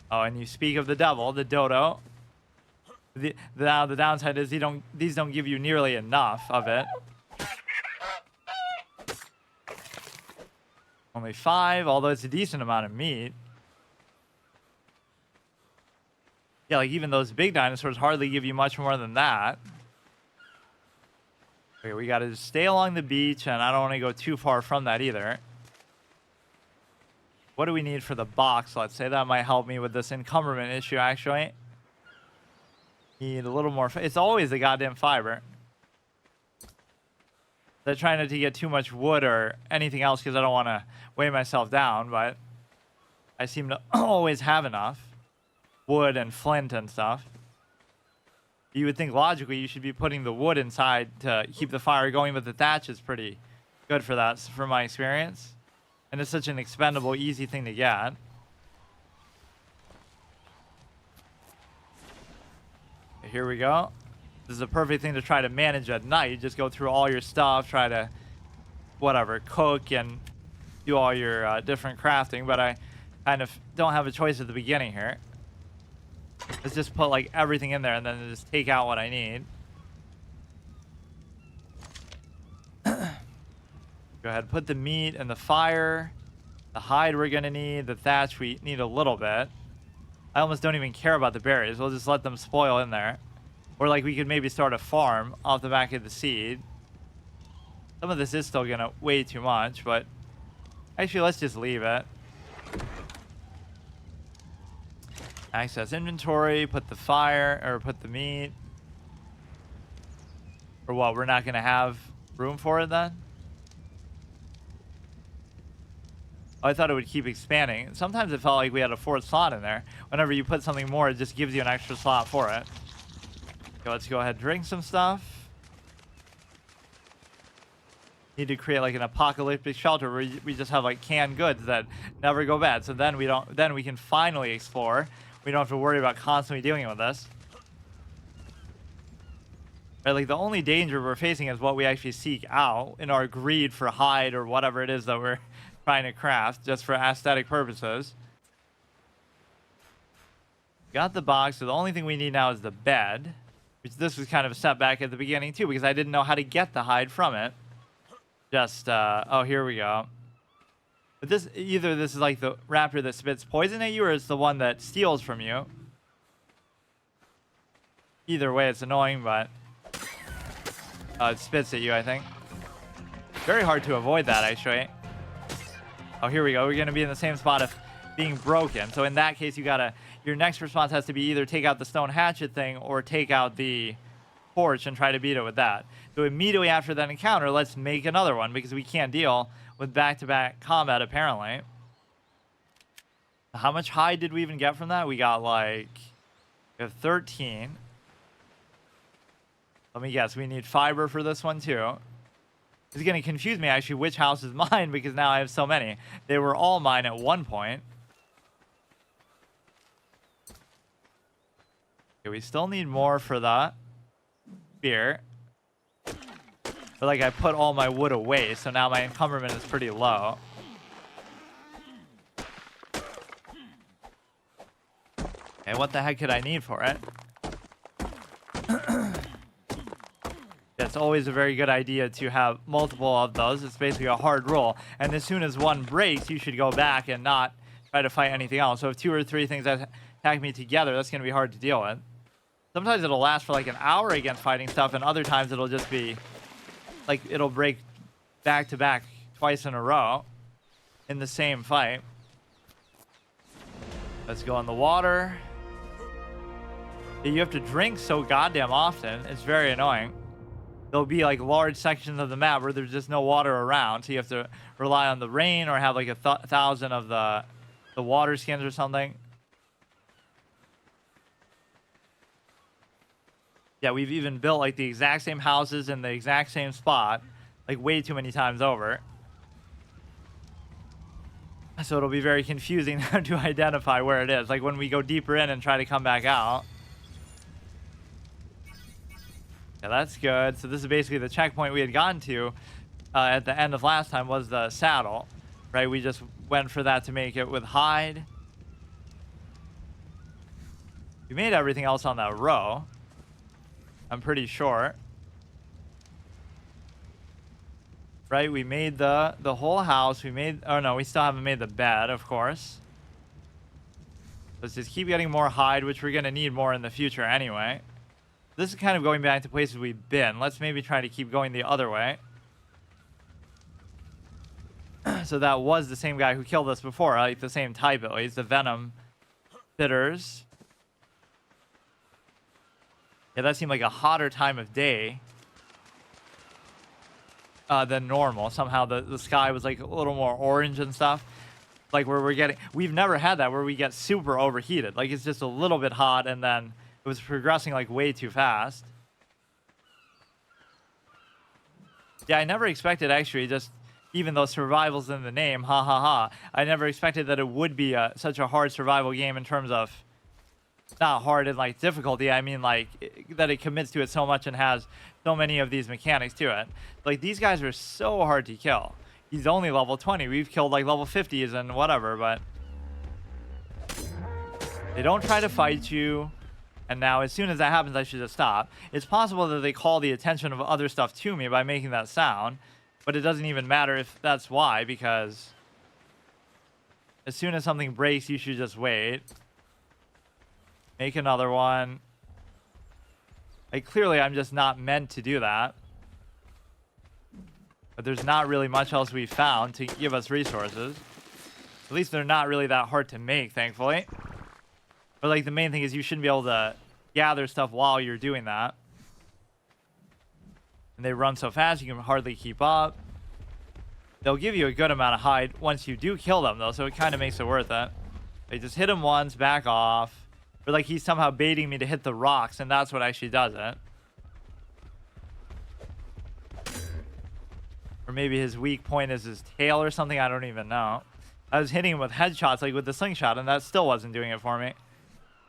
Oh, and you speak of the devil, the dodo. Now the downside is these don't give you nearly enough of it. Only 5, although it's a decent amount of meat. Yeah, like even those big dinosaurs hardly give you much more than that. Okay, we gotta just stay along the beach, and I don't want to go too far from that either. What do we need for the box? Let's say that might help me with this encumberment issue, actually. Need a little more... It's always the goddamn fiber. I'm trying not to get too much wood or anything else because I don't want to weigh myself down, but I seem to always have enough. Wood and flint and stuff. You would think logically you should be putting the wood inside to keep the fire going, but the thatch is pretty good for that, from my experience. And it's such an expendable, easy thing to get. Here we go. This is a perfect thing to try to manage at night. You just go through all your stuff, try to, whatever, cook and do all your different crafting. But I kind of don't have a choice at the beginning here. Let's just put like everything in there and then just take out what I need. Go ahead, put the meat and the fire. The hide we're gonna need. The thatch we need a little bit. I almost don't even care about the berries. We'll just let them spoil in there. Or like we could maybe start a farm off the back of the seed. Some of this is still gonna weigh too much, but actually let's just leave it. Access inventory, put the fire, or put the meat. Or what, we're not gonna have room for it then? Oh, I thought it would keep expanding. Sometimes it felt like we had a 4th slot in there. Whenever you put something more, it just gives you an extra slot for it. Okay, let's go ahead and drink some stuff. Need to create like an apocalyptic shelter where we just have like canned goods that never go bad. So then we can finally explore. We don't have to worry about constantly dealing with this. Right, like the only danger we're facing is what we actually seek out in our greed for hide or whatever it is that we're trying to craft just for aesthetic purposes. Got the box, so the only thing we need now is the bed. Which this was kind of a setback at the beginning too, because I didn't know how to get the hide from it. Just, oh, here we go. But this, either this is like the raptor that spits poison at you, or it's the one that steals from you. Either way, it's annoying, but it spits at you, I think. Very hard to avoid that, actually. Oh, here we go. We're going to be in the same spot of being broken. So in that case, you gotta, your next response has to be either take out the stone hatchet thing or take out the torch and try to beat it with that. So immediately after that encounter, let's make another one, because we can't deal with back-to-back combat, apparently. How much hide did we even get from that? We got like, we have 13. Let me guess, we need fiber for this one too. It's going to confuse me, actually, which house is mine, because now I have so many. They were all mine at one point. Okay, we still need more for that spear. But, like, I put all my wood away, so now my encumberment is pretty low. Okay, what the heck could I need for it? It's always a very good idea to have multiple of those. It's basically a hard rule. And as soon as one breaks, you should go back and not try to fight anything else. So if 2 or 3 things attack me together, that's going to be hard to deal with. Sometimes it'll last for like an hour against fighting stuff, and other times it'll just be like it'll break back to back twice in a row in the same fight. Let's go in the water. You have to drink so goddamn often. It's very annoying. There'll be like large sections of the map where there's just no water around, so you have to rely on the rain or have like 1,000 of the water skins or something. Yeah, we've even built like the exact same houses in the exact same spot, like way too many times over. So it'll be very confusing to identify where it is, like when we go deeper in and try to come back out. Yeah, that's good. So this is basically the checkpoint we had gotten to at the end of last time, was the saddle, right? We just went for that to make it with hide. We made everything else on that row, I'm pretty sure. Right, we made the whole house. We made, oh no, we still haven't made the bed, of course. Let's just keep getting more hide, which we're going to need more in the future anyway. This is kind of going back to places we've been. Let's maybe try to keep going the other way. So that was the same guy who killed us before, like the same type at least, the venom bitters. Yeah, that seemed like a hotter time of day than normal. Somehow the sky was like a little more orange and stuff. Like where we're getting, we've never had that where we get super overheated. Like it's just a little bit hot and then it was progressing like way too fast. Yeah, I never expected actually, just even though survival's in the name, ha ha ha. I never expected that it would be such a hard survival game in terms of, not hard in like difficulty, I mean like that it commits to it so much and has so many of these mechanics to it. Like these guys are so hard to kill. He's only level 20. We've killed like level 50s and whatever, but they don't try to fight you. And now as soon as that happens, I should just stop. It's possible that they call the attention of other stuff to me by making that sound, but it doesn't even matter if that's why, because as soon as something breaks, you should just wait. Make another one. Like clearly I'm just not meant to do that. But there's not really much else we found to give us resources. At least they're not really that hard to make, thankfully. But like the main thing is you shouldn't be able to gather stuff while you're doing that. And they run so fast you can hardly keep up. They'll give you a good amount of hide once you do kill them though, so it kind of makes it worth it. They just hit him once, back off. Or like he's somehow baiting me to hit the rocks, and that's what actually does it. Or maybe his weak point is his tail or something, I don't even know. I was hitting him with headshots, like with the slingshot, and that still wasn't doing it for me.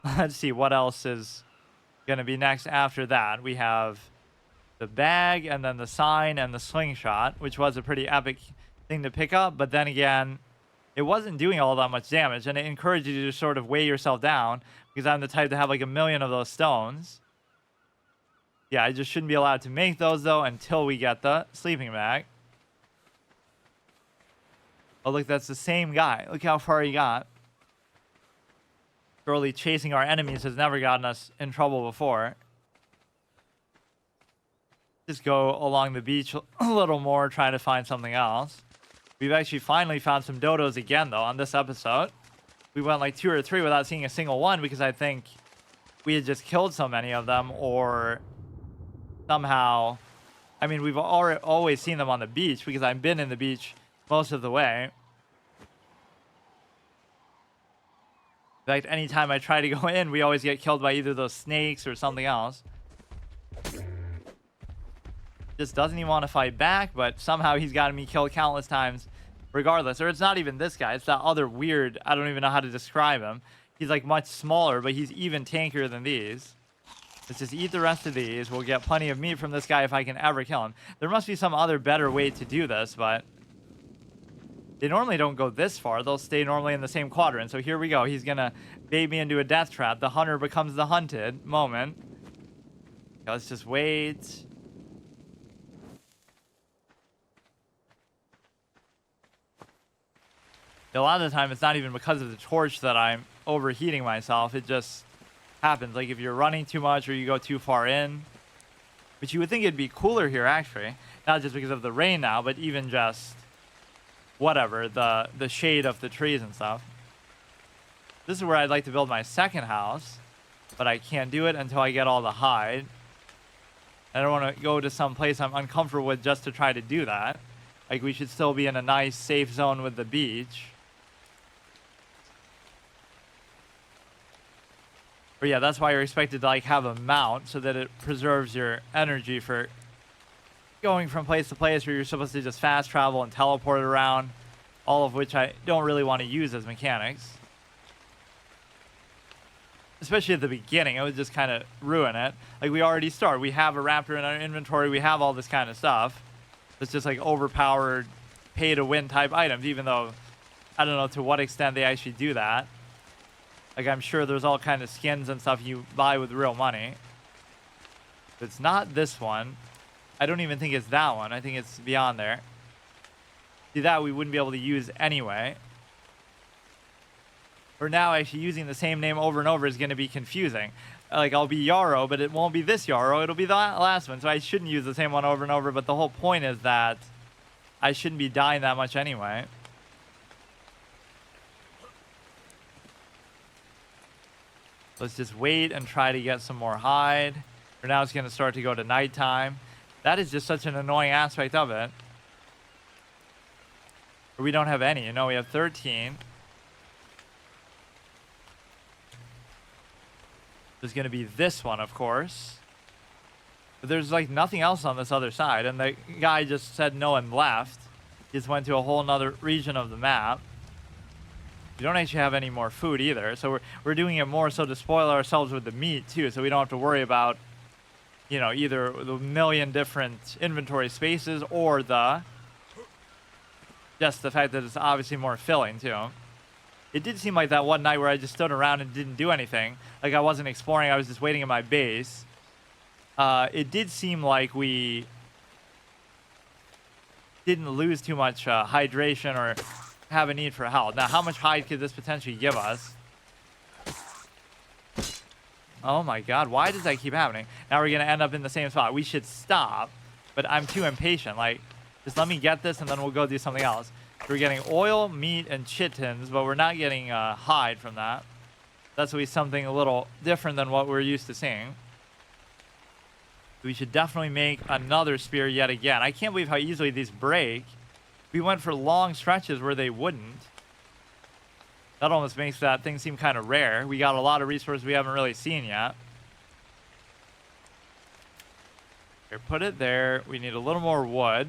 Let's see what else is going to be next after that. We have the bag, and then the sign, and the slingshot, which was a pretty epic thing to pick up. But then again, it wasn't doing all that much damage, and it encouraged you to sort of weigh yourself down, because I'm the type to have like a million of those stones. Yeah, I just shouldn't be allowed to make those, though, until we get the sleeping bag. Oh, look, that's the same guy. Look how far he got. Surely chasing our enemies has never gotten us in trouble before. Just go along the beach a little more, try to find something else. We've actually finally found some dodos again, though, on this episode. We went like 2 or 3 without seeing a single one, because I think we had just killed so many of them, or somehow, I mean, we've always seen them on the beach, because I've been in the beach most of the way. In fact, anytime I try to go in, we always get killed by either those snakes or something else. Just doesn't even want to fight back, but somehow he's gotten me killed countless times regardless. Or it's not even this guy, it's that other weird, I don't even know how to describe him. He's like much smaller, but he's even tankier than these. Let's just eat the rest of these. We'll get plenty of meat from this guy if I can ever kill him. There must be some other better way to do this, but they normally don't go this far. They'll stay normally in the same quadrant. So here we go. He's gonna bait me into a death trap. The hunter becomes the hunted moment. Okay, let's just wait. A lot of the time, it's not even because of the torch that I'm overheating myself. It just happens. Like if you're running too much or you go too far in. But you would think it'd be cooler here, actually. Not just because of the rain now, but even just whatever, the shade of the trees and stuff. This is where I'd like to build my second house, but I can't do it until I get all the hide. I don't want to go to some place I'm uncomfortable with just to try to do that. Like, we should still be in a nice, safe zone with the beach. But yeah, that's why you're expected to, like, have a mount so that it preserves your energy for going from place to place where you're supposed to just fast travel and teleport around. All of which I don't really want to use as mechanics. Especially at the beginning, it would just kind of ruin it. Like, we already start. We have a raptor in our inventory. We have all this kind of stuff. It's just like overpowered, pay-to-win type items, even though I don't know to what extent they actually do that. Like, I'm sure there's all kind of skins and stuff you buy with real money. It's not this one. I don't even think it's that one. I think it's beyond there. See, that we wouldn't be able to use anyway. For now, actually using the same name over and over is going to be confusing. Like, I'll be Yarrow, but it won't be this Yarrow. It'll be the last one. So I shouldn't use the same one over and over. But the whole point is that I shouldn't be dying that much anyway. Let's just wait and try to get some more hide. For now, it's going to start to go to nighttime. That is just such an annoying aspect of it. We don't have any. You know, we have 13. There's going to be this one, of course. But there's, like, nothing else on this other side. And the guy just said no and left. He just went to a whole nother region of the map. We don't actually have any more food either. So we're doing it more so to spoil ourselves with the meat, too. So we don't have to worry about, you know, either the million different inventory spaces or just the fact that it's obviously more filling, too. It did seem like that one night where I just stood around and didn't do anything. Like, I wasn't exploring. I was just waiting in my base. It did seem like we didn't lose too much hydration or have a need for health. Now, how much hide could this potentially give us? Oh my god, why does that keep happening? Now we're going to end up in the same spot. We should stop, but I'm too impatient. Like, just let me get this and then we'll go do something else. We're getting oil, meat, and chittens, but we're not getting hide from that. That's at least something a little different than what we're used to seeing. We should definitely make another spear yet again. I can't believe how easily these break. We went for long stretches where they wouldn't. That almost makes that thing seem kind of rare. We got a lot of resources we haven't really seen yet. Here, put it there. We need a little more wood.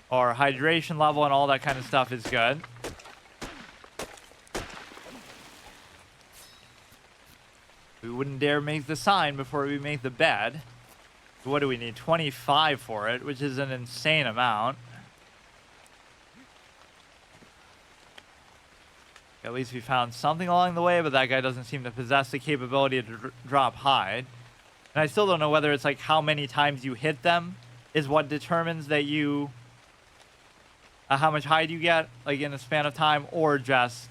Our hydration level and all that kind of stuff is good. We wouldn't dare make the sign before we make the bed. What do we need? 25 for it, which is an insane amount. at least we found something along the way, but that guy doesn't seem to possess the capability to drop hide. And I still don't know whether it's like how many times you hit them is what determines that you how much hide you get like in a span of time, or just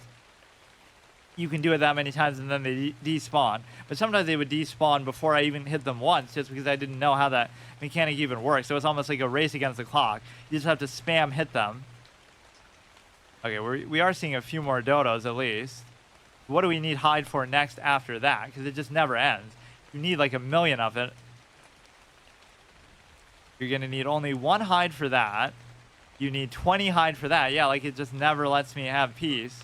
you can do it that many times and then they despawn. But sometimes they would despawn before I even hit them once, just because I didn't know how that mechanic even works. So it's almost like a race against the clock. You just have to spam hit them. Okay, we are seeing a few more dodos at least. What do we need hide for next after that? Because it just never ends. You need like 1 million of it. You're going to need only 1 hide for that. You need 20 hide for that. Yeah, like it just never lets me have peace.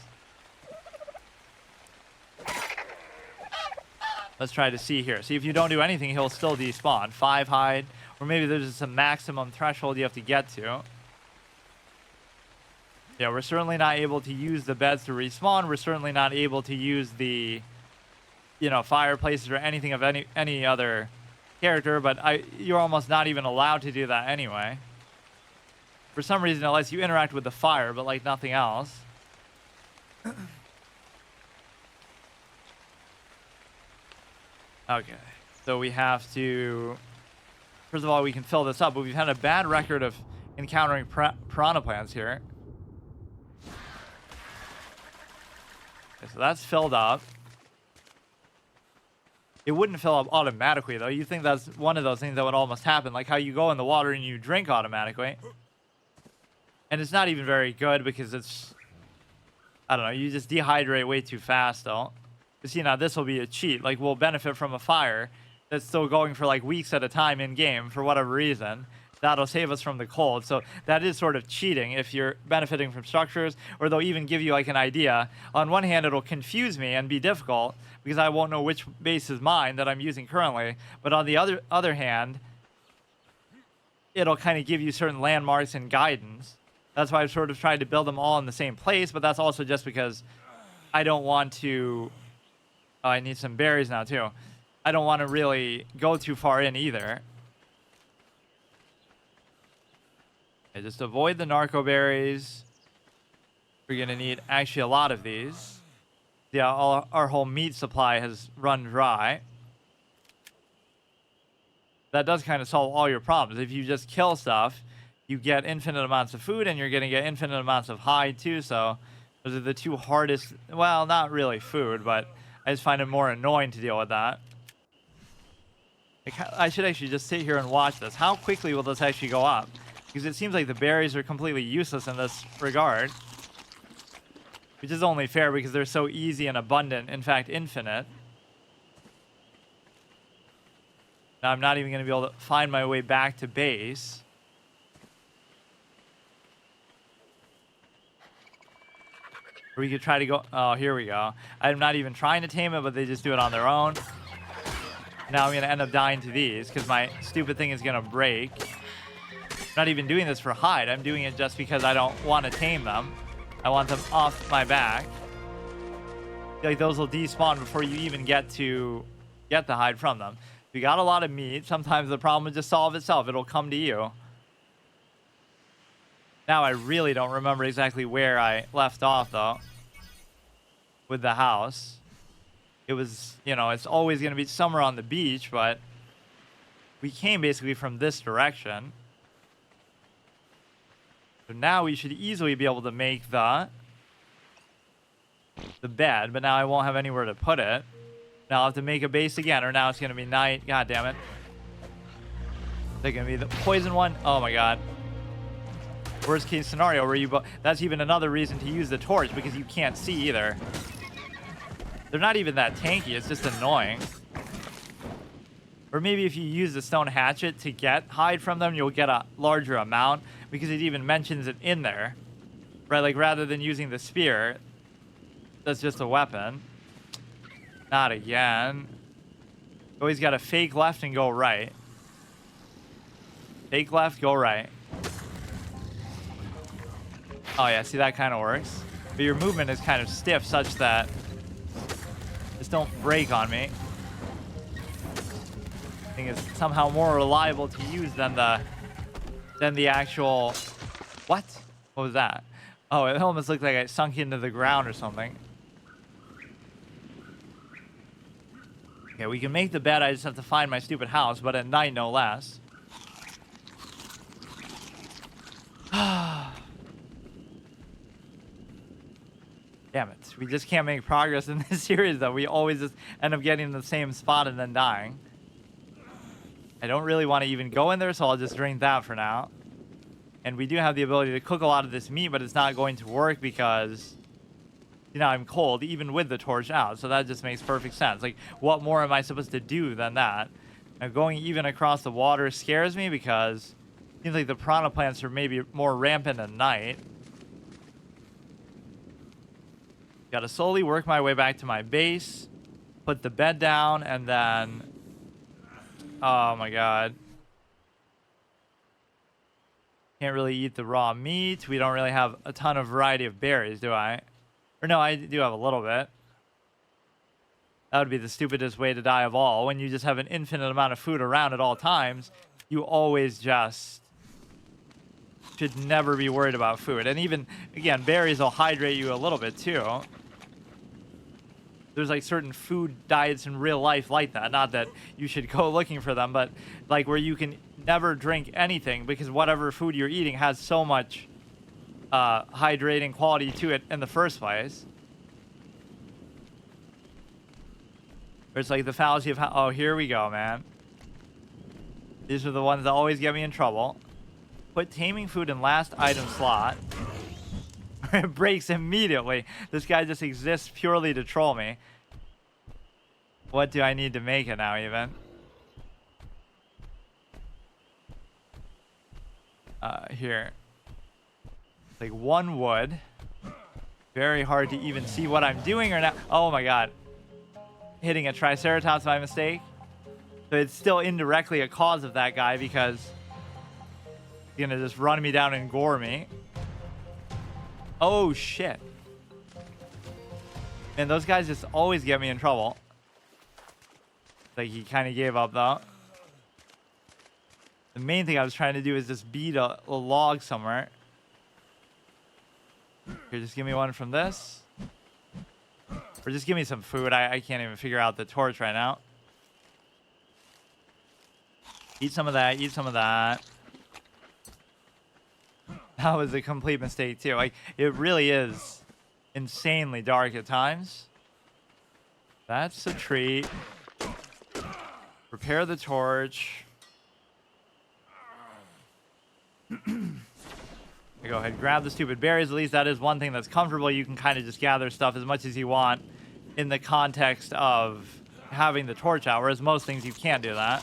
Let's try to see here. See, if you don't do anything, he'll still despawn. 5 hide. Or maybe there's just a maximum threshold you have to get to. Yeah, we're certainly not able to use the beds to respawn. We're certainly not able to use the, you know, fireplaces or anything of any other character. But you're almost not even allowed to do that anyway. For some reason, it lets you interact with the fire, but like nothing else. Okay, so we have to, first of all, we can fill this up, but we've had a bad record of encountering piranha plants here. Okay, so that's filled up. It wouldn't fill up automatically, though. You think that's one of those things that would almost happen, like how you go in the water and you drink automatically. And it's not even very good because it's, I don't know, you just dehydrate way too fast, though. You see, now this will be a cheat. Like, we'll benefit from a fire that's still going for like weeks at a time in game for whatever reason. That'll save us from the cold. So that is sort of cheating if you're benefiting from structures, or they'll even give you like an idea. On one hand, it'll confuse me and be difficult because I won't know which base is mine that I'm using currently. But on the other hand, it'll kind of give you certain landmarks and guidance. That's why I've sort of tried to build them all in the same place, but that's also just because I don't want to... Oh, I need some berries now, too. I don't want to really go too far in either. Okay, just avoid the narco berries. We're going to need actually a lot of these. Yeah, our whole meat supply has run dry. That does kind of solve all your problems. If you just kill stuff, you get infinite amounts of food, and you're going to get infinite amounts of hide, too. So those are the two hardest... Well, not really food, but... I just find it more annoying to deal with that. I should actually just sit here and watch this. How quickly will this actually go up? Because it seems like the berries are completely useless in this regard. Which is only fair because they're so easy and abundant. In fact, infinite. Now I'm not even going to be able to find my way back to base. Or we could try to go... Oh, here we go. I'm not even trying to tame it, but they just do it on their own. Now I'm going to end up dying to these because my stupid thing is going to break. I'm not even doing this for hide. I'm doing it just because I don't want to tame them. I want them off my back. Like, those will despawn before you even get to get the hide from them. If you got a lot of meat, sometimes the problem will just solve itself. It'll come to you. Now I really don't remember exactly where I left off, though, with the house. It was, you know, it's always going to be somewhere on the beach, but we came basically from this direction. So now we should easily be able to make the bed, but now I won't have anywhere to put it. Now I'll have to make a base again, or now it's going to be night. God damn it. Is that going to be the poison one? Oh my god. Worst case scenario where you... That's even another reason to use the torch, because you can't see either. They're not even that tanky, it's just annoying. Or maybe if you use the stone hatchet to get hide from them, you'll get a larger amount, because it even mentions it in there. Right, like rather than using the spear, that's just a weapon. Not again. Always got to fake left and go right. Fake left, go right. Oh yeah, see, that kind of works. But your movement is kind of stiff such that just don't break on me. I think it's somehow more reliable to use than the actual... What? What was that? Oh, it almost looked like it sunk into the ground or something. Okay, we can make the bed. I just have to find my stupid house, but at night, no less. Damn it. We just can't make progress in this series, though. We always just end up getting in the same spot and then dying. I don't really want to even go in there, so I'll just drink that for now. And we do have the ability to cook a lot of this meat, but it's not going to work because, you know, I'm cold, even with the torch out. So that just makes perfect sense. Like, what more am I supposed to do than that? Now, going even across the water scares me because it seems like the piranha plants are maybe more rampant at night. Got to slowly work my way back to my base, put the bed down, and then... Oh my god. Can't really eat the raw meat. We don't really have a ton of variety of berries, do I? Or no, I do have a little bit. That would be the stupidest way to die of all. When you just have an infinite amount of food around at all times, you always just should never be worried about food. And even, again, berries will hydrate you a little bit too. There's like certain food diets in real life like that. Not that you should go looking for them, but like where you can never drink anything because whatever food you're eating has so much hydrating quality to it in the first place. It's like the fallacy of how, oh, here we go, man. These are the ones that always get me in trouble. Put taming food in last item slot. It breaks immediately. This guy just exists purely to troll me. What do I need to make it now, even? Here. Like one wood. Very hard to even see what I'm doing or not. Oh my god. Hitting a triceratops by mistake. So it's still indirectly a cause of that guy because he's gonna just run me down and gore me. Oh shit. Man, those guys just always get me in trouble. Like he kind of gave up though. The main thing I was trying to do is just beat a log somewhere. Here, just give me one from this. Or just give me some food. I can't even figure out the torch right now. Eat some of that. Eat some of that. That was a complete mistake too. Like, it really is insanely dark at times. That's a treat. Prepare the torch. Go ahead, grab the stupid berries. At least that is one thing that's comfortable. You can kind of just gather stuff as much as you want in the context of having the torch out, whereas most things you can't do that.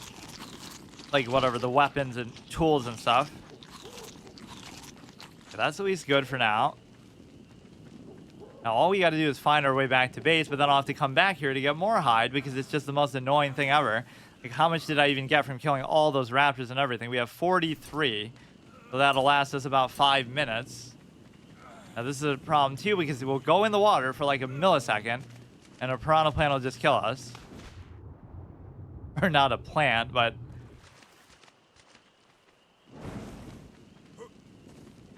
Like whatever, the weapons and tools and stuff. Okay, that's at least good for now. Now all we got to do is find our way back to base, but then I'll have to come back here to get more hide because it's just the most annoying thing ever. Like, how much did I even get from killing all those raptors and everything? We have 43. So that'll last us about 5 minutes. Now this is a problem too because we'll go in the water for like a millisecond and a piranha plant will just kill us. Or not a plant, but...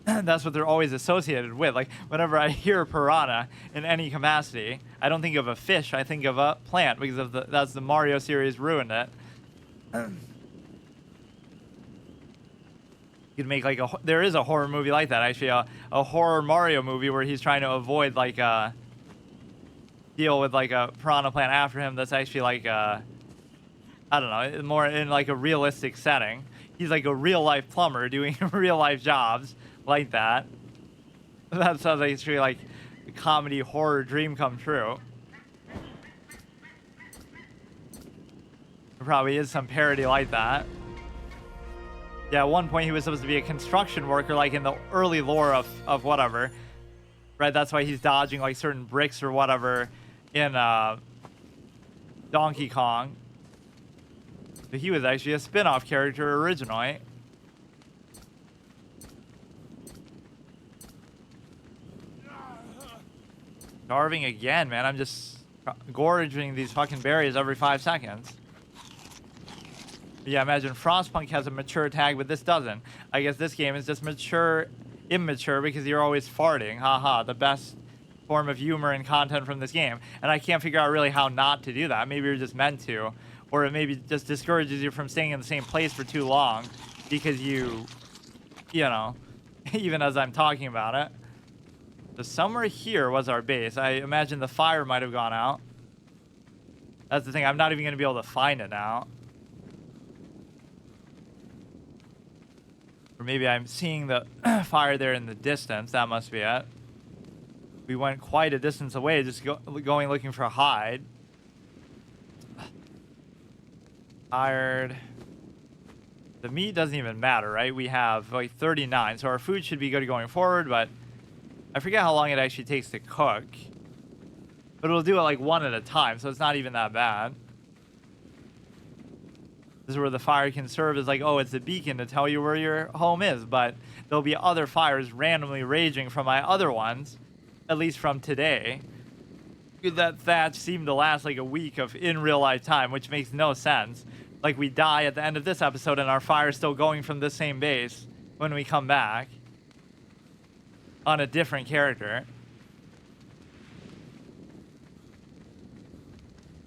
that's what they're always associated with. Like, whenever I hear piranha in any capacity, I don't think of a fish, I think of a plant because of that's the Mario series ruined it. You could make like there is a horror movie like that actually, a horror Mario movie where he's trying to avoid like a deal with like a piranha plant after him that's actually like I don't know, more in like a realistic setting. He's like a real life plumber doing real life jobs like that. That sounds like it's really like a comedy horror dream come true. There probably is some parody like that. Yeah, at one point he was supposed to be a construction worker, like in the early lore of whatever. Right, that's why he's dodging like certain bricks or whatever in Donkey Kong. But he was actually a spin-off character originally. Starving again, man. I'm just gorging these fucking berries every 5 seconds. Yeah, imagine Frostpunk has a mature tag, but this doesn't. I guess this game is just immature because you're always farting. Haha, the best form of humor and content from this game, and I can't figure out really how not to do that. Maybe you're just meant to, or it maybe just discourages you from staying in the same place for too long because you know, even as I'm talking about it. So somewhere here was our base. I imagine the fire might have gone out. That's the thing. I'm not even going to be able to find it now. Or maybe I'm seeing the fire there in the distance. That must be it. We went quite a distance away, just going looking for a hide. Tired. The meat doesn't even matter, right? We have like 39, so our food should be good going forward, but I forget how long it actually takes to cook. But it'll do it like one at a time, so it's not even that bad. This is where the fire can serve as like, oh, it's a beacon to tell you where your home is, but there'll be other fires randomly raging from my other ones, at least from today. That thatch seemed to last like a week of in real life time, which makes no sense. Like we die at the end of this episode and our fire's still going from the same base when we come back on a different character.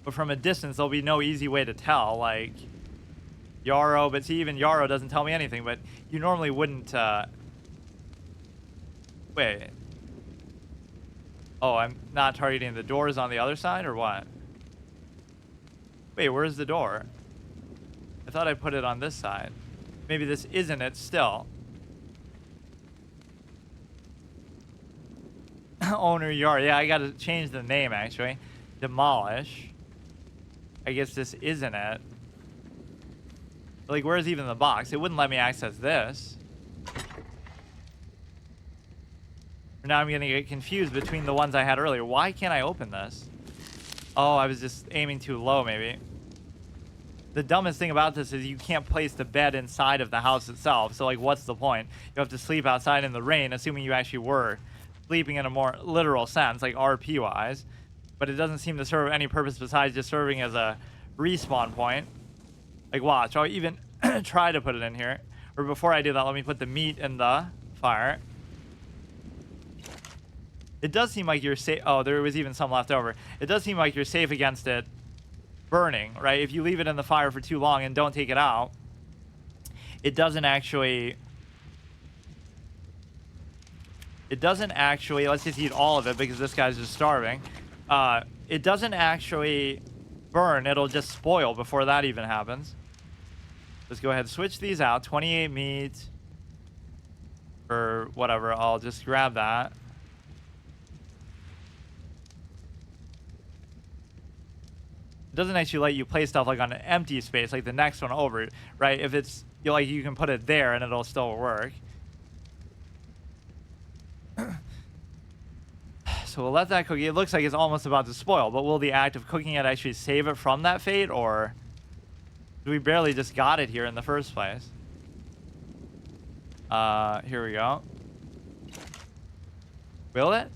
But from a distance, there'll be no easy way to tell, like Yarrow, but see, even Yarrow doesn't tell me anything, but you normally wouldn't, wait. Oh, I'm not targeting the doors on the other side, or what? Wait, where's the door? I thought I put it on this side. Maybe this isn't it still. Owner Yard. Yeah, I gotta change the name, actually. Demolish. I guess this isn't it. Like, where's even the box? It wouldn't let me access this. Now I'm gonna get confused between the ones I had earlier. Why can't I open this? Oh, I was just aiming too low, maybe. The dumbest thing about this is you can't place the bed inside of the house itself. So, like, what's the point? You have to sleep outside in the rain, assuming you actually were sleeping in a more literal sense, like RP-wise. But it doesn't seem to serve any purpose besides just serving as a respawn point. Like, watch. I'll even try to put it in here. Or before I do that, let me put the meat in the fire. It does seem like you're safe. Oh, there was even some left over. It does seem like you're safe against it burning, right? If you leave it in the fire for too long and don't take it out, it doesn't actually, let's just eat all of it because this guy's just starving. It doesn't actually burn. It'll just spoil before that even happens. Let's go ahead and switch these out. 28 meat or whatever. I'll just grab that. It doesn't actually let you place stuff like on an empty space, like the next one over, right? If it's, like, you can put it there and it'll still work. So we'll let that cook. It looks like it's almost about to spoil, but will the act of cooking it actually save it from that fate, or we barely just got it here in the first place? Here we go. Will it?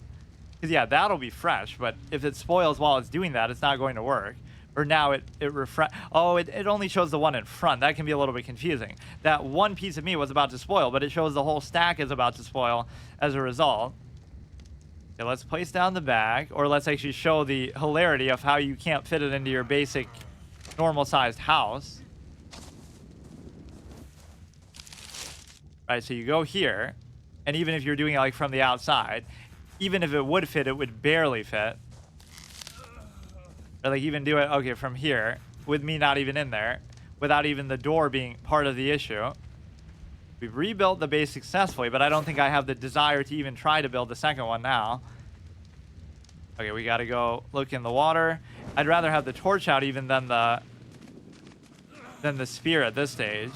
Because, yeah, that'll be fresh, but if it spoils while it's doing that, it's not going to work. Or now it refresh. Oh, it only shows the one in front. That can be a little bit confusing. That one piece of meat was about to spoil, but it shows the whole stack is about to spoil as a result. Okay, let's place down the bag, or let's actually show the hilarity of how you can't fit it into your basic normal-sized house. Right, so you go here, and even if you're doing it like from the outside, even if it would fit, it would barely fit. Or like even do it, okay, from here, with me not even in there, without even the door being part of the issue. We've rebuilt the base successfully, but I don't think I have the desire to even try to build the second one now. Okay, we gotta go look in the water. I'd rather have the torch out even than the spear at this stage.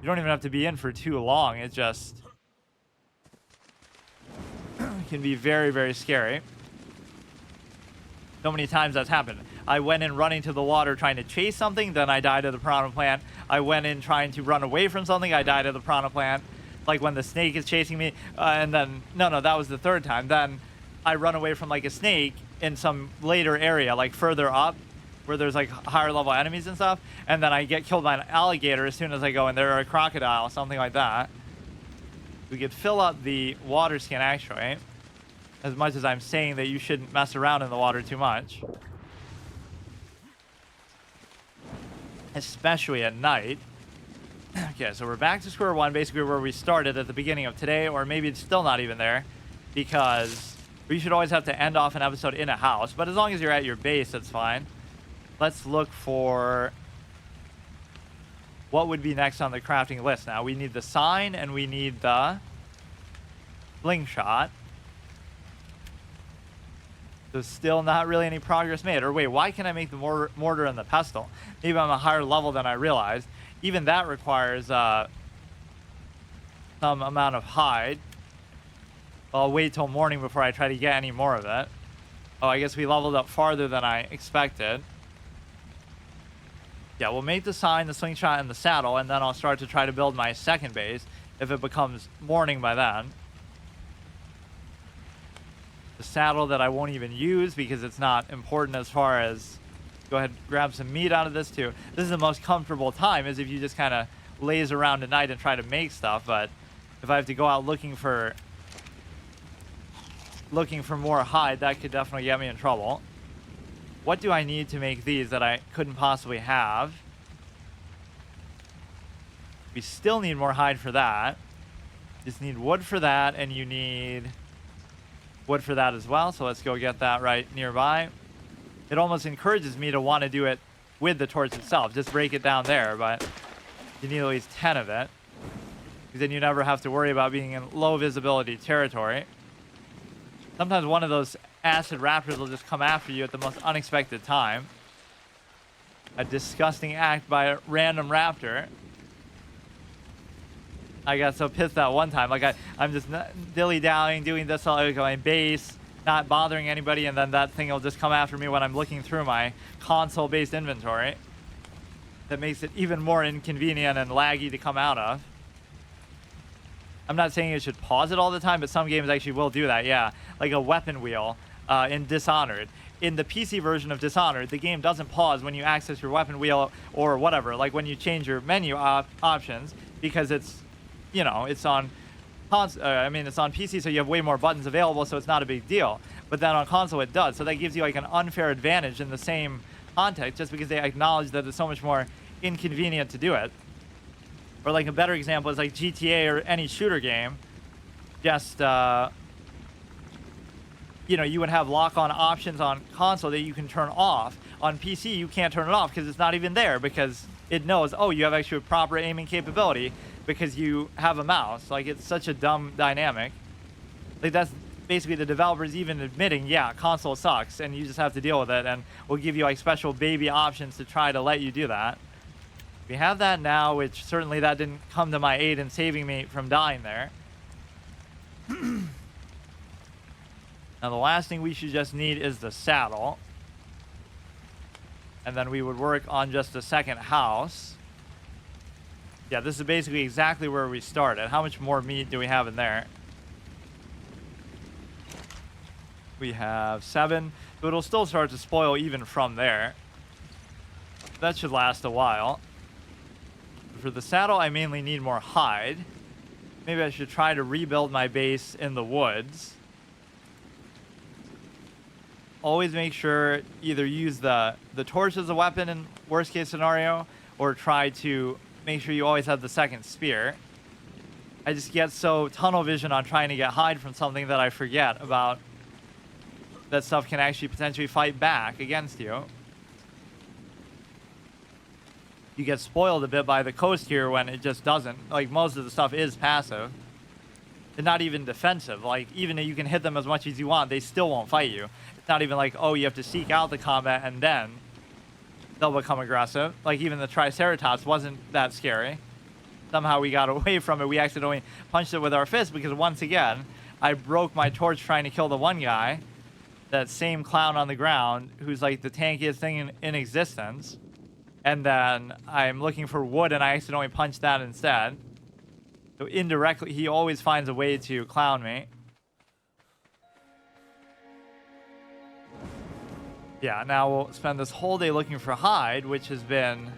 You don't even have to be in for too long. It just can be very, very scary. So many times that's happened. I went in running to the water trying to chase something, then I died of the piranha plant. I went in trying to run away from something, I died of the piranha plant. Like when the snake is chasing me, and then, no, that was the third time. Then I run away from like a snake in some later area, like further up, where there's like higher level enemies and stuff, and then I get killed by an alligator as soon as I go in there, or a crocodile, something like that. We could fill up the water skin actually. As much as I'm saying that you shouldn't mess around in the water too much. Especially at night. Okay, so we're back to square one, basically where we started at the beginning of today, or maybe it's still not even there, because we should always have to end off an episode in a house, but as long as you're at your base, that's fine. Let's look for what would be next on the crafting list now. We need the sign, and we need the slingshot. So still not really any progress made. Or wait, why can I make the mortar and the pestle? Maybe I'm a higher level than I realized. Even that requires some amount of hide. I'll wait till morning before I try to get any more of it. Oh, I guess we leveled up farther than I expected. Yeah, we'll make the sign, the slingshot, and the saddle, and then I'll start to try to build my second base if it becomes morning by then. The saddle that I won't even use because it's not important as far as... Go ahead and grab some meat out of this too. This is the most comfortable time, is if you just kind of laze around at night and try to make stuff, but if I have to go out looking for more hide, that could definitely get me in trouble. What do I need to make these that I couldn't possibly have? We still need more hide for that. Just need wood for that, and you need wood for that as well, so let's go get that right nearby. It almost encourages me to want to do it with the torch itself. Just break it down there, but you need at least 10 of it. Because then you never have to worry about being in low visibility territory. Sometimes one of those acid raptors will just come after you at the most unexpected time. A disgusting act by a random raptor. I got so pissed that one time. Like I'm just dilly-dallying, doing this all like my base, not bothering anybody, and then that thing will just come after me when I'm looking through my console-based inventory. That makes it even more inconvenient and laggy to come out of. I'm not saying you should pause it all the time, but some games actually will do that, yeah. Like a weapon wheel in Dishonored. In the PC version of Dishonored, the game doesn't pause when you access your weapon wheel or whatever, like when you change your menu options, because it's, you know, it's on it's on PC, so you have way more buttons available, so it's not a big deal. But then on console, it does. So that gives you like an unfair advantage in the same context, just because they acknowledge that it's so much more inconvenient to do it. Or like a better example is like GTA or any shooter game. Just, you know, you would have lock-on options on console that you can turn off. On PC, you can't turn it off because it's not even there, because it knows, oh, you have actually proper aiming capability because you have a mouse. Like, it's such a dumb dynamic. Like, that's basically the developers even admitting, yeah, console sucks, and you just have to deal with it, and we'll give you like special baby options to try to let you do that. We have that now, which certainly that didn't come to my aid in saving me from dying there. Now the last thing we should just need is the saddle. And then we would work on just the second house. Yeah, this is basically exactly where we started. How much more meat do we have in there? We have 7, but it'll still start to spoil even from there. That should last a while. For the saddle, I mainly need more hide. Maybe I should try to rebuild my base in the woods. Always make sure either use the torch as a weapon in worst case scenario, or try to make sure you always have the second spear. I just get so tunnel vision on trying to get hide from something that I forget about that stuff can actually potentially fight back against you. You get spoiled a bit by the coast here when it just doesn't. Like, most of the stuff is passive. And not even defensive. Like, even if you can hit them as much as you want, they still won't fight you. It's not even like, oh, you have to seek out the combat and then they'll become aggressive. Like, even the Triceratops wasn't that scary. Somehow we got away from it. We accidentally punched it with our fist because, once again, I broke my torch trying to kill the one guy. That same clown on the ground who's like the tankiest thing in existence. And then I'm looking for wood and I accidentally punched that instead. So indirectly, he always finds a way to clown me. Yeah, now we'll spend this whole day looking for hide, which has been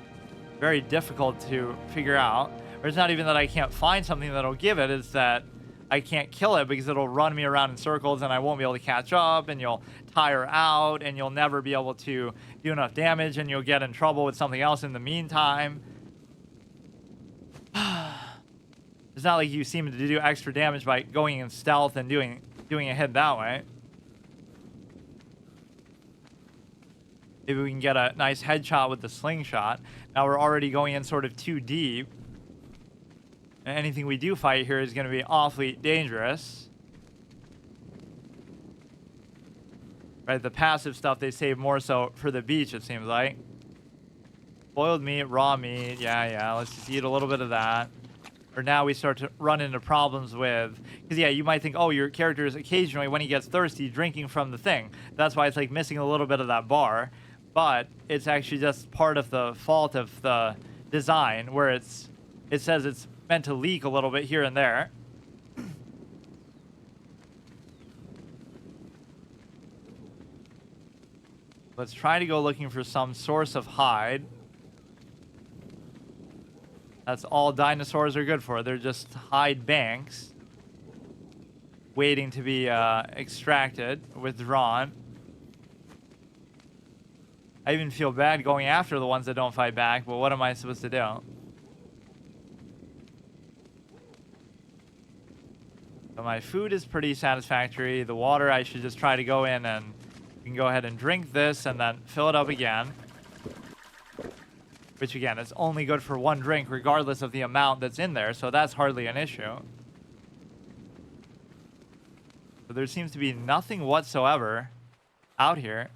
very difficult to figure out. Or it's not even that I can't find something that'll give it, it's that I can't kill it because it'll run me around in circles and I won't be able to catch up, and you'll tire out and you'll never be able to do enough damage, and you'll get in trouble with something else in the meantime. It's not like you seem to do extra damage by going in stealth and doing a hit that way. Maybe we can get a nice headshot with the slingshot. Now we're already going in sort of too deep. And anything we do fight here is going to be awfully dangerous. Right, the passive stuff they save more so for the beach, it seems like. Boiled meat, raw meat, yeah, let's just eat a little bit of that. Or now we start to run into problems with, because yeah, you might think, oh, your character is occasionally, when he gets thirsty, drinking from the thing. That's why it's like missing a little bit of that bar. But it's actually just part of the fault of the design, where it says it's meant to leak a little bit here and there. Let's try to go looking for some source of hide. That's all dinosaurs are good for. They're just hide banks waiting to be extracted, withdrawn. I even feel bad going after the ones that don't fight back, but what am I supposed to do? So my food is pretty satisfactory. The water, I should just try to go in and you can go ahead and drink this and then fill it up again. Which again, is only good for one drink regardless of the amount that's in there, so that's hardly an issue. So there seems to be nothing whatsoever out here.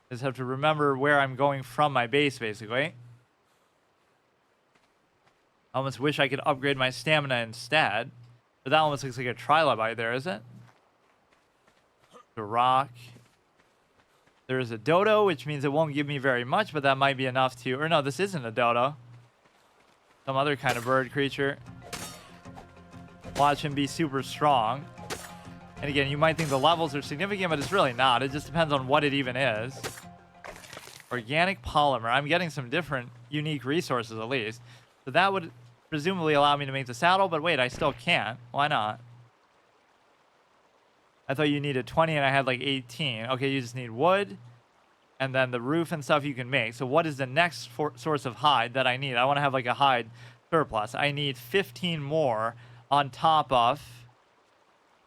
Just have to remember where I'm going from my base, basically. I almost wish I could upgrade my stamina instead. But that almost looks like a trilobite there, is it? The rock. There's a dodo, which means it won't give me very much, but that might be enough to... Or no, this isn't a dodo. Some other kind of bird creature. Watch him be super strong. And again, you might think the levels are significant, but it's really not. It just depends on what it even is. Organic polymer. I'm getting some different unique resources at least. So that would presumably allow me to make the saddle, but wait, I still can't. Why not? I thought you needed 20 and I had like 18. Okay, you just need wood. And then the roof and stuff you can make. So what is the next source of hide that I need? I want to have like a hide surplus. I need 15 more on top of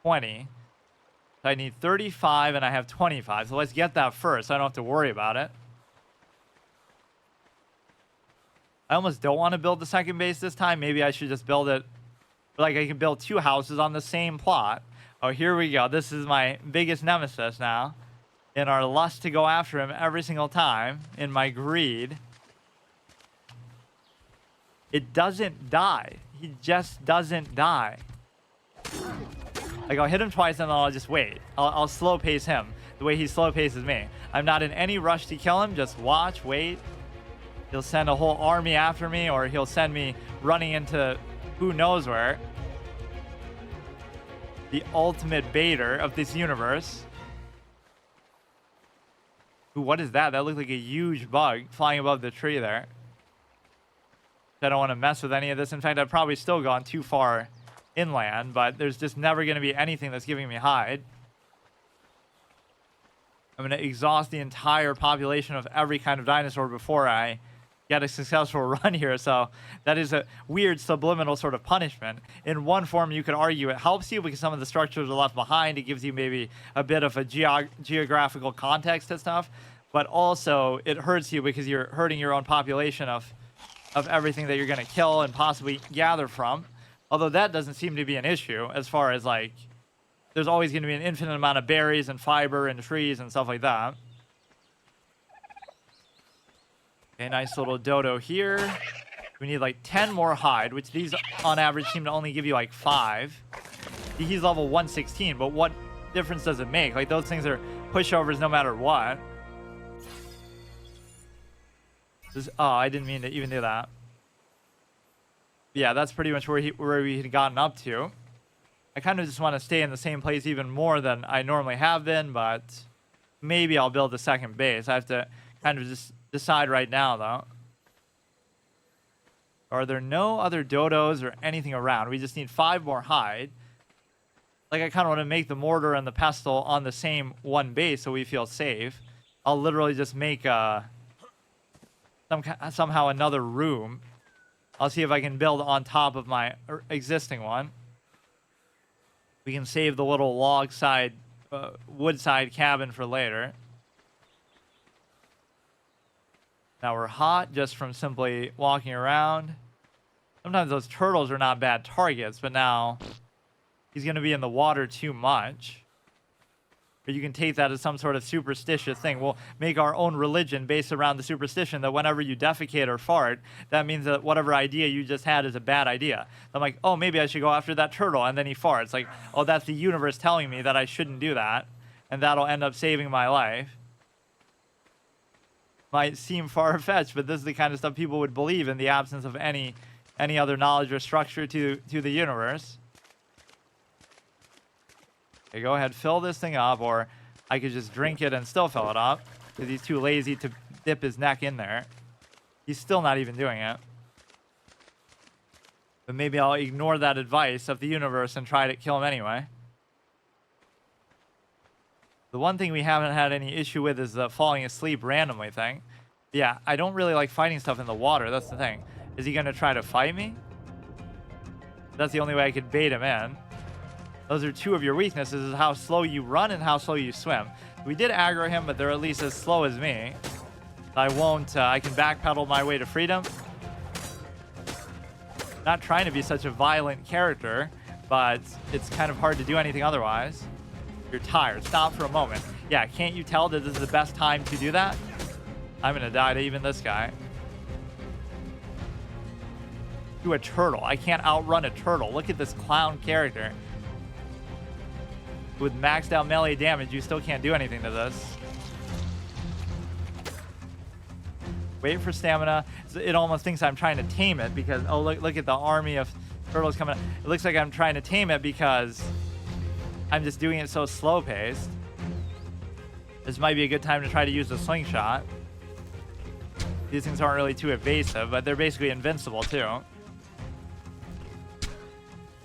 20. So I need 35 and I have 25. So let's get that first so I don't have to worry about it. I almost don't want to build the second base this time. Maybe I should just build it. Like I can build 2 houses on the same plot. Oh, here we go. This is my biggest nemesis now. In our lust to go after him every single time. In my greed. It doesn't die. He just doesn't die. Like I'll hit him twice and then I'll just wait. I'll slow pace him the way he slow paces me. I'm not in any rush to kill him. Just watch, wait. He'll send a whole army after me, or he'll send me running into who knows where. The ultimate baiter of this universe. Ooh, what is that? That looked like a huge bug flying above the tree there. I don't want to mess with any of this. In fact, I've probably still gone too far inland, but there's just never going to be anything that's giving me hide. I'm going to exhaust the entire population of every kind of dinosaur before I get a successful run here. So that is a weird subliminal sort of punishment. In one form, you could argue it helps you because some of the structures are left behind. It gives you maybe a bit of a geographical context to stuff, but also it hurts you because you're hurting your own population of everything that you're going to kill and possibly gather from. Although that doesn't seem to be an issue as far as like, there's always going to be an infinite amount of berries and fiber and trees and stuff like that. Okay, nice little dodo here. We need like 10 more hide, which these on average seem to only give you like 5. He's level 116, but what difference does it make? Like those things are pushovers no matter what. Oh, I didn't mean to even do that. Yeah, that's pretty much where we had gotten up to. I kind of just want to stay in the same place even more than I normally have been, but maybe I'll build a second base. I have to kind of just decide right now, though. Are there no other dodos or anything around? We just need 5 more hide. Like, I kind of want to make the mortar and the pestle on the same one base so we feel safe. I'll literally just make somehow another room. I'll see if I can build on top of my existing one. We can save the little log side, wood side cabin for later. Now we're hot just from simply walking around. Sometimes those turtles are not bad targets, but now he's going to be in the water too much. But you can take that as some sort of superstitious thing. We'll make our own religion based around the superstition that whenever you defecate or fart, that means that whatever idea you just had is a bad idea. I'm like, oh, maybe I should go after that turtle, and then he farts. Like, oh, that's the universe telling me that I shouldn't do that, and that'll end up saving my life. Might seem far-fetched, but this is the kind of stuff people would believe in the absence of any other knowledge or structure to the universe. Okay, go ahead, fill this thing up, or I could just drink it and still fill it up because he's too lazy to dip his neck in there. He's still not even doing it. But maybe I'll ignore that advice of the universe and try to kill him anyway. The one thing we haven't had any issue with is the falling asleep randomly thing. Yeah, I don't really like fighting stuff in the water. That's the thing. Is he going to try to fight me? That's the only way I could bait him in. Those are 2 of your weaknesses, is how slow you run and how slow you swim. We did aggro him, but they're at least as slow as me. I won't, I can backpedal my way to freedom. Not trying to be such a violent character, but it's kind of hard to do anything otherwise. You're tired. Stop for a moment. Yeah, can't you tell that this is the best time to do that? I'm gonna die to even this guy. To a turtle. I can't outrun a turtle. Look at this clown character. With maxed out melee damage, you still can't do anything to this. Wait for stamina. It almost thinks I'm trying to tame it because, oh, look at the army of turtles coming. It looks like I'm trying to tame it because I'm just doing it so slow paced. This might be a good time to try to use the slingshot. These things aren't really too evasive, but they're basically invincible too.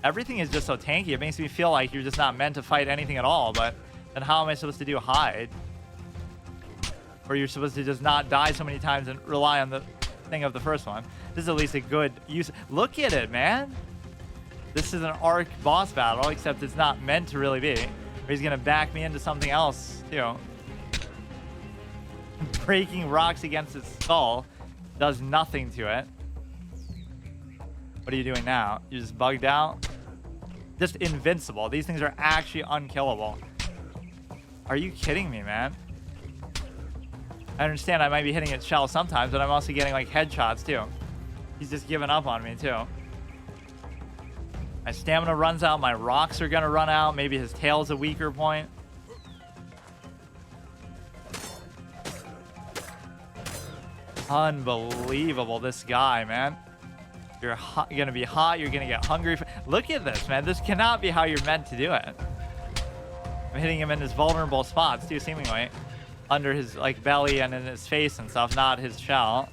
Everything is just so tanky. It makes me feel like you're just not meant to fight anything at all. But then how am I supposed to do hide? Or you're supposed to just not die so many times and rely on the thing of the first one. This is at least a good use. Look at it, man. This is an ARK boss battle, except it's not meant to really be. He's going to back me into something else, too. Breaking rocks against its skull does nothing to it. What are you doing now? You just bugged out? Just invincible. These things are actually unkillable. Are you kidding me, man? I understand I might be hitting its shell sometimes, but I'm also getting like headshots too. He's just giving up on me too. My stamina runs out. My rocks are going to run out. Maybe his tail's a weaker point. Unbelievable, this guy, man. You're going to be hot. You're going to get hungry. Look at this, man. This cannot be how you're meant to do it. I'm hitting him in his vulnerable spots, too, seemingly. Under his like belly and in his face and stuff, not his shell.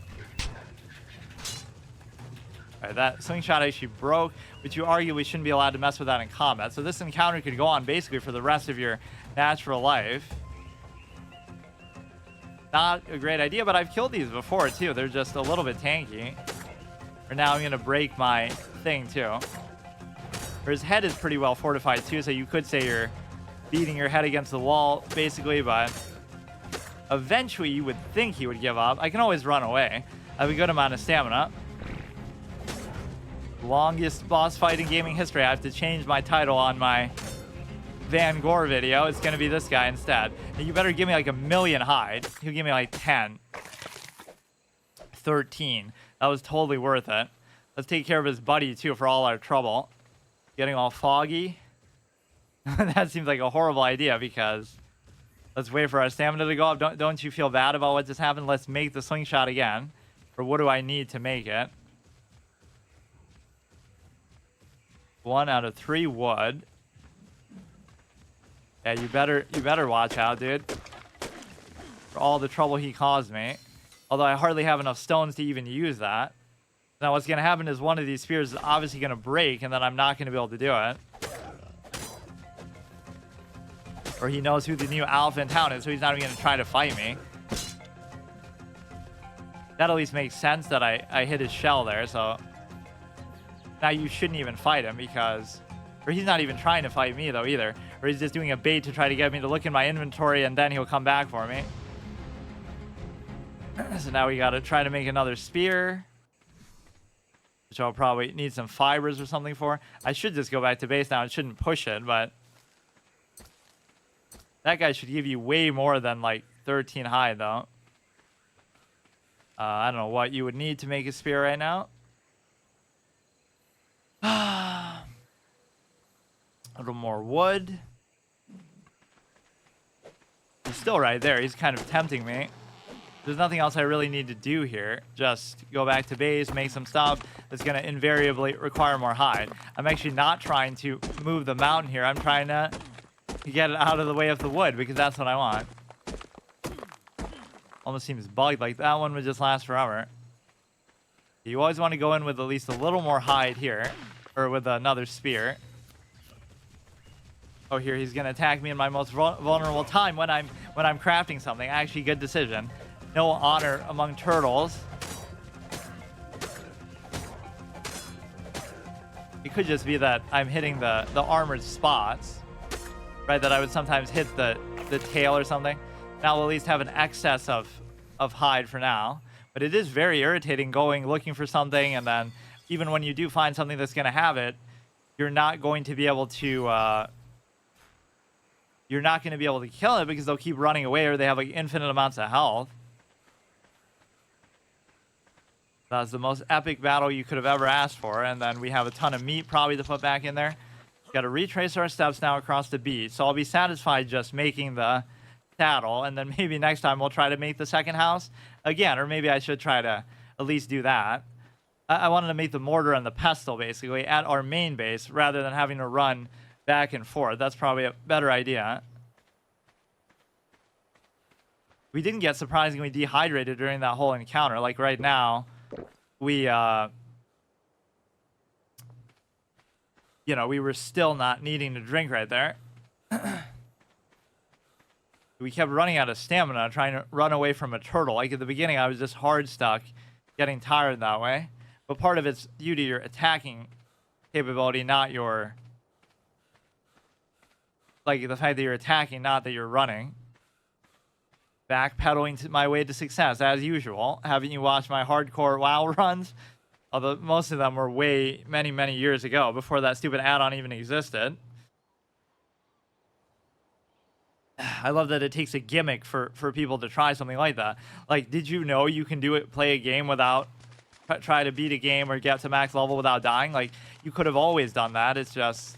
All right, that slingshot actually broke, which you arguably shouldn't be allowed to mess with that in combat. So this encounter could go on basically for the rest of your natural life. Not a great idea, but I've killed these before, too. They're just a little bit tanky. Or now I'm going to break my thing, too. Or his head is pretty well fortified, too, so you could say you're beating your head against the wall, basically, but eventually you would think he would give up. I can always run away. I have a good amount of stamina. Longest boss fight in gaming history. I have to change my title on my Van Gore video. It's going to be this guy instead. And you better give me like 1,000,000 hide. He'll give me like 10. 13. That was totally worth it. Let's take care of his buddy, too, for all our trouble. Getting all foggy. That seems like a horrible idea because let's wait for our stamina to go up. Don't you feel bad about what just happened? Let's make the slingshot again. Or what do I need to make it? 1 out of 3 wood. Yeah, you better watch out, dude. For all the trouble he caused me. Although I hardly have enough stones to even use that. Now what's going to happen is one of these spears is obviously going to break, and then I'm not going to be able to do it. Or he knows who the new alpha in town is, so he's not even going to try to fight me. That at least makes sense that I hit his shell there, so... Now you shouldn't even fight him because... Or he's not even trying to fight me, though, either. Or he's just doing a bait to try to get me to look in my inventory, and then he'll come back for me. So now we gotta try to make another spear. Which I'll probably need some fibers or something for. I should just go back to base now. I shouldn't push it, but... That guy should give you way more than, like, 13 hide, though. I don't know what you would need to make a spear right now. A little more wood. He's still right there. He's kind of tempting me. There's nothing else I really need to do here. Just go back to base, make some stuff that's going to invariably require more hide. I'm actually not trying to move the mountain here. I'm trying to get it out of the way of the wood because that's what I want. Almost seems bugged. Like that one would just last forever. You always want to go in with at least a little more hide here. Or with another spear. Oh, here he's gonna attack me in my most vulnerable time when I'm crafting something. Actually, good decision. No honor among turtles. It could just be that I'm hitting the armored spots, right? That I would sometimes hit the tail or something. Now we'll at least have an excess of hide for now. But it is very irritating going looking for something, and then even when you do find something that's gonna have it, you're not going to be able to. You're not going to be able to kill it because they'll keep running away or they have like infinite amounts of health. That's the most epic battle you could have ever asked for. And then we have a ton of meat probably to put back in there. Got to retrace our steps now across the beach. So I'll be satisfied just making the saddle. And then maybe next time we'll try to make the second house again. Or maybe I should try to at least do that. I wanted to make the mortar and the pestle basically at our main base rather than having to run back and forth. That's probably a better idea. We didn't get surprisingly dehydrated during that whole encounter. Like right now, we, you know, we were still not needing to drink right there. We kept running out of stamina trying to run away from a turtle. Like at the beginning, I was just hard stuck, getting tired that way. But part of it's due to your attacking capability, not your... Like the fact that you're attacking, not that you're running. Backpedaling to my way to success, as usual. Haven't you watched my hardcore WoW runs? Although most of them were way, many years ago, before that stupid add-on even existed. I love that it takes a gimmick for people to try something like that. Like, did you know you can do it, play a game without... Try to beat a game or get to max level without dying? Like, you could have always done that. It's just...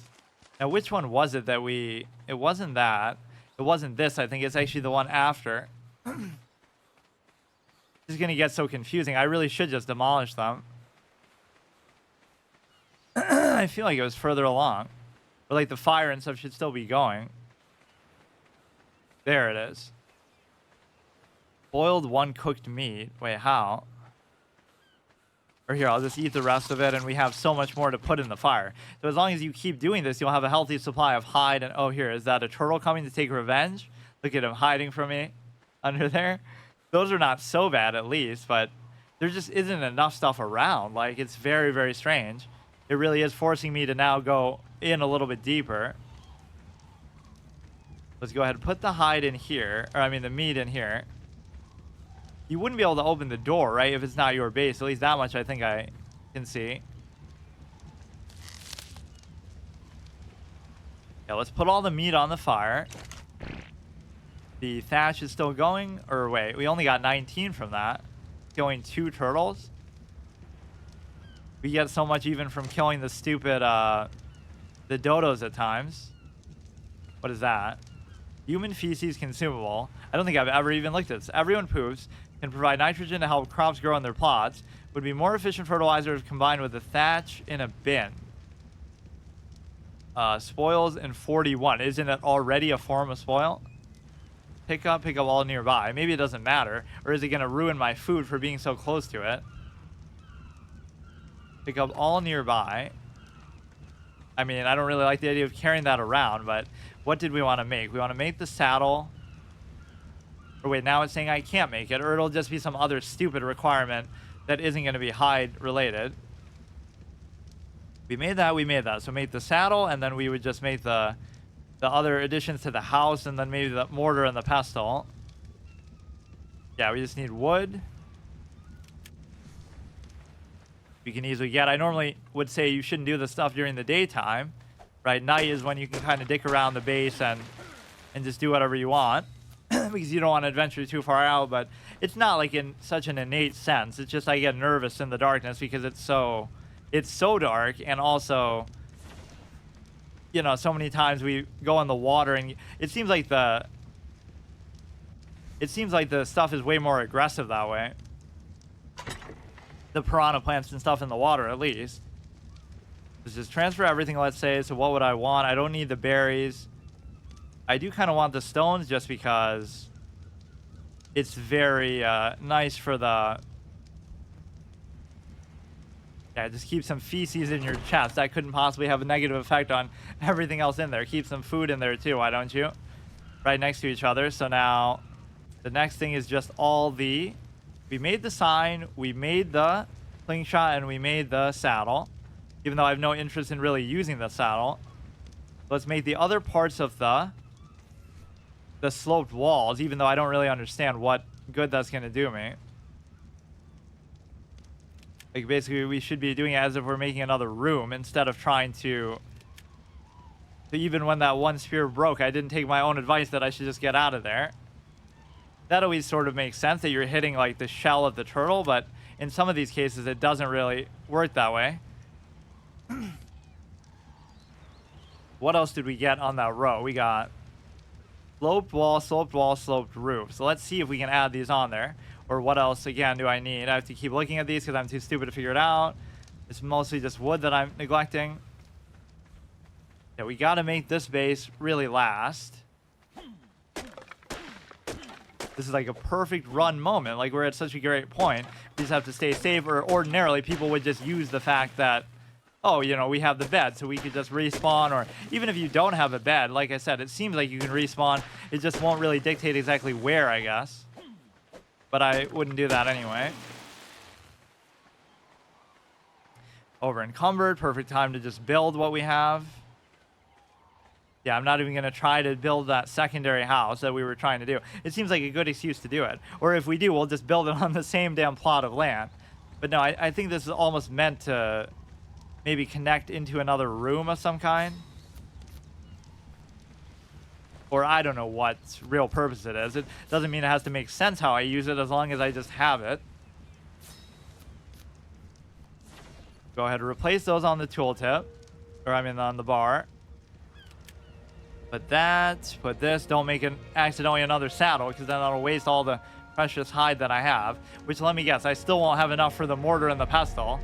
Now, which one was it that we... It wasn't that. It wasn't this. I think it's actually the one after. It's going to get so confusing. I really should just demolish them. I feel like it was further along. But, like, the fire and stuff should still be going. There it is. Boiled one cooked meat. Wait, how? Or here, I'll just eat the rest of it, and we have so much more to put in the fire. So as long as you keep doing this, you'll have a healthy supply of hide. And oh, here, is that a turtle coming to take revenge? Look at him hiding from me under there. Those are not so bad, at least, but there just isn't enough stuff around. Like, it's very strange. It really is forcing me to now go in a little bit deeper. Let's go ahead and put the hide in here, or I mean the meat in here. You wouldn't be able to open the door, right, if it's not your base. At least that much I think I can see. Yeah, let's put all the meat on the fire. The thatch is still going. Or wait, we only got 19 from that. Killing 2 turtles. We get so much even from killing the stupid, the dodos at times. What is that? Human feces consumable. I don't think I've ever even looked at this. Everyone poops. Can provide nitrogen to help crops grow in their plots. Would be more efficient fertilizer if combined with the thatch in a bin. Spoils in 41. Isn't it already a form of spoil? Pick up all nearby. Maybe it doesn't matter. Or is it going to ruin my food for being so close to it? Pick up all nearby. I mean, I don't really like the idea of carrying that around, but what did we want to make? We want to make the saddle. Or wait, now it's saying I can't make it, or it'll just be some other stupid requirement that isn't going to be hide related. We made that. So make the saddle, and then we would just make the other additions to the house, and then maybe the mortar and the pestle. Yeah, we just need wood. We can easily get. I normally would say you shouldn't do this stuff during the daytime, right? Night is when you can kind of dick around the base and just do whatever you want. Because you don't want to adventure too far out, but it's not like in such an innate sense. It's just I get nervous in the darkness because it's so dark, and also, you know, so many times we go in the water and it seems like the stuff is way more aggressive that way. The piranha plants and stuff in the water, at least. Let's just transfer everything, let's say. So what would I want? I don't need the berries. I do kind of want the stones just because it's very nice for the... Yeah, just keep some feces in your chest. That couldn't possibly have a negative effect on everything else in there. Keep some food in there too, why don't you? Right next to each other. So now the next thing is just all the... We made the sign, we made the slingshot, and we made the saddle. Even though I have no interest in really using the saddle. Let's make the other parts of the sloped walls, even though I don't really understand what good that's going to do me. Like, basically, we should be doing it as if we're making another room instead of trying to... Even when that one spear broke, I didn't take my own advice that I should just get out of there. That always sort of makes sense that you're hitting, like, the shell of the turtle, but in some of these cases, it doesn't really work that way. What else did we get on that row? We got sloped wall, sloped roof. So let's see if we can add these on there. Or what else, again, do I need? I have to keep looking at these because I'm too stupid to figure it out. It's mostly just wood that I'm neglecting. Yeah, we got to make this base really last. This is like a perfect run moment. Like, we're at such a great point. We just have to stay safe, or ordinarily people would just use the fact that, oh, you know, we have the bed, so we could just respawn. Or even if you don't have a bed, like I said, it seems like you can respawn. It just won't really dictate exactly where, I guess. But I wouldn't do that anyway. Over encumbered. Perfect time to just build what we have. Yeah, I'm not even going to try to build that secondary house that we were trying to do. It seems like a good excuse to do it. Or if we do, we'll just build it on the same damn plot of land. But no, I think this is almost meant to maybe connect into another room of some kind. Or I don't know what real purpose it is. It doesn't mean it has to make sense how I use it, as long as I just have it. Go ahead and replace those on the tooltip. Or I mean on the bar. Put that, put this. Don't make it accidentally another saddle, because then that'll waste all the precious hide that I have. Which, let me guess, I still won't have enough for the mortar and the pestle.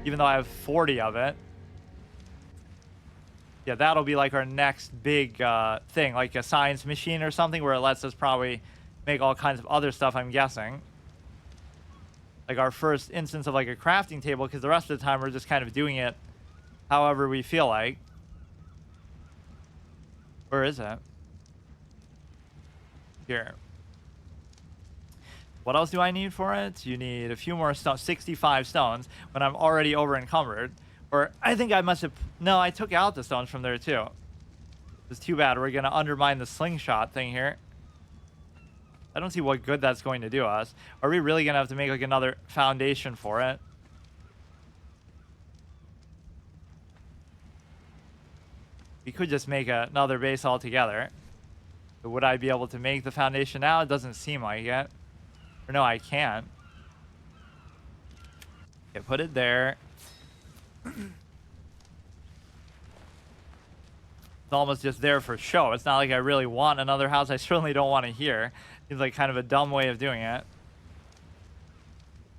Even though I have 40 of it. Yeah, that'll be like our next big thing, like a science machine or something, where it lets us probably make all kinds of other stuff, I'm guessing. Like our first instance of like a crafting table, because the rest of the time we're just kind of doing it however we feel like. Where is it? Here. What else do I need for it? You need a few more stones, 65 stones, when I'm already over encumbered. Or I think I must have... No, I took out the stones from there too. It's too bad. We're going to undermine the slingshot thing here. I don't see what good that's going to do us. Are we really going to have to make like another foundation for it? We could just make another base altogether. But would I be able to make the foundation now? It doesn't seem like it. Or no, I can't. Okay, put it there. It's almost just there for show. It's not like I really want another house. I certainly don't want it here. Seems like kind of a dumb way of doing it.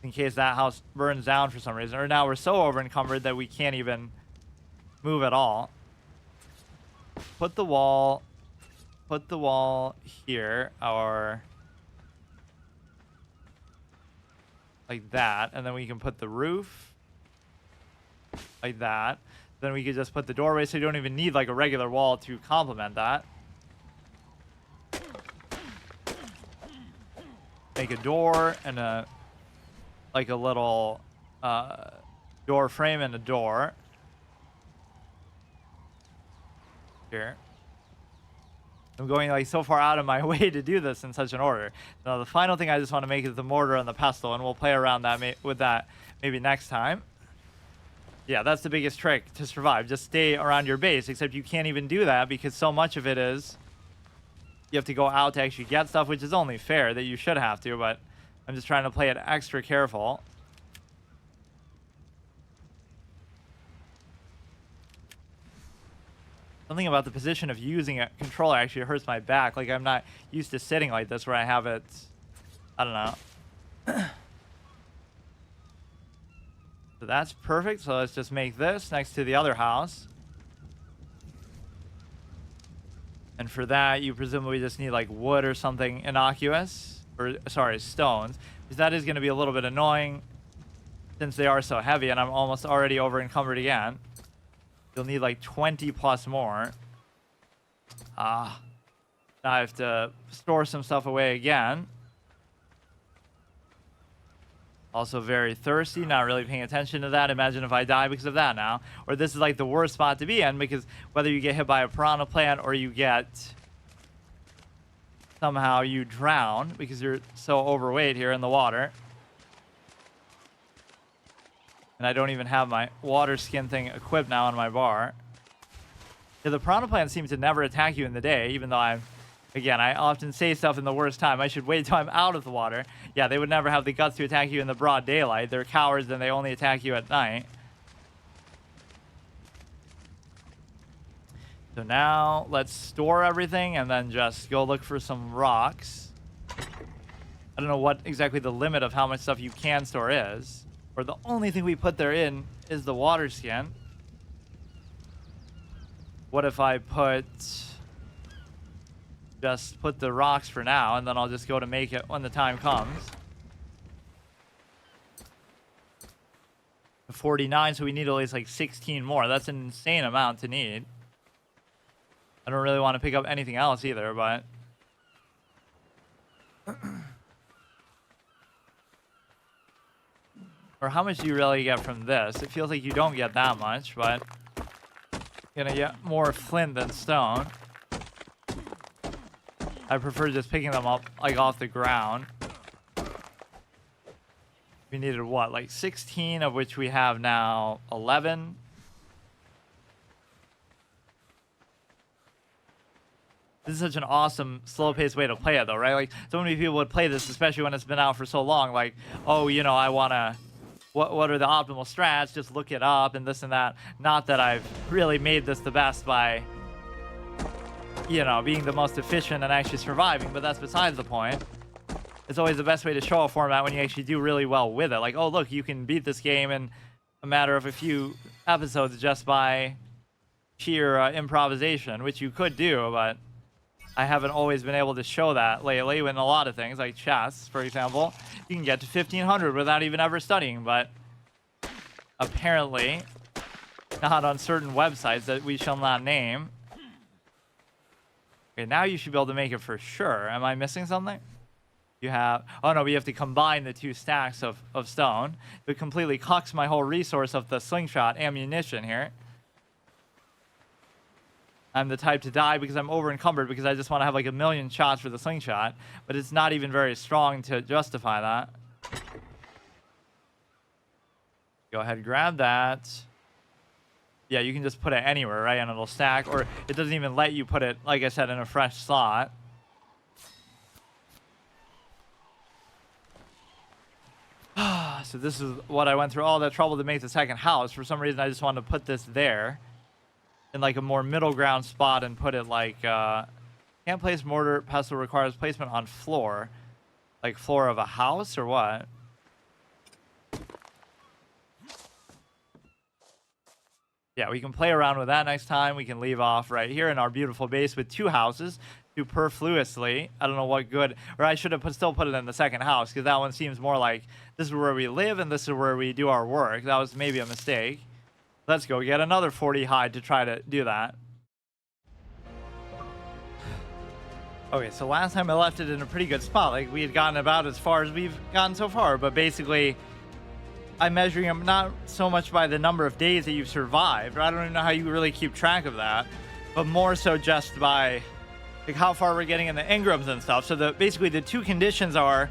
In case that house burns down for some reason. Or now we're so over encumbered that we can't even move at all. Put the wall here, or like that, and then we can put the roof like that. Then we could just put the doorway, so you don't even need like a regular wall to complement that. Make a door and a like a little door frame and a door here. I'm going like so far out of my way to do this in such an order. Now the final thing I just want to make is the mortar and the pestle, and we'll play around that with that maybe next time. Yeah, that's the biggest trick to survive. Just stay around your base, except you can't even do that because so much of it is you have to go out to actually get stuff, which is only fair that you should have to, but I'm just trying to play it extra careful. Something about the position of using a controller actually hurts my back. Like, I'm not used to sitting like this where I have it, I don't know. So that's perfect. So let's just make this next to the other house. And for that, you presumably just need like wood or something innocuous, or sorry, stones, because that is going to be a little bit annoying since they are so heavy, and I'm almost already over encumbered again. You'll need like 20 plus more. Now I have to store some stuff away again. Also very thirsty, not really paying attention to that. Imagine if I die because of that now. Or this is like the worst spot to be in, because whether you get hit by a piranha plant or you get somehow you drown because you're so overweight here in the water. And I don't even have my water skin thing equipped now on my bar. Yeah, the piranha plants seem to never attack you in the day, even though again, I often say stuff in the worst time. I should wait till I'm out of the water. Yeah, they would never have the guts to attack you in the broad daylight. They're cowards and they only attack you at night. So now let's store everything and then just go look for some rocks. I don't know what exactly the limit of how much stuff you can store is. Or the only thing we put there in is the water skin. What if I just put the rocks for now, and then I'll just go to make it when the time comes. 49, so we need at least like 16 more. That's an insane amount to need. I don't really want to pick up anything else either, but... Or how much do you really get from this? It feels like you don't get that much, but... You're gonna get more flint than stone. I prefer just picking them up, like, off the ground. We needed, what, like 16, of which we have now 11? This is such an awesome, slow-paced way to play it, though, right? Like, so many people would play this, especially when it's been out for so long. Like, oh, you know, I want to... What are the optimal strats? Just look it up and this and that. Not that I've really made this the best by, you know, being the most efficient and actually surviving, but that's besides the point. It's always the best way to show a format when you actually do really well with it. Like, oh, look, you can beat this game in a matter of a few episodes just by sheer improvisation, which you could do, but I haven't always been able to show that lately in a lot of things, like chess, for example. You can get to 1500 without even ever studying, but apparently not on certain websites that we shall not name. Okay, now you should be able to make it for sure. Am I missing something? You have... Oh, no, we have to combine the two stacks of stone. It completely cucks my whole resource of the slingshot ammunition here. I'm the type to die because I'm over encumbered because I just want to have like 1,000,000 shots for the slingshot, but it's not even very strong to justify that. Go ahead and grab that. Yeah, you can just put it anywhere, right? And it'll stack, or it doesn't even let you put it, like I said, in a fresh slot. So this is what I went through all that trouble to make the second house. For some reason, I just wanted to put this there in like a more middle ground spot and put it like can't place mortar pestle, requires placement on floor, like floor of a house or what? Yeah, we can play around with that next time. We can leave off right here in our beautiful base with two houses superfluously. I don't know what good, or I should have still put it in the second house, because that one seems more like this is where we live and this is where we do our work. That was maybe a mistake. Let's go get another 40 hide to try to do that. Okay, so last time I left it in a pretty good spot. Like, we had gotten about as far as we've gotten so far, but basically I'm measuring them not so much by the number of days that you've survived, or I don't even know how you really keep track of that, but more so just by like how far we're getting in the Engrams and stuff. So basically the two conditions are,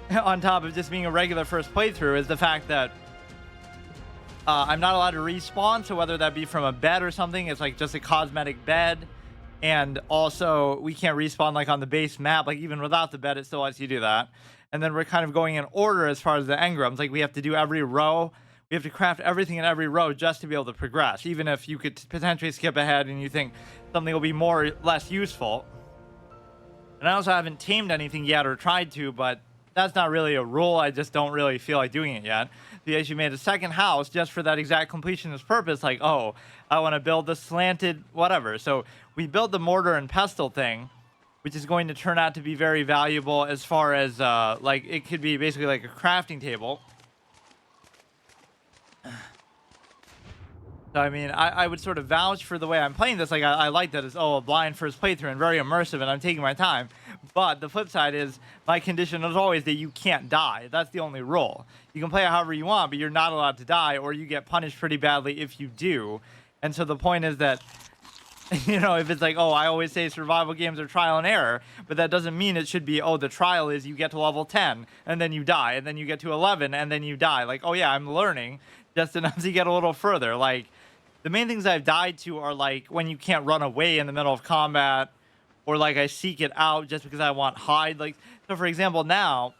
on top of just being a regular first playthrough, is the fact that I'm not allowed to respawn. So whether that be from a bed or something, it's like just a cosmetic bed. And also we can't respawn like on the base map, like even without the bed, it still lets you do that. And then we're kind of going in order as far as the engrams. Like, we have to do every row. We have to craft everything in every row just to be able to progress. Even if you could potentially skip ahead and you think something will be more or less useful. And I also haven't tamed anything yet or tried to, but that's not really a rule. I just don't really feel like doing it yet. We actually made a second house just for that exact completionist purpose. Like, oh, I want to build the slanted whatever. So we built the mortar and pestle thing, which is going to turn out to be very valuable as far as like, it could be basically like a crafting table. So I mean, I would sort of vouch for the way I'm playing this. Like, I like that it's a blind first playthrough and very immersive, and I'm taking my time. But the flip side is, my condition is always that you can't die. That's the only rule. You can play it however you want, but you're not allowed to die, or you get punished pretty badly if you do. And so the point is that, you know, if it's like, oh, I always say survival games are trial and error, but that doesn't mean it should be, oh, the trial is you get to level 10 and then you die, and then you get to 11 and then you die. Like, oh yeah, I'm learning just enough to get a little further. Like, the main things I've died to are like when you can't run away in the middle of combat, or like I seek it out just because I want hide. Like, so for example, now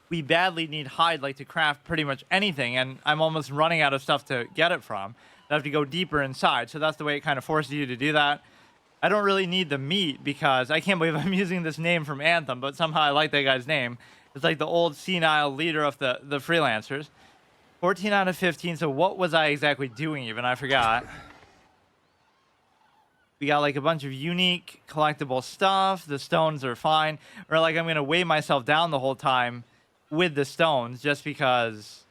we badly need hide, like to craft pretty much anything, and I'm almost running out of stuff to get it from. I have to go deeper inside, so that's the way it kind of forces you to do that. I don't really need the meat because I can't believe I'm using this name from Anthem, but somehow I like that guy's name. It's like the old senile leader of the freelancers. 14 out of 15. So what was I exactly doing even? I forgot. We got like a bunch of unique collectible stuff. The stones are fine. Or like I'm going to weigh myself down the whole time with the stones just because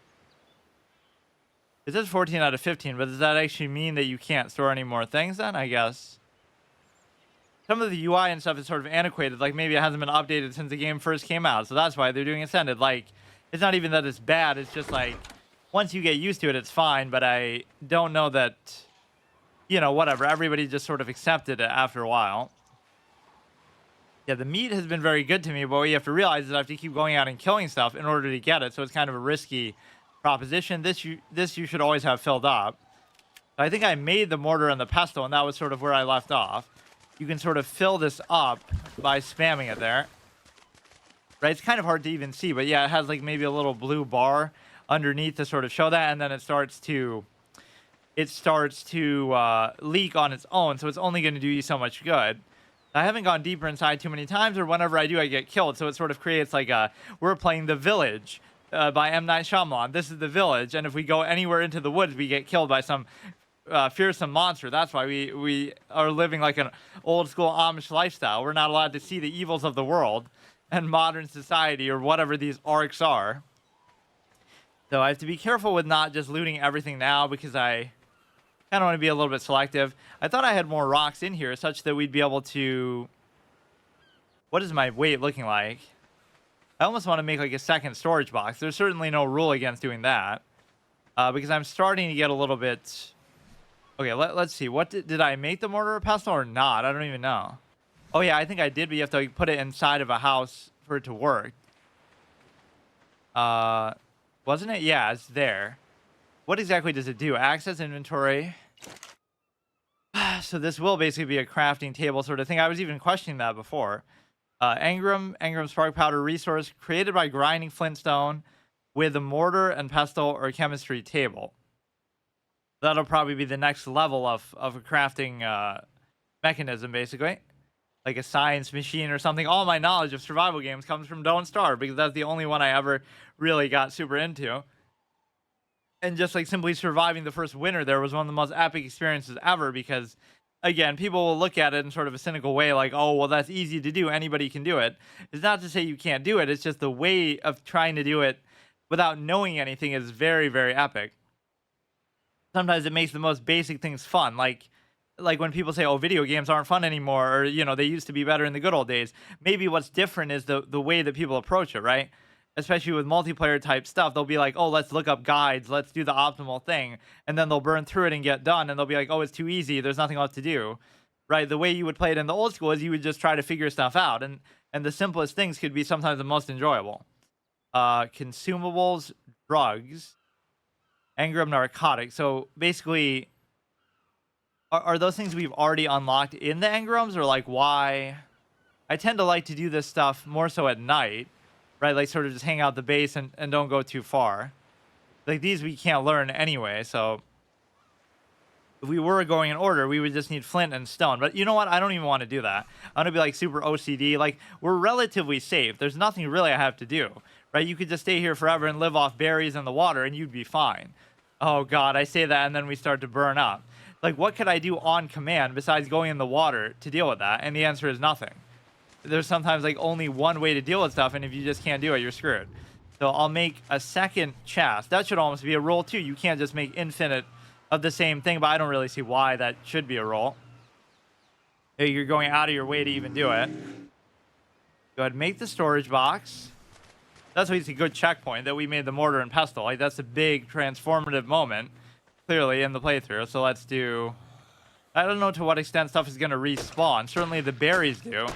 it says 14 out of 15, but does that actually mean that you can't store any more things then? I guess. Some of the UI and stuff is sort of antiquated. Like, maybe it hasn't been updated since the game first came out. So that's why they're doing Ascended. Like, it's not even that it's bad. It's just like, once you get used to it, it's fine. But I don't know that, you know, whatever. Everybody just sort of accepted it after a while. Yeah, the meat has been very good to me. But what you have to realize is I have to keep going out and killing stuff in order to get it. So it's kind of a risky proposition. This you should always have filled up. I think I made the mortar and the pestle, and that was sort of where I left off. You can sort of fill this up by spamming it there. Right? It's kind of hard to even see, but yeah, it has like maybe a little blue bar underneath to sort of show that, and then it starts to leak on its own, so it's only going to do you so much good. I haven't gone deeper inside too many times, or whenever I do, I get killed, so it sort of creates like we're playing The Village by M. Night Shyamalan. This is the village, and if we go anywhere into the woods, we get killed by some fearsome monster. That's why we are living like an old school Amish lifestyle. We're not allowed to see the evils of the world and modern society, or whatever these arcs are. So I have to be careful with not just looting everything now, because I kind of want to be a little bit selective. I thought I had more rocks in here such that we'd be able to... What is my weight looking like? I almost want to make like a second storage box. There's certainly no rule against doing that, because I'm starting to get a little bit... Okay, let's see. What did I make the mortar or pestle or not? I don't even know. Oh yeah, I think I did, but you have to like, put it inside of a house for it to work. Wasn't it? Yeah, it's there. What exactly does it do? Access inventory. So this will basically be a crafting table sort of thing. I was even questioning that before. Engram spark powder resource created by grinding flintstone with a mortar and pestle or chemistry table. That'll probably be the next level of a crafting mechanism, basically. Like a science machine or something. All my knowledge of survival games comes from Don't Starve, because that's the only one I ever really got super into. And just like simply surviving the first winter there was one of the most epic experiences ever, because, again, people will look at it in sort of a cynical way, like, oh, well, that's easy to do. Anybody can do it. It's not to say you can't do it. It's just the way of trying to do it without knowing anything is very, very epic. sometimes it makes the most basic things fun. Like when people say, "Oh, video games aren't fun anymore," or they used to be better in the good old days. Maybe what's different is the way that people approach it, right? Especially with multiplayer type stuff, they'll be like, "Oh, let's look up guides, let's do the optimal thing," and then they'll burn through it and get done, and they'll be like, "Oh, it's too easy. There's nothing else to do." Right? The way you would play it in the old school is you would just try to figure stuff out, and the simplest things could be sometimes the most enjoyable. Consumables, drugs, Engram narcotics. So basically, are those things we've already unlocked in the engrams, or like why? I tend to like to do this stuff more so at night, right? Like sort of just hang out the base and don't go too far. Like these we can't learn anyway, so if we were going in order, we would just need flint and stone. But you know what? I don't even want to do that. I want to be like super OCD. Like we're relatively safe. There's nothing really I have to do, right? You could just stay here forever and live off berries and the water and you'd be fine. Oh God, I say that and then we start to burn up. Like what could I do on command besides going in the water to deal with that? And the answer is nothing. There's sometimes like only one way to deal with stuff, and if you just can't do it, you're screwed. So I'll make a second chest. That should almost be a rule too. You can't just make infinite of the same thing, but I don't really see why that should be a rule. You're going out of your way to even do it. Go ahead and make the storage box. That's always a good checkpoint that we made the mortar and pestle. Like that's a big transformative moment, clearly in the playthrough. So let's do. I don't know to what extent stuff is going to respawn. Certainly the berries do.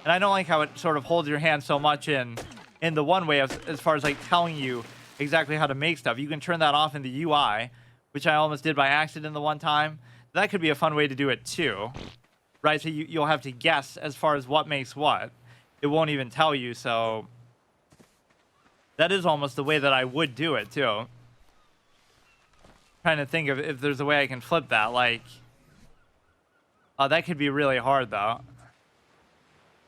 And I don't like how it sort of holds your hand so much in the one way as far as like telling you exactly how to make stuff. You can turn that off in the UI, which I almost did by accident the one time. That could be a fun way to do it too, right? So you'll have to guess as far as what makes what. It won't even tell you, so that is almost the way that I would do it too. Trying to think of if there's a way I can flip that. Like, that could be really hard though.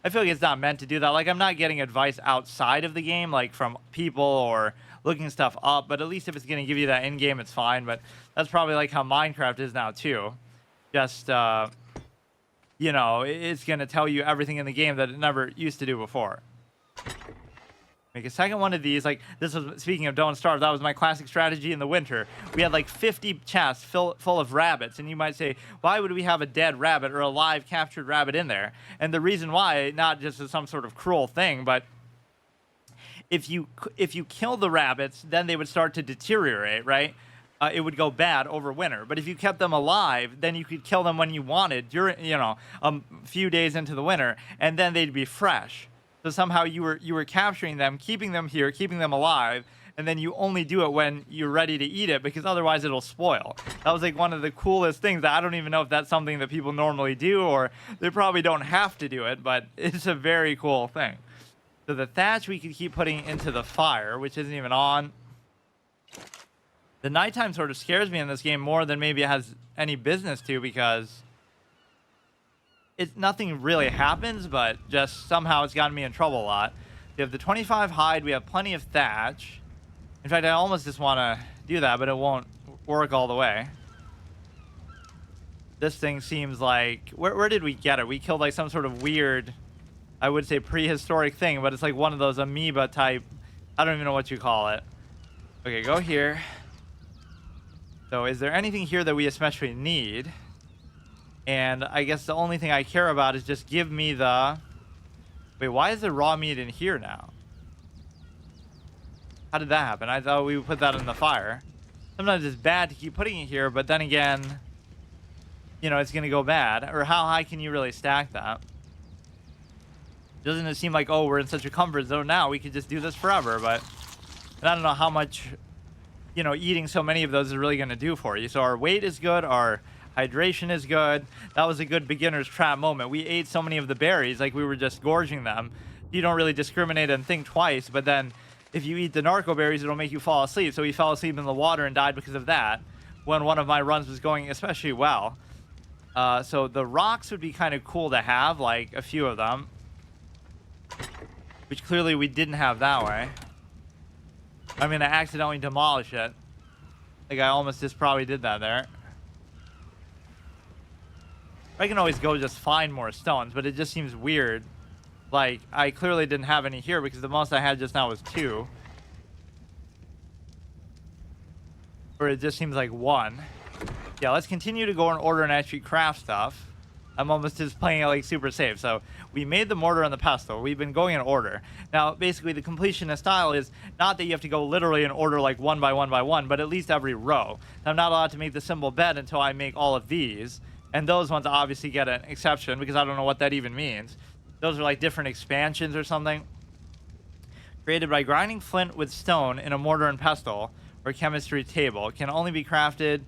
I feel like it's not meant to do that. Like, I'm not getting advice outside of the game, like from people or looking stuff up, but at least if it's going to give you that in-game, it's fine. But that's probably like how Minecraft is now too. Just, it's going to tell you everything in the game that it never used to do before. Make a second one of these. Like, this was, speaking of Don't Starve, that was my classic strategy in the winter. We had like 50 chests full of rabbits. And you might say, why would we have a dead rabbit or a live captured rabbit in there? And the reason why, not just as some sort of cruel thing, but if you kill the rabbits, then they would start to deteriorate, right? It would go bad over winter. But if you kept them alive, then you could kill them when you wanted during, a few days into the winter, and then they'd be fresh. So somehow you were capturing them, keeping them here, keeping them alive, and then you only do it when you're ready to eat it because otherwise it'll spoil. That was like one of the coolest things. I don't even know if that's something that people normally do, or they probably don't have to do it, but it's a very cool thing. So the thatch we could keep putting into the fire, which isn't even on. The nighttime sort of scares me in this game more than maybe it has any business to, because nothing really happens, but just somehow it's gotten me in trouble a lot. We have the 25 hide. We have plenty of thatch. In fact, I almost just want to do that, but it won't work all the way. This thing seems like... Where did we get it? We killed like some sort of weird, I would say prehistoric thing, but it's like one of those amoeba type... I don't even know what you call it. Okay, go here. So is there anything here that we especially need? And I guess the only thing I care about is just give me the... Wait, why is there raw meat in here now? How did that happen? I thought we would put that in the fire. Sometimes it's bad to keep putting it here, but then again, it's going to go bad. Or how high can you really stack that? Doesn't it seem like, oh, we're in such a comfort zone now, we could just do this forever, but... And I don't know how much, eating so many of those is really going to do for you. So our weight is good, our hydration is good. That was a good beginner's trap moment. We ate so many of the berries, like we were just gorging them. You don't really discriminate and think twice, but then if you eat the narco berries, it'll make you fall asleep. So we fell asleep in the water and died because of that when one of my runs was going especially well. So the rocks would be kind of cool to have, like a few of them, which clearly we didn't have that way. I mean, I accidentally demolished it. Like I almost just probably did that there. I can always go just find more stones, but it just seems weird. Like, I clearly didn't have any here because the most I had just now was 2. Or it just seems like one. Yeah, let's continue to go in order and actually craft stuff. I'm almost just playing it like super safe. So we made the mortar and the pestle. We've been going in order. Now, basically, the completionist style is not that you have to go literally in order like one by one by one, but at least every row. I'm not allowed to make the simple bed until I make all of these. And those ones obviously get an exception because I don't know what that even means. Those are like different expansions or something. Created by grinding flint with stone in a mortar and pestle or chemistry table. Can only be crafted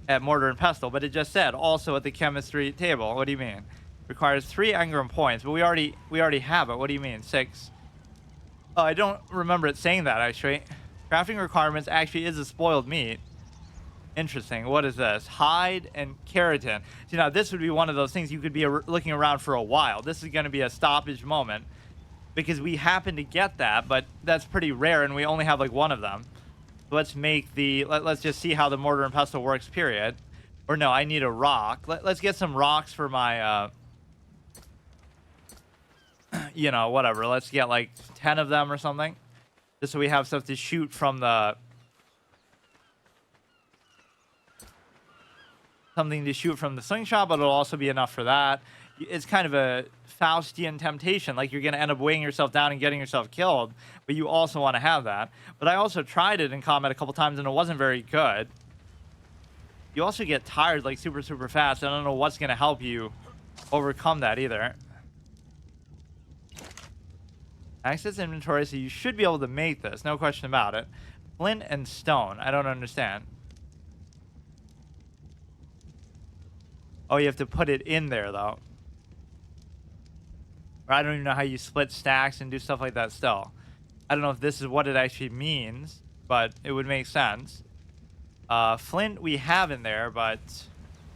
at mortar and pestle, but it just said also at the chemistry table. What do you mean? Requires 3 engram points, but we already have it. What do you mean? 6? Oh, I don't remember it saying that actually. Crafting requirements actually is a spoiled meat. Interesting. What is this? Hide and keratin. See, now this would be one of those things you could be looking around for a while. This is going to be a stoppage moment because we happen to get that, but that's pretty rare and we only have like one of them. Let's make the, let's just see how the mortar and pestle works, period. Or no, I need a rock. Let's get some rocks for my, you know, whatever. Let's get like 10 of them or something. Just so we have stuff to shoot from the, something to shoot from the slingshot, but it'll also be enough for that. It's kind of a Faustian temptation, like you're going to end up weighing yourself down and getting yourself killed, but you also want to have that. But I also tried it in combat a couple times and it wasn't very good. You also get tired like super fast. I don't know what's going to help you overcome that either. Access inventory, so you should be able to make this, no question about it. Flint and stone, I don't understand. Oh, you have to put it in there though. I don't even know how you split stacks and do stuff like that still. I don't know if this is what it actually means, but it would make sense. Flint we have in there, but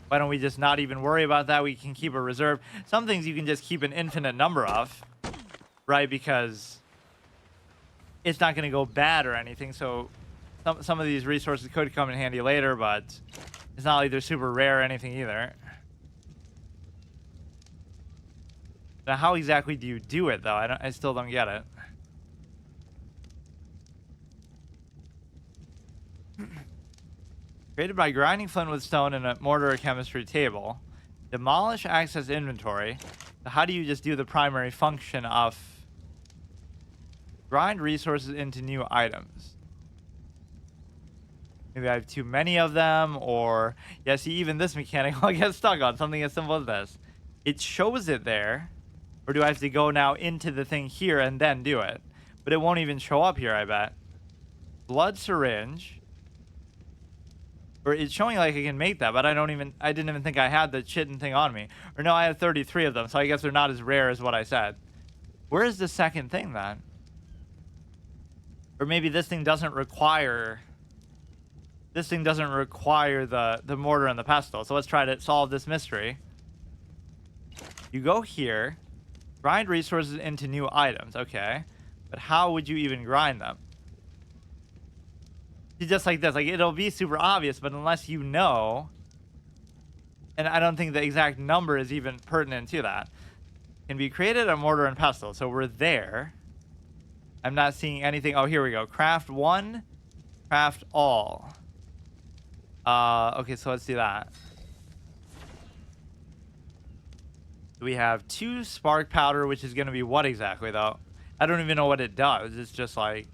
why don't we just not even worry about that? We can keep a reserve. Some things you can just keep an infinite number of, right? Because it's not going to go bad or anything. So some of these resources could come in handy later, but it's not like they're super rare or anything either. Now, how exactly do you do it, though? I still don't get it. Created by grinding flint with stone in a mortar or chemistry table. Demolish access inventory. So how do you just do the primary function of grind resources into new items? Maybe I have too many of them, or... Yeah, see, even this mechanic I'll get stuck on. Something as simple as this. It shows it there. Or do I have to go now into the thing here and then do it? But it won't even show up here, I bet. Blood syringe. Or it's showing like I can make that, but I didn't even think I had the chitten thing on me. Or no, I have 33 of them, so I guess they're not as rare as what I said. Where is the second thing then? Or maybe this thing doesn't require... This thing doesn't require the mortar and the pestle. So let's try to solve this mystery. You go here. Grind resources into new items. Okay. But how would you even grind them? Just like this. Like, it'll be super obvious, but unless you know... And I don't think the exact number is even pertinent to that. Can be created a mortar and pestle. So we're there. I'm not seeing anything. Oh, here we go. Craft one. Craft all. Okay, so let's do that. We have 2 spark powder, which is going to be what exactly, though? I don't even know what it does. It's just like...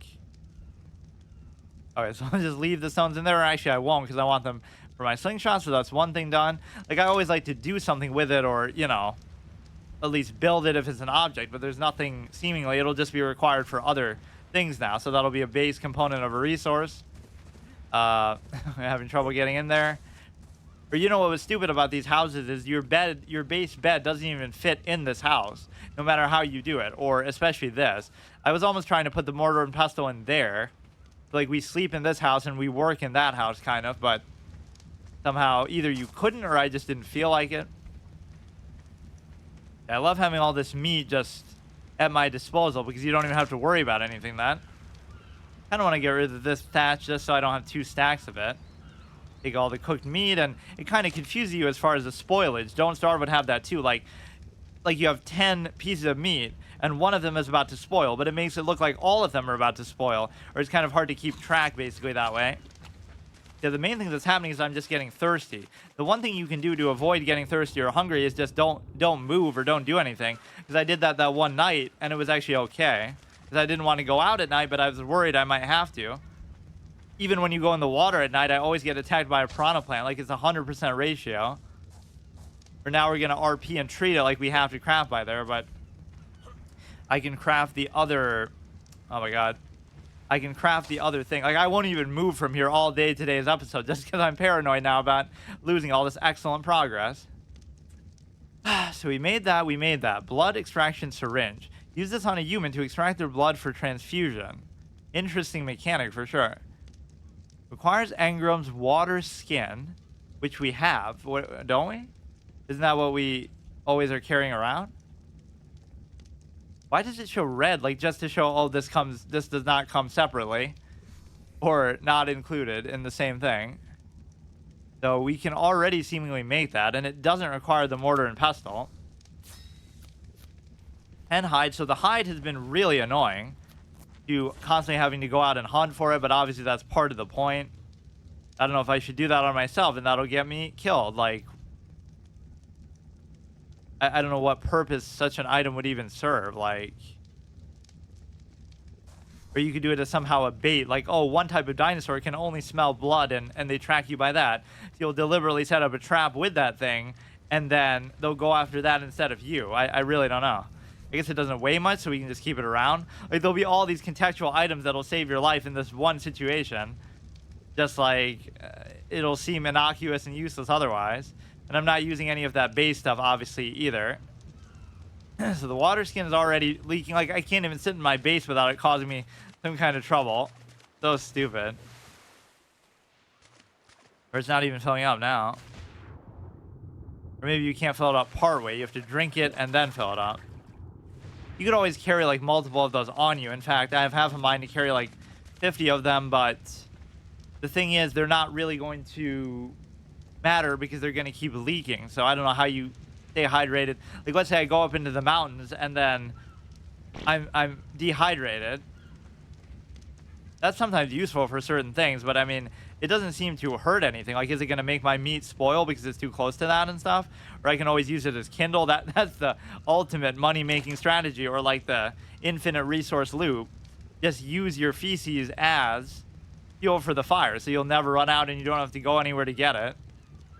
Okay, so I'll just leave the stones in there. Actually, I won't, because I want them for my slingshot, so that's one thing done. Like, I always like to do something with it, or, you know, at least build it if it's an object, but there's nothing, seemingly, it'll just be required for other things now, so that'll be a base component of a resource. I'm having trouble getting in there. Or you know what was stupid about these houses is your base bed doesn't even fit in this house, no matter how you do it, or especially this. I was almost trying to put the mortar and pestle in there. Like, we sleep in this house and we work in that house, kind of, but somehow either you couldn't or I just didn't feel like it. I love having all this meat just at my disposal because you don't even have to worry about anything then. I don't want to get rid of this thatch just so I don't have 2 stacks of it. Take all the cooked meat, and it kind of confuses you as far as the spoilage. Don't Starve would have that too. Like you have 10 pieces of meat, and one of them is about to spoil, but it makes it look like all of them are about to spoil, or it's kind of hard to keep track basically that way. Yeah, the main thing that's happening is I'm just getting thirsty. The one thing you can do to avoid getting thirsty or hungry is just don't move or don't do anything. Because I did that one night and it was actually okay. Because I didn't want to go out at night, but I was worried I might have to. Even when you go in the water at night, I always get attacked by a piranha plant. Like it's 100% ratio. For now, we're gonna RP and treat it like we have to craft by there, but I can craft the other. Oh my god. I can craft the other thing. Like, I won't even move from here all day today's episode just because I'm paranoid now about losing all this excellent progress. So we made that. Blood extraction syringe. Use this on a human to extract their blood for transfusion. Interesting mechanic for sure. Requires Engram's water skin, which we have, don't we? Isn't that what we always are carrying around? Why does it show red? Like, just to show, oh, this does not come separately. Or not included in the same thing. So we can already seemingly make that. And it doesn't require the mortar and pestle. And hide. So the hide has been really annoying. You constantly having to go out and hunt for it. But obviously that's part of the point. I don't know if I should do that on myself. And that'll get me killed. Like, I don't know what purpose such an item would even serve, like... Or you could do it as somehow a bait, like, oh, one type of dinosaur can only smell blood, and they track you by that. So you'll deliberately set up a trap with that thing, and then they'll go after that instead of you. I really don't know. I guess it doesn't weigh much, so we can just keep it around. Like, there'll be all these contextual items that'll save your life in this one situation. Just like, it'll seem innocuous and useless otherwise. And I'm not using any of that base stuff, obviously, either. So the water skin is already leaking. Like, I can't even sit in my base without it causing me some kind of trouble. So stupid. Or it's not even filling up now. Or maybe you can't fill it up part way. You have to drink it and then fill it up. You could always carry, like, multiple of those on you. In fact, I have half a mind to carry, like, 50 of them, but the thing is, they're not really going to matter because they're going to keep leaking. So I don't know how you stay hydrated. Like, let's say I go up into the mountains and then I'm dehydrated. That's sometimes useful for certain things, but I mean, it doesn't seem to hurt anything. Like, is it going to make my meat spoil because it's too close to that and stuff? Or I can always use it as kindle. That's the ultimate money-making strategy, or like the infinite resource loop. Just use your feces as fuel for the fire, so you'll never run out and you don't have to go anywhere to get it.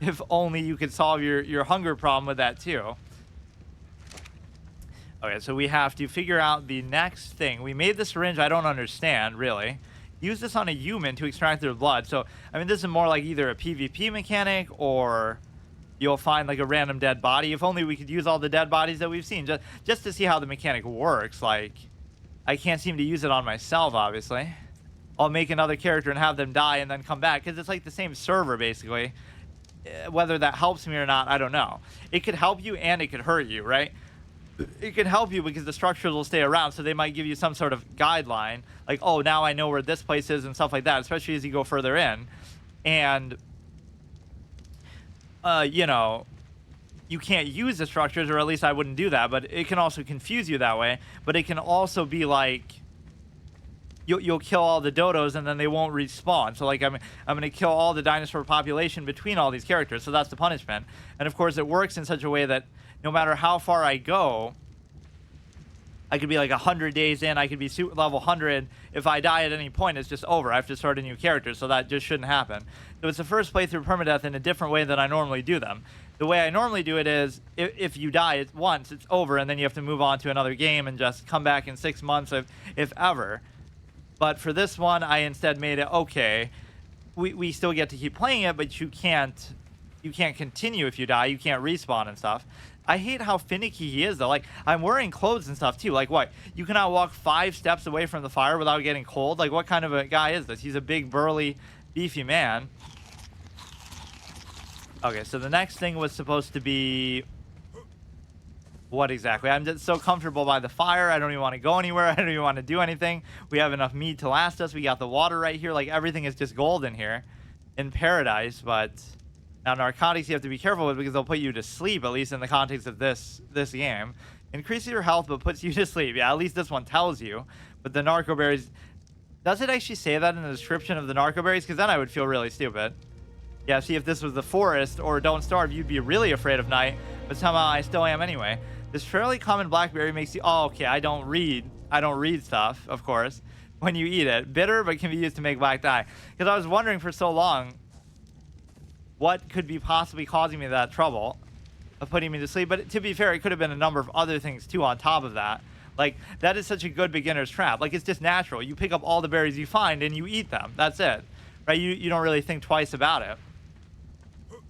If only you could solve your hunger problem with that too. Okay, so we have to figure out the next thing. We made the syringe. I don't understand, really. Use this on a human to extract their blood. So, I mean, this is more like either a PvP mechanic or you'll find like a random dead body. If only we could use all the dead bodies that we've seen just to see how the mechanic works. Like, I can't seem to use it on myself, obviously. I'll make another character and have them die and then come back, because it's like the same server, basically. Whether that helps me or not, I don't know. It could help you and it could hurt you, right? It can help you because the structures will stay around, so they might give you some sort of guideline, like, oh, now I know where this place is and stuff like that, especially as you go further in. And, you know, you can't use the structures, or at least I wouldn't do that, but it can also confuse you that way. But it can also be like, you'll kill all the dodos and then they won't respawn. So like I'm going to kill all the dinosaur population between all these characters. So that's the punishment. And of course it works in such a way that no matter how far I go, I could be like 100 days in, I could be suit level 100. If I die at any point, it's just over. I have to start a new character, so that just shouldn't happen. So it's the first playthrough permadeath in a different way than I normally do them. The way I normally do it is, if you die once, it's over, and then you have to move on to another game and just come back in 6 months, if ever. But for this one, I instead made it, okay, we still get to keep playing it, but you can't continue if you die. You can't respawn and stuff. I hate how finicky he is, though. Like, I'm wearing clothes and stuff, too. Like, what? You cannot walk 5 steps away from the fire without getting cold? Like, what kind of a guy is this? He's a big, burly, beefy man. Okay, so the next thing was supposed to be... What exactly? I'm just so comfortable by the fire. I don't even want to go anywhere. I don't even want to do anything. We have enough meat to last us. We got the water right here. Like, everything is just golden here in paradise. But now narcotics you have to be careful with because they'll put you to sleep, at least in the context of this game. Increases your health but puts you to sleep. Yeah, at least this one tells you. But the narco berries, Does it actually say that in the description of the narco berries? Because then I would feel really stupid. Yeah, see, if this was the forest or Don't Starve, you'd be really afraid of night, but somehow I still am anyway. This fairly common blackberry makes you... Oh, okay, I don't read stuff, of course, when you eat it. Bitter, but can be used to make black dye. Because I was wondering for so long what could be possibly causing me that trouble of putting me to sleep. But to be fair, it could have been a number of other things, too, on top of that. Like, that is such a good beginner's trap. Like, it's just natural. You pick up all the berries you find and you eat them. That's it. Right? You don't really think twice about it.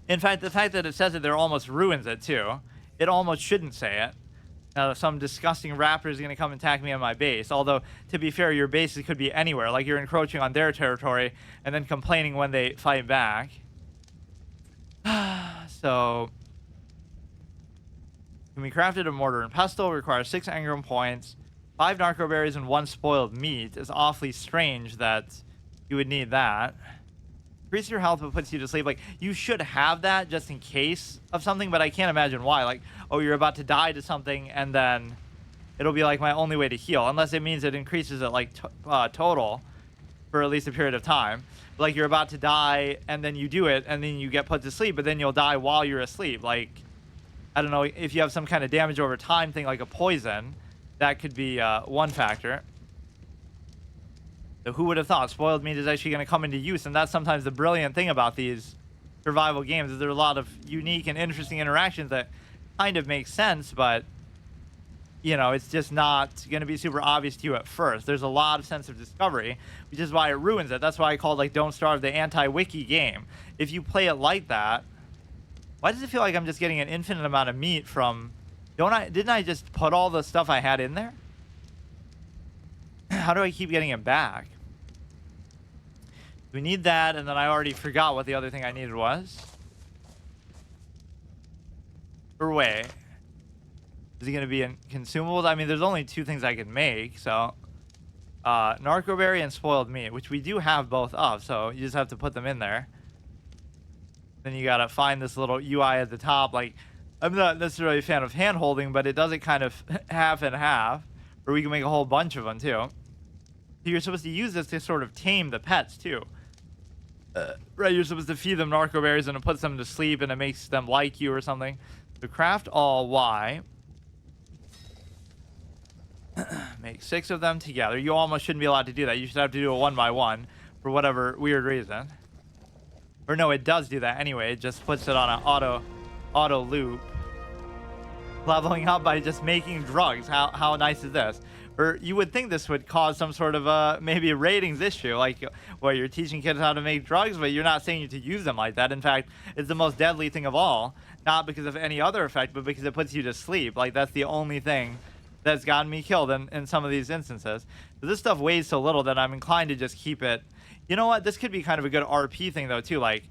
In fact, the fact that it says it there almost ruins it, too. It almost shouldn't say it. Some disgusting raptor is going to come attack me on my base. Although, to be fair, your base could be anywhere. Like, you're encroaching on their territory and then complaining when they fight back. So, can be crafted a mortar and pestle. Requires 6 Engram points, 5 narco berries, and 1 spoiled meat. It's awfully strange that you would need that. Increases your health but puts you to sleep. Like, you should have that just in case of something, but I can't imagine why. Like, oh, you're about to die to something, and then it'll be like my only way to heal, unless it means it increases it like total for at least a period of time. Like, you're about to die, and then you do it, and then you get put to sleep, but then you'll die while you're asleep. Like, I don't know, if you have some kind of damage over time thing, like a poison, that could be one factor. So who would have thought spoiled meat is actually going to come into use? And that's sometimes the brilliant thing about these survival games, is there are a lot of unique and interesting interactions that kind of make sense, but, you know, it's just not going to be super obvious to you at first. There's a lot of sense of discovery, which is why it ruins it. That's why I called, like, Don't Starve the anti-wiki game. If you play it like that, why does it feel like I'm just getting an infinite amount of meat from... Didn't I just put all the stuff I had in there? How do I keep getting it back? We need that, and then I already forgot what the other thing I needed was. Or wait. Is it going to be in consumables? I mean, there's only 2 things I can make, so... narco berry and spoiled meat, which we do have both of, so you just have to put them in there. Then you gotta find this little UI at the top. Like, I'm not necessarily a fan of hand-holding, but it does it kind of half and half. Or we can make a whole bunch of them, too. So you're supposed to use this to sort of tame the pets, too. Right, you're supposed to feed them narco berries and it puts them to sleep and it makes them like you or something. So craft all Y. Make 6 of them together. You almost shouldn't be allowed to do that. You should have to do it 1 by 1 for whatever weird reason. Or no, it does do that anyway. It just puts it on an auto loop. Leveling up by just making drugs. How nice is this? Or you would think this would cause some sort of maybe a ratings issue, like where you're teaching kids how to make drugs, but you're not saying to use them like that. In fact, it's the most deadly thing of all, not because of any other effect, but because it puts you to sleep. Like, that's the only thing that's gotten me killed in some of these instances. So this stuff weighs so little that I'm inclined to just keep it. You know what? This could be kind of a good RP thing, though, too. Like,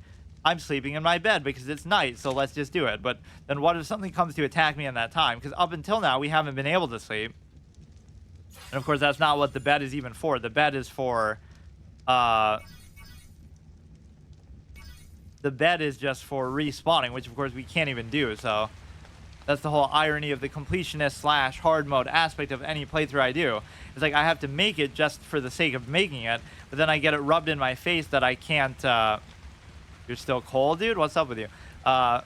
I'm sleeping in my bed because it's night, so let's just do it. But then what if something comes to attack me in that time? Because up until now, we haven't been able to sleep. And, of course, that's not what the bed is even for. The bed is for... the bed is just for respawning, which, of course, we can't even do, so... That's the whole irony of the completionist / hard mode aspect of any playthrough I do. It's like I have to make it just for the sake of making it, but then I get it rubbed in my face that I can't... You're still cold, dude? What's up with you? But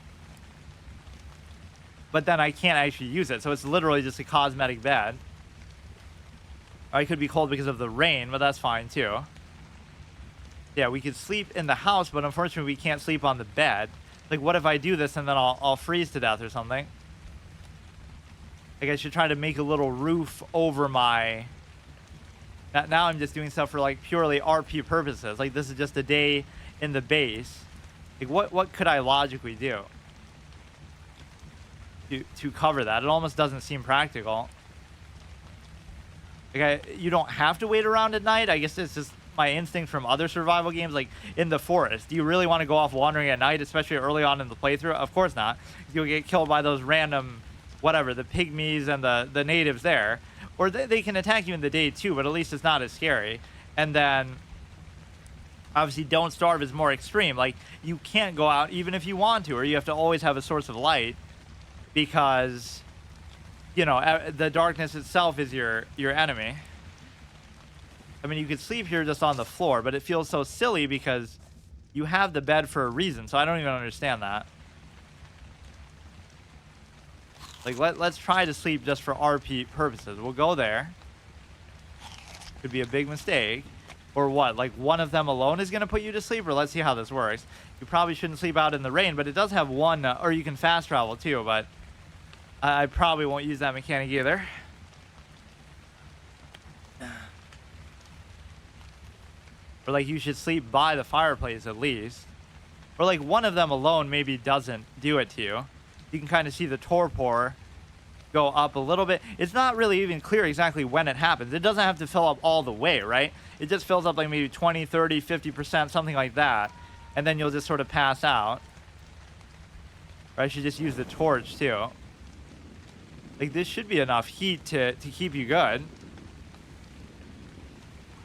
then I can't actually use it, so it's literally just a cosmetic bed. Or I could be cold because of the rain, but that's fine, too. Yeah, we could sleep in the house, but unfortunately we can't sleep on the bed. Like, what if I do this and then I'll freeze to death or something? Like, I should try to make a little roof over my... Now I'm just doing stuff for, like, purely RP purposes. Like, this is just a day in the base. Like, what could I logically do to cover that? It almost doesn't seem practical. Like, you don't have to wait around at night. I guess it's just my instinct from other survival games, like in the forest. Do you really want to go off wandering at night, especially early on in the playthrough? Of course not. You'll get killed by those random, whatever, the pygmies and the natives there. Or they can attack you in the day too, but at least it's not as scary. And then, obviously, Don't Starve is more extreme. Like, you can't go out even if you want to, or you have to always have a source of light because, you know, the darkness itself is your enemy. I mean, you could sleep here just on the floor, but it feels so silly because you have the bed for a reason, so I don't even understand that. Like, let's try to sleep just for RP purposes. We'll go there. Could be a big mistake. Or what? Like, one of them alone is going to put you to sleep? Or let's see how this works. You probably shouldn't sleep out in the rain, but it does have one... or you can fast travel, too, but... I probably won't use that mechanic either. Or, like, you should sleep by the fireplace, at least. Or, like, one of them alone maybe doesn't do it to you. You can kind of see the torpor go up a little bit. It's not really even clear exactly when it happens. It doesn't have to fill up all the way, right? It just fills up like maybe 20, 30, 50%, something like that. And then you'll just sort of pass out. Or I should just use the torch too. Like, this should be enough heat to keep you good.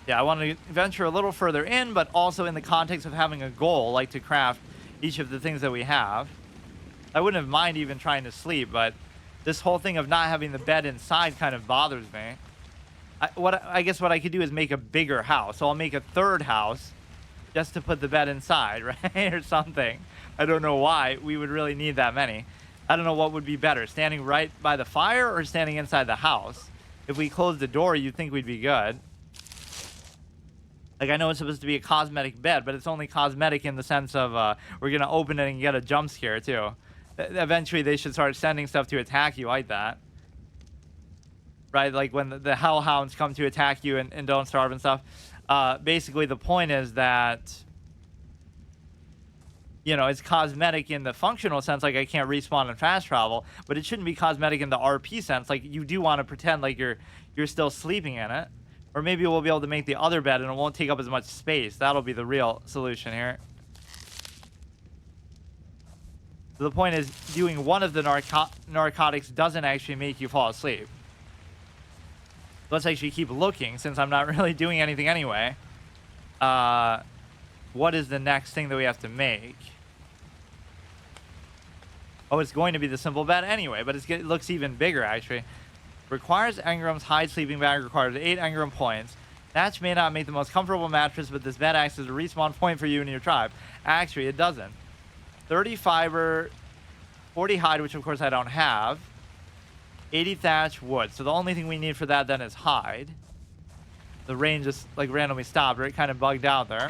Yeah, I want to venture a little further in, but also in the context of having a goal, like to craft each of the things that we have. I wouldn't have mind even trying to sleep, but this whole thing of not having the bed inside kind of bothers me. I guess what I could do is make a bigger house. So I'll make a third house just to put the bed inside, right? Or something. I don't know why we would really need that many. I don't know what would be better, standing right by the fire or standing inside the house. If we closed the door, you'd think we'd be good. Like, I know it's supposed to be a cosmetic bed, but it's only cosmetic in the sense of we're going to open it and get a jump scare, too. Eventually, they should start sending stuff to attack you like that. Right? Like, when the hellhounds come to attack you and don't starve and stuff. Basically, the point is that, you know, it's cosmetic in the functional sense, like I can't respawn and fast travel, but it shouldn't be cosmetic in the RP sense. Like, you do want to pretend like you're still sleeping in it. Or maybe we'll be able to make the other bed and it won't take up as much space. That'll be the real solution here. So the point is, doing one of the narcotics doesn't actually make you fall asleep. Let's actually keep looking, since I'm not really doing anything anyway. What is the next thing that we have to make? Oh, it's going to be the simple bed anyway, but it looks even bigger, actually. Requires Engram's hide sleeping bag, requires 8 Engram points. Thatch may not make the most comfortable mattress, but this bed acts as a respawn point for you and your tribe. Actually, it doesn't. 30 fiber, 40 hide, which of course I don't have. 80 thatch wood. So the only thing we need for that then is hide. The rain just like randomly stopped, or it kind of bugged out there.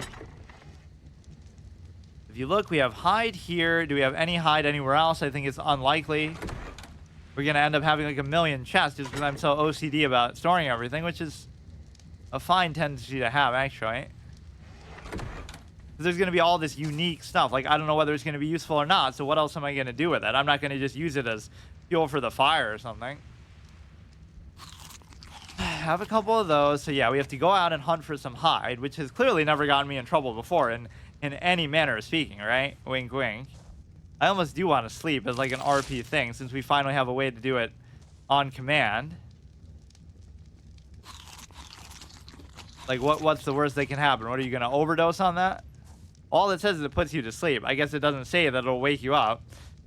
If you look, we have hide here. Do we have any hide anywhere else? I think it's unlikely. We're going to end up having like a million chests just because I'm so OCD about storing everything, which is a fine tendency to have, actually. There's going to be all this unique stuff. Like, I don't know whether it's going to be useful or not, so what else am I going to do with it? I'm not going to just use it as fuel for the fire or something. Have a couple of those. So, yeah, we have to go out and hunt for some hide, which has clearly never gotten me in trouble before in any manner of speaking, right? Wink, wink. I almost do want to sleep as, like, an RP thing, since we finally have a way to do it on command. Like, what's the worst that can happen? What, are you going to overdose on that? All it says is it puts you to sleep. I guess it doesn't say that it'll wake you up.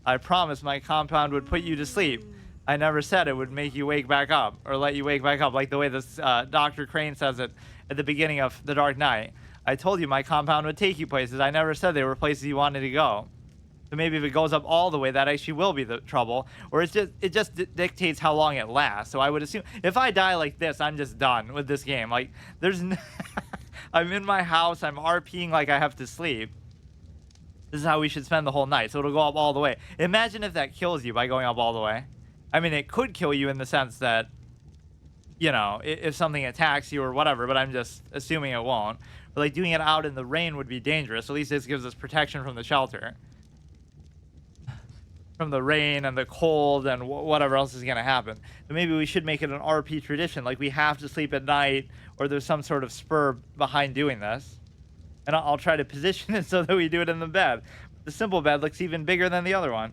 I promised my compound would put you to sleep. I never said it would make you wake back up or let you wake back up, like the way this Dr. Crane says it at the beginning of The Dark Knight. I told you my compound would take you places. I never said they were places you wanted to go. So maybe if it goes up all the way, that actually will be the trouble. Or it just dictates how long it lasts. So I would assume if I die like this, I'm just done with this game. Like, there's I'm in my house. I'm RPing like I have to sleep. This is how we should spend the whole night. So it'll go up all the way. Imagine if that kills you by going up all the way. I mean, it could kill you in the sense that, you know, if something attacks you or whatever, but I'm just assuming it won't. But like doing it out in the rain would be dangerous. At least this gives us protection from the shelter. From the rain and the cold and whatever else is going to happen. But maybe we should make it an RP tradition. Like, we have to sleep at night, or there's some sort of spur behind doing this. And I'll try to position it so that we do it in the bed. The simple bed looks even bigger than the other one.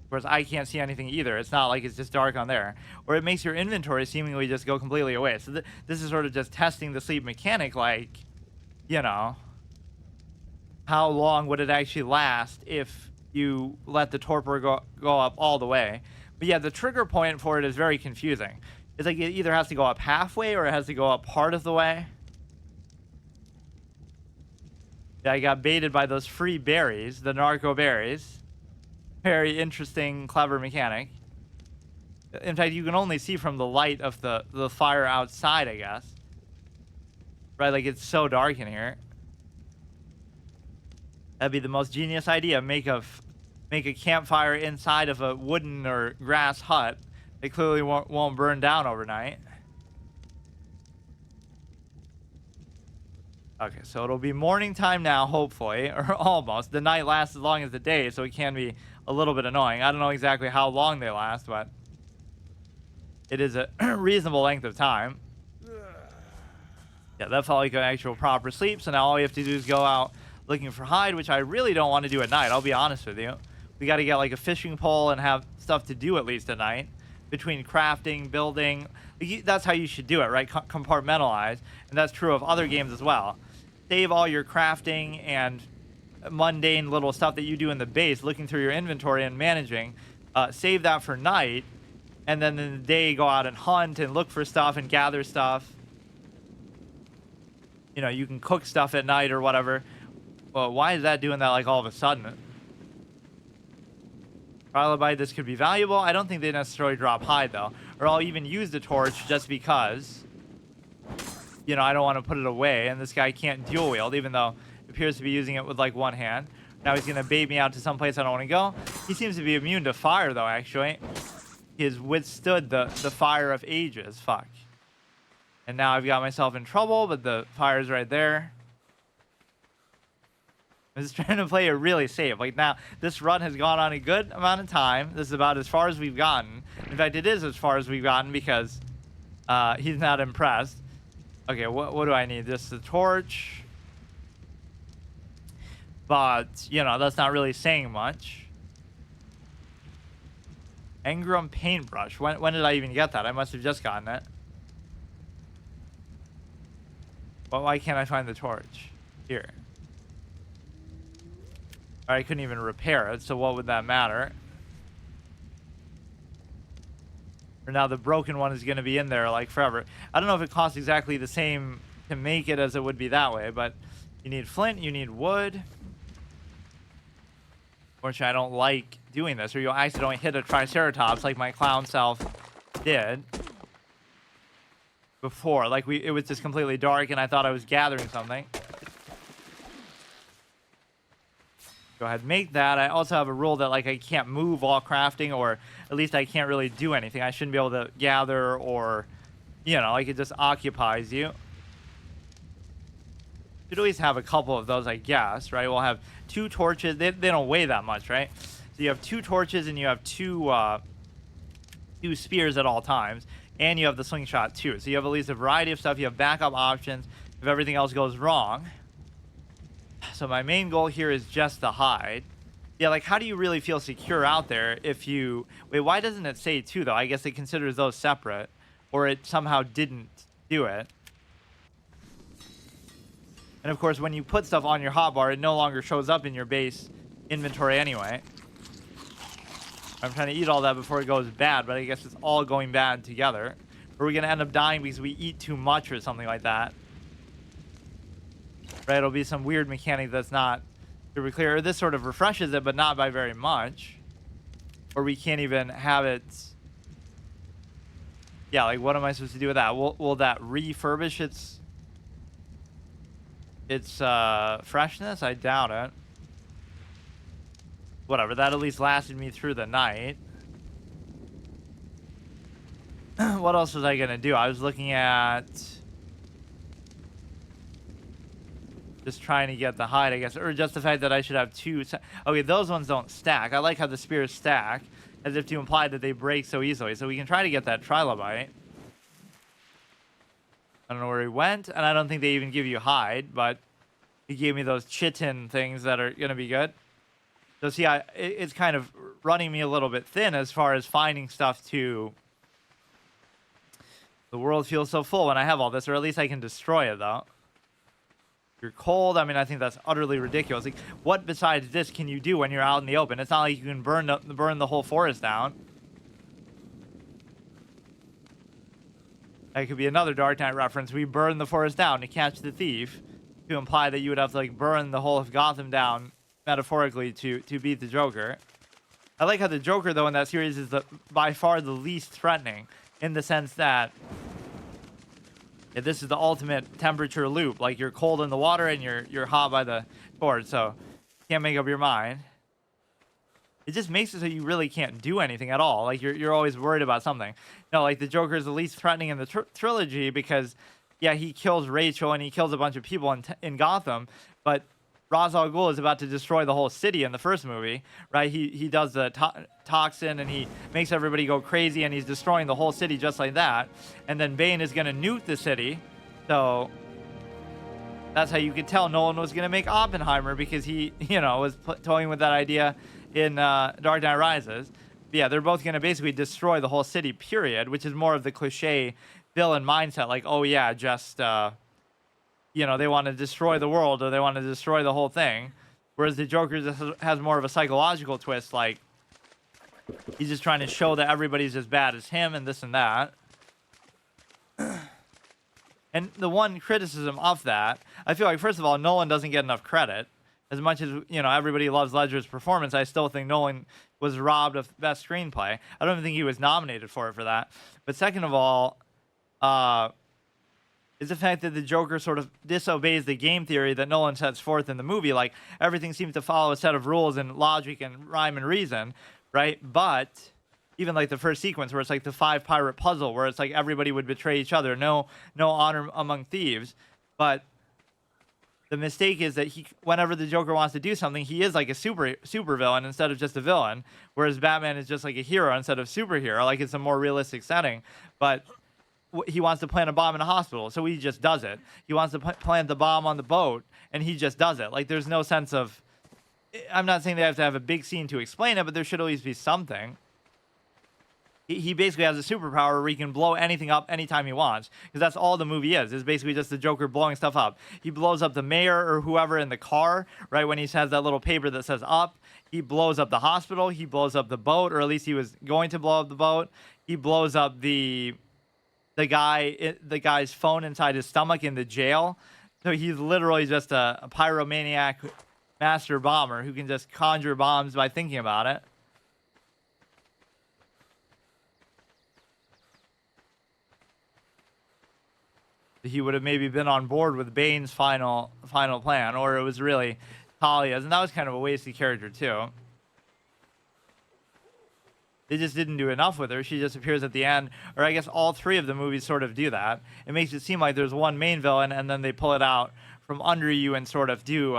Of course, I can't see anything either. It's not like it's just dark on there. Or it makes your inventory seemingly just go completely away. So this is sort of just testing the sleep mechanic, like, you know, how long would it actually last if you let the torpor go up all the way? But yeah, the trigger point for it is very confusing. It's like it either has to go up halfway or it has to go up part of the way. Yeah, I got baited by those free berries, the narco berries. Very interesting, clever mechanic. In fact, you can only see from the light of the fire outside, I guess. Right, like it's so dark in here. That'd be the most genius idea. Make a campfire inside of a wooden or grass hut. It clearly won't burn down overnight. Okay, so it'll be morning time now, hopefully, or almost. The night lasts as long as the day, so it can be a little bit annoying. I don't know exactly how long they last, but it is a reasonable length of time. Yeah, that felt like an actual proper sleep, so now all we have to do is go out looking for hide, which I really don't want to do at night, I'll be honest with you. We got to get like a fishing pole and have stuff to do at least at night. Between crafting, building, that's how you should do it, right? Compartmentalize, and that's true of other games as well. Save all your crafting and mundane little stuff that you do in the base, looking through your inventory and managing. Save that for night, and then in the day go out and hunt and look for stuff and gather stuff. You know, you can cook stuff at night or whatever. Well, why is that doing that like all of a sudden? Trilobite, this could be valuable. I don't think they necessarily drop hide though. Or I'll even use the torch just because, you know, I don't want to put it away. And this guy can't dual wield, even though he appears to be using it with like one hand. Now he's going to bait me out to some place I don't want to go. He seems to be immune to fire though, actually. He has withstood the fire of ages. Fuck. And now I've got myself in trouble, but the fire's right there. I'm just trying to play it really safe. Like now, this run has gone on a good amount of time. This is about as far as we've gotten. In fact, it is as far as we've gotten because he's not impressed. Okay, what do I need? Just the torch. But, you know, that's not really saying much. Engram paintbrush. When did I even get that? I must have just gotten it. Well, why can't I find the torch? Here. I couldn't even repair it, so what would that matter? Or now the broken one is going to be in there like forever. I don't know if it costs exactly the same to make it as it would be that way, but you need flint, you need wood. Unfortunately, I don't like doing this, or you'll accidentally hit a triceratops like my clown self did before. Like it was just completely dark and I thought I was gathering something. Go ahead, make that. I also have a rule that like I can't move while crafting, or at least I can't really do anything. I shouldn't be able to gather, or, you know, like it just occupies you. Should always have a couple of those, I guess, right? We'll have 2 torches. They don't weigh that much, right? So you have 2 torches and you have 2 spears at all times, and you have the slingshot too. So you have at least a variety of stuff. You have backup options if everything else goes wrong. So my main goal here is just the hide. Yeah, like how do you really feel secure out there if you... Wait, why doesn't it say 2 though? I guess it considers those separate. Or it somehow didn't do it. And of course, when you put stuff on your hotbar, it no longer shows up in your base inventory anyway. I'm trying to eat all that before it goes bad, but I guess it's all going bad together. Or we're going to end up dying because we eat too much or something like that. Right, it'll be some weird mechanic that's not super clear. Or this sort of refreshes it, but not by very much. Or we can't even have it... Yeah, like what am I supposed to do with that? Will that refurbish its freshness? I doubt it. Whatever, that at least lasted me through the night. What else was I going to do? I was looking at... just trying to get the hide, I guess. Or just the fact that I should have 2... Okay, those ones don't stack. I like how the spears stack, as if to imply that they break so easily. So we can try to get that trilobite. I don't know where he went, and I don't think they even give you hide, but he gave me those chitin things that are going to be good. So see, it's kind of running me a little bit thin as far as finding stuff to... The world feels so full when I have all this, or at least I can destroy it, though. You're cold. I mean, I think that's utterly ridiculous. Like, what besides this can you do when you're out in the open? It's not like you can burn the whole forest down. That could be another Dark Knight reference. We burn the forest down to catch the thief, to imply that you would have to like burn the whole of Gotham down metaphorically to beat the Joker. I like how the Joker though in that series is by far the least threatening, in the sense that this is the ultimate temperature loop. Like you're cold in the water and you're hot by the cord, so you can't make up your mind. It just makes it so you really can't do anything at all. Like you're always worried about something. No, like the Joker is the least threatening in the trilogy because, yeah, he kills Rachel and he kills a bunch of people in Gotham, but Ra's al Ghul is about to destroy the whole city in the first movie, right? He does the toxin and he makes everybody go crazy and he's destroying the whole city just like that. And then Bane is going to nuke the city. So that's how you could tell Nolan was going to make Oppenheimer, because he, was toying with that idea in Dark Knight Rises. But yeah, they're both going to basically destroy the whole city, period, which is more of the cliche villain mindset. Like, oh yeah, just, they want to destroy the world, or they want to destroy the whole thing. Whereas the Joker just has more of a psychological twist. Like, he's just trying to show that everybody's as bad as him and this and that. And the one criticism of that, I feel like, first of all, Nolan doesn't get enough credit. As much as, everybody loves Ledger's performance, I still think Nolan was robbed of best screenplay. I don't even think he was nominated for it for that. But second of all, is the fact that the Joker sort of disobeys the game theory that Nolan sets forth in the movie. Like, everything seems to follow a set of rules and logic and rhyme and reason, right? But even like the first sequence where it's like the 5 pirate puzzle, where it's like everybody would betray each other, no honor among thieves. But the mistake is that whenever the Joker wants to do something, he is like a super villain instead of just a villain, whereas Batman is just like a hero instead of superhero. Like, it's a more realistic setting. But he wants to plant a bomb in a hospital, so he just does it. He wants to plant the bomb on the boat, and he just does it. Like, there's no sense of... I'm not saying they have to have a big scene to explain it, but there should at least be something. He basically has a superpower where he can blow anything up anytime he wants, because that's all the movie is basically just the Joker blowing stuff up. He blows up the mayor or whoever in the car, right, when he has that little paper that says up. He blows up the hospital. He blows up the boat, or at least he was going to blow up the boat. He blows up the guy's phone inside his stomach in the jail. So he's literally just a pyromaniac master bomber who can just conjure bombs by thinking about it. He would have maybe been on board with Bane's final plan, or it was really Talia's, and that was kind of a wasted character too. They just didn't do enough with her. She just appears at the end, or I guess all 3 of the movies sort of do that. It makes it seem like there's one main villain, and then they pull it out from under you and sort of do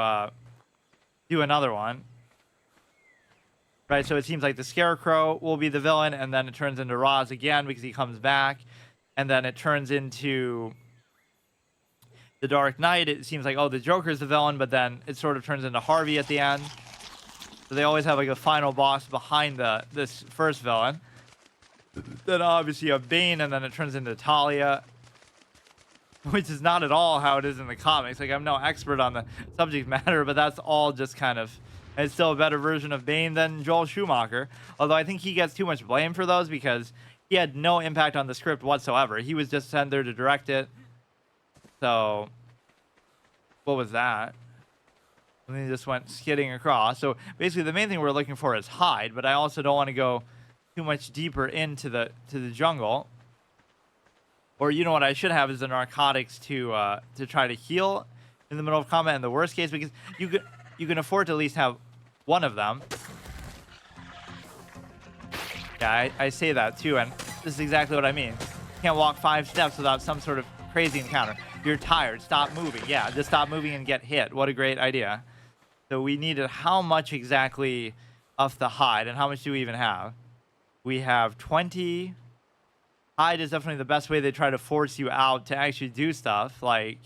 another one. Right, so it seems like the Scarecrow will be the villain, and then it turns into Ra's again because he comes back, and then it turns into the Dark Knight. It seems like, oh, the Joker's the villain, but then it sort of turns into Harvey at the end. So they always have like a final boss behind this first villain. Then obviously you have Bane, and then it turns into Talia, which is not at all how it is in the comics. Like, I'm no expert on the subject matter, but that's all just kind of... It's still a better version of Bane than Joel Schumacher. Although I think he gets too much blame for those because he had no impact on the script whatsoever. He was just sent there to direct it. So, what was that? And then he just went skidding across. So basically the main thing we're looking for is hide, but I also don't want to go too much deeper into the jungle. Or, you know what I should have is the narcotics to try to heal in the middle of combat in the worst case, because you can afford to at least have one of them. Yeah, I say that too, and this is exactly what I mean. You can't walk 5 steps without some sort of crazy encounter. You're tired, stop moving. Yeah, just stop moving and get hit. What a great idea. So we needed how much exactly of the hide, and how much do we even have? We have 20. Hide is definitely the best way they try to force you out to actually do stuff. Like,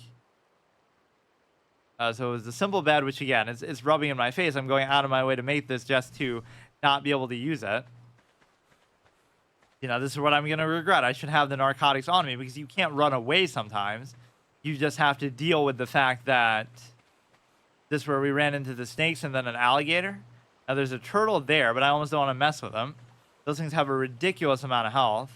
so it was the simple bed, which again, it's rubbing in my face. I'm going out of my way to make this just to not be able to use it. You know, this is what I'm going to regret. I should have the narcotics on me, because you can't run away sometimes. You just have to deal with the fact that this is where we ran into the snakes and then an alligator. Now, there's a turtle there, but I almost don't want to mess with them. Those things have a ridiculous amount of health.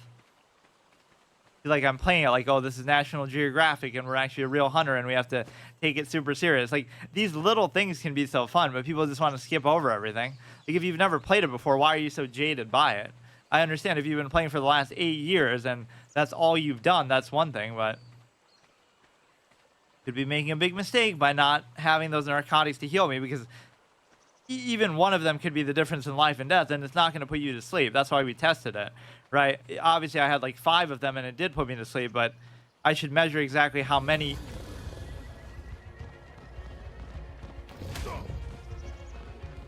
like I'm playing it like, oh, this is National Geographic and we're actually a real hunter and we have to take it super serious. Like these little things can be so fun, but people just want to skip over everything. Like if you've never played it before, why are you so jaded by it? I understand if you've been playing for the last 8 years and that's all you've done, that's one thing, but could be making a big mistake by not having those narcotics to heal me, because even one of them could be the difference in life and death, and it's not going to put you to sleep. That's why we tested it, right? Obviously, I had like 5 of them, and it did put me to sleep, but I should measure exactly how many.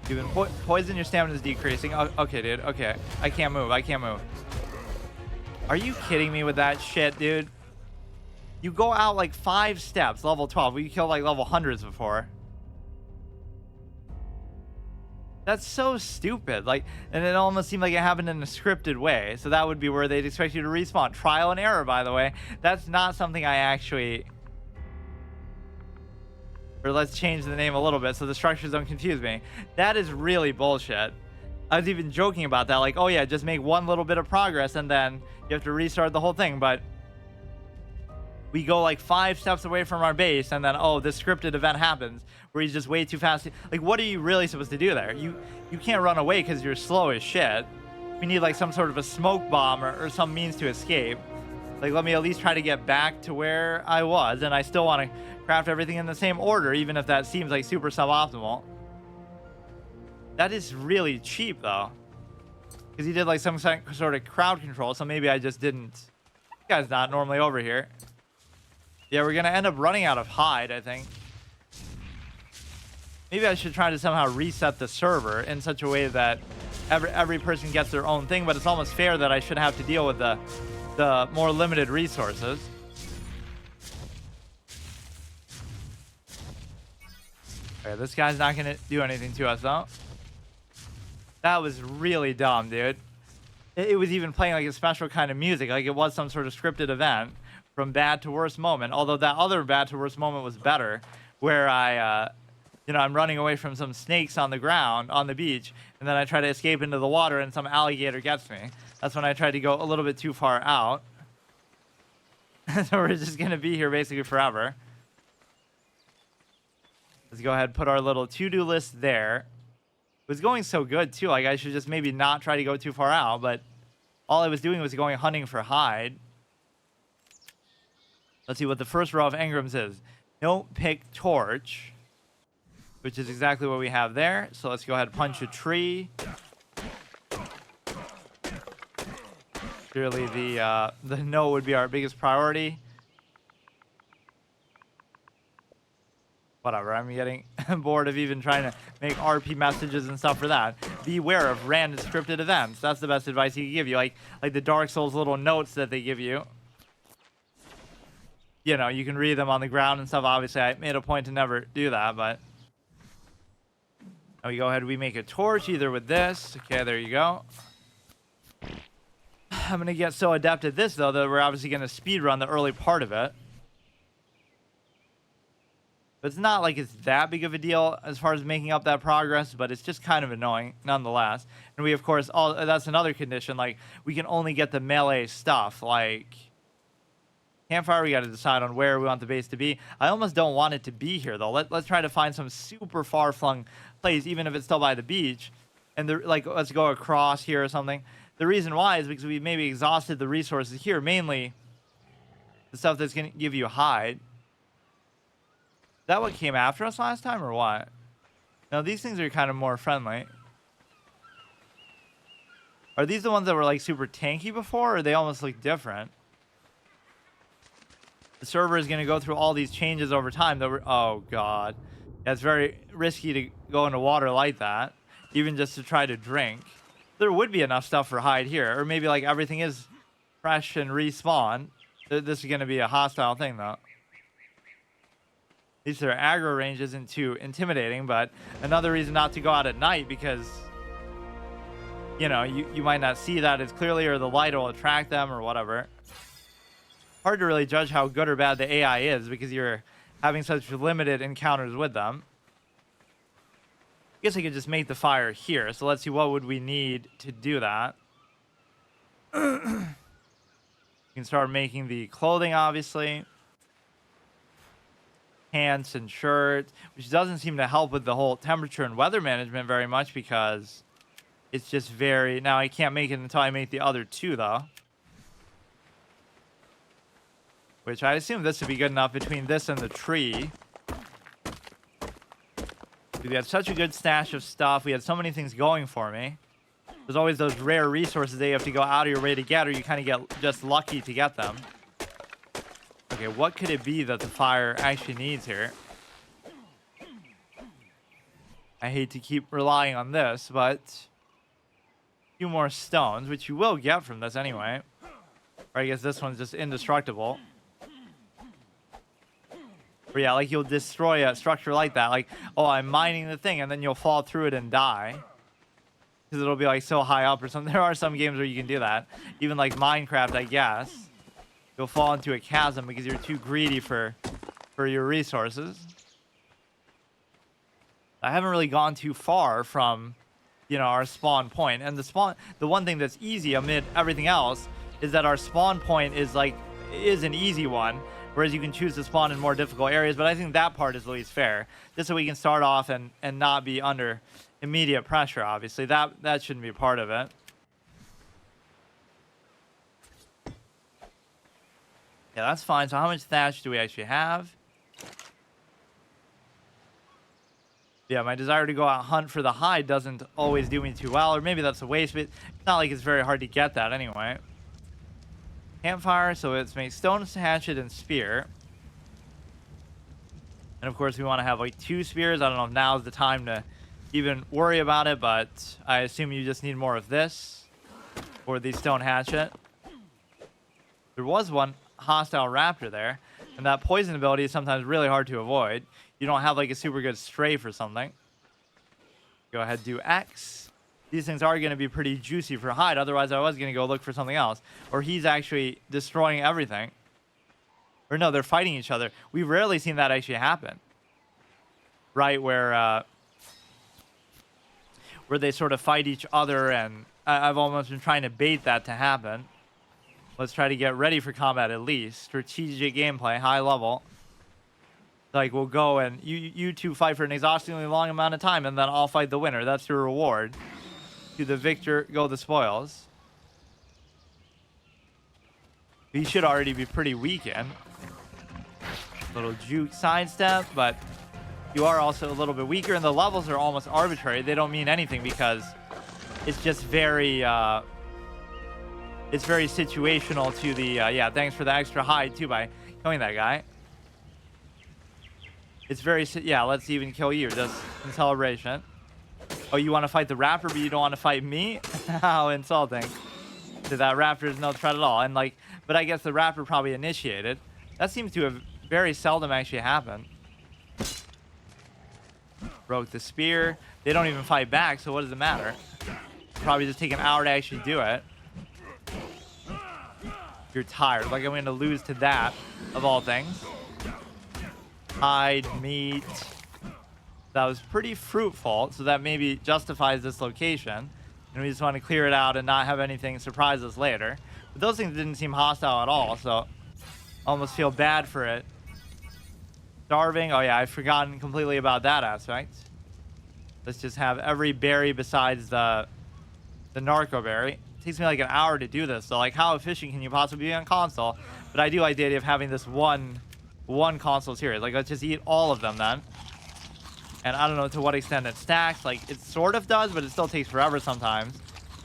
Even poison, your stamina is decreasing. Oh, okay, dude. Okay, I can't move. I can't move. Are you kidding me with that shit, dude? You go out like 5 steps, level 12. We killed like level hundreds before. That's so stupid. Like, and it almost seemed like it happened in a scripted way. So that would be where they'd expect you to respawn. Trial and error, by the way. That's not something I actually. Or let's change the name a little bit so the structures don't confuse me. That is really bullshit. I was even joking about that. Like, oh yeah, just make one little bit of progress and then you have to restart the whole thing. But we go like 5 steps away from our base and then, oh, this scripted event happens where he's just way too fast. Like, what are you really supposed to do there? You can't run away because you're slow as shit. We need like some sort of a smoke bomb or some means to escape. Like, let me at least try to get back to where I was, and I still want to craft everything in the same order, even if that seems like super suboptimal. That is really cheap though, because he did like some sort of crowd control, so maybe I just didn't. This guy's not normally over here. Yeah, we're gonna end up running out of hide, I think. Maybe I should try to somehow reset the server in such a way that every person gets their own thing, but it's almost fair that I should have to deal with the more limited resources. Okay, this guy's not gonna do anything to us though. That was really dumb, dude. It was even playing like a special kind of music, like it was some sort of scripted event. From bad to worst moment, although that other bad to worst moment was better, where I, I'm running away from some snakes on the ground on the beach, and then I try to escape into the water, and some alligator gets me. That's when I tried to go a little bit too far out. So we're just gonna be here basically forever. Let's go ahead and put our little to-do list there. It was going so good too. Like I should just maybe not try to go too far out, but all I was doing was going hunting for hide. Let's see what the first row of engrams is. Don't pick torch, which is exactly what we have there. So let's go ahead and punch a tree. Clearly the no would be our biggest priority. Whatever, I'm getting bored of even trying to make RP messages and stuff for that. Beware of random scripted events. That's the best advice he can give you. Like the Dark Souls little notes that they give you. You know, you can read them on the ground and stuff. Obviously, I made a point to never do that, but now we go ahead. We make a torch either with this. Okay, there you go. I'm going to get so adept at this, though, that we're obviously going to speed run the early part of it. But it's not like it's that big of a deal as far as making up that progress, but it's just kind of annoying nonetheless. And we, of course, that's another condition. Like, we can only get the melee stuff, like campfire. We got to decide on where we want the base to be. I almost don't want it to be here though. Let's try to find some super far-flung place, even if it's still by the beach. And let's go across here or something. The reason why is because we maybe exhausted the resources here, mainly the stuff that's gonna give you hide. Is that what came after us last time or what? No, these things are kind of more friendly. Are these the ones that were like super tanky before, or they almost look different? The server is going to go through all these changes over time. Oh, God. Yeah, it's very risky to go into water like that, even just to try to drink. There would be enough stuff for hide here. Or maybe like everything is fresh and respawn. This is going to be a hostile thing, though. At least their aggro range isn't too intimidating, but another reason not to go out at night because, you know, you might not see that as clearly, or the light will attract them or whatever. Hard to really judge how good or bad the AI is because you're having such limited encounters with them. I guess I could just make the fire here. So let's see, what would we need to do that? You can start making the clothing, obviously. Pants and shirts, which doesn't seem to help with the whole temperature and weather management very much because it's just very... Now, I can't make it until I make the other two, though. Which I assume this would be good enough between this and the tree. We had such a good stash of stuff. We had so many things going for me. There's always those rare resources that you have to go out of your way to get, or you kind of get just lucky to get them. Okay, what could it be that the fire actually needs here? I hate to keep relying on this, but a few more stones, which you will get from this anyway. Or I guess this one's just indestructible. But yeah, like you'll destroy a structure like that. Like, oh, I'm mining the thing, and then you'll fall through it and die. Because it'll be like so high up or something. There are some games where you can do that. Even like Minecraft, I guess. You'll fall into a chasm because you're too greedy for your resources. I haven't really gone too far from, you know, our spawn point. And the one thing that's easy amid everything else is that our spawn point is an easy one, whereas you can choose to spawn in more difficult areas. But I think that part is the least fair, just so we can start off and not be under immediate pressure. Obviously, that shouldn't be a part of it. Yeah, that's fine. So how much thatch do we actually have? Yeah, my desire to go out hunt for the hide doesn't always do me too well. Or maybe that's a waste, but it's not like it's very hard to get that anyway. Campfire, so let's make stone, hatchet, and spear. And of course, we want to have like 2 spears. I don't know if now's the time to even worry about it, but I assume you just need more of this for the stone hatchet. There was one hostile raptor there, and that poison ability is sometimes really hard to avoid. You don't have like a super good strafe or something. Go ahead, do X. These things are going to be pretty juicy for hide, otherwise I was going to go look for something else. Or he's actually destroying everything. Or no, they're fighting each other. We've rarely seen that actually happen. Right, where they sort of fight each other, and I've almost been trying to bait that to happen. Let's try to get ready for combat at least. Strategic gameplay, high level. Like, we'll go and you two fight for an exhaustingly long amount of time, and then I'll fight the winner. That's your reward. To the victor go the spoils. He should already be pretty weakened. Little juke sidestep, but you are also a little bit weaker, and the levels are almost arbitrary. They don't mean anything because it's just very... it's very situational to the, yeah, thanks for the extra hide, too, by killing that guy. It's very, yeah, let's even kill you, just in celebration. Oh, you want to fight the raptor, but you don't want to fight me? How insulting. So that raptor is no threat at all. And, like, but I guess the raptor probably initiated. That seems to have very seldom actually happened. Broke the spear. They don't even fight back, so what does it matter? Probably just take an hour to actually do it. You're tired. Like, I'm going to lose to that, of all things. Hide, meat. That was pretty fruitful, so that maybe justifies this location. And we just want to clear it out and not have anything surprise us later. But those things didn't seem hostile at all, so I almost feel bad for it. Starving. Oh, yeah, I've forgotten completely about that aspect. Let's just have every berry besides the narco berry. Takes me like an hour to do this, so like how efficient can you possibly be on console? But I do like the idea of having this one console series. Like, let's just eat all of them then. And I don't know to what extent it stacks. Like, it sort of does, but it still takes forever sometimes.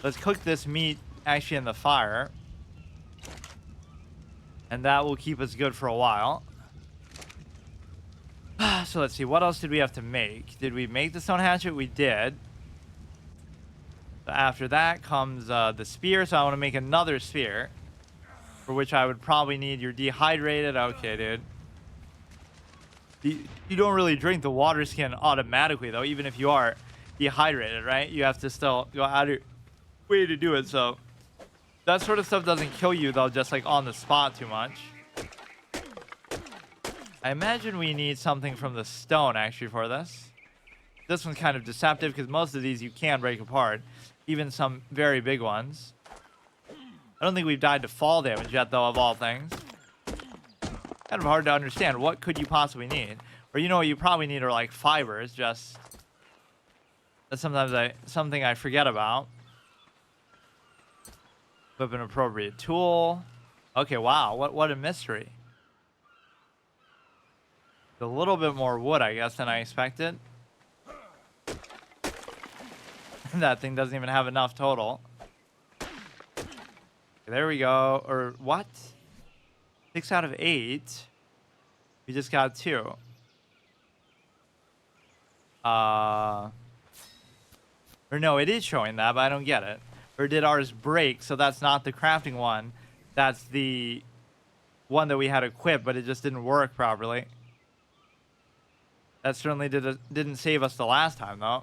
Let's cook this meat actually in the fire, and that will keep us good for a while. So let's see, what else did we have to make? Did we make the stone hatchet? We did. After that comes the spear, so I want to make another spear, for which I would probably need your dehydrated. Okay, dude. You don't really drink the water skin automatically, though, even if you are dehydrated, right? You have to still go out of your way to do it, so that sort of stuff doesn't kill you, though, just like on the spot too much. I imagine we need something from the stone, actually, for this. This one's kind of deceptive, because most of these you can break apart. Even some very big ones. I don't think we've died to fall damage yet, though, of all things. Kind of hard to understand. What could you possibly need? Or you know what you probably need are like fibers. Just that's sometimes something I forget about. Equip an appropriate tool. Okay, wow. What a mystery. A little bit more wood, I guess, than I expected. That thing doesn't even have enough total. There we go. Or what? 6 out of 8. We just got 2. Or no, it is showing that, but I don't get it. Or did ours break? So that's not the crafting one. That's the one that we had equipped, but it just didn't work properly. That certainly didn't save us the last time, though.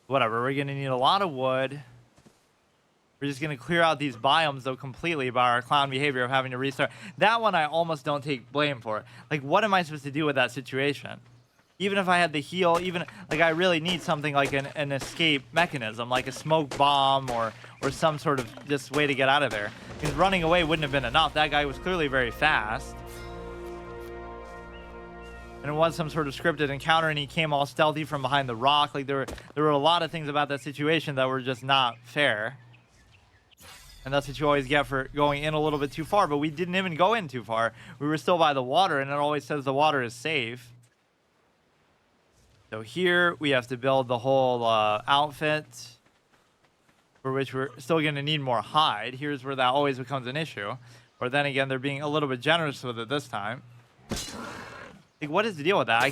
Whatever, we're going to need a lot of wood. We're just going to clear out these biomes, though, completely by our clown behavior of having to restart. That one I almost don't take blame for. Like, what am I supposed to do with that situation? Even if I had the heal, even, like, I really need something like an escape mechanism, like a smoke bomb or some sort of just way to get out of there. Because running away wouldn't have been enough. That guy was clearly very fast. And it was some sort of scripted encounter, and he came all stealthy from behind the rock. Like, there were a lot of things about that situation that were just not fair. And that's what you always get for going in a little bit too far. But we didn't even go in too far. We were still by the water, and it always says the water is safe. So here we have to build the whole outfit, for which we're still going to need more hide. Here's where that always becomes an issue. Or then again, they're being a little bit generous with it this time. Like, what is the deal with that?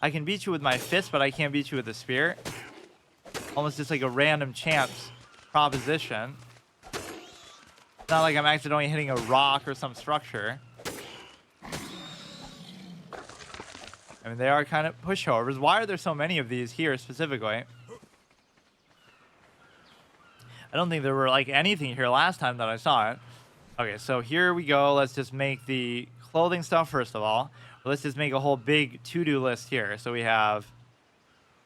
I can beat you with my fist, but I can't beat you with a spear. Almost just like a random chance proposition. It's not like I'm accidentally hitting a rock or some structure. I mean, they are kind of pushovers. Why are there so many of these here specifically? I don't think there were like anything here last time that I saw it. Okay, so here we go. Let's just make the clothing stuff first of all. Let's just make a whole big to-do list here. So we have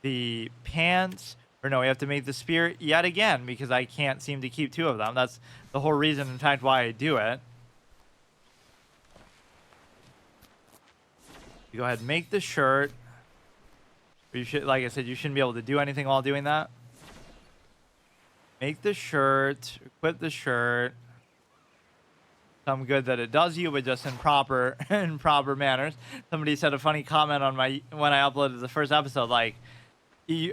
the pants. Or no, we have to make the spear yet again because I can't seem to keep 2 of them. That's the whole reason, in fact, why I do it. You go ahead and make the shirt. You should, like I said, you shouldn't be able to do anything while doing that. Make the shirt. Equip the shirt. Some good that it does you, but just in proper manners. Somebody said a funny comment on when I uploaded the first episode, like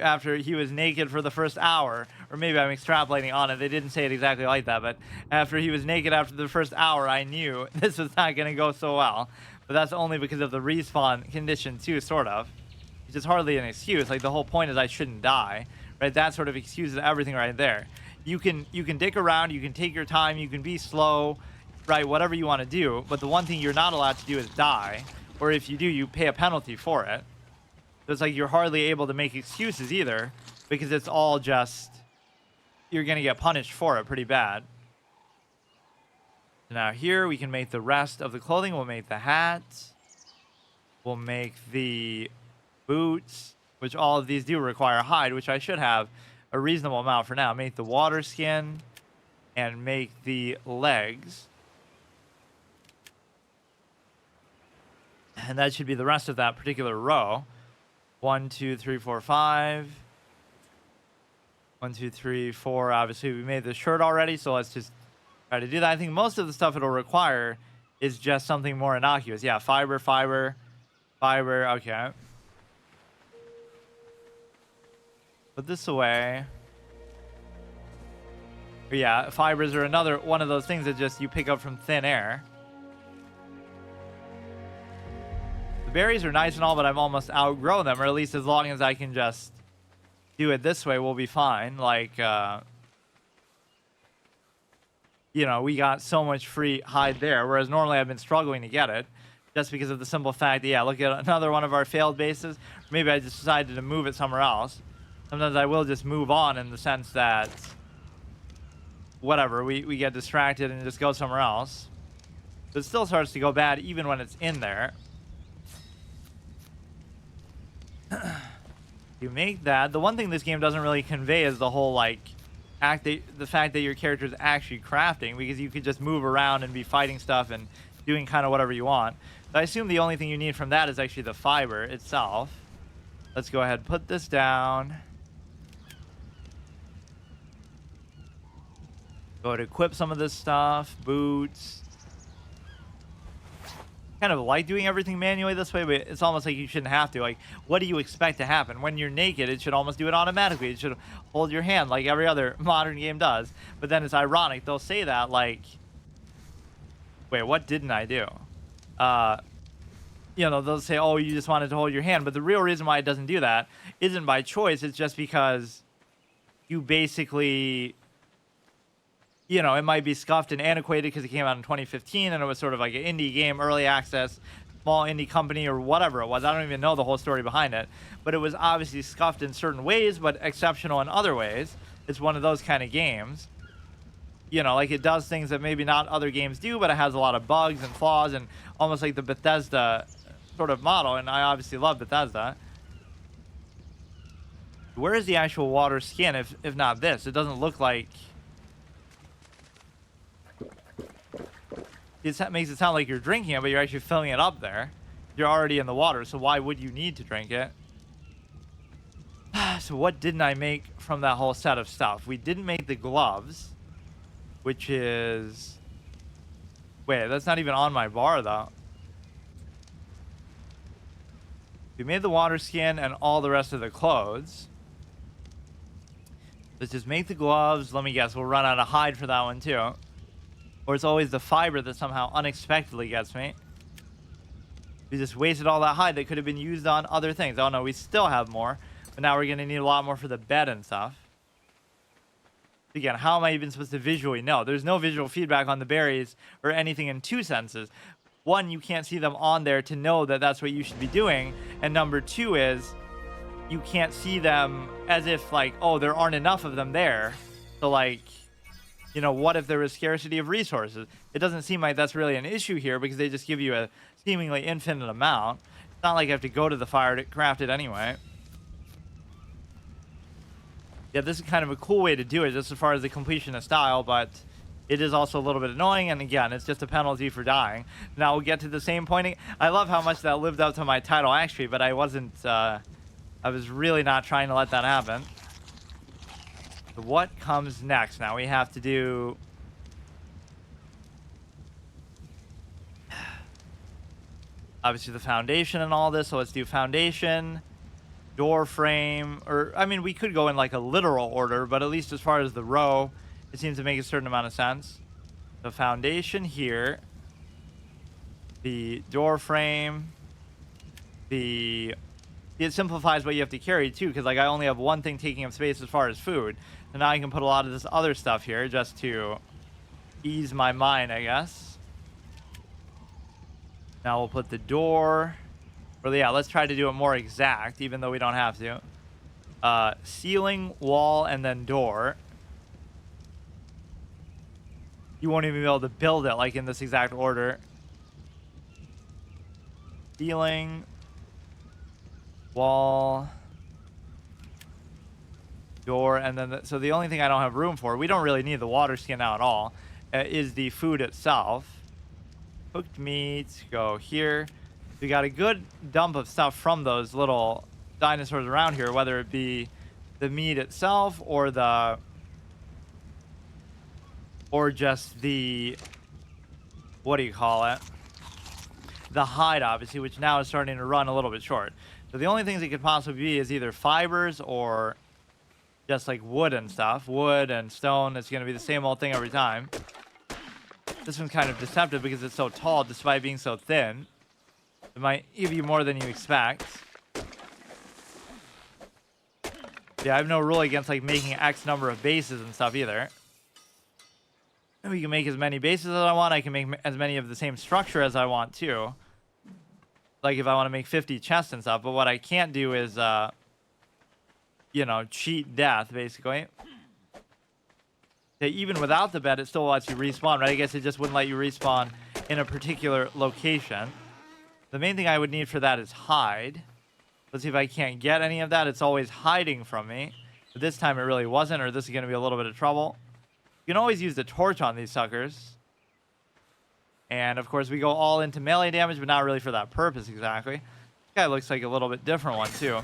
after he was naked for the first hour, or maybe I'm extrapolating on it. They didn't say it exactly like that, but after he was naked after the first hour, I knew this was not going to go so well. But that's only because of the respawn condition too, sort of. Which is hardly an excuse. Like, the whole point is I shouldn't die, right? That sort of excuses everything right there. You can dick around, you can take your time, you can be slow. Right, whatever you want to do, but the one thing you're not allowed to do is die, or if you do, you pay a penalty for it. So it's like you're hardly able to make excuses either, because it's all just, you're going to get punished for it pretty bad. So now here we can make the rest of the clothing. We'll make the hat. We'll make the boots, which all of these do require hide, which I should have a reasonable amount for now. Make the water skin and make the legs. And that should be the rest of that particular row. 1, 2, 3, 4, 5. 1, 2, 3, 4. Obviously, we made the shirt already, so let's just try to do that. I think most of the stuff it'll require is just something more innocuous. Yeah, fiber. Okay. Put this away. But yeah, fibers are another one of those things that just you pick up from thin air. The berries are nice and all, but I've almost outgrown them, or at least as long as I can just do it this way, we'll be fine. Like, you know, we got so much free hide there, whereas normally I've been struggling to get it, just because of the simple fact that, yeah, look at another one of our failed bases. Maybe I just decided to move it somewhere else. Sometimes I will just move on in the sense that, whatever, we get distracted and just go somewhere else. But it still starts to go bad even when it's in there. You make that. The one thing this game doesn't really convey is the whole, like, the fact that your character is actually crafting, because you could just move around and be fighting stuff and doing kind of whatever you want. So I assume the only thing you need from that is actually the fiber itself. Let's go ahead and put this down. Go to equip some of this stuff. Boots. Kind of like doing everything manually this way, but it's almost like you shouldn't have to. Like, what do you expect to happen? When you're naked, it should almost do it automatically. It should hold your hand like every other modern game does. But then it's ironic. They'll say that like, wait, what didn't I do? You know, they'll say, oh, you just wanted to hold your hand. But the real reason why it doesn't do that isn't by choice. It's just because you basically... You know, it might be scuffed and antiquated because it came out in 2015 and it was sort of like an indie game, early access, small indie company or whatever it was. I don't even know the whole story behind it. But it was obviously scuffed in certain ways, but exceptional in other ways. It's one of those kind of games. You know, like it does things that maybe not other games do, but it has a lot of bugs and flaws and almost like the Bethesda sort of model. And I obviously love Bethesda. Where is the actual water skin if not this? It doesn't look like... It makes it sound like you're drinking it, but you're actually filling it up there. You're already in the water, so why would you need to drink it? So what didn't I make from that whole set of stuff? We didn't make the gloves, which is... Wait, that's not even on my bar, though. We made the water skin and all the rest of the clothes. Let's just make the gloves. Let me guess, we'll run out of hide for that one, too. Or it's always the fiber that somehow unexpectedly gets me. We just wasted all that hide that could have been used on other things. Oh no, we still have more. But now we're going to need a lot more for the bed and stuff. Again, how am I even supposed to visually know? There's no visual feedback on the berries or anything in two senses. One, you can't see them on there to know that that's what you should be doing. And number two is, you can't see them as if like, oh, there aren't enough of them there. So like... You know, what if there was scarcity of resources? It doesn't seem like that's really an issue here because they just give you a seemingly infinite amount. It's not like I have to go to the fire to craft it anyway. Yeah, this is kind of a cool way to do it just as far as the completionist style, but it is also a little bit annoying. And again, it's just a penalty for dying. Now we'll get to the same point. I love how much that lived up to my title, actually, but I wasn't... I was really not trying to let that happen. What comes next? Now we have to do... Obviously the foundation and all this, so let's do foundation, door frame, or, I mean, we could go in like a literal order, but at least as far as the row, it seems to make a certain amount of sense. The foundation here, the door frame, it simplifies what you have to carry too, because like I only have one thing taking up space as far as food. So now I can put a lot of this other stuff here just to ease my mind, I guess. Now we'll put the door. Or yeah, let's try to do it more exact, even though we don't have to. Ceiling, wall, and then door. You won't even be able to build it like in this exact order. Ceiling, wall, door, and then so the only thing I don't have room for, we don't really need the water skin now at all, is the food itself. Cooked meat, go here. We got a good dump of stuff from those little dinosaurs around here, whether it be the meat itself or just the, what do you call it? The hide, obviously, which now is starting to run a little bit short. So the only things it could possibly be is either fibers or just like wood and stuff. Wood and stone. It's going to be the same old thing every time. This one's kind of deceptive because it's so tall despite being so thin. It might give you more than you expect. Yeah, I have no rule against like making X number of bases and stuff either. We can make as many bases as I want. I can make as many of the same structure as I want too. Like if I want to make 50 chests and stuff. But what I can't do is, you know, cheat death basically. Even without the bed, it still lets you respawn, right? I guess it just wouldn't let you respawn in a particular location. The main thing I would need for that is hide. Let's see if I can't get any of that. It's always hiding from me. But this time it really wasn't, or this is going to be a little bit of trouble. You can always use the torch on these suckers. And, of course, we go all into melee damage, but not really for that purpose exactly. This guy looks like a little bit different one, too.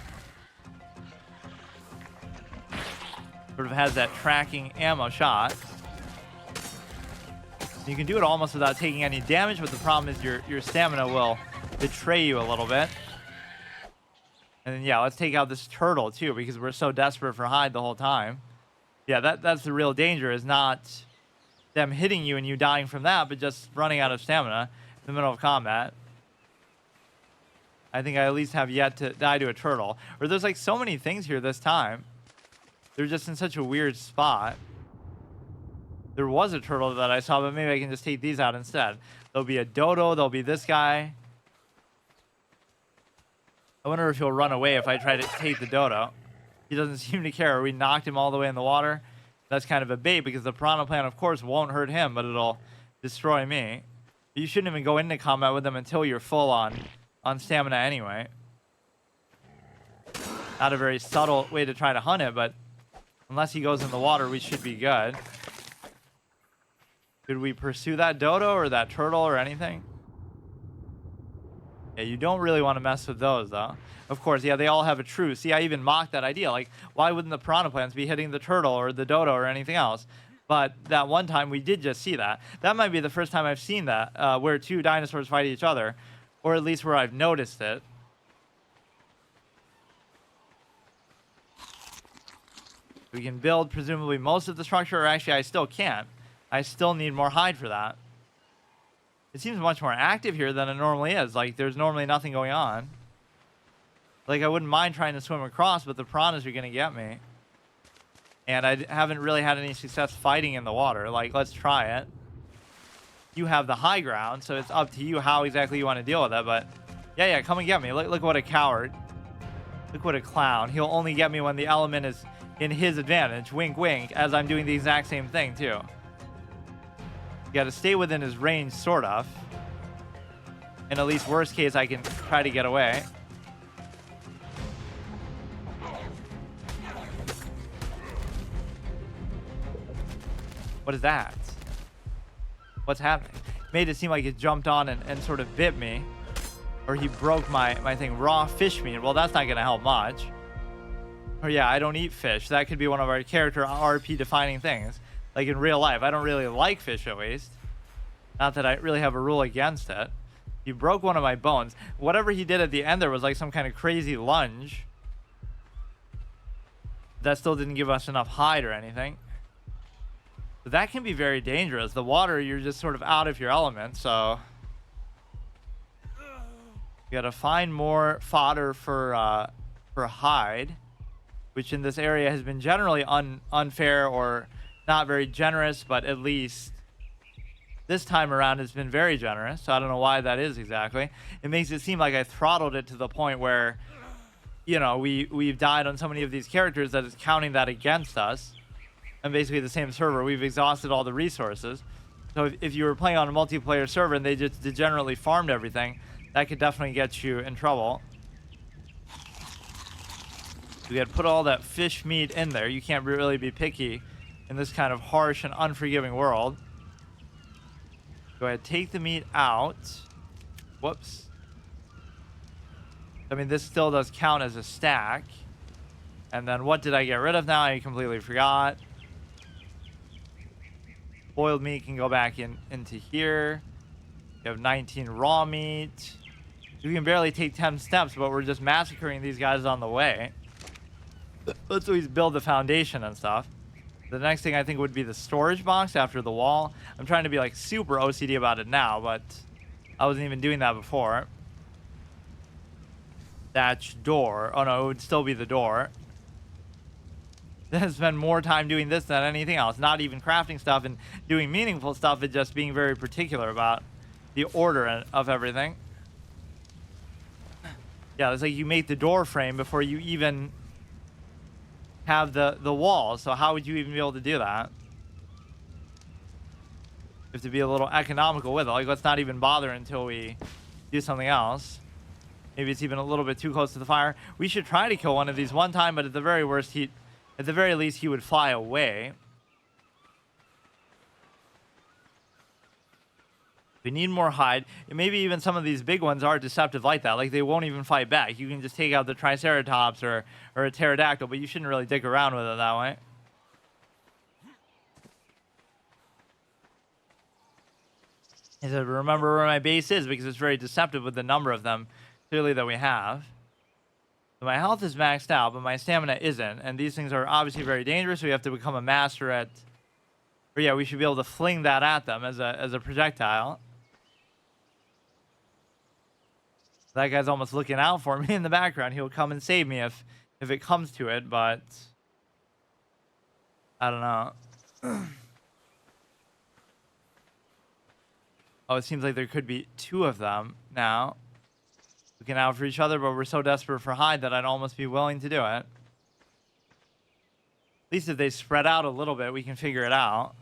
Sort of has that tracking ammo shot. You can do it almost without taking any damage, but the problem is your stamina will betray you a little bit. And then, yeah, let's take out this turtle, too, because we're so desperate for hide the whole time. Yeah, that's the real danger, is not them hitting you and you dying from that, but just running out of stamina in the middle of combat. I think I at least have yet to die to a turtle. Or there's like so many things here this time. They're just in such a weird spot. There was a turtle that I saw, but maybe I can just take these out instead. There'll be a dodo. There'll be this guy. I wonder if he'll run away if I try to take the dodo. He doesn't seem to care. We knocked him all the way in the water. That's kind of a bait because the piranha plant, of course, won't hurt him, but it'll destroy me. You shouldn't even go into combat with them until you're full on stamina anyway. Not a very subtle way to try to hunt it, but unless he goes in the water, we should be good. Did we pursue that dodo or that turtle or anything? Yeah, you don't really want to mess with those, though. Of course, yeah, they all have a truce. See, I even mocked that idea. Like, why wouldn't the piranha plants be hitting the turtle or the dodo or anything else? But that one time, we did just see that. That might be the first time I've seen that, where two dinosaurs fight each other. Or at least where I've noticed it. We can build, presumably, most of the structure. Or actually, I still can't. I still need more hide for that. It seems much more active here than it normally is. Like, there's normally nothing going on. Like, I wouldn't mind trying to swim across, but the piranhas are going to get me. And I haven't really had any success fighting in the water. Like, let's try it. You have the high ground, so it's up to you how exactly you want to deal with it. But, yeah, come and get me. Look what a coward. Look what a clown. He'll only get me when the element is in his advantage. Wink, wink, as I'm doing the exact same thing, too. You got to stay within his range, sort of. In at least worst case, I can try to get away. What is that? What's happening? Made it seem like it jumped on and sort of bit me. Or he broke my thing. Raw fish meat. Well, that's not going to help much. Or yeah, I don't eat fish. That could be one of our character RP defining things. Like in real life. I don't really like fish, at least. Not that I really have a rule against it. He broke one of my bones. Whatever he did at the end there was like some kind of crazy lunge. That still didn't give us enough hide or anything. But that can be very dangerous. The water, you're just sort of out of your element, so you gotta find more fodder for hide, which in this area has been generally unfair or not very generous, but at least this time around it's been very generous. So I don't know why that is exactly. It makes it seem like I throttled it to the point where, you know, we've died on so many of these characters that it's counting that against us. And basically the same server, we've exhausted all the resources. So if you were playing on a multiplayer server and they just degenerately farmed everything, that could definitely get you in trouble. We had put all that fish meat in there. You can't really be picky in this kind of harsh and unforgiving world. Go ahead, take the meat out. Whoops. I mean, this still does count as a stack. And then what did I get rid of now? I completely forgot. Boiled meat can go back into here. You have 19 raw meat. We can barely take 10 steps, but we're just massacring these guys on the way. Let's always build the foundation and stuff. The next thing I think would be the storage box after the wall. I'm trying to be like super OCD about it now, but I wasn't even doing that before. Thatch door. Oh no, it would still be the door. I spend more time doing this than anything else. Not even crafting stuff and doing meaningful stuff, but just being very particular about the order of everything. Yeah, it's like you make the door frame before you even have the wall. So how would you even be able to do that? You have to be a little economical with it. Like, let's not even bother until we do something else. Maybe it's even a little bit too close to the fire. We should try to kill one of these one time, but at the very worst, At the very least, he would fly away. We need more hide. And maybe even some of these big ones are deceptive like that. Like, they won't even fight back. You can just take out the Triceratops or a pterodactyl, but you shouldn't really dick around with it that way. He said, remember where my base is because it's very deceptive with the number of them, clearly, that we have. So my health is maxed out, but my stamina isn't. And these things are obviously very dangerous. So we have to become a master at... Or yeah, we should be able to fling that at them as a projectile. That guy's almost looking out for me in the background. He'll come and save me if it comes to it, but... I don't know. Oh, it seems like there could be two of them now. Looking out for each other, but we're so desperate for hide that I'd almost be willing to do it. At least if they spread out a little bit, we can figure it out.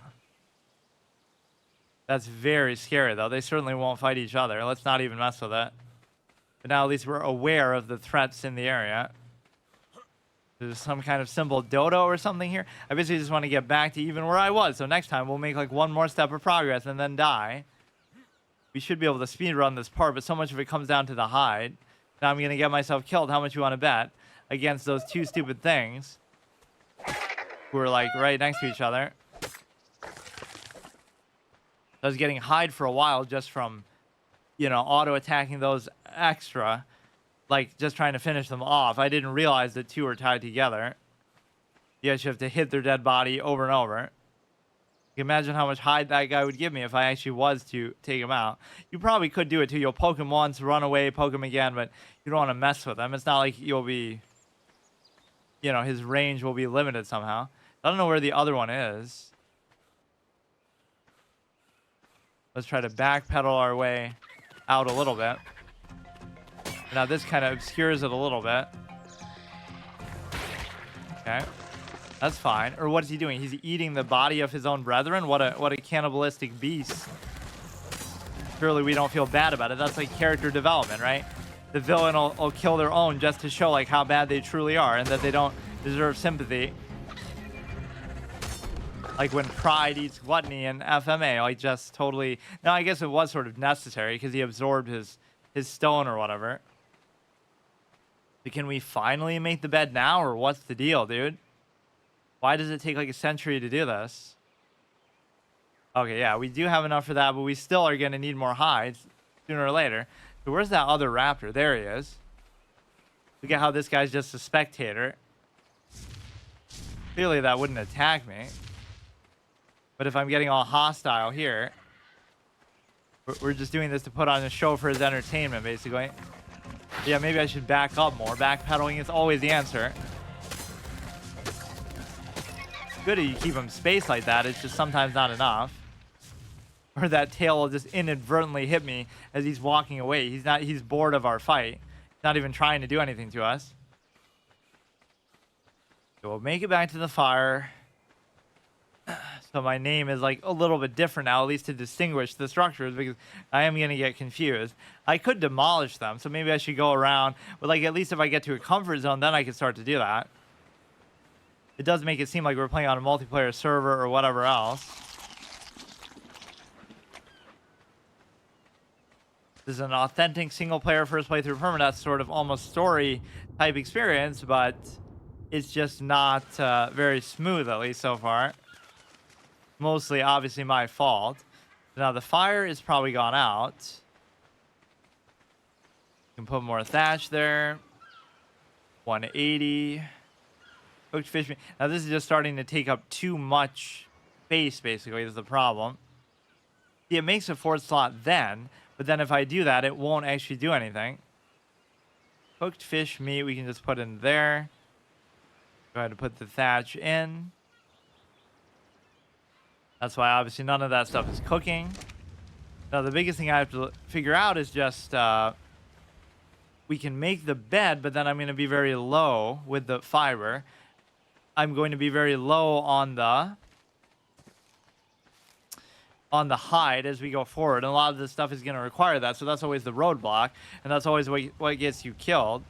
That's very scary, though. They certainly won't fight each other. Let's not even mess with it. But now at least we're aware of the threats in the area. There's some kind of simple dodo or something here. I basically just want to get back to even where I was. So next time we'll make like one more step of progress and then die. We should be able to speed run this part, but so much of it comes down to the hide. Now I'm going to get myself killed. How much you want to bet against those two stupid things who are like right next to each other? I was getting hide for a while just from, you know, auto attacking those extra, like just trying to finish them off. I didn't realize that two are tied together. You have to hit their dead body over and over. You can imagine how much hide that guy would give me if I actually was to take him out. You probably could do it too. You'll poke him once, run away, poke him again, but you don't want to mess with him. It's not like you'll be, you know, his range will be limited somehow. I don't know where the other one is. Let's try to backpedal our way out a little bit. Now this kind of obscures it a little bit. Okay. That's fine. Or what is he doing? He's eating the body of his own brethren? What a cannibalistic beast. Surely we don't feel bad about it. That's like character development, right? The villain will kill their own just to show like how bad they truly are and that they don't deserve sympathy. Like when Pride eats Gluttony in FMA, like just totally... Now I guess it was sort of necessary because he absorbed his stone or whatever. But can we finally make the bed now, or what's the deal, dude? Why does it take like a century to do this? Okay, yeah, we do have enough for that, but we still are going to need more hides sooner or later. So where's that other raptor? There he is. Look at how this guy's just a spectator. Clearly that wouldn't attack me. But if I'm getting all hostile here, we're just doing this to put on a show for his entertainment, basically. Yeah, maybe I should back up more. Backpedaling is always the answer. Good that you keep him spaced like that. It's just sometimes not enough. Or that tail will just inadvertently hit me as he's walking away. He's bored of our fight. He's not even trying to do anything to us. So we'll make it back to the fire. So my name is like a little bit different now, at least to distinguish the structures, because I am going to get confused. I could demolish them, so maybe I should go around. But like at least if I get to a comfort zone, then I can start to do that. It does make it seem like we're playing on a multiplayer server or whatever else. This is an authentic single-player first playthrough Permadeath sort of almost story-type experience, but it's just not very smooth, at least so far. Mostly, obviously, my fault. Now, the fire is probably gone out. You can put more thatch there. 180. Cooked fish meat. Now, this is just starting to take up too much space, basically, is the problem. See, it makes a fourth slot then, but then if I do that, it won't actually do anything. Cooked fish meat, we can just put in there. Go ahead and put the thatch in. That's why, obviously, none of that stuff is cooking. Now, the biggest thing I have to figure out is just... we can make the bed, but then I'm going to be very low with the fiber. I'm going to be very low on the hide as we go forward. And a lot of this stuff is going to require that. So that's always the roadblock. And that's always what gets you killed.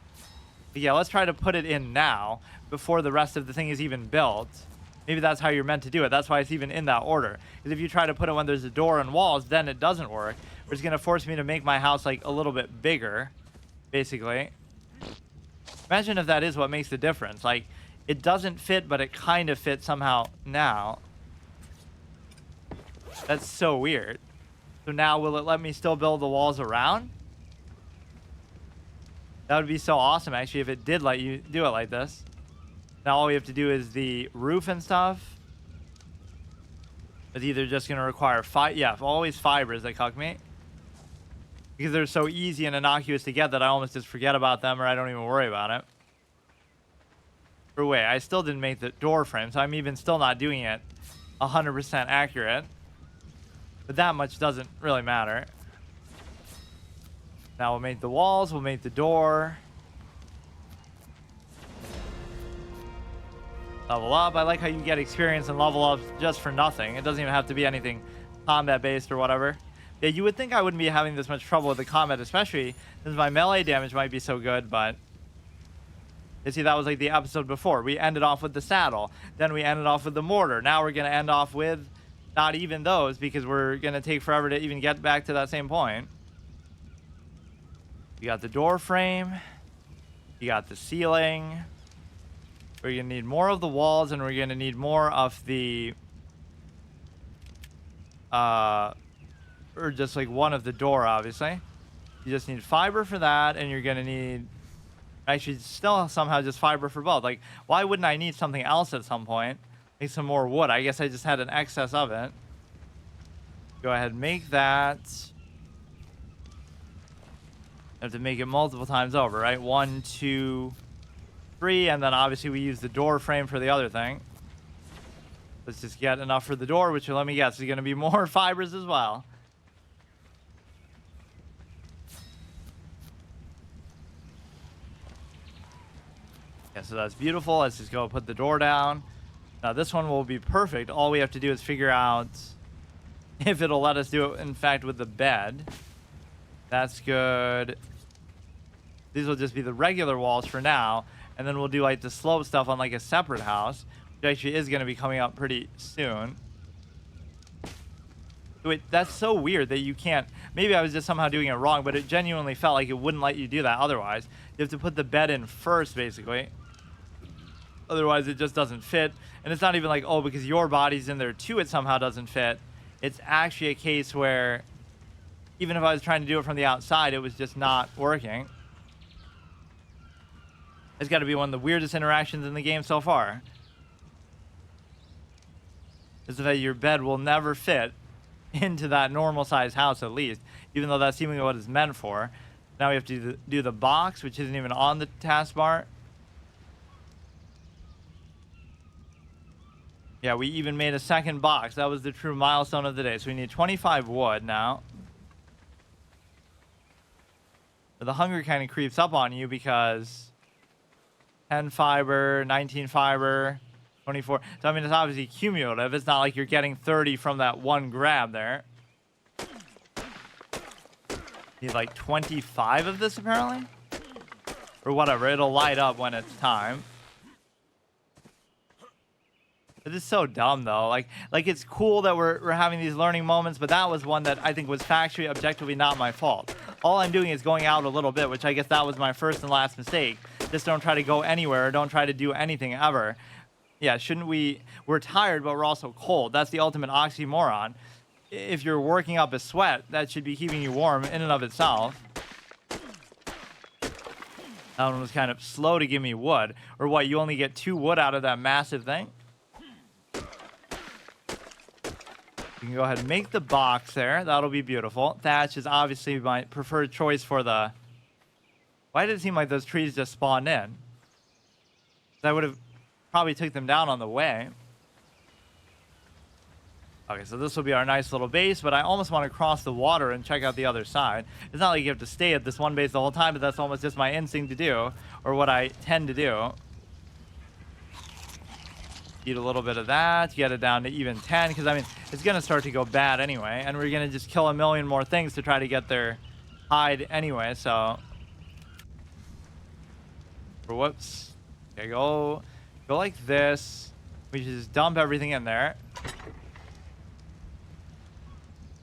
But yeah, let's try to put it in now before the rest of the thing is even built. Maybe that's how you're meant to do it. That's why it's even in that order. Because if you try to put it when there's a door and walls, then it doesn't work. It's going to force me to make my house like a little bit bigger, basically. Imagine if that is what makes the difference. Like, it doesn't fit, but it kind of fits somehow now. That's so weird. So now will it let me still build the walls around? That would be so awesome, actually, if it did let you do it like this. Now all we have to do is the roof and stuff. It's either just going to require always fibers that cuck me. Because they're so easy and innocuous to get that I almost just forget about them, or I don't even worry about it. Or wait, I still didn't make the door frame, so I'm even still not doing it 100% accurate. But that much doesn't really matter. Now we'll make the walls, we'll make the door. Level up. I like how you get experience and level up just for nothing. It doesn't even have to be anything combat based or whatever. Yeah, you would think I wouldn't be having this much trouble with the combat, especially since my melee damage might be so good, but you see, that was like the episode before. We ended off with the saddle, then we ended off with the mortar. Now we're going to end off with not even those, because we're going to take forever to even get back to that same point. You got the door frame, you got the ceiling. We're going to need more of the walls, and we're going to need more of the or just like one of the door, obviously. You just need fiber for that, and you're going to need actually still somehow just fiber for both. Like, why wouldn't I need something else at some point? Make some more wood. I guess I just had an excess of it. Go ahead and make that. I have to make it multiple times over, right? 1, 2, 3, and then obviously we use the door frame for the other thing. Let's just get enough for the door, which will let me guess is going to be more fibers as well. Yeah, so that's beautiful. Let's just go put the door down. Now this one will be perfect. All we have to do is figure out if it'll let us do it, in fact, with the bed. That's good. These will just be the regular walls for now. And then we'll do like the slope stuff on like a separate house, which actually is going to be coming up pretty soon. Wait, that's so weird that you can't. Maybe I was just somehow doing it wrong, but it genuinely felt like it wouldn't let you do that otherwise. You have to put the bed in first, basically. Otherwise, it just doesn't fit. And it's not even like, oh, because your body's in there too, it somehow doesn't fit. It's actually a case where even if I was trying to do it from the outside, it was just not working. It's got to be one of the weirdest interactions in the game so far. Is that your bed will never fit into that normal size house, at least, even though that's seemingly what it's meant for. Now we have to do the box, which isn't even on the taskbar. Yeah, we even made a second box. That was the true milestone of the day. So we need 25 wood now. But the hunger kind of creeps up on you because 10 fiber, 19 fiber, 24. So, I mean, it's obviously cumulative. It's not like you're getting 30 from that one grab there. Need like 25 of this, apparently. Or whatever. It'll light up when it's time. It is so dumb, though. Like it's cool that we're having these learning moments, but that was one that I think was factually, objectively not my fault. All I'm doing is going out a little bit, which I guess that was my first and last mistake. Just don't try to go anywhere. Don't try to do anything ever. Yeah, shouldn't we? We're tired, but we're also cold. That's the ultimate oxymoron. If you're working up a sweat, that should be keeping you warm in and of itself. That one was kind of slow to give me wood. Or what, you only get 2 wood out of that massive thing? You can go ahead and make the box there. That'll be beautiful. Thatch is obviously my preferred choice for the... Why did it seem like those trees just spawned in? I would have probably took them down on the way. Okay, so this will be our nice little base, but I almost want to cross the water and check out the other side. It's not like you have to stay at this one base the whole time, but that's almost just my instinct to do, or what I tend to do. Eat a little bit of that, get it down to even 10, because, I mean, it's going to start to go bad anyway, and we're going to just kill a million more things to try to get their hide anyway, so... Whoops. Okay, go Go like this. We just dump everything in there.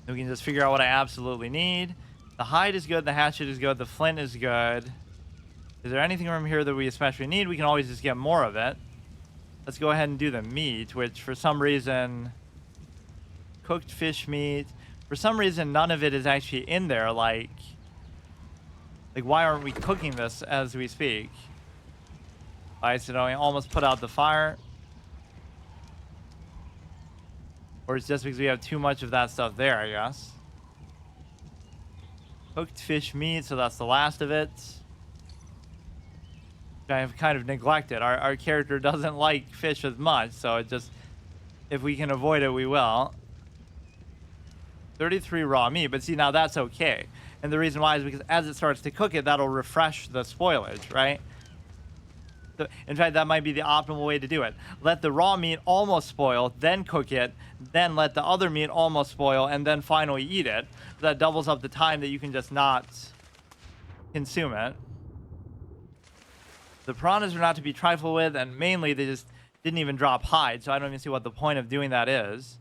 We can just figure out what I absolutely need. The hide is good. The hatchet is good. The flint is good. Is there anything from here that we especially need? We can always just get more of it. Let's go ahead and do the meat, which for some reason... Cooked fish meat. For some reason, none of it is actually in there. Like why aren't we cooking this as we speak? I accidentally almost put out the fire. Or it's just because we have too much of that stuff there, I guess. Cooked fish meat, so that's the last of it. I have kind of neglected. Our character doesn't like fish as much, so it just... If we can avoid it, we will. 33 raw meat, but see, now that's okay. And the reason why is because as it starts to cook it, that'll refresh the spoilage, right? So, in fact, that might be the optimal way to do it. Let the raw meat almost spoil, then cook it, then let the other meat almost spoil, and then finally eat it. So that doubles up the time that you can just not consume it. The piranhas are not to be trifled with, and mainly they just didn't even drop hide, so I don't even see what the point of doing that is.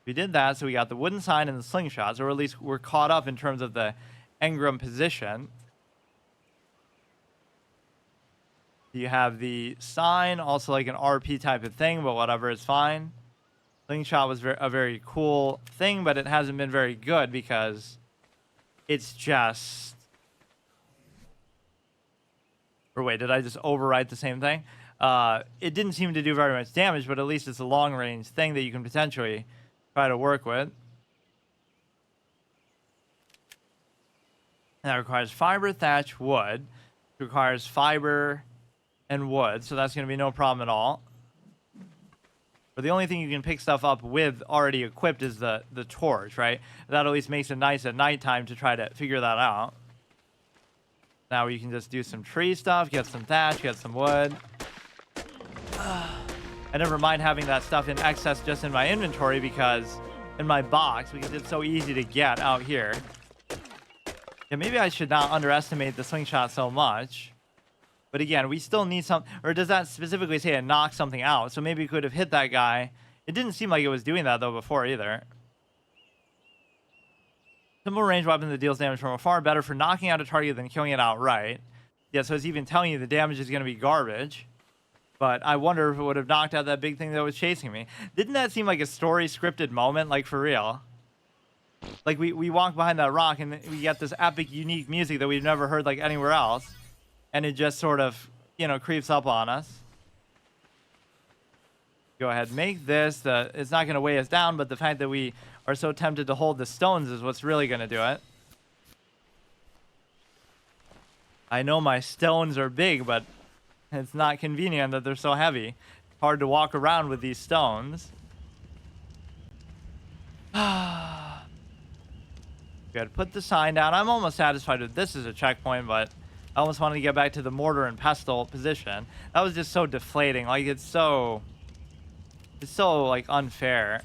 We did that, so we got the wooden sign and the slingshots, or at least we're caught up in terms of the Engram position. You have the sign, also like an RP type of thing, but whatever, it's fine. Slingshot was a very cool thing, but it hasn't been very good because it's just... Or wait, did I just overwrite the same thing? It didn't seem to do very much damage, but at least it's a long-range thing that you can potentially try to work with. And that requires fiber, thatch, wood. It requires fiber and wood, so that's going to be no problem at all. But the only thing you can pick stuff up with already equipped is the torch, right? That at least makes it nice at nighttime to try to figure that out. Now we can just do some tree stuff, get some thatch, get some wood. I never mind having that stuff in excess just in my inventory because in my box, because it's so easy to get out here. Yeah, maybe I should not underestimate the slingshot so much. But again, we still need some, or does that specifically say it knocks something out? So maybe we could have hit that guy. It didn't seem like it was doing that though before either. Simple range weapon that deals damage from afar, better for knocking out a target than killing it outright. Yeah, so it's even telling you the damage is going to be garbage. But I wonder if it would have knocked out that big thing that was chasing me. Didn't that seem like a story scripted moment, like for real? Like we walk behind that rock and we get this epic, unique music that we've never heard like anywhere else. And it just sort of, you know, creeps up on us. Go ahead, make this. It's not going to weigh us down, but the fact that we are so tempted to hold the stones is what's really going to do it. I know my stones are big, but it's not convenient that they're so heavy. Hard to walk around with these stones. Good. Put the sign down. I'm almost satisfied with this as a checkpoint, but I almost wanted to get back to the mortar and pestle position. That was just so deflating. Like it's so like unfair.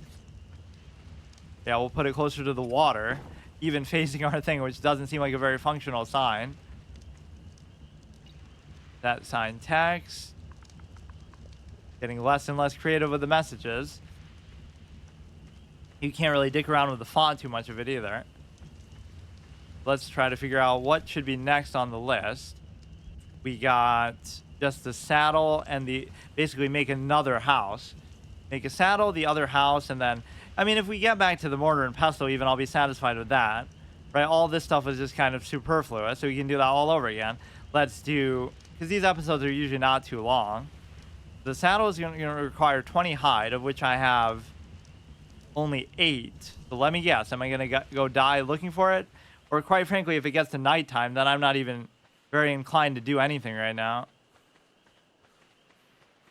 Yeah, we'll put it closer to the water, even facing our thing, which doesn't seem like a very functional sign. That sign text. Getting less and less creative with the messages. You can't really dick around with the font too much of it either. Let's try to figure out what should be next on the list. We got just the saddle and basically make another house. Make a saddle, the other house, and then, I mean, if we get back to the mortar and pestle even, I'll be satisfied with that. Right, all this stuff is just kind of superfluous, so we can do that all over again. Let's do, because these episodes are usually not too long. The saddle is going to require 20 hide, of which I have only 8. So let me guess, am I going to go die looking for it? Or quite frankly, if it gets to nighttime, then I'm not even very inclined to do anything right now.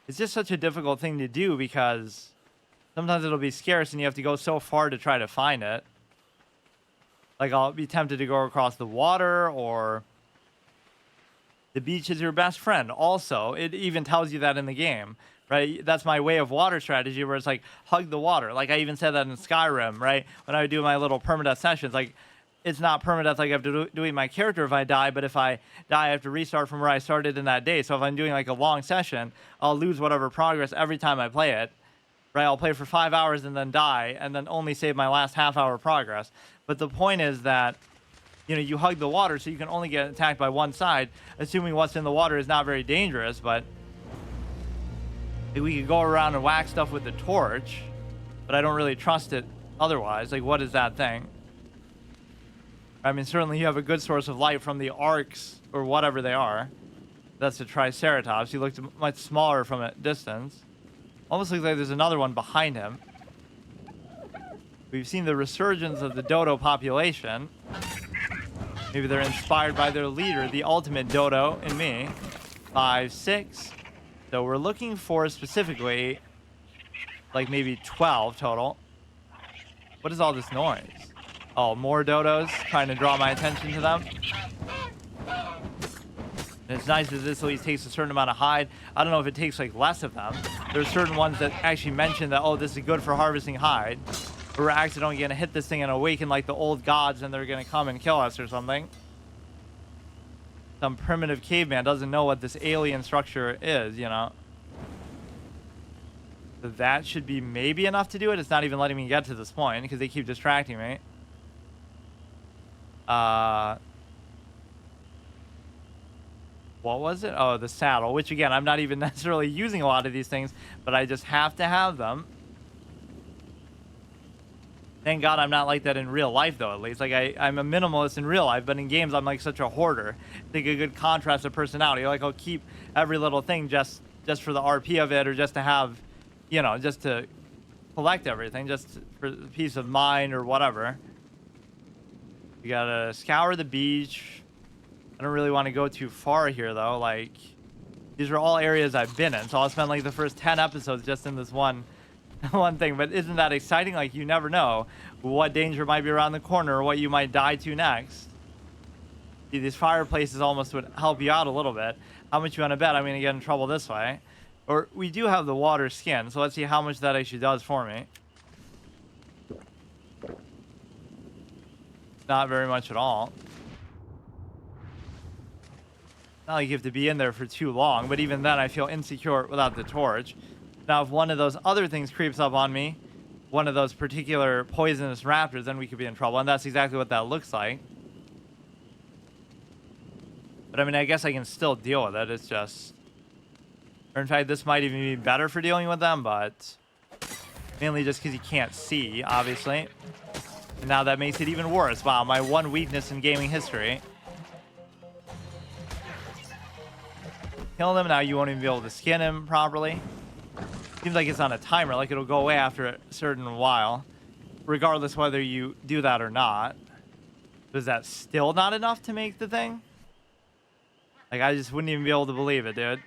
It's just such a difficult thing to do because sometimes it'll be scarce and you have to go so far to try to find it. Like I'll be tempted to go across the water, or the beach is your best friend. Also, it even tells you that in the game, right? That's my way of water strategy, where it's like hug the water. Like I even said that in Skyrim, right? When I would do my little permadeath sessions, like it's not permadeath like I have to do my character if I die, but if I die, I have to restart from where I started in that day. So if I'm doing like a long session, I'll lose whatever progress every time I play it. Right? I'll play for 5 hours and then die, and then only save my last half-hour progress. But the point is that, you know, you hug the water, so you can only get attacked by one side, assuming what's in the water is not very dangerous. But we could go around and whack stuff with the torch, but I don't really trust it otherwise. Like, what is that thing? I mean, certainly you have a good source of light from the arcs, or whatever they are. That's a triceratops. He looked much smaller from a distance. Almost looks like there's another one behind him. We've seen the resurgence of the dodo population. Maybe they're inspired by their leader, the ultimate dodo in me. 5, 6. So we're looking for specifically, like maybe 12 total. What is all this noise? Oh, more dodos trying to draw my attention to them. And it's nice that this at least takes a certain amount of hide. I don't know if it takes like less of them. There's certain ones that actually mention that, oh, this is good for harvesting hide. But we're accidentally going to hit this thing and awaken like the old gods, and they're going to come and kill us or something. Some primitive caveman doesn't know what this alien structure is, you know. So that should be maybe enough to do it. It's not even letting me get to this point because they keep distracting me. What was it? Oh, the saddle, which again, I'm not even necessarily using a lot of these things, but I just have to have them. Thank God I'm not like that in real life, though, at least. Like, I'm a minimalist in real life, but in games, I'm like such a hoarder. I think a good contrast of personality. Like, I'll keep every little thing just for the RP of it, or just to have, you know, just to collect everything, just for peace of mind or whatever. We gotta scour the beach. I don't really want to go too far here, though. Like, these are all areas I've been in, so I'll spend like the first 10 episodes just in this one thing. But isn't that exciting? Like, you never know what danger might be around the corner or what you might die to next. See, these fireplaces almost would help you out a little bit. How much you want to bet I'm going to get in trouble this way? Or we do have the water skin, so let's see how much that actually does for me. Not very much at all. Not like you have to be in there for too long, but even then I feel insecure without the torch. Now, if one of those other things creeps up on me, one of those particular poisonous raptors, then we could be in trouble, and that's exactly what that looks like. But I mean, I guess I can still deal with it. It's just... Or in fact, this might even be better for dealing with them, but... Mainly just because you can't see, obviously. And now that makes it even worse. Wow, my one weakness in gaming history. Kill him, now you won't even be able to skin him properly. Seems like it's on a timer, like it'll go away after a certain while. Regardless whether you do that or not. Is that still not enough to make the thing? Like, I just wouldn't even be able to believe it, dude.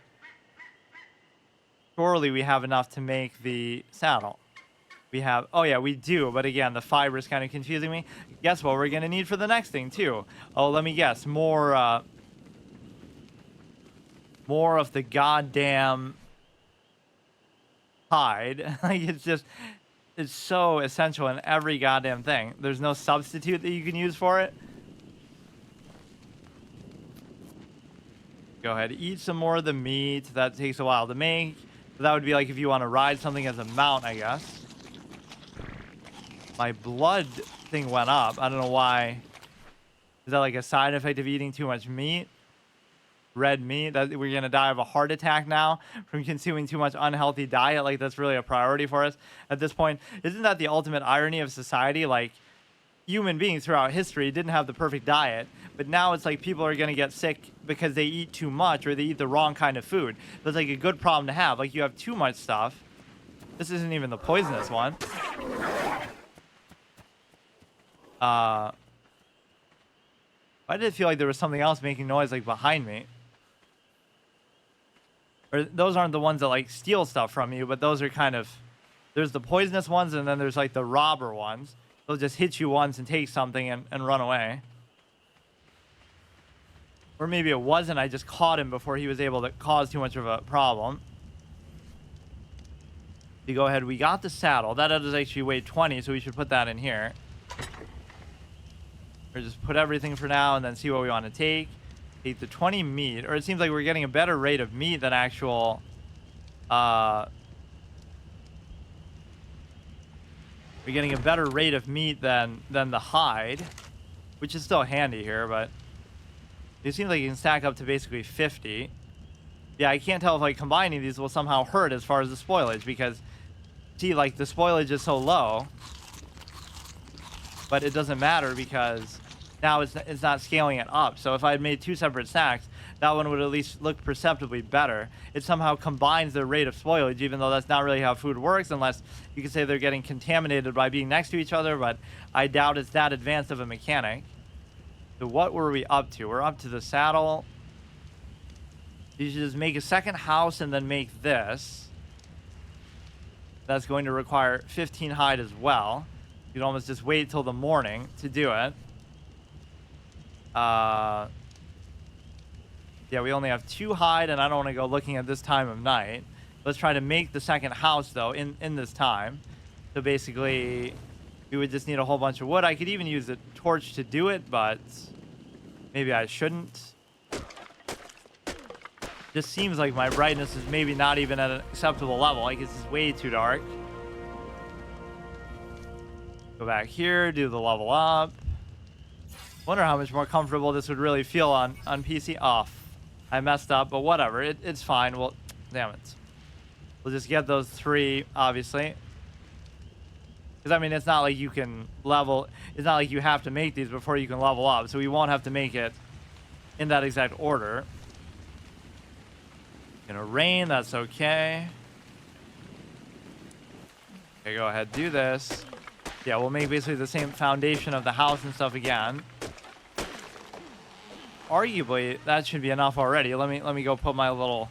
Surely we have enough to make the saddle. We have... Oh, yeah, we do. But again, the fiber is kind of confusing me. Guess what we're going to need for the next thing, too? Oh, let me guess. More of the goddamn hide. Like, it's just... It's so essential in every goddamn thing. There's no substitute that you can use for it. Go ahead, eat some more of the meat. That takes a while to make. So that would be like if you want to ride something as a mount, I guess. My blood thing went up. I don't know why. Is that like a side effect of eating too much meat? Red meat? That we're going to die of a heart attack now from consuming too much unhealthy diet? Like, that's really a priority for us at this point. Isn't that the ultimate irony of society? Like, human beings throughout history didn't have the perfect diet, but now it's like people are going to get sick because they eat too much or they eat the wrong kind of food. That's like a good problem to have. Like, you have too much stuff. This isn't even the poisonous one. Why did it feel like there was something else making noise like behind me? Or those aren't the ones that like steal stuff from you, but those are kind of... There's the poisonous ones, and then there's like the robber ones. They'll just hit you once and take something and run away. Or maybe it wasn't. I just caught him before he was able to cause too much of a problem. You go ahead. We got the saddle. That does actually weigh 20, so we should put that in here. Or just put everything for now and then see what we want to take. Take the 20 meat, or it seems like we're getting a better rate of meat than actual, we're getting a better rate of meat than the hide, which is still handy here, but it seems like you can stack up to basically 50. Yeah, I can't tell if like combining these will somehow hurt as far as the spoilage, because see, like the spoilage is so low, but it doesn't matter because now it's not scaling it up. So if I had made 2 separate stacks, that one would at least look perceptibly better. It somehow combines the rate of spoilage, even though that's not really how food works, unless you could say they're getting contaminated by being next to each other, but I doubt it's that advanced of a mechanic. So what were we up to? We're up to the saddle. You should just make a second house and then make this. That's going to require 15 hide as well. You'd almost just wait till the morning to do it. Yeah, we only have 2 hide, and I don't want to go looking at this time of night. Let's try to make the second house, though, in this time. So basically, we would just need a whole bunch of wood. I could even use a torch to do it, but maybe I shouldn't. Just seems like my brightness is maybe not even at an acceptable level. Like, it's just way too dark. Go back here, do the level up. Wonder how much more comfortable this would really feel on PC. Oh, I messed up, but whatever. It's fine. Well, damn it. We'll just get those 3, obviously. Because, I mean, it's not like you can level... It's not like you have to make these before you can level up. So we won't have to make it in that exact order. Gonna rain. That's okay. Okay, go ahead. Do this. Yeah, we'll make basically the same foundation of the house and stuff again. Arguably, that should be enough already. Let me go put my little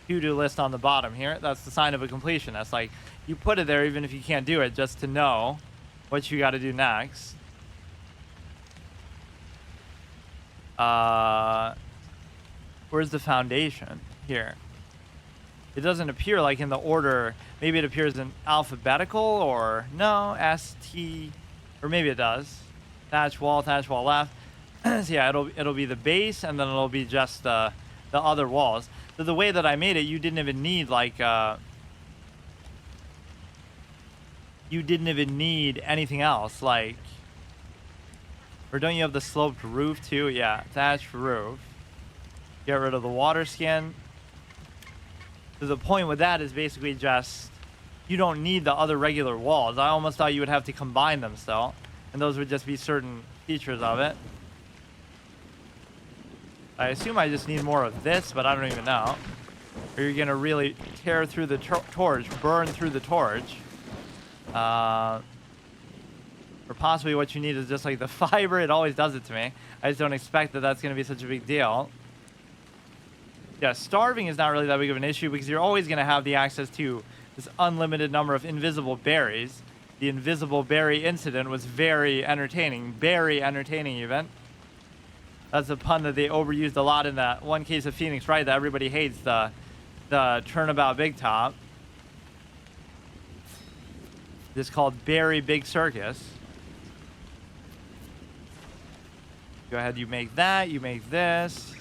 to-do list on the bottom here. That's the sign of a completion. That's like, you put it there even if you can't do it, just to know what you got to do next. Where's the foundation? Here. It doesn't appear like in the order. Maybe it appears in alphabetical, or no, S, T, or maybe it does. Thatch wall left. So yeah, it'll be the base, and then it'll be just the other walls. So the way that I made it, you didn't even need like you didn't even need anything else, like, or don't you have the sloped roof too? Yeah, thatched roof. Get rid of the water skin. So the point with that is basically just you don't need the other regular walls. I almost thought you would have to combine them still, and those would just be certain features of it. I assume I just need more of this, but I don't even know. Or you're gonna really tear through the torch, burn through the torch. Or possibly what you need is just like the fiber. It always does it to me. I just don't expect that that's gonna be such a big deal. Yeah, starving is not really that big of an issue because you're always gonna have the access to this unlimited number of invisible berries. The invisible berry incident was very entertaining even. That's a pun that they overused a lot in that one case of Phoenix, right? That everybody hates, the turnabout big top. This is called Berry Big Circus. Go ahead, you make that, you make this.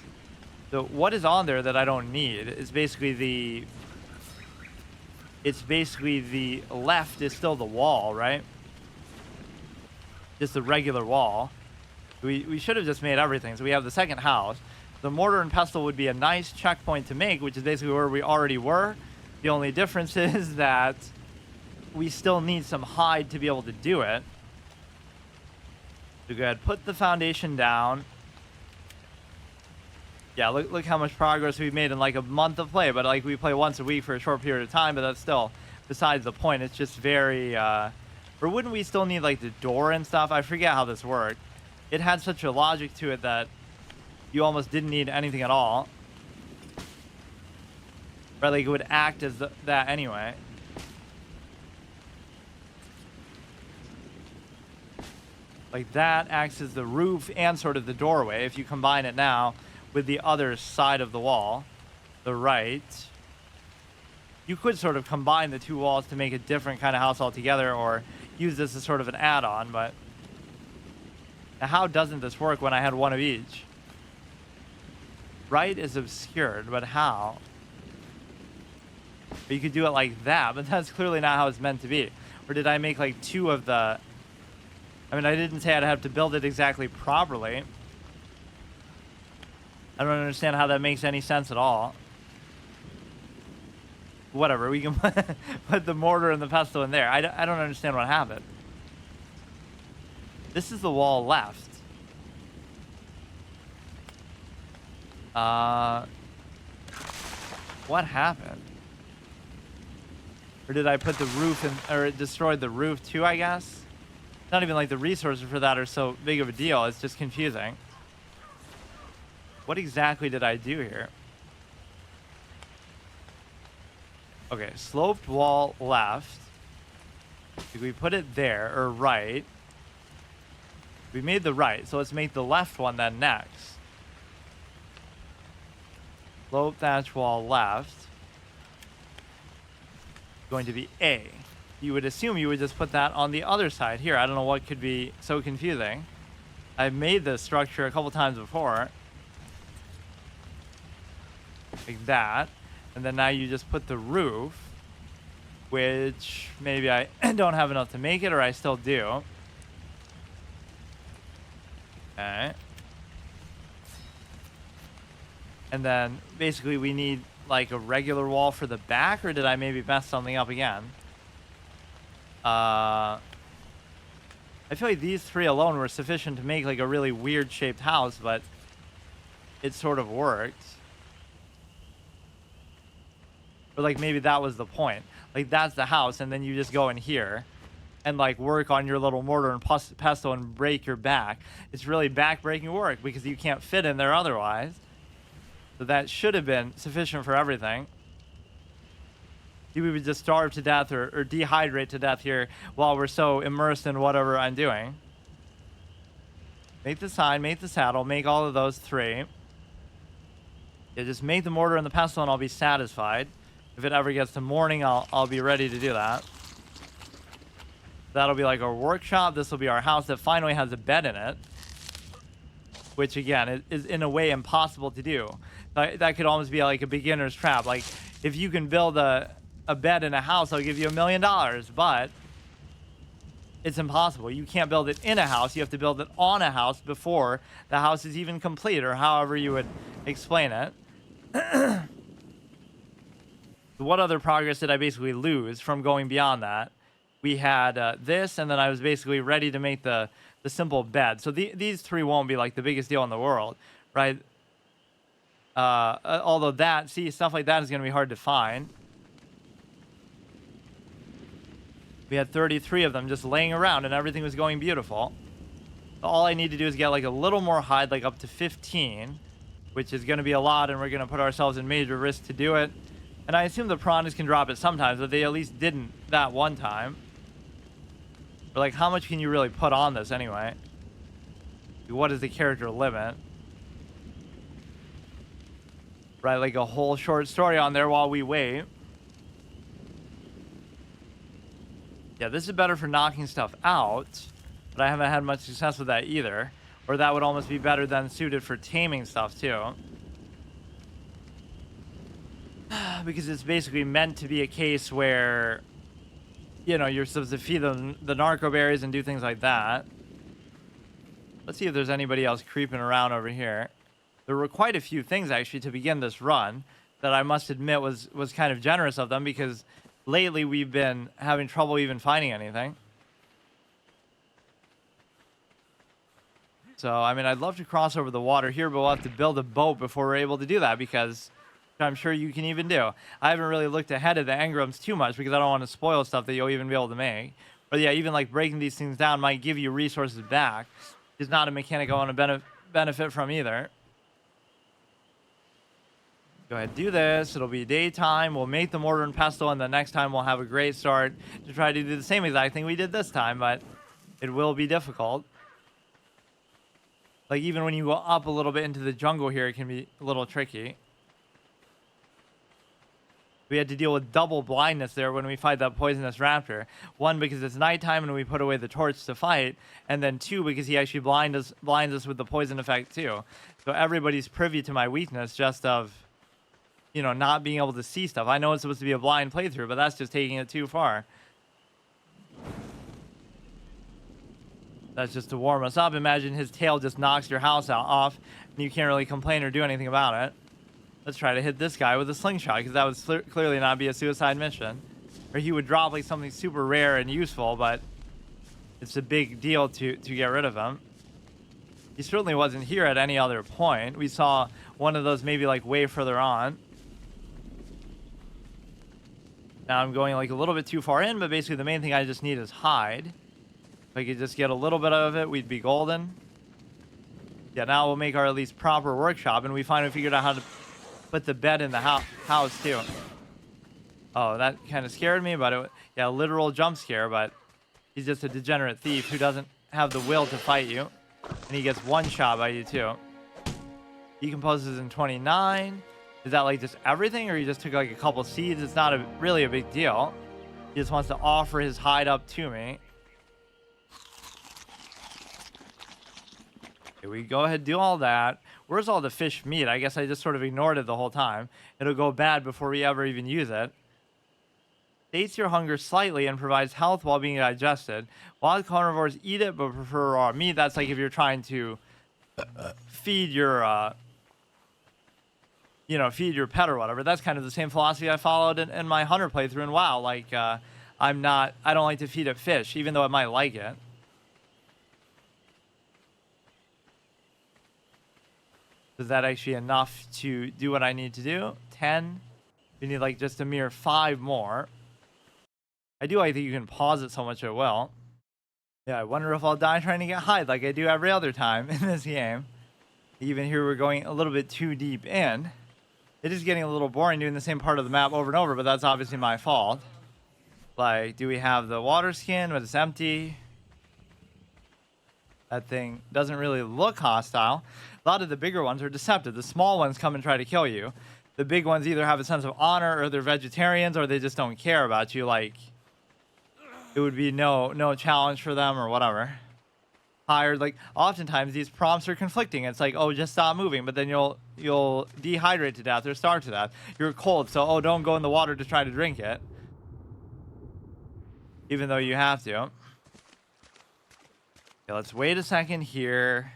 So what is on there that I don't need? It's basically the left is still the wall, right? Just the regular wall. We should have just made everything. So we have the second house. The mortar and pestle would be a nice checkpoint to make, which is basically where we already were. The only difference is that we still need some hide to be able to do it. So go ahead, put the foundation down. Yeah, look how much progress we've made in like a month of play. But like we play once a week for a short period of time, but that's still besides the point. It's just very... or wouldn't we still need like the door and stuff? I forget how this worked. It had such a logic to it that you almost didn't need anything at all. Right, like it would act as that anyway. Like that acts as the roof and sort of the doorway if you combine it now with the other side of the wall, the right. You could sort of combine the two walls to make a different kind of house altogether, or use this as sort of an add-on, but Now, how doesn't this work when I had one of each? Right is obscured, but how? But you could do it like that, but that's clearly not how it's meant to be. Or did I make like two of the... I mean, I didn't say I'd have to build it exactly properly. I don't understand how that makes any sense at all. Whatever, we can put the mortar and the pestle in there. I don't understand what happened. This is the wall left. What happened? Or did I put the roof in, or it destroyed the roof too, I guess? Not even like the resources for that are so big of a deal. It's just confusing. What exactly did I do here? Okay, sloped wall left. We put it there, or right. We made the right, so let's make the left one then next. Sloped thatch wall left. Going to be A. You would assume you would just put that on the other side here. I don't know what could be so confusing. I've made this structure a couple times before. Like that. And then now you just put the roof, which maybe I don't have enough to make it, or I still do. Okay. And then basically we need like a regular wall for the back, or did I maybe mess something up again? I feel like these three alone were sufficient to make like a really weird shaped house, but it sort of worked. Or like maybe that was the point. Like that's the house, and then you just go in here and like work on your little mortar and pestle and break your back. It's really back-breaking work because you can't fit in there otherwise. So that should have been sufficient for everything. We would just starve to death or dehydrate to death here while we're so immersed in whatever I'm doing. Make the sign, make the saddle, make all of those three. Yeah, just make the mortar and the pestle and I'll be satisfied. If it ever gets to morning, I'll be ready to do that. That'll be like our workshop. This will be our house that finally has a bed in it. Which again is in a way impossible to do. That could almost be like a beginner's trap. Like if you can build a bed in a house, I'll give you $1 million, but it's impossible. You can't build it in a house. You have to build it on a house before the house is even complete, or however you would explain it. What other progress did I basically lose from going beyond that? We had this, and then I was basically ready to make the simple bed. So these three won't be like the biggest deal in the world, right? Although stuff like that is going to be hard to find. We had 33 of them just laying around, and everything was going beautiful. All I need to do is get like a little more hide, like up to 15, which is going to be a lot, and we're going to put ourselves in major risk to do it. And I assume the piranhas can drop it sometimes, but they at least didn't that one time. But like, how much can you really put on this anyway? What is the character limit? Right, like a whole short story on there while we wait. Yeah, this is better for knocking stuff out, but I haven't had much success with that either. Or that would almost be better than suited for taming stuff too. Because it's basically meant to be a case where, you know, you're supposed to feed them the narco berries and do things like that. Let's see if there's anybody else creeping around over here. There were quite a few things actually to begin this run that I must admit was kind of generous of them, because lately we've been having trouble even finding anything. So, I mean, I'd love to cross over the water here, but we'll have to build a boat before we're able to do that, because I'm sure you can even do. I haven't really looked ahead of the engrams too much because I don't want to spoil stuff that you'll even be able to make. But yeah, even like breaking these things down might give you resources back. It's not a mechanic I want to benefit from either. Go ahead, do this. It'll be daytime. We'll make the mortar and pestle, and the next time we'll have a great start to try to do the same exact thing we did this time, but it will be difficult. Like even when you go up a little bit into the jungle here, it can be a little tricky. We had to deal with double blindness there when we fight that poisonous raptor. One, because it's nighttime and we put away the torch to fight, and then two, because he actually blinds us with the poison effect too. So everybody's privy to my weakness just of, you know, not being able to see stuff. I know it's supposed to be a blind playthrough, but that's just taking it too far. That's just to warm us up. Imagine his tail just knocks your house off, and you can't really complain or do anything about it. Let's try to hit this guy with a slingshot, because that would clearly not be a suicide mission. Or he would drop like something super rare and useful, but it's a big deal to get rid of him. He certainly wasn't here at any other point. We saw one of those maybe like way further on. Now I'm going like a little bit too far in, but basically the main thing I just need is hide. If I could just get a little bit of it, we'd be golden. Yeah, now we'll make our at least proper workshop, and we finally figured out how to put the bed in the house too. Oh, that kind of scared me, but yeah, literal jump scare, but he's just a degenerate thief who doesn't have the will to fight you. And he gets one shot by you too. Decomposes in 29. Is that like just everything, or he just took like a couple seeds? It's not really a big deal. He just wants to offer his hide up to me. Okay, we go ahead and do all that. Where's all the fish meat? I guess I just sort of ignored it the whole time. It'll go bad before we ever even use it. Sates your hunger slightly and provides health while being digested. Wild carnivores eat it but prefer raw meat. That's like if you're trying to feed your, feed your pet or whatever. That's kind of the same philosophy I followed in my hunter playthrough in WoW. Like, I don't like to feed it fish, even though it might like it. Is that actually enough to do what I need to do? 10. We need like just a mere 5 more. I do like that you can pause it so much it will. Yeah, I wonder if I'll die trying to get hide like I do every other time in this game. Even here we're going a little bit too deep in. It is getting a little boring doing the same part of the map over and over, but that's obviously my fault. Like, do we have the water skin, but it's empty? That thing doesn't really look hostile. A lot of the bigger ones are deceptive. The small ones come and try to kill you. The big ones either have a sense of honor, or they're vegetarians, or they just don't care about you. Like, it would be no challenge for them or whatever. Tired, like oftentimes these prompts are conflicting. It's like, oh, just stop moving, but then you'll dehydrate to death or starve to death. You're cold, so oh, don't go in the water to try to drink it, even though you have to. Okay, let's wait a second here.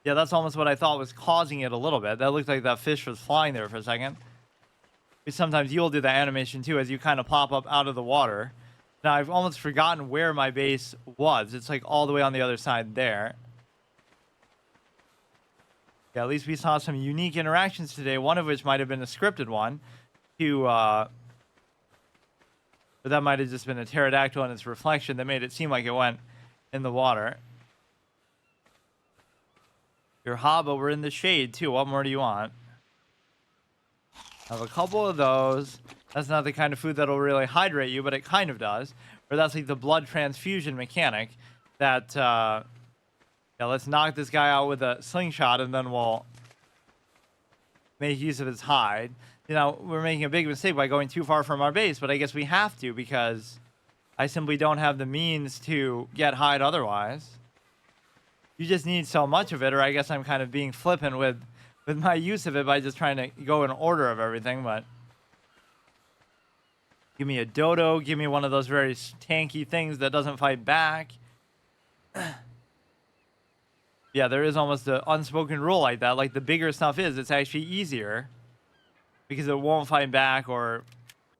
Yeah, that's almost what I thought was causing it a little bit. That looked like that fish was flying there for a second. Sometimes you'll do that animation too as you kind of pop up out of the water. Now, I've almost forgotten where my base was. It's like all the way on the other side there. Yeah, at least we saw some unique interactions today, one of which might have been a scripted one. But that might have just been a pterodactyl and its reflection that made it seem like it went in the water. You're hot, but we're in the shade too. What more do you want? I have a couple of those. That's not the kind of food that'll really hydrate you, but it kind of does. Or that's like the blood transfusion mechanic that, yeah, let's knock this guy out with a slingshot and then we'll make use of his hide. You know, we're making a big mistake by going too far from our base, but I guess we have to because I simply don't have the means to get hide otherwise. You just need so much of it, or I guess I'm kind of being flippant with my use of it by just trying to go in order of everything, but give me a dodo, give me one of those very tanky things that doesn't fight back. Yeah, there is almost an unspoken rule like that. Like, the bigger stuff is, it's actually easier because it won't fight back, or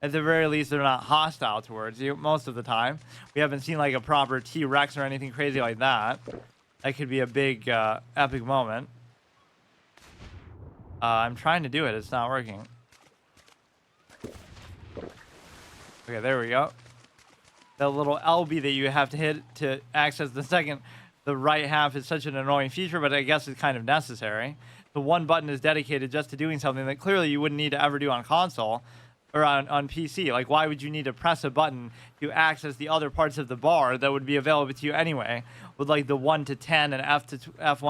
at the very least, they're not hostile towards you most of the time. We haven't seen like a proper T-Rex or anything crazy like that. That could be a big, epic moment. I'm trying to do it. It's not working. Okay, there we go. That little LB that you have to hit to access the right half is such an annoying feature, but I guess it's kind of necessary. The one button is dedicated just to doing something that clearly you wouldn't need to ever do on console or on PC. Like, why would you need to press a button to access the other parts of the bar that would be available to you anyway, with like the 1 to 10 and F1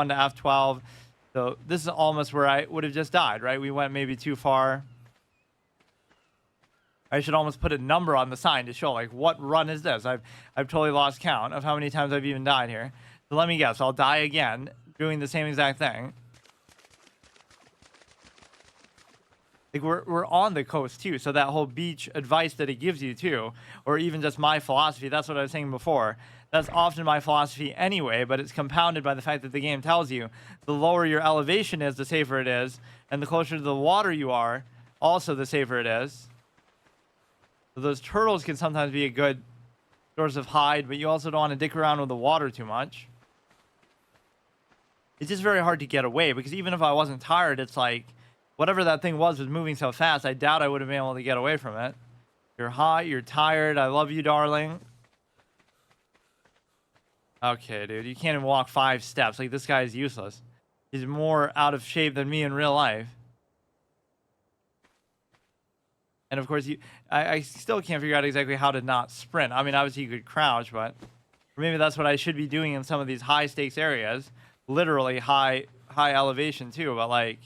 to F12? So this is almost where I would have just died, right? We went maybe too far. I should almost put a number on the sign to show like what run is this. I've totally lost count of how many times I've even died here. So let me guess, I'll die again doing the same exact thing. Like we're on the coast too, so that whole beach advice that it gives you too, or even just my philosophy, that's what I was saying before. That's often my philosophy anyway, but it's compounded by the fact that the game tells you the lower your elevation is, the safer it is, and the closer to the water you are, also the safer it is. So those turtles can sometimes be a good source of hide, but you also don't want to dick around with the water too much. It's just very hard to get away, because even if I wasn't tired, it's like, whatever that thing was moving so fast, I doubt I would have been able to get away from it. You're hot, you're tired, I love you, darling. Okay, dude, you can't even walk 5 steps. Like, this guy is useless. He's more out of shape than me in real life. And of course, I still can't figure out exactly how to not sprint. I mean, obviously you could crouch, but or maybe that's what I should be doing in some of these high stakes areas. Literally high elevation too, but like,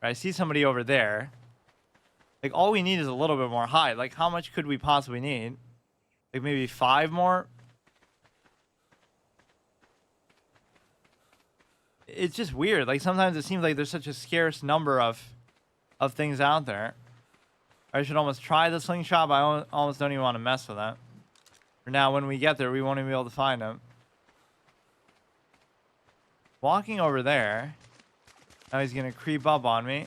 I see somebody over there. Like, all we need is a little bit more height. Like, how much could we possibly need? Like, maybe 5 more? It's just weird. Like, sometimes it seems like there's such a scarce number of things out there. I should almost try the slingshot, but I almost don't even want to mess with it. For now, when we get there, we won't even be able to find him. Walking over there. Now he's going to creep up on me.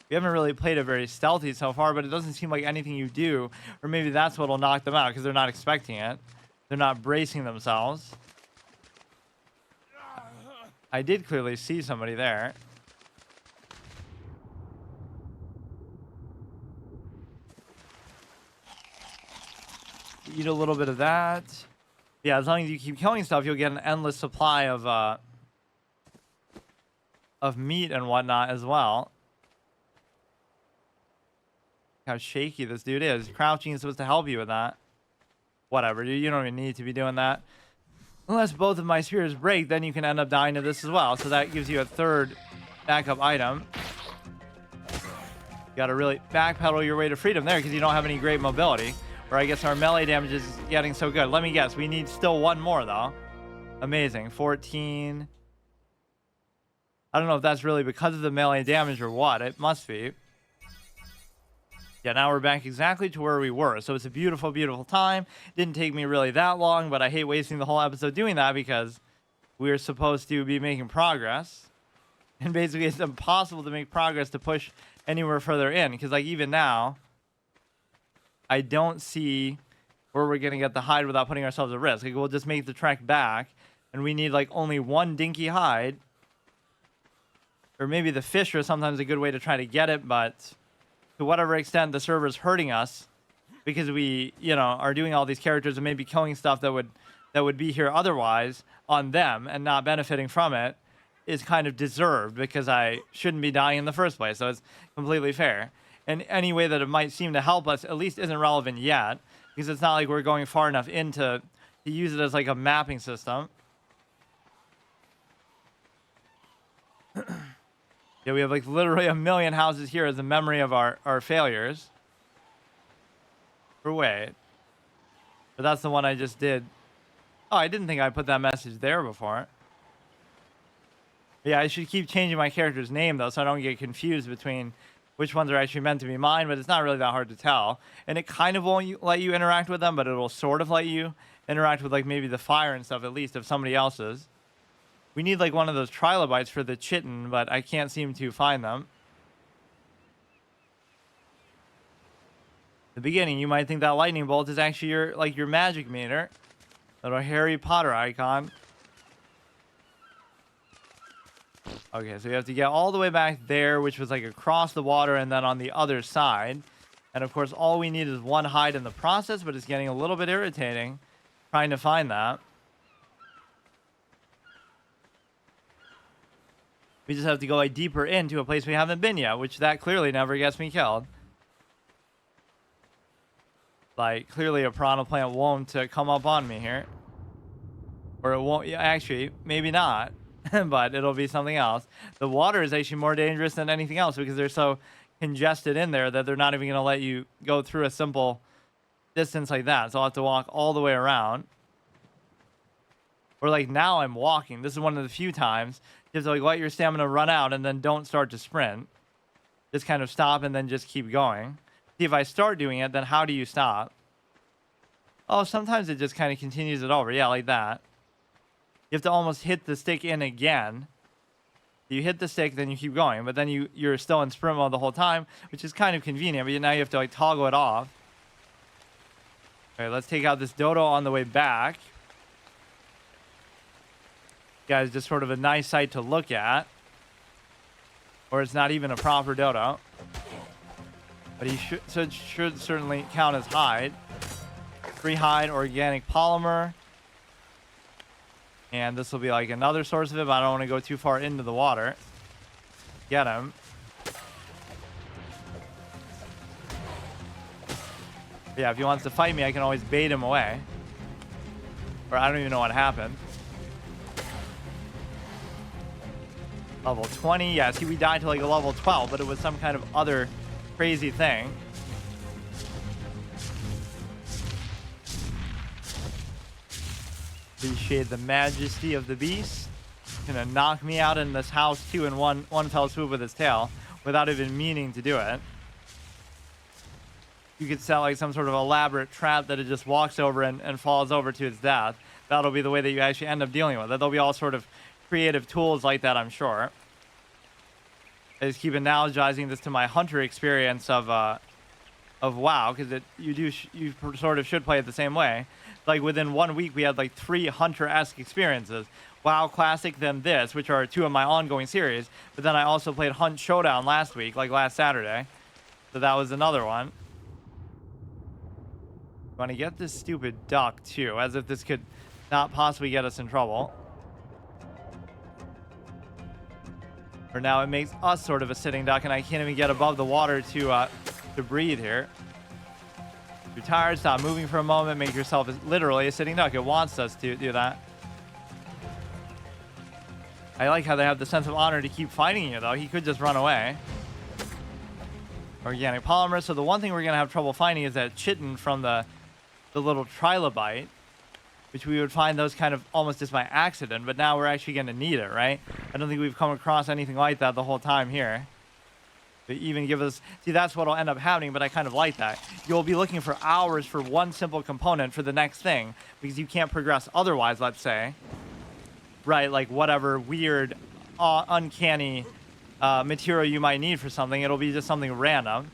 We haven't really played it very stealthy so far, but it doesn't seem like anything you do, or maybe that's what'll knock them out, because they're not expecting it. They're not bracing themselves. I did clearly see somebody there. Eat a little bit of that. Yeah, as long as you keep killing stuff, you'll get an endless supply of meat and whatnot as well. How shaky this dude is. Crouching is supposed to help you with that. Whatever, dude. You don't even need to be doing that. Unless both of my spears break, then you can end up dying to this as well. So that gives you a third backup item. You gotta really backpedal your way to freedom there, because you don't have any great mobility. Or I guess our melee damage is getting so good. Let me guess. We need still 1 more, though. Amazing. 14. I don't know if that's really because of the melee damage or what. It must be. Yeah, now we're back exactly to where we were. So it's a beautiful, beautiful time. Didn't take me really that long, but I hate wasting the whole episode doing that because we're supposed to be making progress. And basically, it's impossible to make progress to push anywhere further in. Because, like, even now, I don't see where we're going to get the hide without putting ourselves at risk. Like, we'll just make the trek back, and we need, like, only 1 dinky hide. Or maybe the fish are sometimes a good way to try to get it, but to whatever extent the server's hurting us because we, you know, are doing all these characters and maybe killing stuff that would be here otherwise on them and not benefiting from it is kind of deserved because I shouldn't be dying in the first place. So it's completely fair. And any way that it might seem to help us at least isn't relevant yet because it's not like we're going far enough into to use it as like a mapping system. Yeah, we have like literally a million houses here as a memory of our failures. Or wait. But that's the one I just did. Oh, I didn't think I put that message there before. Yeah, I should keep changing my character's name though so I don't get confused between which ones are actually meant to be mine, but it's not really that hard to tell. And it kind of won't let you interact with them, but it will sort of let you interact with like maybe the fire and stuff at least of somebody else's. We need like one of those trilobites for the chitin, but I can't seem to find them. The beginning, you might think that lightning bolt is actually your magic meter. Little Harry Potter icon. Okay, so you have to get all the way back there, which was like across the water and then on the other side. And of course, all we need is 1 hide in the process, but it's getting a little bit irritating trying to find that. We just have to go like deeper into a place we haven't been yet, which that clearly never gets me killed. Like, clearly a piranha plant won't come up on me here. Or it won't, actually, maybe not. But it'll be something else. The water is actually more dangerous than anything else because they're so congested in there that they're not even going to let you go through a simple distance like that. So I'll have to walk all the way around. Or like now I'm walking. This is one of the few times you have to like let your stamina run out and then don't start to sprint. Just kind of stop and then just keep going. See, if I start doing it, then how do you stop? Oh, sometimes it just kind of continues it over. Yeah, like that. You have to almost hit the stick in again. You hit the stick, then you keep going. But then you're still in sprint mode the whole time, which is kind of convenient. But now you have to like toggle it off. Okay, let's take out this dodo on the way back. Guys, just sort of a nice sight to look at. Or it's not even a proper dodo. But he should certainly count as hide. Free hide, organic polymer. And this will be like another source of it, but I don't want to go too far into the water. Get him. But yeah, if he wants to fight me, I can always bait him away. Or I don't even know what happened. Level 20. Yeah, see, we died to like a level 12, but it was some kind of other crazy thing. Appreciate the majesty of the beast. Gonna knock me out in this house too in one fell swoop with his tail without even meaning to do it. You could set like some sort of elaborate trap that it just walks over and falls over to its death. That'll be the way that you actually end up dealing with it. There'll be all sort of creative tools like that, I'm sure. I just keep analogizing this to my hunter experience of WoW, because you sort of should play it the same way. Like within 1 week, we had like 3 hunter-esque experiences. WoW Classic, then this, which are 2 of my ongoing series. But then I also played Hunt Showdown last week, like last Saturday. So that was another one. I want to get this stupid duck too, as if this could not possibly get us in trouble. For now, it makes us sort of a sitting duck, and I can't even get above the water to breathe here. If you're tired, stop moving for a moment. Make yourself literally a sitting duck. It wants us to do that. I like how they have the sense of honor to keep fighting you, though. He could just run away. Organic polymer. So the one thing we're going to have trouble finding is that chitin from the little trilobite, which we would find those kind of almost just by accident, but now we're actually going to need it, right? I don't think we've come across anything like that the whole time here. They even give us, see, that's what'll end up happening, but I kind of like that. You'll be looking for hours for one simple component for the next thing, because you can't progress otherwise, let's say. Right, like whatever weird, uncanny material you might need for something, it'll be just something random.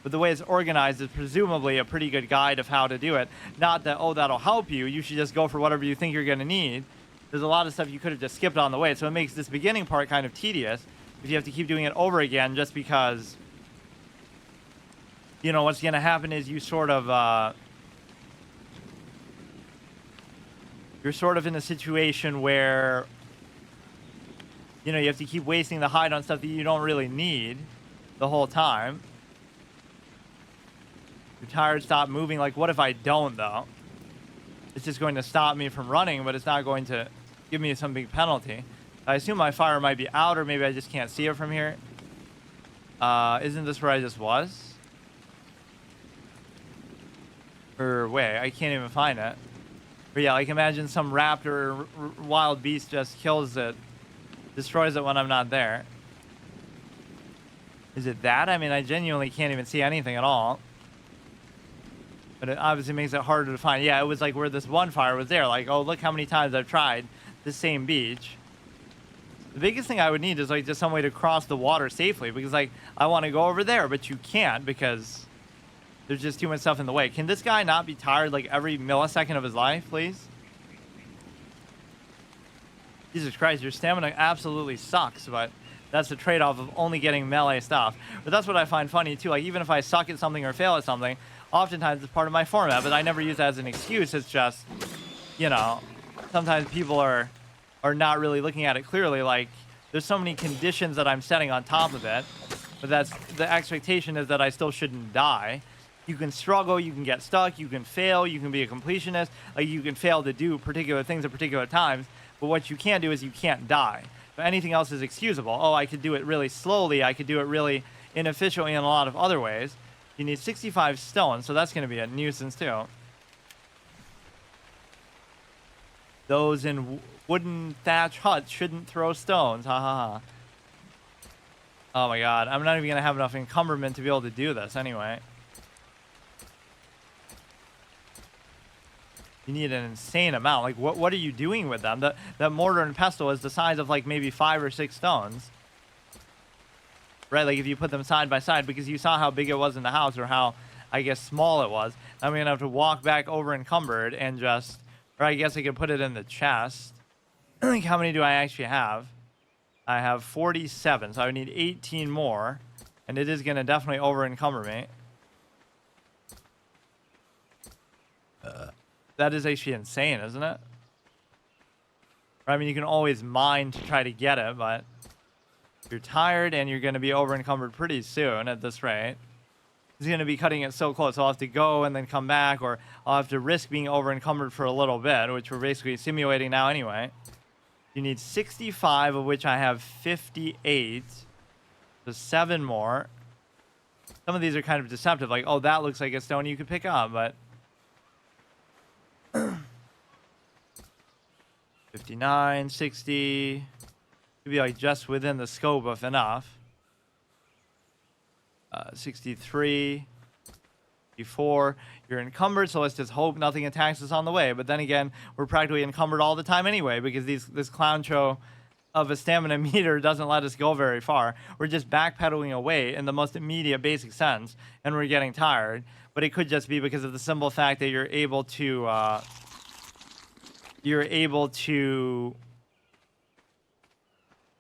But the way it's organized is presumably a pretty good guide of how to do it. Not that, oh, that'll help you. You should just go for whatever you think you're going to need. There's a lot of stuff you could have just skipped on the way. So it makes this beginning part kind of tedious if you have to keep doing it over again just because, you know, what's going to happen is you sort of, you're sort of in a situation where, you know, you have to keep wasting the hide on stuff that you don't really need the whole time. You're tired, stop moving. Like, what if I don't, though? It's just going to stop me from running, but it's not going to give me some big penalty. I assume my fire might be out, or maybe I just can't see it from here. Isn't this where I just was? Or wait, I can't even find it. But yeah, like imagine some raptor or wild beast just kills it, destroys it when I'm not there. Is it that? I mean, I genuinely can't even see anything at all. But it obviously makes it harder to find. Yeah, it was like where this one fire was there. Like, oh, look how many times I've tried the same beach. The biggest thing I would need is like just some way to cross the water safely, because like I want to go over there, but you can't because there's just too much stuff in the way. Can this guy not be tired like every millisecond of his life, please? Jesus Christ, your stamina absolutely sucks, but that's the trade-off of only getting melee stuff. But that's what I find funny too. Like even if I suck at something or fail at something, oftentimes it's part of my format, but I never use it as an excuse. It's just, you know, sometimes people are not really looking at it clearly. Like there's so many conditions that I'm setting on top of it, but that's the expectation is that I still shouldn't die. You can struggle, you can get stuck, you can fail, you can be a completionist, like you can fail to do particular things at particular times, but what you can't do is you can't die. But anything else is excusable. Oh, I could do it really slowly, I could do it really inefficiently in a lot of other ways. You need 65 stone, so that's going to be a nuisance too. Those in wooden thatch huts shouldn't throw stones. Ha ha ha. Oh my god, I'm not even going to have enough encumberment to be able to do this anyway. You need an insane amount. Like, what are you doing with them? That mortar and pestle is the size of like maybe 5 or 6 stones. Right, like if you put them side by side, because you saw how big it was in the house, or how, I guess, small it was. I'm going to have to walk back over encumbered and just, or I guess I could put it in the chest. Like, how many do I actually have? I have 47, so I would need 18 more. And it is going to definitely over encumber me. That is actually insane, isn't it? I mean, you can always mine to try to get it, but you're tired and you're going to be over encumbered pretty soon at this rate. He's going to be cutting it so close. So I'll have to go and then come back, or I'll have to risk being over encumbered for a little bit, which we're basically simulating now anyway. You need 65, of which I have 58. So 7 more. Some of these are kind of deceptive. Like, oh, that looks like a stone you could pick up, but 59, 60, could be like just within the scope of enough. 63, 64. You're encumbered, so let's just hope nothing attacks us on the way. But then again, we're practically encumbered all the time anyway, because this clown show of a stamina meter doesn't let us go very far. We're just backpedaling away in the most immediate basic sense, and we're getting tired. But it could just be because of the simple fact that you're able to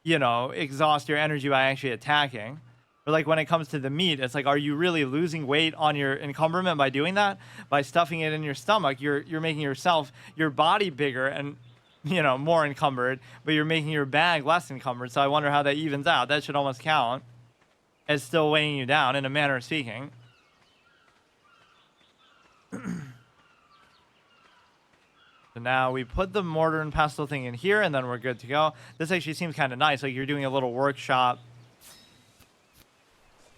you know, exhaust your energy by actually attacking. Or like when it comes to the meat, it's like, are you really losing weight on your encumberment by doing that? By stuffing it in your stomach, you're making your body bigger and, you know, more encumbered, but you're making your bag less encumbered. So I wonder how that evens out. That should almost count as still weighing you down in a manner of speaking. So now we put the mortar and pestle thing in here, and then we're good to go. This actually seems kind of nice. Like you're doing a little workshop.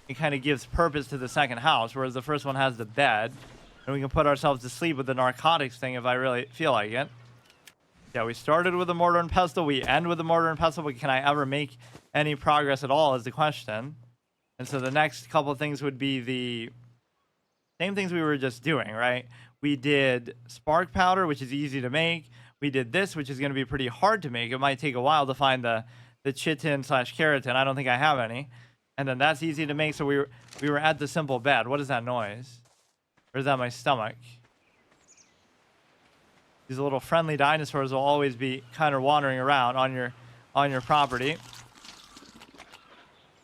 It kind of gives purpose to the second house, whereas the first one has the bed. And we can put ourselves to sleep with the narcotics thing if I really feel like it. Yeah, we started with the mortar and pestle. We end with the mortar and pestle, but can I ever make any progress at all is the question. And so the next couple of things would be the same things we were just doing, right? We did spark powder, which is easy to make. We did this, which is going to be pretty hard to make. It might take a while to find the chitin / keratin. I don't think I have any. And then that's easy to make. So we were at the simple bed. What is that noise? Or is that my stomach? These little friendly dinosaurs will always be kind of wandering around on your property.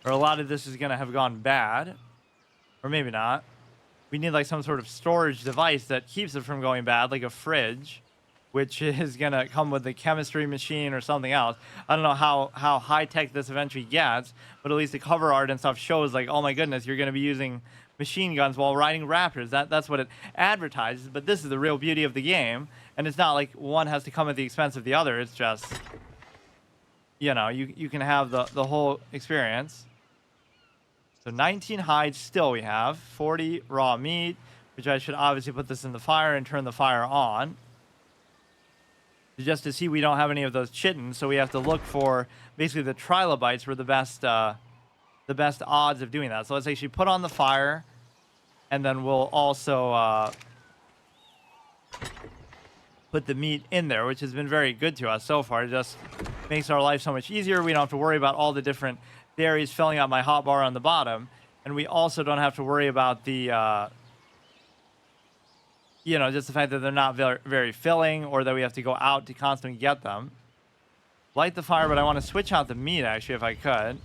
Or a lot of this is going to have gone bad. Or maybe not. We need like some sort of storage device that keeps it from going bad, like a fridge, which is going to come with the chemistry machine or something else. I don't know how high-tech this eventually gets, but at least the cover art and stuff shows like, oh my goodness, you're going to be using machine guns while riding raptors. That's what it advertises, but this is the real beauty of the game, and it's not like one has to come at the expense of the other. It's just, you know, you can have the whole experience. So 19 hides still we have, 40 raw meat, which I should obviously put this in the fire and turn the fire on. Just to see we don't have any of those chitins, so we have to look for basically the trilobites were the best odds of doing that. So let's actually put on the fire, and then we'll also put the meat in there, which has been very good to us so far. It just makes our life so much easier. We don't have to worry about all the different dairies filling out my hot bar on the bottom, and we also don't have to worry about the you know, just the fact that they're not very, very filling, or that we have to go out to constantly get them. Light the fire, but I want to switch out the meat actually if I could.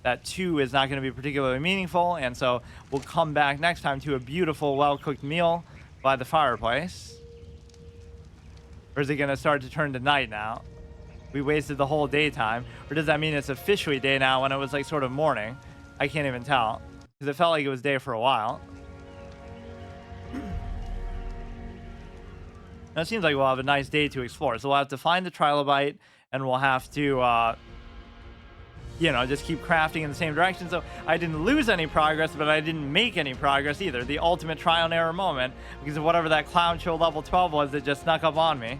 That 2 is not going to be particularly meaningful, and so we'll come back next time to a beautiful, well-cooked meal by the fireplace. Or is it going to start to turn to night now? We wasted the whole daytime. Or does that mean it's officially day now when it was like sort of morning? I can't even tell, because it felt like it was day for a while. Now it seems like we'll have a nice day to explore. So we'll have to find the trilobite, and we'll have to you know, just keep crafting in the same direction. So I didn't lose any progress, but I didn't make any progress either. The ultimate trial and error moment because of whatever that clown show level 12 was that just snuck up on me.